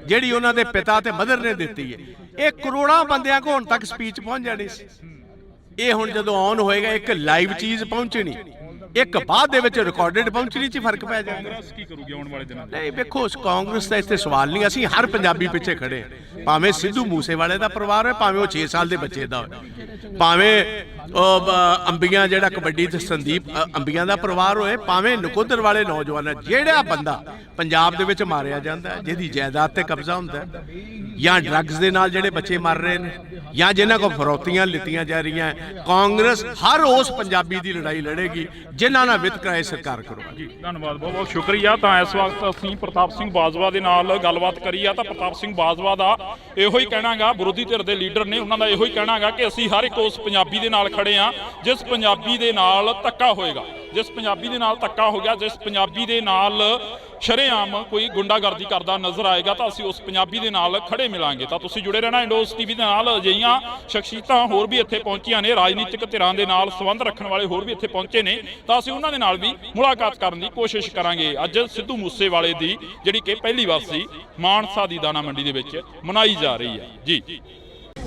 Speaker 2: ਜਿਹੜੀ ਉਹਨਾਂ ਦੇ ਪਿਤਾ ਤੇ ਮਦਰ ਨੇ ਦਿੱਤੀ ਹੈ, ਇਹ ਕਰੋੜਾਂ ਬੰਦਿਆਂ ਕੋਲ ਹੁਣ ਤੱਕ ਸਪੀਚ ਪਹੁੰਚ ਜਾਣੀ ਸੀ। ਇਹ ਹੁਣ ਜਦੋਂ ਆਨ ਹੋਏਗਾ, ਇੱਕ ਲਾਈਵ ਚੀਜ਼ ਪਹੁੰਚਣੀ, ਇੱਕ ਬਾਅਦ ਦੇ ਵਿੱਚ ਰਿਕਾਰਡਡ ਪਹੁੰਚਣੀ 'ਚ ਫਰਕ ਪੈ ਜਾਏਗਾ।
Speaker 1: ਕਾਂਗਰਸ ਕੀ ਕਰੂਗੀ ਆਉਣ ਵਾਲੇ ਦਿਨਾਂ 'ਚ?
Speaker 2: ਨਹੀਂ ਵੇਖੋ, ਕਾਂਗਰਸ ਦਾ ਇੱਥੇ ਸਵਾਲ ਨਹੀਂ। ਅਸੀਂ ਹਰ ਪੰਜਾਬੀ ਪਿੱਛੇ ਖੜੇ, ਭਾਵੇਂ ਸਿੱਧੂ ਮੂਸੇਵਾਲੇ ਦਾ ਪਰਿਵਾਰ ਹੋਏ, ਭਾਵੇਂ ਉਹ 6 ਸਾਲ ਦੇ ਬੱਚੇ ਦਾ ਹੋਏ, ਭਾਵੇਂ ਅੰਬੀਆਂ ਜਿਹੜਾ ਕਬੱਡੀ ਤੇ ਸੰਦੀਪ ਅੰਬੀਆਂ ਦਾ ਪਰਿਵਾਰ ਹੋਏ, ਭਾਵੇਂ ਨਕੋਦਰ ਵਾਲੇ ਨੌਜਵਾਨ। ਜਿਹੜਾ ਬੰਦਾ ਪੰਜਾਬ ਦੇ ਵਿੱਚ ਮਾਰਿਆ ਜਾਂਦਾ, ਜਿਹਦੀ ਜਾਇਦਾਦ ਤੇ ਕਬਜ਼ਾ ਹੁੰਦਾ, ਜਾਂ ਡਰੱਗਸ ਦੇ ਨਾਲ ਜਿਹੜੇ ਬੱਚੇ ਮਰ ਰਹੇ ਨੇ, ਜਾਂ ਜਿਨ੍ਹਾਂ ਕੋਲ ਫਰੌਤੀਆਂ ਲਿੱਤੀਆਂ ਜਾ ਰਹੀਆਂ, ਕਾਂਗਰਸ ਹਰ ਉਸ ਪੰਜਾਬੀ ਦੀ ਲੜਾਈ ਲੜੇਗੀ ਜਿਨ੍ਹਾਂ ਨਾਲ ਵਿਤਕਰਾ ਸਰਕਾਰ ਕਰੂਗੀ।
Speaker 1: ਜੀ ਧੰਨਵਾਦ, ਬਹੁਤ ਬਹੁਤ ਸ਼ੁਕਰੀਆ। ਤਾਂ ਇਸ ਵਕਤ ਅਸੀਂ ਪ੍ਰਤਾਪ ਸਿੰਘ ਬਾਜਵਾ ਦੇ ਨਾਲ ਗੱਲਬਾਤ ਕਰੀ ਆ। ਤਾਂ ਪ੍ਰਤਾਪ ਸਿੰਘ ਬਾਜਵਾ ਦਾ ਇਹੋ ਹੀ ਕਹਿਣਾਗਾ, ਵਿਰੋਧੀ ਧਿਰ ਦੇ ਲੀਡਰ ਨੇ, ਉਹਨਾਂ ਦਾ ਇਹੋ ਹੀ ਕਹਿਣਾਗਾ ਕਿ ਅਸੀਂ ਹਰ ਇੱਕ ਉਸ ਪੰਜਾਬੀ ਦੇ ਨਾਲ ਖੜੇ ਆ ਜਿਸ ਪੰਜਾਬੀ ਦੇ ਨਾਲ ਧੱਕਾ ਹੋਏਗਾ, ਜਿਸ ਪੰਜਾਬੀ ਦੇ ਨਾਲ ਧੱਕਾ ਹੋ ਗਿਆ, ਜਿਸ ਪੰਜਾਬੀ ਦੇ ਨਾਲ ਸ਼ਰੇਆਮ ਕੋਈ ਗੁੰਡਾਗਰਦੀ ਕਰਦਾ ਨਜ਼ਰ ਆਏਗਾ, ਤਾਂ ਅਸੀਂ ਉਸ ਪੰਜਾਬੀ ਦੇ ਨਾਲ ਖੜੇ ਮਿਲਾਂਗੇ। ਤਾਂ ਤੁਸੀਂ ਜੁੜੇ ਰਹਿਣਾ ਇੰਡੋਸ ਟੀਵੀ ਦੇ ਨਾਲ। ਅਜਿਹੀਆਂ ਸ਼ਖਸੀਅਤਾਂ ਹੋਰ ਵੀ ਇੱਥੇ ਪਹੁੰਚੀਆਂ ਨੇ, ਰਾਜਨੀਤਿਕ ਧਿਰਾਂ ਦੇ ਨਾਲ ਸੰਬੰਧ ਰੱਖਣ ਵਾਲੇ ਹੋਰ ਵੀ ਇੱਥੇ ਪਹੁੰਚੇ ਨੇ, ਤਾਂ ਅਸੀਂ ਉਹਨਾਂ ਦੇ ਨਾਲ ਵੀ ਮੁਲਾਕਾਤ ਕਰਨ ਦੀ ਕੋਸ਼ਿਸ਼ ਕਰਾਂਗੇ। ਅੱਜ ਸਿੱਧੂ ਮੂਸੇਵਾਲੇ ਦੀ ਜਿਹੜੀ ਕਿ ਪਹਿਲੀ ਵਾਰਸੀ ਮਾਨਸਾ ਦੀ ਦਾਣਾ ਮੰਡੀ ਦੇ ਵਿੱਚ ਮਨਾਈ ਜਾ ਰਹੀ ਹੈ। ਜੀ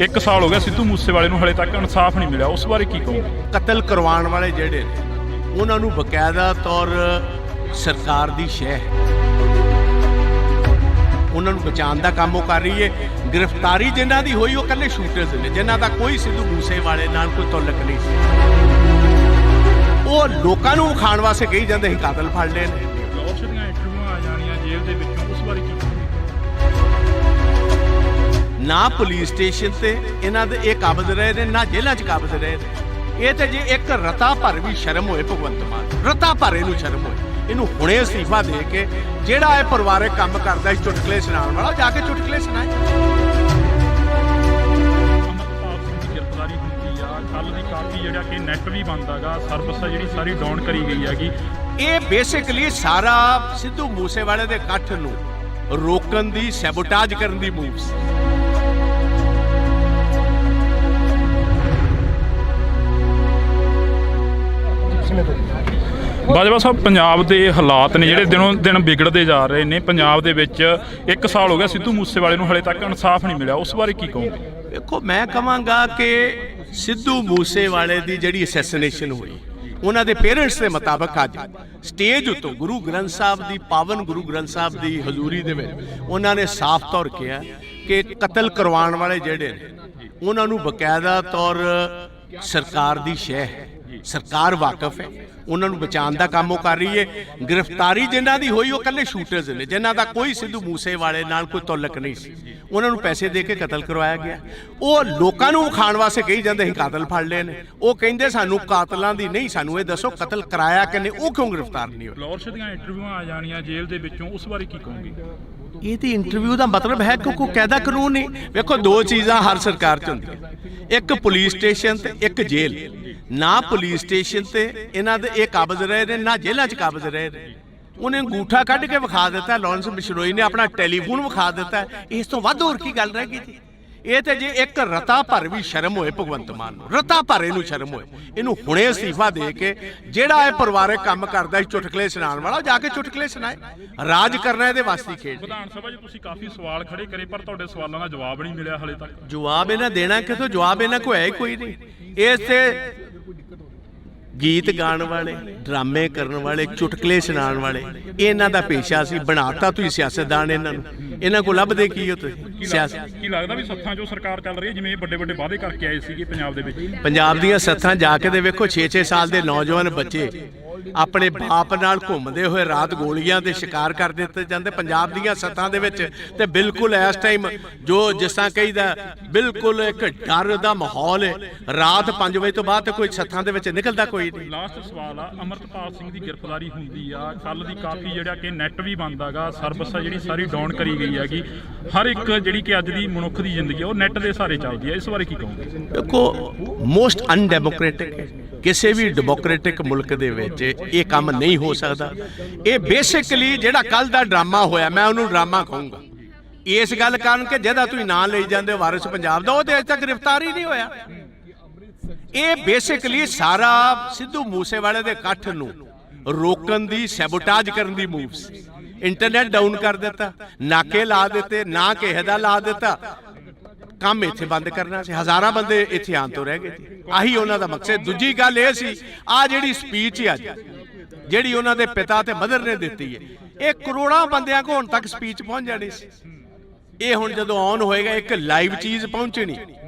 Speaker 1: 1 ਸਾਲ ਹੋ ਗਿਆ ਸਿੱਧੂ ਮੂਸੇਵਾਲੇ ਨੂੰ, ਹਲੇ ਤੱਕ ਇਨਸਾਫ ਨਹੀਂ ਮਿਲਿਆ, ਉਸ ਬਾਰੇ ਕੀ ਕਹੋਗੇ?
Speaker 2: ਕਤਲ ਕਰਵਾਉਣ ਵਾਲੇ ਜਿਹੜੇ ਨੇ, ਉਹਨਾਂ ਨੂੰ ਬਕਾਇਦਾ ਤੌਰ ਸਰਕਾਰ ਦੀ ਸ਼ਹਿ, ਉਹਨਾਂ ਨੂੰ ਬਚਾਉਣ ਦਾ ਕੰਮ ਉਹ ਕਰ ਰਹੀ ਹੈ। ਗ੍ਰਿਫਤਾਰੀ ਜਿਨ੍ਹਾਂ ਦੀ ਹੋਈ ਉਹ ਇਕੱਲੇ ਸ਼ੂਟਰਸ ਨੇ, ਜਿਨ੍ਹਾਂ ਦਾ ਕੋਈ ਸਿੱਧੂ ਮੂਸੇਵਾਲੇ ਨਾਲ ਕੋਈ ਤਾਲੁਕ ਨਹੀਂ ਸੀ। ਉਹ ਲੋਕਾਂ ਨੂੰ ਵਿਖਾਉਣ ਵਾਸਤੇ ਕਹੀ ਜਾਂਦੇ ਸੀ ਕਾਤਲ ਫੜ ਲਏ ਨੇ।
Speaker 1: ਲੋਕ ਦੀਆਂ ਇੰਟਰਵਿਊਆਂ ਆ ਜਾਣੀਆਂ ਜੇਲ੍ਹ ਦੇ ਵਿੱਚੋਂ, ਉਸ ਬਾਰੇ ਕੀ ਕਹੋਗੇ?
Speaker 2: ਨਾ ਪੁਲਿਸ ਸਟੇਸ਼ਨ ਤੇ ਇਹਨਾਂ ਦੇ ਇਹ ਕਾਬਜ਼ ਰਹੇ ਨੇ, ਨਾ ਜੇਲ੍ਹਾਂ 'ਚ ਕਾਬਜ਼ ਰਹੇ ਨੇ। ਇਹ ਤੇ ਜੇ ਇੱਕ ਰਤਾ ਭਰ ਵੀ ਸ਼ਰਮ ਹੋਏ ਭਗਵੰਤ ਮਾਨ, ਰਤਾ ਭਰ ਇਹਨੂੰ ਸ਼ਰਮ ਹੋਏ, ਇਹਨੂੰ ਹੁਣੇ ਅਸਤੀਫਾ ਦੇ ਕੇ ਜਿਹੜਾ ਇਹ ਪਰਿਵਾਰਕ ਕੰਮ ਕਰਦਾ ਸੀ ਚੁਟਕਲੇ ਸੁਣਾਉਣ ਵਾਲਾ, ਜਾ ਕੇ ਚੁਟਕਲੇ ਸੁਣਾਏ।
Speaker 1: ਅਮਰਤਪਾਲ ਸਿੰਘ ਦੀ ਗ੍ਰਿਫਤਾਰੀ ਹੁੰਦੀ ਆ, ਕੱਲ ਦੀ ਕਾਫੀ ਜਿਹੜਾ ਕਿ ਨੈਟ ਵੀ ਬੰਦ ਆਗਾ, ਸਰਵਿਸ ਆ ਜਿਹੜੀ ਸਾਰੀ ਡਾਊਨ ਕਰੀ ਗਈ ਹੈਗੀ।
Speaker 2: ਇਹ ਬੇਸਿਕਲੀ ਸਾਰਾ ਸਿੱਧੂ ਮੂਸੇਵਾਲੇ ਦੇ ਇਕੱਠ ਨੂੰ ਰੋਕਣ ਦੀ, ਸੈਬੋਟਾਜ ਕਰਨ ਦੀ ਮੂਵ ਸੀ।
Speaker 1: ਬਾਜਵਾ ਸਾਹਿਬ, ਪੰਜਾਬ ਦੇ ਹਾਲਾਤ ਨੇ ਜਿਹੜੇ ਦਿਨੋਂ ਦਿਨ ਵਿਗੜਦੇ ਜਾ ਰਹੇ ਨੇ। ਪੰਜਾਬ ਦੇ ਵਿੱਚ 1 ਸਾਲ ਹੋ ਗਿਆ ਸਿੱਧੂ ਮੂਸੇਵਾਲੇ ਨੂੰ, ਹਲੇ ਤੱਕ ਇਨਸਾਫ ਨਹੀਂ ਮਿਲਿਆ, ਉਸ ਬਾਰੇ ਕੀ ਕਹੋਗੇ?
Speaker 2: ਦੇਖੋ, ਮੈਂ ਕਹਾਂਗਾ ਕਿ ਸਿੱਧੂ ਮੂਸੇਵਾਲੇ ਦੀ ਜਿਹੜੀ ਅਸੈਸੀਨੇਸ਼ਨ ਹੋਈ, ਉਹਨਾਂ ਦੇ ਪੇਰੈਂਟਸ ਦੇ ਮੁਤਾਬਕ ਅੱਜ ਸਟੇਜ ਉੱਤੋਂ ਗੁਰੂ ਗ੍ਰੰਥ ਸਾਹਿਬ ਦੀ, ਪਾਵਨ ਗੁਰੂ ਗ੍ਰੰਥ ਸਾਹਿਬ ਦੀ ਹਜ਼ੂਰੀ ਦੇ ਵਿੱਚ ਉਹਨਾਂ ਨੇ ਸਾਫ਼ ਤੌਰ ਕਿਹਾ ਕਿ ਕਤਲ ਕਰਵਾਉਣ ਵਾਲੇ ਜਿਹੜੇ ਨੇ, ਉਹਨਾਂ ਨੂੰ ਬਕਾਇਦਾ ਤੌਰ ਸਰਕਾਰ ਦੀ ਸ਼ਹਿ ਹੈ, ਸਰਕਾਰ ਵਾਕਿਫ ਹੈ, ਉਹਨਾਂ ਨੂੰ ਬਚਾਉਣ ਦਾ ਕੰਮ ਉਹ ਕਰ ਰਹੀ ਹੈ। ਗ੍ਰਿਫਤਾਰੀ ਜਿਨ੍ਹਾਂ ਦੀ ਹੋਈ ਉਹ ਇਕੱਲੇ ਸ਼ੂਟਰਸ ਨੇ, ਜਿਨ੍ਹਾਂ ਦਾ ਕੋਈ ਸਿੱਧੂ ਮੂਸੇਵਾਲੇ ਨਾਲ ਕੋਈ ਤਾਲੁਕ ਨਹੀਂ ਸੀ। ਉਹਨਾਂ ਨੂੰ ਪੈਸੇ ਦੇ ਕੇ ਕਤਲ ਕਰਵਾਇਆ ਗਿਆ। ਉਹ ਲੋਕਾਂ ਨੂੰ ਵਿਖਾਉਣ ਵਾਸਤੇ ਕਹੀ ਜਾਂਦੇ ਸੀ ਕਾਤਲ ਫੜ ਲਏ ਨੇ। ਉਹ ਕਹਿੰਦੇ ਸਾਨੂੰ ਕਾਤਲਾਂ ਦੀ ਨਹੀਂ, ਸਾਨੂੰ ਇਹ ਦੱਸੋ ਕਤਲ ਕਰਾਇਆ ਕਿਨੇ, ਉਹ ਕਿਉਂ ਗ੍ਰਿਫਤਾਰ ਨਹੀਂ ਹੋਏ?
Speaker 1: ਲੋਕ ਦੀਆਂ ਇੰਟਰਵਿਊਆਂ ਆ ਜਾਣੀਆਂ ਜੇਲ੍ਹ ਦੇ ਵਿੱਚੋਂ, ਉਸ ਬਾਰੇ ਕੀ ਕਹੋਗੇ?
Speaker 2: ਇਹਦੀ ਇੰਟਰਵਿਊ ਦਾ ਮਤਲਬ ਹੈ ਕਿ ਕੋਈ ਕਾਇਦਾ ਕਾਨੂੰਨ ਨਹੀਂ। ਵੇਖੋ, 2 ਚੀਜ਼ਾਂ ਹਰ ਸਰਕਾਰ 'ਚ ਹੁੰਦੀਆਂ, ਇੱਕ ਪੁਲਿਸ ਸਟੇਸ਼ਨ ਤੇ ਇੱਕ ਜੇਲ੍ਹ। ਨਾ ਪੁਲਿਸ ਸਟੇਸ਼ਨ ਤੇ ਇਹਨਾਂ ਦੇ ਇਹ ਕਾਬਜ਼ ਰਹੇ ਨੇ, ਨਾ ਜੇਲ੍ਹਾਂ 'ਚ ਕਾਬਜ਼ ਰਹੇ ਨੇ। ਉਹਨੇ ਅੰਗੂਠਾ ਕੱਢ ਕੇ ਵਿਖਾ ਦਿੱਤਾ, ਲਾਰੈਂਸ ਬਿਸ਼ਨੋਈ ਨੇ ਆਪਣਾ ਟੈਲੀਫੋਨ ਵਿਖਾ ਦਿੱਤਾ। ਇਸ ਤੋਂ ਵੱਧ ਹੋਰ ਕੀ ਗੱਲ ਰਹਿ ਗਈ ਜੀ? ਇਹ ਤੇ ਜੇ ਇੱਕ ਰਤਾ ਭਰ ਵੀ ਸ਼ਰਮ ਹੋਏ ਭਗਵੰਤ ਮਾਨ ਨੂੰ, ਰਤਾ ਭਰ ਇਹਨੂੰ ਸ਼ਰਮ ਹੋਏ, ਇਹਨੂੰ ਹੁਣੇ ਅਸਤੀਫਾ ਦੇ ਕੇ ਜਿਹੜਾ ਇਹ ਪਰਿਵਾਰਕ ਕੰਮ ਕਰਦਾ ਸੀ ਚੁਟਕਲੇ ਸੁਣਾਉਣ ਵਾਲਾ, ਜਾ ਕੇ ਚੁਟਕਲੇ ਸੁਣਾਏ। ਰਾਜ ਕਰਨਾ ਇਹਦੇ ਵਾਸਤੇ ਖੇਡ।
Speaker 1: ਵਿਧਾਨ ਸਭਾ 'ਚ ਤੁਸੀਂ ਕਾਫੀ ਸਵਾਲ ਖੜੇ ਕਰੇ, ਪਰ ਤੁਹਾਡੇ ਸਵਾਲਾਂ ਦਾ ਜਵਾਬ ਨਹੀਂ ਮਿਲਿਆ ਹਲੇ ਤੱਕ।
Speaker 2: ਜਵਾਬ ਇਹਨਾਂ ਦੇਣਾ ਕਿਥੋਂ? ਜਵਾਬ ਇਹਨਾਂ ਕੋਲ ਹੈ ਹੀ ਕੋਈ ਨਹੀਂ। ਇਸ ਤੇ ਗੀਤ ਗਾਉਣ ਵਾਲੇ, ਡਰਾਮੇ ਕਰਨ ਵਾਲੇ, ਚੁਟਕਲੇ ਸੁਣਾਉਣ ਵਾਲੇ, ਇਹਨਾਂ ਦਾ ਪੇਸ਼ਾ ਸੀ। ਬਣਾਤਾ ਤੁਸੀਂ ਸਿਆਸਤਦਾਨ ਇਹਨਾਂ ਨੂੰ। ਇਹਨਾਂ ਕੋਲ ਲੱਭਦੇ ਕੀ ਹੋ ਤੁਸੀਂ ਸਿਆਸਤ?
Speaker 1: ਕੀ ਲੱਗਦਾ ਵੀ ਸੱਥਾਂ 'ਚੋਂ ਸਰਕਾਰ ਚੱਲ ਰਹੀ ਹੈ, ਜਿਵੇਂ ਵੱਡੇ ਵੱਡੇ ਵਾਅਦੇ ਕਰਕੇ ਆਏ ਸੀਗੇ ਪੰਜਾਬ ਦੇ ਵਿੱਚ?
Speaker 2: ਪੰਜਾਬ ਦੀਆਂ ਸੱਥਾਂ ਜਾ ਕੇ ਦੇ ਵੇਖੋ 6-6 ਸਾਲ ਦੇ ਨੌਜਵਾਨ ਬੱਚੇ ਆਪਣੇ ਬਾਪ ਨਾਲ ਘੁੰਮਦੇ ਹੋਏ ਰਾਤ ਗੋਲੀਆਂ ਦੇ ਸ਼ਿਕਾਰ ਕਰ ਦਿੱਤੇ ਜਾਂਦੇ ਪੰਜਾਬ ਦੀਆਂ ਸੱਥਾਂ ਦੇ ਵਿੱਚ। ਤੇ ਬਿਲਕੁਲ ਇਸ ਟਾਈਮ ਜੋ ਜਿਸ ਤਰ੍ਹਾਂ ਕਹੀਦਾ ਬਿਲਕੁਲ ਇੱਕ ਡਰ ਦਾ ਮਾਹੌਲ ਹੈ। ਰਾਤ 5 ਵਜੇ ਤੋਂ ਬਾਅਦ ਕੋਈ ਸੱਥਾਂ ਦੇ ਵਿੱਚ ਨਿਕਲਦਾ ਕੋਈ ਨਹੀਂ।
Speaker 1: ਲਾਸਟ ਸਵਾਲ ਆ, ਅਮਰਤਪਾਲ ਸਿੰਘ ਦੀ ਗ੍ਰਿਫਤਾਰੀ ਹੁੰਦੀ ਆ, ਕੱਲ ਦੀ ਕਾਫੀ ਜਿਹੜਾ ਕਿ ਨੈਟ ਵੀ ਬੰਦ ਆਗਾ, ਸਰਵਿਸ ਆ ਜਿਹੜੀ ਸਾਰੀ ਡਾਊਨ ਕਰੀ ਗਈ ਹੈਗੀ। ਹਰ ਇੱਕ ਜਿਹੜੀ ਕਿ ਅੱਜ ਦੀ ਮਨੁੱਖ ਦੀ ਜ਼ਿੰਦਗੀ ਆ ਉਹ ਨੈਟ ਦੇ ਸਹਾਰੇ ਚੱਲਦੀ ਹੈ, ਇਸ ਬਾਰੇ ਕੀ ਕਹੋਗੇ?
Speaker 2: ਦੇਖੋ ਮੋਸਟ ਅਨਡੈਮੋਕ੍ਰੈਟਿਕ ਹੈ। ਕਿਸੇ ਵੀ ਡੈਮੋਕ੍ਰੈਟਿਕ ਮੁਲਕ ਦੇ ਵਿੱਚ ਇਹ ਕੰਮ ਨਹੀਂ ਹੋ ਸਕਦਾ। ਇਹ ਬੇਸਿਕਲੀ ਜਿਹੜਾ ਕੱਲ ਦਾ ਡਰਾਮਾ ਹੋਇਆ, ਮੈਂ ਉਹਨੂੰ ਡਰਾਮਾ ਕਹੂੰਗਾ ਇਸ ਗੱਲ ਕਾਰਨ ਕਿ ਜਿਹਦਾ ਤੁਸੀਂ ਨਾਂ ਲਈ ਜਾਂਦੇ ਹੋ ਵਾਰਿਸ ਪੰਜਾਬ ਦਾ, ਉਹ ਤੇ ਅਜੇ ਤੱਕ ਗ੍ਰਿਫਤਾਰ ਹੀ ਨਹੀਂ ਹੋਇਆ। ਇਹ ਬੇਸਿਕਲੀ ਸਾਰਾ ਸਿੱਧੂ ਮੂਸੇਵਾਲੇ ਦੇ ਇਕੱਠ ਨੂੰ ਰੋਕਣ ਦੀ ਸੈਬੋਟਾਜ ਕਰਨ ਦੀ ਮੂਵ ਸੀ। ਇੰਟਰਨੈਟ ਡਾਊਨ ਕਰ ਦਿੱਤਾ, ਨਾਕੇ ਲਾ ਦਿੱਤੇ, ਨਾ ਕਿਸੇ ਦਾ ਲਾ ਦਿੱਤਾ, ਕੰਮ ਇੱਥੇ ਬੰਦ ਕਰਨਾ ਸੀ। ਹਜ਼ਾਰਾਂ ਬੰਦੇ ਇੱਥੇ ਆਉਣ ਤੋਂ ਰਹਿ ਗਏ ਸੀ, ਆਹੀ ਉਹਨਾਂ ਦਾ ਮਕਸਦ। ਦੂਜੀ ਗੱਲ ਇਹ ਸੀ ਆ ਜਿਹੜੀ ਸਪੀਚ ਅੱਜ ਜਿਹੜੀ ਉਹਨਾਂ ਦੇ ਪਿਤਾ ਤੇ ਮਦਰ ਨੇ ਦਿੱਤੀ ਹੈ, ਇਹ ਕਰੋੜਾਂ ਬੰਦਿਆਂ ਕੋਲ ਹੁਣ ਤੱਕ ਸਪੀਚ ਪਹੁੰਚ ਜਾਣੀ ਸੀ। ਇਹ ਹੁਣ ਜਦੋਂ ਆਨ ਹੋਏਗਾ ਇੱਕ ਲਾਈਵ ਚੀਜ਼ ਪਹੁੰਚਣੀ,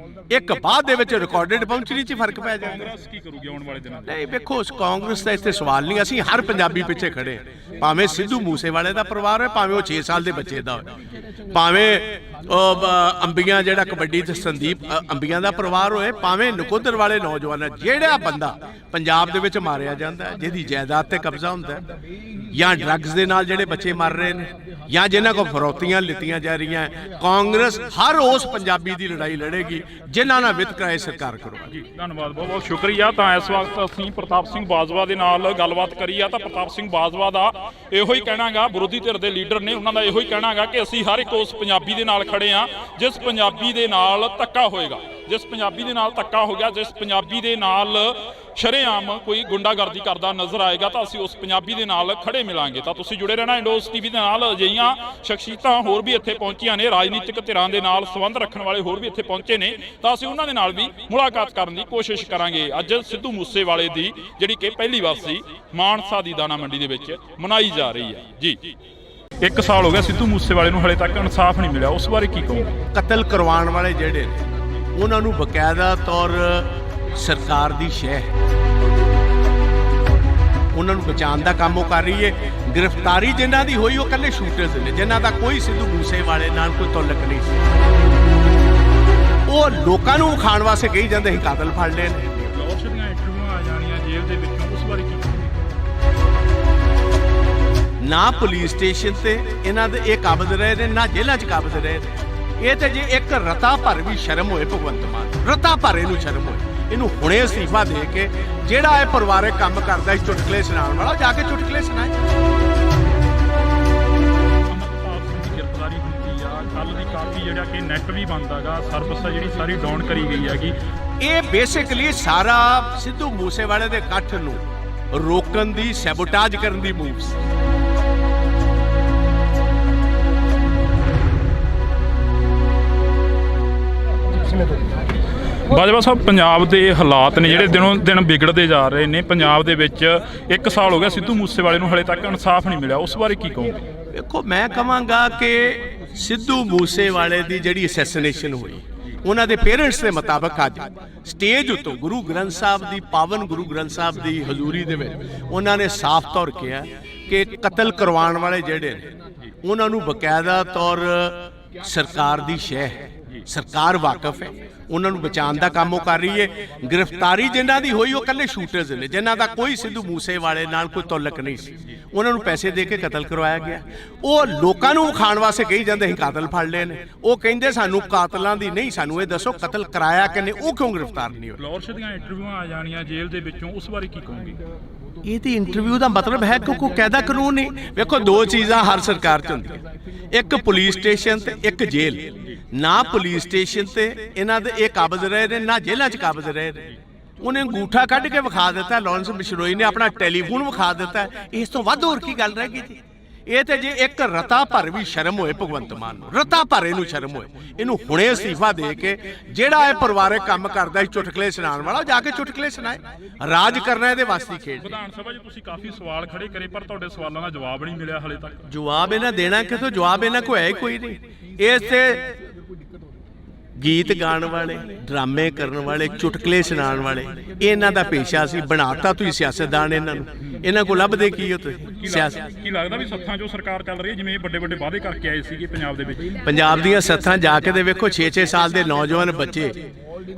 Speaker 2: ਇੱਕ ਬਾਅਦ ਦੇ ਵਿੱਚ ਰਿਕਾਰਡਡ ਪਹੁੰਚਣੀ 'ਚ ਫਰਕ ਪੈ ਜਾਏਗਾ।
Speaker 1: ਕਾਂਗਰਸ ਕੀ ਕਰੂਗੀ ਆਉਣ ਵਾਲੇ ਦਿਨਾਂ 'ਚ?
Speaker 2: ਨਹੀਂ ਵੇਖੋ ਕਾਂਗਰਸ ਦਾ ਇੱਥੇ ਸਵਾਲ ਨਹੀਂ, ਅਸੀਂ ਹਰ ਪੰਜਾਬੀ ਪਿੱਛੇ ਖੜੇ, ਭਾਵੇਂ ਸਿੱਧੂ ਮੂਸੇਵਾਲੇ ਦਾ ਪਰਿਵਾਰ ਹੋਵੇ, ਭਾਵੇਂ ਉਹ 6 ਸਾਲ ਦੇ ਬੱਚੇ ਦਾ ਹੋਵੇ, ਭਾਵੇਂ ਅੰਬੀਆਂ ਜਿਹੜਾ ਕਬੱਡੀ ਤੇ ਸੰਦੀਪ ਅੰਬੀਆਂ ਦਾ ਪਰਿਵਾਰ ਹੋਏ, ਭਾਵੇਂ ਨਕੋਦਰ ਵਾਲੇ ਨੌਜਵਾਨ, ਜਿਹੜਾ ਬੰਦਾ ਪੰਜਾਬ ਦੇ ਵਿੱਚ ਮਾਰਿਆ ਜਾਂਦਾ, ਜਿਹਦੀ ਜਾਇਦਾਦ ਤੇ ਕਬਜ਼ਾ ਹੁੰਦਾ, ਜਾਂ ਡਰੱਗਸ ਦੇ ਨਾਲ ਜਿਹੜੇ ਬੱਚੇ ਮਰ ਰਹੇ ਨੇ, ਜਾਂ ਜਿਨ੍ਹਾਂ ਕੋਲ ਫਰੌਤੀਆਂ ਲਿੱਤੀਆਂ ਜਾ ਰਹੀਆਂ, ਕਾਂਗਰਸ ਹਰ ਉਸ ਪੰਜਾਬੀ ਦੀ ਲੜਾਈ ਲੜੇਗੀ ਜਿਨ੍ਹਾਂ ਨਾਲ ਵਿਤਕਰਾ ਇਹ ਸਰਕਾਰ ਕਰੂਗੀ।
Speaker 1: ਜੀ ਧੰਨਵਾਦ, ਬਹੁਤ ਬਹੁਤ ਸ਼ੁਕਰੀਆ। ਤਾਂ ਇਸ ਵਕਤ ਅਸੀਂ ਪ੍ਰਤਾਪ ਸਿੰਘ ਬਾਜਵਾ ਦੇ ਨਾਲ ਗੱਲਬਾਤ ਕਰੀ ਆ, ਤਾਂ ਪ੍ਰਤਾਪ ਸਿੰਘ ਬਾਜਵਾ ਦਾ ਇਹੋ ਹੀ ਕਹਿਣਾਗਾ, ਵਿਰੋਧੀ ਧਿਰ ਦੇ ਲੀਡਰ ਨੇ, ਉਹਨਾਂ ਦਾ ਇਹੋ ਹੀ ਕਹਿਣਾਗਾ ਕਿ ਅਸੀਂ ਹਰ ਇੱਕ ਉਸ ਪੰਜਾਬੀ ਦੇ ਨਾਲ ਖੜੇ ਆ ਜਿਸ ਪੰਜਾਬੀ ਦੇ ਨਾਲ ਧੱਕਾ ਹੋਏਗਾ, ਜਿਸ ਪੰਜਾਬੀ ਦੇ ਨਾਲ ਧੱਕਾ ਹੋ ਗਿਆ, ਜਿਸ ਪੰਜਾਬੀ ਦੇ ਨਾਲ ਸ਼ਰੇਆਮ ਕੋਈ ਗੁੰਡਾਗਰਦੀ ਕਰਦਾ ਨਜ਼ਰ ਆਏਗਾ, ਤਾਂ ਅਸੀਂ ਉਸ ਪੰਜਾਬੀ ਦੇ ਨਾਲ ਖੜੇ ਮਿਲਾਂਗੇ। ਤਾਂ ਤੁਸੀਂ ਜੁੜੇ ਰਹਿਣਾ ਇੰਡੋਸ ਟੀਵੀ ਦੇ ਨਾਲ। ਅਜਿਹੀਆਂ ਸ਼ਖਸੀਅਤਾਂ ਹੋਰ ਵੀ ਇੱਥੇ ਪਹੁੰਚੀਆਂ ਨੇ, ਰਾਜਨੀਤਿਕ ਧਿਰਾਂ ਦੇ ਨਾਲ ਸੰਬੰਧ ਰੱਖਣ ਵਾਲੇ ਹੋਰ ਵੀ ਇੱਥੇ ਪਹੁੰਚੇ ਨੇ, ਤਾਂ ਅਸੀਂ ਉਹਨਾਂ ਦੇ ਨਾਲ ਵੀ ਮੁਲਾਕਾਤ ਕਰਨ ਦੀ ਕੋਸ਼ਿਸ਼ ਕਰਾਂਗੇ। ਅੱਜ ਸਿੱਧੂ ਮੂਸੇਵਾਲੇ ਦੀ ਜਿਹੜੀ ਕਿ ਪਹਿਲੀ ਵਾਰਸੀ ਮਾਨਸਾ ਦੀ ਦਾਣਾ ਮੰਡੀ ਦੇ ਵਿੱਚ ਮਨਾਈ ਜਾ ਰਹੀ ਹੈ। ਜੀ 1 ਸਾਲ ਹੋ ਗਿਆ ਸਿੱਧੂ ਮੂਸੇਵਾਲੇ ਨੂੰ, ਹਲੇ ਤੱਕ ਇਨਸਾਫ ਨਹੀਂ ਮਿਲਿਆ, ਉਸ ਬਾਰੇ ਕੀ ਕਹੋਗੇ?
Speaker 2: ਕਤਲ ਕਰਵਾਉਣ ਵਾਲੇ ਜਿਹੜੇ ਨੇ ਉਹਨਾਂ ਨੂੰ ਬਕਾਇਦਾ ਤੌਰ ਸਰਕਾਰ ਦੀ ਸ਼ਹਿ, ਉਹਨਾਂ ਨੂੰ ਬਚਾਉਣ ਦਾ ਕੰਮ ਉਹ ਕਰ ਰਹੀ ਹੈ। ਗ੍ਰਿਫਤਾਰੀ ਜਿਨ੍ਹਾਂ ਦੀ ਹੋਈ ਉਹ ਇਕੱਲੇ ਸ਼ੂਟਰਸ ਨੇ, ਜਿਨ੍ਹਾਂ ਦਾ ਕੋਈ ਸਿੱਧੂ ਮੂਸੇਵਾਲੇ ਨਾਲ ਕੋਈ ਤਾਲੁਕ ਨਹੀਂ ਸੀ। ਉਹ ਲੋਕਾਂ ਨੂੰ ਵਿਖਾਉਣ ਵਾਸਤੇ ਕਹੀ ਜਾਂਦੇ ਅਸੀਂ ਕਾਤਲ ਫੜ ਲਏ ਨੇ।
Speaker 1: ਲੋਕ ਦੀਆਂ ਇੰਟਰਵਿਊਆਂ ਆ ਜਾਣੀਆਂ ਜੇਲ੍ਹ ਦੇ ਵਿੱਚੋਂ, ਉਸ ਬਾਰੇ ਕੀ ਕਹੋਗੇ?
Speaker 2: ਨਾ ਪੁਲਿਸ ਸਟੇਸ਼ਨ ਤੇ ਇਹਨਾਂ ਦੇ ਇਹ ਕਾਬਜ਼ ਰਹੇ ਨੇ, ਨਾ ਜੇਲ੍ਹਾਂ 'ਚ ਕਾਬਜ਼ ਰਹੇ ਨੇ। ਇਹ ਤੇ ਜੇ ਇੱਕ ਰਤਾ ਭਰ ਵੀ ਸ਼ਰਮ ਹੋਏ ਭਗਵੰਤ ਮਾਨ, ਰਤਾ ਭਰ ਇਹਨੂੰ ਸ਼ਰਮ ਹੋਏ, ਇਹਨੂੰ ਹੁਣੇ ਅਸਤੀਫਾ ਦੇ ਕੇ ਜਿਹੜਾ ਇਹ ਪਰਿਵਾਰਕ ਕੰਮ ਕਰਦਾ ਸੀ ਚੁਟਕਲੇ ਸੁਣਾਉਣ ਵਾਲਾ, ਜਾ ਕੇ ਚੁਟਕਲੇ ਸੁਣਾਏ।
Speaker 1: ਅਮਰਤਪਾਲ ਸਿੰਘ ਦੀ ਗ੍ਰਿਫਤਾਰੀ ਹੁੰਦੀ ਆ, ਕੱਲ ਦੀ ਕਾਫੀ ਜਿਹੜਾ ਕਿ ਨੈਟ ਵੀ ਬੰਦ ਆਗਾ, ਸਰਵਿਸ ਆ ਜਿਹੜੀ ਸਾਰੀ ਡਾਊਨ ਕਰੀ ਗਈ ਹੈਗੀ।
Speaker 2: ਇਹ ਬੇਸਿਕਲੀ ਸਾਰਾ ਸਿੱਧੂ ਮੂਸੇਵਾਲੇ ਦੇ ਇਕੱਠ ਨੂੰ ਰੋਕਣ ਦੀ ਸੈਬੋਟਾਜ ਕਰਨ ਦੀ ਮੂਵ ਸੀ।
Speaker 1: ਬਾਜਵਾ ਸਾਹਿਬ, ਪੰਜਾਬ ਦੇ ਹਾਲਾਤ ਨੇ ਜਿਹੜੇ ਦਿਨੋਂ ਦਿਨ ਵਿਗੜਦੇ ਜਾ ਰਹੇ ਨੇ। ਪੰਜਾਬ ਦੇ ਵਿੱਚ 1 ਸਾਲ ਹੋ ਗਿਆ ਸਿੱਧੂ ਮੂਸੇਵਾਲੇ ਨੂੰ, ਹਲੇ ਤੱਕ ਇਨਸਾਫ ਨਹੀਂ ਮਿਲਿਆ, ਉਸ ਬਾਰੇ ਕੀ ਕਹੋਗੇ?
Speaker 2: ਦੇਖੋ ਮੈਂ ਕਹਾਂਗਾ ਕਿ ਸਿੱਧੂ ਮੂਸੇਵਾਲੇ ਦੀ ਜਿਹੜੀ ਅਸੈਸੀਨੇਸ਼ਨ ਹੋਈ, ਉਹਨਾਂ ਦੇ ਪੇਰੈਂਟਸ ਦੇ ਮੁਤਾਬਕ ਅੱਜ ਸਟੇਜ ਉੱਤੋਂ ਗੁਰੂ ਗ੍ਰੰਥ ਸਾਹਿਬ ਦੀ ਪਾਵਨ ਗੁਰੂ ਗ੍ਰੰਥ ਸਾਹਿਬ ਦੀ ਹਜ਼ੂਰੀ ਦੇ ਵਿੱਚ ਉਹਨਾਂ ਨੇ ਸਾਫ਼ ਤੌਰ ਕਿਹਾ ਕਿ ਕਤਲ ਕਰਵਾਉਣ ਵਾਲੇ ਜਿਹੜੇ ਨੇ ਉਹਨਾਂ ਨੂੰ ਬਕਾਇਦਾ ਤੌਰ ਸਰਕਾਰ ਦੀ ਸ਼ਹਿ, ਸਰਕਾਰ ਵਾਕਿਫ ਹੈ, ਉਹਨਾਂ ਨੂੰ ਬਚਾਉਣ ਦਾ ਕੰਮ ਉਹ ਕਰ ਰਹੀ ਹੈ। ਗ੍ਰਿਫਤਾਰੀ ਜਿਨ੍ਹਾਂ ਦੀ ਹੋਈ ਉਹ ਇਕੱਲੇ ਸ਼ੂਟਰਸ ਨੇ, ਜਿਨ੍ਹਾਂ ਦਾ ਕੋਈ ਸਿੱਧੂ ਮੂਸੇਵਾਲੇ ਨਾਲ ਕੋਈ ਤਾਲੁਕ ਨਹੀਂ ਸੀ। ਉਹਨਾਂ ਨੂੰ ਪੈਸੇ ਦੇ ਕੇ ਕਤਲ ਕਰਵਾਇਆ ਗਿਆ। ਉਹ ਲੋਕਾਂ ਨੂੰ ਵਿਖਾਉਣ ਵਾਸਤੇ ਕਹੀ ਜਾਂਦੇ ਅਸੀਂ ਕਾਤਲ ਫੜ ਲਏ ਨੇ। ਉਹ ਕਹਿੰਦੇ ਸਾਨੂੰ ਕਾਤਲਾਂ ਦੀ ਨਹੀਂ, ਸਾਨੂੰ ਇਹ ਦੱਸੋ ਕਤਲ ਕਰਾਇਆ ਕਿਨੇ, ਉਹ ਕਿਉਂ ਗ੍ਰਿਫਤਾਰ ਨਹੀਂ ਹੋਏ?
Speaker 1: ਲੋਕ ਦੀਆਂ ਇੰਟਰਵਿਊਆਂ ਆ ਜਾਣੀਆਂ ਜੇਲ੍ਹ ਦੇ ਵਿੱਚੋਂ, ਉਸ ਬਾਰੇ ਕੀ ਕਹੋਗੇ?
Speaker 2: ਇਹਦੀ ਇੰਟਰਵਿਊ ਦਾ ਮਤਲਬ ਹੈ ਕਿ ਕੋਈ ਕਾਇਦਾ ਕਾਨੂੰਨ ਨਹੀਂ। ਵੇਖੋ ਦੋ ਚੀਜ਼ਾਂ ਹਰ ਸਰਕਾਰ 'ਚ ਹੁੰਦੀਆਂ, ਇੱਕ ਪੁਲਿਸ ਸਟੇਸ਼ਨ ਤੇ ਇੱਕ ਜੇਲ੍ਹ। ਨਾ ਪੁਲਿਸ ਸਟੇਸ਼ਨ ਤੇ ਇਹਨਾਂ ਦੇ ਇਹ ਕਾਬਜ਼ ਰਹੇ ਨੇ, ਨਾ ਜੇਲ੍ਹਾਂ 'ਚ ਕਾਬਜ਼ ਰਹੇ ਨੇ। ਉਹਨੇ ਅੰਗੂਠਾ ਕੱਢ ਕੇ ਵਿਖਾ ਦਿੱਤਾ, ਲਾਰੈਂਸ ਬਿਸ਼ਨੋਈ ਨੇ ਆਪਣਾ ਟੈਲੀਫੋਨ ਵਿਖਾ ਦਿੱਤਾ। ਇਸ ਤੋਂ ਵੱਧ ਹੋਰ ਕੀ ਗੱਲ ਰਹਿ ਗਈ ਜੀ? ਇਹ ਤੇ ਜੇ ਇੱਕ ਰਤਾ ਭਰ ਵੀ ਸ਼ਰਮ ਹੋਏ ਭਗਵੰਤ ਮਾਨ ਨੂੰ, ਰਤਾ ਭਰ ਇਹਨੂੰ ਸ਼ਰਮ ਹੋਏ, ਇਹਨੂੰ ਹੁਣੇ ਅਸਤੀਫਾ ਦੇ ਕੇ ਜਿਹੜਾ ਇਹ ਪਰਿਵਾਰਕ ਕੰਮ ਕਰਦਾ ਸੀ ਚੁਟਕਲੇ ਸੁਣਾਉਣ ਵਾਲਾ, ਜਾ ਕੇ ਚੁਟਕਲੇ ਸੁਣਾਏ। ਰਾਜ ਕਰਨਾ ਇਹਦੇ ਵਾਸਤੇ ਖੇਡ।
Speaker 1: ਵਿਧਾਨ ਸਭਾ 'ਚ ਤੁਸੀਂ ਕਾਫੀ ਸਵਾਲ ਖੜੇ ਕਰੇ ਪਰ ਤੁਹਾਡੇ ਸਵਾਲਾਂ ਦਾ ਜਵਾਬ ਨਹੀਂ ਮਿਲਿਆ ਹਲੇ ਤੱਕ।
Speaker 2: ਜਵਾਬ ਇਹਨਾਂ ਦੇਣਾ ਕਿਥੋਂ? ਜਵਾਬ ਇਹਨਾਂ ਕੋਲ ਹੈ ਹੀ ਕੋਈ ਨਹੀਂ। ਇਸ ਤੇ ਗੀਤ ਗਾਣ ਵਾਲੇ, ਡਰਾਮੇ ਕਰਨ ਵਾਲੇ, ਚੁਟਕਲੇ ਸੁਣਾਉਣ ਵਾਲੇ, ਇਹਨਾਂ ਦਾ ਪੇਸ਼ਾ ਸੀ। ਬਣਾਤਾ ਤੁਸੀਂ ਸਿਆਸਤਦਾਨ ਇਹਨਾਂ ਨੂੰ। ਇਹਨਾਂ ਕੋਲ ਲੱਭਦੇ ਕੀ ਹੋ ਤੁਸੀਂ? ਸਿਆਸਤ
Speaker 1: ਕੀ ਲੱਗਦਾ ਵੀ ਸੱਥਾਂ 'ਚੋਂ ਸਰਕਾਰ ਚੱਲ ਰਹੀ ਹੈ ਜਿਵੇਂ ਵੱਡੇ ਵੱਡੇ ਵਾਅਦੇ ਕਰਕੇ ਆਏ ਸੀਗੇ ਪੰਜਾਬ ਦੇ ਵਿੱਚ?
Speaker 2: ਪੰਜਾਬ ਦੀਆਂ ਸੱਥਾਂ ਜਾ ਕੇ ਤੇ ਵੇਖੋ 6-6 ਸਾਲ ਦੇ ਨੌਜਵਾਨ ਬੱਚੇ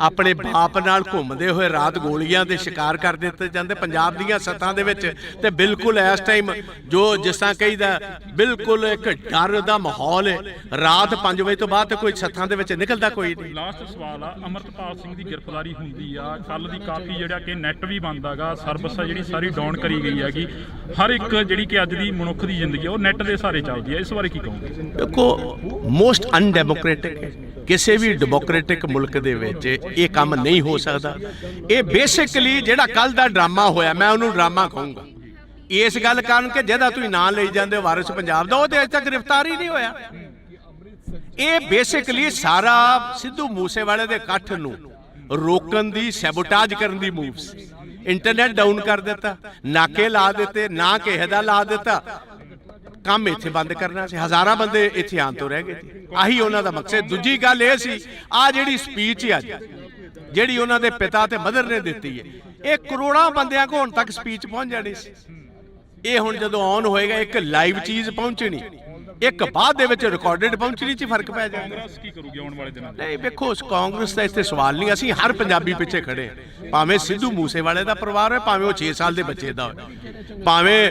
Speaker 2: ਆਪਣੇ ਬਾਪ ਨਾਲ ਘੁੰਮਦੇ ਹੋਏ ਰਾਤ ਗੋਲੀਆਂ ਦੇ ਸ਼ਿਕਾਰ ਕਰ ਦਿੱਤੇ ਜਾਂਦੇ ਪੰਜਾਬ ਦੀਆਂ ਸੱਥਾਂ ਦੇ ਵਿੱਚ। ਤੇ ਬਿਲਕੁਲ ਇਸ ਟਾਈਮ ਜੋ ਜਿਸ ਤਰ੍ਹਾਂ ਕਹੀਦਾ ਬਿਲਕੁਲ ਇੱਕ ਡਰ ਦਾ ਮਾਹੌਲ ਹੈ। ਰਾਤ 5 ਵਜੇ ਤੋਂ ਬਾਅਦ ਤੇ ਕੋਈ ਸੱਥਾਂ ਦੇ ਵਿੱਚ ਨਿਕਲਦਾ ਕੋਈ ਨਹੀਂ।
Speaker 1: ਲਾਸਟ ਸਵਾਲ ਆ, ਅਮਰਤਪਾਲ ਸਿੰਘ ਦੀ ਗ੍ਰਿਫਤਾਰੀ ਹੁੰਦੀ ਆ ਕੱਲ ਦੀ, ਕਾਫੀ ਜਿਹੜਾ ਕਿ ਨੈਟ ਵੀ ਬੰਦ ਹੈਗਾ, ਸਰਵਿਸ ਆ ਜਿਹੜੀ ਸਾਰੀ ਡਾਊਨ ਕਰੀ ਗਈ ਹੈਗੀ। ਹਰ ਇੱਕ ਜਿਹੜੀ ਕਿ ਅੱਜ ਦੀ ਮਨੁੱਖ ਦੀ ਜ਼ਿੰਦਗੀ ਉਹ ਨੈਟ ਦੇ ਸਹਾਰੇ ਚੱਲਦੀ ਹੈ, ਇਸ ਬਾਰੇ ਕੀ ਕਹੋਗੇ?
Speaker 2: ਦੇਖੋ ਮੋਸਟ ਅਨਡੈਮੋਕ੍ਰੈਟਿਕ ਹੈ। ਕਿਸੇ ਵੀ ਡੈਮੋਕ੍ਰੈਟਿਕ ਮੁਲਕ ਦੇ ਵਿੱਚ ਇਹ ਕੰਮ ਨਹੀਂ ਹੋ ਸਕਦਾ। ਇਹ ਬੇਸਿਕਲੀ ਜਿਹੜਾ ਕੱਲ ਦਾ ਡਰਾਮਾ ਹੋਇਆ, ਮੈਂ ਉਹਨੂੰ ਡਰਾਮਾ ਕਹੂੰਗਾ ਇਸ ਗੱਲ ਕਾਰਨ ਕਿ ਜਿਹਦਾ ਤੁਸੀਂ ਨਾਂ ਲਈ ਜਾਂਦੇ ਵਾਰਿਸ ਪੰਜਾਬ ਦਾ, ਉਹ ਤੇ ਅਜੇ ਤੱਕ ਗ੍ਰਿਫਤਾਰ ਹੀ ਨਹੀਂ ਹੋਇਆ। ਇਹ ਬੇਸਿਕਲੀ ਸਾਰਾ ਸਿੱਧੂ ਮੂਸੇਵਾਲੇ ਦੇ ਇਕੱਠ ਨੂੰ ਰੋਕਣ ਦੀ, ਸੈਬੋਟਾਜ ਕਰਨ ਦੀ ਮੂਵ ਸੀ। ਇੰਟਰਨੈਟ ਡਾਊਨ ਕਰ ਦਿੱਤਾ, ਨਾਕੇ ਲਾ ਦਿੱਤੇ, ਨਾ ਕਿਸੇ ਦਾ ਲਾ ਦਿੱਤਾ, ਕੰਮ ਇੱਥੇ ਬੰਦ ਕਰਨਾ ਸੀ। ਹਜ਼ਾਰਾਂ ਬੰਦੇ ਇੱਥੇ ਆਉਣ ਤੋਂ ਰਹਿ ਗਏ ਸੀ। ਆਹੀ ਉਹਨਾਂ ਦਾ ਮਕਸਦ। ਦੂਜੀ ਗੱਲ ਇਹ ਸੀ, ਆ ਜਿਹੜੀ ਸਪੀਚ ਹੈ ਅੱਜ ਜਿਹੜੀ ਉਹਨਾਂ ਦੇ ਪਿਤਾ ਤੇ ਮਦਰ ਨੇ ਦਿੱਤੀ ਹੈ, ਇਹ ਕਰੋੜਾਂ ਬੰਦਿਆਂ ਕੋਲ ਹੁਣ ਤੱਕ ਸਪੀਚ ਪਹੁੰਚ ਜਾਣੀ ਸੀ। ਇਹ ਹੁਣ ਜਦੋਂ ਔਨ ਹੋਏਗਾ ਇੱਕ ਲਾਈਵ ਚੀਜ਼ ਪਹੁੰਚਣੀ, ਇੱਕ ਬਾਅਦ ਦੇ ਵਿੱਚ ਰਿਕਾਰਡਡ ਪਹੁੰਚਣੀ 'ਚ ਫਰਕ ਪੈ ਜਾਏਗਾ।
Speaker 1: ਕਾਂਗਰਸ ਕੀ ਕਰੂਗੀ ਆਉਣ ਵਾਲੇ ਦਿਨਾਂ 'ਚ?
Speaker 2: ਨਹੀਂ ਵੇਖੋ, ਕਾਂਗਰਸ ਦਾ ਇੱਥੇ ਸਵਾਲ ਨਹੀਂ। ਅਸੀਂ ਹਰ ਪੰਜਾਬੀ ਪਿੱਛੇ ਖੜੇ ਹਾਂ। ਭਾਵੇਂ ਸਿੱਧੂ ਮੂਸੇਵਾਲੇ ਦਾ ਪਰਿਵਾਰ ਹੈ, ਭਾਵੇਂ ਉਹ 6 ਸਾਲ ਦੇ ਬੱਚੇ ਦਾ ਹੋਵੇ, ਭਾਵੇਂ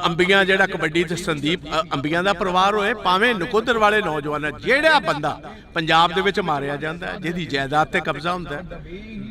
Speaker 2: ਅੰਬੀਆਂ ਜਿਹੜਾ ਕਬੱਡੀ ਤੇ ਸੰਦੀਪ ਅੰਬੀਆਂ ਦਾ ਪਰਿਵਾਰ ਹੋਏ, ਭਾਵੇਂ ਨਕੋਦਰ ਵਾਲੇ ਨੌਜਵਾਨ, ਜਿਹੜਾ ਬੰਦਾ ਪੰਜਾਬ ਦੇ ਵਿੱਚ ਮਾਰਿਆ ਜਾਂਦਾ, ਜਿਹਦੀ ਜਾਇਦਾਦ ਤੇ ਕਬਜ਼ਾ ਹੁੰਦਾ,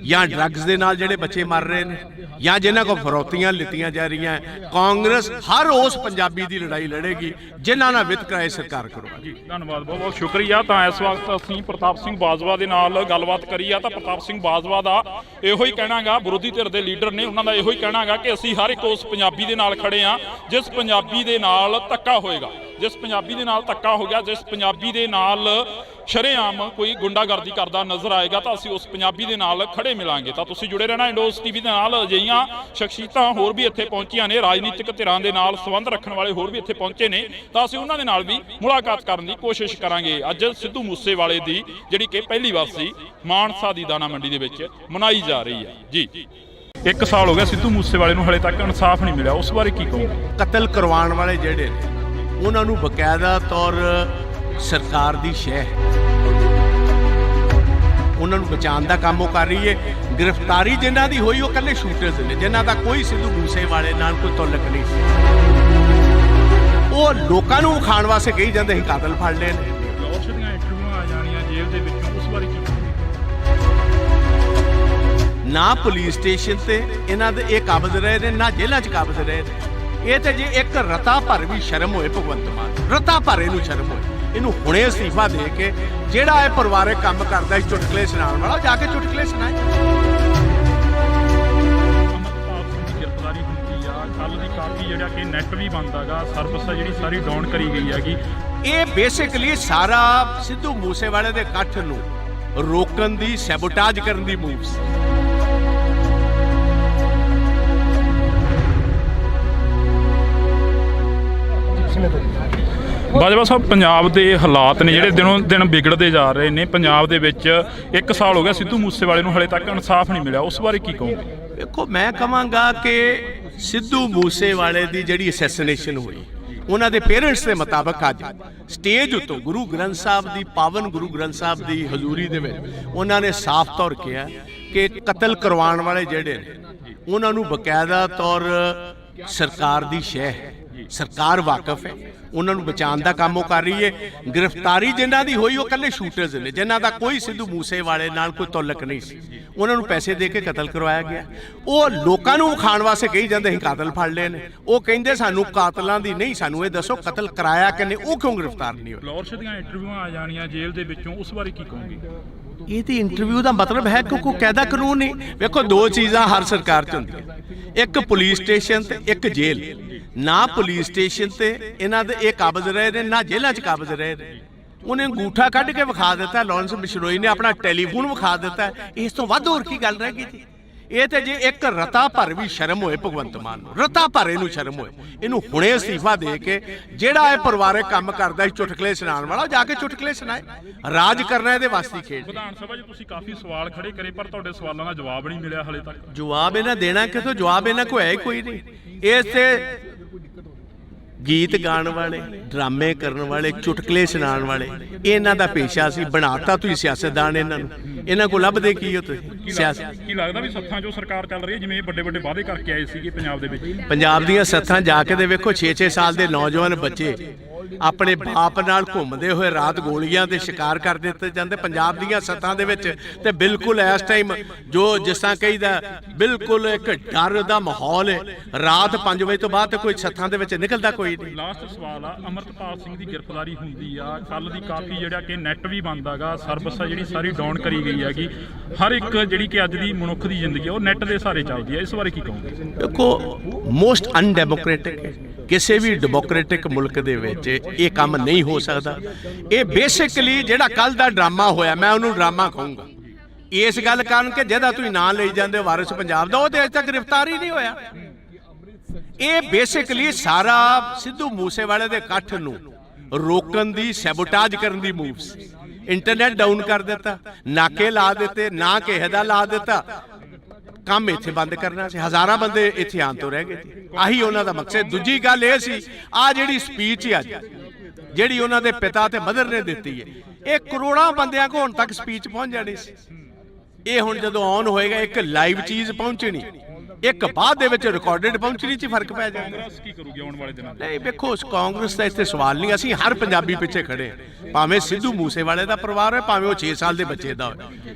Speaker 2: ਜਾਂ ਡਰੱਗਸ ਦੇ ਨਾਲ ਜਿਹੜੇ ਬੱਚੇ ਮਰ ਰਹੇ ਨੇ, ਜਾਂ ਜਿਨ੍ਹਾਂ ਕੋਲ ਫਰੌਤੀਆਂ ਲਿੱਤੀਆਂ ਜਾ ਰਹੀਆਂ, ਕਾਂਗਰਸ ਹਰ ਉਸ ਪੰਜਾਬੀ ਦੀ ਲੜਾਈ ਲੜੇਗੀ ਜਿਨ੍ਹਾਂ ਨਾਲ ਵਿਤਕਰਾ ਇਹ ਸਰਕਾਰ ਕਰਵਾਏਗੀ।
Speaker 1: ਧੰਨਵਾਦ, ਬਹੁਤ ਬਹੁਤ ਸ਼ੁਕਰੀਆ। ਤਾਂ ਇਸ ਵਕਤ ਅਸੀਂ ਪ੍ਰਤਾਪ ਸਿੰਘ ਬਾਜਵਾ ਦੇ ਨਾਲ ਗੱਲਬਾਤ ਕਰੀ ਆ ਤਾਂ ਪ੍ਰਤਾਪ ਸਿੰਘ ਬਾਜਵਾ ਦਾ ਇਹੋ ਹੀ ਕਹਿਣਾਗਾ, ਵਿਰੋਧੀ ਧਿਰ ਦੇ ਲੀਡਰ ਨੇ, ਉਹਨਾਂ ਦਾ ਇਹੋ ਹੀ ਕਹਿਣਾਗਾ ਕਿ ਅਸੀਂ ਹਰ ਇੱਕ ਉਸ ਪੰਜਾਬੀ ਦੇ ਨਾਲ ਖੜੇ ਆ ਜਿਸ ਪੰਜਾਬੀ ਦੇ ਨਾਲ ਧੱਕਾ ਹੋਏਗਾ, ਜਿਸ ਪੰਜਾਬੀ ਦੇ ਨਾਲ ਧੱਕਾ ਹੋ ਗਿਆ, ਜਿਸ ਪੰਜਾਬੀ ਦੇ ਨਾਲ ਸ਼ਰੇਆਮ ਕੋਈ ਗੁੰਡਾਗਰਦੀ ਕਰਦਾ ਨਜ਼ਰ ਆਏਗਾ ਤਾਂ ਅਸੀਂ ਉਸ ਪੰਜਾਬੀ ਦੇ ਨਾਲ ਖੜੇ ਮਿਲਾਂਗੇ। ਤਾਂ ਤੁਸੀਂ ਜੁੜੇ ਰਹਿਣਾ ਇੰਡੋਸ ਟੀਵੀ ਦੇ ਨਾਲ। ਅਜਿਹੀਆਂ ਸ਼ਖਸੀਅਤਾਂ ਹੋਰ ਵੀ ਇੱਥੇ ਪਹੁੰਚੀਆਂ ਨੇ, ਰਾਜਨੀਤਿਕ ਧਿਰਾਂ ਦੇ ਨਾਲ ਸੰਬੰਧ ਰੱਖਣ ਵਾਲੇ ਹੋਰ ਵੀ ਇੱਥੇ ਪਹੁੰਚੇ ਨੇ, ਤਾਂ ਅਸੀਂ ਉਹਨਾਂ ਦੇ ਨਾਲ ਵੀ ਮੁਲਾਕਾਤ ਕਰਨ ਦੀ ਕੋਸ਼ਿਸ਼ ਕਰਾਂਗੇ। ਅੱਜ ਸਿੱਧੂ ਮੂਸੇਵਾਲੇ ਦੀ ਜਿਹੜੀ ਕਿ ਪਹਿਲੀ ਵਾਰਸੀ ਮਾਨਸਾ ਦੀ ਦਾਣਾ ਮੰਡੀ ਦੇ ਵਿੱਚ ਮਨਾਈ ਜਾ ਰਹੀ ਹੈ। ਜੀ 1 ਸਾਲ ਹੋ ਗਿਆ ਸਿੱਧੂ ਮੂਸੇਵਾਲੇ ਨੂੰ, ਹਲੇ ਤੱਕ ਇਨਸਾਫ ਨਹੀਂ ਮਿਲਿਆ, ਉਸ ਬਾਰੇ ਕੀ ਕਹੋਗੇ?
Speaker 2: ਕਤਲ ਕਰਵਾਉਣ ਵਾਲੇ ਜਿਹੜੇ ਨੇ ਉਹਨਾਂ ਨੂੰ ਬਕਾਇਦਾ ਤੌਰ ਸਰਕਾਰ ਦੀ ਸ਼ਹਿ, ਉਹਨਾਂ ਨੂੰ ਬਚਾਉਣ ਦਾ ਕੰਮ ਉਹ ਕਰ ਰਹੀ ਹੈ। ਗ੍ਰਿਫਤਾਰੀ ਜਿਨ੍ਹਾਂ ਦੀ ਹੋਈ ਉਹ ਇਕੱਲੇ ਸ਼ੂਟਰਸ ਨੇ, ਜਿਨ੍ਹਾਂ ਦਾ ਕੋਈ ਸਿੱਧੂ ਮੂਸੇਵਾਲੇ ਨਾਲ ਕੋਈ ਤਾਲੁਕ ਨਹੀਂ ਸੀ। ਉਹ ਲੋਕਾਂ ਨੂੰ ਖਾਣ ਵਾਸਤੇ ਕਹੀ ਜਾਂਦੇ ਸੀ ਕਾਤਲ ਫੜ ਲਏ ਨੇ।
Speaker 1: ਲਾਹੌਰ ਦੀਆਂ ਇੰਟਰਵਿਊਆਂ ਆ ਜਾਣੀਆਂ ਜੇਲ੍ਹ ਦੇ ਵਿੱਚੋਂ, ਉਸ ਬਾਰੇ ਕੀ ਕਹੋਗੇ?
Speaker 2: ਨਾ ਪੁਲਿਸ ਸਟੇਸ਼ਨ ਤੇ ਇਹਨਾਂ ਦੇ ਇਹ ਕਾਬਜ਼ ਰਹੇ ਨੇ, ਨਾ ਜੇਲ੍ਹਾਂ 'ਚ ਕਾਬਜ਼ ਰਹੇ ਨੇ। ਇਹ ਤੇ ਜੇ ਇੱਕ ਰਤਾ ਭਰ ਵੀ ਸ਼ਰਮ ਹੋਏ ਭਗਵੰਤ ਮਾਨ, ਰਤਾ ਭਰ ਇਹਨੂੰ ਸ਼ਰਮ ਹੋਏ, ਇਹਨੂੰ ਹੁਣੇ ਅਸਤੀਫਾ ਦੇ ਕੇ ਜਿਹੜਾ ਇਹ ਪਰਿਵਾਰਕ ਕੰਮ ਕਰਦਾ ਸੀ ਚੁਟਕਲੇ ਸੁਣਾਉਣ ਵਾਲਾ, ਜਾ ਕੇ ਚੁਟਕਲੇ ਸੁਣਾਏ।
Speaker 1: ਅਮਰਤਪਾਲ ਸਿੰਘ ਦੀ ਗ੍ਰਿਫਤਾਰੀ ਹੁੰਦੀ ਆ ਕੱਲ ਦੀ, ਕਾਫੀ ਜਿਹੜਾ ਕਿ ਨੈਟ ਵੀ ਬੰਦ ਹੈਗਾ, ਸਰਵਿਸ ਆ ਜਿਹੜੀ ਸਾਰੀ ਡਾਊਨ ਕਰੀ ਗਈ ਹੈਗੀ।
Speaker 2: ਇਹ ਬੇਸਿਕਲੀ ਸਾਰਾ ਸਿੱਧੂ ਮੂਸੇਵਾਲੇ ਦੇ ਇਕੱਠ ਨੂੰ ਰੋਕਣ ਦੀ, ਸੈਬੋਟਾਜ ਕਰਨ ਦੀ ਮੂਵ ਸੀ।
Speaker 1: ਬਾਜਵਾ ਸਾਹਿਬ, ਪੰਜਾਬ ਦੇ ਹਾਲਾਤ ਨੇ ਜਿਹੜੇ ਦਿਨੋਂ ਦਿਨ ਵਿਗੜਦੇ ਜਾ ਰਹੇ ਨੇ। ਪੰਜਾਬ ਦੇ ਵਿੱਚ 1 ਸਾਲ ਹੋ ਗਿਆ ਸਿੱਧੂ ਮੂਸੇਵਾਲੇ ਨੂੰ, ਹਲੇ ਤੱਕ ਇਨਸਾਫ ਨਹੀਂ ਮਿਲਿਆ, ਉਸ ਬਾਰੇ ਕੀ ਕਹੋਗੇ?
Speaker 2: ਦੇਖੋ, ਮੈਂ ਕਹਾਂਗਾ ਕਿ ਸਿੱਧੂ ਮੂਸੇਵਾਲੇ ਦੀ ਜਿਹੜੀ ਅਸੈਸੀਨੇਸ਼ਨ ਹੋਈ, ਉਹਨਾਂ ਦੇ ਪੇਰੈਂਟਸ ਦੇ ਮੁਤਾਬਕ ਅੱਜ ਸਟੇਜ ਉੱਤੋਂ ਗੁਰੂ ਗ੍ਰੰਥ ਸਾਹਿਬ ਦੀ, ਪਾਵਨ ਗੁਰੂ ਗ੍ਰੰਥ ਸਾਹਿਬ ਦੀ ਹਜ਼ੂਰੀ ਦੇ ਵਿੱਚ ਉਹਨਾਂ ਨੇ ਸਾਫ਼ ਤੌਰ ਕਿਹਾ ਕਿ ਕਤਲ ਕਰਵਾਉਣ ਵਾਲੇ ਜਿਹੜੇ ਨੇ ਉਹਨਾਂ ਨੂੰ ਬਕਾਇਦਾ ਤੌਰ ਸਰਕਾਰ ਦੀ ਸ਼ਹਿ ਹੈ, ਸਰਕਾਰ ਵਾਕਫ ਹੈ, ਉਹਨਾਂ ਨੂੰ ਬਚਾਉਣ ਦਾ ਕੰਮ ਉਹ ਕਰ ਰਹੀ ਹੈ। ਗ੍ਰਿਫਤਾਰੀ ਜਿਨ੍ਹਾਂ ਦੀ ਹੋਈ ਉਹ ਇਕੱਲੇ ਸ਼ੂਟਰਸ ਨੇ, ਜਿਨ੍ਹਾਂ ਦਾ ਕੋਈ ਸਿੱਧੂ ਮੂਸੇਵਾਲੇ ਨਾਲ ਕੋਈ ਤਾਲੁਕ ਨਹੀਂ ਸੀ। ਉਹਨਾਂ ਨੂੰ ਪੈਸੇ ਦੇ ਕੇ ਕਤਲ ਕਰਵਾਇਆ ਗਿਆ। ਉਹ ਲੋਕਾਂ ਨੂੰ ਖਾਣ ਵਾਸਤੇ ਕਹੀ ਜਾਂਦੇ ਸੀ ਕਾਤਲ ਫੜ ਲਏ ਨੇ। ਉਹ ਕਹਿੰਦੇ ਸਾਨੂੰ ਕਾਤਲਾਂ ਦੀ ਨਹੀਂ, ਸਾਨੂੰ ਇਹ ਦੱਸੋ ਕਤਲ ਕਰਾਇਆ ਕਿਨੇ, ਉਹ ਕਿਉਂ ਗ੍ਰਿਫਤਾਰ ਨਹੀਂ ਹੋਏ?
Speaker 1: ਲਾਹੌਰ ਦੀਆਂ ਇੰਟਰਵਿਊਆਂ ਆ ਜਾਣੀਆਂ ਜੇਲ੍ਹ ਦੇ ਵਿੱਚੋਂ, ਉਸ ਬਾਰੇ ਕੀ ਕਹੋਗੇ?
Speaker 2: ਇਹ ਤੇ ਇੰਟਰਵਿਊ ਦਾ ਮਤਲਬ ਹੈ ਕਿ ਕੋਈ ਕਾਇਦਾ ਕਾਨੂੰਨ ਨਹੀਂ। ਵੇਖੋ, ਦੋ ਚੀਜ਼ਾਂ ਹਰ ਸਰਕਾਰ 'ਚ ਹੁੰਦੀਆਂ, ਇੱਕ ਪੁਲਿਸ ਸਟੇਸ਼ਨ ਤੇ ਇੱਕ ਜੇਲ੍ਹ। ਨਾ ਪੁਲਿਸ ਸਟੇਸ਼ਨ ਤੇ ਇਹਨਾਂ ਦੇ ਇਹ ਕਾਬਜ਼ ਰਹੇ ਨੇ, ਨਾ ਜੇਲ੍ਹਾਂ 'ਚ ਕਾਬਜ਼ ਰਹੇ ਨੇ। ਉਹਨੇ ਅੰਗੂਠਾ ਕੱਢ ਕੇ ਵਿਖਾ ਦਿੱਤਾ, ਲਾਰੈਂਸ ਬਿਸ਼ਨੋਈ ਨੇ ਆਪਣਾ ਟੈਲੀਫੋਨ ਵਿਖਾ ਦਿੱਤਾ। ਇਸ ਤੋਂ ਵੱਧ ਹੋਰ ਕੀ ਗੱਲ ਰਹਿ ਗਈ ਜੀ? ਇਹ ਤੇ ਜੇ ਇੱਕ ਰਤਾ ਭਰ ਵੀ ਸ਼ਰਮ ਹੋਏ ਭਗਵੰਤ ਮਾਨ ਨੂੰ, ਰਤਾ ਭਰ ਇਹਨੂੰ ਸ਼ਰਮ ਹੋਏ, ਇਹਨੂੰ ਹੁਣੇ ਅਸਤੀਫਾ ਦੇ ਕੇ ਜਿਹੜਾ ਇਹ ਪਰਿਵਾਰਕ ਕੰਮ ਕਰਦਾ ਸੀ ਚੁਟਕਲੇ ਸੁਣਾਉਣ ਵਾਲਾ, ਜਾ ਕੇ ਚੁਟਕਲੇ ਸੁਣਾਏ। ਰਾਜ ਕਰਨਾ ਇਹਦੇ ਵਾਸਤੇ ਖੇਡ।
Speaker 1: ਵਿਧਾਨ ਸਭਾ 'ਚ ਤੁਸੀਂ ਕਾਫੀ ਸਵਾਲ ਖੜੇ ਕਰੇ ਪਰ ਤੁਹਾਡੇ ਸਵਾਲਾਂ ਦਾ ਜਵਾਬ ਨਹੀਂ ਮਿਲਿਆ ਹਲੇ ਤੱਕ।
Speaker 2: ਜਵਾਬ ਇਹਨਾਂ ਦੇਣਾ ਕਿਥੋਂ? ਜਵਾਬ ਇਹਨਾਂ ਕੋਲ ਹੈ ਹੀ ਕੋਈ ਨਹੀਂ। ਇਸ ਤੇ ਗੀਤ ਗਾਣ ਵਾਲੇ, ਡਰਾਮੇ ਕਰਨ ਵਾਲੇ, ਚੁਟਕਲੇ ਸੁਣਾਉਣ ਵਾਲੇ ਇਹਨਾਂ ਦਾ ਪੇਸ਼ਾ ਸੀ। ਬਣਾਤਾ ਤੁਸੀਂ ਸਿਆਸਤਦਾਨ ਇਹਨਾਂ ਨੂੰ। ਇਹਨਾਂ ਕੋਲ ਲੱਭਦੇ ਕੀ ਹੋ ਤੁਸੀਂ? ਸਿਆਸਤ
Speaker 1: ਕੀ ਲੱਗਦਾ ਵੀ ਸੱਥਾਂ 'ਚੋਂ ਸਰਕਾਰ ਚੱਲ ਰਹੀ ਹੈ, ਜਿਵੇਂ ਵੱਡੇ ਵੱਡੇ ਵਾਅਦੇ ਕਰਕੇ ਆਏ ਸੀਗੇ ਪੰਜਾਬ ਦੇ ਵਿੱਚ?
Speaker 2: ਪੰਜਾਬ ਦੀਆਂ ਸੱਥਾਂ ਜਾ ਕੇ ਦੇ ਵੇਖੋ, 6-6 ਸਾਲ ਦੇ ਨੌਜਵਾਨ ਬੱਚੇ ਆਪਣੇ ਬਾਪ ਨਾਲ ਘੁੰਮਦੇ ਹੋਏ ਰਾਤ ਗੋਲੀਆਂ ਦੇ ਸ਼ਿਕਾਰ ਕਰ ਦਿੱਤੇ ਜਾਂਦੇ ਪੰਜਾਬ ਦੀਆਂ ਸੱਥਾਂ ਦੇ ਵਿੱਚ। ਤੇ ਬਿਲਕੁਲ ਇਸ ਟਾਈਮ ਜੋ ਜਿਸ ਤਰ੍ਹਾਂ ਕਹੀਦਾ, ਬਿਲਕੁਲ ਇੱਕ ਡਰ ਦਾ ਮਾਹੌਲ ਹੈ। ਰਾਤ 5 ਵਜੇ ਤੋਂ ਬਾਅਦ ਕੋਈ ਸੱਥਾਂ ਦੇ ਵਿੱਚ ਨਿਕਲਦਾ ਕੋਈ ਨਹੀਂ।
Speaker 1: ਲਾਸਟ ਸਵਾਲ ਆ, ਅਮਰਤਪਾਲ ਸਿੰਘ ਦੀ ਗ੍ਰਿਫਤਾਰੀ ਹੁੰਦੀ ਆ, ਕੱਲ ਦੀ ਕਾਫੀ ਜਿਹੜਾ ਕਿ ਨੈਟ ਵੀ ਬੰਦ ਹੈਗਾ, ਸਰਵਿਸ ਆ ਜਿਹੜੀ ਸਾਰੀ ਡਾਊਨ ਕਰੀ ਗਈ ਹੈਗੀ। ਹਰ ਇੱਕ ਜਿਹੜੀ ਕਿ ਅੱਜ ਦੀ ਮਨੁੱਖ ਦੀ ਜ਼ਿੰਦਗੀ ਆ ਉਹ ਨੈਟ ਦੇ ਸਹਾਰੇ ਚੱਲਦੀ ਹੈ। ਇਸ ਬਾਰੇ ਕੀ ਕਹੋਗੇ?
Speaker 2: ਦੇਖੋ, ਮੋਸਟ ਅਨਡੈਮੋਕ੍ਰੈਟਿਕ ਹੈ। ਕਿਸੇ ਵੀ ਡੈਮੋਕ੍ਰੈਟਿਕ ਮੁਲਕ ਦੇ ਵਿੱਚ ਇਹ ਕੰਮ ਨਹੀਂ ਹੋ ਸਕਦਾ। ਇਹ ਬੇਸਿਕਲੀ ਜਿਹੜਾ ਕੱਲ ਦਾ ਡਰਾਮਾ ਹੋਇਆ, ਮੈਂ ਉਹਨੂੰ ਡਰਾਮਾ ਕਹੂੰਗਾ। ਇਸ ਗੱਲ ਕਾਰਨ ਕਿ ਜਿਹਦਾ ਤੁਸੀਂ ਨਾਂ ਲਈ ਜਾਂਦੇ ਵਾਰਿਸ ਪੰਜਾਬ ਦਾ, ਉਹ ਤੇ ਅਜੇ ਤੱਕ ਗ੍ਰਿਫਤਾਰ ਹੀ ਨਹੀਂ ਹੋਇਆ। ਇਹ ਬੇਸਿਕਲੀ ਸਾਰਾ ਸਿੱਧੂ ਮੂਸੇਵਾਲੇ ਦੇ ਇਕੱਠ ਨੂੰ ਰੋਕਣ ਦੀ, ਸੈਬੋਟਾਜ ਕਰਨ ਦੀ ਮੂਵ ਸੀ। ਇੰਟਰਨੈਟ ਡਾਊਨ ਕਰ ਦਿੱਤਾ, ਨਾਕੇ ਲਾ ਦਿੱਤੇ, ਨਾ ਕਿਸੇ ਦਾ ਲਾ ਦਿੱਤਾ, ਕੰਮ ਇੱਥੇ ਬੰਦ ਕਰਨਾ ਸੀ। ਹਜ਼ਾਰਾਂ ਬੰਦੇ ਇੱਥੇ ਆਉਣ ਤੋਂ ਰਹਿ ਗਏ ਸੀ। ਆਹੀ ਉਹਨਾਂ ਦਾ ਮਕਸਦ। ਦੂਜੀ ਗੱਲ ਇਹ ਸੀ, ਆ ਜਿਹੜੀ ਸਪੀਚ ਅੱਜ ਜਿਹੜੀ ਉਹਨਾਂ ਦੇ ਪਿਤਾ ਤੇ ਮਦਰ ਨੇ ਦਿੱਤੀ ਹੈ, ਇਹ ਕਰੋੜਾਂ ਬੰਦਿਆਂ ਕੋਲ ਹੁਣ ਤੱਕ ਸਪੀਚ ਪਹੁੰਚ ਜਾਣੀ ਸੀ। ਇਹ ਹੁਣ ਜਦੋਂ ਆਨ ਹੋਏਗਾ, ਇੱਕ ਲਾਈਵ ਚੀਜ਼ ਪਹੁੰਚਣੀ, ਇੱਕ ਬਾਅਦ ਦੇ ਵਿੱਚ ਰਿਕਾਰਡਡ ਪਹੁੰਚਣੀ 'ਚ ਫਰਕ ਪੈ ਜਾਏਗਾ।
Speaker 1: ਕਾਂਗਰਸ ਕੀ ਕਰੂਗੀ ਆਉਣ ਵਾਲੇ ਦਿਨਾਂ 'ਚ?
Speaker 2: ਨਹੀਂ ਵੇਖੋ, ਕਾਂਗਰਸ ਦਾ ਇੱਥੇ ਸਵਾਲ ਨਹੀਂ। ਅਸੀਂ ਹਰ ਪੰਜਾਬੀ ਪਿੱਛੇ ਖੜੇ ਹਾਂ। ਭਾਵੇਂ ਸਿੱਧੂ ਮੂਸੇਵਾਲੇ ਦਾ ਪਰਿਵਾਰ ਹੈ, ਭਾਵੇਂ ਉਹ 6 ਸਾਲ ਦੇ ਬੱਚੇ ਦਾ ਹੋਵੇ,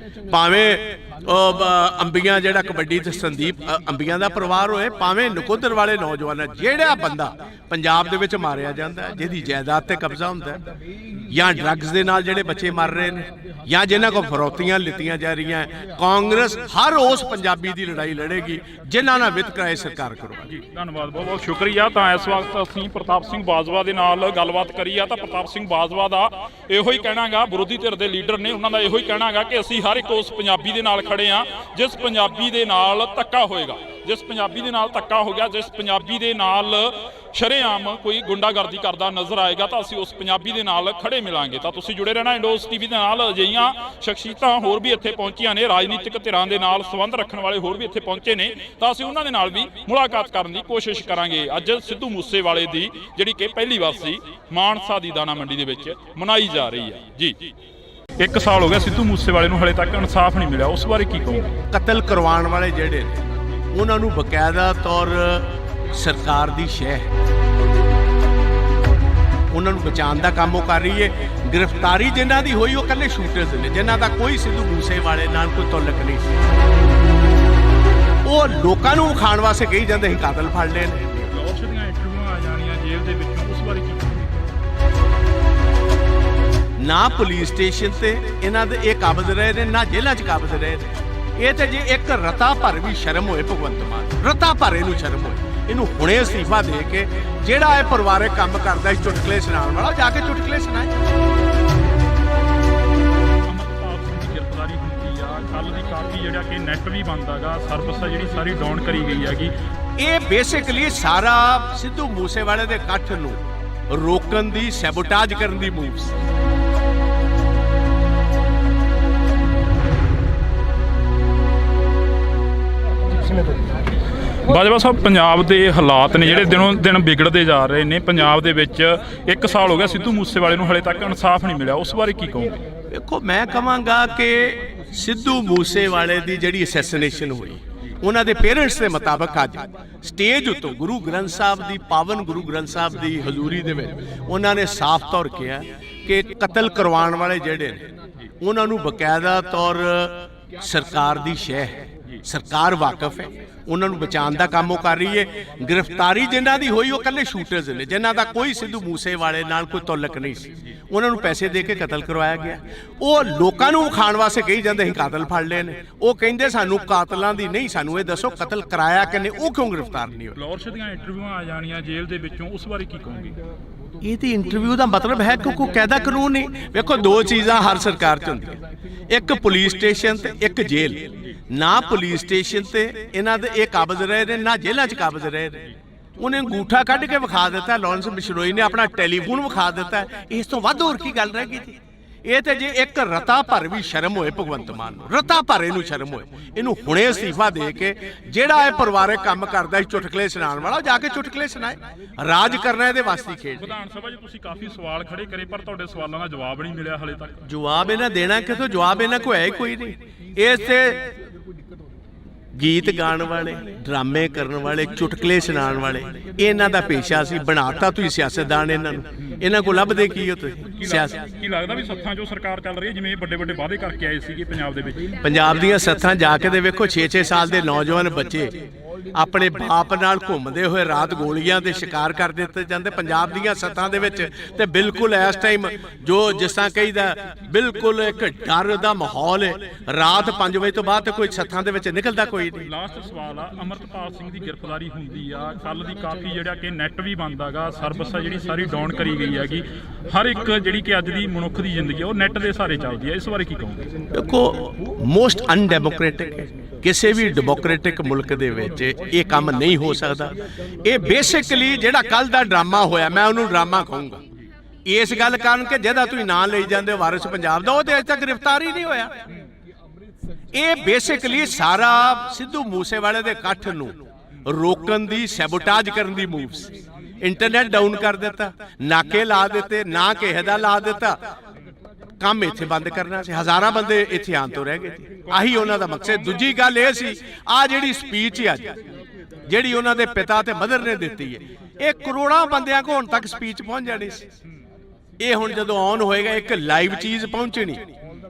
Speaker 2: ਭਾਵੇਂ ਅੰਬੀਆਂ ਜਿਹੜਾ ਕਬੱਡੀ ਤੇ ਸੰਦੀਪ ਅੰਬੀਆਂ ਦਾ ਪਰਿਵਾਰ ਹੋਏ, ਭਾਵੇਂ ਨਕੋਦਰ ਵਾਲੇ ਨੌਜਵਾਨ, ਜਿਹੜਾ ਬੰਦਾ ਪੰਜਾਬ ਦੇ ਵਿੱਚ ਮਾਰਿਆ ਜਾਂਦਾ, ਜਿਹਦੀ ਜਾਇਦਾਦ ਤੇ ਕਬਜ਼ਾ ਹੁੰਦਾ, ਜਾਂ ਡਰੱਗਸ ਦੇ ਨਾਲ ਜਿਹੜੇ ਬੱਚੇ ਮਰ ਰਹੇ ਨੇ, ਜਾਂ ਜਿਨ੍ਹਾਂ ਕੋਲ ਫਰੌਤੀਆਂ ਲਿੱਤੀਆਂ ਜਾ ਰਹੀਆਂ, ਕਾਂਗਰਸ ਹਰ ਉਸ ਪੰਜਾਬੀ ਦੀ ਲੜਾਈ ਲੜੇਗੀ ਜਿਨ੍ਹਾਂ ਨਾਲ ਵਿਤਕਰਾ ਇਹ ਸਰਕਾਰ ਕਰੂਗੀ।
Speaker 1: ਜੀ ਧੰਨਵਾਦ, ਬਹੁਤ ਬਹੁਤ ਸ਼ੁਕਰੀਆ। ਤਾਂ ਇਸ ਵਕਤ ਅਸੀਂ ਪ੍ਰਤਾਪ ਸਿੰਘ ਬਾਜਵਾ ਦੇ ਨਾਲ ਗੱਲਬਾਤ ਕਰੀ ਆ। ਤਾਂ ਪ੍ਰਤਾਪ ਸਿੰਘ ਬਾਜਵਾ ਦਾ ਇਹੋ ਹੀ ਕਹਿਣਾਗਾ, ਵਿਰੋਧੀ ਧਿਰ ਦੇ ਲੀਡਰ ਨੇ, ਉਹਨਾਂ ਦਾ ਇਹੋ ਹੀ ਕਹਿਣਾਗਾ ਕਿ ਅਸੀਂ ਹਰ ਇੱਕ ਉਸ ਪੰਜਾਬੀ ਦੇ ਨਾਲ ਖੜੇ ਆ ਜਿਸ ਪੰਜਾਬੀ ਦੇ ਨਾਲ ਧੱਕਾ ਹੋਏਗਾ, ਜਿਸ ਪੰਜਾਬੀ ਦੇ ਨਾਲ ਧੱਕਾ ਹੋ ਗਿਆ, ਜਿਸ ਪੰਜਾਬੀ ਦੇ ਨਾਲ ਸ਼ਰੇਆਮ ਕੋਈ ਗੁੰਡਾਗਰਦੀ ਕਰਦਾ ਨਜ਼ਰ ਆਏਗਾ, ਤਾਂ ਅਸੀਂ ਉਸ ਪੰਜਾਬੀ ਦੇ ਨਾਲ ਖੜੇ ਮਿਲਾਂਗੇ। ਤਾਂ ਤੁਸੀਂ ਜੁੜੇ ਰਹਿਣਾ ਇੰਡੋਸ ਟੀਵੀ ਦੇ ਨਾਲ। ਅਜਿਹੀਆਂ ਸ਼ਖਸੀਅਤਾਂ ਹੋਰ ਵੀ ਇੱਥੇ ਪਹੁੰਚੀਆਂ ਨੇ, ਰਾਜਨੀਤਿਕ ਧਿਰਾਂ ਦੇ ਨਾਲ ਸੰਬੰਧ ਰੱਖਣ ਵਾਲੇ ਹੋਰ ਵੀ ਇੱਥੇ ਪਹੁੰਚੇ ਨੇ, ਤਾਂ ਅਸੀਂ ਉਹਨਾਂ ਦੇ ਨਾਲ ਵੀ ਮੁਲਾਕਾਤ ਕਰਨ ਦੀ ਕੋਸ਼ਿਸ਼ ਕਰਾਂਗੇ। ਅੱਜ ਸਿੱਧੂ ਮੂਸੇਵਾਲੇ ਦੀ ਜਿਹੜੀ ਕਿ ਪਹਿਲੀ ਵਾਰਸੀ ਮਾਨਸਾ ਦੀ ਦਾਣਾ ਮੰਡੀ ਦੇ ਵਿੱਚ ਮਨਾਈ ਜਾ ਰਹੀ ਹੈ। ਜੀ 1 ਸਾਲ ਹੋ ਗਿਆ ਸਿੱਧੂ ਮੂਸੇਵਾਲੇ ਨੂੰ, ਹਲੇ ਤੱਕ ਇਨਸਾਫ ਨਹੀਂ ਮਿਲਿਆ, ਉਸ ਬਾਰੇ ਕੀ ਕਹੋਗੇ?
Speaker 2: ਕਤਲ ਕਰਵਾਉਣ ਵਾਲੇ ਜਿਹੜੇ ਨੇ, ਉਹਨਾਂ ਨੂੰ ਬਕਾਇਦਾ ਤੌਰ ਸਰਕਾਰ ਦੀ ਸ਼ਹਿ, ਉਹਨਾਂ ਨੂੰ ਬਚਾਉਣ ਦਾ ਕੰਮ ਉਹ ਕਰ ਰਹੀ ਹੈ। ਗ੍ਰਿਫਤਾਰੀ ਜਿਨ੍ਹਾਂ ਦੀ ਹੋਈ ਉਹ ਇਕੱਲੇ ਸ਼ੂਟਰਸ ਨੇ, ਜਿਨ੍ਹਾਂ ਦਾ ਕੋਈ ਸਿੱਧੂ ਮੂਸੇਵਾਲੇ ਨਾਲ ਕੋਈ ਤਾਲੁਕ ਨਹੀਂ ਸੀ। ਉਹ ਲੋਕਾਂ ਨੂੰ ਵਿਖਾਉਣ ਵਾਸਤੇ ਕਹੀ ਜਾਂਦੇ ਸੀ ਕਾਤਲ ਫੜ ਲਏ ਨੇ।
Speaker 1: ਲੋਕ ਦੀਆਂ ਇੰਟਰਵਿਊਆਂ ਆ ਜਾਣੀਆਂ ਜੇਲ੍ਹ ਦੇ ਵਿੱਚੋਂ, ਉਸ ਬਾਰੇ ਕੀ ਕਹੋਗੇ?
Speaker 2: ਨਾ ਪੁਲਿਸ ਸਟੇਸ਼ਨ ਤੇ ਇਹਨਾਂ ਦੇ ਇਹ ਕਾਬਜ਼ ਰਹੇ ਨੇ, ਨਾ ਜੇਲ੍ਹਾਂ 'ਚ ਕਾਬਜ਼ ਰਹੇ ਨੇ। ਇਹ ਤੇ ਜੇ ਇੱਕ ਰਤਾ ਭਰ ਵੀ ਸ਼ਰਮ ਹੋਏ ਭਗਵੰਤ ਮਾਨ, ਰਤਾ ਭਰ ਇਹਨੂੰ ਸ਼ਰਮ ਹੋਏ, ਇਹਨੂੰ ਹੁਣੇ ਅਸਤੀਫਾ ਦੇ ਕੇ ਜਿਹੜਾ ਇਹ ਪਰਿਵਾਰਕ ਕੰਮ ਕਰਦਾ ਸੀ ਚੁਟਕਲੇ ਸੁਣਾਉਣ ਵਾਲਾ, ਜਾ ਕੇ ਚੁਟਕਲੇ ਸੁਣਾਏ।
Speaker 1: ਅਮਰਤਪਾਲ ਸਿੰਘ ਦੀ ਗ੍ਰਿਫਤਾਰੀ ਹੁੰਦੀ ਆ, ਕੱਲ ਦੀ ਕਾਫੀ ਜਿਹੜਾ ਕਿ ਨੈਟ ਵੀ ਬੰਦ ਹੈਗਾ, ਸਰਵਿਸ ਆ ਜਿਹੜੀ ਸਾਰੀ ਡਾਊਨ ਕਰੀ ਗਈ ਹੈਗੀ।
Speaker 2: ਇਹ ਬੇਸਿਕਲੀ ਸਾਰਾ ਸਿੱਧੂ ਮੂਸੇਵਾਲੇ ਦੇ ਇਕੱਠ ਨੂੰ ਰੋਕਣ ਦੀ, ਸੈਬੋਟਾਜ ਕਰਨ ਦੀ ਮੂਵ ਸੀ।
Speaker 1: ਬਾਜਵਾ ਸਾਹਿਬ, ਪੰਜਾਬ ਦੇ ਹਾਲਾਤ ਨੇ ਜਿਹੜੇ ਦਿਨੋਂ ਦਿਨ ਵਿਗੜਦੇ ਜਾ ਰਹੇ ਨੇ। ਪੰਜਾਬ ਦੇ ਵਿੱਚ 1 ਸਾਲ ਹੋ ਗਿਆ ਸਿੱਧੂ ਮੂਸੇਵਾਲੇ ਨੂੰ, ਹਲੇ ਤੱਕ ਇਨਸਾਫ ਨਹੀਂ ਮਿਲਿਆ, ਉਸ ਬਾਰੇ ਕੀ ਕਹੋਗੇ?
Speaker 2: ਦੇਖੋ, ਮੈਂ ਕਹਾਂਗਾ ਕਿ ਸਿੱਧੂ ਮੂਸੇਵਾਲੇ ਦੀ ਜਿਹੜੀ ਅਸੈਸੀਨੇਸ਼ਨ ਹੋਈ, ਉਹਨਾਂ ਦੇ ਪੇਰੈਂਟਸ ਦੇ ਮੁਤਾਬਕ ਅੱਜ ਸਟੇਜ ਉੱਤੋਂ ਗੁਰੂ ਗ੍ਰੰਥ ਸਾਹਿਬ ਦੀ, ਪਾਵਨ ਗੁਰੂ ਗ੍ਰੰਥ ਸਾਹਿਬ ਦੀ ਹਜ਼ੂਰੀ ਦੇ ਵਿੱਚ ਉਹਨਾਂ ਨੇ ਸਾਫ਼ ਤੌਰ ਕਿਹਾ ਕਿ ਕਤਲ ਕਰਵਾਉਣ ਵਾਲੇ ਜਿਹੜੇ ਨੇ, ਉਹਨਾਂ ਨੂੰ ਬਕਾਇਦਾ ਤੌਰ ਸਰਕਾਰ ਦੀ ਸ਼ਹਿ, ਸਰਕਾਰ ਵਾਕਿਫ ਹੈ, ਉਹਨਾਂ ਨੂੰ ਬਚਾਉਣ ਦਾ ਕੰਮ ਉਹ ਕਰ ਰਹੀ ਹੈ। ਗ੍ਰਿਫਤਾਰੀ ਜਿਨ੍ਹਾਂ ਦੀ ਹੋਈ ਉਹ ਇਕੱਲੇ ਸ਼ੂਟਰਸ ਨੇ, ਜਿਨ੍ਹਾਂ ਦਾ ਕੋਈ ਸਿੱਧੂ ਮੂਸੇਵਾਲੇ ਨਾਲ ਕੋਈ ਤਾਲੁਕ ਨਹੀਂ ਸੀ। ਉਹਨਾਂ ਨੂੰ ਪੈਸੇ ਦੇ ਕੇ ਕਤਲ ਕਰਵਾਇਆ ਗਿਆ। ਉਹ ਲੋਕਾਂ ਨੂੰ ਵਿਖਾਉਣ ਵਾਸਤੇ ਕਹੀ ਜਾਂਦੇ ਅਸੀਂ ਕਾਤਲ ਫੜ ਲਏ ਨੇ। ਉਹ ਕਹਿੰਦੇ ਸਾਨੂੰ ਕਾਤਲਾਂ ਦੀ ਨਹੀਂ, ਸਾਨੂੰ ਇਹ ਦੱਸੋ ਕਤਲ ਕਰਾਇਆ ਕਿੰਨੇ, ਉਹ ਕਿਉਂ ਗ੍ਰਿਫਤਾਰ ਨਹੀਂ ਹੋਏ?
Speaker 1: ਲੌਰਸ਼ ਦੀਆਂ ਇੰਟਰਵਿਊਆਂ ਆ ਜਾਣੀਆਂ ਜੇਲ੍ਹ ਦੇ ਵਿੱਚੋਂ, ਉਸ ਬਾਰੇ ਕੀ ਕਹੋਗੇ?
Speaker 2: ਇਹ ਤੇ ਇੰਟਰਵਿਊ ਦਾ ਮਤਲਬ ਹੈ ਕਿ ਕੋਈ ਕਾਇਦਾ ਕਾਨੂੰਨ ਨਹੀਂ। ਵੇਖੋ ਦੋ ਚੀਜ਼ਾਂ ਹਰ ਸਰਕਾਰ 'ਚ ਹੁੰਦੀਆਂ, ਇੱਕ ਪੁਲਿਸ ਸਟੇਸ਼ਨ ਤੇ ਇੱਕ ਜੇਲ੍ਹ। ਨਾ ਪੁਲਿਸ ਸਟੇਸ਼ਨ ਤੇ ਇਹਨਾਂ ਦੇ ਇਹ ਕਾਬਜ਼ ਰਹੇ ਨੇ, ਨਾ ਜੇਲ੍ਹਾਂ 'ਚ ਕਾਬਜ਼ ਰਹੇ ਨੇ। ਉਹਨੇ ਅੰਗੂਠਾ ਕੱਢ ਕੇ ਵਿਖਾ ਦਿੱਤਾ, ਲਾਰੈਂਸ ਬਿਸ਼ਨੋਈ ਨੇ ਆਪਣਾ ਟੈਲੀਫੋਨ ਵਿਖਾ ਦਿੱਤਾ। ਇਸ ਤੋਂ ਵੱਧ ਹੋਰ ਕੀ ਗੱਲ ਰਹਿ ਗਈ ਜੀ? ਇਹ ਤੇ ਜੇ ਇੱਕ ਰਤਾ ਭਰ ਵੀ ਸ਼ਰਮ ਹੋਏ ਭਗਵੰਤ ਮਾਨ ਨੂੰ, ਰਤਾ ਭਰ ਇਹਨੂੰ ਸ਼ਰਮ ਹੋਏ, ਇਹਨੂੰ ਹੁਣੇ ਅਸਤੀਫਾ ਦੇ ਕੇ ਜਿਹੜਾ ਇਹ ਪਰਿਵਾਰਕ ਕੰਮ ਕਰਦਾ ਸੀ ਚੁਟਕਲੇ ਸੁਣਾਉਣ ਵਾਲਾ, ਜਾ ਕੇ ਚੁਟਕਲੇ ਸੁਣਾਏ। ਰਾਜ ਕਰਨਾ ਇਹਦੇ ਵਾਸਤੇ ਖੇਡ।
Speaker 1: ਵਿਧਾਨ ਸਭਾ 'ਚ ਤੁਸੀਂ ਕਾਫੀ ਸਵਾਲ ਖੜੇ ਕਰੇ, ਪਰ ਤੁਹਾਡੇ ਸਵਾਲਾਂ ਦਾ ਜਵਾਬ ਨਹੀਂ ਮਿਲਿਆ ਹਲੇ ਤੱਕ।
Speaker 2: ਜਵਾਬ ਇਹਨਾਂ ਦੇਣਾ ਕਿਥੋਂ? ਜਵਾਬ ਇਹਨਾਂ ਕੋਲ ਹੈ ਹੀ ਕੋਈ ਨਹੀਂ। ਇਸ ਤੇ ਗੀਤ ਗਾਣ ਵਾਲੇ, ਡਰਾਮੇ ਕਰਨ ਵਾਲੇ, ਚੁਟਕਲੇ ਸੁਣਾਉਣ ਵਾਲੇ, ਇਹਨਾਂ ਦਾ ਪੇਸ਼ਾ ਸੀ। ਬਣਾਤਾ ਤੁਸੀਂ ਸਿਆਸਤਦਾਨ ਇਹਨਾਂ ਨੂੰ। ਇਹਨਾਂ ਕੋਲ ਲੱਭਦੇ ਕੀ ਹੋ ਤੁਸੀਂ? ਸਿਆਸਤ
Speaker 1: ਕੀ ਲੱਗਦਾ ਵੀ ਸੱਥਾਂ 'ਚੋਂ ਸਰਕਾਰ ਚੱਲ ਰਹੀ ਹੈ, ਜਿਵੇਂ ਵੱਡੇ ਵੱਡੇ ਵਾਅਦੇ ਕਰਕੇ ਆਏ ਸੀਗੇ ਪੰਜਾਬ ਦੇ ਵਿੱਚ?
Speaker 2: ਪੰਜਾਬ ਦੀਆਂ ਸੱਥਾਂ ਜਾ ਕੇ ਦੇ ਵੇਖੋ, 6-6 ਸਾਲ ਦੇ ਨੌਜਵਾਨ ਬੱਚੇ ਆਪਣੇ ਬਾਪ ਨਾਲ ਘੁੰਮਦੇ ਹੋਏ ਰਾਤ ਗੋਲੀਆਂ ਦੇ ਸ਼ਿਕਾਰ ਕਰ ਦਿੱਤੇ ਜਾਂਦੇ ਪੰਜਾਬ ਦੀਆਂ ਸੱਥਾਂ ਦੇ ਵਿੱਚ। ਤੇ ਬਿਲਕੁਲ ਇਸ ਟਾਈਮ ਜੋ ਜਿਸ ਤਰ੍ਹਾਂ ਕਹੀਦਾ, ਬਿਲਕੁਲ ਇੱਕ ਡਰ ਦਾ ਮਾਹੌਲ ਹੈ। ਰਾਤ 5 ਵਜੇ ਤੋਂ ਬਾਅਦ ਕੋਈ ਸੱਥਾਂ ਦੇ ਵਿੱਚ ਨਿਕਲਦਾ ਕੋਈ ਨਹੀਂ।
Speaker 1: ਲਾਸਟ ਸਵਾਲ ਆ, ਅਮਰਤਪਾਲ ਸਿੰਘ ਦੀ ਗ੍ਰਿਫਤਾਰੀ ਹੁੰਦੀ ਆ, ਕੱਲ ਦੀ ਕਾਫੀ ਜਿਹੜਾ ਕਿ ਨੈਟ ਵੀ ਬੰਦ ਹੈਗਾ, ਸਰਵਿਸ ਆ ਜਿਹੜੀ ਸਾਰੀ ਡਾਊਨ ਕਰੀ ਗਈ ਹੈਗੀ। ਹਰ ਇੱਕ ਜਿਹੜੀ ਕਿ ਅੱਜ ਦੀ ਮਨੁੱਖ ਦੀ ਜ਼ਿੰਦਗੀ ਉਹ ਨੈਟ ਦੇ ਸਹਾਰੇ ਚੱਲਦੀ ਹੈ, ਇਸ ਬਾਰੇ ਕੀ ਕਹੋਗੇ?
Speaker 2: ਦੇਖੋ, ਮੋਸਟ ਅਨਡੈਮੋਕ੍ਰੈਟਿਕ ਹੈ। ਕਿਸੇ ਵੀ ਡੈਮੋਕ੍ਰੈਟਿਕ ਮੁਲਕ ਦੇ ਵਿੱਚ ਇਹ ਕੰਮ ਨਹੀਂ ਹੋ ਸਕਦਾ। ਇਹ ਬੇਸਿਕਲੀ ਜਿਹੜਾ ਕੱਲ ਦਾ ਡਰਾਮਾ ਹੋਇਆ, ਮੈਂ ਉਹਨੂੰ ਡਰਾਮਾ ਕਹੂੰਗਾ ਇਸ ਗੱਲ ਕਾਰਨ ਕਿ ਜਿਹਦਾ ਤੁਸੀਂ ਨਾਂ ਲਈ ਜਾਂਦੇ ਹੋ ਵਾਰਿਸ ਪੰਜਾਬ ਦਾ, ਉਹ ਤੇ ਅਜੇ ਤੱਕ ਗ੍ਰਿਫਤਾਰ ਹੀ ਨਹੀਂ ਹੋਇਆ। ਇਹ ਬੇਸਿਕਲੀ ਸਾਰਾ ਸਿੱਧੂ ਮੂਸੇਵਾਲੇ ਦੇ ਇਕੱਠ ਨੂੰ ਰੋਕਣ ਦੀ, ਸੈਬੋਟਾਜ ਕਰਨ ਦੀ ਮੂਵ ਸੀ। ਇੰਟਰਨੈਟ ਡਾਊਨ ਕਰ ਦਿੱਤਾ, ਨਾਕੇ ਲਾ ਦਿੱਤੇ, ਨਾ ਕਿਸੇ ਦਾ ਲਾ ਦਿੱਤਾ, ਕੰਮ ਇੱਥੇ ਬੰਦ ਕਰਨਾ ਸੀ। ਹਜ਼ਾਰਾਂ ਬੰਦੇ ਇੱਥੇ ਆਉਣ ਤੋਂ ਰਹਿ ਗਏ ਸੀ। ਆਹੀ ਉਹਨਾਂ ਦਾ ਮਕਸਦ। ਦੂਜੀ ਗੱਲ ਇਹ ਸੀ, ਆ ਜਿਹੜੀ ਸਪੀਚ ਅੱਜ ਜਿਹੜੀ ਉਹਨਾਂ ਦੇ ਪਿਤਾ ਤੇ ਮਦਰ ਨੇ ਦਿੱਤੀ ਹੈ, ਇਹ ਕਰੋੜਾਂ ਬੰਦਿਆਂ ਕੋਲ ਹੁਣ ਤੱਕ ਸਪੀਚ ਪਹੁੰਚ ਜਾਣੀ ਸੀ। ਇਹ ਹੁਣ ਜਦੋਂ ਆਨ ਹੋਏਗਾ, ਇੱਕ ਲਾਈਵ ਚੀਜ਼ ਪਹੁੰਚਣੀ,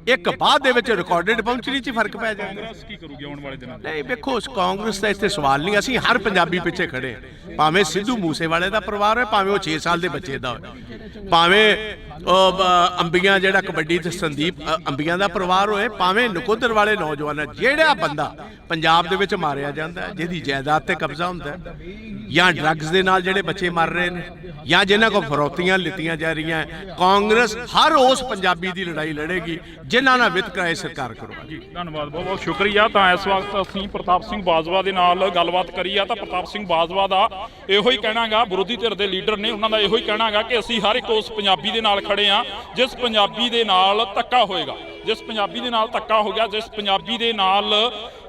Speaker 2: ਇੱਕ ਬਾਅਦ ਦੇ ਵਿੱਚ ਰਿਕਾਰਡਡ ਪਹੁੰਚਣੀ 'ਚ ਫਰਕ ਪੈ ਜਾਏਗਾ।
Speaker 1: ਕਾਂਗਰਸ ਕੀ ਕਰੂਗੀ ਆਉਣ ਵਾਲੇ ਦਿਨਾਂ 'ਚ?
Speaker 2: ਨਹੀਂ ਵੇਖੋ, ਕਾਂਗਰਸ ਦਾ ਇੱਥੇ ਸਵਾਲ ਨਹੀਂ। ਅਸੀਂ ਹਰ ਪੰਜਾਬੀ ਪਿੱਛੇ ਖੜੇ, ਭਾਵੇਂ ਸਿੱਧੂ ਮੂਸੇਵਾਲੇ ਦਾ ਪਰਿਵਾਰ ਹੋਏ, ਭਾਵੇਂ ਉਹ 6 ਸਾਲ ਦੇ ਬੱਚੇ ਦਾ ਹੋਏ, ਭਾਵੇਂ ਅੰਬੀਆਂ ਜਿਹੜਾ ਕਬੱਡੀ ਤੇ ਸੰਦੀਪ ਅੰਬੀਆਂ ਦਾ ਪਰਿਵਾਰ ਹੋਏ, ਭਾਵੇਂ ਨਕੋਦਰ ਵਾਲੇ ਨੌਜਵਾਨ। ਜਿਹੜਾ ਬੰਦਾ ਪੰਜਾਬ ਦੇ ਵਿੱਚ ਮਾਰਿਆ ਜਾਂਦਾ, ਜਿਹਦੀ ਜਾਇਦਾਦ ਤੇ ਕਬਜ਼ਾ ਹੁੰਦਾ, ਜਾਂ ਡਰੱਗਸ ਦੇ ਨਾਲ ਜਿਹੜੇ ਬੱਚੇ ਮਰ ਰਹੇ ਨੇ, ਜਾਂ ਜਿਨ੍ਹਾਂ ਕੋਲ ਫਰੌਤੀਆਂ ਲਿੱਤੀਆਂ ਜਾ ਰਹੀਆਂ, ਕਾਂਗਰਸ ਹਰ ਉਸ ਪੰਜਾਬੀ ਦੀ ਲੜਾਈ ਲੜੇਗੀ ਜਿਨ੍ਹਾਂ ਨਾਲ ਵਿਤਕਰਾ ਇਹ ਸਰਕਾਰ ਕਰਵਾਏਗੀ।
Speaker 1: ਜੀ ਧੰਨਵਾਦ, ਬਹੁਤ ਬਹੁਤ ਸ਼ੁਕਰੀਆ। ਤਾਂ ਇਸ ਵਕਤ ਅਸੀਂ ਪ੍ਰਤਾਪ ਸਿੰਘ ਬਾਜਵਾ ਦੇ ਨਾਲ ਗੱਲਬਾਤ ਕਰੀ ਆ। ਤਾਂ ਪ੍ਰਤਾਪ ਸਿੰਘ ਬਾਜਵਾ ਦਾ ਇਹੋ ਹੀ ਕਹਿਣਾਗਾ, ਵਿਰੋਧੀ ਧਿਰ ਦੇ ਲੀਡਰ ਨੇ, ਉਹਨਾਂ ਦਾ ਇਹੋ ਹੀ ਕਹਿਣਾਗਾ ਕਿ ਅਸੀਂ ਹਰ ਇੱਕ ਉਸ ਪੰਜਾਬੀ ਦੇ ਨਾਲ ਖੜੇ ਆ ਜਿਸ ਪੰਜਾਬੀ ਦੇ ਨਾਲ ਧੱਕਾ ਹੋਏਗਾ, ਜਿਸ ਪੰਜਾਬੀ ਦੇ ਨਾਲ ਧੱਕਾ ਹੋ ਗਿਆ, ਜਿਸ ਪੰਜਾਬੀ ਦੇ ਨਾਲ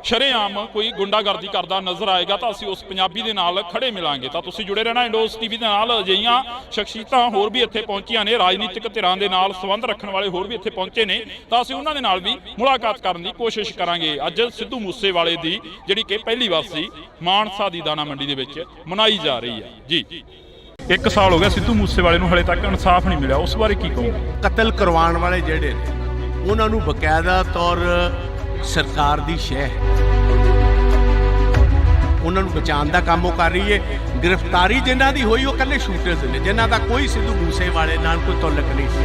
Speaker 1: ਸ਼ਰੇਆਮ ਕੋਈ ਗੁੰਡਾਗਰਦੀ ਕਰਦਾ ਨਜ਼ਰ ਆਏਗਾ, ਤਾਂ ਅਸੀਂ ਉਸ ਪੰਜਾਬੀ ਦੇ ਨਾਲ ਖੜੇ ਮਿਲਾਂਗੇ। ਤਾਂ ਤੁਸੀਂ ਜੁੜੇ ਰਹਿਣਾ ਇੰਡੋਸ ਟੀਵੀ ਦੇ ਨਾਲ। ਅਜਿਹੀਆਂ ਸ਼ਖਸੀਅਤਾਂ ਹੋਰ ਵੀ ਇੱਥੇ ਪਹੁੰਚੀਆਂ ਨੇ, ਰਾਜਨੀਤਿਕ ਧਿਰਾਂ ਦੇ ਨਾਲ ਸੰਬੰਧ ਰੱਖਣ ਵਾਲੇ ਹੋਰ ਵੀ ਇੱਥੇ ਪਹੁੰਚੇ ਨੇ, ਤਾਂ ਅਸੀਂ ਉਹਨਾਂ ਦੇ ਨਾਲ ਵੀ ਮੁਲਾਕਾਤ ਕਰਨ ਦੀ ਕੋਸ਼ਿਸ਼ ਕਰਾਂਗੇ। ਅੱਜ ਸਿੱਧੂ ਮੂਸੇਵਾਲੇ ਦੀ ਜਿਹੜੀ ਕਿ ਪਹਿਲੀ ਵਾਰਸੀ ਮਾਨਸਾ ਦੀ ਦਾਣਾ ਮੰਡੀ ਦੇ ਵਿੱਚ ਮਨਾਈ ਜਾ ਰਹੀ ਹੈ। ਜੀ 1 ਸਾਲ ਹੋ ਗਿਆ ਸਿੱਧੂ ਮੂਸੇਵਾਲੇ ਨੂੰ, ਹਲੇ ਤੱਕ ਇਨਸਾਫ ਨਹੀਂ ਮਿਲਿਆ, ਉਸ ਬਾਰੇ ਕੀ ਕਹੋਗੇ?
Speaker 2: ਕਤਲ ਕਰਵਾਉਣ ਵਾਲੇ ਜਿਹੜੇ ਨੇ, ਉਹਨਾਂ ਨੂੰ ਬਕਾਇਦਾ ਤੌਰ ਸਰਕਾਰ ਦੀ ਸ਼ਹਿ, ਉਹਨਾਂ ਨੂੰ ਬਚਾਉਣ ਦਾ ਕੰਮ ਉਹ ਕਰ ਰਹੀ ਹੈ। ਗ੍ਰਿਫਤਾਰੀ ਜਿਨ੍ਹਾਂ ਦੀ ਹੋਈ ਉਹ ਇਕੱਲੇ ਸ਼ੂਟਰਸ ਨੇ, ਜਿਨ੍ਹਾਂ ਦਾ ਕੋਈ ਸਿੱਧੂ ਮੂਸੇਵਾਲੇ ਨਾਲ ਕੋਈ ਤਾਲੁਕ ਨਹੀਂ ਸੀ।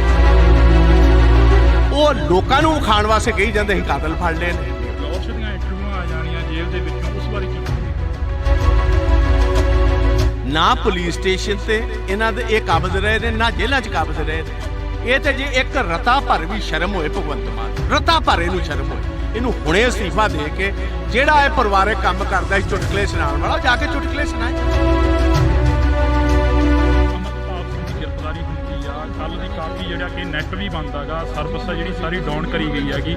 Speaker 2: ਉਹ ਲੋਕਾਂ ਨੂੰ ਵਿਖਾਉਣ ਵਾਸਤੇ ਕਹੀ ਜਾਂਦੇ ਅਸੀਂ ਕਾਤਲ ਫੜ ਲਏ ਨੇ।
Speaker 1: ਲੌਰਸ਼ ਦੀਆਂ ਇੰਟਰਵਿਊਆਂ ਆ ਜਾਣੀਆਂ ਜੇਲ੍ਹ ਦੇ ਵਿੱਚੋਂ, ਉਸ ਬਾਰੇ ਕੀ ਕਹੋਗੇ?
Speaker 2: ਨਾ ਪੁਲਿਸ ਸਟੇਸ਼ਨ ਤੇ ਇਹਨਾਂ ਦੇ ਇਹ ਕਾਬਜ਼ ਰਹੇ ਨੇ, ਨਾ ਜੇਲ੍ਹਾਂ 'ਚ ਕਾਬਜ਼ ਰਹੇ ਨੇ। ਇਹ ਤੇ ਜੇ ਇੱਕ ਰਤਾ ਭਰ ਵੀ ਸ਼ਰਮ ਹੋਏ ਭਗਵੰਤ ਮਾਨ, ਰਤਾ ਭਰ ਇਹਨੂੰ ਸ਼ਰਮ ਹੋਏ, ਇਹਨੂੰ ਹੁਣੇ ਅਸਤੀਫਾ ਦੇ ਕੇ ਜਿਹੜਾ ਇਹ ਪਰਿਵਾਰਕ ਕੰਮ ਕਰਦਾ ਸੀ ਚੁਟਕਲੇ ਸੁਣਾਉਣ ਵਾਲਾ, ਜਾ ਕੇ ਚੁਟਕਲੇ ਸੁਣਾਏ।
Speaker 1: ਅਮਰਤਪਾਲ ਸਿੰਘ ਦੀ ਗ੍ਰਿਫਤਾਰੀ ਹੁੰਦੀ ਆ, ਕੱਲ ਦੀ ਕਾਫੀ ਜਿਹੜਾ ਕਿ ਨੈਟ ਵੀ ਬੰਦ ਹੈਗਾ, ਸਰਵਿਸ ਆ ਜਿਹੜੀ ਸਾਰੀ ਡਾਊਨ ਕਰੀ ਗਈ ਹੈਗੀ।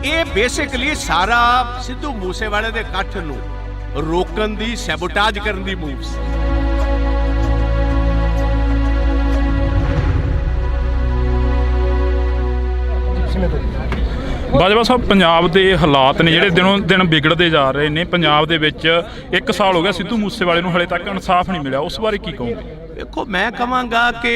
Speaker 2: ਇਹ ਬੇਸਿਕਲੀ ਸਾਰਾ ਸਿੱਧੂ ਮੂਸੇਵਾਲੇ ਦੇ ਇਕੱਠ ਨੂੰ ਰੋਕਣ ਦੀ, ਸੈਬੋਟਾਜ ਕਰਨ ਦੀ ਮੂਵ ਸੀ।
Speaker 1: ਬਾਜਵਾ ਸਾਹਿਬ, ਪੰਜਾਬ ਦੇ ਹਾਲਾਤ ਨੇ ਜਿਹੜੇ ਦਿਨੋਂ ਦਿਨ ਵਿਗੜਦੇ ਜਾ ਰਹੇ ਨੇ। ਪੰਜਾਬ ਦੇ ਵਿੱਚ 1 ਸਾਲ ਹੋ ਗਿਆ ਸਿੱਧੂ ਮੂਸੇਵਾਲੇ ਨੂੰ, ਹਲੇ ਤੱਕ ਇਨਸਾਫ ਨਹੀਂ ਮਿਲਿਆ, ਉਸ ਬਾਰੇ ਕੀ ਕਹੋਗੇ?
Speaker 2: ਦੇਖੋ, ਮੈਂ ਕਹਾਂਗਾ ਕਿ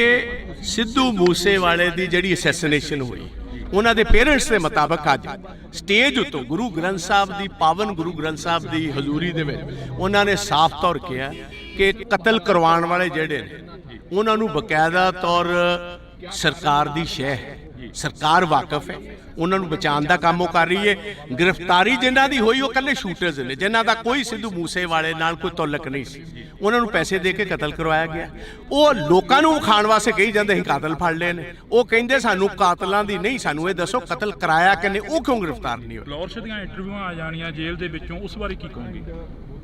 Speaker 2: ਸਿੱਧੂ ਮੂਸੇਵਾਲੇ ਦੀ ਜਿਹੜੀ ਅਸੈਸੀਨੇਸ਼ਨ ਹੋਈ, ਉਹਨਾਂ ਦੇ ਪੇਰੈਂਟਸ ਦੇ ਮੁਤਾਬਕ ਅੱਜ ਸਟੇਜ ਉੱਤੋਂ ਗੁਰੂ ਗ੍ਰੰਥ ਸਾਹਿਬ ਦੀ ਪਾਵਨ ਗੁਰੂ ਗ੍ਰੰਥ ਸਾਹਿਬ ਦੀ ਹਜ਼ੂਰੀ ਦੇ ਵਿੱਚ ਉਹਨਾਂ ਨੇ ਸਾਫ਼ ਤੌਰ ਕਿਹਾ ਕਿ ਕਤਲ ਕਰਵਾਉਣ ਵਾਲੇ ਜਿਹੜੇ ਨੇ ਉਹਨਾਂ ਨੂੰ ਬਕਾਇਦਾ ਤੌਰ ਸਰਕਾਰ ਦੀ ਸ਼ਹਿ ਹੈ, ਸਰਕਾਰ ਵਾਕਿਫ ਹੈ, ਉਹਨਾਂ ਨੂੰ ਬਚਾਉਣ ਦਾ ਕੰਮ ਉਹ ਕਰ ਰਹੀ ਹੈ। ਗ੍ਰਿਫਤਾਰੀ ਜਿਨ੍ਹਾਂ ਦੀ ਹੋਈ ਉਹ ਇਕੱਲੇ ਸ਼ੂਟਰਸ ਨੇ, ਜਿਨ੍ਹਾਂ ਦਾ ਕੋਈ ਸਿੱਧੂ ਮੂਸੇਵਾਲੇ ਨਾਲ ਕੋਈ ਤਾਲੁਕ ਨਹੀਂ ਸੀ, ਉਹਨਾਂ ਨੂੰ ਪੈਸੇ ਦੇ ਕੇ ਕਤਲ ਕਰਵਾਇਆ ਗਿਆ। ਉਹ ਲੋਕਾਂ ਨੂੰ ਵਿਖਾਉਣ ਵਾਸਤੇ ਕਹੀ ਜਾਂਦੇ ਅਸੀਂ ਕਾਤਲ ਫੜ ਲਏ ਨੇ, ਉਹ ਕਹਿੰਦੇ ਸਾਨੂੰ ਕਾਤਲਾਂ ਦੀ ਨਹੀਂ, ਸਾਨੂੰ ਇਹ ਦੱਸੋ ਕਤਲ ਕਰਾਇਆ ਕਿਨੇ, ਉਹ ਕਿਉਂ ਗ੍ਰਿਫਤਾਰ ਨਹੀਂ ਹੋਏ।
Speaker 1: ਲੌਰਸ਼ ਦੀਆਂ ਇੰਟਰਵਿਊਆਂ ਆ ਜਾਣੀਆਂ ਜੇਲ੍ਹ ਦੇ ਵਿੱਚੋਂ, ਉਸ ਬਾਰੇ ਕੀ ਕਹੋਗੇ?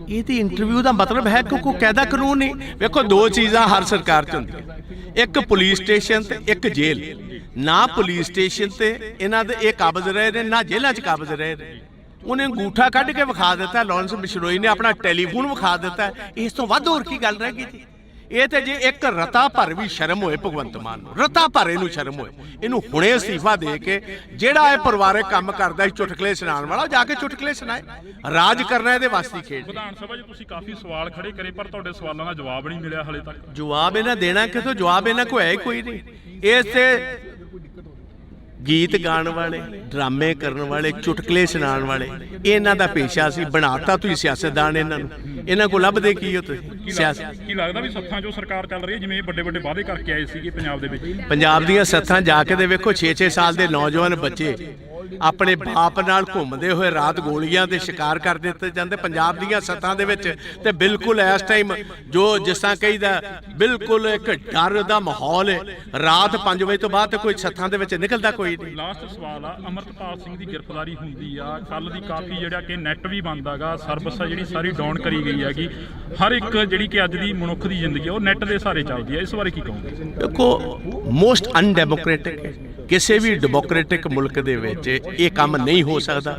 Speaker 2: ਇਹਦੀ ਇੰਟਰਵਿਊ ਦਾ ਮਤਲਬ ਹੈ ਕਿ ਕੋਈ ਕਾਇਦਾ ਕਾਨੂੰਨ ਨਹੀਂ। ਵੇਖੋ ਦੋ ਚੀਜ਼ਾਂ ਹਰ ਸਰਕਾਰ 'ਚ ਹੁੰਦੀਆਂ, ਇੱਕ ਪੁਲਿਸ ਸਟੇਸ਼ਨ ਤੇ ਇੱਕ ਜੇਲ੍ਹ। ਨਾ ਪੁਲਿਸ ਸਟੇਸ਼ਨ ਤੇ ਇਹਨਾਂ ਦੇ ਇਹ ਕਾਬਜ਼ ਰਹੇ ਨੇ, ਨਾ ਜੇਲ੍ਹਾਂ 'ਚ ਕਾਬਜ਼ ਰਹੇ ਨੇ। ਉਹਨੇ ਅੰਗੂਠਾ ਕੱਢ ਕੇ ਵਿਖਾ ਦਿੱਤਾ, ਲਾਰੈਂਸ ਬਿਸ਼ਨੋਈ ਨੇ ਆਪਣਾ ਟੈਲੀਫੋਨ ਵਿਖਾ ਦਿੱਤਾ, ਇਸ ਤੋਂ ਵੱਧ ਹੋਰ ਕੀ ਗੱਲ ਰਹਿ ਗਈ ਜੀ? ਇਹ ਤੇ ਜੇ ਇੱਕ ਰਤਾ ਭਰ ਵੀ ਸ਼ਰਮ ਹੋਏ ਭਗਵੰਤ ਮਾਨ ਨੂੰ, ਰਤਾ ਭਰ ਇਹਨੂੰ ਸ਼ਰਮ ਹੋਏ, ਇਹਨੂੰ ਹੁਣੇ ਅਸਤੀਫਾ ਦੇ ਕੇ ਜਿਹੜਾ ਇਹ ਪਰਿਵਾਰਕ ਕੰਮ ਕਰਦਾ ਸੀ ਚੁਟਕਲੇ ਸੁਣਾਉਣ ਵਾਲਾ, ਜਾ ਕੇ ਚੁਟਕਲੇ ਸੁਣਾਏ। ਰਾਜ ਕਰਨਾ ਇਹਦੇ ਵਾਸਤੇ ਖੇਡ।
Speaker 1: ਵਿਧਾਨ ਸਭਾ 'ਚ ਤੁਸੀਂ ਕਾਫੀ ਸਵਾਲ ਖੜੇ ਕਰੇ ਪਰ ਤੁਹਾਡੇ ਸਵਾਲਾਂ ਦਾ ਜਵਾਬ ਨਹੀਂ ਮਿਲਿਆ ਹਲੇ ਤੱਕ।
Speaker 2: ਜਵਾਬ ਇਹਨਾਂ ਦੇਣਾ ਕਿਥੋਂ? ਜਵਾਬ ਇਹਨਾਂ ਕੋਲ ਹੈ ਹੀ ਕੋਈ ਨਹੀਂ। ਇਸ ਤੇ ਗੀਤ ਗਾਣ ਵਾਲੇ, ਡਰਾਮੇ ਕਰਨ ਵਾਲੇ, ਚੁਟਕਲੇ ਸੁਣਾਉਣ ਵਾਲੇ, ਇਹਨਾਂ ਦਾ ਪੇਸ਼ਾ ਸੀ। ਬਣਾਤਾ ਤੁਸੀਂ ਸਿਆਸਤਦਾਨ ਇਹਨਾਂ ਨੂੰ, ਇਹਨਾਂ ਕੋਲ ਲੱਭਦੇ ਕੀ ਹੋ ਤੁਸੀਂ? ਸਿਆਸਤ
Speaker 1: ਕੀ ਲੱਗਦਾ ਵੀ ਸੱਥਾਂ 'ਚੋਂ ਸਰਕਾਰ ਚੱਲ ਰਹੀ ਹੈ, ਜਿਵੇਂ ਵੱਡੇ ਵੱਡੇ ਵਾਅਦੇ ਕਰਕੇ ਆਏ ਸੀਗੇ ਪੰਜਾਬ ਦੇ ਵਿੱਚ?
Speaker 2: ਪੰਜਾਬ ਦੀਆਂ ਸੱਥਾਂ ਜਾ ਕੇ ਦੇ ਵੇਖੋ, 6-6 ਸਾਲ ਦੇ ਨੌਜਵਾਨ ਬੱਚੇ ਆਪਣੇ ਬਾਪ ਨਾਲ ਘੁੰਮਦੇ ਹੋਏ ਰਾਤ ਗੋਲੀਆਂ ਦੇ ਸ਼ਿਕਾਰ ਕਰ ਦਿੱਤੇ ਜਾਂਦੇ ਪੰਜਾਬ ਦੀਆਂ ਸੱਥਾਂ ਦੇ ਵਿੱਚ। ਤੇ ਬਿਲਕੁਲ ਇਸ ਟਾਈਮ ਜੋ ਜਿਸ ਤਰ੍ਹਾਂ ਕਹੀਦਾ, ਬਿਲਕੁਲ ਇੱਕ ਡਰ ਦਾ ਮਾਹੌਲ ਹੈ। ਰਾਤ 5 ਵਜੇ ਤੋਂ ਬਾਅਦ ਤੇ ਕੋਈ ਸੱਥਾਂ ਦੇ ਵਿੱਚ ਨਿਕਲਦਾ ਕੋਈ ਨਹੀਂ।
Speaker 1: ਲਾਸਟ ਸਵਾਲ ਆ, ਅਮਰਤਪਾਲ ਸਿੰਘ ਦੀ ਗ੍ਰਿਫਤਾਰੀ ਹੁੰਦੀ ਆ ਕੱਲ ਦੀ, ਕਾਫੀ ਜਿਹੜਾ ਕਿ ਨੈਟ ਵੀ ਬੰਦ ਹੈਗਾ, ਸਰਵਿਸ ਆ ਜਿਹੜੀ ਸਾਰੀ ਡਾਊਨ ਕਰੀ ਗਈ ਹੈਗੀ। ਹਰ ਇੱਕ ਜਿਹੜੀ ਕਿ ਅੱਜ ਦੀ ਮਨੁੱਖ ਦੀ ਜ਼ਿੰਦਗੀ ਉਹ ਨੈਟ ਦੇ ਸਹਾਰੇ ਚੱਲਦੀ ਹੈ, ਇਸ ਬਾਰੇ ਕੀ ਕਹੋਗੇ?
Speaker 2: ਦੇਖੋ, ਮੋਸਟ ਅਨਡੈਮੋਕ੍ਰੈਟਿਕ ਹੈ। ਕਿਸੇ ਵੀ ਡੈਮੋਕ੍ਰੈਟਿਕ ਮੁਲਕ ਦੇ ਵਿੱਚ ਇਹ ਕੰਮ ਨਹੀਂ ਹੋ ਸਕਦਾ।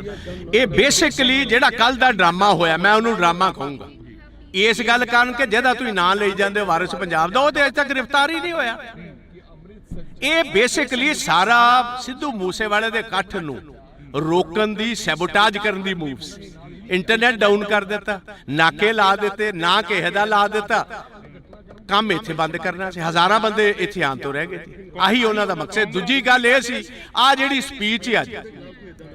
Speaker 2: ਇਹ ਬੇਸਿਕਲੀ ਜਿਹੜਾ ਕੱਲ ਦਾ ਡਰਾਮਾ ਹੋਇਆ, ਮੈਂ ਉਹਨੂੰ ਡਰਾਮਾ ਕਹੂੰਗਾ ਇਸ ਗੱਲ ਕਾਰਨ ਕਿ ਜਿਹਦਾ ਤੁਸੀਂ ਨਾਂ ਲਈ ਜਾਂਦੇ ਵਾਰਿਸ ਪੰਜਾਬ ਦਾ, ਉਹ ਤੇ ਅਜੇ ਤੱਕ ਗ੍ਰਿਫਤਾਰ ਹੀ ਨਹੀਂ ਹੋਇਆ। ਇਹ ਬੇਸਿਕਲੀ ਸਾਰਾ ਸਿੱਧੂ ਮੂਸੇਵਾਲੇ ਦੇ ਇਕੱਠ ਨੂੰ ਰੋਕਣ ਦੀ, ਸੈਬੋਟਾਜ ਕਰਨ ਦੀ ਮੂਵ ਸੀ। ਇੰਟਰਨੈਟ ਡਾਊਨ ਕਰ ਦਿੱਤਾ, ਨਾਕੇ ਲਾ ਦਿੱਤੇ, ਨਾ ਕਿਸੇ ਦਾ ਲਾ ਦਿੱਤਾ, ਕੰਮ ਇੱਥੇ ਬੰਦ ਕਰਨਾ ਸੀ। ਹਜ਼ਾਰਾਂ ਬੰਦੇ ਇੱਥੇ ਆਉਣ ਤੋਂ ਰਹਿ ਗਏ ਸੀ, ਆਹੀ ਉਹਨਾਂ ਦਾ ਮਕਸਦ। ਦੂਜੀ ਗੱਲ ਇਹ ਸੀ, ਆ ਜਿਹੜੀ ਸਪੀਚ ਹੈ ਅੱਜ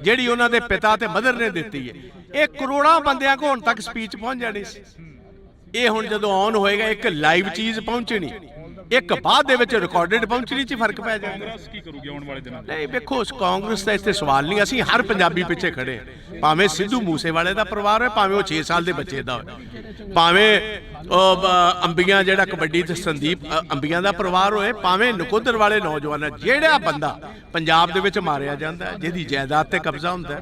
Speaker 2: ਜਿਹੜੀ ਉਹਨਾਂ ਦੇ ਪਿਤਾ ਤੇ ਮਦਰ ਨੇ ਦਿੱਤੀ ਹੈ, ਇਹ ਕਰੋੜਾਂ ਬੰਦਿਆਂ ਕੋਲ ਹੁਣ ਤੱਕ ਸਪੀਚ ਪਹੁੰਚ ਜਾਣੀ ਸੀ। ਇਹ ਹੁਣ ਜਦੋਂ ਔਨ ਹੋਏਗਾ, ਇੱਕ ਲਾਈਵ ਚੀਜ਼ ਪਹੁੰਚਣੀ, ਇੱਕ ਬਾਅਦ ਦੇ ਵਿੱਚ ਰਿਕਾਰਡਡ ਪਹੁੰਚਣੀ 'ਚ ਫਰਕ ਪੈ ਜਾਏਗਾ।
Speaker 1: ਕਾਂਗਰਸ ਕੀ ਕਰੂਗੀ ਆਉਣ ਵਾਲੇ ਦਿਨਾਂ 'ਚ?
Speaker 2: ਨਹੀਂ ਵੇਖੋ, ਕਾਂਗਰਸ ਦਾ ਇੱਥੇ ਸਵਾਲ ਨਹੀਂ। ਅਸੀਂ ਹਰ ਪੰਜਾਬੀ ਪਿੱਛੇ ਖੜੇ ਹਾਂ, ਭਾਵੇਂ ਸਿੱਧੂ ਮੂਸੇਵਾਲੇ ਦਾ ਪਰਿਵਾਰ ਹੋਵੇ, ਭਾਵੇਂ ਉਹ 6 ਸਾਲ ਦੇ ਬੱਚੇ ਦਾ ਹੋਵੇ, ਭਾਵੇਂ ਅੰਬੀਆਂ ਜਿਹੜਾ ਕਬੱਡੀ ਤੇ ਸੰਦੀਪ ਅੰਬੀਆਂ ਦਾ ਪਰਿਵਾਰ ਹੋਏ, ਭਾਵੇਂ ਨਕੋਦਰ ਵਾਲੇ ਨੌਜਵਾਨ। ਜਿਹੜਾ ਬੰਦਾ ਪੰਜਾਬ ਦੇ ਵਿੱਚ ਮਾਰਿਆ ਜਾਂਦਾ, ਜਿਹਦੀ ਜਾਇਦਾਦ ਤੇ ਕਬਜ਼ਾ ਹੁੰਦਾ,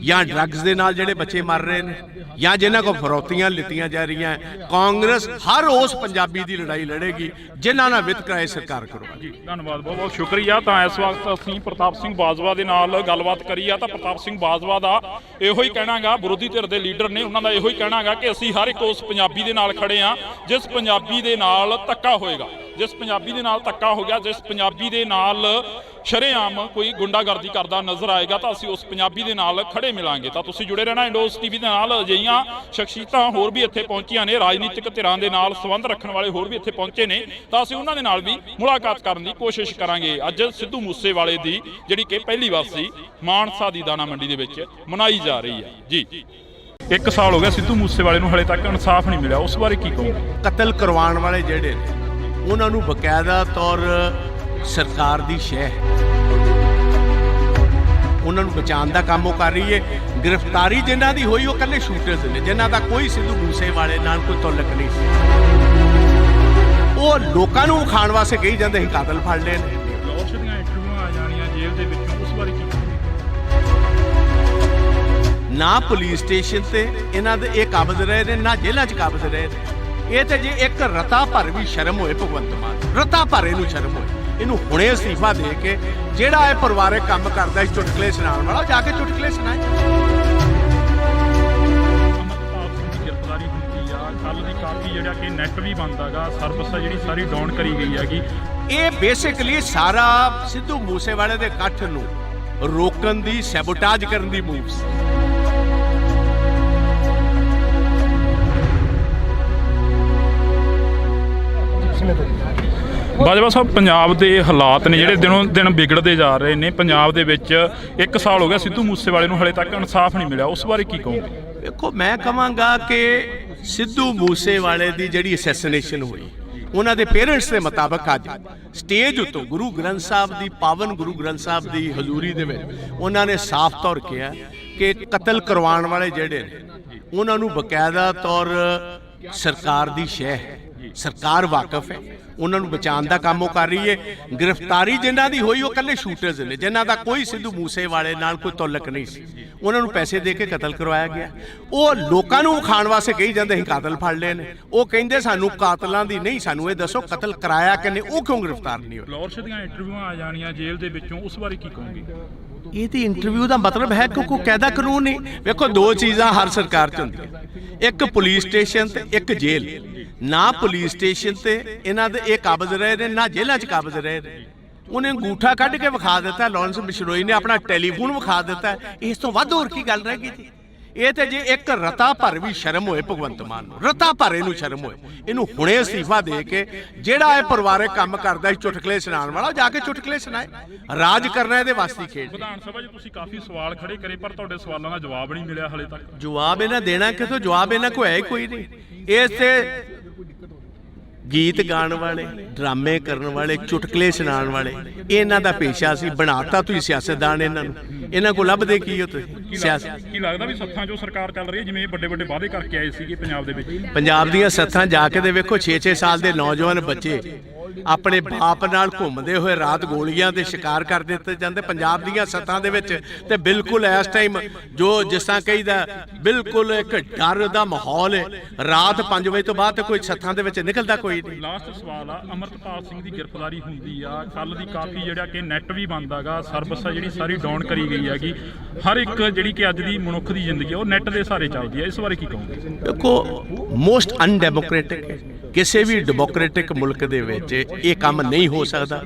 Speaker 2: ਜਾਂ ਡਰੱਗਸ ਦੇ ਨਾਲ ਜਿਹੜੇ ਬੱਚੇ ਮਰ ਰਹੇ ਨੇ, ਜਾਂ ਜਿਨ੍ਹਾਂ ਕੋਲ ਫਰੌਤੀਆਂ ਲਿੱਤੀਆਂ ਜਾ ਰਹੀਆਂ, ਕਾਂਗਰਸ ਹਰ ਉਸ ਪੰਜਾਬੀ ਦੀ ਲੜਾਈ ਲੜੇਗੀ ਜਿਨ੍ਹਾਂ ਨਾਲ ਵਿਤਕਰਾ ਇਹ ਸਰਕਾਰ ਕਰਵਾਏਗੀ।
Speaker 1: ਧੰਨਵਾਦ, ਬਹੁਤ ਬਹੁਤ ਸ਼ੁਕਰੀਆ। ਤਾਂ ਇਸ ਵਕਤ ਅਸੀਂ ਪ੍ਰਤਾਪ ਸਿੰਘ ਬਾਜਵਾ ਦੇ ਨਾਲ ਗੱਲਬਾਤ ਕਰੀ ਆ, ਤਾਂ ਪ੍ਰਤਾਪ ਸਿੰਘ ਬਾਜਵਾ ਦਾ ਇਹੋ ਹੀ ਕਹਿਣਾਗਾ, ਵਿਰੋਧੀ ਧਿਰ ਦੇ ਲੀਡਰ ਨੇ, ਉਹਨਾਂ ਦਾ ਇਹੋ ਹੀ ਕਹਿਣਾਗਾ ਕਿ ਅਸੀਂ ਹਰ ਇੱਕ ਉਸ ਪੰਜਾਬੀ ਦੇ ਨਾਲ ਖੜੇ ਆ ਜਿਸ ਪੰਜਾਬੀ ਦੇ ਨਾਲ ਧੱਕਾ ਹੋਏਗਾ, ਜਿਸ ਪੰਜਾਬੀ ਦੇ ਨਾਲ ਧੱਕਾ ਹੋ ਗਿਆ, ਜਿਸ ਪੰਜਾਬੀ ਦੇ ਨਾਲ ਸ਼ਰੇਆਮ ਕੋਈ ਗੁੰਡਾਗਰਦੀ ਕਰਦਾ ਨਜ਼ਰ ਆਏਗਾ, ਤਾਂ ਅਸੀਂ ਉਸ ਪੰਜਾਬੀ ਦੇ ਨਾਲ ਖੜੇ ਮਿਲਾਂਗੇ। ਤਾਂ ਤੁਸੀਂ ਜੁੜੇ ਰਹਿਣਾ ਇੰਡੋਸ ਟੀਵੀ ਦੇ ਨਾਲ। ਅਜਿਹੀਆਂ ਸ਼ਖਸੀਅਤਾਂ ਹੋਰ ਵੀ ਇੱਥੇ ਪਹੁੰਚੀਆਂ ਨੇ, ਰਾਜਨੀਤਿਕ ਧਿਰਾਂ ਦੇ ਨਾਲ ਸੰਬੰਧ ਰੱਖਣ ਵਾਲੇ ਹੋਰ ਵੀ ਇੱਥੇ ਪਹੁੰਚੇ ਨੇ, ਤਾਂ ਅਸੀਂ ਉਹਨਾਂ ਦੇ ਨਾਲ ਵੀ ਮੁਲਾਕਾਤ ਕਰਨ ਦੀ ਕੋਸ਼ਿਸ਼ ਕਰਾਂਗੇ। ਅੱਜ ਸਿੱਧੂ ਮੂਸੇਵਾਲੇ ਦੀ ਜਿਹੜੀ ਕਿ ਪਹਿਲੀ ਵਾਰਸੀ ਮਾਨਸਾ ਦੀ ਦਾਣਾ ਮੰਡੀ ਦੇ ਵਿੱਚ ਮਨਾਈ ਜਾ ਰਹੀ ਹੈ ਜੀ। 1 ਸਾਲ ਹੋ ਗਿਆ ਸਿੱਧੂ ਮੂਸੇਵਾਲੇ ਨੂੰ, ਹਲੇ ਤੱਕ ਇਨਸਾਫ ਨਹੀਂ ਮਿਲਿਆ, ਉਸ ਬਾਰੇ ਕੀ ਕਹੋਗੇ?
Speaker 2: ਕਤਲ ਕਰਵਾਉਣ ਵਾਲੇ ਜਿਹੜੇ ਨੇ ਉਹਨਾਂ ਨੂੰ ਬਕਾਇਦਾ ਤੌਰ ਸਰਕਾਰ ਦੀ ਸ਼ਹਿ ਹੈ, ਉਹਨਾਂ ਨੂੰ ਬਚਾਉਣ ਦਾ ਕੰਮ ਉਹ ਕਰ ਰਹੀ ਹੈ। ਗ੍ਰਿਫਤਾਰੀ ਜਿਨ੍ਹਾਂ ਦੀ ਹੋਈ ਉਹ ਇਕੱਲੇ ਸ਼ੂਟਰਸ ਨੇ, ਜਿਨ੍ਹਾਂ ਦਾ ਕੋਈ ਸਿੱਧੂ ਮੂਸੇਵਾਲੇ ਨਾਲ ਕੋਈ ਤਾਲੁਕ ਨਹੀਂ ਸੀ, ਉਹ ਲੋਕਾਂ ਨੂੰ ਵਿਖਾਉਣ ਵਾਸਤੇ ਕਹੀ ਜਾਂਦੇ ਅਸੀਂ ਕਾਤਲ ਫੜ ਲਏ ਨੇ।
Speaker 1: ਲੌਰਸ਼ ਦੀਆਂ ਇੰਟਰਵਿਊਆਂ ਆ ਜਾਣੀਆਂ ਜੇਲ੍ਹ ਦੇ ਵਿੱਚੋਂ, ਉਸ ਬਾਰੇ ਕੀ ਕਹੋਗੇ?
Speaker 2: ਨਾ ਪੁਲਿਸ ਸਟੇਸ਼ਨ ਤੇ ਇਹਨਾਂ ਦੇ ਇਹ ਕਾਬਜ਼ ਰਹੇ ਨੇ, ਨਾ ਜੇਲ੍ਹਾਂ 'ਚ ਕਾਬਜ਼ ਰਹੇ ਨੇ। ਇਹ ਤੇ ਜੇ ਇੱਕ ਰਤਾ ਭਰ ਵੀ ਸ਼ਰਮ ਹੋਏ ਭਗਵੰਤ ਮਾਨ, ਰਤਾ ਭਰ ਇਹਨੂੰ ਸ਼ਰਮ ਹੋਏ, ਇਹਨੂੰ ਹੁਣੇ ਅਸਤੀਫਾ ਦੇ ਕੇ ਜਿਹੜਾ ਇਹ ਪਰਿਵਾਰਕ ਕੰਮ ਕਰਦਾ ਸੀ ਚੁਟਕਲੇ ਸੁਣਾਉਣ ਵਾਲਾ, ਜਾ ਕੇ ਚੁਟਕਲੇ ਸੁਣਾਏ।
Speaker 1: ਅਮਰਤਪਾਲ ਸਿੰਘ ਦੀ ਗ੍ਰਿਫਤਾਰੀ ਹੁੰਦੀ ਆ ਕੱਲ ਦੀ, ਕਾਫੀ ਜਿਹੜਾ ਕਿ ਨੈਟ ਵੀ ਬੰਦ ਹੈਗਾ, ਸਰਵਿਸ ਆ ਜਿਹੜੀ ਸਾਰੀ ਡਾਊਨ ਕਰੀ ਗਈ ਹੈਗੀ।
Speaker 2: ਇਹ ਬੇਸਿਕਲੀ ਸਾਰਾ ਸਿੱਧੂ ਮੂਸੇਵਾਲੇ ਦੇ ਇਕੱਠ ਨੂੰ ਰੋਕਣ ਦੀ, ਸੈਬੋਟਾਜ ਕਰਨ ਦੀ ਮੂਵ ਸੀ।
Speaker 1: ਬਾਜਵਾ ਸਾਹਿਬ, ਪੰਜਾਬ ਦੇ ਹਾਲਾਤ ਨੇ ਜਿਹੜੇ ਦਿਨੋਂ ਦਿਨ ਵਿਗੜਦੇ ਜਾ ਰਹੇ ਨੇ। ਪੰਜਾਬ ਦੇ ਵਿੱਚ 1 ਸਾਲ ਹੋ ਗਿਆ ਸਿੱਧੂ ਮੂਸੇਵਾਲੇ ਨੂੰ, ਹਲੇ ਤੱਕ ਇਨਸਾਫ ਨਹੀਂ ਮਿਲਿਆ, ਉਸ ਬਾਰੇ ਕੀ ਕਹੋਗੇ?
Speaker 2: ਦੇਖੋ, ਮੈਂ ਕਹਾਂਗਾ ਕਿ ਸਿੱਧੂ ਮੂਸੇਵਾਲੇ ਦੀ ਜਿਹੜੀ ਅਸੈਸੀਨੇਸ਼ਨ ਹੋਈ, ਉਹਨਾਂ ਦੇ ਪੇਰੈਂਟਸ ਦੇ ਮੁਤਾਬਕ ਅੱਜ ਸਟੇਜ ਉੱਤੋਂ ਗੁਰੂ ਗ੍ਰੰਥ ਸਾਹਿਬ ਦੀ, ਪਾਵਨ ਗੁਰੂ ਗ੍ਰੰਥ ਸਾਹਿਬ ਦੀ ਹਜ਼ੂਰੀ ਦੇ ਵਿੱਚ ਉਹਨਾਂ ਨੇ ਸਾਫ਼ ਤੌਰ ਕਿਹਾ ਕਿ ਕਤਲ ਕਰਵਾਉਣ ਵਾਲੇ ਜਿਹੜੇ ਨੇ ਉਹਨਾਂ ਨੂੰ ਬਕਾਇਦਾ ਤੌਰ ਸਰਕਾਰ ਦੀ ਸ਼ਹਿ ਹੈ, ਸਰਕਾਰ ਵਾਕਿਫ ਹੈ, ਉਹਨਾਂ ਨੂੰ ਬਚਾਉਣ ਦਾ ਕੰਮ ਉਹ ਕਰ ਰਹੀ ਹੈ। ਗ੍ਰਿਫਤਾਰੀ ਜਿਨ੍ਹਾਂ ਦੀ ਹੋਈ ਉਹ ਇਕੱਲੇ ਸ਼ੂਟਰਸ ਨੇ, ਜਿਨ੍ਹਾਂ ਦਾ ਕੋਈ ਸਿੱਧੂ ਮੂਸੇਵਾਲੇ ਨਾਲ ਕੋਈ ਤਾਲੁਕ ਨਹੀਂ ਸੀ, ਉਹਨਾਂ ਨੂੰ ਪੈਸੇ ਦੇ ਕੇ ਕਤਲ ਕਰਵਾਇਆ ਗਿਆ। ਉਹ ਲੋਕਾਂ ਨੂੰ ਵਿਖਾਉਣ ਵਾਸਤੇ ਕਹੀ ਜਾਂਦੇ ਅਸੀਂ ਕਾਤਲ ਫੜ ਲਏ ਨੇ, ਉਹ ਕਹਿੰਦੇ ਸਾਨੂੰ ਕਾਤਲਾਂ ਦੀ ਨਹੀਂ, ਸਾਨੂੰ ਇਹ ਦੱਸੋ ਕਤਲ ਕਰਾਇਆ ਕਿਨੇ, ਉਹ ਕਿਉਂ ਗ੍ਰਿਫਤਾਰ ਨਹੀਂ ਹੋਏ?
Speaker 1: ਫਲੋਰਸ਼ ਦੀਆਂ ਇੰਟਰਵਿਊਆਂ ਆ ਜਾਣੀਆਂ ਜੇਲ੍ਹ ਦੇ ਵਿੱਚੋਂ, ਉਸ ਬਾਰੇ ਕੀ ਕਹੋਗੇ?
Speaker 2: ਇਹਦੀ ਇੰਟਰਵਿਊ ਦਾ ਮਤਲਬ ਹੈ ਕਿ ਕੋਈ ਕਾਇਦਾ ਕਾਨੂੰਨ ਨਹੀਂ। ਵੇਖੋ, ਦੋ ਚੀਜ਼ਾਂ ਹਰ ਸਰਕਾਰ 'ਚ ਹੁੰਦੀਆਂ, ਇੱਕ ਪੁਲਿਸ ਸਟੇਸ਼ਨ ਤੇ ਇੱਕ ਜੇਲ੍ਹ। ਨਾ ਪੁਲਿਸ ਸਟੇਸ਼ਨ ਤੇ ਇਹਨਾਂ ਦੇ ਇਹ ਕਾਬਜ਼ ਰਹੇ ਨੇ, ਨਾ ਜੇਲ੍ਹਾਂ 'ਚ ਕਾਬਜ਼ ਰਹੇ ਨੇ। ਉਹਨੇ ਅੰਗੂਠਾ ਕੱਢ ਕੇ ਵਿਖਾ ਦਿੱਤਾ, ਲਾਰੈਂਸ ਬਿਸ਼ਨੋਈ ਨੇ ਆਪਣਾ ਟੈਲੀਫੋਨ ਵਿਖਾ ਦਿੱਤਾ, ਇਸ ਤੋਂ ਵੱਧ ਹੋਰ ਕੀ ਗੱਲ ਰਹਿ ਗਈ ਜੀ? ਇਹ ਤੇ ਜੇ ਇੱਕ ਰਤਾ ਭਰ ਵੀ ਸ਼ਰਮ ਹੋਏ ਭਗਵੰਤ ਮਾਨ ਨੂੰ, ਰਤਾ ਭਰ ਇਹਨੂੰ ਸ਼ਰਮ ਹੋਏ, ਇਹਨੂੰ ਹੁਣੇ ਅਸਤੀਫਾ ਦੇ ਕੇ ਜਿਹੜਾ ਇਹ ਪਰਿਵਾਰਕ ਕੰਮ ਕਰਦਾ ਸੀ ਚੁਟਕਲੇ ਸੁਣਾਉਣ ਵਾਲਾ, ਜਾ ਕੇ ਚੁਟਕਲੇ ਸੁਣਾਏ। ਰਾਜ ਕਰਨਾ ਇਹਦੇ ਵਾਸਤੇ ਖੇਡ।
Speaker 1: ਵਿਧਾਨ ਸਭਾ 'ਚ ਤੁਸੀਂ ਕਾਫੀ ਸਵਾਲ ਖੜੇ ਕਰੇ, ਪਰ ਤੁਹਾਡੇ ਸਵਾਲਾਂ ਦਾ ਜਵਾਬ ਨਹੀਂ ਮਿਲਿਆ ਹਲੇ ਤੱਕ।
Speaker 2: ਜਵਾਬ ਇਹਨਾਂ ਦੇਣਾ ਕਿਥੋਂ? ਜਵਾਬ ਇਹਨਾਂ ਕੋਲ ਹੈ ਹੀ ਕੋਈ ਨਹੀਂ। ਇਸ ਤੇ ਗੀਤ ਗਾਉਣ ਵਾਲੇ, ਡਰਾਮੇ ਕਰਨ ਵਾਲੇ, ਚੁਟਕਲੇ ਸੁਣਾਉਣ ਵਾਲੇ, ਇਹਨਾਂ ਦਾ ਪੇਸ਼ਾ ਸੀ। ਬਣਾਤਾ ਤੁਸੀਂ ਸਿਆਸਤਦਾਨ ਇਹਨਾਂ ਨੂੰ, ਇਹਨਾਂ ਕੋਲ ਲੱਭਦੇ ਕੀ ਹੋ ਤੁਸੀਂ? ਸਿਆਸਤ
Speaker 1: ਕੀ ਲੱਗਦਾ ਵੀ ਸੱਥਾਂ 'ਚੋਂ ਸਰਕਾਰ ਚੱਲ ਰਹੀ ਹੈ, ਜਿਵੇਂ ਵੱਡੇ ਵੱਡੇ ਵਾਅਦੇ ਕਰਕੇ ਆਏ ਸੀਗੇ ਪੰਜਾਬ ਦੇ ਵਿੱਚ?
Speaker 2: ਪੰਜਾਬ ਦੀਆਂ ਸੱਥਾਂ ਜਾ ਕੇ ਦੇ ਵੇਖੋ, 6-6 ਸਾਲ ਦੇ ਨੌਜਵਾਨ ਬੱਚੇ ਆਪਣੇ ਬਾਪ ਨਾਲ ਘੁੰਮਦੇ ਹੋਏ ਰਾਤ ਗੋਲੀਆਂ ਦੇ ਸ਼ਿਕਾਰ ਕਰ ਦਿੱਤੇ ਜਾਂਦੇ ਪੰਜਾਬ ਦੀਆਂ ਸੱਥਾਂ ਦੇ ਵਿੱਚ। ਤੇ ਬਿਲਕੁਲ ਇਸ ਟਾਈਮ ਜੋ ਜਿਸ ਤਰ੍ਹਾਂ ਕਹੀਦਾ, ਬਿਲਕੁਲ ਇੱਕ ਡਰ ਦਾ ਮਾਹੌਲ ਹੈ। ਰਾਤ 5 ਵਜੇ ਤੋਂ ਬਾਅਦ ਤੇ ਕੋਈ ਸੱਥਾਂ ਦੇ ਵਿੱਚ ਨਿਕਲਦਾ ਕੋਈ ਨਹੀਂ।
Speaker 1: ਲਾਸਟ ਸਵਾਲ ਆ, ਅਮਰਤਪਾਲ ਸਿੰਘ ਦੀ ਗ੍ਰਿਫਤਾਰੀ ਹੁੰਦੀ ਆ, ਕੱਲ ਦੀ ਕਾਫੀ ਜਿਹੜਾ ਕਿ ਨੈਟ ਵੀ ਬੰਦ ਹੈਗਾ, ਸਰਵਿਸ ਆ ਜਿਹੜੀ ਸਾਰੀ ਡਾਊਨ ਕਰੀ ਗਈ ਹੈਗੀ। ਹਰ ਇੱਕ ਜਿਹੜੀ ਕਿ ਅੱਜ ਦੀ ਮਨੁੱਖ ਦੀ ਜ਼ਿੰਦਗੀ ਉਹ ਨੈਟ ਦੇ ਸਹਾਰੇ ਚੱਲਦੀ ਹੈ, ਇਸ ਬਾਰੇ ਕੀ ਕਹੋਗੇ?
Speaker 2: ਦੇਖੋ, ਮੋਸਟ ਅਨਡੈਮੋਕ੍ਰੈਟਿਕ ਹੈ। ਕਿਸੇ ਵੀ ਡੈਮੋਕ੍ਰੈਟਿਕ ਮੁਲਕ ਦੇ ਵਿੱਚ ਇਹ ਕੰਮ ਨਹੀਂ ਹੋ ਸਕਦਾ।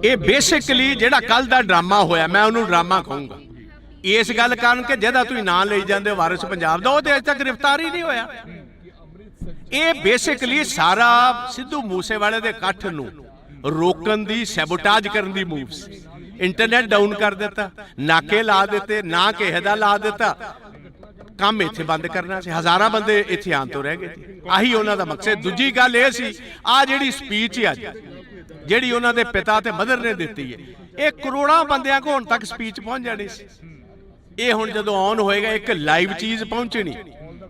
Speaker 2: ਇਹ ਬੇਸਿਕਲੀ ਜਿਹੜਾ ਕੱਲ ਦਾ ਡਰਾਮਾ ਹੋਇਆ, ਮੈਂ ਉਹਨੂੰ ਡਰਾਮਾ ਕਹੂੰਗਾ, ਇਸ ਗੱਲ ਕਾਰਨ ਕਿ ਜਿਹਦਾ ਤੁਸੀਂ ਨਾਂ ਲਈ ਜਾਂਦੇ ਹੋ ਵਾਰਿਸ ਪੰਜਾਬ ਦਾ, ਉਹ ਤੇ ਅਜੇ ਤੱਕ ਗ੍ਰਿਫਤਾਰ ਹੀ ਨਹੀਂ ਹੋਇਆ। ਇਹ ਬੇਸਿਕਲੀ ਸਾਰਾ ਸਿੱਧੂ ਮੂਸੇਵਾਲੇ ਦੇ ਇਕੱਠ ਨੂੰ ਰੋਕਣ ਦੀ, ਸੈਬੋਟਾਜ ਕਰਨ ਦੀ ਮੂਵ ਸੀ। ਇੰਟਰਨੈਟ ਡਾਊਨ ਕਰ ਦਿੱਤਾ, ਨਾਕੇ ਲਾ ਦਿੱਤੇ, ਨਾ ਕਿਸੇ ਦਾ ਲਾ ਦਿੱਤਾ, ਕੰਮ ਇੱਥੇ ਬੰਦ ਕਰਨਾ ਸੀ। ਹਜ਼ਾਰਾਂ ਬੰਦੇ ਇੱਥੇ ਆਉਣ ਤੋਂ ਰਹਿ ਗਏ, ਆਹੀ ਉਹਨਾਂ ਦਾ ਮਕਸਦ। ਦੂਜੀ ਗੱਲ ਇਹ ਸੀ, ਆ ਜਿਹੜੀ ਸਪੀਚ ਹੈ ਅੱਜ, ਜਿਹੜੀ ਉਹਨਾਂ ਦੇ ਪਿਤਾ ਤੇ ਮਦਰ ਨੇ ਦਿੱਤੀ ਹੈ, ਇਹ ਕਰੋੜਾਂ ਬੰਦਿਆਂ ਕੋਲ ਹੁਣ ਤੱਕ ਸਪੀਚ ਪਹੁੰਚ ਜਾਣੀ ਸੀ। ਇਹ ਹੁਣ ਜਦੋਂ ਔਨ ਹੋਏਗਾ, ਇੱਕ ਲਾਈਵ ਚੀਜ਼ ਪਹੁੰਚਣੀ,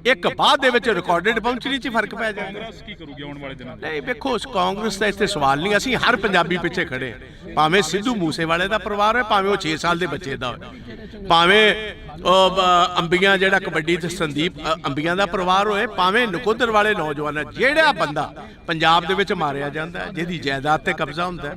Speaker 2: ਇੱਕ ਬਾਅਦ ਦੇ ਵਿੱਚ ਰਿਕਾਰਡਡ ਪਹੁੰਚਣੀ 'ਚ ਫਰਕ ਪੈ ਜਾਏਗਾ।
Speaker 1: ਕਾਂਗਰਸ ਕੀ ਕਰੂਗੀ ਆਉਣ ਵਾਲੇ ਦਿਨਾਂ 'ਚ?
Speaker 2: ਨਹੀਂ, ਵੇਖੋ, ਕਾਂਗਰਸ ਦਾ ਇੱਥੇ ਸਵਾਲ ਨਹੀਂ। ਅਸੀਂ ਹਰ ਪੰਜਾਬੀ ਪਿੱਛੇ ਖੜੇ ਹਾਂ, ਭਾਵੇਂ ਸਿੱਧੂ ਮੂਸੇਵਾਲੇ ਦਾ ਪਰਿਵਾਰ ਹੋਏ, ਭਾਵੇਂ ਉਹ 6 ਸਾਲ ਦੇ ਬੱਚੇ ਦਾ ਹੋਵੇ, ਭਾਵੇਂ ਅੰਬੀਆਂ ਜਿਹੜਾ ਕਬੱਡੀ ਤੇ ਸੰਦੀਪ ਅੰਬੀਆਂ ਦਾ ਪਰਿਵਾਰ ਹੋਏ, ਭਾਵੇਂ ਨਕੋਦਰ ਵਾਲੇ ਨੌਜਵਾਨ, ਜਿਹੜਾ ਬੰਦਾ ਪੰਜਾਬ ਦੇ ਵਿੱਚ ਮਾਰਿਆ ਜਾਂਦਾ, ਜਿਹਦੀ ਜਾਇਦਾਦ ਤੇ ਕਬਜ਼ਾ ਹੁੰਦਾ,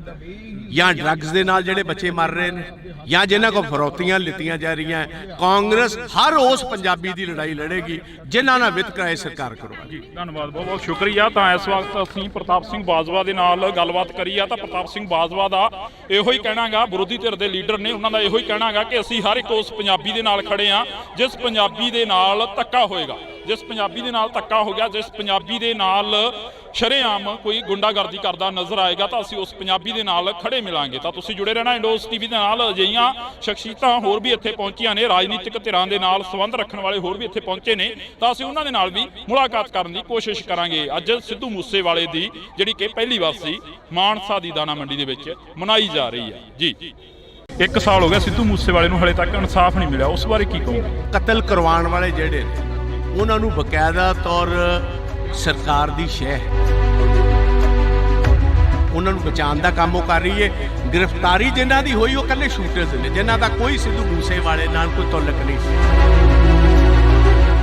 Speaker 2: ਜਾਂ ਡਰੱਗਸ ਦੇ ਨਾਲ ਜਿਹੜੇ ਬੱਚੇ ਮਰ ਰਹੇ ਨੇ, ਜਾਂ ਜਿਨ੍ਹਾਂ ਕੋਲ ਫਰੌਤੀਆਂ ਲਿੱਤੀਆਂ ਜਾ ਰਹੀਆਂ, ਕਾਂਗਰਸ ਹਰ ਉਸ ਪੰਜਾਬੀ ਦੀ ਲੜਾਈ ਲੜੇਗੀ ਜਿਨ੍ਹਾਂ ਨਾਲ ਵਿਤਕਰਾ ਸਰਕਾਰ ਕਰਵਾਏਗੀ।
Speaker 1: ਧੰਨਵਾਦ, ਬਹੁਤ ਬਹੁਤ ਸ਼ੁਕਰੀਆ। ਤਾਂ ਇਸ ਵਕਤ ਅਸੀਂ ਪ੍ਰਤਾਪ ਸਿੰਘ ਬਾਜਵਾ ਦੇ ਨਾਲ ਗੱਲਬਾਤ ਕਰੀ ਆ, ਤਾਂ ਪ੍ਰਤਾਪ ਸਿੰਘ ਬਾਜਵਾ ਦਾ ਇਹੋ ਹੀ ਕਹਿਣਾਗਾ, ਵਿਰੋਧੀ ਧਿਰ ਦੇ ਲੀਡਰ ਨੇ, ਉਹਨਾਂ ਦਾ ਇਹੋ ਹੀ ਕਹਿਣਾਗਾ ਕਿ ਅਸੀਂ ਹਰ ਇੱਕ ਉਸ ਪੰਜਾਬੀ ਦੇ ਨਾਲ ਖੜੇ ਆ ਜਿਸ ਪੰਜਾਬੀ ਦੇ ਨਾਲ ਧੱਕਾ ਹੋਏਗਾ, ਜਿਸ ਪੰਜਾਬੀ ਦੇ ਨਾਲ ਧੱਕਾ ਹੋ ਗਿਆ, ਜਿਸ ਪੰਜਾਬੀ ਦੇ ਨਾਲ ਸ਼ਰੇਆਮ ਕੋਈ ਗੁੰਡਾਗਰਦੀ ਕਰਦਾ ਨਜ਼ਰ ਆਏਗਾ, ਤਾਂ ਅਸੀਂ ਉਸ ਪੰਜਾਬੀ ਦੇ ਨਾਲ ਖੜੇ ਮਿਲਾਂਗੇ। ਤਾਂ ਤੁਸੀਂ ਜੁੜੇ ਰਹਿਣਾ ਇੰਡੋਸ ਟੀਵੀ ਦੇ ਨਾਲ। ਅਜਿਹੀਆਂ ਸ਼ਖਸੀਅਤਾਂ ਹੋਰ ਵੀ ਇੱਥੇ ਪਹੁੰਚੀਆਂ ਨੇ, ਰਾਜਨੀਤਿਕ ਧਿਰਾਂ ਦੇ ਨਾਲ ਸੰਬੰਧ ਰੱਖਣ ਵਾਲੇ ਹੋਰ ਵੀ ਇੱਥੇ ਪਹੁੰਚੇ ਨੇ, ਤਾਂ ਅਸੀਂ ਉਹਨਾਂ ਦੇ ਨਾਲ ਵੀ ਮੁਲਾਕਾਤ ਕਰਨ ਦੀ ਕੋਸ਼ਿਸ਼ ਕਰਾਂਗੇ। ਅੱਜ ਸਿੱਧੂ ਮੂਸੇਵਾਲੇ ਦੀ ਜਿਹੜੀ ਕਿ ਪਹਿਲੀ ਵਾਰਸੀ ਮਾਨਸਾ ਦੀ ਦਾਣਾ ਮੰਡੀ ਦੇ ਵਿੱਚ ਮਨਾਈ ਜਾ ਰਹੀ ਹੈ ਜੀ। 1 ਸਾਲ ਹੋ ਗਿਆ ਸਿੱਧੂ ਮੂਸੇਵਾਲੇ ਨੂੰ, ਹਲੇ ਤੱਕ ਇਨਸਾਫ ਨਹੀਂ ਮਿਲਿਆ, ਉਸ ਬਾਰੇ ਕੀ ਕਹੋਗੇ?
Speaker 2: ਕਤਲ ਕਰਵਾਉਣ ਵਾਲੇ ਜਿਹੜੇ ਨੇ ਉਹਨਾਂ ਨੂੰ ਬਕਾਇਦਾ ਤੌਰ ਸਰਕਾਰ ਦੀ ਸ਼ਹਿ ਹੈ, ਉਹਨਾਂ ਨੂੰ ਬਚਾਉਣ ਦਾ ਕੰਮ ਉਹ ਕਰ ਰਹੀ ਹੈ। ਗ੍ਰਿਫਤਾਰੀ ਜਿਨ੍ਹਾਂ ਦੀ ਹੋਈ ਉਹ ਇਕੱਲੇ ਸ਼ੂਟਰਸ ਨੇ, ਜਿਨ੍ਹਾਂ ਦਾ ਕੋਈ ਸਿੱਧੂ ਮੂਸੇਵਾਲੇ ਨਾਲ ਕੋਈ ਤਾਲੁਕ ਨਹੀਂ ਸੀ,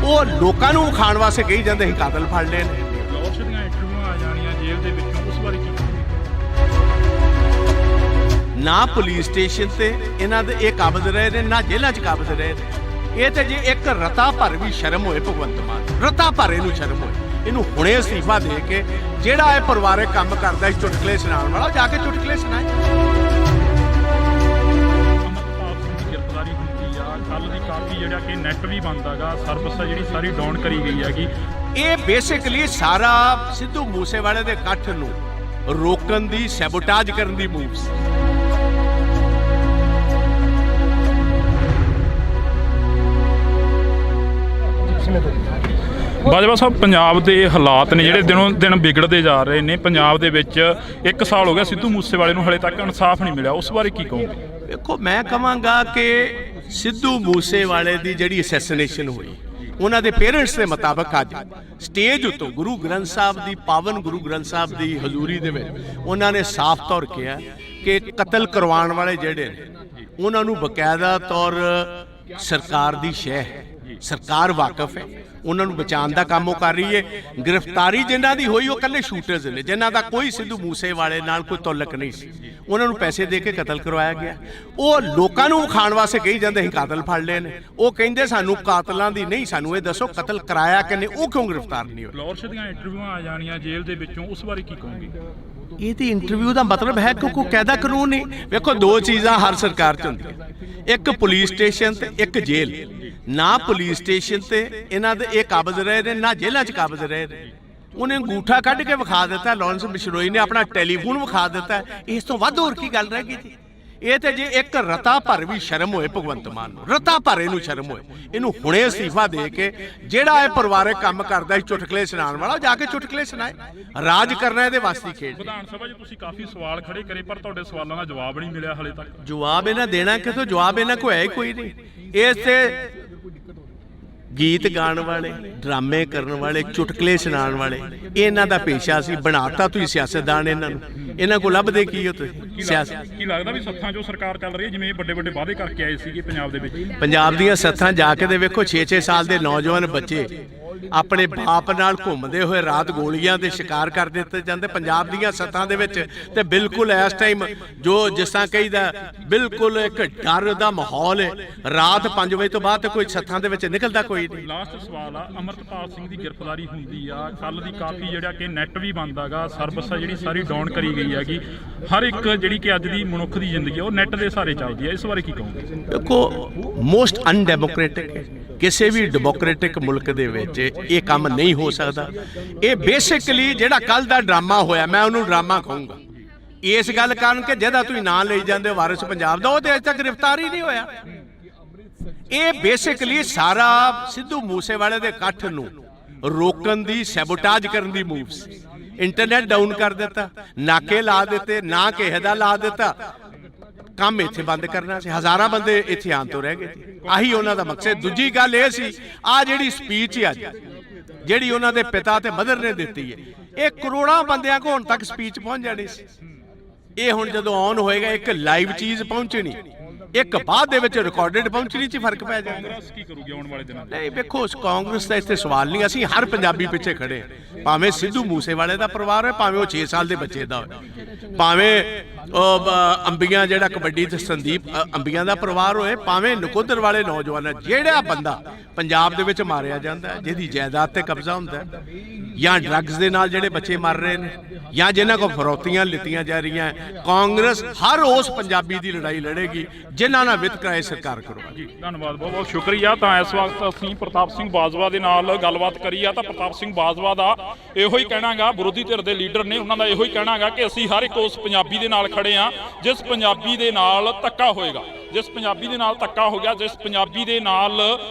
Speaker 2: ਉਹ ਲੋਕਾਂ ਨੂੰ ਵਿਖਾਉਣ ਵਾਸਤੇ ਕਹੀ ਜਾਂਦੇ ਅਸੀਂ ਕਾਤਲ ਫੜ ਲਏ ਨੇ।
Speaker 1: ਫਲੋਰਸ਼ ਦੀਆਂ ਇੰਟਰਵਿਊਆਂ ਆ ਜਾਣੀਆਂ ਜੇਲ੍ਹ ਦੇ ਵਿੱਚੋਂ, ਉਸ ਬਾਰੇ ਕੀ ਕਹੋਗੇ?
Speaker 2: ਨਾ ਪੁਲਿਸ ਸਟੇਸ਼ਨ ਤੇ ਇਹਨਾਂ ਦੇ ਇਹ ਕਾਬਜ਼ ਰਹੇ ਨੇ, ਨਾ ਜੇਲ੍ਹਾਂ 'ਚ ਕਾਬਜ਼ ਰਹੇ ਨੇ। ਇਹ ਤੇ ਜੇ ਇੱਕ ਰਤਾ ਭਰ ਵੀ ਸ਼ਰਮ ਹੋਏ ਭਗਵੰਤ ਮਾਨ, ਰਤਾ ਭਰ ਇਹਨੂੰ ਸ਼ਰਮ ਹੋਏ, ਇਹਨੂੰ ਹੁਣੇ ਅਸਤੀਫਾ ਦੇ ਕੇ ਜਿਹੜਾ ਇਹ ਪਰਿਵਾਰਕ ਕੰਮ ਕਰਦਾ ਸੀ ਚੁਟਕਲੇ ਸੁਣਾਉਣ ਵਾਲਾ, ਜਾ ਕੇ ਚੁਟਕਲੇ ਸੁਣਾਏ।
Speaker 1: ਅਮਰਤਪਾਲ ਸਿੰਘ ਦੀ ਗ੍ਰਿਫਤਾਰੀ ਹੁੰਦੀ ਆ, ਕੱਲ ਦੀ ਕਾਫੀ ਜਿਹੜਾ ਕਿ ਨੈਟ ਵੀ ਬੰਦ ਹੈਗਾ, ਸਰਵਿਸ ਆ ਜਿਹੜੀ ਸਾਰੀ ਡਾਊਨ ਕਰੀ ਗਈ ਹੈਗੀ।
Speaker 2: ਇਹ ਬੇਸਿਕਲੀ ਸਾਰਾ ਸਿੱਧੂ ਮੂਸੇਵਾਲੇ ਦੇ ਇਕੱਠ ਨੂੰ ਰੋਕਣ ਦੀ, ਸੈਬੋਟਾਜ ਕਰਨ ਦੀ ਮੂਵ ਸੀ।
Speaker 1: ਬਾਜਵਾ ਸਾਹਿਬ, ਪੰਜਾਬ ਦੇ ਹਾਲਾਤ ਨੇ ਜਿਹੜੇ ਦਿਨੋਂ ਦਿਨ ਵਿਗੜਦੇ ਜਾ ਰਹੇ ਨੇ। ਪੰਜਾਬ ਦੇ ਵਿੱਚ 1 ਸਾਲ ਹੋ ਗਿਆ ਸਿੱਧੂ ਮੂਸੇਵਾਲੇ ਨੂੰ ਹਲੇ ਤੱਕ ਇਨਸਾਫ ਨਹੀਂ ਮਿਲਿਆ, ਉਸ ਬਾਰੇ ਕੀ ਕਹੋਗੇ?
Speaker 2: ਦੇਖੋ, ਮੈਂ ਕਹਾਂਗਾ ਕਿ ਸਿੱਧੂ ਮੂਸੇਵਾਲੇ ਦੀ ਜਿਹੜੀ ਅਸੈਸੀਨੇਸ਼ਨ ਹੋਈ, ਉਹਨਾਂ ਦੇ ਪੇਰੈਂਟਸ ਦੇ ਮੁਤਾਬਕ ਅੱਜ ਸਟੇਜ ਉੱਤੋਂ ਗੁਰੂ ਗ੍ਰੰਥ ਸਾਹਿਬ ਦੀ, ਪਾਵਨ ਗੁਰੂ ਗ੍ਰੰਥ ਸਾਹਿਬ ਦੀ ਹਜ਼ੂਰੀ ਦੇ ਵਿੱਚ ਉਹਨਾਂ ਨੇ ਸਾਫ਼ ਤੌਰ ਕਿਹਾ ਕਿ ਕਤਲ ਕਰਵਾਉਣ ਵਾਲੇ ਜਿਹੜੇ ਨੇ ਉਹਨਾਂ ਨੂੰ ਬਕਾਇਦਾ ਤੌਰ ਸਰਕਾਰ ਦੀ ਸ਼ਹਿ ਹੈ, ਸਰਕਾਰ ਵਾਕਿਫ ਹੈ, ਉਹਨਾਂ ਨੂੰ ਬਚਾਉਣ ਦਾ ਕੰਮ ਉਹ ਕਰ ਰਹੀ ਹੈ। ਗ੍ਰਿਫਤਾਰੀ ਜਿਨ੍ਹਾਂ ਦੀ ਹੋਈ ਉਹ ਇਕੱਲੇ ਸ਼ੂਟਰਸ ਨੇ, ਜਿਨ੍ਹਾਂ ਦਾ ਕੋਈ ਸਿੱਧੂ ਮੂਸੇਵਾਲੇ ਨਾਲ ਕੋਈ ਤਾਲੁਕ ਨਹੀਂ ਸੀ। ਉਹਨਾਂ ਨੂੰ ਪੈਸੇ ਦੇ ਕੇ ਕਤਲ ਕਰਵਾਇਆ ਗਿਆ। ਉਹ ਲੋਕਾਂ ਨੂੰ ਖਾਣ ਵਾਸਤੇ ਕਹੀ ਜਾਂਦੇ ਅਸੀਂ ਕਾਤਲ ਫੜ ਲਏ ਨੇ। ਉਹ ਕਹਿੰਦੇ ਸਾਨੂੰ ਕਾਤਲਾਂ ਦੀ ਨਹੀਂ, ਸਾਨੂੰ ਇਹ ਦੱਸੋ ਕਤਲ ਕਰਾਇਆ ਕਿਨੇ, ਉਹ ਕਿਉਂ ਗ੍ਰਿਫਤਾਰ ਨਹੀਂ ਹੋਏ?
Speaker 1: ਲੌਰਸ਼ ਦੀਆਂ ਇੰਟਰਵਿਊਆਂ ਆ ਜਾਣੀਆਂ ਜੇਲ੍ਹ ਦੇ ਵਿੱਚੋਂ, ਉਸ ਬਾਰੇ ਕੀ ਕਹੋਗੇ?
Speaker 2: ਇਹ ਤੇ ਇੰਟਰਵਿਊ ਦਾ ਮਤਲਬ ਹੈ ਕਿ ਕੋਈ ਕਾਇਦਾ ਕਾਨੂੰਨ ਨਹੀਂ। ਵੇਖੋ, ਦੋ ਚੀਜ਼ਾਂ ਹਰ ਸਰਕਾਰ 'ਚ ਹੁੰਦੀਆਂ, ਇੱਕ ਪੁਲਿਸ ਸਟੇਸ਼ਨ ਤੇ ਇੱਕ ਜੇਲ੍ਹ। ਨਾ ਪੁਲਿਸ ਸਟੇਸ਼ਨ ਤੇ ਇਹਨਾਂ ਦੇ ਇਹ ਕਾਬਜ਼ ਰਹੇ ਨੇ, ਨਾ ਜੇਲ੍ਹਾਂ 'ਚ ਕਾਬਜ਼ ਰਹੇ ਨੇ। ਉਹਨੇ ਅੰਗੂਠਾ ਕੱਢ ਕੇ ਵਿਖਾ ਦਿੱਤਾ, ਲਾਰੈਂਸ ਬਿਸ਼ਨੋਈ ਨੇ ਆਪਣਾ ਟੈਲੀਫੋਨ ਵਿਖਾ ਦਿੱਤਾ। ਇਸ ਤੋਂ ਵੱਧ ਹੋਰ ਕੀ ਗੱਲ ਰਹਿ ਗਈ ਜੀ? ਇਹ ਤੇ ਜੇ ਇੱਕ ਰਤਾ ਭਰ ਵੀ ਸ਼ਰਮ ਹੋਏ ਭਗਵੰਤ ਮਾਨ ਨੂੰ, ਰਤਾ ਭਰ ਇਹਨੂੰ ਸ਼ਰਮ ਹੋਏ, ਇਹਨੂੰ ਹੁਣੇ ਅਸਤੀਫਾ ਦੇ ਕੇ ਜਿਹੜਾ ਇਹ ਪਰਿਵਾਰਕ ਕੰਮ ਕਰਦਾ ਸੀ ਚੁਟਕਲੇ ਸੁਣਾਉਣ ਵਾਲਾ, ਜਾ ਕੇ ਚੁਟਕਲੇ ਸੁਣਾਏ। ਰਾਜ ਕਰਨਾ ਇਹਦੇ ਵਾਸਤੇ ਖੇਡ।
Speaker 1: ਵਿਧਾਨ ਸਭਾ 'ਚ ਤੁਸੀਂ ਕਾਫੀ ਸਵਾਲ ਖੜੇ ਕਰੇ, ਪਰ ਤੁਹਾਡੇ ਸਵਾਲਾਂ ਦਾ ਜਵਾਬ ਨਹੀਂ ਮਿਲਿਆ ਹਲੇ ਤੱਕ।
Speaker 2: ਜਵਾਬ ਇਹਨਾਂ ਦੇਣਾ ਕਿਥੋਂ? ਜਵਾਬ ਇਹਨਾਂ ਕੋਲ ਹੈ ਹੀ ਕੋਈ ਨਹੀਂ। ਇਸ ਤੇ ਗੀਤ ਗਾਉਣ ਵਾਲੇ, ਡਰਾਮੇ ਕਰਨ ਵਾਲੇ, ਚੁਟਕਲੇ ਸੁਣਾਉਣ ਵਾਲੇ, ਇਹਨਾਂ ਦਾ ਪੇਸ਼ਾ ਸੀ। ਬਣਾਤਾ ਤੁਸੀਂ ਸਿਆਸਤਦਾਨ ਇਹਨਾਂ ਨੂੰ। ਇਹਨਾਂ ਕੋਲ ਲੱਭਦੇ ਕੀ ਹੋ ਤੁਸੀਂ? ਸਿਆਸਤ
Speaker 1: ਕੀ ਲੱਗਦਾ ਵੀ ਸੱਥਾਂ 'ਚੋਂ ਸਰਕਾਰ ਚੱਲ ਰਹੀ ਹੈ, ਜਿਵੇਂ ਵੱਡੇ ਵੱਡੇ ਵਾਅਦੇ ਕਰਕੇ ਆਏ ਸੀਗੇ ਪੰਜਾਬ ਦੇ ਵਿੱਚ?
Speaker 2: ਪੰਜਾਬ ਦੀਆਂ ਸੱਥਾਂ ਜਾ ਕੇ ਦੇ ਵੇਖੋ, 6-6 ਸਾਲ ਦੇ ਨੌਜਵਾਨ ਬੱਚੇ ਆਪਣੇ ਬਾਪ ਨਾਲ ਘੁੰਮਦੇ ਹੋਏ ਰਾਤ ਗੋਲੀਆਂ ਦੇ ਸ਼ਿਕਾਰ ਕਰ ਦਿੱਤੇ ਜਾਂਦੇ ਪੰਜਾਬ ਦੀਆਂ ਸੱਥਾਂ ਦੇ ਵਿੱਚ। ਤੇ ਬਿਲਕੁਲ ਇਸ ਟਾਈਮ ਜੋ ਜਿਸ ਤਰ੍ਹਾਂ ਕਹੀਦਾ, ਬਿਲਕੁਲ ਇੱਕ ਡਰ ਦਾ ਮਾਹੌਲ ਹੈ। ਰਾਤ 5 ਵਜੇ ਤੋਂ ਬਾਅਦ ਤੇ ਕੋਈ ਸੱਥਾਂ ਦੇ ਵਿੱਚ ਨਿਕਲਦਾ ਕੋਈ ਨਹੀਂ।
Speaker 1: ਲਾਸਟ ਸਵਾਲ ਆ, ਅਮਰਤਪਾਲ ਸਿੰਘ ਦੀ ਗ੍ਰਿਫਤਾਰੀ ਹੁੰਦੀ ਆ ਕੱਲ ਦੀ, ਕਾਫੀ ਜਿਹੜਾ ਕਿ ਨੈਟ ਵੀ ਬੰਦ ਹੈਗਾ, ਸਰਵਿਸ ਆ ਜਿਹੜੀ ਸਾਰੀ ਡਾਊਨ ਕਰੀ ਗਈ ਹੈਗੀ। ਹਰ ਇੱਕ ਜਿਹੜੀ ਕਿ ਅੱਜ ਦੀ ਮਨੁੱਖ ਦੀ ਜ਼ਿੰਦਗੀ ਉਹ ਨੈਟ ਦੇ ਸਹਾਰੇ ਚੱਲਦੀ ਹੈ, ਇਸ ਬਾਰੇ ਕੀ ਕਹੋਗੇ?
Speaker 2: ਦੇਖੋ, ਮੋਸਟ ਅਨਡੈਮੋਕ੍ਰੈਟਿਕ ਹੈ। ਕਿਸੇ ਵੀ ਡੈਮੋਕ੍ਰੈਟਿਕ ਮੁਲਕ ਦੇ ਵਿੱਚ ਇਹ ਕੰਮ ਨਹੀਂ ਹੋ ਸਕਦਾ। ਇਹ ਬੇਸਿਕਲੀ ਜਿਹੜਾ ਕੱਲ ਦਾ ਡਰਾਮਾ ਹੋਇਆ, ਮੈਂ ਉਹਨੂੰ ਡਰਾਮਾ ਕਹੂੰਗਾ ਇਸ ਗੱਲ ਕਾਰਨ ਕਿ ਜਿਹਦਾ ਤੁਸੀਂ ਨਾਂ ਲਈ ਜਾਂਦੇ ਹੋ ਵਾਰਿਸ ਪੰਜਾਬ ਦਾ, ਉਹ ਤੇ ਅਜੇ ਤੱਕ ਗ੍ਰਿਫਤਾਰ ਹੀ ਨਹੀਂ ਹੋਇਆ। ਇਹ ਬੇਸਿਕਲੀ ਸਾਰਾ ਸਿੱਧੂ ਮੂਸੇਵਾਲੇ ਦੇ ਇਕੱਠ ਨੂੰ ਰੋਕਣ ਦੀ, ਸੈਬੋਟਾਜ ਕਰਨ ਦੀ ਮੂਵ ਸੀ। ਇੰਟਰਨੈਟ ਡਾਊਨ ਕਰ ਦਿੱਤਾ, ਨਾਕੇ ਲਾ ਦਿੱਤੇ, ਨਾ ਕਿਸੇ ਦਾ ਲਾ ਦਿੱਤਾ, ਕੰਮ ਇੱਥੇ ਬੰਦ ਕਰਨਾ ਸੀ। ਹਜ਼ਾਰਾਂ ਬੰਦੇ ਇੱਥੇ ਆਉਣ ਤੋਂ ਰਹਿ ਗਏ। ਆਹੀ ਉਹਨਾਂ ਦਾ ਮਕਸਦ। ਦੂਜੀ ਗੱਲ ਇਹ ਸੀ, ਆ ਜਿਹੜੀ ਸਪੀਚ ਹੈ ਅੱਜ ਜਿਹੜੀ ਉਹਨਾਂ ਦੇ ਪਿਤਾ ਤੇ ਮਦਰ ਨੇ ਦਿੱਤੀ ਹੈ, ਇਹ ਕਰੋੜਾਂ ਬੰਦਿਆਂ ਕੋਲ ਹੁਣ ਤੱਕ ਸਪੀਚ ਪਹੁੰਚ ਜਾਣੀ ਸੀ। ਇਹ ਹੁਣ ਜਦੋਂ ਔਨ ਹੋਏਗਾ, ਇੱਕ ਲਾਈਵ ਚੀਜ਼ ਪਹੁੰਚਣੀ, ਇੱਕ ਬਾਅਦ ਦੇ ਵਿੱਚ ਰਿਕਾਰਡਡ ਪਹੁੰਚਣੀ 'ਚ ਫਰਕ ਪੈ ਜਾਏਗਾ।
Speaker 1: ਕਾਂਗਰਸ ਕੀ ਕਰੂਗੀ ਆਉਣ ਵਾਲੇ ਦਿਨਾਂ 'ਚ?
Speaker 2: ਨਹੀਂ ਵੇਖੋ, ਕਾਂਗਰਸ ਦਾ ਇੱਥੇ ਸਵਾਲ ਨਹੀਂ। ਅਸੀਂ ਹਰ ਪੰਜਾਬੀ ਪਿੱਛੇ ਖੜੇ ਹਾਂ। ਭਾਵੇਂ ਸਿੱਧੂ ਮੂਸੇਵਾਲੇ ਦਾ ਪਰਿਵਾਰ ਹੋਏ, ਭਾਵੇਂ ਉਹ 6 ਸਾਲ ਦੇ ਬੱਚੇ ਦਾ ਹੋਏ, ਭਾਵੇਂ ਅੰਬੀਆਂ ਜਿਹੜਾ ਕਬੱਡੀ ਤੇ ਸੰਦੀਪ ਅੰਬੀਆਂ ਦਾ ਪਰਿਵਾਰ ਹੋਏ, ਭਾਵੇਂ ਨਕੋਦਰ ਵਾਲੇ ਨੌਜਵਾਨ, ਜਿਹੜਾ ਬੰਦਾ ਪੰਜਾਬ ਦੇ ਵਿੱਚ ਮਾਰਿਆ ਜਾਂਦਾ, ਜਿਹਦੀ ਜਾਇਦਾਦ ਤੇ ਕਬਜ਼ਾ ਹੁੰਦਾ, ਜਾਂ ਡਰੱਗਸ ਦੇ ਨਾਲ ਜਿਹੜੇ ਬੱਚੇ ਮਰ ਰਹੇ ਨੇ, ਜਾਂ ਜਿਨ੍ਹਾਂ ਕੋਲ ਫਰੌਤੀਆਂ ਲਿੱਤੀਆਂ ਜਾ ਰਹੀਆਂ, ਕਾਂਗਰਸ ਹਰ ਉਸ ਪੰਜਾਬੀ ਦੀ ਲੜਾਈ ਲੜੇਗੀ ਜਿਨ੍ਹਾਂ ਨਾਲ ਵਿਤਕਰਾ ਸਰਕਾਰ ਕਰਵਾਏਗੀ।
Speaker 1: ਧੰਨਵਾਦ, ਬਹੁਤ ਬਹੁਤ ਸ਼ੁਕਰੀਆ। ਤਾਂ ਇਸ ਵਕਤ ਅਸੀਂ ਪ੍ਰਤਾਪ ਸਿੰਘ ਬਾਜਵਾ ਦੇ ਨਾਲ ਗੱਲਬਾਤ ਕਰੀ ਆ। ਤਾਂ ਪ੍ਰਤਾਪ ਸਿੰਘ ਬਾਜਵਾ ਦਾ ਇਹੋ ਹੀ ਕਹਿਣਾਗਾ, ਵਿਰੋਧੀ ਧਿਰ ਦੇ ਲੀਡਰ ਨੇ, ਉਹਨਾਂ ਦਾ ਇਹੋ ਹੀ ਕਹਿਣਾਗਾ ਕਿ ਅਸੀਂ ਹਰ ਇੱਕ ਉਸ ਪੰਜਾਬੀ ਦੇ ਨਾਲ ਖੜੇ ਆ ਜਿਸ ਪੰਜਾਬੀ ਦੇ ਨਾਲ ਧੱਕਾ ਹੋਏਗਾ, ਜਿਸ ਪੰਜਾਬੀ ਦੇ ਨਾਲ ਧੱਕਾ ਹੋ ਗਿਆ, ਜਿਸ ਪੰਜਾਬੀ ਦੇ ਨਾਲ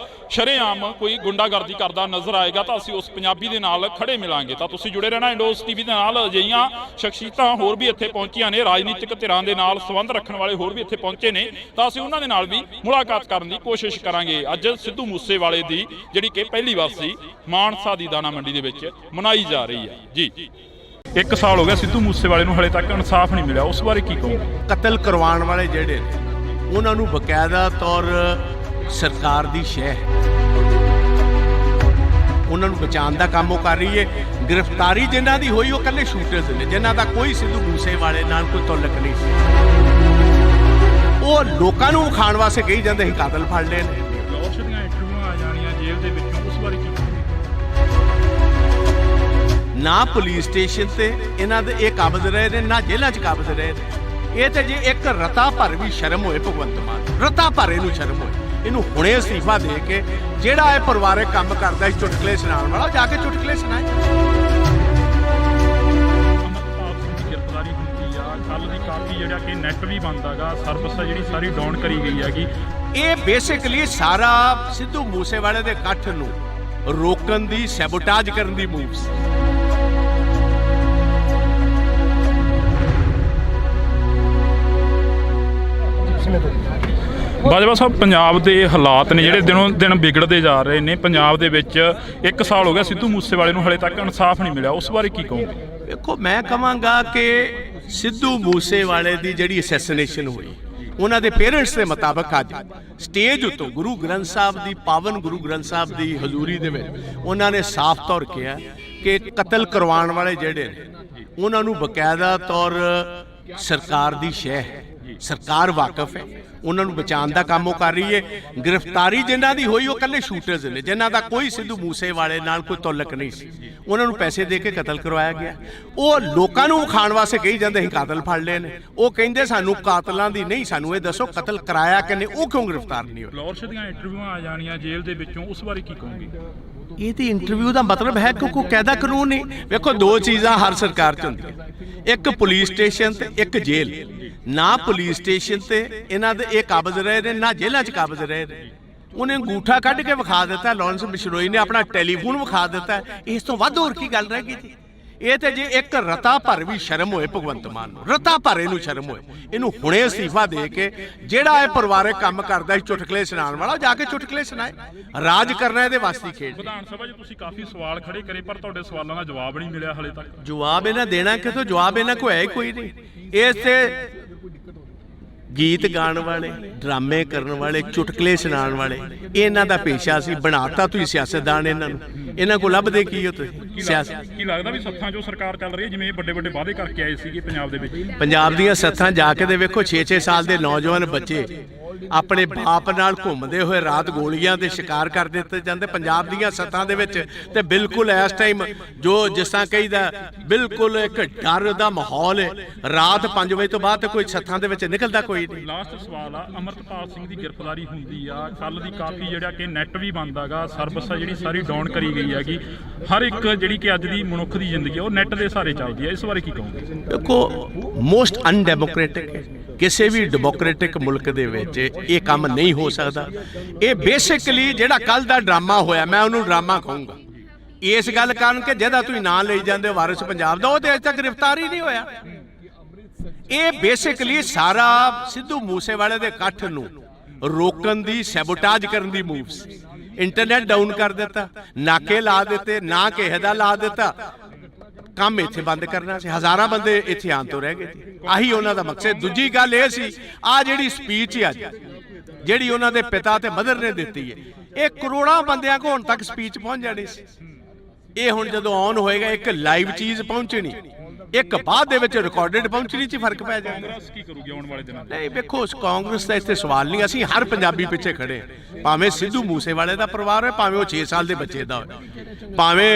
Speaker 1: ਸ਼ਰੇਆਮ ਕੋਈ ਗੁੰਡਾਗਰਦੀ ਕਰਦਾ ਨਜ਼ਰ ਆਏਗਾ, ਤਾਂ ਅਸੀਂ ਉਸ ਪੰਜਾਬੀ ਦੇ ਨਾਲ ਖੜੇ ਮਿਲਾਂਗੇ। ਤਾਂ ਤੁਸੀਂ ਜੁੜੇ ਰਹਿਣਾ ਇੰਡੋਸ ਟੀਵੀ ਦੇ ਨਾਲ। ਅਜਿਹੀਆਂ ਸ਼ਖਸੀਅਤਾਂ ਹੋਰ ਵੀ ਇੱਥੇ ਪਹੁੰਚੀਆਂ ਨੇ, ਰਾਜਨੀਤਿਕ ਧਿਰਾਂ ਦੇ ਨਾਲ ਸੰਬੰਧ ਰੱਖਣ ਵਾਲੇ ਹੋਰ ਵੀ ਇੱਥੇ ਪਹੁੰਚੇ ਨੇ, ਤਾਂ ਅਸੀਂ ਉਹਨਾਂ ਦੇ ਨਾਲ ਵੀ ਮੁਲਾਕਾਤ ਕਰਨ ਦੀ ਕੋਸ਼ਿਸ਼ ਕਰਾਂਗੇ। ਅੱਜ ਸਿੱਧੂ ਮੂਸੇਵਾਲੇ ਦੀ ਜਿਹੜੀ ਕਿ ਪਹਿਲੀ ਵਾਰਸੀ ਮਾਨਸਾ ਦੀ ਦਾਣਾ ਮੰਡੀ ਦੇ ਵਿੱਚ ਮਨਾਈ ਜਾ ਰਹੀ ਹੈ ਜੀ। 1 ਸਾਲ ਹੋ ਗਿਆ ਸਿੱਧੂ ਮੂਸੇਵਾਲੇ ਨੂੰ ਹਲੇ ਤੱਕ ਇਨਸਾਫ ਨਹੀਂ ਮਿਲਿਆ, ਉਸ ਬਾਰੇ ਕੀ ਕਹੋਗੇ?
Speaker 2: ਕਤਲ ਕਰਵਾਉਣ ਵਾਲੇ ਜਿਹੜੇ ਨੇ ਉਹਨਾਂ ਨੂੰ ਬਕਾਇਦਾ ਤੌਰ ਸਰਕਾਰ ਦੀ ਸ਼ਹਿ ਹੈ, ਉਹਨਾਂ ਨੂੰ ਬਚਾਉਣ ਦਾ ਕੰਮ ਉਹ ਕਰ ਰਹੀ ਹੈ। ਗ੍ਰਿਫਤਾਰੀ ਜਿਨ੍ਹਾਂ ਦੀ ਹੋਈ ਉਹ ਇਕੱਲੇ ਸ਼ੂਟਰਸ ਨੇ, ਜਿਨ੍ਹਾਂ ਦਾ ਕੋਈ ਸਿੱਧੂ ਮੂਸੇਵਾਲੇ ਨਾਲ ਕੋਈ ਤਾਲੁਕ ਨਹੀਂ ਸੀ। ਉਹ ਲੋਕਾਂ ਨੂੰ ਖਾਣ ਵਾਸਤੇ ਕਹੀ ਜਾਂਦੇ ਅਸੀਂ ਕਾਤਲ ਫੜ ਲਏ ਨੇ।
Speaker 1: ਲੌਰਸ਼ ਦੀਆਂ ਇੰਟਰਵਿਊਆਂ ਆ ਜਾਣੀਆਂ ਜੇਲ੍ਹ ਦੇ ਵਿੱਚੋਂ, ਉਸ ਬਾਰੇ ਕੀ ਕਹੋਗੇ?
Speaker 2: ਨਾ ਪੁਲਿਸ ਸਟੇਸ਼ਨ ਤੇ ਇਹਨਾਂ ਦੇ ਇਹ ਕਾਬਜ਼ ਰਹੇ ਨੇ, ਨਾ ਜੇਲ੍ਹਾਂ 'ਚ ਕਾਬਜ਼ ਰਹੇ ਨੇ। ਇਹ ਤੇ ਜੇ ਇੱਕ ਰਤਾ ਭਰ ਵੀ ਸ਼ਰਮ ਹੋਏ ਭਗਵੰਤ ਮਾਨ, ਰਤਾ ਭਰ ਇਹਨੂੰ ਸ਼ਰਮ ਹੋਏ, ਇਹਨੂੰ ਹੁਣੇ ਅਸਤੀਫਾ ਦੇ ਕੇ ਜਿਹੜਾ ਇਹ ਪਰਿਵਾਰਕ ਕੰਮ ਕਰਦਾ ਸੀ ਚੁਟਕਲੇ ਸੁਣਾਉਣ ਵਾਲਾ, ਜਾ ਕੇ ਚੁਟਕਲੇ ਸੁਣਾਏ।
Speaker 1: ਅਮਰਤਪਾਲ ਸਿੰਘ ਦੀ ਕਾਫੀ ਜਿਹੜਾ ਕਿ ਨੈਟ ਵੀ ਬੰਦ ਹੈਗਾ, ਸਰਵਿਸ ਆ ਜਿਹੜੀ ਸਾਰੀ ਡਾਊਨ ਕਰੀ ਗਈ ਹੈਗੀ।
Speaker 2: ਇਹ ਬੇਸਿਕਲੀ ਸਾਰਾ ਸਿੱਧੂ ਮੂਸੇਵਾਲੇ ਦੇ ਇਕੱਠ ਨੂੰ ਰੋਕਣ ਦੀ, ਸੈਬੋਟਾਜ ਕਰਨ ਦੀ ਮੂਵ ਸੀ।
Speaker 1: ਬਾਜਵਾ ਸਾਹਿਬ, ਪੰਜਾਬ ਦੇ ਹਾਲਾਤ ਨੇ ਜਿਹੜੇ ਦਿਨੋਂ ਦਿਨ ਵਿਗੜਦੇ ਜਾ ਰਹੇ ਨੇ। ਪੰਜਾਬ ਦੇ ਵਿੱਚ 1 ਸਾਲ ਹੋ ਗਿਆ ਸਿੱਧੂ ਮੂਸੇਵਾਲੇ ਨੂੰ ਹਲੇ ਤੱਕ ਇਨਸਾਫ ਨਹੀਂ ਮਿਲਿਆ, ਉਸ ਬਾਰੇ ਕੀ ਕਹੋਗੇ?
Speaker 2: ਦੇਖੋ, ਮੈਂ ਕਹਾਂਗਾ ਕਿ ਸਿੱਧੂ ਮੂਸੇਵਾਲੇ ਦੀ ਜਿਹੜੀ ਅਸੈਸੀਨੇਸ਼ਨ ਹੋਈ, ਉਹਨਾਂ ਦੇ ਪੇਰੈਂਟਸ ਦੇ ਮੁਤਾਬਕ ਅੱਜ ਸਟੇਜ ਉੱਤੋਂ ਗੁਰੂ ਗ੍ਰੰਥ ਸਾਹਿਬ ਦੀ, ਪਾਵਨ ਗੁਰੂ ਗ੍ਰੰਥ ਸਾਹਿਬ ਦੀ ਹਜ਼ੂਰੀ ਦੇ ਵਿੱਚ ਉਹਨਾਂ ਨੇ ਸਾਫ਼ ਤੌਰ ਕਿਹਾ ਕਿ ਕਤਲ ਕਰਵਾਉਣ ਵਾਲੇ ਜਿਹੜੇ ਨੇ ਉਹਨਾਂ ਨੂੰ ਬਕਾਇਦਾ ਤੌਰ ਸਰਕਾਰ ਦੀ ਸ਼ਹਿ ਹੈ, ਸਰਕਾਰ ਵਾਕਿਫ ਹੈ, ਉਹਨਾਂ ਨੂੰ ਬਚਾਉਣ ਦਾ ਕੰਮ ਉਹ ਕਰ ਰਹੀ ਹੈ। ਗ੍ਰਿਫਤਾਰੀ ਜਿਨ੍ਹਾਂ ਦੀ ਹੋਈ ਉਹ ਇਕੱਲੇ ਸ਼ੂਟਰਸ ਨੇ, ਜਿਨ੍ਹਾਂ ਦਾ ਕੋਈ ਸਿੱਧੂ ਮੂਸੇਵਾਲੇ ਨਾਲ ਕੋਈ ਤਾਲੁਕ ਨਹੀਂ ਸੀ। ਉਹਨਾਂ ਨੂੰ ਪੈਸੇ ਦੇ ਕੇ ਕਤਲ ਕਰਵਾਇਆ ਗਿਆ। ਉਹ ਲੋਕਾਂ ਨੂੰ ਖਾਣ ਵਾਸਤੇ ਕਹੀ ਜਾਂਦੇ ਅਸੀਂ ਕਾਤਲ ਫੜ ਲਏ ਨੇ। ਉਹ ਕਹਿੰਦੇ ਸਾਨੂੰ ਕਾਤਲਾਂ ਦੀ ਨਹੀਂ, ਸਾਨੂੰ ਇਹ ਦੱਸੋ ਕਤਲ ਕਰਾਇਆ ਕਿਨੇ, ਉਹ ਕਿਉਂ ਗ੍ਰਿਫਤਾਰ ਨਹੀਂ ਹੋਏ?
Speaker 1: ਫਲੋਰਸ਼ ਦੀਆਂ ਇੰਟਰਵਿਊਆਂ ਆ ਜਾਣੀਆਂ ਜੇਲ੍ਹ ਦੇ ਵਿੱਚੋਂ, ਉਸ ਬਾਰੇ ਕੀ ਕਹੋਗੇ?
Speaker 2: ਇਹ ਤੇ ਇੰਟਰਵਿਊ ਦਾ ਮਤਲਬ ਹੈ ਕਿ ਕੋਈ ਕਾਇਦਾ ਕਾਨੂੰਨ ਨਹੀਂ। ਵੇਖੋ, ਦੋ ਚੀਜ਼ਾਂ ਹਰ ਸਰਕਾਰ 'ਚ ਹੁੰਦੀਆਂ, ਇੱਕ ਪੁਲਿਸ ਸਟੇਸ਼ਨ ਤੇ ਇੱਕ ਜੇਲ੍ਹ। ਨਾ ਪੁਲਿਸ ਸਟੇਸ਼ਨ ਤੇ ਇਹਨਾਂ ਦੇ ਇਹ ਕਾਬਜ਼ ਰਹੇ ਨੇ, ਨਾ ਜੇਲ੍ਹਾਂ 'ਚ ਕਾਬਜ਼ ਰਹੇ ਨੇ। ਉਹਨੇ ਅੰਗੂਠਾ ਕੱਢ ਕੇ ਵਿਖਾ ਦਿੱਤਾ, ਲਾਰੈਂਸ ਬਿਸ਼ਨੋਈ ਨੇ ਆਪਣਾ ਟੈਲੀਫੋਨ ਵਿਖਾ ਦਿੱਤਾ। ਇਸ ਤੋਂ ਵੱਧ ਹੋਰ ਕੀ ਗੱਲ ਰਹਿ ਗਈ ਜੀ? ਇਹ ਤੇ ਜੇ ਇੱਕ ਰਤਾ ਭਰ ਵੀ ਸ਼ਰਮ ਹੋਏ ਭਗਵੰਤ ਮਾਨ ਨੂੰ, ਰਤਾ ਭਰ ਇਹਨੂੰ ਸ਼ਰਮ ਹੋਏ, ਇਹਨੂੰ ਹੁਣੇ ਅਸਤੀਫਾ ਦੇ ਕੇ ਜਿਹੜਾ ਇਹ ਪਰਿਵਾਰਕ ਕੰਮ ਕਰਦਾ ਸੀ ਚੁਟਕਲੇ ਸੁਣਾਉਣ ਵਾਲਾ, ਜਾ ਕੇ ਚੁਟਕਲੇ ਸੁਣਾਏ। ਰਾਜ ਕਰਨਾ ਇਹਦੇ ਵਾਸਤੇ ਖੇਡ।
Speaker 1: ਵਿਧਾਨ ਸਭਾ 'ਚ ਤੁਸੀਂ ਕਾਫੀ ਸਵਾਲ ਖੜੇ ਕਰੇ, ਪਰ ਤੁਹਾਡੇ ਸਵਾਲਾਂ ਦਾ ਜਵਾਬ ਨਹੀਂ ਮਿਲਿਆ ਹਲੇ ਤੱਕ।
Speaker 2: ਜਵਾਬ ਇਹਨਾਂ ਦੇਣਾ ਕਿਥੋਂ? ਜਵਾਬ ਇਹਨਾਂ ਕੋਲ ਹੈ ਹੀ ਕੋਈ ਨਹੀਂ। ਇਸ ਤੇ ਗੀਤ ਗਾਉਣ ਵਾਲੇ, ਡਰਾਮੇ ਕਰਨ ਵਾਲੇ, ਚੁਟਕਲੇ ਸੁਣਾਉਣ ਵਾਲੇ, ਇਹਨਾਂ ਦਾ ਪੇਸ਼ਾ ਸੀ। ਬਣਾਤਾ ਤੁਸੀਂ ਸਿਆਸਤਦਾਨ ਇਹਨਾਂ ਨੂੰ। ਇਹਨਾਂ ਕੋਲ ਲੱਭਦੇ ਕੀ ਹੋ ਤੁਸੀਂ? ਸਿਆਸਤ
Speaker 1: ਕੀ ਲੱਗਦਾ ਵੀ ਸੱਥਾਂ 'ਚੋਂ ਸਰਕਾਰ ਚੱਲ ਰਹੀ ਹੈ, ਜਿਵੇਂ ਵੱਡੇ ਵੱਡੇ ਵਾਅਦੇ ਕਰਕੇ ਆਏ ਸੀਗੇ ਪੰਜਾਬ ਦੇ ਵਿੱਚ?
Speaker 2: ਪੰਜਾਬ ਦੀਆਂ ਸੱਥਾਂ ਜਾ ਕੇ ਦੇ ਵੇਖੋ, 6-6 ਸਾਲ ਦੇ ਨੌਜਵਾਨ ਬੱਚੇ ਆਪਣੇ ਬਾਪ ਨਾਲ ਘੁੰਮਦੇ ਹੋਏ ਰਾਤ ਗੋਲੀਆਂ ਦੇ ਸ਼ਿਕਾਰ ਕਰ ਦਿੱਤੇ ਜਾਂਦੇ ਪੰਜਾਬ ਦੀਆਂ ਸੱਥਾਂ ਦੇ ਵਿੱਚ। ਤੇ ਬਿਲਕੁਲ ਇਸ ਟਾਈਮ ਜੋ ਜਿਸ ਤਰ੍ਹਾਂ ਕਹੀਦਾ, ਬਿਲਕੁਲ ਇੱਕ ਡਰ ਦਾ ਮਾਹੌਲ ਹੈ। ਰਾਤ 5 ਵਜੇ ਤੋਂ ਬਾਅਦ ਤੇ ਕੋਈ ਸੱਥਾਂ ਦੇ ਵਿੱਚ ਨਿਕਲਦਾ ਕੋਈ ਨਹੀਂ।
Speaker 1: ਲਾਸਟ ਸਵਾਲ ਆ, ਅਮਰਤਪਾਲ ਸਿੰਘ ਦੀ ਗ੍ਰਿਫਤਾਰੀ ਹੁੰਦੀ ਆ, ਕੱਲ ਦੀ ਕਾਫੀ ਜਿਹੜਾ ਕਿ ਨੈਟ ਵੀ ਬੰਦ ਹੈਗਾ, ਸਰਵਿਸ ਆ ਜਿਹੜੀ ਸਾਰੀ ਡਾਊਨ ਕਰੀ ਗਈ ਹੈਗੀ। ਹਰ ਇੱਕ ਜਿਹੜੀ ਕਿ ਅੱਜ ਦੀ ਮਨੁੱਖ ਦੀ ਜ਼ਿੰਦਗੀ ਉਹ ਨੈਟ ਦੇ ਸਹਾਰੇ ਚੱਲਦੀ ਹੈ, ਇਸ ਬਾਰੇ ਕੀ ਕਹੋਗੇ?
Speaker 2: ਦੇਖੋ, ਮੋਸਟ ਅਨਡੈਮੋਕ੍ਰੈਟਿਕ ਹੈ। ਕਿਸੇ ਵੀ ਡੈਮੋਕ੍ਰੈਟਿਕ ਮੁਲਕ ਦੇ ਵਿੱਚ ਇਹ ਕੰਮ ਨਹੀਂ ਹੋ ਸਕਦਾ। ਇਹ ਬੇਸਿਕਲੀ ਜਿਹੜਾ ਕੱਲ ਦਾ ਡਰਾਮਾ ਹੋਇਆ, ਮੈਂ ਉਹਨੂੰ ਡਰਾਮਾ ਕਹੂੰਗਾ ਇਸ ਗੱਲ ਕਾਰਨ ਕਿ ਜਿਹਦਾ ਤੁਸੀਂ ਨਾਂ ਲਈ ਜਾਂਦੇ ਹੋ ਵਾਰਿਸ ਪੰਜਾਬ ਦਾ, ਉਹ ਤੇ ਅਜੇ ਤੱਕ ਗ੍ਰਿਫਤਾਰ ਹੀ ਨਹੀਂ ਹੋਇਆ। ਇਹ ਬੇਸਿਕਲੀ ਸਾਰਾ ਸਿੱਧੂ ਮੂਸੇਵਾਲੇ ਦੇ ਇਕੱਠ ਨੂੰ ਰੋਕਣ ਦੀ, ਸੈਬੋਟਾਜ ਕਰਨ ਦੀ ਮੂਵ ਸੀ। ਇੰਟਰਨੈਟ ਡਾਊਨ ਕਰ ਦਿੱਤਾ, ਨਾਕੇ ਲਾ ਦਿੱਤੇ, ਨਾ ਕਿਸੇ ਦਾ ਲਾ ਦਿੱਤਾ, ਕੰਮ ਇੱਥੇ ਬੰਦ ਕਰਨਾ ਸੀ। ਹਜ਼ਾਰਾਂ ਬੰਦੇ ਇੱਥੇ ਆਉਣ ਤੋਂ ਰਹਿ ਗਏ। ਆਹੀ ਉਹਨਾਂ ਦਾ ਮਕਸਦ। ਦੂਜੀ ਗੱਲ ਇਹ ਸੀ, ਆ ਜਿਹੜੀ ਸਪੀਚ ਹੈ ਅੱਜ ਜਿਹੜੀ ਉਹਨਾਂ ਦੇ ਪਿਤਾ ਤੇ ਮਦਰ ਨੇ ਦਿੱਤੀ ਹੈ, ਇਹ ਕਰੋੜਾਂ ਬੰਦਿਆਂ ਕੋਲ ਹੁਣ ਤੱਕ ਸਪੀਚ ਪਹੁੰਚ ਜਾਣੀ ਸੀ। ਇਹ ਹੁਣ ਜਦੋਂ ਆਨ ਹੋਏਗਾ, ਇੱਕ ਲਾਈਵ ਚੀਜ਼ ਪਹੁੰਚਣੀ, ਇੱਕ ਬਾਅਦ ਦੇ ਵਿੱਚ ਰਿਕਾਰਡਡ ਪਹੁੰਚਣੀ 'ਚ ਫਰਕ ਪੈ ਜਾਏਗਾ।
Speaker 1: ਕਾਂਗਰਸ ਕੀ ਕਰੂਗੀ ਆਉਣ ਵਾਲੇ ਦਿਨਾਂ 'ਚ?
Speaker 2: ਨਹੀਂ, ਵੇਖੋ, ਕਾਂਗਰਸ ਦਾ ਇੱਥੇ ਸਵਾਲ ਨਹੀਂ। ਅਸੀਂ ਹਰ ਪੰਜਾਬੀ ਪਿੱਛੇ ਖੜੇ, ਭਾਵੇਂ ਸਿੱਧੂ ਮੂਸੇਵਾਲੇ ਦਾ ਪਰਿਵਾਰ ਹੋਏ, ਭਾਵੇਂ ਉਹ 6 ਸਾਲ ਦੇ ਬੱਚੇ ਦਾ ਹੋਵੇ, ਭਾਵੇਂ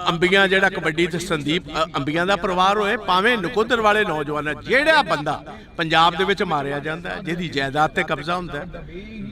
Speaker 2: ਅੰਬੀਆਂ ਜਿਹੜਾ ਕਬੱਡੀ ਤੇ ਸੰਦੀਪ ਅੰਬੀਆਂ ਦਾ ਪਰਿਵਾਰ ਹੋਏ, ਭਾਵੇਂ ਨਕੋਦਰ ਵਾਲੇ ਨੌਜਵਾਨ। ਜਿਹੜਾ ਬੰਦਾ ਪੰਜਾਬ ਦੇ ਵਿੱਚ ਮਾਰਿਆ ਜਾਂਦਾ ਹੈ, ਜਿਹਦੀ ਜਾਇਦਾਦ ਤੇ ਕਬਜ਼ਾ ਹੁੰਦਾ ਹੈ,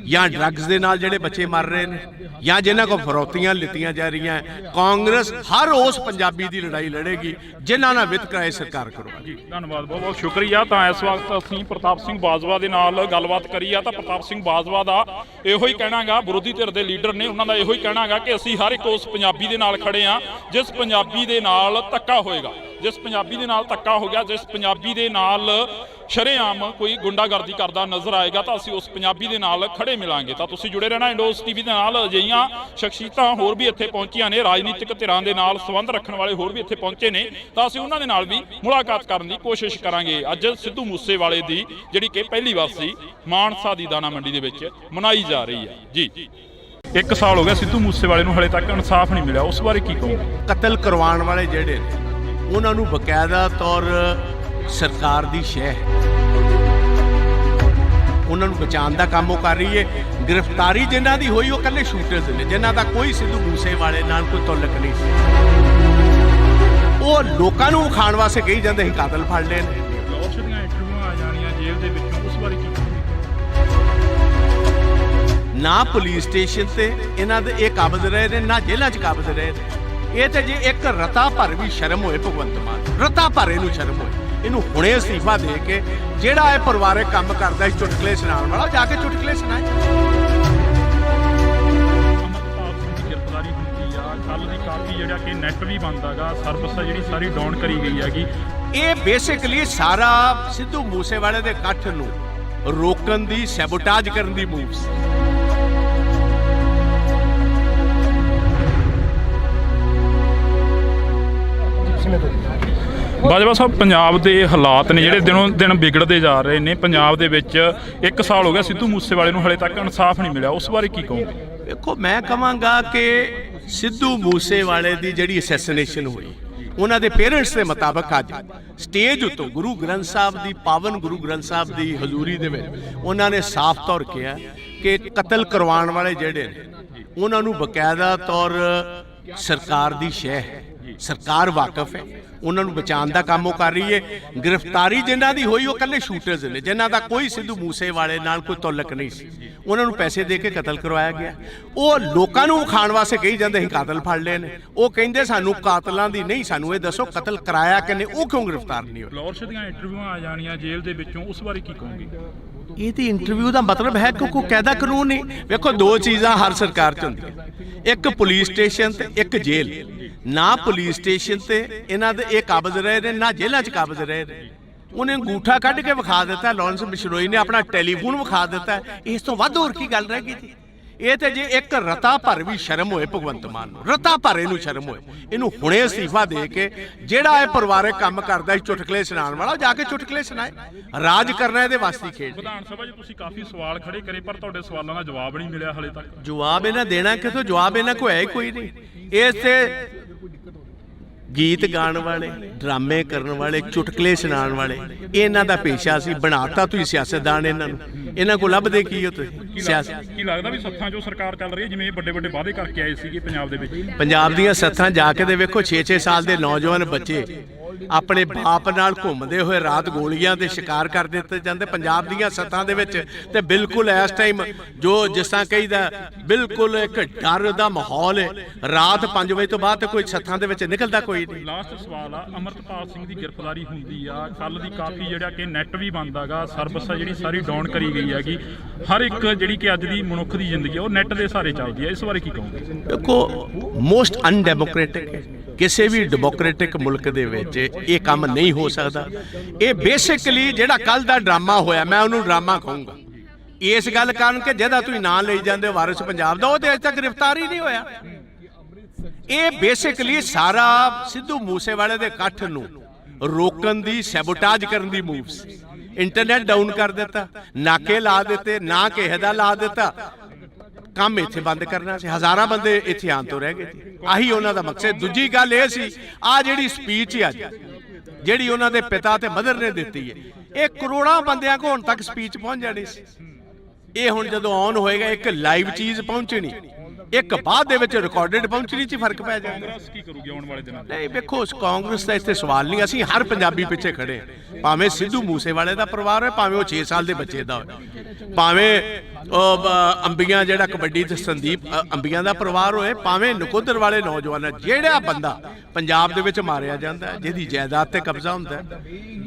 Speaker 2: ਜਾਂ ਡਰੱਗਸ ਦੇ ਨਾਲ ਜਿਹੜੇ ਬੱਚੇ ਮਰ ਰਹੇ ਨੇ, ਜਾਂ ਜਿਨ੍ਹਾਂ ਕੋਲ ਫਰੌਤੀਆਂ ਲਿੱਤੀਆਂ ਜਾ ਰਹੀਆਂ, ਕਾਂਗਰਸ ਹਰ ਉਸ ਪੰਜਾਬੀ ਦੀ ਲੜਾਈ ਲੜੇਗੀ ਜਿਨ੍ਹਾਂ ਨਾਲ ਵਿਤਕਰਾ ਸਰਕਾਰ ਕਰਵਾਏਗੀ।
Speaker 1: ਧੰਨਵਾਦ, ਬਹੁਤ ਬਹੁਤ ਸ਼ੁਕਰੀਆ। ਤਾਂ ਇਸ ਵਕਤ ਅਸੀਂ ਪ੍ਰਤਾਪ ਸਿੰਘ ਬਾਜਵਾ ਦੇ ਨਾਲ ਗੱਲਬਾਤ ਕਰੀ ਆ, ਤਾਂ ਪ੍ਰਤਾਪ ਸਿੰਘ ਬਾਜਵਾ ਦਾ ਇਹੋ ਹੀ ਕਹਿਣਾਗਾ, ਵਿਰੋਧੀ ਧਿਰ ਦੇ ਲੀਡਰ ਨੇ, ਉਹਨਾਂ ਦਾ ਇਹੋ ਹੀ ਕਹਿਣਾਗਾ ਕਿ ਅਸੀਂ ਹਰ ਇੱਕ ਉਸ ਪੰਜਾਬੀ ਦੇ ਨਾਲ ਖੜੇ ਆ ਜਿਸ ਪੰਜਾਬੀ ਦੇ ਨਾਲ ਧੱਕਾ ਹੋਏਗਾ, ਜਿਸ ਪੰਜਾਬੀ ਦੇ ਨਾਲ ਧੱਕਾ ਹੋ ਗਿਆ, ਜਿਸ ਪੰਜਾਬੀ ਦੇ ਨਾਲ ਸ਼ਰੇਆਮ ਕੋਈ ਗੁੰਡਾਗਰਦੀ ਕਰਦਾ ਨਜ਼ਰ ਆਏਗਾ, ਤਾਂ ਅਸੀਂ ਉਸ ਪੰਜਾਬੀ ਦੇ ਨਾਲ ਖੜੇ ਮਿਲਾਂਗੇ। ਤਾਂ ਤੁਸੀਂ ਜੁੜੇ ਰਹਿਣਾ ਇੰਡੋਸ ਟੀਵੀ ਦੇ ਨਾਲ। ਅਜਿਹੀਆਂ ਸ਼ਖਸੀਅਤਾਂ ਹੋਰ ਵੀ ਇੱਥੇ ਪਹੁੰਚੀਆਂ ਨੇ, ਰਾਜਨੀਤਿਕ ਧਿਰਾਂ ਦੇ ਨਾਲ ਸੰਬੰਧ ਰੱਖਣ ਵਾਲੇ ਹੋਰ ਵੀ ਇੱਥੇ ਪਹੁੰਚੇ ਨੇ, ਤਾਂ ਅਸੀਂ ਉਹਨਾਂ ਦੇ ਨਾਲ ਵੀ ਮੁਲਾਕਾਤ ਕਰਨ ਦੀ ਕੋਸ਼ਿਸ਼ ਕਰਾਂਗੇ। ਅੱਜ ਸਿੱਧੂ ਮੂਸੇਵਾਲੇ ਦੀ ਜਿਹੜੀ ਕਿ ਪਹਿਲੀ ਵਾਰ ਮਾਨਸਾ ਦੀ ਦਾਣਾ ਮੰਡੀ ਦੇ ਵਿੱਚ ਮਨਾਈ ਜਾ ਰਹੀ ਹੈ ਜੀ। 1 ਸਾਲ ਹੋ ਗਿਆ ਸਿੱਧੂ ਮੂਸੇਵਾਲੇ ਨੂੰ ਹਲੇ ਤੱਕ ਇਨਸਾਫ ਨਹੀਂ ਮਿਲਿਆ, ਉਸ ਬਾਰੇ ਕੀ ਕਹੋਗੇ?
Speaker 2: ਕਤਲ ਕਰਵਾਉਣ ਵਾਲੇ ਜਿਹੜੇ ਨੇ ਉਹਨਾਂ ਨੂੰ ਬਕਾਇਦਾ ਤੌਰ ਸਰਕਾਰ ਦੀ ਸ਼ਹਿ ਹੈ, ਉਹਨਾਂ ਨੂੰ ਬਚਾਉਣ ਦਾ ਕੰਮ ਉਹ ਕਰ ਰਹੀ ਹੈ। ਗ੍ਰਿਫਤਾਰੀ ਜਿਨ੍ਹਾਂ ਦੀ ਹੋਈ ਉਹ ਇਕੱਲੇ ਸ਼ੂਟਰਸ ਨੇ, ਜਿਨ੍ਹਾਂ ਦਾ ਕੋਈ ਸਿੱਧੂ ਮੂਸੇਵਾਲੇ ਨਾਲ ਕੋਈ ਤਾਲੁਕ ਨਹੀਂ ਸੀ। ਉਹ ਲੋਕਾਂ ਨੂੰ ਖਾਣ ਵਾਸਤੇ ਕਹੀ ਜਾਂਦੇ ਅਸੀਂ ਕਾਤਲ ਫੜ ਲਏ ਨੇ।
Speaker 1: ਫਲੋਰਸ਼ ਦੀਆਂ ਇੰਟਰਵਿਊਆਂ ਆ ਜਾਣੀਆਂ ਜੇਲ੍ਹ ਦੇ ਵਿੱਚੋਂ, ਉਸ ਬਾਰੇ ਕੀ ਕਹੋਗੇ?
Speaker 2: ਨਾ ਪੁਲਿਸ ਸਟੇਸ਼ਨ ਤੇ ਇਹਨਾਂ ਦੇ ਇਹ ਕਾਬਜ਼ ਰਹੇ ਨੇ, ਨਾ ਜੇਲ੍ਹਾਂ 'ਚ ਕਾਬਜ਼ ਰਹੇ ਨੇ। ਇਹ ਤੇ ਜੇ ਇੱਕ ਰਤਾ ਭਰ ਵੀ ਸ਼ਰਮ ਹੋਏ ਭਗਵੰਤ ਮਾਨ, ਰਤਾ ਭਰ ਇਹਨੂੰ ਸ਼ਰਮ ਹੋਏ, ਇਹਨੂੰ ਹੁਣੇ ਅਸਤੀਫਾ ਦੇ ਕੇ ਜਿਹੜਾ ਇਹ ਪਰਿਵਾਰਕ ਕੰਮ ਕਰਦਾ ਸੀ ਚੁਟਕਲੇ ਸੁਣਾਉਣ ਵਾਲਾ, ਜਾ ਕੇ ਚੁਟਕਲੇ ਸੁਣਾਏ।
Speaker 1: ਅਮਰਪਾਲ ਸਿੰਘ ਦੀ ਗ੍ਰਿਫਤਾਰੀ ਹੁੰਦੀ ਆ, ਕੱਲ ਦੀ ਕਾਫੀ ਜਿਹੜਾ ਕਿ ਨੈਟ ਵੀ ਬੰਦ ਹੈਗਾ, ਸਰਵਿਸ ਜਿਹੜੀ ਸਾਰੀ ਡਾਊਨ ਕਰੀ ਗਈ ਹੈਗੀ।
Speaker 2: ਇਹ ਬੇਸਿਕਲੀ ਸਾਰਾ ਸਿੱਧੂ ਮੂਸੇਵਾਲੇ ਦੇ ਇਕੱਠ ਨੂੰ ਰੋਕਣ ਦੀ, ਸੈਬੋਟਾਜ ਕਰਨ ਦੀ ਮੂਵ ਸੀ।
Speaker 1: ਬਾਜਵਾ ਸਾਹਿਬ, ਪੰਜਾਬ ਦੇ ਹਾਲਾਤ ਨੇ ਜਿਹੜੇ ਦਿਨੋਂ ਦਿਨ ਵਿਗੜਦੇ ਜਾ ਰਹੇ ਨੇ। ਪੰਜਾਬ ਦੇ ਵਿੱਚ 1 ਸਾਲ ਹੋ ਗਿਆ ਸਿੱਧੂ ਮੂਸੇਵਾਲੇ ਨੂੰ ਹਲੇ ਤੱਕ ਇਨਸਾਫ ਨਹੀਂ ਮਿਲਿਆ, ਉਸ ਬਾਰੇ ਕੀ ਕਹੋਗੇ?
Speaker 2: ਦੇਖੋ, ਮੈਂ ਕਹਾਂਗਾ ਕਿ ਸਿੱਧੂ ਮੂਸੇਵਾਲੇ ਦੀ ਜਿਹੜੀ ਅਸੈਸੀਨੇਸ਼ਨ ਹੋਈ, ਉਹਨਾਂ ਦੇ ਪੇਰੈਂਟਸ ਦੇ ਮੁਤਾਬਕ ਅੱਜ ਸਟੇਜ ਉੱਤੋਂ ਗੁਰੂ ਗ੍ਰੰਥ ਸਾਹਿਬ ਦੀ, ਪਾਵਨ ਗੁਰੂ ਗ੍ਰੰਥ ਸਾਹਿਬ ਦੀ ਹਜ਼ੂਰੀ ਦੇ ਵਿੱਚ ਉਹਨਾਂ ਨੇ ਸਾਫ਼ ਤੌਰ ਕਿਹਾ ਕਿ ਕਤਲ ਕਰਵਾਉਣ ਵਾਲੇ ਜਿਹੜੇ ਨੇ ਉਹਨਾਂ ਨੂੰ ਬਕਾਇਦਾ ਤੌਰ ਸਰਕਾਰ ਦੀ ਸ਼ਹਿ ਹੈ, ਸਰਕਾਰ ਵਾਕਿਫ ਹੈ, ਉਹਨਾਂ ਨੂੰ ਬਚਾਉਣ ਦਾ ਕੰਮ ਉਹ ਕਰ ਰਹੀ ਹੈ। ਗ੍ਰਿਫਤਾਰੀ ਜਿਨ੍ਹਾਂ ਦੀ ਹੋਈ ਉਹ ਇਕੱਲੇ ਸ਼ੂਟਰਸ ਨੇ, ਜਿਨ੍ਹਾਂ ਦਾ ਕੋਈ ਸਿੱਧੂ ਮੂਸੇਵਾਲੇ ਨਾਲ ਕੋਈ ਤਾਲੁਕ ਨਹੀਂ ਸੀ। ਉਹਨਾਂ ਨੂੰ ਪੈਸੇ ਦੇ ਕੇ ਕਤਲ ਕਰਵਾਇਆ ਗਿਆ। ਉਹ ਲੋਕਾਂ ਨੂੰ ਖਾਣ ਵਾਸਤੇ ਕਹੀ ਜਾਂਦੇ ਅਸੀਂ ਕਾਤਲ ਫੜ ਲਏ ਨੇ, ਉਹ ਕਹਿੰਦੇ ਸਾਨੂੰ ਕਾਤਲਾਂ ਦੀ ਨਹੀਂ, ਸਾਨੂੰ ਇਹ ਦੱਸੋ ਕਤਲ ਕਰਾਇਆ ਕਿਨੇ, ਉਹ ਕਿਉਂ ਗ੍ਰਿਫਤਾਰ ਨਹੀਂ ਹੋਏ?
Speaker 1: ਫਲੋਰਸ਼ ਦੀਆਂ ਇੰਟਰਵਿਊਆਂ ਆ ਜਾਣੀਆਂ ਜੇਲ੍ਹ ਦੇ ਵਿੱਚੋਂ, ਉਸ ਬਾਰੇ ਕੀ ਕਹੋਗੇ?
Speaker 2: ਇਹਦੀ ਇੰਟਰਵਿਊ ਦਾ ਮਤਲਬ ਹੈ ਕਿ ਕੋਈ ਕਾਇਦਾ ਕਾਨੂੰਨ ਨਹੀਂ। ਵੇਖੋ, ਦੋ ਚੀਜ਼ਾਂ ਹਰ ਸਰਕਾਰ 'ਚ ਹੁੰਦੀਆਂ, ਇੱਕ ਪੁਲਿਸ ਸਟੇਸ਼ਨ ਤੇ ਇੱਕ ਜੇਲ੍ਹ। ਨਾ ਪੁਲਿਸ ਸਟੇਸ਼ਨ ਤੇ ਇਹਨਾਂ ਦੇ ਇਹ ਕਾਬਜ਼ ਰਹੇ ਨੇ, ਨਾ ਜੇਲ੍ਹਾਂ 'ਚ ਕਾਬਜ਼ ਰਹੇ ਨੇ। ਉਹਨੇ ਅੰਗੂਠਾ ਕੱਢ ਕੇ ਵਿਖਾ ਦਿੱਤਾ, ਲਾਰੈਂਸ ਬਿਸ਼ਨੋਈ ਨੇ ਆਪਣਾ ਟੈਲੀਫੋਨ ਵਿਖਾ ਦਿੱਤਾ। ਇਸ ਤੋਂ ਵੱਧ ਹੋਰ ਕੀ ਗੱਲ ਰਹਿ ਗਈ ਜੀ? ਇਹ ਤੇ ਜੇ ਇੱਕ ਰਤਾ ਭਰ ਵੀ ਸ਼ਰਮ ਹੋਏ ਭਗਵੰਤ ਮਾਨ ਨੂੰ, ਰਤਾ ਭਰ ਇਹਨੂੰ ਸ਼ਰਮ ਹੋਏ, ਇਹਨੂੰ ਹੁਣੇ ਅਸਤੀਫਾ ਦੇ ਕੇ ਜਿਹੜਾ ਇਹ ਪਰਿਵਾਰਕ ਕੰਮ ਕਰਦਾ ਸੀ ਚੁਟਕਲੇ ਸੁਣਾਉਣ ਵਾਲਾ, ਜਾ ਕੇ ਚੁਟਕਲੇ ਸੁਣਾਏ। ਰਾਜ ਕਰਨਾ ਇਹਦੇ ਵਾਸਤੇ ਖੇਡ।
Speaker 1: ਵਿਧਾਨ ਸਭਾ 'ਚ ਤੁਸੀਂ ਕਾਫੀ ਸਵਾਲ ਖੜੇ ਕਰੇ, ਪਰ ਤੁਹਾਡੇ ਸਵਾਲਾਂ ਦਾ ਜਵਾਬ ਨਹੀਂ ਮਿਲਿਆ ਹਲੇ ਤੱਕ।
Speaker 2: ਜਵਾਬ ਇਹਨਾਂ ਦੇਣਾ ਕਿਥੋਂ? ਜਵਾਬ ਇਹਨਾਂ ਕੋਲ ਹੈ ਹੀ ਕੋਈ ਨਹੀਂ। ਇਸ ਤੇ ਗੀਤ ਗਾਣ ਵਾਲੇ, ਡਰਾਮੇ ਕਰਨ ਵਾਲੇ, ਚੁਟਕਲੇ ਸੁਣਾਉਣ ਵਾਲੇ, ਇਹਨਾਂ ਦਾ ਪੇਸ਼ਾ ਸੀ। ਬਣਾਤਾ ਤੁਸੀਂ ਸਿਆਸਤਦਾਨ ਇਹਨਾਂ ਨੂੰ। ਇਹਨਾਂ ਕੋਲ ਲੱਭਦੇ ਕੀ ਹੋ ਤੁਸੀਂ? ਸਿਆਸਤ
Speaker 1: ਕੀ ਲੱਗਦਾ ਵੀ ਸੱਥਾਂ 'ਚੋਂ ਸਰਕਾਰ ਚੱਲ ਰਹੀ ਹੈ, ਜਿਵੇਂ ਵੱਡੇ ਵੱਡੇ ਵਾਅਦੇ ਕਰਕੇ ਆਏ ਸੀਗੇ ਪੰਜਾਬ ਦੇ ਵਿੱਚ?
Speaker 2: ਪੰਜਾਬ ਦੀਆਂ ਸੱਥਾਂ ਜਾ ਕੇ ਦੇ ਵੇਖੋ, 6-6 ਸਾਲ ਦੇ ਨੌਜਵਾਨ ਬੱਚੇ ਆਪਣੇ ਬਾਪ ਨਾਲ ਘੁੰਮਦੇ ਹੋਏ ਰਾਤ ਗੋਲੀਆਂ ਦੇ ਸ਼ਿਕਾਰ ਕਰ ਦਿੱਤੇ ਜਾਂਦੇ ਪੰਜਾਬ ਦੀਆਂ ਸੱਥਾਂ ਦੇ ਵਿੱਚ। ਤੇ ਬਿਲਕੁਲ ਇਸ ਟਾਈਮ ਜੋ ਜਿਸ ਤਰ੍ਹਾਂ ਕਹੀਦਾ, ਬਿਲਕੁਲ ਇੱਕ ਡਰ ਦਾ ਮਾਹੌਲ ਹੈ। ਰਾਤ 5 ਵਜੇ ਤੋਂ ਬਾਅਦ ਕੋਈ ਸੱਥਾਂ ਦੇ ਵਿੱਚ ਨਿਕਲਦਾ ਕੋਈ ਨਹੀਂ।
Speaker 1: ਲਾਸਟ ਸਵਾਲ ਆ, ਅਮਰਪਾਲ ਸਿੰਘ ਦੀ ਗ੍ਰਿਫਤਾਰੀ ਹੁੰਦੀ ਆ, ਕੱਲ ਦੀ ਕਾਫੀ ਜਿਹੜਾ ਕਿ ਨੈਟ ਵੀ ਬੰਦ ਹੈਗਾ, ਸਰਵਿਸ ਜਿਹੜੀ ਸਾਰੀ ਡਾਊਨ ਕਰੀ ਗਈ ਹੈਗੀ। ਹਰ ਇੱਕ ਜਿਹੜੀ ਕਿ ਅੱਜ ਦੀ ਮਨੁੱਖ ਦੀ ਜ਼ਿੰਦਗੀ ਉਹ ਨੈਟ ਦੇ ਸਹਾਰੇ ਚੱਲਦੀ ਹੈ, ਇਸ ਬਾਰੇ ਕੀ ਕਹੋਗੇ?
Speaker 2: ਦੇਖੋ, ਮੋਸਟ ਅਨਡੈਮੋਕ੍ਰੈਟਿਕ ਹੈ। ਕਿਸੇ ਵੀ ਡੈਮੋਕ੍ਰੈਟਿਕ ਮੁਲਕ ਦੇ ਵਿੱਚ ਇਹ ਕੰਮ ਨਹੀਂ ਹੋ ਸਕਦਾ। ਇਹ ਬੇਸਿਕਲੀ ਜਿਹੜਾ ਕੱਲ ਦਾ ਡਰਾਮਾ ਹੋਇਆ, ਮੈਂ ਉਹਨੂੰ ਡਰਾਮਾ ਕਹੂੰਗਾ ਇਸ ਗੱਲ ਕਾਰਨ ਕਿ ਜਿਹਦਾ ਤੁਸੀਂ ਨਾਂ ਲਈ ਜਾਂਦੇ ਹੋ ਵਾਰਿਸ ਪੰਜਾਬ ਦਾ, ਉਹ ਤੇ ਅਜੇ ਤੱਕ ਗ੍ਰਿਫਤਾਰ ਹੀ ਨਹੀਂ ਹੋਇਆ। ਇਹ ਬੇਸਿਕਲੀ ਸਾਰਾ ਸਿੱਧੂ ਮੂਸੇਵਾਲੇ ਦੇ ਇਕੱਠ ਨੂੰ ਰੋਕਣ ਦੀ, ਸੈਬੋਟਾਜ ਕਰਨ ਦੀ ਮੂਵ ਸੀ। ਇੰਟਰਨੈਟ ਡਾਊਨ ਕਰ ਦਿੱਤਾ, ਨਾਕੇ ਲਾ ਦਿੱਤੇ, ਨਾ ਕਿਸੇ ਦਾ ਲਾ ਦਿੱਤਾ, ਕੰਮ ਇੱਥੇ ਬੰਦ ਕਰਨਾ ਸੀ। ਹਜ਼ਾਰਾਂ ਬੰਦੇ ਇੱਥੇ ਆਉਣ ਤੋਂ ਰਹਿ ਗਏ। ਆਹੀ ਉਹਨਾਂ ਦਾ ਮਕਸਦ। ਦੂਜੀ ਗੱਲ ਇਹ ਸੀ, ਆ ਜਿਹੜੀ ਸਪੀਚ ਅੱਜ ਜਿਹੜੀ ਉਹਨਾਂ ਦੇ ਪਿਤਾ ਤੇ ਮਦਰ ਨੇ ਦਿੱਤੀ ਹੈ, ਇਹ ਕਰੋੜਾਂ ਬੰਦਿਆਂ ਕੋਲ ਹੁਣ ਤੱਕ ਸਪੀਚ ਪਹੁੰਚ ਜਾਣੀ ਸੀ। ਇਹ ਹੁਣ ਜਦੋਂ ਔਨ ਹੋਏਗਾ, ਇੱਕ ਲਾਈਵ ਚੀਜ਼ ਪਹੁੰਚਣੀ, ਇੱਕ ਬਾਅਦ ਦੇ ਵਿੱਚ ਰਿਕਾਰਡਡ ਪਹੁੰਚਣੀ 'ਚ ਫਰਕ ਪੈ ਜਾਏਗਾ।
Speaker 1: ਕਾਂਗਰਸ ਕੀ ਕਰੂਗੀ ਆਉਣ ਵਾਲੇ ਦਿਨਾਂ 'ਚ?
Speaker 2: ਨਹੀਂ, ਵੇਖੋ, ਉਸ ਕਾਂਗਰਸ ਦਾ ਇੱਥੇ ਸਵਾਲ ਨਹੀਂ। ਅਸੀਂ ਹਰ ਪੰਜਾਬੀ ਪਿੱਛੇ ਖੜੇ ਹਾਂ, ਭਾਵੇਂ ਸਿੱਧੂ ਮੂਸੇਵਾਲੇ ਦਾ ਪਰਿਵਾਰ ਹੋਏ, ਭਾਵੇਂ ਉਹ 6 ਸਾਲ ਦੇ ਬੱਚੇ ਦਾ ਹੋਏ, ਭਾਵੇਂ ਉਹ ਅੰਬੀਆਂ ਜਿਹੜਾ ਕਬੱਡੀ ਤੇ ਸੰਦੀਪ ਅੰਬੀਆਂ ਦਾ ਪਰਿਵਾਰ ਹੋਏ, ਭਾਵੇਂ ਨਕੋਦਰ ਵਾਲੇ ਨੌਜਵਾਨ। ਜਿਹੜਾ ਬੰਦਾ ਪੰਜਾਬ ਦੇ ਵਿੱਚ ਮਾਰਿਆ ਜਾਂਦਾ ਹੈ, ਜਿਹਦੀ ਜਾਇਦਾਦ ਤੇ ਕਬਜ਼ਾ ਹੁੰਦਾ ਹੈ,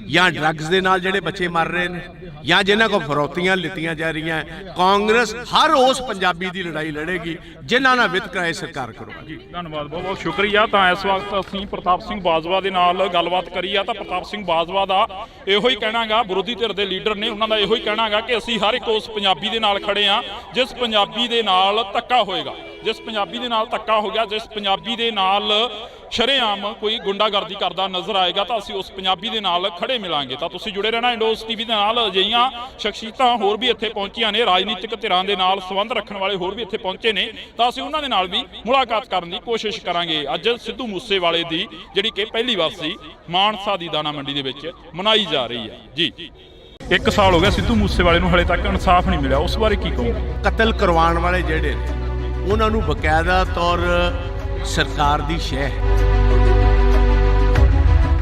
Speaker 2: ਜਾਂ ਡਰੱਗਸ ਦੇ ਨਾਲ ਜਿਹੜੇ ਬੱਚੇ ਮਰ ਰਹੇ ਨੇ, ਜਾਂ ਜਿਨ੍ਹਾਂ ਕੋਲ ਫਰੌਤੀਆਂ ਲਿੱਤੀਆਂ ਜਾ ਰਹੀਆਂ, ਕਾਂਗਰਸ ਹਰ ਉਸ ਪੰਜਾਬੀ ਦੀ ਲੜਾਈ ਲੜੇਗੀ ਜਿਨ੍ਹਾਂ ਨਾਲ ਵਿਤਕਰਾ ਸਰਕਾਰ ਕਰਵਾਏਗੀ।
Speaker 1: ਜੀ, ਧੰਨਵਾਦ, ਬਹੁਤ ਬਹੁਤ ਸ਼ੁਕਰੀਆ। ਤਾਂ ਇਸ ਵਕਤ ਅਸੀਂ ਪ੍ਰਤਾਪ ਸਿੰਘ ਬਾਜਵਾ ਦੇ ਨਾਲ ਗੱਲਬਾਤ ਕਰੀ ਆ, ਤਾਂ ਪ੍ਰਤਾਪ ਸਿੰਘ ਬਾਜਵਾ ਦਾ ਇਹੋ ਹੀ ਕਹਿਣਾਗਾ, ਵਿਰੋਧੀ ਧਿਰ ਦੇ ਲੀਡਰ ਨੇ, ਉਹਨਾਂ ਦਾ ਇਹੋ ਹੀ ਕਹਿਣਾਗਾ ਕਿ ਅਸੀਂ ਹਰ ਇੱਕ ਉਸ ਪੰਜਾਬੀ ਦੇ ਨਾਲ ਖੜੇ ਆ ਜਿਸ ਪੰਜਾਬੀ ਦੇ ਨਾਲ ਧੱਕਾ ਹੋਏਗਾ, ਜਿਸ ਪੰਜਾਬੀ ਦੇ ਨਾਲ ਧੱਕਾ ਹੋ ਗਿਆ, ਜਿਸ ਪੰਜਾਬੀ ਦੇ ਨਾਲ ਸ਼ਰੇਆਮ ਕੋਈ ਗੁੰਡਾਗਰਦੀ ਕਰਦਾ ਨਜ਼ਰ ਆਏਗਾ, ਤਾਂ ਅਸੀਂ ਉਸ ਪੰਜਾਬੀ ਦੇ ਨਾਲ ਖੜੇ ਮਿਲਾਂਗੇ। ਤਾਂ ਤੁਸੀਂ ਜੁੜੇ ਰਹਿਣਾ ਇੰਡੋਸ ਟੀਵੀ ਦੇ ਨਾਲ। ਅਜਿਹੀਆਂ ਸ਼ਖਸੀਅਤਾਂ ਹੋਰ ਵੀ ਇੱਥੇ ਪਹੁੰਚੀਆਂ ਨੇ, ਰਾਜਨੀਤਿਕ ਧਿਰਾਂ ਦੇ ਨਾਲ ਸੰਬੰਧ ਰੱਖਣ ਵਾਲੇ ਹੋਰ ਵੀ ਇੱਥੇ ਪਹੁੰਚੇ ਨੇ, ਤਾਂ ਅਸੀਂ ਉਹਨਾਂ ਦੇ ਨਾਲ ਵੀ ਮੁਲਾਕਾਤ ਕਰਨ ਦੀ ਕੋਸ਼ਿਸ਼ ਕਰਾਂਗੇ। ਅੱਜ ਸਿੱਧੂ ਮੂਸੇਵਾਲੇ ਦੀ ਜਿਹੜੀ ਕਿ ਪਹਿਲੀ ਵਾਰ ਮਾਨਸਾ ਦੀ ਦਾਣਾ ਮੰਡੀ ਦੇ ਵਿੱਚ ਮਨਾਈ ਜਾ ਰਹੀ ਹੈ। ਜੀ, 1 ਸਾਲ ਹੋ ਗਿਆ ਸਿੱਧੂ ਮੂਸੇਵਾਲੇ ਨੂੰ ਹਲੇ ਤੱਕ ਇਨਸਾਫ ਨਹੀਂ ਮਿਲਿਆ, ਉਸ ਬਾਰੇ ਕੀ ਕਹੋਗੇ?
Speaker 2: ਕਤਲ ਕਰਵਾਉਣ ਵਾਲੇ ਜਿਹੜੇ ਨੇ ਉਹਨਾਂ ਨੂੰ ਬਕਾਇਦਾ ਤੌਰ ਸਰਕਾਰ ਦੀ ਸ਼ਹਿ ਹੈ,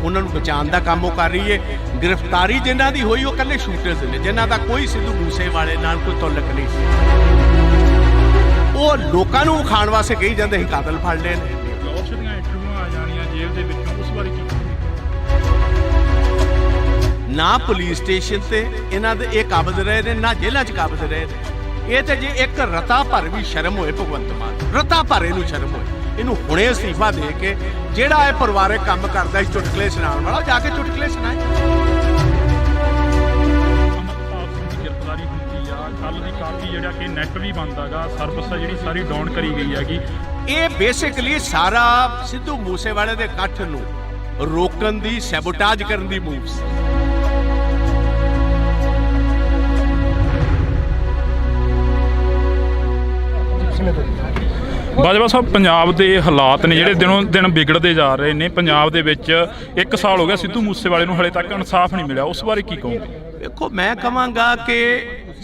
Speaker 2: ਉਹਨਾਂ ਨੂੰ ਬਚਾਉਣ ਦਾ ਕੰਮ ਉਹ ਕਰ ਰਹੀ ਹੈ। ਗ੍ਰਿਫਤਾਰੀ ਜਿਨ੍ਹਾਂ ਦੀ ਹੋਈ ਉਹ ਇਕੱਲੇ ਸ਼ੂਟਰਸ ਨੇ, ਜਿਨ੍ਹਾਂ ਦਾ ਕੋਈ ਸਿੱਧੂ ਮੂਸੇਵਾਲੇ ਨਾਲ ਕੋਈ ਤਾਲੁਕ ਨਹੀਂ ਸੀ। ਉਹ ਲੋਕਾਂ ਨੂੰ ਖਾਣ ਵਾਸਤੇ ਕਹੀ ਜਾਂਦੇ ਅਸੀਂ ਕਾਤਲ ਫੜ ਲਏ ਨੇ।
Speaker 1: ਫਲੋਰਸ਼ ਦੀਆਂ ਇੰਟਰਵਿਊਆਂ ਆ ਜਾਣੀਆਂ ਜੇਲ੍ਹ ਦੇ ਵਿੱਚੋਂ, ਉਸ ਬਾਰੇ ਕੀ ਕਹੋਗੇ?
Speaker 2: ਨਾ ਪੁਲਿਸ ਸਟੇਸ਼ਨ ਤੇ ਇਹਨਾਂ ਦੇ ਇਹ ਕਾਬਜ਼ ਰਹੇ ਨੇ, ਨਾ ਜੇਲ੍ਹਾਂ 'ਚ ਕਾਬਜ਼ ਰਹੇ ਨੇ। ਇਹ ਤੇ ਜੇ ਇੱਕ ਰਤਾ ਭਰ ਵੀ ਸ਼ਰਮ ਹੋਏ ਭਗਵੰਤ ਮਾਨ, ਰਤਾ ਭਰ ਇਹਨੂੰ ਸ਼ਰਮ ਹੋਏ, ਇਹਨੂੰ ਹੁਣੇ ਅਸਤੀਫਾ ਦੇ ਕੇ ਜਿਹੜਾ ਇਹ ਪਰਿਵਾਰਕ ਕੰਮ ਕਰਦਾ ਸੀ ਚੁਟਕਲੇ ਸੁਣਾਉਣ ਵਾਲਾ, ਜਾ ਕੇ ਚੁਟਕਲੇ ਸੁਣਾਏ।
Speaker 1: ਅਮਰਪਾਲ ਸਿੰਘ ਦੀ ਗ੍ਰਿਫਤਾਰੀ ਹੁੰਦੀ ਆ, ਕੱਲ ਦੀ ਕਾਫੀ ਜਿਹੜਾ ਕਿ ਨੈਟ ਵੀ ਬੰਦ ਹੈਗਾ, ਸਰਵਿਸ ਆ ਜਿਹੜੀ ਸਾਰੀ ਡਾਊਨ ਕਰੀ ਗਈ ਹੈਗੀ।
Speaker 2: ਇਹ ਬੇਸਿਕਲੀ ਸਾਰਾ ਸਿੱਧੂ ਮੂਸੇਵਾਲੇ ਦੇ ਇਕੱਠ ਨੂੰ ਰੋਕਣ ਦੀ, ਸੈਬੋਟਾਜ ਕਰਨ ਦੀ ਮੂਵ ਸੀ।
Speaker 1: ਬਾਜਵਾ ਸਾਹਿਬ, ਪੰਜਾਬ ਦੇ ਹਾਲਾਤ ਨੇ ਜਿਹੜੇ ਦਿਨੋਂ ਦਿਨ ਵਿਗੜਦੇ ਜਾ ਰਹੇ ਨੇ। ਪੰਜਾਬ ਦੇ ਵਿੱਚ 1 ਸਾਲ ਹੋ ਗਿਆ ਸਿੱਧੂ ਮੂਸੇਵਾਲੇ ਨੂੰ, ਹਲੇ ਤੱਕ ਇਨਸਾਫ ਨਹੀਂ ਮਿਲਿਆ, ਉਸ ਬਾਰੇ ਕੀ ਕਹੋਗੇ?
Speaker 2: ਦੇਖੋ, ਮੈਂ ਕਹਾਂਗਾ ਕਿ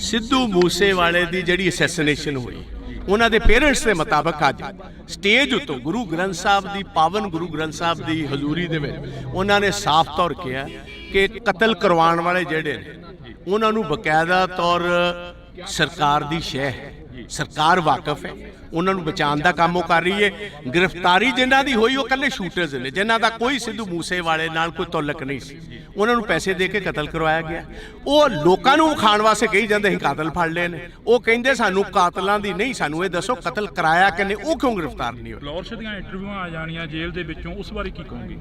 Speaker 2: ਸਿੱਧੂ ਮੂਸੇਵਾਲੇ ਦੀ ਜਿਹੜੀ ਅਸੈਸੀਨੇਸ਼ਨ ਹੋਈ, ਉਹਨਾਂ ਦੇ ਪੇਰੈਂਟਸ ਦੇ ਮੁਤਾਬਕ ਅੱਜ ਸਟੇਜ ਉੱਤੋਂ ਗੁਰੂ ਗ੍ਰੰਥ ਸਾਹਿਬ ਦੀ, ਪਾਵਨ ਗੁਰੂ ਗ੍ਰੰਥ ਸਾਹਿਬ ਦੀ ਹਜ਼ੂਰੀ ਦੇ ਵਿੱਚ ਉਹਨਾਂ ਨੇ ਸਾਫ਼ ਤੌਰ ਕਿਹਾ ਕਿ ਕਤਲ ਕਰਵਾਉਣ ਵਾਲੇ ਜਿਹੜੇ ਨੇ ਉਹਨਾਂ ਨੂੰ ਬਕਾਇਦਾ ਤੌਰ ਸਰਕਾਰ ਦੀ ਸ਼ਹਿ ਹੈ, ਸਰਕਾਰ ਵਾਕਿਫ ਹੈ, ਉਹਨਾਂ ਨੂੰ ਬਚਾਉਣ ਦਾ ਕੰਮ ਉਹ ਕਰ ਰਹੀ ਹੈ। ਗ੍ਰਿਫਤਾਰੀ ਜਿਨ੍ਹਾਂ ਦੀ ਹੋਈ ਉਹ ਇਕੱਲੇ ਸ਼ੂਟਰਸ ਨੇ, ਜਿਨ੍ਹਾਂ ਦਾ ਕੋਈ ਸਿੱਧੂ ਮੂਸੇਵਾਲੇ ਨਾਲ ਕੋਈ ਤਾਲੁਕ ਨਹੀਂ ਸੀ, ਉਹਨਾਂ ਨੂੰ ਪੈਸੇ ਦੇ ਕੇ ਕਤਲ ਕਰਵਾਇਆ ਗਿਆ। ਉਹ ਲੋਕਾਂ ਨੂੰ ਵਿਖਾਉਣ ਵਾਸਤੇ ਕਹੀ ਜਾਂਦੇ ਅਸੀਂ ਕਾਤਲ ਫੜ ਲਏ ਨੇ, ਉਹ ਕਹਿੰਦੇ ਸਾਨੂੰ ਕਾਤਲਾਂ ਦੀ ਨਹੀਂ, ਸਾਨੂੰ ਇਹ ਦੱਸੋ ਕਤਲ ਕਰਾਇਆ ਕਿਨੇ, ਉਹ ਕਿਉਂ ਗ੍ਰਿਫਤਾਰ ਨਹੀਂ ਹੋਏ?
Speaker 1: ਫਲੋਰਸ਼ ਦੀਆਂ ਇੰਟਰਵਿਊਆਂ ਆ ਜਾਣੀਆਂ ਜੇਲ੍ਹ ਦੇ ਵਿੱਚੋਂ, ਉਸ ਬਾਰੇ ਕੀ ਕਹੋਗੇ?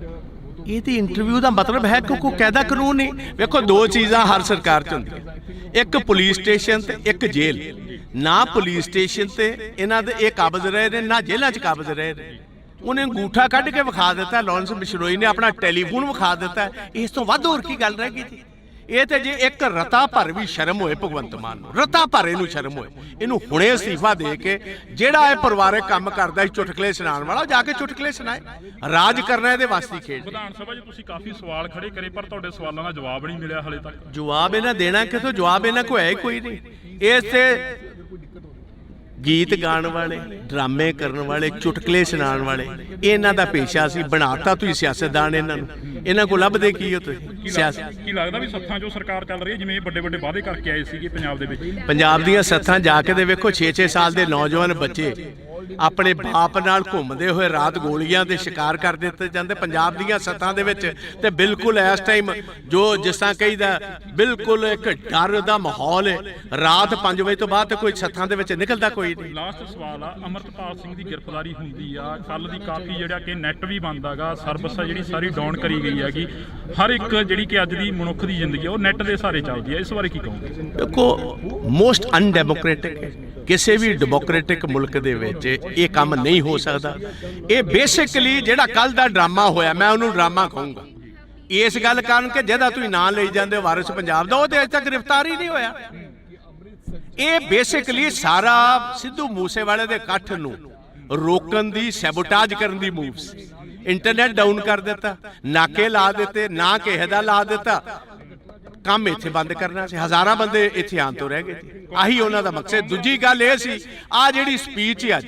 Speaker 2: ਇਹ ਤੇ ਇੰਟਰਵਿਊ ਦਾ ਮਤਲਬ ਹੈ ਕਿ ਕੋਈ ਕਾਇਦਾ ਕਾਨੂੰਨ ਨਹੀਂ। ਵੇਖੋ, ਦੋ ਚੀਜ਼ਾਂ ਹਰ ਸਰਕਾਰ 'ਚ ਹੁੰਦੀਆਂ, ਇੱਕ ਪੁਲਿਸ ਸਟੇਸ਼ਨ ਤੇ ਇੱਕ ਜੇਲ੍ਹ। ਨਾ ਪੁਲਿਸ ਸਟੇਸ਼ਨ ਤੇ ਇਹਨਾਂ ਦੇ ਇਹ ਕਾਬਜ਼ ਰਹੇ ਨੇ, ਨਾ ਜੇਲ੍ਹਾਂ 'ਚ ਕਾਬਜ਼ ਰਹੇ ਨੇ। ਉਹਨੇ ਅੰਗੂਠਾ ਕੱਢ ਕੇ ਵਿਖਾ ਦਿੱਤਾ, ਲਾਰੈਂਸ ਬਿਸ਼ਨੋਈ ਨੇ ਆਪਣਾ ਟੈਲੀਫੋਨ ਵਿਖਾ ਦਿੱਤਾ, ਇਸ ਤੋਂ ਵੱਧ ਹੋਰ ਕੀ ਗੱਲ ਰਹਿ ਗਈ ਜੀ? ਇਹ ਤੇ ਜੇ ਇੱਕ ਰਤਾ ਭਰ ਵੀ ਸ਼ਰਮ ਹੋਏ ਭਗਵੰਤ ਮਾਨ ਨੂੰ, ਰਤਾ ਭਰ ਇਹਨੂੰ ਸ਼ਰਮ ਹੋਏ, ਇਹਨੂੰ ਹੁਣੇ ਅਸਤੀਫਾ ਦੇ ਕੇ ਜਿਹੜਾ ਇਹ ਪਰਿਵਾਰਕ ਕੰਮ ਕਰਦਾ ਸੀ ਚੁਟਕਲੇ ਸੁਣਾਉਣ ਵਾਲਾ, ਜਾ ਕੇ ਚੁਟਕਲੇ ਸੁਣਾਏ। ਰਾਜ ਕਰਨਾ ਇਹਦੇ ਵਾਸਤੇ ਖੇਡ।
Speaker 1: ਵਿਧਾਨ ਸਭਾ 'ਚ ਤੁਸੀਂ ਕਾਫੀ ਸਵਾਲ ਖੜੇ ਕਰੇ, ਪਰ ਤੁਹਾਡੇ ਸਵਾਲਾਂ ਦਾ ਜਵਾਬ ਨਹੀਂ ਮਿਲਿਆ ਹਲੇ ਤੱਕ।
Speaker 2: ਜਵਾਬ ਇਹਨਾਂ ਦੇਣਾ ਕਿਥੋਂ? ਜਵਾਬ ਇਹਨਾਂ ਕੋਲ ਹੈ ਹੀ ਕੋਈ ਨਹੀਂ। ਇਸ ਤੇ ਗੀਤ ਗਾਉਣ ਵਾਲੇ, ਡਰਾਮੇ ਕਰਨ ਵਾਲੇ, ਚੁਟਕਲੇ ਸੁਣਾਉਣ ਵਾਲੇ, ਇਹਨਾਂ ਦਾ ਪੇਸ਼ਾ ਸੀ। ਬਣਾਤਾ ਤੁਸੀਂ ਸਿਆਸਤਦਾਨ ਇਹਨਾਂ ਨੂੰ, ਇਹਨਾਂ ਕੋਲ ਲੱਭਦੇ ਕੀ ਹੋ ਤੁਸੀਂ? ਸਿਆਸਤ
Speaker 1: ਕੀ ਲੱਗਦਾ ਵੀ ਸੱਥਾਂ 'ਚੋਂ ਸਰਕਾਰ ਚੱਲ ਰਹੀ ਹੈ, ਜਿਵੇਂ ਵੱਡੇ ਵੱਡੇ ਵਾਅਦੇ ਕਰਕੇ ਆਏ ਸੀਗੇ ਪੰਜਾਬ ਦੇ ਵਿੱਚ?
Speaker 2: ਪੰਜਾਬ ਦੀਆਂ ਸੱਥਾਂ ਜਾ ਕੇ ਦੇ ਵੇਖੋ, 6-6 ਸਾਲ ਦੇ ਨੌਜਵਾਨ ਬੱਚੇ ਆਪਣੇ ਬਾਪ ਨਾਲ ਘੁੰਮਦੇ ਹੋਏ ਰਾਤ ਗੋਲੀਆਂ ਦੇ ਸ਼ਿਕਾਰ ਕਰ ਦਿੱਤੇ ਜਾਂਦੇ ਪੰਜਾਬ ਦੀਆਂ ਸੱਥਾਂ ਦੇ ਵਿੱਚ। ਤੇ ਬਿਲਕੁਲ ਇਸ ਟਾਈਮ ਜੋ ਜਿਸ ਤਰ੍ਹਾਂ ਕਹੀਦਾ, ਬਿਲਕੁਲ ਇੱਕ ਡਰ ਦਾ ਮਾਹੌਲ ਹੈ। ਰਾਤ 5 ਵਜੇ ਤੋਂ ਬਾਅਦ ਤੇ ਕੋਈ ਸੱਥਾਂ ਦੇ ਵਿੱਚ ਨਿਕਲਦਾ ਕੋਈ ਨਹੀਂ।
Speaker 1: ਲਾਸਟ ਸਵਾਲ ਆ, ਅਮਰਪਾਲ ਸਿੰਘ ਦੀ ਗ੍ਰਿਫਤਾਰੀ ਹੁੰਦੀ ਆ, ਕੱਲ ਦੀ ਕਾਫੀ ਜਿਹੜਾ ਕਿ ਨੈਟ ਵੀ ਬੰਦ ਹੈਗਾ, ਸਰਵਿਸ ਆ ਜਿਹੜੀ ਸਾਰੀ ਡਾਊਨ ਕਰੀ ਗਈ ਹੈਗੀ। ਹਰ ਇੱਕ ਜਿਹੜੀ ਕਿ ਅੱਜ ਦੀ ਮਨੁੱਖ ਦੀ ਜ਼ਿੰਦਗੀ ਉਹ ਨੈਟ ਦੇ ਸਹਾਰੇ ਚੱਲਦੀ ਹੈ, ਇਸ ਬਾਰੇ ਕੀ ਕਹੋਗੇ?
Speaker 2: ਦੇਖੋ, ਮੋਸਟ ਅਨਡੈਮੋਕ੍ਰੈਟਿਕ ਹੈ। ਕਿਸੇ ਵੀ ਡੈਮੋਕ੍ਰੈਟਿਕ ਮੁਲਕ ਦੇ ਵਿੱਚ ਇਹ ਕੰਮ ਨਹੀਂ ਹੋ ਸਕਦਾ। ਇਹ ਬੇਸਿਕਲੀ ਜਿਹੜਾ ਕੱਲ ਦਾ ਡਰਾਮਾ ਹੋਇਆ, ਮੈਂ ਉਹਨੂੰ ਡਰਾਮਾ ਕਹੂੰਗਾ, ਇਸ ਗੱਲ ਕਾਰਨ ਕਿ ਜਿਹਦਾ ਤੁਸੀਂ ਨਾਂ ਲਈ ਜਾਂਦੇ ਹੋ ਵਾਰਿਸ ਪੰਜਾਬ ਦਾ, ਉਹ ਤੇ ਅਜੇ ਤੱਕ ਗ੍ਰਿਫਤਾਰ ਹੀ ਨਹੀਂ ਹੋਇਆ। ਇਹ ਬੇਸਿਕਲੀ ਸਾਰਾ ਸਿੱਧੂ ਮੂਸੇਵਾਲੇ ਦੇ ਇਕੱਠ ਨੂੰ ਰੋਕਣ ਦੀ, ਸੈਬੋਟਾਜ ਕਰਨ ਦੀ ਮੂਵ ਸੀ। ਇੰਟਰਨੈਟ ਡਾਊਨ ਕਰ ਦਿੱਤਾ, ਨਾਕੇ ਲਾ ਦਿੱਤੇ, ਨਾ ਕਿਸੇ ਦਾ ਲਾ ਦਿੱਤਾ, ਕੰਮ ਇੱਥੇ ਬੰਦ ਕਰਨਾ ਸੀ। ਹਜ਼ਾਰਾਂ ਬੰਦੇ ਇੱਥੇ ਆਉਣ ਤੋਂ ਰਹਿ ਗਏ, ਆਹੀ ਉਹਨਾਂ ਦਾ ਮਕਸਦ। ਦੂਜੀ ਗੱਲ ਇਹ ਸੀ, ਆ ਜਿਹੜੀ ਸਪੀਚ ਹੈ ਅੱਜ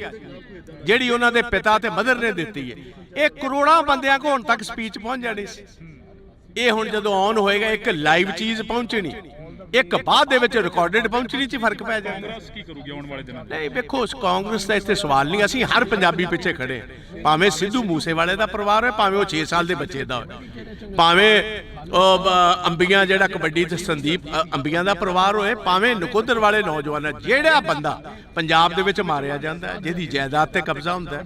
Speaker 2: ਜਿਹੜੀ ਉਹਨਾਂ ਦੇ ਪਿਤਾ ਤੇ ਮਦਰ ਨੇ ਦਿੱਤੀ ਹੈ, ਇਹ ਕਰੋੜਾਂ ਬੰਦਿਆਂ ਕੋਲ ਹੁਣ ਤੱਕ ਸਪੀਚ ਪਹੁੰਚ ਜਾਣੀ ਸੀ। ਇਹ ਹੁਣ ਜਦੋਂ ਔਨ ਹੋਏਗਾ, ਇੱਕ ਲਾਈਵ ਚੀਜ਼ ਪਹੁੰਚਣੀ, ਇੱਕ ਬਾਅਦ ਦੇ ਵਿੱਚ ਰਿਕਾਰਡਡ ਪਹੁੰਚਣੀ 'ਚ ਫਰਕ ਪੈ ਜਾਏਗਾ।
Speaker 1: ਕਾਂਗਰਸ ਕੀ ਕਰੂਗੀ ਆਉਣ ਵਾਲੇ ਦਿਨਾਂ 'ਚ?
Speaker 2: ਨਹੀਂ, ਵੇਖੋ, ਕਾਂਗਰਸ ਦਾ ਇੱਥੇ ਸਵਾਲ ਨਹੀਂ। ਅਸੀਂ ਹਰ ਪੰਜਾਬੀ ਪਿੱਛੇ ਖੜੇ, ਭਾਵੇਂ ਸਿੱਧੂ ਮੂਸੇਵਾਲੇ ਦਾ ਪਰਿਵਾਰ ਹੋਏ, ਭਾਵੇਂ ਉਹ 6 ਸਾਲ ਦੇ ਬੱਚੇ ਦਾ ਹੋਏ, ਭਾਵੇਂ ਅੰਬੀਆਂ ਜਿਹੜਾ ਕਬੱਡੀ ਤੇ ਸੰਦੀਪ ਅੰਬੀਆਂ ਦਾ ਪਰਿਵਾਰ ਹੋਏ, ਭਾਵੇਂ ਨਕੋਦਰ ਵਾਲੇ ਨੌਜਵਾਨ, ਜਿਹੜਾ ਬੰਦਾ ਪੰਜਾਬ ਦੇ ਵਿੱਚ ਮਾਰਿਆ ਜਾਂਦਾ, ਜਿਹਦੀ ਜਾਇਦਾਦ ਤੇ ਕਬਜ਼ਾ ਹੁੰਦਾ,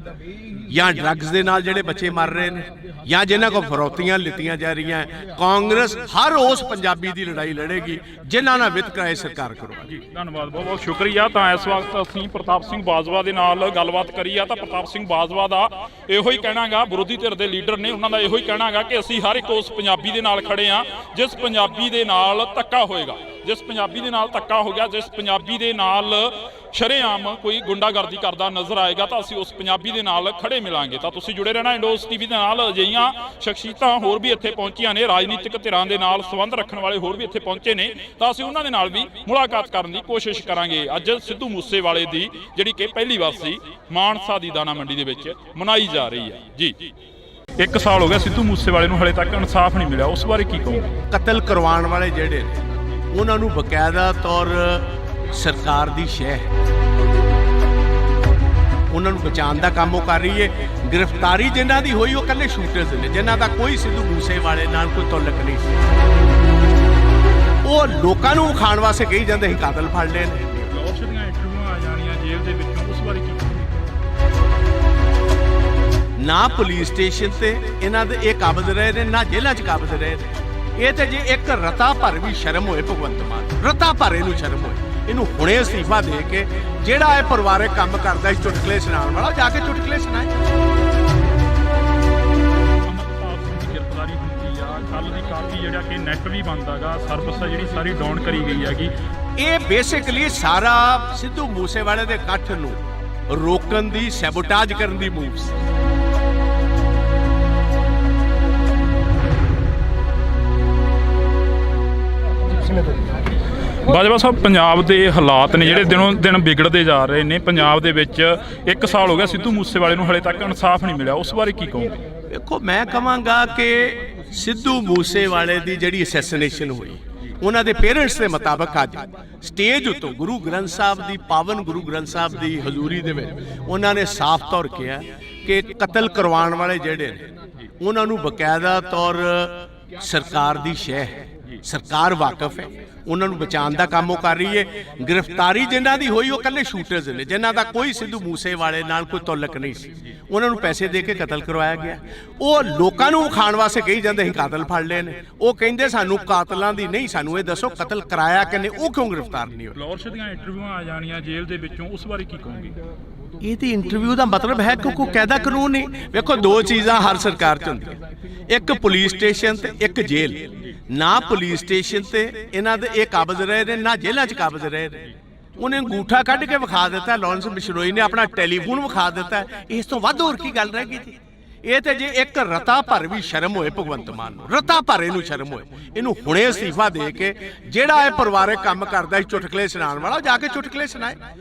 Speaker 2: ਜਾਂ ਡਰੱਗਸ ਦੇ ਨਾਲ ਜਿਹੜੇ ਬੱਚੇ ਮਰ ਰਹੇ ਨੇ, ਜਾਂ ਜਿਨ੍ਹਾਂ ਕੋਲ ਫਰੌਤੀਆਂ ਲਿੱਤੀਆਂ ਜਾ ਰਹੀਆਂ, ਕਾਂਗਰਸ ਹਰ ਉਸ ਪੰਜਾਬੀ ਦੀ ਲੜਾਈ ਲੜੇਗੀ ਜਿਨ੍ਹਾਂ ਨਾਲ ਵਿਤਕਰਾ ਸਰਕਾਰ ਕਰਵਾਏਗੀ।
Speaker 1: ਧੰਨਵਾਦ, ਬਹੁਤ ਬਹੁਤ ਸ਼ੁਕਰੀਆ। ਤਾਂ ਇਸ ਵਕਤ ਅਸੀਂ ਪ੍ਰਤਾਪ ਸਿੰਘ ਬਾਜਵਾ ਦੇ ਨਾਲ ਗੱਲਬਾਤ ਕਰੀ ਆ, ਤਾਂ ਪ੍ਰਤਾਪ ਸਿੰਘ ਬਾਜਵਾ ਦਾ ਇਹੋ ਹੀ ਕਹਿਣਾਗਾ, ਵਿਰੋਧੀ ਧਿਰ ਦੇ ਲੀਡਰ ਨੇ, ਉਹਨਾਂ ਦਾ ਇਹੋ ਹੀ ਕਹਿਣਾਗਾ ਕਿ ਅਸੀਂ ਹਰ ਇੱਕ ਉਸ ਪੰਜਾਬੀ ਦੇ ਨਾਲ ਖੜੇ ਆ ਜਿਸ ਪੰਜਾਬੀ ਦੇ ਨਾਲ ਧੱਕਾ ਹੋਏਗਾ, ਜਿਸ ਪੰਜਾਬੀ ਦੇ ਨਾਲ ਧੱਕਾ ਹੋ ਗਿਆ, ਜਿਸ ਪੰਜਾਬੀ ਦੇ ਨਾਲ ਸ਼ਰੇਆਮ ਕੋਈ ਗੁੰਡਾਗਰਦੀ ਕਰਦਾ ਨਜ਼ਰ ਆਏਗਾ, ਤਾਂ ਅਸੀਂ ਉਸ ਪੰਜਾਬੀ ਦੇ ਨਾਲ ਖੜੇ ਮਿਲਾਂਗੇ। ਤਾਂ ਤੁਸੀਂ ਜੁੜੇ ਰਹਿਣਾ ਇੰਡੋਸ ਟੀਵੀ ਦੇ ਨਾਲ। ਅਜਿਹੀਆਂ ਸ਼ਖਸੀਅਤਾਂ ਹੋਰ ਵੀ ਇੱਥੇ ਪਹੁੰਚੀਆਂ ਨੇ, ਰਾਜਨੀਤਿਕ ਧਿਰਾਂ ਦੇ ਨਾਲ ਸੰਬੰਧ ਰੱਖਣ ਵਾਲੇ ਹੋਰ ਵੀ ਇੱਥੇ ਪਹੁੰਚੇ ਨੇ, ਤਾਂ ਅਸੀਂ ਉਹਨਾਂ ਦੇ ਨਾਲ ਵੀ ਮੁਲਾਕਾਤ ਕਰਨ ਦੀ ਕੋਸ਼ਿਸ਼ ਕਰਾਂਗੇ। ਅੱਜ ਸਿੱਧੂ ਮੂਸੇਵਾਲੇ ਦੀ ਜਿਹੜੀ ਕਿ ਪਹਿਲੀ ਵਾਰਸੀ ਮਾਨਸਾ ਦੀ ਦਾਣਾ ਮੰਡੀ ਦੇ ਵਿੱਚ ਮਨਾਈ ਜਾ ਰਹੀ ਹੈ ਜੀ। 1 ਸਾਲ ਹੋ ਗਿਆ ਸਿੱਧੂ ਮੂਸੇਵਾਲੇ ਨੂੰ, ਹਲੇ ਤੱਕ ਇਨਸਾਫ ਨਹੀਂ ਮਿਲਿਆ, ਉਸ ਬਾਰੇ ਕੀ ਕਹੋਗੇ?
Speaker 2: ਕਤਲ ਕਰਵਾਉਣ ਵਾਲੇ ਜਿਹੜੇ ਨੇ ਉਹਨਾਂ ਨੂੰ ਬਕਾਇਦਾ ਤੌਰ ਸਰਕਾਰ ਦੀ ਸ਼ਹਿ ਹੈ, ਉਹਨਾਂ ਨੂੰ ਬਚਾਉਣ ਦਾ ਕੰਮ ਉਹ ਕਰ ਰਹੀ ਹੈ। ਗ੍ਰਿਫਤਾਰੀ ਜਿਨ੍ਹਾਂ ਦੀ ਹੋਈ ਉਹ ਇਕੱਲੇ ਸ਼ੂਟਰਸ ਨੇ, ਜਿਨ੍ਹਾਂ ਦਾ ਕੋਈ ਸਿੱਧੂ ਮੂਸੇਵਾਲੇ ਨਾਲ ਕੋਈ ਤਾਲੁਕ ਨਹੀਂ ਸੀ। ਉਹ ਲੋਕਾਂ ਨੂੰ ਵਿਖਾਉਣ ਵਾਸਤੇ ਕਹੀ ਜਾਂਦੇ ਅਸੀਂ ਕਾਤਲ ਫੜ ਲਏ ਨੇ।
Speaker 1: ਗੌਰਸ਼ ਦੀਆਂ ਇੰਟਰਵਿਊਆਂ ਆ ਜਾਣੀਆਂ ਜੇਲ੍ਹ ਦੇ ਵਿੱਚੋਂ, ਉਸ ਬਾਰੇ ਕੀ ਕਹੋਗੇ?
Speaker 2: ਨਾ ਪੁਲਿਸ ਸਟੇਸ਼ਨ ਤੇ ਇਹਨਾਂ ਦੇ ਇਹ ਕਾਬਜ਼ ਰਹੇ ਨੇ, ਨਾ ਜੇਲ੍ਹਾਂ 'ਚ ਕਾਬਜ਼ ਰਹੇ ਨੇ। ਇਹ ਤੇ ਜੇ ਇੱਕ ਰਤਾ ਭਰ ਵੀ ਸ਼ਰਮ ਹੋਏ ਭਗਵੰਤ ਮਾਨ, ਰਤਾ ਭਰ ਇਹਨੂੰ ਸ਼ਰਮ ਹੋਏ, ਇਹਨੂੰ ਹੁਣੇ ਅਸਤੀਫਾ ਦੇ ਕੇ ਜਿਹੜਾ ਇਹ ਪਰਿਵਾਰਕ ਕੰਮ ਕਰਦਾ ਸੀ ਚੁਟਕਲੇ ਸੁਣਾਉਣ ਵਾਲਾ, ਜਾ ਕੇ ਚੁਟਕਲੇ ਸੁਣਾਏ।
Speaker 1: ਅਮਰਪਾਲ ਸਿੰਘ ਦੀ ਗ੍ਰਿਫਤਾਰੀ ਹੁੰਦੀ ਆ, ਕੱਲ ਦੀ ਕਾਫੀ ਜਿਹੜਾ ਕਿ ਨੈਟ ਵੀ ਬੰਦ ਹੈਗਾ, ਸਰਵਿਸ ਆ ਜਿਹੜੀ ਸਾਰੀ ਡਾਊਨ ਕਰੀ ਗਈ ਹੈਗੀ।
Speaker 2: ਇਹ ਬੇਸਿਕਲੀ ਸਾਰਾ ਸਿੱਧੂ ਮੂਸੇਵਾਲੇ ਦੇ ਇਕੱਠ ਨੂੰ ਰੋਕਣ ਦੀ, ਸੈਬੋਟਾਜ ਕਰਨ ਦੀ ਮੂਵ ਸੀ।
Speaker 1: ਬਾਜਵਾ ਸਾਹਿਬ, ਪੰਜਾਬ ਦੇ ਹਾਲਾਤ ਨੇ ਜਿਹੜੇ ਦਿਨੋਂ ਦਿਨ ਵਿਗੜਦੇ ਜਾ ਰਹੇ ਨੇ। ਪੰਜਾਬ ਦੇ ਵਿੱਚ 1 ਸਾਲ ਹੋ ਗਿਆ ਸਿੱਧੂ ਮੂਸੇਵਾਲੇ ਨੂੰ ਹਲੇ ਤੱਕ ਇਨਸਾਫ ਨਹੀਂ ਮਿਲਿਆ, ਉਸ ਬਾਰੇ ਕੀ ਕਹੋਗੇ?
Speaker 2: ਦੇਖੋ, ਮੈਂ ਕਹਾਂਗਾ ਕਿ ਸਿੱਧੂ ਮੂਸੇਵਾਲੇ ਦੀ ਜਿਹੜੀ ਅਸੈਸੀਨੇਸ਼ਨ ਹੋਈ, ਉਹਨਾਂ ਦੇ ਪੇਰੈਂਟਸ ਦੇ ਮੁਤਾਬਕ ਅੱਜ ਸਟੇਜ ਉੱਤੋਂ ਗੁਰੂ ਗ੍ਰੰਥ ਸਾਹਿਬ ਦੀ, ਪਾਵਨ ਗੁਰੂ ਗ੍ਰੰਥ ਸਾਹਿਬ ਦੀ ਹਜ਼ੂਰੀ ਦੇ ਵਿੱਚ ਉਹਨਾਂ ਨੇ ਸਾਫ਼ ਤੌਰ ਕਿਹਾ ਕਿ ਕਤਲ ਕਰਵਾਉਣ ਵਾਲੇ ਜਿਹੜੇ ਨੇ ਉਹਨਾਂ ਨੂੰ ਬਕਾਇਦਾ ਤੌਰ ਸਰਕਾਰ ਦੀ ਸ਼ਹਿ ਹੈ, ਸਰਕਾਰ ਵਾਕਿਫ ਹੈ, ਉਹਨਾਂ ਨੂੰ ਬਚਾਉਣ ਦਾ ਕੰਮ ਉਹ ਕਰ ਰਹੀ ਹੈ। ਗ੍ਰਿਫਤਾਰੀ ਜਿਨ੍ਹਾਂ ਦੀ ਹੋਈ ਉਹ ਇਕੱਲੇ ਸ਼ੂਟਰਸ ਨੇ, ਜਿਨ੍ਹਾਂ ਦਾ ਕੋਈ ਸਿੱਧੂ ਮੂਸੇਵਾਲੇ ਨਾਲ ਕੋਈ ਤਾਲੁਕ ਨਹੀਂ ਸੀ। ਉਹਨਾਂ ਨੂੰ ਪੈਸੇ ਦੇ ਕੇ ਕਤਲ ਕਰਵਾਇਆ ਗਿਆ। ਉਹ ਲੋਕਾਂ ਨੂੰ ਵਿਖਾਉਣ ਵਾਸਤੇ ਕਹੀ ਜਾਂਦੇ ਅਸੀਂ ਕਾਤਲ ਫੜ ਲਏ ਨੇ। ਉਹ ਕਹਿੰਦੇ ਸਾਨੂੰ ਕਾਤਲਾਂ ਦੀ ਨਹੀਂ, ਸਾਨੂੰ ਇਹ ਦੱਸੋ ਕਤਲ ਕਰਾਇਆ ਕਿਨੇ, ਉਹ ਕਿਉਂ ਗ੍ਰਿਫਤਾਰ ਨਹੀਂ ਹੋਏ?
Speaker 1: ਗੌਰਸ਼ ਦੀਆਂ ਇੰਟਰਵਿਊਆਂ ਆ ਜਾਣੀਆਂ ਜੇਲ੍ਹ ਦੇ ਵਿੱਚੋਂ, ਉਸ ਬਾਰੇ ਕੀ ਕਹੋਗੇ?
Speaker 2: ਇਹਦੀ ਇੰਟਰਵਿਊ ਦਾ ਮਤਲਬ ਹੈ ਕਿ ਕੋਈ ਕਾਇਦਾ ਕਾਨੂੰਨ ਨਹੀਂ। ਵੇਖੋ, ਦੋ ਚੀਜ਼ਾਂ ਹਰ ਸਰਕਾਰ 'ਚ ਹੁੰਦੀਆਂ, ਇੱਕ ਪੁਲਿਸ ਸਟੇਸ਼ਨ ਤੇ ਇੱਕ ਜੇਲ੍ਹ। ਨਾ ਪੁਲਿਸ ਸਟੇਸ਼ਨ ਤੇ ਇਹਨਾਂ ਦੇ ਇਹ ਕਾਬਜ਼ ਰਹੇ ਨੇ, ਨਾ ਜੇਲ੍ਹਾਂ 'ਚ ਕਾਬਜ਼ ਰਹੇ ਨੇ। ਉਹਨੇ ਅੰਗੂਠਾ ਕੱਢ ਕੇ ਵਿਖਾ ਦਿੱਤਾ, ਲਾਰੈਂਸ ਬਿਸ਼ਨੋਈ ਨੇ ਆਪਣਾ ਟੈਲੀਫੋਨ ਵਿਖਾ ਦਿੱਤਾ। ਇਸ ਤੋਂ ਵੱਧ ਹੋਰ ਕੀ ਗੱਲ ਰਹਿ ਗਈ ਜੀ? ਇਹ ਤੇ ਜੇ ਇੱਕ ਰਤਾ ਭਰ ਵੀ ਸ਼ਰਮ ਹੋਏ ਭਗਵੰਤ ਮਾਨ ਨੂੰ, ਰਤਾ ਭਰ ਇਹਨੂੰ ਸ਼ਰਮ ਹੋਏ, ਇਹਨੂੰ ਹੁਣੇ ਅਸਤੀਫਾ ਦੇ ਕੇ ਜਿਹੜਾ ਇਹ ਪਰਿਵਾਰਕ ਕੰਮ ਕਰਦਾ ਸੀ ਚੁਟਕਲੇ ਸੁਣਾਉਣ ਵਾਲਾ, ਜਾ ਕੇ ਚੁਟਕਲੇ ਸੁਣਾਏ।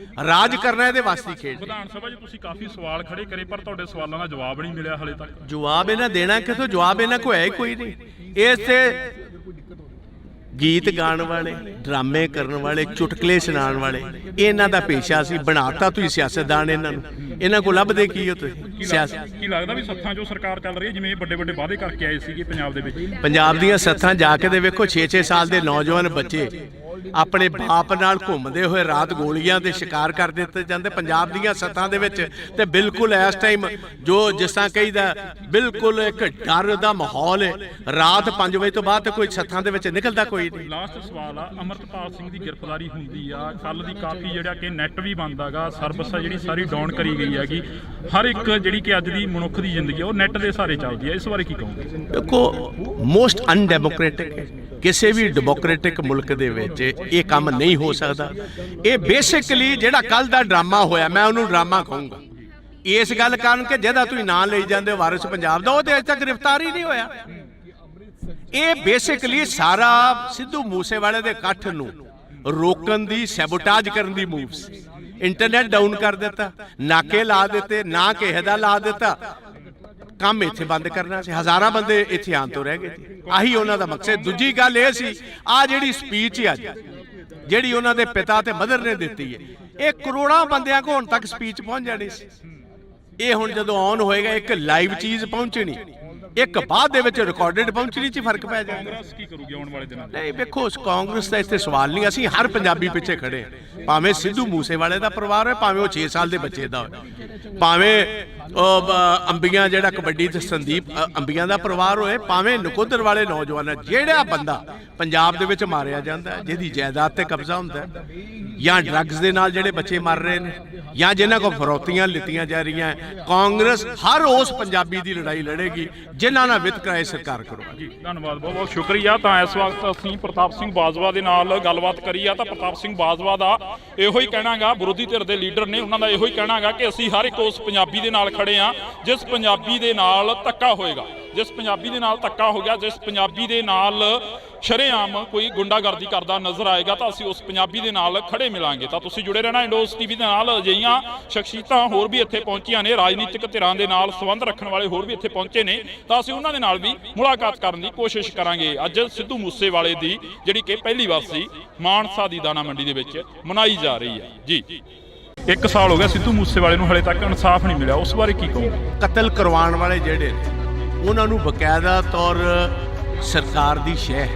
Speaker 2: ਰਾਜ ਕਰਨਾ ਇਹਦੇ ਵਾਸਤੇ ਖੇਡ।
Speaker 1: ਵਿਧਾਨ ਸਭਾ 'ਚ ਤੁਸੀਂ ਕਾਫੀ ਸਵਾਲ ਖੜੇ ਕਰੇ, ਪਰ ਤੁਹਾਡੇ ਸਵਾਲਾਂ ਦਾ ਜਵਾਬ ਨਹੀਂ ਮਿਲਿਆ ਹਲੇ ਤੱਕ।
Speaker 2: ਜਵਾਬ ਇਹਨਾਂ ਦੇਣਾ ਕਿਥੋਂ? ਜਵਾਬ ਇਹਨਾਂ ਕੋਲ ਹੈ ਹੀ ਕੋਈ ਨਹੀਂ। ਇਸ ਤੇ ਗੀਤ ਗਾਉਣ ਵਾਲੇ, ਡਰਾਮੇ ਕਰਨ ਵਾਲੇ, ਚੁਟਕਲੇ ਸੁਣਾਉਣ ਵਾਲੇ, ਇਹਨਾਂ ਦਾ ਪੇਸ਼ਾ ਸੀ। ਬਣਾਤਾ ਤੁਸੀਂ ਸਿਆਸਤਦਾਨ ਇਹਨਾਂ ਨੂੰ। ਇਹਨਾਂ ਕੋਲ ਲੱਭਦੇ ਕੀ ਹੋ ਤੁਸੀਂ? ਸਿਆਸਤ
Speaker 1: ਕੀ ਲੱਗਦਾ ਵੀ ਸੱਥਾਂ 'ਚੋਂ ਸਰਕਾਰ ਚੱਲ ਰਹੀ ਹੈ, ਜਿਵੇਂ ਵੱਡੇ ਵੱਡੇ ਵਾਅਦੇ ਕਰਕੇ ਆਏ ਸੀਗੇ ਪੰਜਾਬ ਦੇ ਵਿੱਚ?
Speaker 2: ਪੰਜਾਬ ਦੀਆਂ ਸੱਥਾਂ ਜਾ ਕੇ ਦੇ ਵੇਖੋ, 6-6 ਸਾਲ ਦੇ ਨੌਜਵਾਨ ਬੱਚੇ ਆਪਣੇ ਬਾਪ ਨਾਲ ਘੁੰਮਦੇ ਹੋਏ ਰਾਤ ਗੋਲੀਆਂ ਦੇ ਸ਼ਿਕਾਰ ਕਰ ਦਿੱਤੇ ਜਾਂਦੇ ਪੰਜਾਬ ਦੀਆਂ ਸੱਥਾਂ ਦੇ ਵਿੱਚ। ਤੇ ਬਿਲਕੁਲ ਇਸ ਟਾਈਮ ਜੋ ਜਿਸ ਤਰ੍ਹਾਂ ਕਹੀਦਾ, ਬਿਲਕੁਲ ਇੱਕ ਡਰ ਦਾ ਮਾਹੌਲ ਹੈ। ਰਾਤ 5 ਵਜੇ ਤੋਂ ਬਾਅਦ ਤੇ ਕੋਈ ਸੱਥਾਂ ਦੇ ਵਿੱਚ ਨਿਕਲਦਾ ਕੋਈ ਨਹੀਂ।
Speaker 1: ਲਾਸਟ ਸਵਾਲ ਆ, ਅਮਰਪਾਲ ਸਿੰਘ ਦੀ ਗ੍ਰਿਫਤਾਰੀ ਹੁੰਦੀ ਆ, ਕੱਲ ਦੀ ਕਾਫੀ ਜਿਹੜਾ ਕਿ ਨੈਟ ਵੀ ਬੰਦ ਹੈਗਾ, ਸਰਵਿਸ ਆ ਜਿਹੜੀ ਸਾਰੀ ਡਾਊਨ ਕਰੀ ਗਈ ਹੈਗੀ। ਹਰ ਇੱਕ ਜਿਹੜੀ ਕਿ ਅੱਜ ਦੀ ਮਨੁੱਖ ਦੀ ਜ਼ਿੰਦਗੀ ਉਹ ਨੈਟ ਦੇ ਸਹਾਰੇ ਚੱਲਦੀ ਹੈ, ਇਸ ਬਾਰੇ ਕੀ ਕਹੋਗੇ?
Speaker 2: ਦੇਖੋ, ਮੋਸਟ ਅਨਡੈਮੋਕ੍ਰੈਟਿਕ ਹੈ। ਕਿਸੇ ਵੀ ਡੈਮੋਕ੍ਰੈਟਿਕ ਮੁਲਕ ਦੇ ਵਿੱਚ ਇਹ ਕੰਮ ਨਹੀਂ ਹੋ ਸਕਦਾ। ਇਹ ਬੇਸਿਕਲੀ ਜਿਹੜਾ ਕੱਲ ਦਾ ਡਰਾਮਾ ਹੋਇਆ, ਮੈਂ ਉਹਨੂੰ ਡਰਾਮਾ ਕਹੂੰਗਾ ਇਸ ਗੱਲ ਕਾਰਨ ਕਿ ਜਿਹਦਾ ਤੁਸੀਂ ਨਾਂ ਲਈ ਜਾਂਦੇ ਹੋ ਵਾਰਿਸ ਪੰਜਾਬ ਦਾ, ਉਹ ਤੇ ਅਜੇ ਤੱਕ ਗ੍ਰਿਫਤਾਰ ਹੀ ਨਹੀਂ ਹੋਇਆ। ਇਹ ਬੇਸਿਕਲੀ ਸਾਰਾ ਸਿੱਧੂ ਮੂਸੇਵਾਲੇ ਦੇ ਇਕੱਠ ਨੂੰ ਰੋਕਣ ਦੀ, ਸੈਬੋਟਾਜ ਕਰਨ ਦੀ ਮੂਵ ਸੀ। ਇੰਟਰਨੈਟ ਡਾਊਨ ਕਰ ਦਿੱਤਾ, ਨਾਕੇ ਲਾ ਦਿੱਤੇ, ਨਾ ਕਿਸੇ ਦਾ ਲਾ ਦਿੱਤਾ, ਕੰਮ ਇੱਥੇ ਬੰਦ ਕਰਨਾ ਸੀ। ਹਜ਼ਾਰਾਂ ਬੰਦੇ ਇੱਥੇ ਆਉਣ ਤੋਂ ਰਹਿ ਗਏ। ਆਹੀ ਉਹਨਾਂ ਦਾ ਮਕਸਦ। ਦੂਜੀ ਗੱਲ ਇਹ ਸੀ, ਆ ਜਿਹੜੀ ਸਪੀਚ ਹੈ ਅੱਜ ਜਿਹੜੀ ਉਹਨਾਂ ਦੇ ਪਿਤਾ ਤੇ ਮਦਰ ਨੇ ਦਿੱਤੀ ਹੈ, ਇਹ ਕਰੋੜਾਂ ਬੰਦਿਆਂ ਕੋਲ ਹੁਣ ਤੱਕ ਸਪੀਚ ਪਹੁੰਚ ਜਾਣੀ ਸੀ। ਇਹ ਹੁਣ ਜਦੋਂ ਔਨ ਹੋਏਗਾ, ਇੱਕ ਲਾਈਵ ਚੀਜ਼ ਪਹੁੰਚਣੀ, ਇੱਕ ਬਾਅਦ ਦੇ ਵਿੱਚ ਰਿਕਾਰਡਡ ਪਹੁੰਚਣੀ 'ਚ ਫਰਕ ਪੈ ਜਾਏਗਾ।
Speaker 1: ਕਾਂਗਰਸ ਕੀ ਕਰੂਗੀ ਆਉਣ ਵਾਲੇ ਦਿਨਾਂ 'ਚ?
Speaker 2: ਨਹੀਂ, ਵੇਖੋ, ਕਾਂਗਰਸ ਦਾ ਇੱਥੇ ਸਵਾਲ ਨਹੀਂ। ਅਸੀਂ ਹਰ ਪੰਜਾਬੀ ਪਿੱਛੇ ਖੜੇ ਹਾਂ। ਭਾਵੇਂ ਸਿੱਧੂ ਮੂਸੇਵਾਲੇ ਦਾ ਪਰਿਵਾਰ ਹੋਏ, ਭਾਵੇਂ ਉਹ 6 ਸਾਲ ਦੇ ਬੱਚੇ ਦਾ ਹੋਵੇ, ਭਾਵੇਂ ਅੰਬੀਆਂ ਜਿਹੜਾ ਕਬੱਡੀ ਤੇ ਸੰਦੀਪ ਅੰਬੀਆਂ ਦਾ ਪਰਿਵਾਰ ਹੋਏ, ਭਾਵੇਂ ਨਕੋਦਰ ਵਾਲੇ ਨੌਜਵਾਨ, ਜਿਹੜਾ ਬੰਦਾ ਪੰਜਾਬ ਦੇ ਵਿੱਚ ਮਾਰਿਆ ਜਾਂਦਾ, ਜਿਹਦੀ ਜਾਇਦਾਦ ਤੇ ਕਬਜ਼ਾ ਹੁੰਦਾ, ਜਾਂ ਡਰੱਗਸ ਦੇ ਨਾਲ ਜਿਹੜੇ ਬੱਚੇ ਮਰ ਰਹੇ ਨੇ, ਜਾਂ ਜਿਨ੍ਹਾਂ ਕੋਲ ਫਰੌਤੀਆਂ ਲਿੱਤੀਆਂ ਜਾ ਰਹੀਆਂ, ਕਾਂਗਰਸ ਹਰ ਉਸ ਪੰਜਾਬੀ ਦੀ ਲੜਾਈ ਲੜੇਗੀ ਜਿਨ੍ਹਾਂ ਨਾਲ ਵਿਤਕਰਾ ਸਰਕਾਰ ਕਰਵਾਏਗੀ।
Speaker 1: ਧੰਨਵਾਦ, ਬਹੁਤ ਬਹੁਤ ਸ਼ੁਕਰੀਆ। ਤਾਂ ਇਸ ਵਕਤ ਅਸੀਂ ਪ੍ਰਤਾਪ ਸਿੰਘ ਬਾਜਵਾ ਦੇ ਨਾਲ ਗੱਲਬਾਤ ਕਰੀ ਆ, ਤਾਂ ਪ੍ਰਤਾਪ ਸਿੰਘ ਬਾਜਵਾ ਦਾ ਇਹੋ ਹੀ ਕਹਿਣਾਗਾ, ਵਿਰੋਧੀ ਧਿਰ ਦੇ ਲੀਡਰ ਨੇ, ਉਹਨਾਂ ਦਾ ਇਹੋ ਹੀ ਕਹਿਣਾਗਾ ਕਿ ਅਸੀਂ ਹਰ ਇੱਕ ਉਸ ਪੰਜਾਬੀ ਦੇ ਨਾਲ ਖੜੇ ਆ ਜਿਸ ਪੰਜਾਬੀ ਦੇ ਨਾਲ ਧੱਕਾ ਹੋਏਗਾ, ਜਿਸ ਪੰਜਾਬੀ ਦੇ ਨਾਲ ਧੱਕਾ ਹੋ ਗਿਆ, ਜਿਸ ਪੰਜਾਬੀ ਦੇ ਨਾਲ ਸ਼ਰੇਆਮ ਕੋਈ ਗੁੰਡਾਗਰਦੀ ਕਰਦਾ ਨਜ਼ਰ ਆਏਗਾ, ਤਾਂ ਅਸੀਂ ਉਸ ਪੰਜਾਬੀ ਦੇ ਨਾਲ ਖੜੇ ਮਿਲਾਂਗੇ। ਤਾਂ ਤੁਸੀਂ ਜੁੜੇ ਰਹਿਣਾ ਇੰਡੋਸ ਟੀਵੀ ਦੇ ਨਾਲ। ਅਜਿਹੀਆਂ ਸ਼ਖਸੀਅਤਾਂ ਹੋਰ ਵੀ ਇੱਥੇ ਪਹੁੰਚੀਆਂ ਨੇ, ਰਾਜਨੀਤਿਕ ਧਿਰਾਂ ਦੇ ਨਾਲ ਸੰਬੰਧ ਰੱਖਣ ਵਾਲੇ ਹੋਰ ਵੀ ਇੱਥੇ ਪਹੁੰਚੇ ਨੇ, ਤਾਂ ਅਸੀਂ ਉਹਨਾਂ ਦੇ ਨਾਲ ਵੀ ਮੁਲਾਕਾਤ ਕਰਨ ਦੀ ਕੋਸ਼ਿਸ਼ ਕਰਾਂਗੇ। ਅੱਜ ਸਿੱਧੂ ਮੂਸੇਵਾਲੇ ਦੀ ਜਿਹੜੀ ਕਿ ਪਹਿਲੀ ਵਾਰਸੀ ਮਾਨਸਾ ਦੀ ਦਾਣਾ ਮੰਡੀ ਦੇ ਵਿੱਚ ਮਨਾਈ ਜਾ ਰਹੀ ਹੈ ਜੀ। 1 ਸਾਲ ਹੋ ਗਿਆ ਸਿੱਧੂ ਮੂਸੇਵਾਲੇ ਨੂੰ ਹਲੇ ਤੱਕ ਇਨਸਾਫ ਨਹੀਂ ਮਿਲਿਆ, ਉਸ ਬਾਰੇ ਕੀ ਕਹੋਗੇ?
Speaker 2: ਕਤਲ ਕਰਵਾਉਣ ਵਾਲੇ ਜਿਹੜੇ ਨੇ ਉਹਨਾਂ ਨੂੰ ਬਕਾਇਦਾ ਤੌਰ ਸਰਕਾਰ ਦੀ ਸ਼ਹਿ ਹੈ,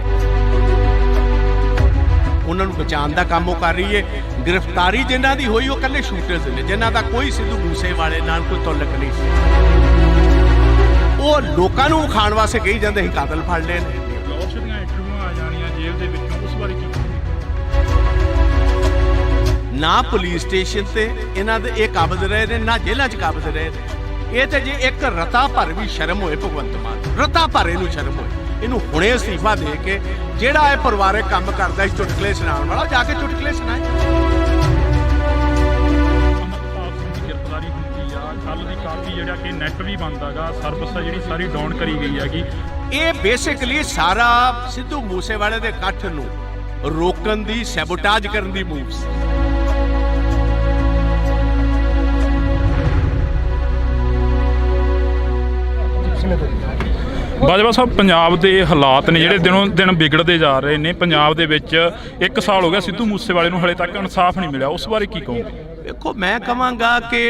Speaker 2: ਉਹਨਾਂ ਨੂੰ ਬਚਾਉਣ ਦਾ ਕੰਮ ਉਹ ਕਰ ਰਹੀ ਹੈ। ਗ੍ਰਿਫਤਾਰੀ ਜਿਨ੍ਹਾਂ ਦੀ ਹੋਈ ਉਹ ਇਕੱਲੇ ਸ਼ੂਟਰਸ ਨੇ, ਜਿਨ੍ਹਾਂ ਦਾ ਕੋਈ ਸਿੱਧੂ ਮੂਸੇਵਾਲੇ ਨਾਲ ਕੋਈ ਤਾਲੁਕ ਨਹੀਂ ਸੀ। ਉਹ ਲੋਕਾਂ ਨੂੰ ਖਾਣ ਵਾਸਤੇ ਕਹੀ ਜਾਂਦੇ ਸੀ ਕਾਤਲ ਫੜ ਲਏ ਨੇ।
Speaker 1: ਜੋਸ਼ ਦੀਆਂ ਇੰਟਰਵਿਊਆਂ ਆ ਜਾਣੀਆਂ ਜੇਲ੍ਹ ਦੇ ਵਿੱਚੋਂ, ਉਸ ਬਾਰੇ ਕੀ ਕਹੋਗੇ?
Speaker 2: ਨਾ ਪੁਲਿਸ ਸਟੇਸ਼ਨ ਤੇ ਇਹਨਾਂ ਦੇ ਇਹ ਕਾਬਜ਼ ਰਹੇ ਨੇ, ਨਾ ਜੇਲ੍ਹਾਂ 'ਚ ਕਾਬਜ਼ ਰਹੇ ਨੇ। ਇਹ ਤੇ ਜੇ ਇੱਕ ਰਤਾ ਭਰ ਵੀ ਸ਼ਰਮ ਹੋਏ ਭਗਵੰਤ ਮਾਨ, ਰਤਾ ਭਰ ਇਹਨੂੰ ਸ਼ਰਮ ਹੋਏ, ਇਹਨੂੰ ਹੁਣੇ ਅਸਤੀਫਾ ਦੇ ਕੇ ਜਿਹੜਾ ਇਹ ਪਰਿਵਾਰਕ ਕੰਮ ਕਰਦਾ ਸੀ ਚੁਟਕਲੇ ਸੁਣਾਉਣ ਵਾਲਾ, ਜਾ ਕੇ ਚੁਟਕਲੇ ਸੁਣਾਏ।
Speaker 1: ਅਮਰਪਾਲ ਸਿੰਘ ਦੀ ਗ੍ਰਿਫਤਾਰੀ ਹੁੰਦੀ ਆ, ਕੱਲ ਦੀ ਕਾਫੀ ਜਿਹੜਾ ਕਿ ਨੈਟ ਵੀ ਬੰਦ ਹੈਗਾ, ਸਰਵਿਸ ਜਿਹੜੀ ਸਾਰੀ ਡਾਊਨ ਕਰੀ ਗਈ ਹੈਗੀ।
Speaker 2: ਇਹ ਬੇਸਿਕਲੀ ਸਾਰਾ ਸਿੱਧੂ ਮੂਸੇਵਾਲੇ ਦੇ ਇਕੱਠ ਨੂੰ ਰੋਕਣ ਦੀ, ਸੈਬੋਟਾਜ ਕਰਨ ਦੀ ਮੂਵ ਸੀ।
Speaker 1: ਬਾਜਵਾ ਸਾਹਿਬ, ਪੰਜਾਬ ਦੇ ਹਾਲਾਤ ਨੇ ਜਿਹੜੇ ਦਿਨੋਂ ਦਿਨ ਵਿਗੜਦੇ ਜਾ ਰਹੇ ਨੇ। ਪੰਜਾਬ ਦੇ ਵਿੱਚ 1 ਸਾਲ ਹੋ ਗਿਆ ਸਿੱਧੂ ਮੂਸੇਵਾਲੇ ਨੂੰ ਹਲੇ ਤੱਕ ਇਨਸਾਫ ਨਹੀਂ ਮਿਲਿਆ, ਉਸ ਬਾਰੇ ਕੀ ਕਹੋਗੇ?
Speaker 2: ਦੇਖੋ, ਮੈਂ ਕਹਾਂਗਾ ਕਿ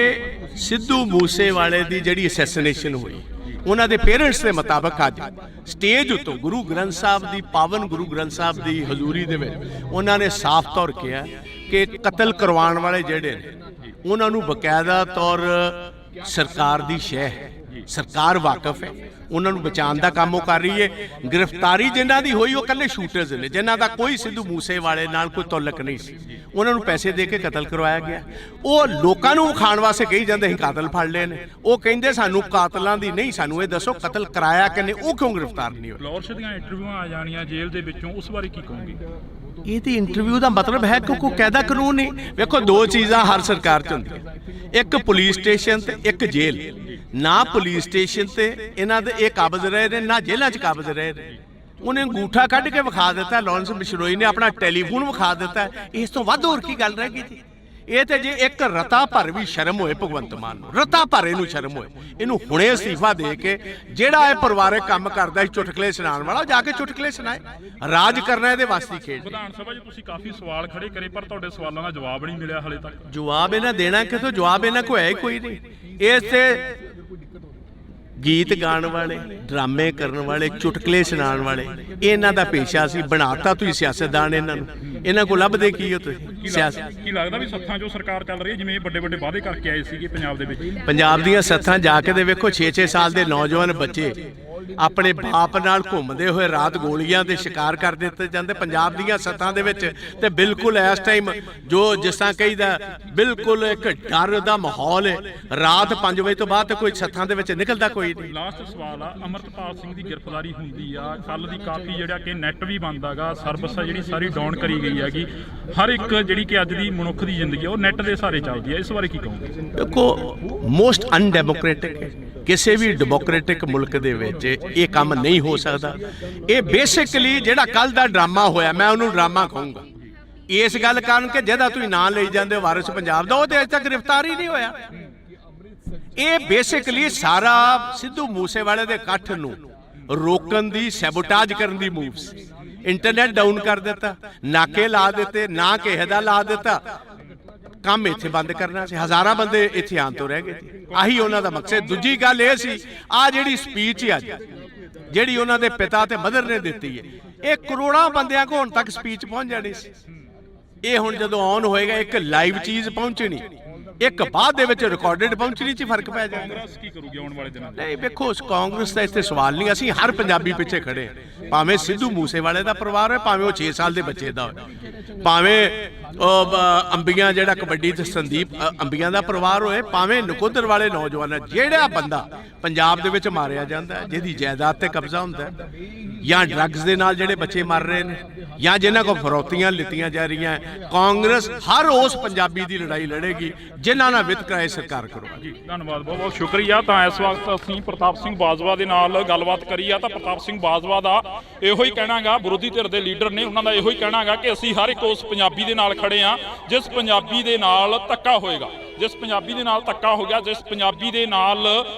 Speaker 2: ਸਿੱਧੂ ਮੂਸੇਵਾਲੇ ਦੀ ਜਿਹੜੀ ਅਸੈਸੀਨੇਸ਼ਨ ਹੋਈ, ਉਹਨਾਂ ਦੇ ਪੇਰੈਂਟਸ ਦੇ ਮੁਤਾਬਕ ਅੱਜ ਸਟੇਜ ਉੱਤੋਂ ਗੁਰੂ ਗ੍ਰੰਥ ਸਾਹਿਬ ਦੀ, ਪਾਵਨ ਗੁਰੂ ਗ੍ਰੰਥ ਸਾਹਿਬ ਦੀ ਹਜ਼ੂਰੀ ਦੇ ਵਿੱਚ ਉਹਨਾਂ ਨੇ ਸਾਫ਼ ਤੌਰ ਕਿਹਾ ਕਿ ਕਤਲ ਕਰਵਾਉਣ ਵਾਲੇ ਜਿਹੜੇ ਨੇ ਉਹਨਾਂ ਨੂੰ ਬਕਾਇਦਾ ਤੌਰ ਸਰਕਾਰ ਦੀ ਸ਼ਹਿ ਹੈ, ਸਰਕਾਰ ਵਾਕਿਫ ਹੈ, ਉਹਨਾਂ ਨੂੰ ਬਚਾਉਣ ਦਾ ਕੰਮ ਉਹ ਕਰ ਰਹੀ ਹੈ। ਗ੍ਰਿਫਤਾਰੀ ਜਿਨ੍ਹਾਂ ਦੀ ਹੋਈ ਉਹ ਇਕੱਲੇ ਸ਼ੂਟਰਸ ਨੇ, ਜਿਨ੍ਹਾਂ ਦਾ ਕੋਈ ਸਿੱਧੂ ਮੂਸੇਵਾਲੇ ਨਾਲ ਕੋਈ ਤਾਲੁਕ ਨਹੀਂ ਸੀ। ਉਹਨਾਂ ਨੂੰ ਪੈਸੇ ਦੇ ਕੇ ਕਤਲ ਕਰਵਾਇਆ ਗਿਆ। ਉਹ ਲੋਕਾਂ ਨੂੰ ਖਾਣ ਵਾਸਤੇ ਕਹੀ ਜਾਂਦੇ ਸੀ ਕਾਤਲ ਫੜ ਲਏ ਨੇ। ਉਹ ਕਹਿੰਦੇ ਸਾਨੂੰ ਕਾਤਲਾਂ ਦੀ ਨਹੀਂ, ਸਾਨੂੰ ਇਹ ਦੱਸੋ ਕਤਲ ਕਰਾਇਆ ਕਿਨੇ, ਉਹ ਕਿਉਂ ਗ੍ਰਿਫਤਾਰ ਨਹੀਂ ਹੋਏ?
Speaker 1: ਲੌਰਸ਼ ਦੀਆਂ ਇੰਟਰਵਿਊਆਂ ਆ ਜਾਣੀਆਂ ਜੇਲ੍ਹ ਦੇ ਵਿੱਚੋਂ, ਉਸ ਬਾਰੇ ਕੀ ਕਹੋਗੇ?
Speaker 2: ਇਹ ਤੇ ਇੰਟਰਵਿਊ ਦਾ ਮਤਲਬ ਹੈ ਕਿ ਕੋਈ ਕਾਇਦਾ ਕਾਨੂੰਨ ਨਹੀਂ। ਵੇਖੋ, ਦੋ ਚੀਜ਼ਾਂ ਹਰ ਸਰਕਾਰ 'ਚ ਹੁੰਦੀਆਂ, ਇੱਕ ਪੁਲਿਸ ਸਟੇਸ਼ਨ ਤੇ ਇੱਕ ਜੇਲ੍ਹ। ਨਾ ਪੁਲਿਸ ਸਟੇਸ਼ਨ ਤੇ ਇਹਨਾਂ ਦੇ ਇਹ ਕਾਬਜ਼ ਰਹੇ ਨੇ, ਨਾ ਜੇਲ੍ਹਾਂ 'ਚ ਕਾਬਜ਼ ਰਹੇ ਨੇ। ਉਹਨੇ ਅੰਗੂਠਾ ਕੱਢ ਕੇ ਵਿਖਾ ਦਿੱਤਾ, ਲਾਰੈਂਸ ਬਿਸ਼ਨੋਈ ਨੇ ਆਪਣਾ ਟੈਲੀਫੋਨ ਵਿਖਾ ਦਿੱਤਾ। ਇਸ ਤੋਂ ਵੱਧ ਹੋਰ ਕੀ ਗੱਲ ਰਹਿ ਗਈ ਜੀ? ਇਹ ਤੇ ਜੇ ਇੱਕ ਰਤਾ ਭਰ ਵੀ ਸ਼ਰਮ ਹੋਏ ਭਗਵੰਤ ਮਾਨ ਨੂੰ, ਰਤਾ ਭਰ ਇਹਨੂੰ ਸ਼ਰਮ ਹੋਏ, ਇਹਨੂੰ ਹੁਣੇ ਅਸਤੀਫਾ ਦੇ ਕੇ ਜਿਹੜਾ ਇਹ ਪਰਿਵਾਰਕ ਕੰਮ ਕਰਦਾ ਸੀ ਚੁਟਕਲੇ ਸੁਣਾਉਣ ਵਾਲਾ, ਜਾ ਕੇ ਚੁਟਕਲੇ ਸੁਣਾਏ। ਰਾਜ ਕਰਨਾ ਇਹਦੇ ਵਾਸਤੇ ਖੇਡ।
Speaker 1: ਵਿਧਾਨ ਸਭਾ 'ਚ ਤੁਸੀਂ ਕਾਫੀ ਸਵਾਲ ਖੜੇ ਕਰੇ, ਪਰ ਤੁਹਾਡੇ ਸਵਾਲਾਂ ਦਾ ਜਵਾਬ ਨਹੀਂ ਮਿਲਿਆ ਹਲੇ ਤੱਕ।
Speaker 2: ਜਵਾਬ ਇਹਨਾਂ ਦੇਣਾ ਕਿਥੋਂ? ਜਵਾਬ ਇਹਨਾਂ ਕੋਲ ਹੈ ਹੀ ਕੋਈ ਨਹੀਂ। ਇਸ ਤੇ ਗੀਤ ਗਾਣ ਵਾਲੇ, ਡਰਾਮੇ ਕਰਨ ਵਾਲੇ, ਚੁਟਕਲੇ ਸੁਣਾਉਣ ਵਾਲੇ, ਇਹਨਾਂ ਦਾ ਪੇਸ਼ਾ ਸੀ। ਬਣਾਤਾ ਤੁਸੀਂ ਸਿਆਸਤਦਾਨ ਇਹਨਾਂ ਨੂੰ। ਇਹਨਾਂ ਕੋਲ ਲੱਭਦੇ ਕੀ ਹੋ ਤੁਸੀਂ? ਸਿਆਸਤ
Speaker 1: ਕੀ ਲੱਗਦਾ ਵੀ ਸੱਥਾਂ 'ਚੋਂ ਸਰਕਾਰ ਚੱਲ ਰਹੀ ਹੈ, ਜਿਵੇਂ ਵੱਡੇ ਵੱਡੇ ਵਾਅਦੇ ਕਰਕੇ ਆਏ ਸੀਗੇ ਪੰਜਾਬ ਦੇ ਵਿੱਚ?
Speaker 2: ਪੰਜਾਬ ਦੀਆਂ ਸੱਥਾਂ ਜਾ ਕੇ ਦੇ ਵੇਖੋ, 6-6 ਸਾਲ ਦੇ ਨੌਜਵਾਨ ਬੱਚੇ ਆਪਣੇ ਬਾਪ ਨਾਲ ਘੁੰਮਦੇ ਹੋਏ ਰਾਤ ਗੋਲੀਆਂ ਦੇ ਸ਼ਿਕਾਰ ਕਰ ਦਿੱਤੇ ਜਾਂਦੇ ਪੰਜਾਬ ਦੀਆਂ ਸੱਥਾਂ ਦੇ ਵਿੱਚ। ਤੇ ਬਿਲਕੁਲ ਇਸ ਟਾਈਮ ਜੋ ਜਿਸ ਤਰ੍ਹਾਂ ਕਹੀਦਾ, ਬਿਲਕੁਲ ਇੱਕ ਡਰ ਦਾ ਮਾਹੌਲ ਹੈ। ਰਾਤ 5 ਵਜੇ ਤੋਂ ਬਾਅਦ ਤੇ ਕੋਈ ਸੱਥਾਂ ਦੇ ਵਿੱਚ ਨਿਕਲਦਾ ਕੋਈ ਨਹੀਂ।
Speaker 1: ਲਾਸਟ ਸਵਾਲ ਆ, ਅਮਰਪਾਲ ਸਿੰਘ ਦੀ ਗ੍ਰਿਫਤਾਰੀ ਹੁੰਦੀ ਆ, ਕੱਲ ਦੀ ਕਾਫੀ ਜਿਹੜਾ ਕਿ ਨੈਟ ਵੀ ਬੰਦ ਹੈਗਾ, ਸਰਵਿਸ ਆ ਜਿਹੜੀ ਸਾਰੀ ਡਾਊਨ ਕਰੀ ਗਈ ਹੈਗੀ। ਹਰ ਇੱਕ ਜਿਹੜੀ ਕਿ ਅੱਜ ਦੀ ਮਨੁੱਖ ਦੀ ਜ਼ਿੰਦਗੀ ਉਹ ਨੈਟ ਦੇ ਸਹਾਰੇ ਚੱਲਦੀ ਹੈ, ਇਸ ਬਾਰੇ ਕੀ ਕਹੋਗੇ?
Speaker 2: ਦੇਖੋ, ਮੋਸਟ ਅਨਡੈਮੋਕ੍ਰੈਟਿਕ ਹੈ। ਕਿਸੇ ਵੀ ਡੈਮੋਕ੍ਰੈਟਿਕ ਮੁਲਕ ਦੇ ਵਿੱਚ ਇਹ ਕੰਮ ਨਹੀਂ ਹੋ ਸਕਦਾ। ਇਹ ਬੇਸਿਕਲੀ ਜਿਹੜਾ ਕੱਲ ਦਾ ਡਰਾਮਾ ਹੋਇਆ, ਮੈਂ ਉਹਨੂੰ ਡਰਾਮਾ ਕਹੂੰਗਾ ਇਸ ਗੱਲ ਕਾਰਨ ਕਿ ਜਿਹਦਾ ਤੁਸੀਂ ਨਾਂ ਲਈ ਜਾਂਦੇ ਵਾਰਿਸ ਪੰਜਾਬ ਦਾ, ਉਹ ਤੇ ਅਜੇ ਤੱਕ ਗ੍ਰਿਫਤਾਰ ਹੀ ਨਹੀਂ ਹੋਇਆ। ਇਹ ਬੇਸਿਕਲੀ ਸਾਰਾ ਸਿੱਧੂ ਮੂਸੇਵਾਲੇ ਦੇ ਇਕੱਠ ਨੂੰ ਰੋਕਣ ਦੀ, ਸੈਬੋਟਾਜ ਕਰਨ ਦੀ ਮੂਵ ਸੀ। ਇੰਟਰਨੈਟ ਡਾਊਨ ਕਰ ਦਿੱਤਾ, ਨਾਕੇ ਲਾ ਦਿੱਤੇ, ਨਾ ਕਿਸੇ ਦਾ ਲਾ ਦਿੱਤਾ, ਕੰਮ ਇੱਥੇ ਬੰਦ ਕਰਨਾ ਸੀ। ਹਜ਼ਾਰਾਂ ਬੰਦੇ ਇੱਥੇ ਆਉਣ ਤੋਂ ਰਹਿ ਗਏ। ਆਹੀ ਉਹਨਾਂ ਦਾ ਮਕਸਦ। ਦੂਜੀ ਗੱਲ ਇਹ ਸੀ, ਆ ਜਿਹੜੀ ਸਪੀਚ ਹੈ ਅੱਜ ਜਿਹੜੀ ਉਹਨਾਂ ਦੇ ਪਿਤਾ ਤੇ ਮਦਰ ਨੇ ਦਿੱਤੀ ਹੈ, ਇਹ ਕਰੋੜਾਂ ਬੰਦਿਆਂ ਕੋਲ ਹੁਣ ਤੱਕ ਸਪੀਚ ਪਹੁੰਚ ਜਾਣੀ ਸੀ। ਇਹ ਹੁਣ ਜਦੋਂ ਔਨ ਹੋਏਗਾ, ਇੱਕ ਲਾਈਵ ਚੀਜ਼ ਪਹੁੰਚਣੀ, ਇੱਕ ਬਾਅਦ ਦੇ ਵਿੱਚ ਰਿਕਾਰਡਡ ਪਹੁੰਚਣੀ 'ਚ ਫਰਕ ਪੈ ਜਾਏਗਾ।
Speaker 1: ਕਾਂਗਰਸ ਕੀ ਕਰੂਗੀ ਆਉਣ ਵਾਲੇ ਦਿਨਾਂ 'ਚ?
Speaker 2: ਨਹੀਂ ਵੇਖੋ, ਕਾਂਗਰਸ ਦਾ ਇੱਥੇ ਸਵਾਲ ਨਹੀਂ। ਅਸੀਂ ਹਰ ਪੰਜਾਬੀ ਪਿੱਛੇ ਖੜੇ ਹਾਂ, ਭਾਵੇਂ ਸਿੱਧੂ ਮੂਸੇਵਾਲੇ ਦਾ ਪਰਿਵਾਰ ਹੋਏ, ਭਾਵੇਂ ਉਹ 6 ਸਾਲ ਦੇ ਬੱਚੇ ਦਾ ਹੋਵੇ, ਭਾਵੇਂ ਅੰਬੀਆਂ ਜਿਹੜਾ ਕਬੱਡੀ ਤੇ ਸੰਦੀਪ ਅੰਬੀਆਂ ਦਾ ਪਰਿਵਾਰ ਹੋਏ, ਭਾਵੇਂ ਨਕੋਦਰ ਵਾਲੇ ਨੌਜਵਾਨ, ਜਿਹੜਾ ਬੰਦਾ ਪੰਜਾਬ ਦੇ ਵਿੱਚ ਮਾਰਿਆ ਜਾਂਦਾ ਹੈ, ਜਿਹਦੀ ਜਾਇਦਾਦ ਤੇ ਕਬਜ਼ਾ ਹੁੰਦਾ ਹੈ, ਜਾਂ ਡਰੱਗਸ ਦੇ ਨਾਲ ਜਿਹੜੇ ਬੱਚੇ ਮਰ ਰਹੇ ਨੇ, ਜਾਂ ਜਿਨ੍ਹਾਂ ਕੋਲ ਫਰੌਤੀਆਂ ਲਿੱਤੀਆਂ ਜਾ ਰਹੀਆਂ, ਕਾਂਗਰਸ ਹਰ ਉਸ ਪੰਜਾਬੀ ਦੀ ਲੜਾਈ ਲੜੇਗੀ ਜਿਨ੍ਹਾਂ ਨਾਲ ਵਿਤਕਰਾ ਸਰਕਾਰ ਕਰਵਾਏਗੀ।
Speaker 1: ਧੰਨਵਾਦ, ਬਹੁਤ ਬਹੁਤ ਸ਼ੁਕਰੀਆ। ਤਾਂ ਇਸ ਵਕਤ ਅਸੀਂ ਪ੍ਰਤਾਪ ਸਿੰਘ ਬਾਜਵਾ ਦੇ ਨਾਲ ਗੱਲਬਾਤ ਕਰੀ ਆ। ਤਾਂ ਪ੍ਰਤਾਪ ਸਿੰਘ ਬਾਜਵਾ ਦਾ ਇਹੋ ਹੀ ਕਹਿਣਾਗਾ, ਵਿਰੋਧੀ ਧਿਰ ਦੇ ਲੀਡਰ ਨੇ, ਉਹਨਾਂ ਦਾ ਇਹੋ ਹੀ ਕਹਿਣਾਗਾ ਕਿ ਅਸੀਂ ਹਰ ਇੱਕ ਉਸ ਪੰਜਾਬੀ ਦੇ ਨਾਲ ਖੜੇ ਆ ਜਿਸ ਪੰਜਾਬੀ ਦੇ ਨਾਲ ਧੱਕਾ ਹੋਏਗਾ, ਜਿਸ ਪੰਜਾਬੀ ਦੇ ਨਾਲ ਧੱਕਾ ਹੋ ਗਿਆ, ਜਿਸ ਪੰਜਾਬੀ ਦੇ ਨਾਲ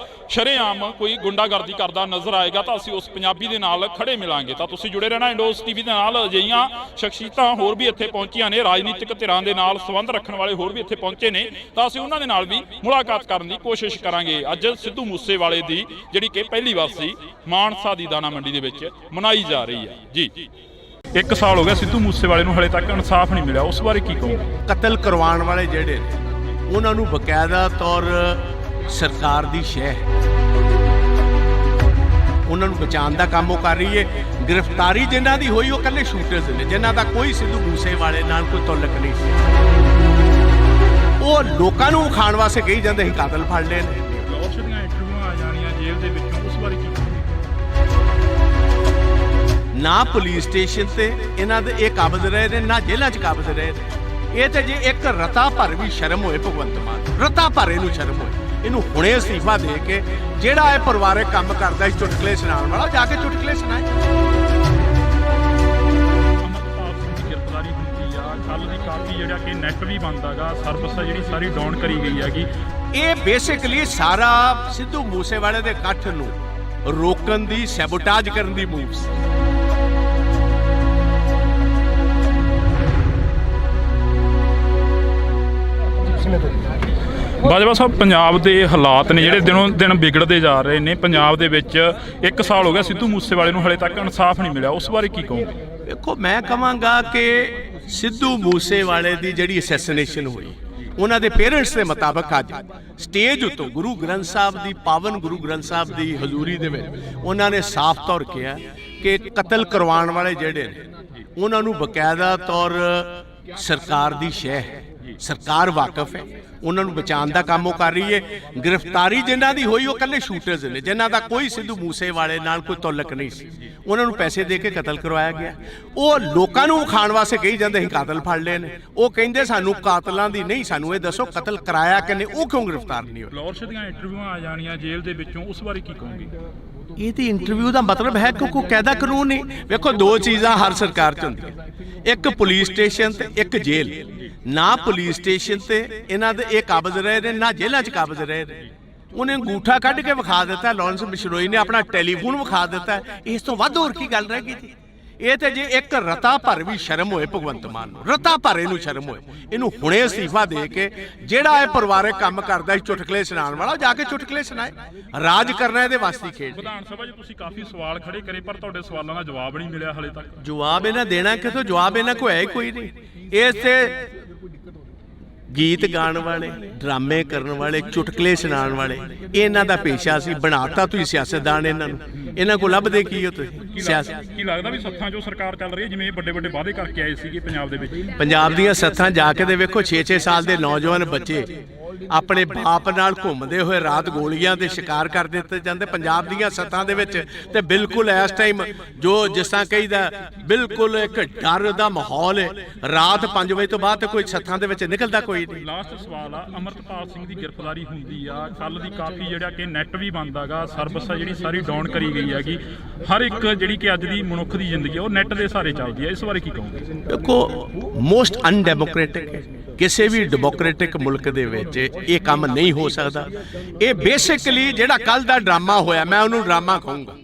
Speaker 1: ਸ਼ਰੇਆਮ ਕੋਈ ਗੁੰਡਾਗਰਦੀ ਕਰਦਾ ਨਜ਼ਰ ਆਏਗਾ, ਤਾਂ ਅਸੀਂ ਉਸ ਪੰਜਾਬੀ ਦੇ ਨਾਲ ਖੜੇ ਮਿਲਾਂਗੇ। ਤਾਂ ਤੁਸੀਂ ਜੁੜੇ ਰਹਿਣਾ ਇੰਡੋਸ ਟੀਵੀ ਦੇ ਨਾਲ। ਅਜਿਹੀਆਂ ਸ਼ਖਸੀਅਤਾਂ ਹੋਰ ਵੀ ਇੱਥੇ ਪਹੁੰਚੀਆਂ ਨੇ, ਰਾਜਨੀਤਿਕ ਧਿਰਾਂ ਦੇ ਨਾਲ ਸੰਬੰਧ ਰੱਖਣ ਵਾਲੇ ਹੋਰ ਵੀ ਇੱਥੇ ਪਹੁੰਚੇ ਨੇ, ਤਾਂ ਅਸੀਂ ਉਹਨਾਂ ਦੇ ਨਾਲ ਵੀ ਮੁਲਾਕਾਤ ਕਰਨ ਦੀ ਕੋਸ਼ਿਸ਼ ਕਰਾਂਗੇ। ਅੱਜ ਸਿੱਧੂ ਮੂਸੇਵਾਲੇ ਦੀ ਜਿਹੜੀ ਕਿ ਪਹਿਲੀ ਵਾਰ ਸੀ ਮਾਨਸਾ ਦੀ ਦਾਣਾ ਮੰਡੀ ਦੇ ਵਿੱਚ ਮਨਾਈ ਜਾ ਰਹੀ ਹੈ ਜੀ। 1 ਸਾਲ ਹੋ ਗਿਆ ਸਿੱਧੂ ਮੂਸੇਵਾਲੇ ਨੂੰ ਹਲੇ ਤੱਕ ਇਨਸਾਫ ਨਹੀਂ ਮਿਲਿਆ, ਉਸ ਬਾਰੇ ਕੀ ਕਹੋਗੇ?
Speaker 2: ਕਤਲ ਕਰਵਾਉਣ ਵਾਲੇ ਜਿਹੜੇ ਨੇ ਉਹਨਾਂ ਨੂੰ ਬਕਾਇਦਾ ਤੌਰ ਸਰਕਾਰ ਦੀ ਸ਼ਹਿ ਹੈ, ਉਹਨਾਂ ਨੂੰ ਬਚਾਉਣ ਦਾ ਕੰਮ ਉਹ ਕਰ ਰਹੀ ਹੈ। ਗ੍ਰਿਫਤਾਰੀ ਜਿਨ੍ਹਾਂ ਦੀ ਹੋਈ ਉਹ ਇਕੱਲੇ ਸ਼ੂਟਰਸ ਨੇ, ਜਿਨ੍ਹਾਂ ਦਾ ਕੋਈ ਸਿੱਧੂ ਮੂਸੇਵਾਲੇ ਨਾਲ ਕੋਈ ਤਾਲੁਕ ਨਹੀਂ ਸੀ। ਉਹ ਲੋਕਾਂ ਨੂੰ ਖਾਣ ਵਾਸਤੇ ਕਹੀ ਜਾਂਦੇ ਸੀ ਕਾਤਲ ਫੜ ਲਏ ਨੇ।
Speaker 1: ਲਾਹੌਰ ਦੀਆਂ ਇੰਟਰਵਿਊਆਂ ਆ ਜਾਣੀਆਂ ਜੇਲ੍ਹ ਦੇ ਵਿੱਚੋਂ, ਉਸ ਬਾਰੇ ਕੀ ਕਹੋਗੇ?
Speaker 2: ਨਾ ਪੁਲਿਸ ਸਟੇਸ਼ਨ ਤੇ ਇਹਨਾਂ ਦੇ ਇਹ ਕਾਬਜ਼ ਰਹੇ ਨੇ, ਨਾ ਜੇਲ੍ਹਾਂ 'ਚ ਕਾਬਜ਼ ਰਹੇ ਨੇ। ਇਹ ਤੇ ਜੇ ਇੱਕ ਰਤਾ ਭਰ ਵੀ ਸ਼ਰਮ ਹੋਏ ਭਗਵੰਤ ਮਾਨ, ਰਤਾ ਭਰ ਇਹਨੂੰ ਸ਼ਰਮ ਹੋਏ, ਇਹਨੂੰ ਹੁਣੇ ਅਸਤੀਫਾ ਦੇ ਕੇ ਜਿਹੜਾ ਇਹ ਪਰਿਵਾਰਕ ਕੰਮ ਕਰਦਾ ਸੀ ਚੁਟਕਲੇ ਸੁਣਾਉਣ ਵਾਲਾ, ਜਾ ਕੇ ਚੁਟਕਲੇ ਸੁਣਾਏ।
Speaker 1: ਅਮਰਪਾਲ ਸਿੰਘ ਦੀ ਗ੍ਰਿਫਤਾਰੀ ਹੁੰਦੀ ਆ, ਕੱਲ ਦੀ ਕਾਫੀ ਜਿਹੜਾ ਕਿ ਨੈਟ ਵੀ ਬੰਦ ਹੈਗਾ, ਸਰਵਿਸ ਜਿਹੜੀ ਸਾਰੀ ਡਾਊਨ ਕਰੀ ਗਈ ਹੈਗੀ।
Speaker 2: ਇਹ ਬੇਸਿਕਲੀ ਸਾਰਾ ਸਿੱਧੂ ਮੂਸੇਵਾਲੇ ਦੇ ਇਕੱਠ ਨੂੰ ਰੋਕਣ ਦੀ, ਸੈਬੋਟਾਜ ਕਰਨ ਦੀ ਮੂਵ ਸੀ।
Speaker 1: ਬਾਜਵਾ ਸਾਹਿਬ, ਪੰਜਾਬ ਦੇ ਹਾਲਾਤ ਨੇ ਜਿਹੜੇ ਦਿਨੋਂ ਦਿਨ ਵਿਗੜਦੇ ਜਾ ਰਹੇ ਨੇ। ਪੰਜਾਬ ਦੇ ਵਿੱਚ 1 ਸਾਲ ਹੋ ਗਿਆ ਸਿੱਧੂ ਮੂਸੇਵਾਲੇ ਨੂੰ ਹਲੇ ਤੱਕ ਇਨਸਾਫ ਨਹੀਂ ਮਿਲਿਆ, ਉਸ ਬਾਰੇ ਕੀ ਕਹੋਗੇ?
Speaker 2: ਦੇਖੋ, ਮੈਂ ਕਹਾਂਗਾ ਕਿ ਸਿੱਧੂ ਮੂਸੇਵਾਲੇ ਦੀ ਜਿਹੜੀ ਅਸੈਸੀਨੇਸ਼ਨ ਹੋਈ, ਉਹਨਾਂ ਦੇ ਪੇਰੈਂਟਸ ਦੇ ਮੁਤਾਬਕ ਅੱਜ ਸਟੇਜ ਉੱਤੋਂ ਗੁਰੂ ਗ੍ਰੰਥ ਸਾਹਿਬ ਦੀ, ਪਾਵਨ ਗੁਰੂ ਗ੍ਰੰਥ ਸਾਹਿਬ ਦੀ ਹਜ਼ੂਰੀ ਦੇ ਵਿੱਚ ਉਹਨਾਂ ਨੇ ਸਾਫ਼ ਤੌਰ ਕਿਹਾ ਕਿ ਕਤਲ ਕਰਵਾਉਣ ਵਾਲੇ ਜਿਹੜੇ ਨੇ ਉਹਨਾਂ ਨੂੰ ਬਕਾਇਦਾ ਤੌਰ ਸਰਕਾਰ ਦੀ ਸ਼ਹਿ ਹੈ, ਸਰਕਾਰ ਵਾਕਿਫ ਹੈ, ਉਹਨਾਂ ਨੂੰ ਬਚਾਉਣ ਦਾ ਕੰਮ ਉਹ ਕਰ ਰਹੀ ਹੈ। ਗ੍ਰਿਫਤਾਰੀ ਜਿਨ੍ਹਾਂ ਦੀ ਹੋਈ ਉਹ ਇਕੱਲੇ ਸ਼ੂਟਰਸ ਨੇ, ਜਿਨ੍ਹਾਂ ਦਾ ਕੋਈ ਸਿੱਧੂ ਮੂਸੇਵਾਲੇ ਨਾਲ ਕੋਈ ਤਾਲੁਕ ਨਹੀਂ ਸੀ। ਉਹਨਾਂ ਨੂੰ ਪੈਸੇ ਦੇ ਕੇ ਕਤਲ ਕਰਵਾਇਆ ਗਿਆ। ਉਹ ਲੋਕਾਂ ਨੂੰ ਖਾਣ ਵਾਸਤੇ ਕਹੀ ਜਾਂਦੇ ਸੀ ਕਾਤਲ ਫੜ ਲਏ ਨੇ। ਉਹ ਕਹਿੰਦੇ ਸਾਨੂੰ ਕਾਤਲਾਂ ਦੀ ਨਹੀਂ, ਸਾਨੂੰ ਇਹ ਦੱਸੋ ਕਤਲ ਕਰਾਇਆ ਕਿਨੇ, ਉਹ ਕਿਉਂ ਗ੍ਰਿਫਤਾਰ ਨਹੀਂ ਹੋਏ?
Speaker 1: ਲਾਹੌਰ ਦੀਆਂ ਇੰਟਰਵਿਊਆਂ ਆ ਜਾਣੀਆਂ ਜੇਲ੍ਹ ਦੇ ਵਿੱਚੋਂ, ਉਸ ਬਾਰੇ ਕੀ ਕਹੋਗੇ?
Speaker 2: ਇਹਦੀ ਇੰਟਰਵਿਊ ਦਾ ਮਤਲਬ ਹੈ ਕਿ ਕੋਈ ਕਾਇਦਾ ਕਾਨੂੰਨ ਨਹੀਂ। ਵੇਖੋ, ਦੋ ਚੀਜ਼ਾਂ ਹਰ ਸਰਕਾਰ 'ਚ ਹੁੰਦੀਆਂ, ਇੱਕ ਪੁਲਿਸ ਸਟੇਸ਼ਨ ਤੇ ਇੱਕ ਜੇਲ੍ਹ। ਨਾ ਪੁਲਿਸ ਸਟੇਸ਼ਨ ਤੇ ਇਹਨਾਂ ਦੇ ਇਹ ਕਾਬਜ਼ ਰਹੇ ਨੇ, ਨਾ ਜੇਲ੍ਹਾਂ 'ਚ ਕਾਬਜ਼ ਰਹੇ ਨੇ। ਉਹਨੇ ਅੰਗੂਠਾ ਕੱਢ ਕੇ ਵਿਖਾ ਦਿੱਤਾ, ਲਾਰੈਂਸ ਬਿਸ਼ਨੋਈ ਨੇ ਆਪਣਾ ਟੈਲੀਫੋਨ ਵਿਖਾ ਦਿੱਤਾ। ਇਸ ਤੋਂ ਵੱਧ ਹੋਰ ਕੀ ਗੱਲ ਰਹਿ ਗਈ ਜੀ? ਇਹ ਤੇ ਜੇ ਇੱਕ ਰਤਾ ਭਰ ਵੀ ਸ਼ਰਮ ਹੋਏ ਭਗਵੰਤ ਮਾਨ ਨੂੰ, ਰਤਾ ਭਰ ਇਹਨੂੰ ਸ਼ਰਮ ਹੋਏ, ਇਹਨੂੰ ਹੁਣੇ ਅਸਤੀਫਾ ਦੇ ਕੇ ਜਿਹੜਾ ਇਹ ਪਰਿਵਾਰਕ ਕੰਮ ਕਰਦਾ ਸੀ ਚੁਟਕਲੇ ਸੁਣਾਉਣ ਵਾਲਾ, ਜਾ ਕੇ ਚੁਟਕਲੇ ਸੁਣਾਏ। ਰਾਜ ਕਰਨਾ ਇਹਦੇ ਵਾਸਤੇ ਖੇਡ।
Speaker 1: ਵਿਧਾਨ ਸਭਾ 'ਚ ਤੁਸੀਂ ਕਾਫੀ ਸਵਾਲ ਖੜੇ ਕਰੇ, ਪਰ ਤੁਹਾਡੇ ਸਵਾਲਾਂ ਦਾ ਜਵਾਬ ਨਹੀਂ ਮਿਲਿਆ ਹਲੇ ਤੱਕ।
Speaker 2: ਜਵਾਬ ਇਹਨਾਂ ਦੇਣਾ ਕਿਥੋਂ? ਜਵਾਬ ਇਹਨਾਂ ਕੋਲ ਹੈ ਹੀ ਕੋਈ ਨਹੀਂ। ਇਸ ਤੇ ਗੀਤ ਗਾਣ ਵਾਲੇ, ਡਰਾਮੇ ਕਰਨ ਵਾਲੇ, ਚੁਟਕਲੇ ਸੁਣਾਉਣ ਵਾਲੇ, ਇਹਨਾਂ ਦਾ ਪੇਸ਼ਾ ਸੀ। ਬਣਾਤਾ ਤੁਸੀਂ ਸਿਆਸਤਦਾਨ ਇਹਨਾਂ ਨੂੰ। ਇਹਨਾਂ ਕੋਲ ਲੱਭਦੇ ਕੀ ਹੋ ਤੁਸੀਂ? ਸਿਆਸਤ
Speaker 1: ਕੀ ਲੱਗਦਾ ਵੀ ਸੱਥਾਂ 'ਚੋਂ ਸਰਕਾਰ ਚੱਲ ਰਹੀ ਹੈ, ਜਿਵੇਂ ਵੱਡੇ ਵੱਡੇ ਵਾਅਦੇ ਕਰਕੇ ਆਏ ਸੀਗੇ ਪੰਜਾਬ ਦੇ ਵਿੱਚ?
Speaker 2: ਪੰਜਾਬ ਦੀਆਂ ਸੱਥਾਂ ਜਾ ਕੇ ਦੇ ਵੇਖੋ, 6-6 ਸਾਲ ਦੇ ਨੌਜਵਾਨ ਬੱਚੇ ਆਪਣੇ ਬਾਪ ਨਾਲ ਘੁੰਮਦੇ ਹੋਏ ਰਾਤ ਗੋਲੀਆਂ ਦੇ ਸ਼ਿਕਾਰ ਕਰ ਦਿੱਤੇ ਜਾਂਦੇ ਪੰਜਾਬ ਦੀਆਂ ਸੱਥਾਂ ਦੇ ਵਿੱਚ। ਤੇ ਬਿਲਕੁਲ ਇਸ ਟਾਈਮ ਜੋ ਜਿਸ ਤਰ੍ਹਾਂ ਕਹੀਦਾ, ਬਿਲਕੁਲ ਇੱਕ ਡਰ ਦਾ ਮਾਹੌਲ ਹੈ। ਰਾਤ 5 ਵਜੇ ਤੋਂ ਬਾਅਦ ਕੋਈ ਸੱਥਾਂ ਦੇ ਵਿੱਚ ਨਿਕਲਦਾ ਕੋਈ ਨਹੀਂ।
Speaker 1: ਲਾਸਟ ਸਵਾਲ ਆ, ਅਮਰਪਾਲ ਸਿੰਘ ਦੀ ਗ੍ਰਿਫਤਾਰੀ ਹੁੰਦੀ ਆ, ਕੱਲ ਦੀ ਕਾਫੀ ਜਿਹੜਾ ਕਿ ਨੈਟ ਵੀ ਬੰਦ ਹੈਗਾ, ਸਰਵਿਸ ਜਿਹੜੀ ਸਾਰੀ ਡਾਊਨ ਕਰੀ ਗਈ ਹੈਗੀ। ਹਰ ਇੱਕ ਜਿਹੜੀ ਕਿ ਅੱਜ ਦੀ ਮਨੁੱਖ ਦੀ ਜ਼ਿੰਦਗੀ ਉਹ ਨੈਟ ਦੇ ਸਹਾਰੇ ਚੱਲਦੀ ਹੈ, ਇਸ ਬਾਰੇ ਕੀ ਕਹੋਗੇ?
Speaker 2: ਦੇਖੋ, ਮੋਸਟ ਅਨਡੈਮੋਕ੍ਰੈਟਿਕ ਹੈ। ਕਿਸੇ ਵੀ ਡੈਮੋਕ੍ਰੈਟਿਕ ਮੁਲਕ ਦੇ ਵਿੱਚ ਇਹ ਕੰਮ ਨਹੀਂ ਹੋ ਸਕਦਾ। ਇਹ ਬੇਸਿਕਲੀ ਜਿਹੜਾ ਕੱਲ ਦਾ ਡਰਾਮਾ ਹੋਇਆ, ਮੈਂ ਉਹਨੂੰ ਡਰਾਮਾ ਕਹੂੰਗਾ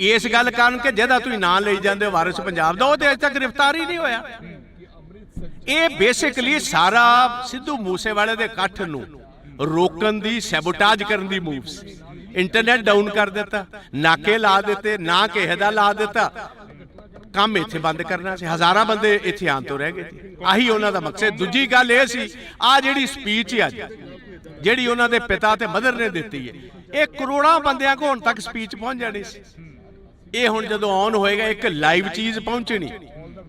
Speaker 2: ਇਸ ਗੱਲ ਕਾਰਨ ਕਿ ਜਿਹਦਾ ਤੁਸੀਂ ਨਾਂ ਲਈ ਜਾਂਦੇ ਹੋ ਵਾਰਿਸ ਪੰਜਾਬ ਦਾ, ਉਹ ਤੇ ਅਜੇ ਤੱਕ ਗ੍ਰਿਫਤਾਰ ਹੀ ਨਹੀਂ ਹੋਇਆ। ਇਹ ਬੇਸਿਕਲੀ ਸਾਰਾ ਸਿੱਧੂ ਮੂਸੇਵਾਲੇ ਦੇ ਇਕੱਠ ਨੂੰ ਰੋਕਣ ਦੀ, ਸੈਬੋਟਾਜ ਕਰਨ ਦੀ ਮੂਵ ਸੀ। ਇੰਟਰਨੈਟ ਡਾਊਨ ਕਰ ਦਿੱਤਾ, ਨਾਕੇ ਲਾ ਦਿੱਤੇ, ਨਾ ਕਿਸੇ ਦਾ ਲਾ ਦਿੱਤਾ, ਕੰਮ ਇੱਥੇ ਬੰਦ ਕਰਨਾ ਸੀ। ਹਜ਼ਾਰਾਂ ਬੰਦੇ ਇੱਥੇ ਆਉਣ ਤੋਂ ਰਹਿ ਗਏ ਸੀ। ਆਹੀ ਉਹਨਾਂ ਦਾ ਮਕਸਦ। ਦੂਜੀ ਗੱਲ ਇਹ ਸੀ, ਆ ਜਿਹੜੀ ਸਪੀਚ ਹੈ ਅੱਜ ਜਿਹੜੀ ਉਹਨਾਂ ਦੇ ਪਿਤਾ ਤੇ ਮਦਰ ਨੇ ਦਿੱਤੀ ਹੈ, ਇਹ ਕਰੋੜਾਂ ਬੰਦਿਆਂ ਕੋਲ ਹੁਣ ਤੱਕ ਸਪੀਚ ਪਹੁੰਚ ਜਾਣੀ ਸੀ। ਇਹ ਹੁਣ ਜਦੋਂ ਔਨ ਹੋਏਗਾ, ਇੱਕ ਲਾਈਵ ਚੀਜ਼ ਪਹੁੰਚਣੀ,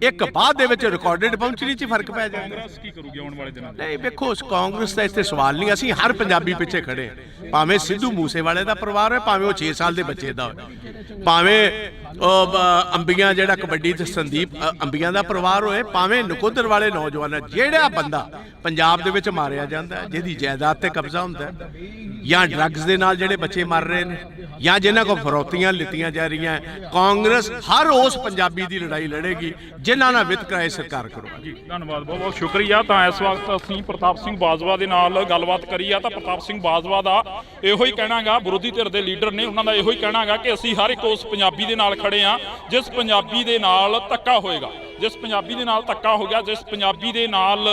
Speaker 2: ਇੱਕ ਬਾਅਦ ਦੇ ਵਿੱਚ ਰਿਕਾਰਡਡ ਪਹੁੰਚਣੀ 'ਚ ਫਰਕ ਪੈ ਜਾਏਗਾ।
Speaker 1: ਕਾਂਗਰਸ ਕੀ ਕਰੂਗੀ ਆਉਣ ਵਾਲੇ ਦਿਨਾਂ 'ਚ?
Speaker 2: ਨਹੀਂ ਵੇਖੋ, ਉਸ ਕਾਂਗਰਸ ਦਾ ਇੱਥੇ ਸਵਾਲ ਨਹੀਂ। ਅਸੀਂ ਹਰ ਪੰਜਾਬੀ ਪਿੱਛੇ ਖੜੇ ਹਾਂ, ਭਾਵੇਂ ਸਿੱਧੂ ਮੂਸੇਵਾਲੇ ਦਾ ਪਰਿਵਾਰ ਹੋਏ, ਭਾਵੇਂ ਉਹ 6 ਸਾਲ ਦੇ ਬੱਚੇ ਦਾ ਹੋਏ, ਭਾਵੇਂ ਅੰਬੀਆਂ ਜਿਹੜਾ ਕਬੱਡੀ ਤੇ ਸੰਦੀਪ ਅੰਬੀਆਂ ਦਾ ਪਰਿਵਾਰ ਹੋਏ, ਭਾਵੇਂ ਨਕੋਦਰ ਵਾਲੇ ਨੌਜਵਾਨ। ਜਿਹੜਾ ਬੰਦਾ ਪੰਜਾਬ ਦੇ ਵਿੱਚ ਮਾਰਿਆ ਜਾਂਦਾ, ਜਿਹਦੀ ਜਾਇਦਾਦ ਤੇ ਕਬਜ਼ਾ ਹੁੰਦਾ, ਜਾਂ ਡਰੱਗਸ ਦੇ ਨਾਲ ਜਿਹੜੇ ਬੱਚੇ ਮਰ ਰਹੇ ਨੇ, ਜਾਂ ਜਿਨ੍ਹਾਂ ਕੋਲ ਫਰੌਤੀਆਂ ਲਿੱਤੀਆਂ ਜਾ ਰਹੀਆਂ, ਕਾਂਗਰਸ ਹਰ ਉਸ ਪੰਜਾਬੀ ਦੀ ਲੜਾਈ ਲੜੇਗੀ ਜਿਨ੍ਹਾਂ ਨਾਲ ਵਿਤਕਰਾ ਸਰਕਾਰ ਕਰਵਾਏਗੀ।
Speaker 1: ਜੀ ਧੰਨਵਾਦ, ਬਹੁਤ ਬਹੁਤ ਸ਼ੁਕਰੀਆ। ਤਾਂ ਇਸ ਵਕਤ ਅਸੀਂ ਪ੍ਰਤਾਪ ਸਿੰਘ ਬਾਜਵਾ ਦੇ ਨਾਲ ਗੱਲਬਾਤ ਕਰੀ ਆ, ਤਾਂ ਪ੍ਰਤਾਪ ਸਿੰਘ ਬਾਜਵਾ ਦਾ ਇਹੋ ਹੀ ਕਹਿਣਾਗਾ, ਵਿਰੋਧੀ ਧਿਰ ਦੇ ਲੀਡਰ ਨੇ, ਉਹਨਾਂ ਦਾ ਇਹੋ ਹੀ ਕਹਿਣਾਗਾ ਕਿ ਅਸੀਂ ਹਰ ਇੱਕ ਉਸ ਪੰਜਾਬੀ ਦੇ ਨਾਲ ਖੜੇ ਆ ਜਿਸ ਪੰਜਾਬੀ ਦੇ ਨਾਲ ਧੱਕਾ ਹੋਏਗਾ, ਜਿਸ ਪੰਜਾਬੀ ਦੇ ਨਾਲ ਧੱਕਾ ਹੋ ਗਿਆ, ਜਿਸ ਪੰਜਾਬੀ ਦੇ ਨਾਲ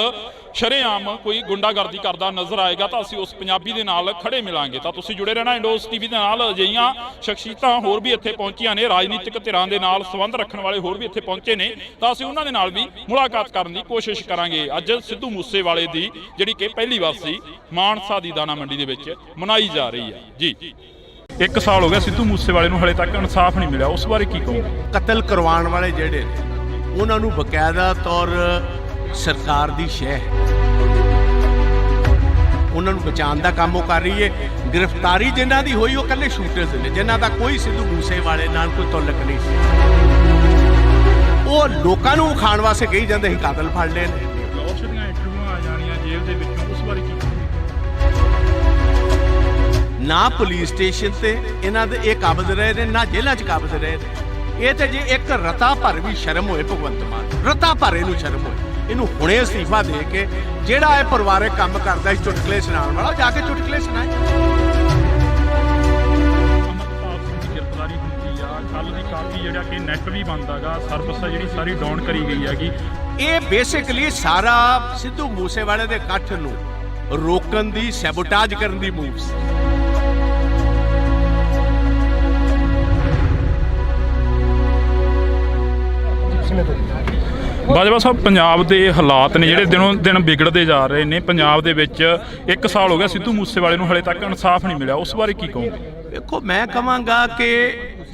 Speaker 1: ਸ਼ਰੇਆਮ ਕੋਈ ਗੁੰਡਾਗਰਦੀ ਕਰਦਾ ਨਜ਼ਰ ਆਏਗਾ ਤਾਂ ਅਸੀਂ ਉਸ ਪੰਜਾਬੀ ਦੇ ਨਾਲ ਖੜੇ ਮਿਲਾਂਗੇ। ਤਾਂ ਤੁਸੀਂ ਜੁੜੇ ਰਹਿਣਾ ਇੰਡੋਸ ਟੀਵੀ ਦੇ ਨਾਲ। ਅਜਿਹੀਆਂ ਸ਼ਖਸੀਅਤਾਂ ਹੋਰ ਵੀ ਇੱਥੇ ਪਹੁੰਚੀਆਂ ਨੇ, ਰਾਜਨੀਤਿਕ ਧਿਰਾਂ ਦੇ ਨਾਲ ਸੰਬੰਧ ਰੱਖਣ ਵਾਲੇ ਹੋਰ ਵੀ ਇੱਥੇ ਪਹੁੰਚੇ ਨੇ, ਤਾਂ ਅਸੀਂ ਉਹਨਾਂ ਦੇ ਨਾਲ ਵੀ ਮੁਲਾਕਾਤ ਕਰਨ ਦੀ ਕੋਸ਼ਿਸ਼ ਕਰਾਂਗੇ। ਅੱਜ ਸਿੱਧੂ ਮੂਸੇਵਾਲੇ ਦੀ ਜਿਹੜੀ ਕਿ ਪਹਿਲੀ ਵਾਰਸੀ ਮਾਨਸਾ ਦੀ ਦਾਣਾ ਮੰਡੀ ਦੇ ਵਿੱਚ ਮਨਾਈ ਜਾ ਰਹੀ ਹੈ ਜੀ। 1 ਸਾਲ ਹੋ ਗਿਆ ਸਿੱਧੂ ਮੂਸੇਵਾਲੇ ਨੂੰ ਹਲੇ ਤੱਕ ਇਨਸਾਫ ਨਹੀਂ ਮਿਲਿਆ, ਉਸ ਬਾਰੇ ਕੀ ਕਹੋਗੇ?
Speaker 2: ਕਤਲ ਕਰਵਾਉਣ ਵਾਲੇ ਜਿਹੜੇ ਨੇ ਉਹਨਾਂ ਨੂੰ ਬਕਾਇਦਾ ਤੌਰ ਸਰਕਾਰ ਦੀ ਸ਼ਹਿ ਹੈ, ਉਹਨਾਂ ਨੂੰ ਬਚਾਉਣ ਦਾ ਕੰਮ ਉਹ ਕਰ ਰਹੀ ਹੈ। ਗ੍ਰਿਫਤਾਰੀ ਜਿਨ੍ਹਾਂ ਦੀ ਹੋਈ ਉਹ ਇਕੱਲੇ ਸ਼ੂਟਰਸ ਨੇ, ਜਿਨ੍ਹਾਂ ਦਾ ਕੋਈ ਸਿੱਧੂ ਮੂਸੇਵਾਲੇ ਨਾਲ ਕੋਈ ਤਾਲੁਕ ਨਹੀਂ ਸੀ। ਉਹ ਲੋਕਾਂ ਨੂੰ ਵਿਖਾਉਣ ਵਾਸਤੇ ਕਹੀ ਜਾਂਦੇ ਸੀ ਕਾਤਲ ਫੜ ਲਏ ਨੇ।
Speaker 1: ਲਾਹੌਰ ਦੀਆਂ ਇੰਟਰਵਿਊਆਂ ਆ ਜਾਣੀਆਂ ਜੇਲ੍ਹ ਦੇ ਵਿੱਚੋਂ, ਉਸ ਬਾਰੇ ਕੀ ਕਹੋਗੇ?
Speaker 2: ਨਾ ਪੁਲਿਸ ਸਟੇਸ਼ਨ ਤੇ ਇਹਨਾਂ ਦੇ ਇਹ ਕਾਬਜ਼ ਰਹੇ ਨੇ, ਨਾ ਜੇਲ੍ਹਾਂ 'ਚ ਕਾਬਜ਼ ਰਹੇ ਨੇ। ਇਹ ਤੇ ਜੇ ਇੱਕ ਰਤਾ ਭਰ ਵੀ ਸ਼ਰਮ ਹੋਏ ਭਗਵੰਤ ਮਾਨ, ਰਤਾ ਭਰ ਇਹਨੂੰ ਸ਼ਰਮ ਹੋਏ, ਇਹਨੂੰ ਹੁਣੇ ਅਸਤੀਫਾ ਦੇ ਕੇ ਜਿਹੜਾ ਇਹ ਪਰਿਵਾਰਕ ਕੰਮ ਕਰਦਾ ਸੀ ਚੁਟਕਲੇ ਸੁਣਾਉਣ ਵਾਲਾ, ਜਾ ਕੇ ਚੁਟਕਲੇ ਸੁਣਾਏ।
Speaker 1: ਅਮਰਪਾਲ ਸਿੰਘ ਦੀ ਗ੍ਰਿਫਤਾਰੀ ਹੁੰਦੀ ਆ, ਕੱਲ ਦੀ ਕਾਫੀ ਜਿਹੜਾ ਕਿ ਨੈਟ ਵੀ ਬੰਦ ਹੈਗਾ, ਸਰਵਿਸ ਜਿਹੜੀ ਸਾਰੀ ਡਾਊਨ ਕਰੀ ਗਈ ਹੈਗੀ।
Speaker 2: ਇਹ ਬੇਸਿਕਲੀ ਸਾਰਾ ਸਿੱਧੂ ਮੂਸੇਵਾਲੇ ਦੇ ਇਕੱਠ ਨੂੰ ਰੋਕਣ ਦੀ, ਸੈਬੋਟਾਜ ਕਰਨ ਦੀ ਮੂਵ ਸੀ।
Speaker 1: ਬਾਜਵਾ ਸਾਹਿਬ, ਪੰਜਾਬ ਦੇ ਹਾਲਾਤ ਨੇ ਜਿਹੜੇ ਦਿਨੋਂ ਦਿਨ ਵਿਗੜਦੇ ਜਾ ਰਹੇ ਨੇ। ਪੰਜਾਬ ਦੇ ਵਿੱਚ 1 ਸਾਲ ਹੋ ਗਿਆ ਸਿੱਧੂ ਮੂਸੇਵਾਲੇ ਨੂੰ ਹਲੇ ਤੱਕ ਇਨਸਾਫ ਨਹੀਂ ਮਿਲਿਆ, ਉਸ ਬਾਰੇ ਕੀ ਕਹੋਗੇ?
Speaker 2: ਦੇਖੋ, ਮੈਂ ਕਹਾਂਗਾ ਕਿ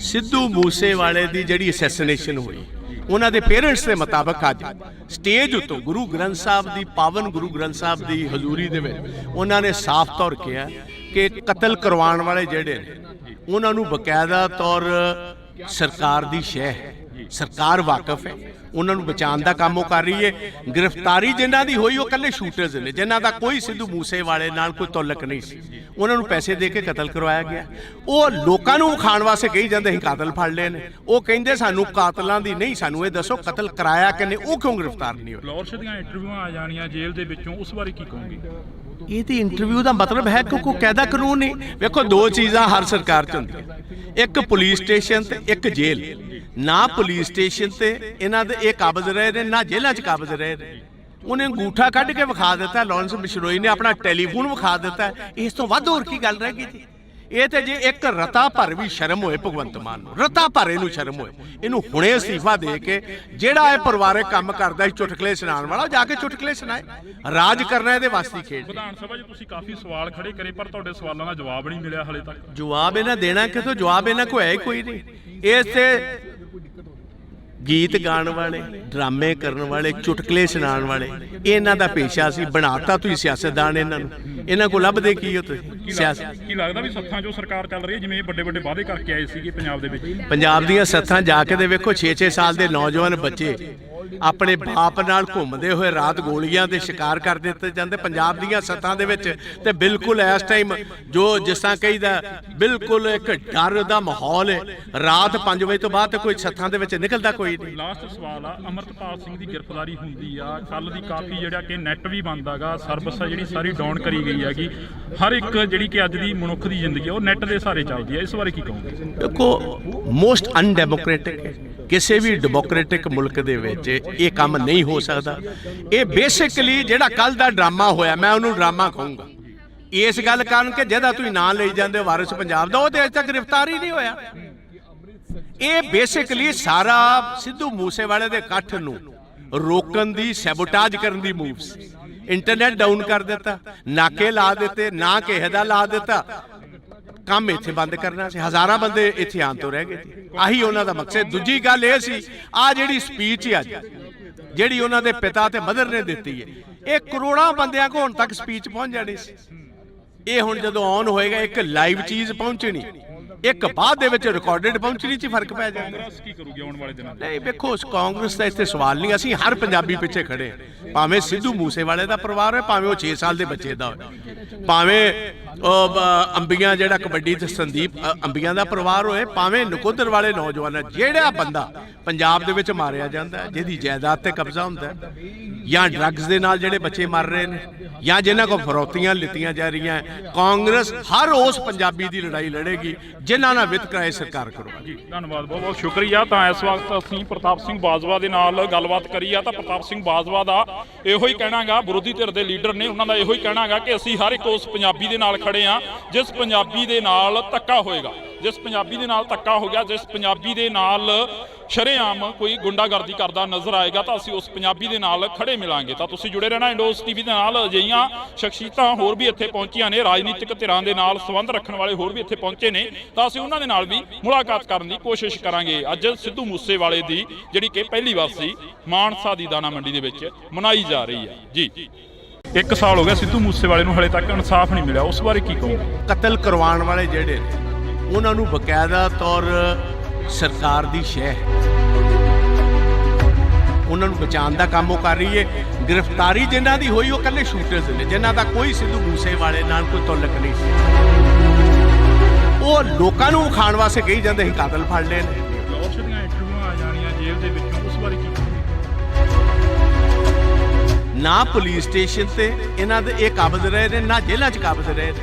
Speaker 2: ਸਿੱਧੂ ਮੂਸੇਵਾਲੇ ਦੀ ਜਿਹੜੀ ਅਸੈਸੀਨੇਸ਼ਨ ਹੋਈ, ਉਹਨਾਂ ਦੇ ਪੇਰੈਂਟਸ ਦੇ ਮੁਤਾਬਕ ਅੱਜ ਸਟੇਜ ਉੱਤੋਂ ਗੁਰੂ ਗ੍ਰੰਥ ਸਾਹਿਬ ਦੀ, ਪਾਵਨ ਗੁਰੂ ਗ੍ਰੰਥ ਸਾਹਿਬ ਦੀ ਹਜ਼ੂਰੀ ਦੇ ਵਿੱਚ ਉਹਨਾਂ ਨੇ ਸਾਫ਼ ਤੌਰ ਕਿਹਾ ਕਿ ਕਤਲ ਕਰਵਾਉਣ ਵਾਲੇ ਜਿਹੜੇ ਨੇ ਉਹਨਾਂ ਨੂੰ ਬਕਾਇਦਾ ਤੌਰ ਸਰਕਾਰ ਦੀ ਸ਼ਹਿ ਹੈ, ਸਰਕਾਰ ਵਾਕਿਫ ਹੈ, ਉਹਨਾਂ ਨੂੰ ਬਚਾਉਣ ਦਾ ਕੰਮ ਉਹ ਕਰ ਰਹੀ ਹੈ। ਗ੍ਰਿਫਤਾਰੀ ਜਿਨ੍ਹਾਂ ਦੀ ਹੋਈ ਉਹ ਇਕੱਲੇ ਸ਼ੂਟਰਸ ਨੇ, ਜਿਨ੍ਹਾਂ ਦਾ ਕੋਈ ਸਿੱਧੂ ਮੂਸੇਵਾਲੇ ਨਾਲ ਕੋਈ ਤਾਲੁਕ ਨਹੀਂ ਸੀ। ਉਹਨਾਂ ਨੂੰ ਪੈਸੇ ਦੇ ਕੇ ਕਤਲ ਕਰਵਾਇਆ ਗਿਆ। ਉਹ ਲੋਕਾਂ ਨੂੰ ਵਿਖਾਉਣ ਵਾਸਤੇ ਕਹੀ ਜਾਂਦੇ ਸੀ ਕਾਤਲ ਫੜ ਲਏ ਨੇ। ਉਹ ਕਹਿੰਦੇ ਸਾਨੂੰ ਕਾਤਲਾਂ ਦੀ ਨਹੀਂ, ਸਾਨੂੰ ਇਹ ਦੱਸੋ ਕਤਲ ਕਰਾਇਆ ਕਿਨੇ, ਉਹ ਕਿਉਂ ਗ੍ਰਿਫਤਾਰ ਨਹੀਂ ਹੋਏ?
Speaker 1: ਲਾਹੌਰ ਦੀਆਂ ਇੰਟਰਵਿਊਆਂ ਆ ਜਾਣੀਆਂ ਜੇਲ੍ਹ ਦੇ ਵਿੱਚੋਂ, ਉਸ ਬਾਰੇ ਕੀ ਕਹੋਗੇ?
Speaker 2: ਇਹ ਤੇ ਇੰਟਰਵਿਊ ਦਾ ਮਤਲਬ ਹੈ ਕਿ ਕੋਈ ਕਾਇਦਾ ਕਾਨੂੰਨ ਨਹੀਂ। ਵੇਖੋ, ਦੋ ਚੀਜ਼ਾਂ ਹਰ ਸਰਕਾਰ 'ਚ ਹੁੰਦੀਆਂ, ਇੱਕ ਪੁਲਿਸ ਸਟੇਸ਼ਨ ਤੇ ਇੱਕ ਜੇਲ੍ਹ। ਨਾ ਪੁਲਿਸ ਸਟੇਸ਼ਨ ਤੇ ਇਹਨਾਂ ਦੇ ਇਹ ਕਾਬਜ਼ ਰਹੇ ਨੇ, ਨਾ ਜੇਲ੍ਹਾਂ 'ਚ ਕਾਬਜ਼ ਰਹੇ ਨੇ। ਉਹਨੇ ਅੰਗੂਠਾ ਕੱਢ ਕੇ ਵਿਖਾ ਦਿੱਤਾ, ਲਾਰੈਂਸ ਬਿਸ਼ਨੋਈ ਨੇ ਆਪਣਾ ਟੈਲੀਫੋਨ ਵਿਖਾ ਦਿੱਤਾ। ਇਸ ਤੋਂ ਵੱਧ ਹੋਰ ਕੀ ਗੱਲ ਰਹਿ ਗਈ ਜੀ? ਇਹ ਤੇ ਜੇ ਇੱਕ ਰਤਾ ਭਰ ਵੀ ਸ਼ਰਮ ਹੋਏ ਭਗਵੰਤ ਮਾਨ ਨੂੰ, ਰਤਾ ਭਰ ਇਹਨੂੰ ਸ਼ਰਮ ਹੋਏ, ਇਹਨੂੰ ਹੁਣੇ ਅਸਤੀਫਾ ਦੇ ਕੇ ਜਿਹੜਾ ਇਹ ਪਰਿਵਾਰਕ ਕੰਮ ਕਰਦਾ ਸੀ ਚੁਟਕਲੇ ਸੁਣਾਉਣ ਵਾਲਾ, ਜਾ ਕੇ ਚੁਟਕਲੇ ਸੁਣਾਏ। ਰਾਜ ਕਰਨਾ ਇਹਦੇ ਵਾਸਤੇ ਖੇਡ।
Speaker 1: ਵਿਧਾਨ ਸਭਾ 'ਚ ਤੁਸੀਂ ਕਾਫੀ ਸਵਾਲ ਖੜੇ ਕਰੇ, ਪਰ ਤੁਹਾਡੇ ਸਵਾਲਾਂ ਦਾ ਜਵਾਬ ਨਹੀਂ ਮਿਲਿਆ ਹਲੇ ਤੱਕ।
Speaker 2: ਜਵਾਬ ਇਹਨਾਂ ਦੇਣਾ ਕਿਥੋਂ? ਜਵਾਬ ਇਹਨਾਂ ਕੋਲ ਹੈ ਹੀ ਕੋਈ ਨਹੀਂ। ਇਸ ਤੇ ਗੀਤ ਗਾਉਣ ਵਾਲੇ, ਡਰਾਮੇ ਕਰਨ ਵਾਲੇ, ਚੁਟਕਲੇ ਸੁਣਾਉਣ ਵਾਲੇ, ਇਹਨਾਂ ਦਾ ਪੇਸ਼ਾ ਸੀ। ਬਣਾਤਾ ਤੁਸੀਂ ਸਿਆਸਤਦਾਨ ਇਹਨਾਂ ਨੂੰ। ਇਹਨਾਂ ਕੋਲ ਲੱਭਦੇ ਕੀ ਹੋ ਤੁਸੀਂ? ਸਿਆਸਤ
Speaker 1: ਕੀ ਲੱਗਦਾ ਵੀ ਸੱਥਾਂ 'ਚੋਂ ਸਰਕਾਰ ਚੱਲ ਰਹੀ ਹੈ, ਜਿਵੇਂ ਇਹ ਵੱਡੇ ਵੱਡੇ ਵਾਅਦੇ ਕਰਕੇ ਆਏ ਸੀਗੇ ਪੰਜਾਬ ਦੇ ਵਿੱਚ?
Speaker 2: ਪੰਜਾਬ ਦੀਆਂ ਸੱਥਾਂ ਜਾ ਕੇ ਦੇ ਵੇਖੋ, 6-6 ਸਾਲ ਦੇ ਨੌਜਵਾਨ ਬੱਚੇ ਆਪਣੇ ਬਾਪ ਨਾਲ ਘੁੰਮਦੇ ਹੋਏ ਰਾਤ ਗੋਲੀਆਂ ਦੇ ਸ਼ਿਕਾਰ ਕਰ ਦਿੱਤੇ ਜਾਂਦੇ ਪੰਜਾਬ ਦੀਆਂ ਸੱਥਾਂ ਦੇ ਵਿੱਚ। ਤੇ ਬਿਲਕੁਲ ਇਸ ਟਾਈਮ ਜੋ ਜਿਸ ਤਰ੍ਹਾਂ ਕਹੀਦਾ, ਬਿਲਕੁਲ ਇੱਕ ਡਰ ਦਾ ਮਾਹੌਲ ਹੈ। ਰਾਤ 5 ਵਜੇ ਤੋਂ ਬਾਅਦ ਕੋਈ ਸੱਥਾਂ ਦੇ ਵਿੱਚ ਨਿਕਲਦਾ ਕੋਈ ਨਹੀਂ।
Speaker 1: ਲਾਸਟ ਸਵਾਲ ਆ, ਅਮਰਪਾਲ ਸਿੰਘ ਦੀ ਗ੍ਰਿਫਤਾਰੀ ਹੁੰਦੀ ਆ, ਕੱਲ ਦੀ ਕਾਫੀ ਜਿਹੜਾ ਕਿ ਨੈਟ ਵੀ ਬੰਦ ਹੈਗਾ, ਸਰਵਿਸ ਜਿਹੜੀ ਸਾਰੀ ਡਾਊਨ ਕਰੀ ਗਈ ਹੈਗੀ। ਹਰ ਇੱਕ ਜਿਹੜੀ ਕਿ ਅੱਜ ਦੀ ਮਨੁੱਖ ਦੀ ਜ਼ਿੰਦਗੀ ਉਹ ਨੈਟ ਦੇ ਸਹਾਰੇ ਚੱਲਦੀ ਹੈ, ਇਸ ਬਾਰੇ ਕੀ ਕਹੋਗੇ?
Speaker 2: ਦੇਖੋ, ਮੋਸਟ ਅਨਡੈਮੋਕ੍ਰੈਟਿਕ ਹੈ। ਕਿਸੇ ਵੀ ਡੈਮੋਕ੍ਰੈਟਿਕ ਮੁਲਕ ਦੇ ਵਿੱਚ ਇਹ ਕੰਮ ਨਹੀਂ ਹੋ ਸਕਦਾ। ਇਹ ਬੇਸਿਕਲੀ ਜਿਹੜਾ ਕੱਲ ਦਾ ਡਰਾਮਾ ਹੋਇਆ, ਮੈਂ ਉਹਨੂੰ ਡਰਾਮਾ ਕਹੂੰਗਾ ਇਸ ਗੱਲ ਕਾਰਨ ਕਿ ਜਿਹਦਾ ਤੁਸੀਂ ਨਾਂ ਲਈ ਜਾਂਦੇ ਹੋ ਵਾਰਿਸ ਪੰਜਾਬ ਦਾ, ਉਹ ਤੇ ਅਜੇ ਤੱਕ ਗ੍ਰਿਫਤਾਰ ਹੀ ਨਹੀਂ ਹੋਇਆ। ਇਹ ਬੇਸਿਕਲੀ ਸਾਰਾ ਸਿੱਧੂ ਮੂਸੇਵਾਲੇ ਦੇ ਇਕੱਠ ਨੂੰ ਰੋਕਣ ਦੀ, ਸੈਬੋਟਾਜ ਕਰਨ ਦੀ ਮੂਵ ਸੀ। ਇੰਟਰਨੈਟ ਡਾਊਨ ਕਰ ਦਿੱਤਾ, ਨਾਕੇ ਲਾ ਦਿੱਤੇ, ਨਾ ਕਿਸੇ ਦਾ ਲਾ ਦਿੱਤਾ, ਕੰਮ ਇੱਥੇ ਬੰਦ ਕਰਨਾ ਸੀ। ਹਜ਼ਾਰਾਂ ਬੰਦੇ ਇੱਥੇ ਆਉਣ ਤੋਂ ਰਹਿ ਗਏ ਸੀ। ਆਹੀ ਉਹਨਾਂ ਦਾ ਮਕਸਦ। ਦੂਜੀ ਗੱਲ ਇਹ ਸੀ, ਆ ਜਿਹੜੀ ਸਪੀਚ ਹੈ ਅੱਜ ਜਿਹੜੀ ਉਹਨਾਂ ਦੇ ਪਿਤਾ ਤੇ ਮਦਰ ਨੇ ਦਿੱਤੀ ਹੈ, ਇਹ ਕਰੋੜਾਂ ਬੰਦਿਆਂ ਕੋਲ ਹੁਣ ਤੱਕ ਸਪੀਚ ਪਹੁੰਚ ਜਾਣੀ ਸੀ। ਇਹ ਹੁਣ ਜਦੋਂ ਔਨ ਹੋਏਗਾ, ਇੱਕ ਲਾਈਵ ਚੀਜ਼ ਪਹੁੰਚਣੀ, ਇੱਕ ਬਾਅਦ ਦੇ ਵਿੱਚ ਰਿਕਾਰਡਡ ਪਹੁੰਚਣੀ 'ਚ ਫਰਕ ਪੈ ਜਾਏਗਾ।
Speaker 1: ਕਾਂਗਰਸ ਕੀ ਕਰੂਗੀ ਆਉਣ ਵਾਲੇ ਦਿਨਾਂ 'ਚ?
Speaker 2: ਨਹੀਂ ਵੇਖੋ, ਉਸ ਕਾਂਗਰਸ ਦਾ ਇੱਥੇ ਸਵਾਲ ਨਹੀਂ। ਅਸੀਂ ਹਰ ਪੰਜਾਬੀ ਪਿੱਛੇ ਖੜੇ ਹਾਂ, ਭਾਵੇਂ ਸਿੱਧੂ ਮੂਸੇਵਾਲੇ ਦਾ ਪਰਿਵਾਰ ਹੋਏ, ਭਾਵੇਂ ਉਹ 6 ਸਾਲ ਦੇ ਬੱਚੇ ਦਾ ਹੋਏ, ਭਾਵੇਂ ਅੰਬੀਆਂ ਜਿਹੜਾ ਕਬੱਡੀ ਤੇ ਸੰਦੀਪ ਅੰਬੀਆਂ ਦਾ ਪਰਿਵਾਰ ਹੋਏ, ਭਾਵੇਂ ਨਕੋਦਰ ਵਾਲੇ ਨੌਜਵਾਨ। ਜਿਹੜਾ ਬੰਦਾ ਪੰਜਾਬ ਦੇ ਵਿੱਚ ਮਾਰਿਆ ਜਾਂਦਾ, ਜਿਹਦੀ ਜਾਇਦਾਦ ਤੇ ਕਬਜ਼ਾ ਹੁੰਦਾ, ਜਾਂ ਡਰੱਗਸ ਦੇ ਨਾਲ ਜਿਹੜੇ ਬੱਚੇ ਮਰ ਰਹੇ ਨੇ ਜਾਂ ਜਿਨ੍ਹਾਂ ਕੋਲ ਫਰੌਤੀਆਂ ਲਿੱਤੀਆਂ ਜਾ ਰਹੀਆਂ। ਕਾਂਗਰਸ ਹਰ ਉਸ ਪੰਜਾਬੀ ਦੀ ਲੜਾਈ ਲੜੇਗੀ ਜਿਨ੍ਹਾਂ ਨਾਲ ਵਿਤਕਰਾ ਇਹ ਸਰਕਾਰ ਕਰਵਾਏਗੀ।
Speaker 1: ਜੀ ਧੰਨਵਾਦ, ਬਹੁਤ ਬਹੁਤ ਸ਼ੁਕਰੀਆ। ਤਾਂ ਇਸ ਵਕਤ ਅਸੀਂ ਪ੍ਰਤਾਪ ਸਿੰਘ ਬਾਜਵਾ ਦੇ ਨਾਲ ਗੱਲਬਾਤ ਕਰੀ ਆ ਤਾਂ ਪ੍ਰਤਾਪ ਸਿੰਘ ਬਾਜਵਾ ਦਾ ਇਹੋ ਹੀ ਕਹਿਣਾਗਾ, ਵਿਰੋਧੀ ਧਿਰ ਦੇ ਲੀਡਰ ਨੇ, ਉਹਨਾਂ ਦਾ ਇਹੋ ਹੀ ਕਹਿਣਾਗਾ ਕਿ ਅਸੀਂ ਹਰ ਇੱਕ ਉਸ ਪੰਜਾਬੀ ਦੇ ਨਾਲ ਖੜੇ ਆ ਜਿਸ ਪੰਜਾਬੀ ਦੇ ਨਾਲ ਧੱਕਾ ਹੋਏਗਾ, ਜਿਸ ਪੰਜਾਬੀ ਦੇ ਨਾਲ ਧੱਕਾ ਹੋ ਗਿਆ, ਜਿਸ ਪੰਜਾਬੀ ਦੇ ਨਾਲ ਸ਼ਰੇਆਮ ਕੋਈ ਗੁੰਡਾਗਰਦੀ ਕਰਦਾ ਨਜ਼ਰ ਆਏਗਾ ਤਾਂ ਅਸੀਂ ਉਸ ਪੰਜਾਬੀ ਦੇ ਨਾਲ ਖੜੇ ਮਿਲਾਂਗੇ। ਤਾਂ ਤੁਸੀਂ ਜੁੜੇ ਰਹਿਣਾ ਇੰਡੋਸ ਟੀਵੀ ਦੇ ਨਾਲ। ਅਜਿਹੀਆਂ ਸ਼ਖਸੀਅਤਾਂ ਹੋਰ ਵੀ ਇੱਥੇ ਪਹੁੰਚੀਆਂ ਨੇ, ਰਾਜਨੀਤਿਕ ਧਿਰਾਂ ਦੇ ਨਾਲ ਸੰਬੰਧ ਰੱਖਣ ਵਾਲੇ ਹੋਰ ਵੀ ਇੱਥੇ ਪਹੁੰਚੇ ਨੇ, ਤਾਂ ਅਸੀਂ ਉਹਨਾਂ ਦੇ ਨਾਲ ਵੀ ਮੁਲਾਕਾਤ ਕਰਨ ਦੀ ਕੋਸ਼ਿਸ਼ ਕਰਾਂਗੇ। ਅੱਜ ਸਿੱਧੂ ਮੂਸੇਵਾਲੇ ਦੀ ਜਿਹੜੀ ਕਿ ਪਹਿਲੀ ਵਾਰ ਮਾਨਸਾ ਦੀ ਦਾਣਾ ਮੰਡੀ ਦੇ ਵਿੱਚ ਮਨਾਈ ਜਾ ਰਹੀ ਹੈ। ਜੀ 1 ਸਾਲ ਹੋ ਗਿਆ ਸਿੱਧੂ ਮੂਸੇਵਾਲੇ ਨੂੰ ਹਲੇ ਤੱਕ ਇਨਸਾਫ ਨਹੀਂ ਮਿਲਿਆ, ਉਸ ਬਾਰੇ ਕੀ ਕਹੋਗੇ?
Speaker 2: ਕਤਲ ਕਰਵਾਉਣ ਵਾਲੇ ਜਿਹੜੇ ਨੇ ਉਹਨਾਂ ਨੂੰ ਬਕਾਇਦਾ ਤੌਰ ਸਰਕਾਰ ਦੀ ਸ਼ਹਿ ਹੈ, ਉਹਨਾਂ ਨੂੰ ਬਚਾਉਣ ਦਾ ਕੰਮ ਉਹ ਕਰ ਰਹੀ ਹੈ। ਗ੍ਰਿਫਤਾਰੀ ਜਿਨ੍ਹਾਂ ਦੀ ਹੋਈ ਉਹ ਇਕੱਲੇ ਸ਼ੂਟਰਸ ਨੇ, ਜਿਨ੍ਹਾਂ ਦਾ ਕੋਈ ਸਿੱਧੂ ਮੂਸੇਵਾਲੇ ਨਾਲ ਕੋਈ ਤਾਲੁਕ ਨਹੀਂ ਸੀ। ਉਹ ਲੋਕਾਂ ਨੂੰ ਖਾਣ ਵਾਸਤੇ ਕਹੀ ਜਾਂਦੇ ਸੀ ਕਾਤਲ ਫੜ ਲਏ ਨੇ।
Speaker 1: ਲਾਹੌਰ ਦੀਆਂ ਇੰਟਰਵਿਊਆਂ ਆ ਜਾਣੀਆਂ ਜੇਲ੍ਹ ਦੇ ਵਿੱਚੋਂ, ਉਸ ਬਾਰੇ ਕੀ ਕਹੋਗੇ?
Speaker 2: ਨਾ ਪੁਲਿਸ ਸਟੇਸ਼ਨ ਤੇ ਇਹਨਾਂ ਦੇ ਇਹ ਕਾਬਜ਼ ਰਹੇ ਨੇ, ਨਾ ਜੇਲ੍ਹਾਂ 'ਚ ਕਾਬਜ਼ ਰਹੇ ਨੇ।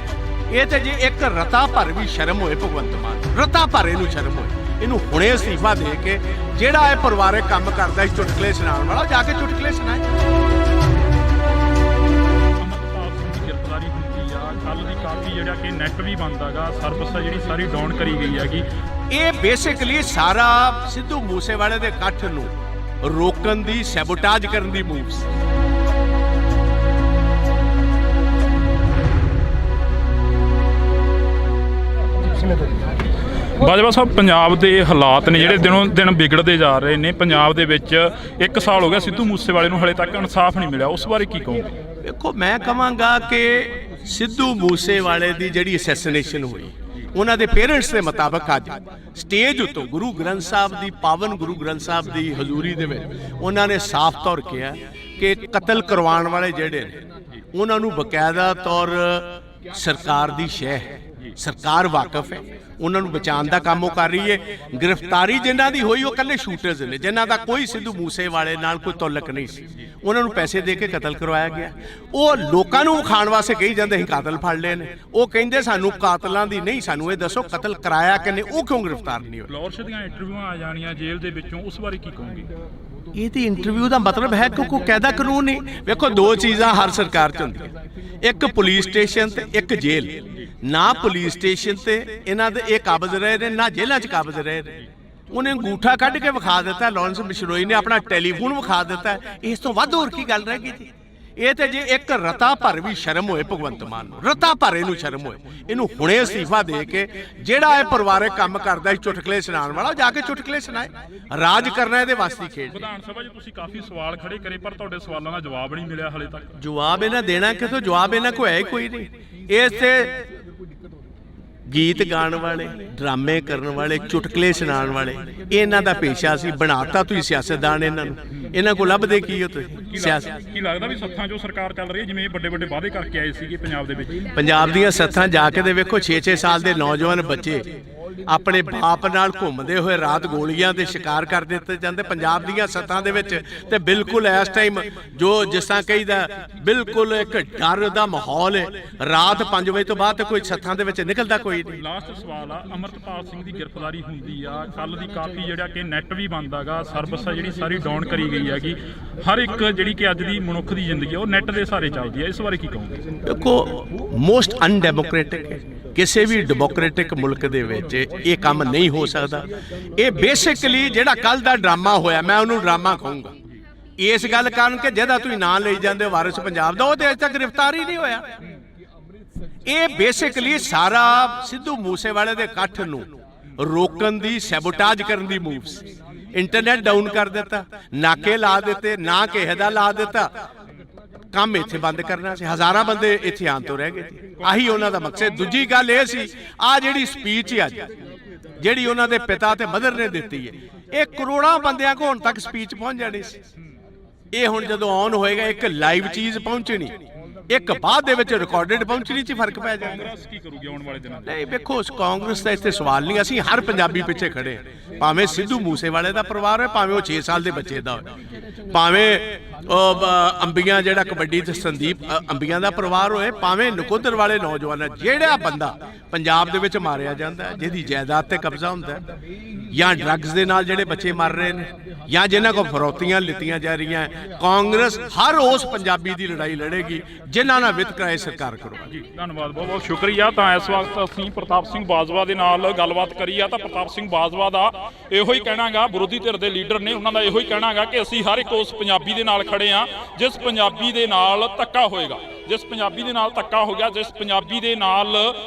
Speaker 2: ਇਹ ਤੇ ਜੇ ਇੱਕ ਰਤਾ ਭਰ ਵੀ ਸ਼ਰਮ ਹੋਏ ਭਗਵੰਤ ਮਾਨ, ਰਤਾ ਭਰ ਇਹਨੂੰ ਸ਼ਰਮ ਹੋਏ, ਇਹਨੂੰ ਹੁਣੇ ਅਸਤੀਫਾ ਦੇ ਕੇ ਜਿਹੜਾ ਇਹ ਪਰਿਵਾਰਕ ਕੰਮ ਕਰਦਾ ਸੀ ਚੁਟਕਲੇ ਸੁਣਾਉਣ ਵਾਲਾ, ਜਾ ਕੇ ਚੁਟਕਲੇ ਸੁਣਾਏ।
Speaker 1: ਅਮਰਪਾਲ ਸਿੰਘ ਦੀ ਗ੍ਰਿਫਤਾਰੀ ਹੁੰਦੀ ਆ, ਕੱਲ ਦੀ ਕਾਫੀ ਜਿਹੜਾ ਕਿ ਨੈਟ ਵੀ ਬੰਦ ਹੈਗਾ, ਸਰਵਿਸ ਜਿਹੜੀ ਸਾਰੀ ਡਾਊਨ ਕਰੀ ਗਈ ਹੈਗੀ।
Speaker 2: ਇਹ ਬੇਸਿਕਲੀ ਸਾਰਾ ਸਿੱਧੂ ਮੂਸੇਵਾਲੇ ਦੇ ਇਕੱਠ ਨੂੰ ਰੋਕਣ ਦੀ, ਸੈਬੋਟਾਜ ਕਰਨ ਦੀ ਮੂਵ ਸੀ।
Speaker 1: ਬਾਜਵਾ ਸਾਹਿਬ, ਪੰਜਾਬ ਦੇ ਹਾਲਾਤ ਨੇ ਜਿਹੜੇ ਦਿਨੋਂ ਦਿਨ ਵਿਗੜਦੇ ਜਾ ਰਹੇ ਨੇ। ਪੰਜਾਬ ਦੇ ਵਿੱਚ 1 ਸਾਲ ਹੋ ਗਿਆ ਸਿੱਧੂ ਮੂਸੇਵਾਲੇ ਨੂੰ ਹਲੇ ਤੱਕ ਇਨਸਾਫ ਨਹੀਂ ਮਿਲਿਆ, ਉਸ ਬਾਰੇ ਕੀ ਕਹੋਗੇ?
Speaker 2: ਦੇਖੋ, ਮੈਂ ਕਹਾਂਗਾ ਕਿ ਸਿੱਧੂ ਮੂਸੇਵਾਲੇ ਦੀ ਜਿਹੜੀ ਅਸੈਸੀਨੇਸ਼ਨ ਹੋਈ, ਉਹਨਾਂ ਦੇ ਪੇਰੈਂਟਸ ਦੇ ਮੁਤਾਬਕ ਅੱਜ ਸਟੇਜ ਉੱਤੋਂ ਗੁਰੂ ਗ੍ਰੰਥ ਸਾਹਿਬ ਦੀ, ਪਾਵਨ ਗੁਰੂ ਗ੍ਰੰਥ ਸਾਹਿਬ ਦੀ ਹਜ਼ੂਰੀ ਦੇ ਵਿੱਚ ਉਹਨਾਂ ਨੇ ਸਾਫ਼ ਤੌਰ ਕਿਹਾ ਕਿ ਕਤਲ ਕਰਵਾਉਣ ਵਾਲੇ ਜਿਹੜੇ ਨੇ ਉਹਨਾਂ ਨੂੰ ਬਕਾਇਦਾ ਤੌਰ ਸਰਕਾਰ ਦੀ ਸ਼ਹਿ ਹੈ, ਸਰਕਾਰ ਵਾਕਿਫ ਹੈ, ਉਹਨਾਂ ਨੂੰ ਬਚਾਉਣ ਦਾ ਕੰਮ ਉਹ ਕਰ ਰਹੀ ਹੈ। ਗ੍ਰਿਫਤਾਰੀ ਜਿਨ੍ਹਾਂ ਦੀ ਹੋਈ ਉਹ ਇਕੱਲੇ ਸ਼ੂਟਰਸ ਨੇ, ਜਿਨ੍ਹਾਂ ਦਾ ਕੋਈ ਸਿੱਧੂ ਮੂਸੇਵਾਲੇ ਨਾਲ ਕੋਈ ਤਾਲੁਕ ਨਹੀਂ ਸੀ। ਉਹਨਾਂ ਨੂੰ ਪੈਸੇ ਦੇ ਕੇ ਕਤਲ ਕਰਵਾਇਆ ਗਿਆ। ਉਹ ਲੋਕਾਂ ਨੂੰ ਖਾਣ ਵਾਸਤੇ ਕਹੀ ਜਾਂਦੇ ਸੀ ਕਾਤਲ ਫੜ ਲਏ ਨੇ। ਉਹ ਕਹਿੰਦੇ ਸਾਨੂੰ ਕਾਤਲਾਂ ਦੀ ਨਹੀਂ, ਸਾਨੂੰ ਇਹ ਦੱਸੋ ਕਤਲ ਕਰਾਇਆ ਕਿਨੇ, ਉਹ ਕਿਉਂ ਗ੍ਰਿਫਤਾਰ ਨਹੀਂ ਹੋਏ?
Speaker 1: ਲਾਹੌਰ ਦੀਆਂ ਇੰਟਰਵਿਊਆਂ ਆ ਜਾਣੀਆਂ ਜੇਲ੍ਹ ਦੇ ਵਿੱਚੋਂ, ਉਸ ਬਾਰੇ ਕੀ ਕਹੋਗੇ?
Speaker 2: ਇਹਦੀ ਇੰਟਰਵਿਊ ਦਾ ਮਤਲਬ ਹੈ ਕਿ ਕੋਈ ਕਾਇਦਾ ਕਾਨੂੰਨ ਨਹੀਂ। ਵੇਖੋ, ਦੋ ਚੀਜ਼ਾਂ ਹਰ ਸਰਕਾਰ 'ਚ ਹੁੰਦੀਆਂ, ਇੱਕ ਪੁਲਿਸ ਸਟੇਸ਼ਨ ਤੇ ਇੱਕ ਜੇਲ੍ਹ। ਨਾ ਪੁਲਿਸ ਸਟੇਸ਼ਨ ਤੇ ਇਹਨਾਂ ਦੇ ਇਹ ਕਾਬਜ਼ ਰਹੇ ਨੇ, ਨਾ ਜੇਲ੍ਹਾਂ 'ਚ ਕਾਬਜ਼ ਰਹੇ ਨੇ। ਉਹਨੇ ਅੰਗੂਠਾ ਕੱਢ ਕੇ ਵਿਖਾ ਦਿੱਤਾ, ਲਾਰੈਂਸ ਬਿਸ਼ਨੋਈ ਨੇ ਆਪਣਾ ਟੈਲੀਫੋਨ ਵਿਖਾ ਦਿੱਤਾ। ਇਸ ਤੋਂ ਵੱਧ ਹੋਰ ਕੀ ਗੱਲ ਰਹਿ ਗਈ ਜੀ? ਇਹ ਤੇ ਜੇ ਇੱਕ ਰਤਾ ਭਰ ਵੀ ਸ਼ਰਮ ਹੋਏ ਭਗਵੰਤ ਮਾਨ ਨੂੰ, ਰਤਾ ਭਰ ਇਹਨੂੰ ਸ਼ਰਮ ਹੋਏ, ਇਹਨੂੰ ਹੁਣੇ ਅਸਤੀਫਾ ਦੇ ਕੇ ਜਿਹੜਾ ਇਹ ਪਰਿਵਾਰਕ ਕੰਮ ਕਰਦਾ ਸੀ ਚੁਟਕਲੇ ਸੁਣਾਉਣ ਵਾਲਾ, ਜਾ ਕੇ ਚੁਟਕਲੇ ਸੁਣਾਏ। ਰਾਜ ਕਰਨਾ ਇਹਦੇ ਵਾਸਤੇ ਖੇਡ।
Speaker 1: ਵਿਧਾਨ ਸਭਾ 'ਚ ਤੁਸੀਂ ਕਾਫੀ ਸਵਾਲ ਖੜੇ ਕਰੇ ਪਰ ਤੁਹਾਡੇ ਸਵਾਲਾਂ ਦਾ ਜਵਾਬ ਨਹੀਂ ਮਿਲਿਆ ਹਲੇ ਤੱਕ।
Speaker 2: ਜਵਾਬ ਇਹਨਾਂ ਦੇਣਾ ਕਿਥੋਂ? ਜਵਾਬ ਇਹਨਾਂ ਕੋਲ ਹੈ ਹੀ ਕੋਈ ਨਹੀਂ। ਇਹ ਤੇ ਗੀਤ ਗਾਣ ਵਾਲੇ, ਡਰਾਮੇ ਕਰਨ ਵਾਲੇ, ਚੁਟਕਲੇ ਸੁਣਾਉਣ ਵਾਲੇ, ਇਹਨਾਂ ਦਾ ਪੇਸ਼ਾ ਸੀ। ਬਣਾਤਾ ਤੁਸੀਂ ਸਿਆਸਤਦਾਨ ਇਹਨਾਂ ਨੂੰ। ਇਹਨਾਂ ਕੋਲ ਲੱਭਦੇ ਕੀ ਹੋ ਤੁਸੀਂ? ਸਿਆਸਤ
Speaker 1: ਕੀ ਲੱਗਦਾ ਵੀ ਸੱਥਾਂ 'ਚੋਂ ਸਰਕਾਰ ਚੱਲ ਰਹੀ ਹੈ, ਜਿਵੇਂ ਵੱਡੇ ਵੱਡੇ ਵਾਅਦੇ ਕਰਕੇ ਆਏ ਸੀਗੇ ਪੰਜਾਬ ਦੇ ਵਿੱਚ?
Speaker 2: ਪੰਜਾਬ ਦੀਆਂ ਸੱਥਾਂ ਜਾ ਕੇ ਦੇ ਵੇਖੋ, 6-6 ਸਾਲ ਦੇ ਨੌਜਵਾਨ ਬੱਚੇ ਆਪਣੇ ਬਾਪ ਨਾਲ ਘੁੰਮਦੇ ਹੋਏ ਰਾਤ ਗੋਲੀਆਂ ਦੇ ਸ਼ਿਕਾਰ ਕਰ ਦਿੱਤੇ ਜਾਂਦੇ ਪੰਜਾਬ ਦੀਆਂ ਸੱਥਾਂ ਦੇ ਵਿੱਚ। ਤੇ ਬਿਲਕੁਲ ਇਸ ਟਾਈਮ ਜੋ ਜਿਸ ਤਰ੍ਹਾਂ ਕਹੀਦਾ, ਬਿਲਕੁਲ ਇੱਕ ਡਰ ਦਾ ਮਾਹੌਲ ਹੈ। ਰਾਤ 5 ਵਜੇ ਤੋਂ ਬਾਅਦ ਕੋਈ ਸੱਥਾਂ ਦੇ ਵਿੱਚ ਨਿਕਲਦਾ ਕੋਈ ਨਹੀਂ।
Speaker 1: ਲਾਸਟ ਸਵਾਲ ਆ, ਅਮਰਪਾਲ ਸਿੰਘ ਦੀ ਗ੍ਰਿਫਤਾਰੀ ਹੁੰਦੀ ਆ, ਕੱਲ ਦੀ ਕਾਫੀ ਜਿਹੜਾ ਕਿ ਨੈਟ ਵੀ ਬੰਦ ਹੈਗਾ, ਸਰਵਿਸ ਜਿਹੜੀ ਸਾਰੀ ਡਾਊਨ ਕਰੀ ਗਈ ਹੈਗੀ। ਹਰ ਇੱਕ ਜਿਹੜੀ ਕਿ ਅੱਜ ਦੀ ਮਨੁੱਖ ਦੀ ਜ਼ਿੰਦਗੀ ਉਹ ਨੈਟ ਦੇ ਸਹਾਰੇ ਚੱਲਦੀ ਹੈ, ਇਸ ਬਾਰੇ ਕੀ ਕਹੋਗੇ?
Speaker 2: ਦੇਖੋ, ਮੋਸਟ ਅਨਡੈਮੋਕ੍ਰੈਟਿਕ ਹੈ। ਕਿਸੇ ਵੀ ਡੈਮੋਕ੍ਰੈਟਿਕ ਮੁਲਕ ਦੇ ਵਿੱਚ ਇਹ ਕੰਮ ਨਹੀਂ ਹੋ ਸਕਦਾ। ਇਹ ਬੇਸਿਕਲੀ ਜਿਹੜਾ ਕੱਲ ਦਾ ਡਰਾਮਾ ਹੋਇਆ, ਮੈਂ ਉਹਨੂੰ ਡਰਾਮਾ ਕਹੂੰਗਾ ਇਸ ਗੱਲ ਕਾਰਨ ਕਿ ਜਿਹਦਾ ਤੁਸੀਂ ਨਾਂ ਲਈ ਜਾਂਦੇ ਹੋ ਵਾਰਿਸ ਪੰਜਾਬ ਦਾ, ਉਹ ਤੇ ਅਜੇ ਤੱਕ ਗ੍ਰਿਫਤਾਰ ਹੀ ਨਹੀਂ ਹੋਇਆ। ਇਹ ਬੇਸਿਕਲੀ ਸਾਰਾ ਸਿੱਧੂ ਮੂਸੇਵਾਲੇ ਦੇ ਇਕੱਠ ਨੂੰ ਰੋਕਣ ਦੀ, ਸੈਬੋਟਾਜ ਕਰਨ ਦੀ ਮੂਵ ਸੀ। ਇੰਟਰਨੈਟ ਡਾਊਨ ਕਰ ਦਿੱਤਾ, ਨਾਕੇ ਲਾ ਦਿੱਤੇ, ਨਾ ਕਿਸੇ ਦਾ ਲਾ ਦਿੱਤਾ, ਕੰਮ ਇੱਥੇ ਬੰਦ ਕਰਨਾ ਸੀ। ਹਜ਼ਾਰਾਂ ਬੰਦੇ ਇੱਥੇ ਆਉਣ ਤੋਂ ਰਹਿ ਗਏ ਸੀ। ਆਹੀ ਉਹਨਾਂ ਦਾ ਮਕਸਦ। ਦੂਜੀ ਗੱਲ ਇਹ ਸੀ, ਆ ਜਿਹੜੀ ਸਪੀਚ ਅੱਜ ਜਿਹੜੀ ਉਹਨਾਂ ਦੇ ਪਿਤਾ ਤੇ ਮਦਰ ਨੇ ਦਿੱਤੀ ਹੈ, ਇਹ ਕਰੋੜਾਂ ਬੰਦਿਆਂ ਕੋਲ ਹੁਣ ਤੱਕ ਸਪੀਚ ਪਹੁੰਚ ਜਾਣੀ ਸੀ। ਇਹ ਹੁਣ ਜਦੋਂ ਆਨ ਹੋਏਗਾ, ਇੱਕ ਲਾਈਵ ਚੀਜ਼ ਪਹੁੰਚਣੀ, ਇੱਕ ਬਾਅਦ ਦੇ ਵਿੱਚ ਰਿਕਾਰਡਡ ਪਹੁੰਚਣੀ 'ਚ ਹੀ ਫਰਕ ਪੈ ਜਾਂਦਾ।
Speaker 1: ਕਾਂਗਰਸ ਕੀ ਕਰੂਗੀ ਆਉਣ ਵਾਲੇ ਦਿਨਾਂ 'ਚ?
Speaker 2: ਨਹੀਂ ਵੇਖੋ, ਉਸ ਕਾਂਗਰਸ ਦਾ ਇੱਥੇ ਸਵਾਲ ਨਹੀਂ, ਅਸੀਂ ਹਰ ਪੰਜਾਬੀ ਪਿੱਛੇ ਖੜੇ ਹਾਂ। ਭਾਵੇਂ ਸਿੱਧੂ ਮੂਸੇਵਾਲੇ ਦਾ ਪਰਿਵਾਰ ਹੋਏ, ਭਾਵੇਂ ਉਹ 6 ਸਾਲ ਦੇ ਬੱਚੇ ਦਾ ਹੋਏ, ਭਾਵੇਂ ਅੰਬੀਆਂ ਜਿਹੜਾ ਕਬੱਡੀ ਤੇ ਸੰਦੀਪ ਅੰਬੀਆਂ ਦਾ ਪਰਿਵਾਰ ਹੋਏ, ਭਾਵੇਂ ਨਕੋਦਰ ਵਾਲੇ ਨੌਜਵਾਨ, ਜਿਹੜਾ ਬੰਦਾ ਪੰਜਾਬ ਦੇ ਵਿੱਚ ਮਾਰਿਆ ਜਾਂਦਾ, ਜਿਹਦੀ ਜਾਇਦਾਦ ਤੇ ਕਬਜ਼ਾ ਹੁੰਦਾ, ਜਾਂ ਡਰੱਗਸ ਦੇ ਨਾਲ ਜਿਹੜੇ ਬੱਚੇ ਮਰ ਰਹੇ ਨੇ, ਜਾਂ ਜਿਨ੍ਹਾਂ ਕੋਲ ਫਰੌਤੀਆਂ ਲਿੱਤੀਆਂ ਜਾ ਰਹੀਆਂ, ਕਾਂਗਰਸ ਹਰ ਉਸ ਪੰਜਾਬੀ ਦੀ ਲੜਾਈ ਲੜੇਗੀ ਜਿਨ੍ਹਾਂ ਨਾਲ ਵਿਤਕਰਾ ਇਹ ਸਰਕਾਰ ਕਰੂਗੀ।
Speaker 1: ਜੀ ਧੰਨਵਾਦ, ਬਹੁਤ ਬਹੁਤ ਸ਼ੁਕਰੀਆ। ਤਾਂ ਇਸ ਵਕਤ ਅਸੀਂ ਪ੍ਰਤਾਪ ਸਿੰਘ ਬਾਜਵਾ ਦੇ ਨਾਲ ਗੱਲਬਾਤ ਕਰੀ ਆ ਤਾਂ ਪ੍ਰਤਾਪ ਸਿੰਘ ਬਾਜਵਾ ਦਾ ਇਹੋ ਹੀ ਕਹਿਣਾਗਾ, ਵਿਰੋਧੀ ਧਿਰ ਦੇ ਲੀਡਰ ਨੇ, ਉਹਨਾਂ ਦਾ ਇਹੋ ਹੀ ਕਹਿਣਾਗਾ ਕਿ ਅਸੀਂ ਹਰ ਇੱਕ ਉਸ ਪੰਜਾਬੀ ਦੇ ਨਾਲ ਖੜੇ ਆ ਜਿਸ ਪੰਜਾਬੀ ਦੇ ਨਾਲ ਧੱਕਾ ਹੋਏਗਾ, ਜਿਸ ਪੰਜਾਬੀ ਦੇ ਨਾਲ ਧੱਕਾ ਹੋ ਗਿਆ, ਜਿਸ ਪੰਜਾਬੀ ਦੇ ਨਾਲ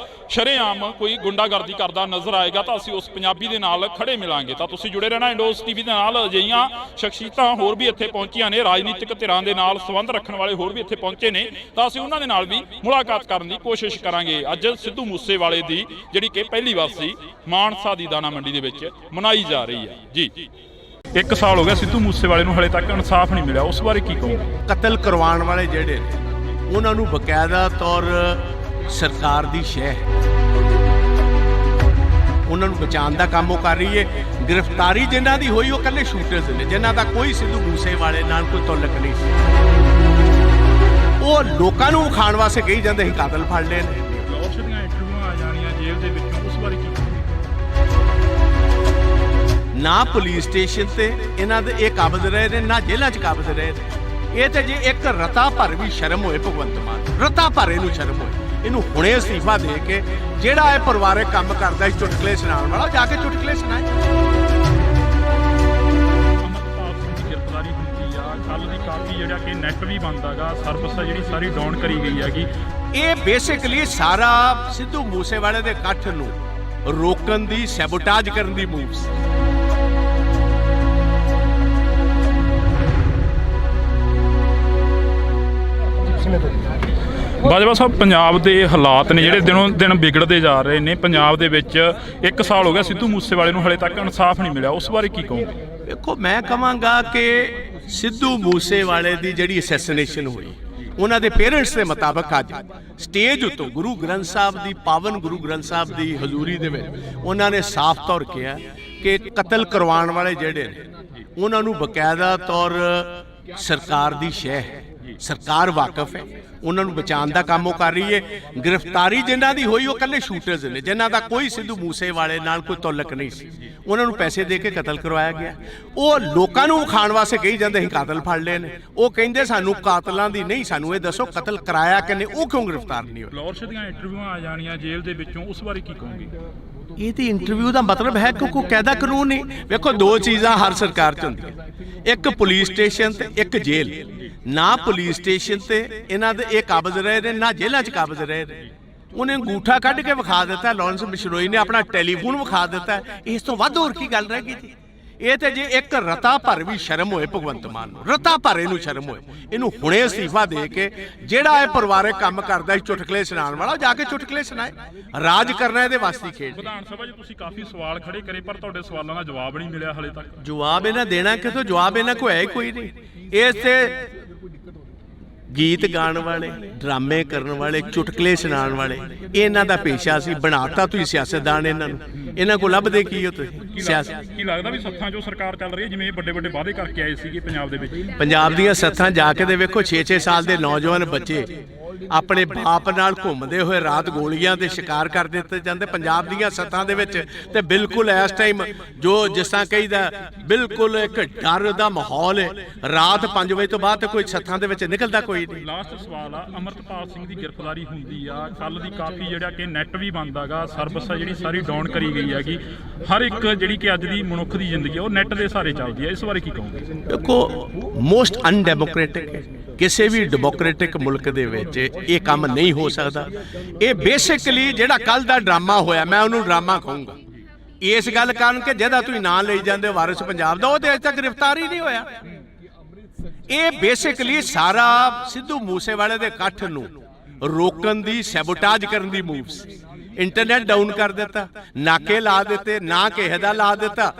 Speaker 1: ਸ਼ਰੇਆਮ ਕੋਈ ਗੁੰਡਾਗਰਦੀ ਕਰਦਾ ਨਜ਼ਰ ਆਏਗਾ ਤਾਂ ਅਸੀਂ ਉਸ ਪੰਜਾਬੀ ਦੇ ਨਾਲ ਖੜੇ ਮਿਲਾਂਗੇ। ਤਾਂ ਤੁਸੀਂ ਜੁੜੇ ਰਹਿਣਾ ਇੰਡੋਸ ਟੀਵੀ ਦੇ ਨਾਲ। ਅਜਿਹੀਆਂ ਸ਼ਖਸੀਅਤਾਂ ਹੋਰ ਵੀ ਇੱਥੇ ਪਹੁੰਚੀਆਂ ਨੇ, ਰਾਜਨੀਤਿਕ ਧਿਰਾਂ ਦੇ ਨਾਲ ਸੰਬੰਧ ਰੱਖਣ ਵਾਲੇ ਹੋਰ ਵੀ ਇੱਥੇ ਪਹੁੰਚੇ ਨੇ, ਤਾਂ ਅਸੀਂ ਉਹਨਾਂ ਦੇ ਨਾਲ ਵੀ ਮੁਲਾਕਾਤ ਕਰਨ ਦੀ ਕੋਸ਼ਿਸ਼ ਕਰਾਂਗੇ। ਅੱਜ ਸਿੱਧੂ ਮੂਸੇਵਾਲੇ ਦੀ ਜਿਹੜੀ ਕਿ ਪਹਿਲੀ ਵਾਰਸੀ ਮਾਨਸਾ ਦੀ ਦਾਣਾ ਮੰਡੀ ਦੇ ਵਿੱਚ ਮਨਾਈ ਜਾ ਰਹੀ ਹੈ। ਜੀ 1 ਸਾਲ ਹੋ ਗਿਆ ਸਿੱਧੂ ਮੂਸੇਵਾਲੇ ਨੂੰ, ਹਲੇ ਤੱਕ ਇਨਸਾਫ ਨਹੀਂ ਮਿਲਿਆ, ਉਸ ਬਾਰੇ ਕੀ ਕਹੋਗੇ?
Speaker 2: ਕਤਲ ਕਰਵਾਉਣ ਵਾਲੇ ਜਿਹੜੇ ਨੇ ਉਹਨਾਂ ਨੂੰ ਬਕਾਇਦਾ ਤੌਰ ਸਰਕਾਰ ਦੀ ਸ਼ਹਿ, ਉਹਨਾਂ ਨੂੰ ਬਚਾਉਣ ਦਾ ਕੰਮ ਉਹ ਕਰ ਰਹੀ ਹੈ। ਗ੍ਰਿਫਤਾਰੀ ਜਿਨ੍ਹਾਂ ਦੀ ਹੋਈ ਉਹ ਇਕੱਲੇ ਸ਼ੂਟਰਸ ਨੇ, ਜਿਨ੍ਹਾਂ ਦਾ ਕੋਈ ਸਿੱਧੂ ਮੂਸੇਵਾਲੇ ਨਾਲ ਕੋਈ ਤਾਲੁਕ ਨਹੀਂ ਸੀ। ਉਹ ਲੋਕਾਂ ਨੂੰ ਖਾਣ ਵਾਸਤੇ ਕਹੀ ਜਾਂਦੇ ਸੀ ਕਾਤਲ ਫੜ ਲਏ ਨੇ।
Speaker 1: ਲਾਹੌਰ ਦੀਆਂ ਇੰਟਰਵਿਊਆਂ ਆ ਜਾਣੀਆਂ ਜੇਲ੍ਹ ਦੇ ਵਿੱਚੋਂ, ਉਸ ਬਾਰੇ ਕੀ ਕਹੋਗੇ?
Speaker 2: ਨਾ ਪੁਲਿਸ ਸਟੇਸ਼ਨ ਤੇ ਇਹਨਾਂ ਦੇ ਇਹ ਕਾਬਜ਼ ਰਹੇ ਨੇ, ਨਾ ਜੇਲ੍ਹਾਂ 'ਚ ਕਾਬਜ਼ ਰਹੇ ਨੇ। ਇਹ ਤੇ ਜੇ ਇੱਕ ਰਤਾ ਭਰ ਵੀ ਸ਼ਰਮ ਹੋਏ ਭਗਵੰਤ ਮਾਨ, ਰਤਾ ਭਰ ਇਹਨੂੰ ਸ਼ਰਮ ਹੋਏ, ਇਹਨੂੰ ਹੁਣੇ ਅਸਤੀਫਾ ਦੇ ਕੇ ਜਿਹੜਾ ਇਹ ਪਰਿਵਾਰਕ ਕੰਮ ਕਰਦਾ ਸੀ ਚੁਟਕਲੇ ਸੁਣਾਉਣ ਵਾਲਾ, ਜਾ ਕੇ ਚੁਟਕਲੇ ਸੁਣਾਏ।
Speaker 1: ਅਮਰਪਾਲ ਸਿੰਘ ਦੀ ਗ੍ਰਿਫਤਾਰੀ ਹੁੰਦੀ ਆ, ਕੱਲ ਦੀ ਕਾਫੀ ਜਿਹੜਾ ਕਿ ਨੈਟ ਵੀ ਬੰਦ ਹੈਗਾ, ਸਰਵਿਸ ਜਿਹੜੀ ਸਾਰੀ ਡਾਊਨ ਕਰੀ ਗਈ ਹੈਗੀ।
Speaker 2: ਇਹ ਬੇਸਿਕਲੀ ਸਾਰਾ ਸਿੱਧੂ ਮੂਸੇਵਾਲੇ ਦੇ ਇਕੱਠ ਨੂੰ ਰੋਕਣ ਦੀ, ਸੈਬੋਟਾਜ ਕਰਨ ਦੀ ਮੂਵ ਸੀ।
Speaker 1: ਬਾਜਵਾ ਸਾਹਿਬ, ਪੰਜਾਬ ਦੇ ਹਾਲਾਤ ਨੇ ਜਿਹੜੇ ਦਿਨੋਂ ਦਿਨ ਵਿਗੜਦੇ ਜਾ ਰਹੇ ਨੇ। ਪੰਜਾਬ ਦੇ ਵਿੱਚ 1 ਸਾਲ ਹੋ ਗਿਆ ਸਿੱਧੂ ਮੂਸੇਵਾਲੇ ਨੂੰ, ਹਲੇ ਤੱਕ ਇਨਸਾਫ ਨਹੀਂ ਮਿਲਿਆ, ਉਸ ਬਾਰੇ ਕੀ ਕਹੋਗੇ?
Speaker 2: ਦੇਖੋ, ਮੈਂ ਕਹਾਂਗਾ ਕਿ ਸਿੱਧੂ ਮੂਸੇਵਾਲੇ ਦੀ ਜਿਹੜੀ ਅਸੈਸੀਨੇਸ਼ਨ ਹੋਈ, ਉਹਨਾਂ ਦੇ ਪੇਰੈਂਟਸ ਦੇ ਮੁਤਾਬਕ ਅੱਜ ਸਟੇਜ ਉੱਤੋਂ ਗੁਰੂ ਗ੍ਰੰਥ ਸਾਹਿਬ ਦੀ, ਪਾਵਨ ਗੁਰੂ ਗ੍ਰੰਥ ਸਾਹਿਬ ਦੀ ਹਜ਼ੂਰੀ ਦੇ ਵਿੱਚ ਉਹਨਾਂ ਨੇ ਸਾਫ਼ ਤੌਰ ਕਿਹਾ ਕਿ ਕਤਲ ਕਰਵਾਉਣ ਵਾਲੇ ਜਿਹੜੇ ਨੇ ਉਹਨਾਂ ਨੂੰ ਬਕਾਇਦਾ ਤੌਰ ਸਰਕਾਰ ਦੀ ਸ਼ਹਿ ਹੈ, ਸਰਕਾਰ ਵਾਕਿਫ ਹੈ, ਉਹਨਾਂ ਨੂੰ ਬਚਾਉਣ ਦਾ ਕੰਮ ਉਹ ਕਰ ਰਹੀ ਹੈ। ਗ੍ਰਿਫਤਾਰੀ ਜਿਨ੍ਹਾਂ ਦੀ ਹੋਈ ਉਹ ਇਕੱਲੇ ਸ਼ੂਟਰਸ ਨੇ, ਜਿਨ੍ਹਾਂ ਦਾ ਕੋਈ ਸਿੱਧੂ ਮੂਸੇਵਾਲੇ ਨਾਲ ਕੋਈ ਤਾਲੁਕ ਨਹੀਂ ਸੀ। ਉਹਨਾਂ ਨੂੰ ਪੈਸੇ ਦੇ ਕੇ ਕਤਲ ਕਰਵਾਇਆ ਗਿਆ। ਉਹ ਲੋਕਾਂ ਨੂੰ ਖਾਣ ਵਾਸਤੇ ਕਹੀ ਜਾਂਦੇ ਸੀ ਕਾਤਲ ਫੜ ਲਏ ਨੇ। ਉਹ ਕਹਿੰਦੇ ਸਾਨੂੰ ਕਾਤਲਾਂ ਦੀ ਨਹੀਂ, ਸਾਨੂੰ ਇਹ ਦੱਸੋ ਕਤਲ ਕਰਾਇਆ ਕਿਨੇ, ਉਹ ਕਿਉਂ ਗ੍ਰਿਫਤਾਰ ਨਹੀਂ ਹੋਏ?
Speaker 1: ਲਾਹੌਰ ਦੀਆਂ ਇੰਟਰਵਿਊਆਂ ਆ ਜਾਣੀਆਂ ਜੇਲ੍ਹ ਦੇ ਵਿੱਚੋਂ, ਉਸ ਬਾਰੇ ਕੀ ਕਹੋਗੇ?
Speaker 2: ਇਹ ਤੇ ਇੰਟਰਵਿਊ ਦਾ ਮਤਲਬ ਹੈ ਕਿ ਕੋਈ ਕਾਇਦਾ ਕਾਨੂੰਨ ਨਹੀਂ। ਵੇਖੋ, ਦੋ ਚੀਜ਼ਾਂ ਹਰ ਸਰਕਾਰ 'ਚ ਹੁੰਦੀਆਂ, ਇੱਕ ਪੁਲਿਸ ਸਟੇਸ਼ਨ ਤੇ ਇੱਕ ਜੇਲ੍ਹ। ਨਾ ਪੁਲਿਸ ਸਟੇਸ਼ਨ ਤੇ ਇਹਨਾਂ ਦੇ ਇਹ ਕਾਬਜ਼ ਰਹੇ ਨੇ, ਨਾ ਜੇਲ੍ਹਾਂ 'ਚ ਕਾਬਜ਼ ਰਹੇ ਨੇ। ਉਹਨੇ ਅੰਗੂਠਾ ਕੱਢ ਕੇ ਵਿਖਾ ਦਿੱਤਾ, ਲਾਰੈਂਸ ਬਿਸ਼ਨੋਈ ਨੇ ਆਪਣਾ ਟੈਲੀਫੋਨ ਵਿਖਾ ਦਿੱਤਾ। ਇਸ ਤੋਂ ਵੱਧ ਹੋਰ ਕੀ ਗੱਲ ਰਹਿ ਗਈ ਜੀ? ਇਹ ਤੇ ਜੇ ਇੱਕ ਰਤਾ ਭਰ ਵੀ ਸ਼ਰਮ ਹੋਏ ਭਗਵੰਤ ਮਾਨ ਨੂੰ, ਰਤਾ ਭਰ ਇਹਨੂੰ ਸ਼ਰਮ ਹੋਏ, ਇਹਨੂੰ ਹੁਣੇ ਅਸਤੀਫਾ ਦੇ ਕੇ ਜਿਹੜਾ ਇਹ ਪਰਿਵਾਰਕ ਕੰਮ ਕਰਦਾ ਸੀ ਚੁਟਕਲੇ ਸੁਣਾਉਣ ਵਾਲਾ, ਜਾ ਕੇ ਚੁਟਕਲੇ ਸੁਣਾਏ। ਰਾਜ ਕਰਨਾ ਇਹਦੇ ਵਾਸਤੇ ਖੇਡ।
Speaker 1: ਵਿਧਾਨ ਸਭਾ 'ਚ ਤੁਸੀਂ ਕਾਫੀ ਸਵਾਲ ਖੜੇ ਕਰੇ, ਪਰ ਤੁਹਾਡੇ ਸਵਾਲਾਂ ਦਾ ਜਵਾਬ ਨਹੀਂ ਮਿਲਿਆ ਹਲੇ ਤੱਕ।
Speaker 2: ਜਵਾਬ ਇਹਨਾਂ ਦੇਣਾ ਕਿਥੋਂ? ਜਵਾਬ ਇਹਨਾਂ ਕੋਲ ਹੈ ਹੀ ਕੋਈ ਨਹੀਂ। ਇਸ ਤੇ ਗੀਤ ਗਾਉਣ ਵਾਲੇ, ਡਰਾਮੇ ਕਰਨ ਵਾਲੇ, ਚੁਟਕਲੇ ਸੁਣਾਉਣ ਵਾਲੇ, ਇਹਨਾਂ ਦਾ ਪੇਸ਼ਾ ਸੀ। ਬਣਾਤਾ ਤੁਸੀਂ ਸਿਆਸਤਦਾਨ ਇਹਨਾਂ ਨੂੰ। ਇਹਨਾਂ ਕੋਲ ਲੱਭਦੇ ਕੀ ਹੋ ਤੁਸੀਂ? ਸਿਆਸਤ
Speaker 1: ਕੀ ਲੱਗਦਾ ਵੀ ਸੱਥਾਂ 'ਚੋਂ ਸਰਕਾਰ ਚੱਲ ਰਹੀ ਹੈ, ਜਿਵੇਂ ਵੱਡੇ ਵੱਡੇ ਵਾਅਦੇ ਕਰਕੇ ਆਏ ਸੀਗੇ ਪੰਜਾਬ ਦੇ ਵਿੱਚ?
Speaker 2: ਪੰਜਾਬ ਦੀਆਂ ਸੱਥਾਂ ਜਾ ਕੇ ਦੇ ਵੇਖੋ, 6-6 ਸਾਲ ਦੇ ਨੌਜਵਾਨ ਬੱਚੇ ਆਪਣੇ ਬਾਪ ਨਾਲ ਘੁੰਮਦੇ ਹੋਏ ਰਾਤ ਗੋਲੀਆਂ ਦੇ ਸ਼ਿਕਾਰ ਕਰ ਦਿੱਤੇ ਜਾਂਦੇ ਪੰਜਾਬ ਦੀਆਂ ਸੱਥਾਂ ਦੇ ਵਿੱਚ। ਤੇ ਬਿਲਕੁਲ ਇਸ ਟਾਈਮ ਜੋ ਜਿਸ ਤਰ੍ਹਾਂ ਕਹੀਦਾ, ਬਿਲਕੁਲ ਇੱਕ ਡਰ ਦਾ ਮਾਹੌਲ ਹੈ। ਰਾਤ 5 ਵਜੇ ਤੋਂ ਬਾਅਦ ਕੋਈ ਸੱਥਾਂ ਦੇ ਵਿੱਚ ਨਿਕਲਦਾ ਕੋਈ ਨਹੀਂ।
Speaker 1: ਲਾਸਟ ਸਵਾਲ ਆ, ਅਮਰਪਾਲ ਸਿੰਘ ਦੀ ਗ੍ਰਿਫਤਾਰੀ ਹੁੰਦੀ ਆ, ਕੱਲ ਦੀ ਕਾਫੀ ਜਿਹੜਾ ਕਿ ਨੈਟ ਵੀ ਬੰਦ ਹੈਗਾ, ਸਰਵਿਸ ਜਿਹੜੀ ਸਾਰੀ ਡਾਊਨ ਕਰੀ ਗਈ ਹੈਗੀ। ਹਰ ਇੱਕ ਜਿਹੜੀ ਕਿ ਅੱਜ ਦੀ ਮਨੁੱਖ ਦੀ ਜ਼ਿੰਦਗੀ ਉਹ ਨੈਟ ਦੇ ਸਹਾਰੇ ਚੱਲਦੀ ਹੈ, ਇਸ ਬਾਰੇ ਕੀ ਕਹੋਗੇ?
Speaker 2: ਦੇਖੋ, ਮੋਸਟ ਅਨਡੈਮੋਕ੍ਰੈਟਿਕ ਹੈ। ਕਿਸੇ ਵੀ ਡੈਮੋਕ੍ਰੈਟਿਕ ਮੁਲਕ ਦੇ ਵਿੱਚ ਇਹ ਕੰਮ ਨਹੀਂ ਹੋ ਸਕਦਾ। ਇਹ ਬੇਸਿਕਲੀ ਜਿਹੜਾ ਕੱਲ ਦਾ ਡਰਾਮਾ ਹੋਇਆ, ਮੈਂ ਉਹਨੂੰ ਡਰਾਮਾ ਕਹੂੰਗਾ ਇਸ ਗੱਲ ਕਾਰਨ ਕਿ ਜਿਹਦਾ ਤੁਸੀਂ ਨਾਂ ਲਈ ਜਾਂਦੇ ਹੋ ਵਾਰਿਸ ਪੰਜਾਬ ਦਾ, ਉਹ ਤੇ ਅਜੇ ਤੱਕ ਗ੍ਰਿਫਤਾਰ ਹੀ ਨਹੀਂ ਹੋਇਆ। ਇਹ ਬੇਸਿਕਲੀ ਸਾਰਾ ਸਿੱਧੂ ਮੂਸੇਵਾਲੇ ਦੇ ਇਕੱਠ ਨੂੰ ਰੋਕਣ ਦੀ, ਸੈਬੋਟਾਜ ਕਰਨ ਦੀ ਮੂਵ ਸੀ। ਇੰਟਰਨੈਟ ਡਾਊਨ ਕਰ ਦਿੱਤਾ, ਨਾਕੇ ਲਾ ਦਿੱਤੇ, ਨਾ ਕਿਸੇ ਦਾ ਲਾ ਦਿੱਤਾ,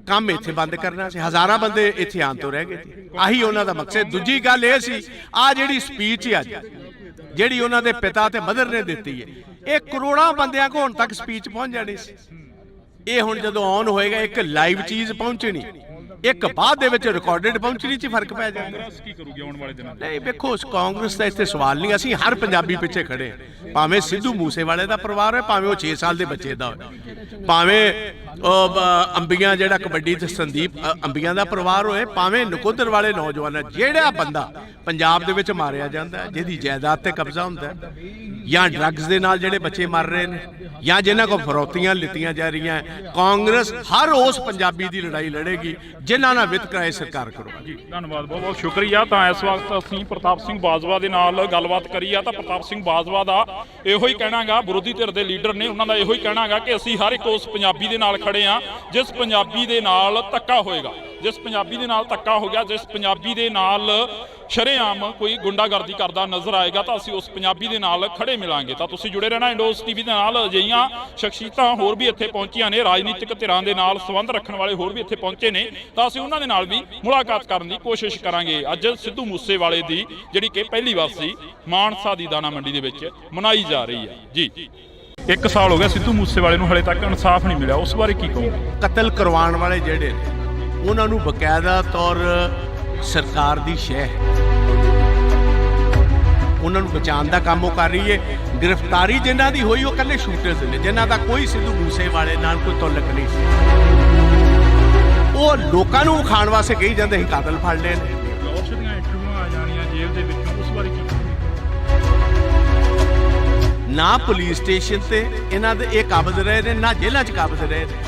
Speaker 2: ਕੰਮ ਇੱਥੇ ਬੰਦ ਕਰਨਾ ਸੀ। ਹਜ਼ਾਰਾਂ ਬੰਦੇ ਇੱਥੇ ਆਉਣ ਤੋਂ ਰਹਿ ਗਏ ਸੀ। ਆਹੀ ਉਹਨਾਂ ਦਾ ਮਕਸਦ। ਦੂਜੀ ਗੱਲ ਇਹ ਸੀ, ਆ ਜਿਹੜੀ ਸਪੀਚ ਅੱਜ ਜਿਹੜੀ ਉਹਨਾਂ ਦੇ ਪਿਤਾ ਤੇ ਮਦਰ ਨੇ ਦਿੱਤੀ ਹੈ, ਇਹ ਕਰੋੜਾਂ ਬੰਦਿਆਂ ਕੋਲ ਹੁਣ ਤੱਕ ਸਪੀਚ ਪਹੁੰਚ ਜਾਣੀ ਸੀ। ਇਹ ਹੁਣ ਜਦੋਂ ਔਨ ਹੋਏਗਾ, ਇੱਕ ਲਾਈਵ ਚੀਜ਼ ਪਹੁੰਚਣੀ, ਇੱਕ ਬਾਅਦ ਦੇ ਵਿੱਚ ਰਿਕਾਰਡਡ ਪਹੁੰਚਣੀ 'ਚ ਫਰਕ ਪੈ ਜਾਂਦਾ।
Speaker 1: ਕਾਂਗਰਸ ਕੀ ਕਰੂਗੀ ਆਉਣ ਵਾਲੇ ਦਿਨਾਂ 'ਚ?
Speaker 2: ਨਹੀਂ ਵੇਖੋ, ਕਾਂਗਰਸ ਦਾ ਇੱਥੇ ਸਵਾਲ ਨਹੀਂ। ਅਸੀਂ ਹਰ ਪੰਜਾਬੀ ਪਿੱਛੇ ਖੜੇ ਹਾਂ, ਭਾਵੇਂ ਸਿੱਧੂ ਮੂਸੇਵਾਲੇ ਦਾ ਪਰਿਵਾਰ ਹੋਏ, ਭਾਵੇਂ ਉਹ 6 ਸਾਲ ਦੇ ਬੱਚੇ ਦਾ ਹੋਏ, ਭਾਵੇਂ ਅੰਬੀਆਂ ਜਿਹੜਾ ਕਬੱਡੀ ਤੇ ਸੰਦੀਪ ਅੰਬੀਆਂ ਦਾ ਪਰਿਵਾਰ ਹੋਏ, ਭਾਵੇਂ ਨਕੋਦਰ ਵਾਲੇ ਨੌਜਵਾਨ। ਜਿਹੜਾ ਬੰਦਾ ਪੰਜਾਬ ਦੇ ਵਿੱਚ ਮਾਰਿਆ ਜਾਂਦਾ, ਜਿਹਦੀ ਜਾਇਦਾਦ ਤੇ ਕਬਜ਼ਾ ਹੁੰਦਾ, ਜਾਂ ਡਰੱਗਸ ਦੇ ਨਾਲ ਜਿਹੜੇ ਬੱਚੇ ਮਰ ਰਹੇ ਨੇ, ਜਾਂ ਜਿਨ੍ਹਾਂ ਕੋਲ ਫਰੌਤੀਆਂ ਲਿੱਤੀਆਂ ਜਾ ਰਹੀਆਂ, ਕਾਂਗਰਸ ਹਰ ਉਸ ਪੰਜਾਬੀ ਦੀ ਲੜਾਈ ਲੜੇਗੀ ਜਿਨ੍ਹਾਂ ਨਾਲ ਵਿਤਕਰਾ ਇਹ ਸਰਕਾਰ ਕਰੂਗੀ।
Speaker 1: ਧੰਨਵਾਦ, ਬਹੁਤ ਬਹੁਤ ਸ਼ੁਕਰੀਆ। ਤਾਂ ਇਸ ਵਕਤ ਅਸੀਂ ਪ੍ਰਤਾਪ ਸਿੰਘ ਬਾਜਵਾ ਦੇ ਨਾਲ ਗੱਲਬਾਤ ਕਰੀ ਆ ਤਾਂ ਪ੍ਰਤਾਪ ਸਿੰਘ ਬਾਜਵਾ ਦਾ ਇਹੋ ਹੀ ਕਹਿਣਾਗਾ, ਵਿਰੋਧੀ ਧਿਰ ਦੇ ਲੀਡਰ ਨੇ, ਉਹਨਾਂ ਦਾ ਇਹੋ ਹੀ ਕਹਿਣਾਗਾ ਕਿ ਅਸੀਂ ਹਰ ਇੱਕ ਉਸ ਪੰਜਾਬੀ ਦੇ ਨਾਲ ਖੜੇ ਆ ਜਿਸ ਪੰਜਾਬੀ ਦੇ ਨਾਲ ਧੱਕਾ ਹੋਏਗਾ, ਜਿਸ ਪੰਜਾਬੀ ਦੇ ਨਾਲ ਧੱਕਾ ਹੋ ਗਿਆ, ਜਿਸ ਪੰਜਾਬੀ ਦੇ ਨਾਲ ਸ਼ਰੇਆਮ ਕੋਈ ਗੁੰਡਾਗਰਦੀ ਕਰਦਾ ਨਜ਼ਰ ਆਏਗਾ ਤਾਂ ਅਸੀਂ ਉਸ ਪੰਜਾਬੀ ਦੇ ਨਾਲ ਖੜੇ ਮਿਲਾਂਗੇ। ਤਾਂ ਤੁਸੀਂ ਜੁੜੇ ਰਹਿਣਾ ਇੰਡੋਸ ਟੀਵੀ ਦੇ ਨਾਲ। ਅਜਿਹੀਆਂ ਸ਼ਖਸੀਅਤਾਂ ਹੋਰ ਵੀ ਇੱਥੇ ਪਹੁੰਚੀਆਂ ਨੇ, ਰਾਜਨੀਤਿਕ ਧਿਰਾਂ ਦੇ ਨਾਲ ਸੰਬੰਧ ਰੱਖਣ ਵਾਲੇ ਹੋਰ ਵੀ ਇੱਥੇ ਪਹੁੰਚੇ ਨੇ, ਤਾਂ ਅਸੀਂ ਉਹਨਾਂ ਦੇ ਨਾਲ ਵੀ ਮੁਲਾਕਾਤ ਕਰਨ ਦੀ ਕੋਸ਼ਿਸ਼ ਕਰਾਂਗੇ। ਅੱਜ ਸਿੱਧੂ ਮੂਸੇਵਾਲੇ ਦੀ ਜਿਹੜੀ ਕਿ ਪਹਿਲੀ ਵਾਰ ਮਾਨਸਾ ਦੀ ਦਾਣਾ ਮੰਡੀ ਦੇ ਵਿੱਚ ਮਨਾਈ ਜਾ ਰਹੀ ਹੈ। ਜੀ 1 ਸਾਲ ਹੋ ਗਿਆ ਸਿੱਧੂ ਮੂਸੇਵਾਲੇ ਨੂੰ, ਹਲੇ ਤੱਕ ਇਨਸਾਫ ਨਹੀਂ ਮਿਲਿਆ, ਉਸ ਬਾਰੇ ਕੀ ਕਹੋਗੇ?
Speaker 2: ਕਤਲ ਕਰਵਾਉਣ ਵਾਲੇ ਜਿਹੜੇ ਨੇ ਉਹਨਾਂ ਨੂੰ ਬਕਾਇਦਾ ਤੌਰ ਸਰਕਾਰ ਦੀ ਸ਼ਹਿ ਹੈ, ਉਹਨਾਂ ਨੂੰ ਬਚਾਉਣ ਦਾ ਕੰਮ ਉਹ ਕਰ ਰਹੀ ਹੈ। ਗ੍ਰਿਫਤਾਰੀ ਜਿਨ੍ਹਾਂ ਦੀ ਹੋਈ ਉਹ ਇਕੱਲੇ ਸ਼ੂਟਰਸ ਨੇ, ਜਿਨ੍ਹਾਂ ਦਾ ਕੋਈ ਸਿੱਧੂ ਮੂਸੇਵਾਲੇ ਨਾਲ ਕੋਈ ਤਾਲੁਕ ਨਹੀਂ ਸੀ। ਉਹ ਲੋਕਾਂ ਨੂੰ ਵਿਖਾਉਣ ਵਾਸਤੇ ਕਹੀ ਜਾਂਦੇ ਸੀ ਕਾਤਲ ਫੜ ਲਏ ਨੇ।
Speaker 1: ਉਸ ਦੀਆਂ ਇੰਟਰਵਿਊਆਂ ਆ ਜਾਣੀਆਂ ਜੇਲ੍ਹ ਦੇ ਵਿੱਚੋਂ, ਉਸ ਬਾਰੇ ਕੀ ਕਹੋਗੇ?
Speaker 2: ਨਾ ਪੁਲਿਸ ਸਟੇਸ਼ਨ ਤੇ ਇਹਨਾਂ ਦੇ ਇਹ ਕਾਬਜ਼ ਰਹੇ ਨੇ, ਨਾ ਜੇਲ੍ਹਾਂ 'ਚ ਕਾਬਜ਼ ਰਹੇ ਨੇ।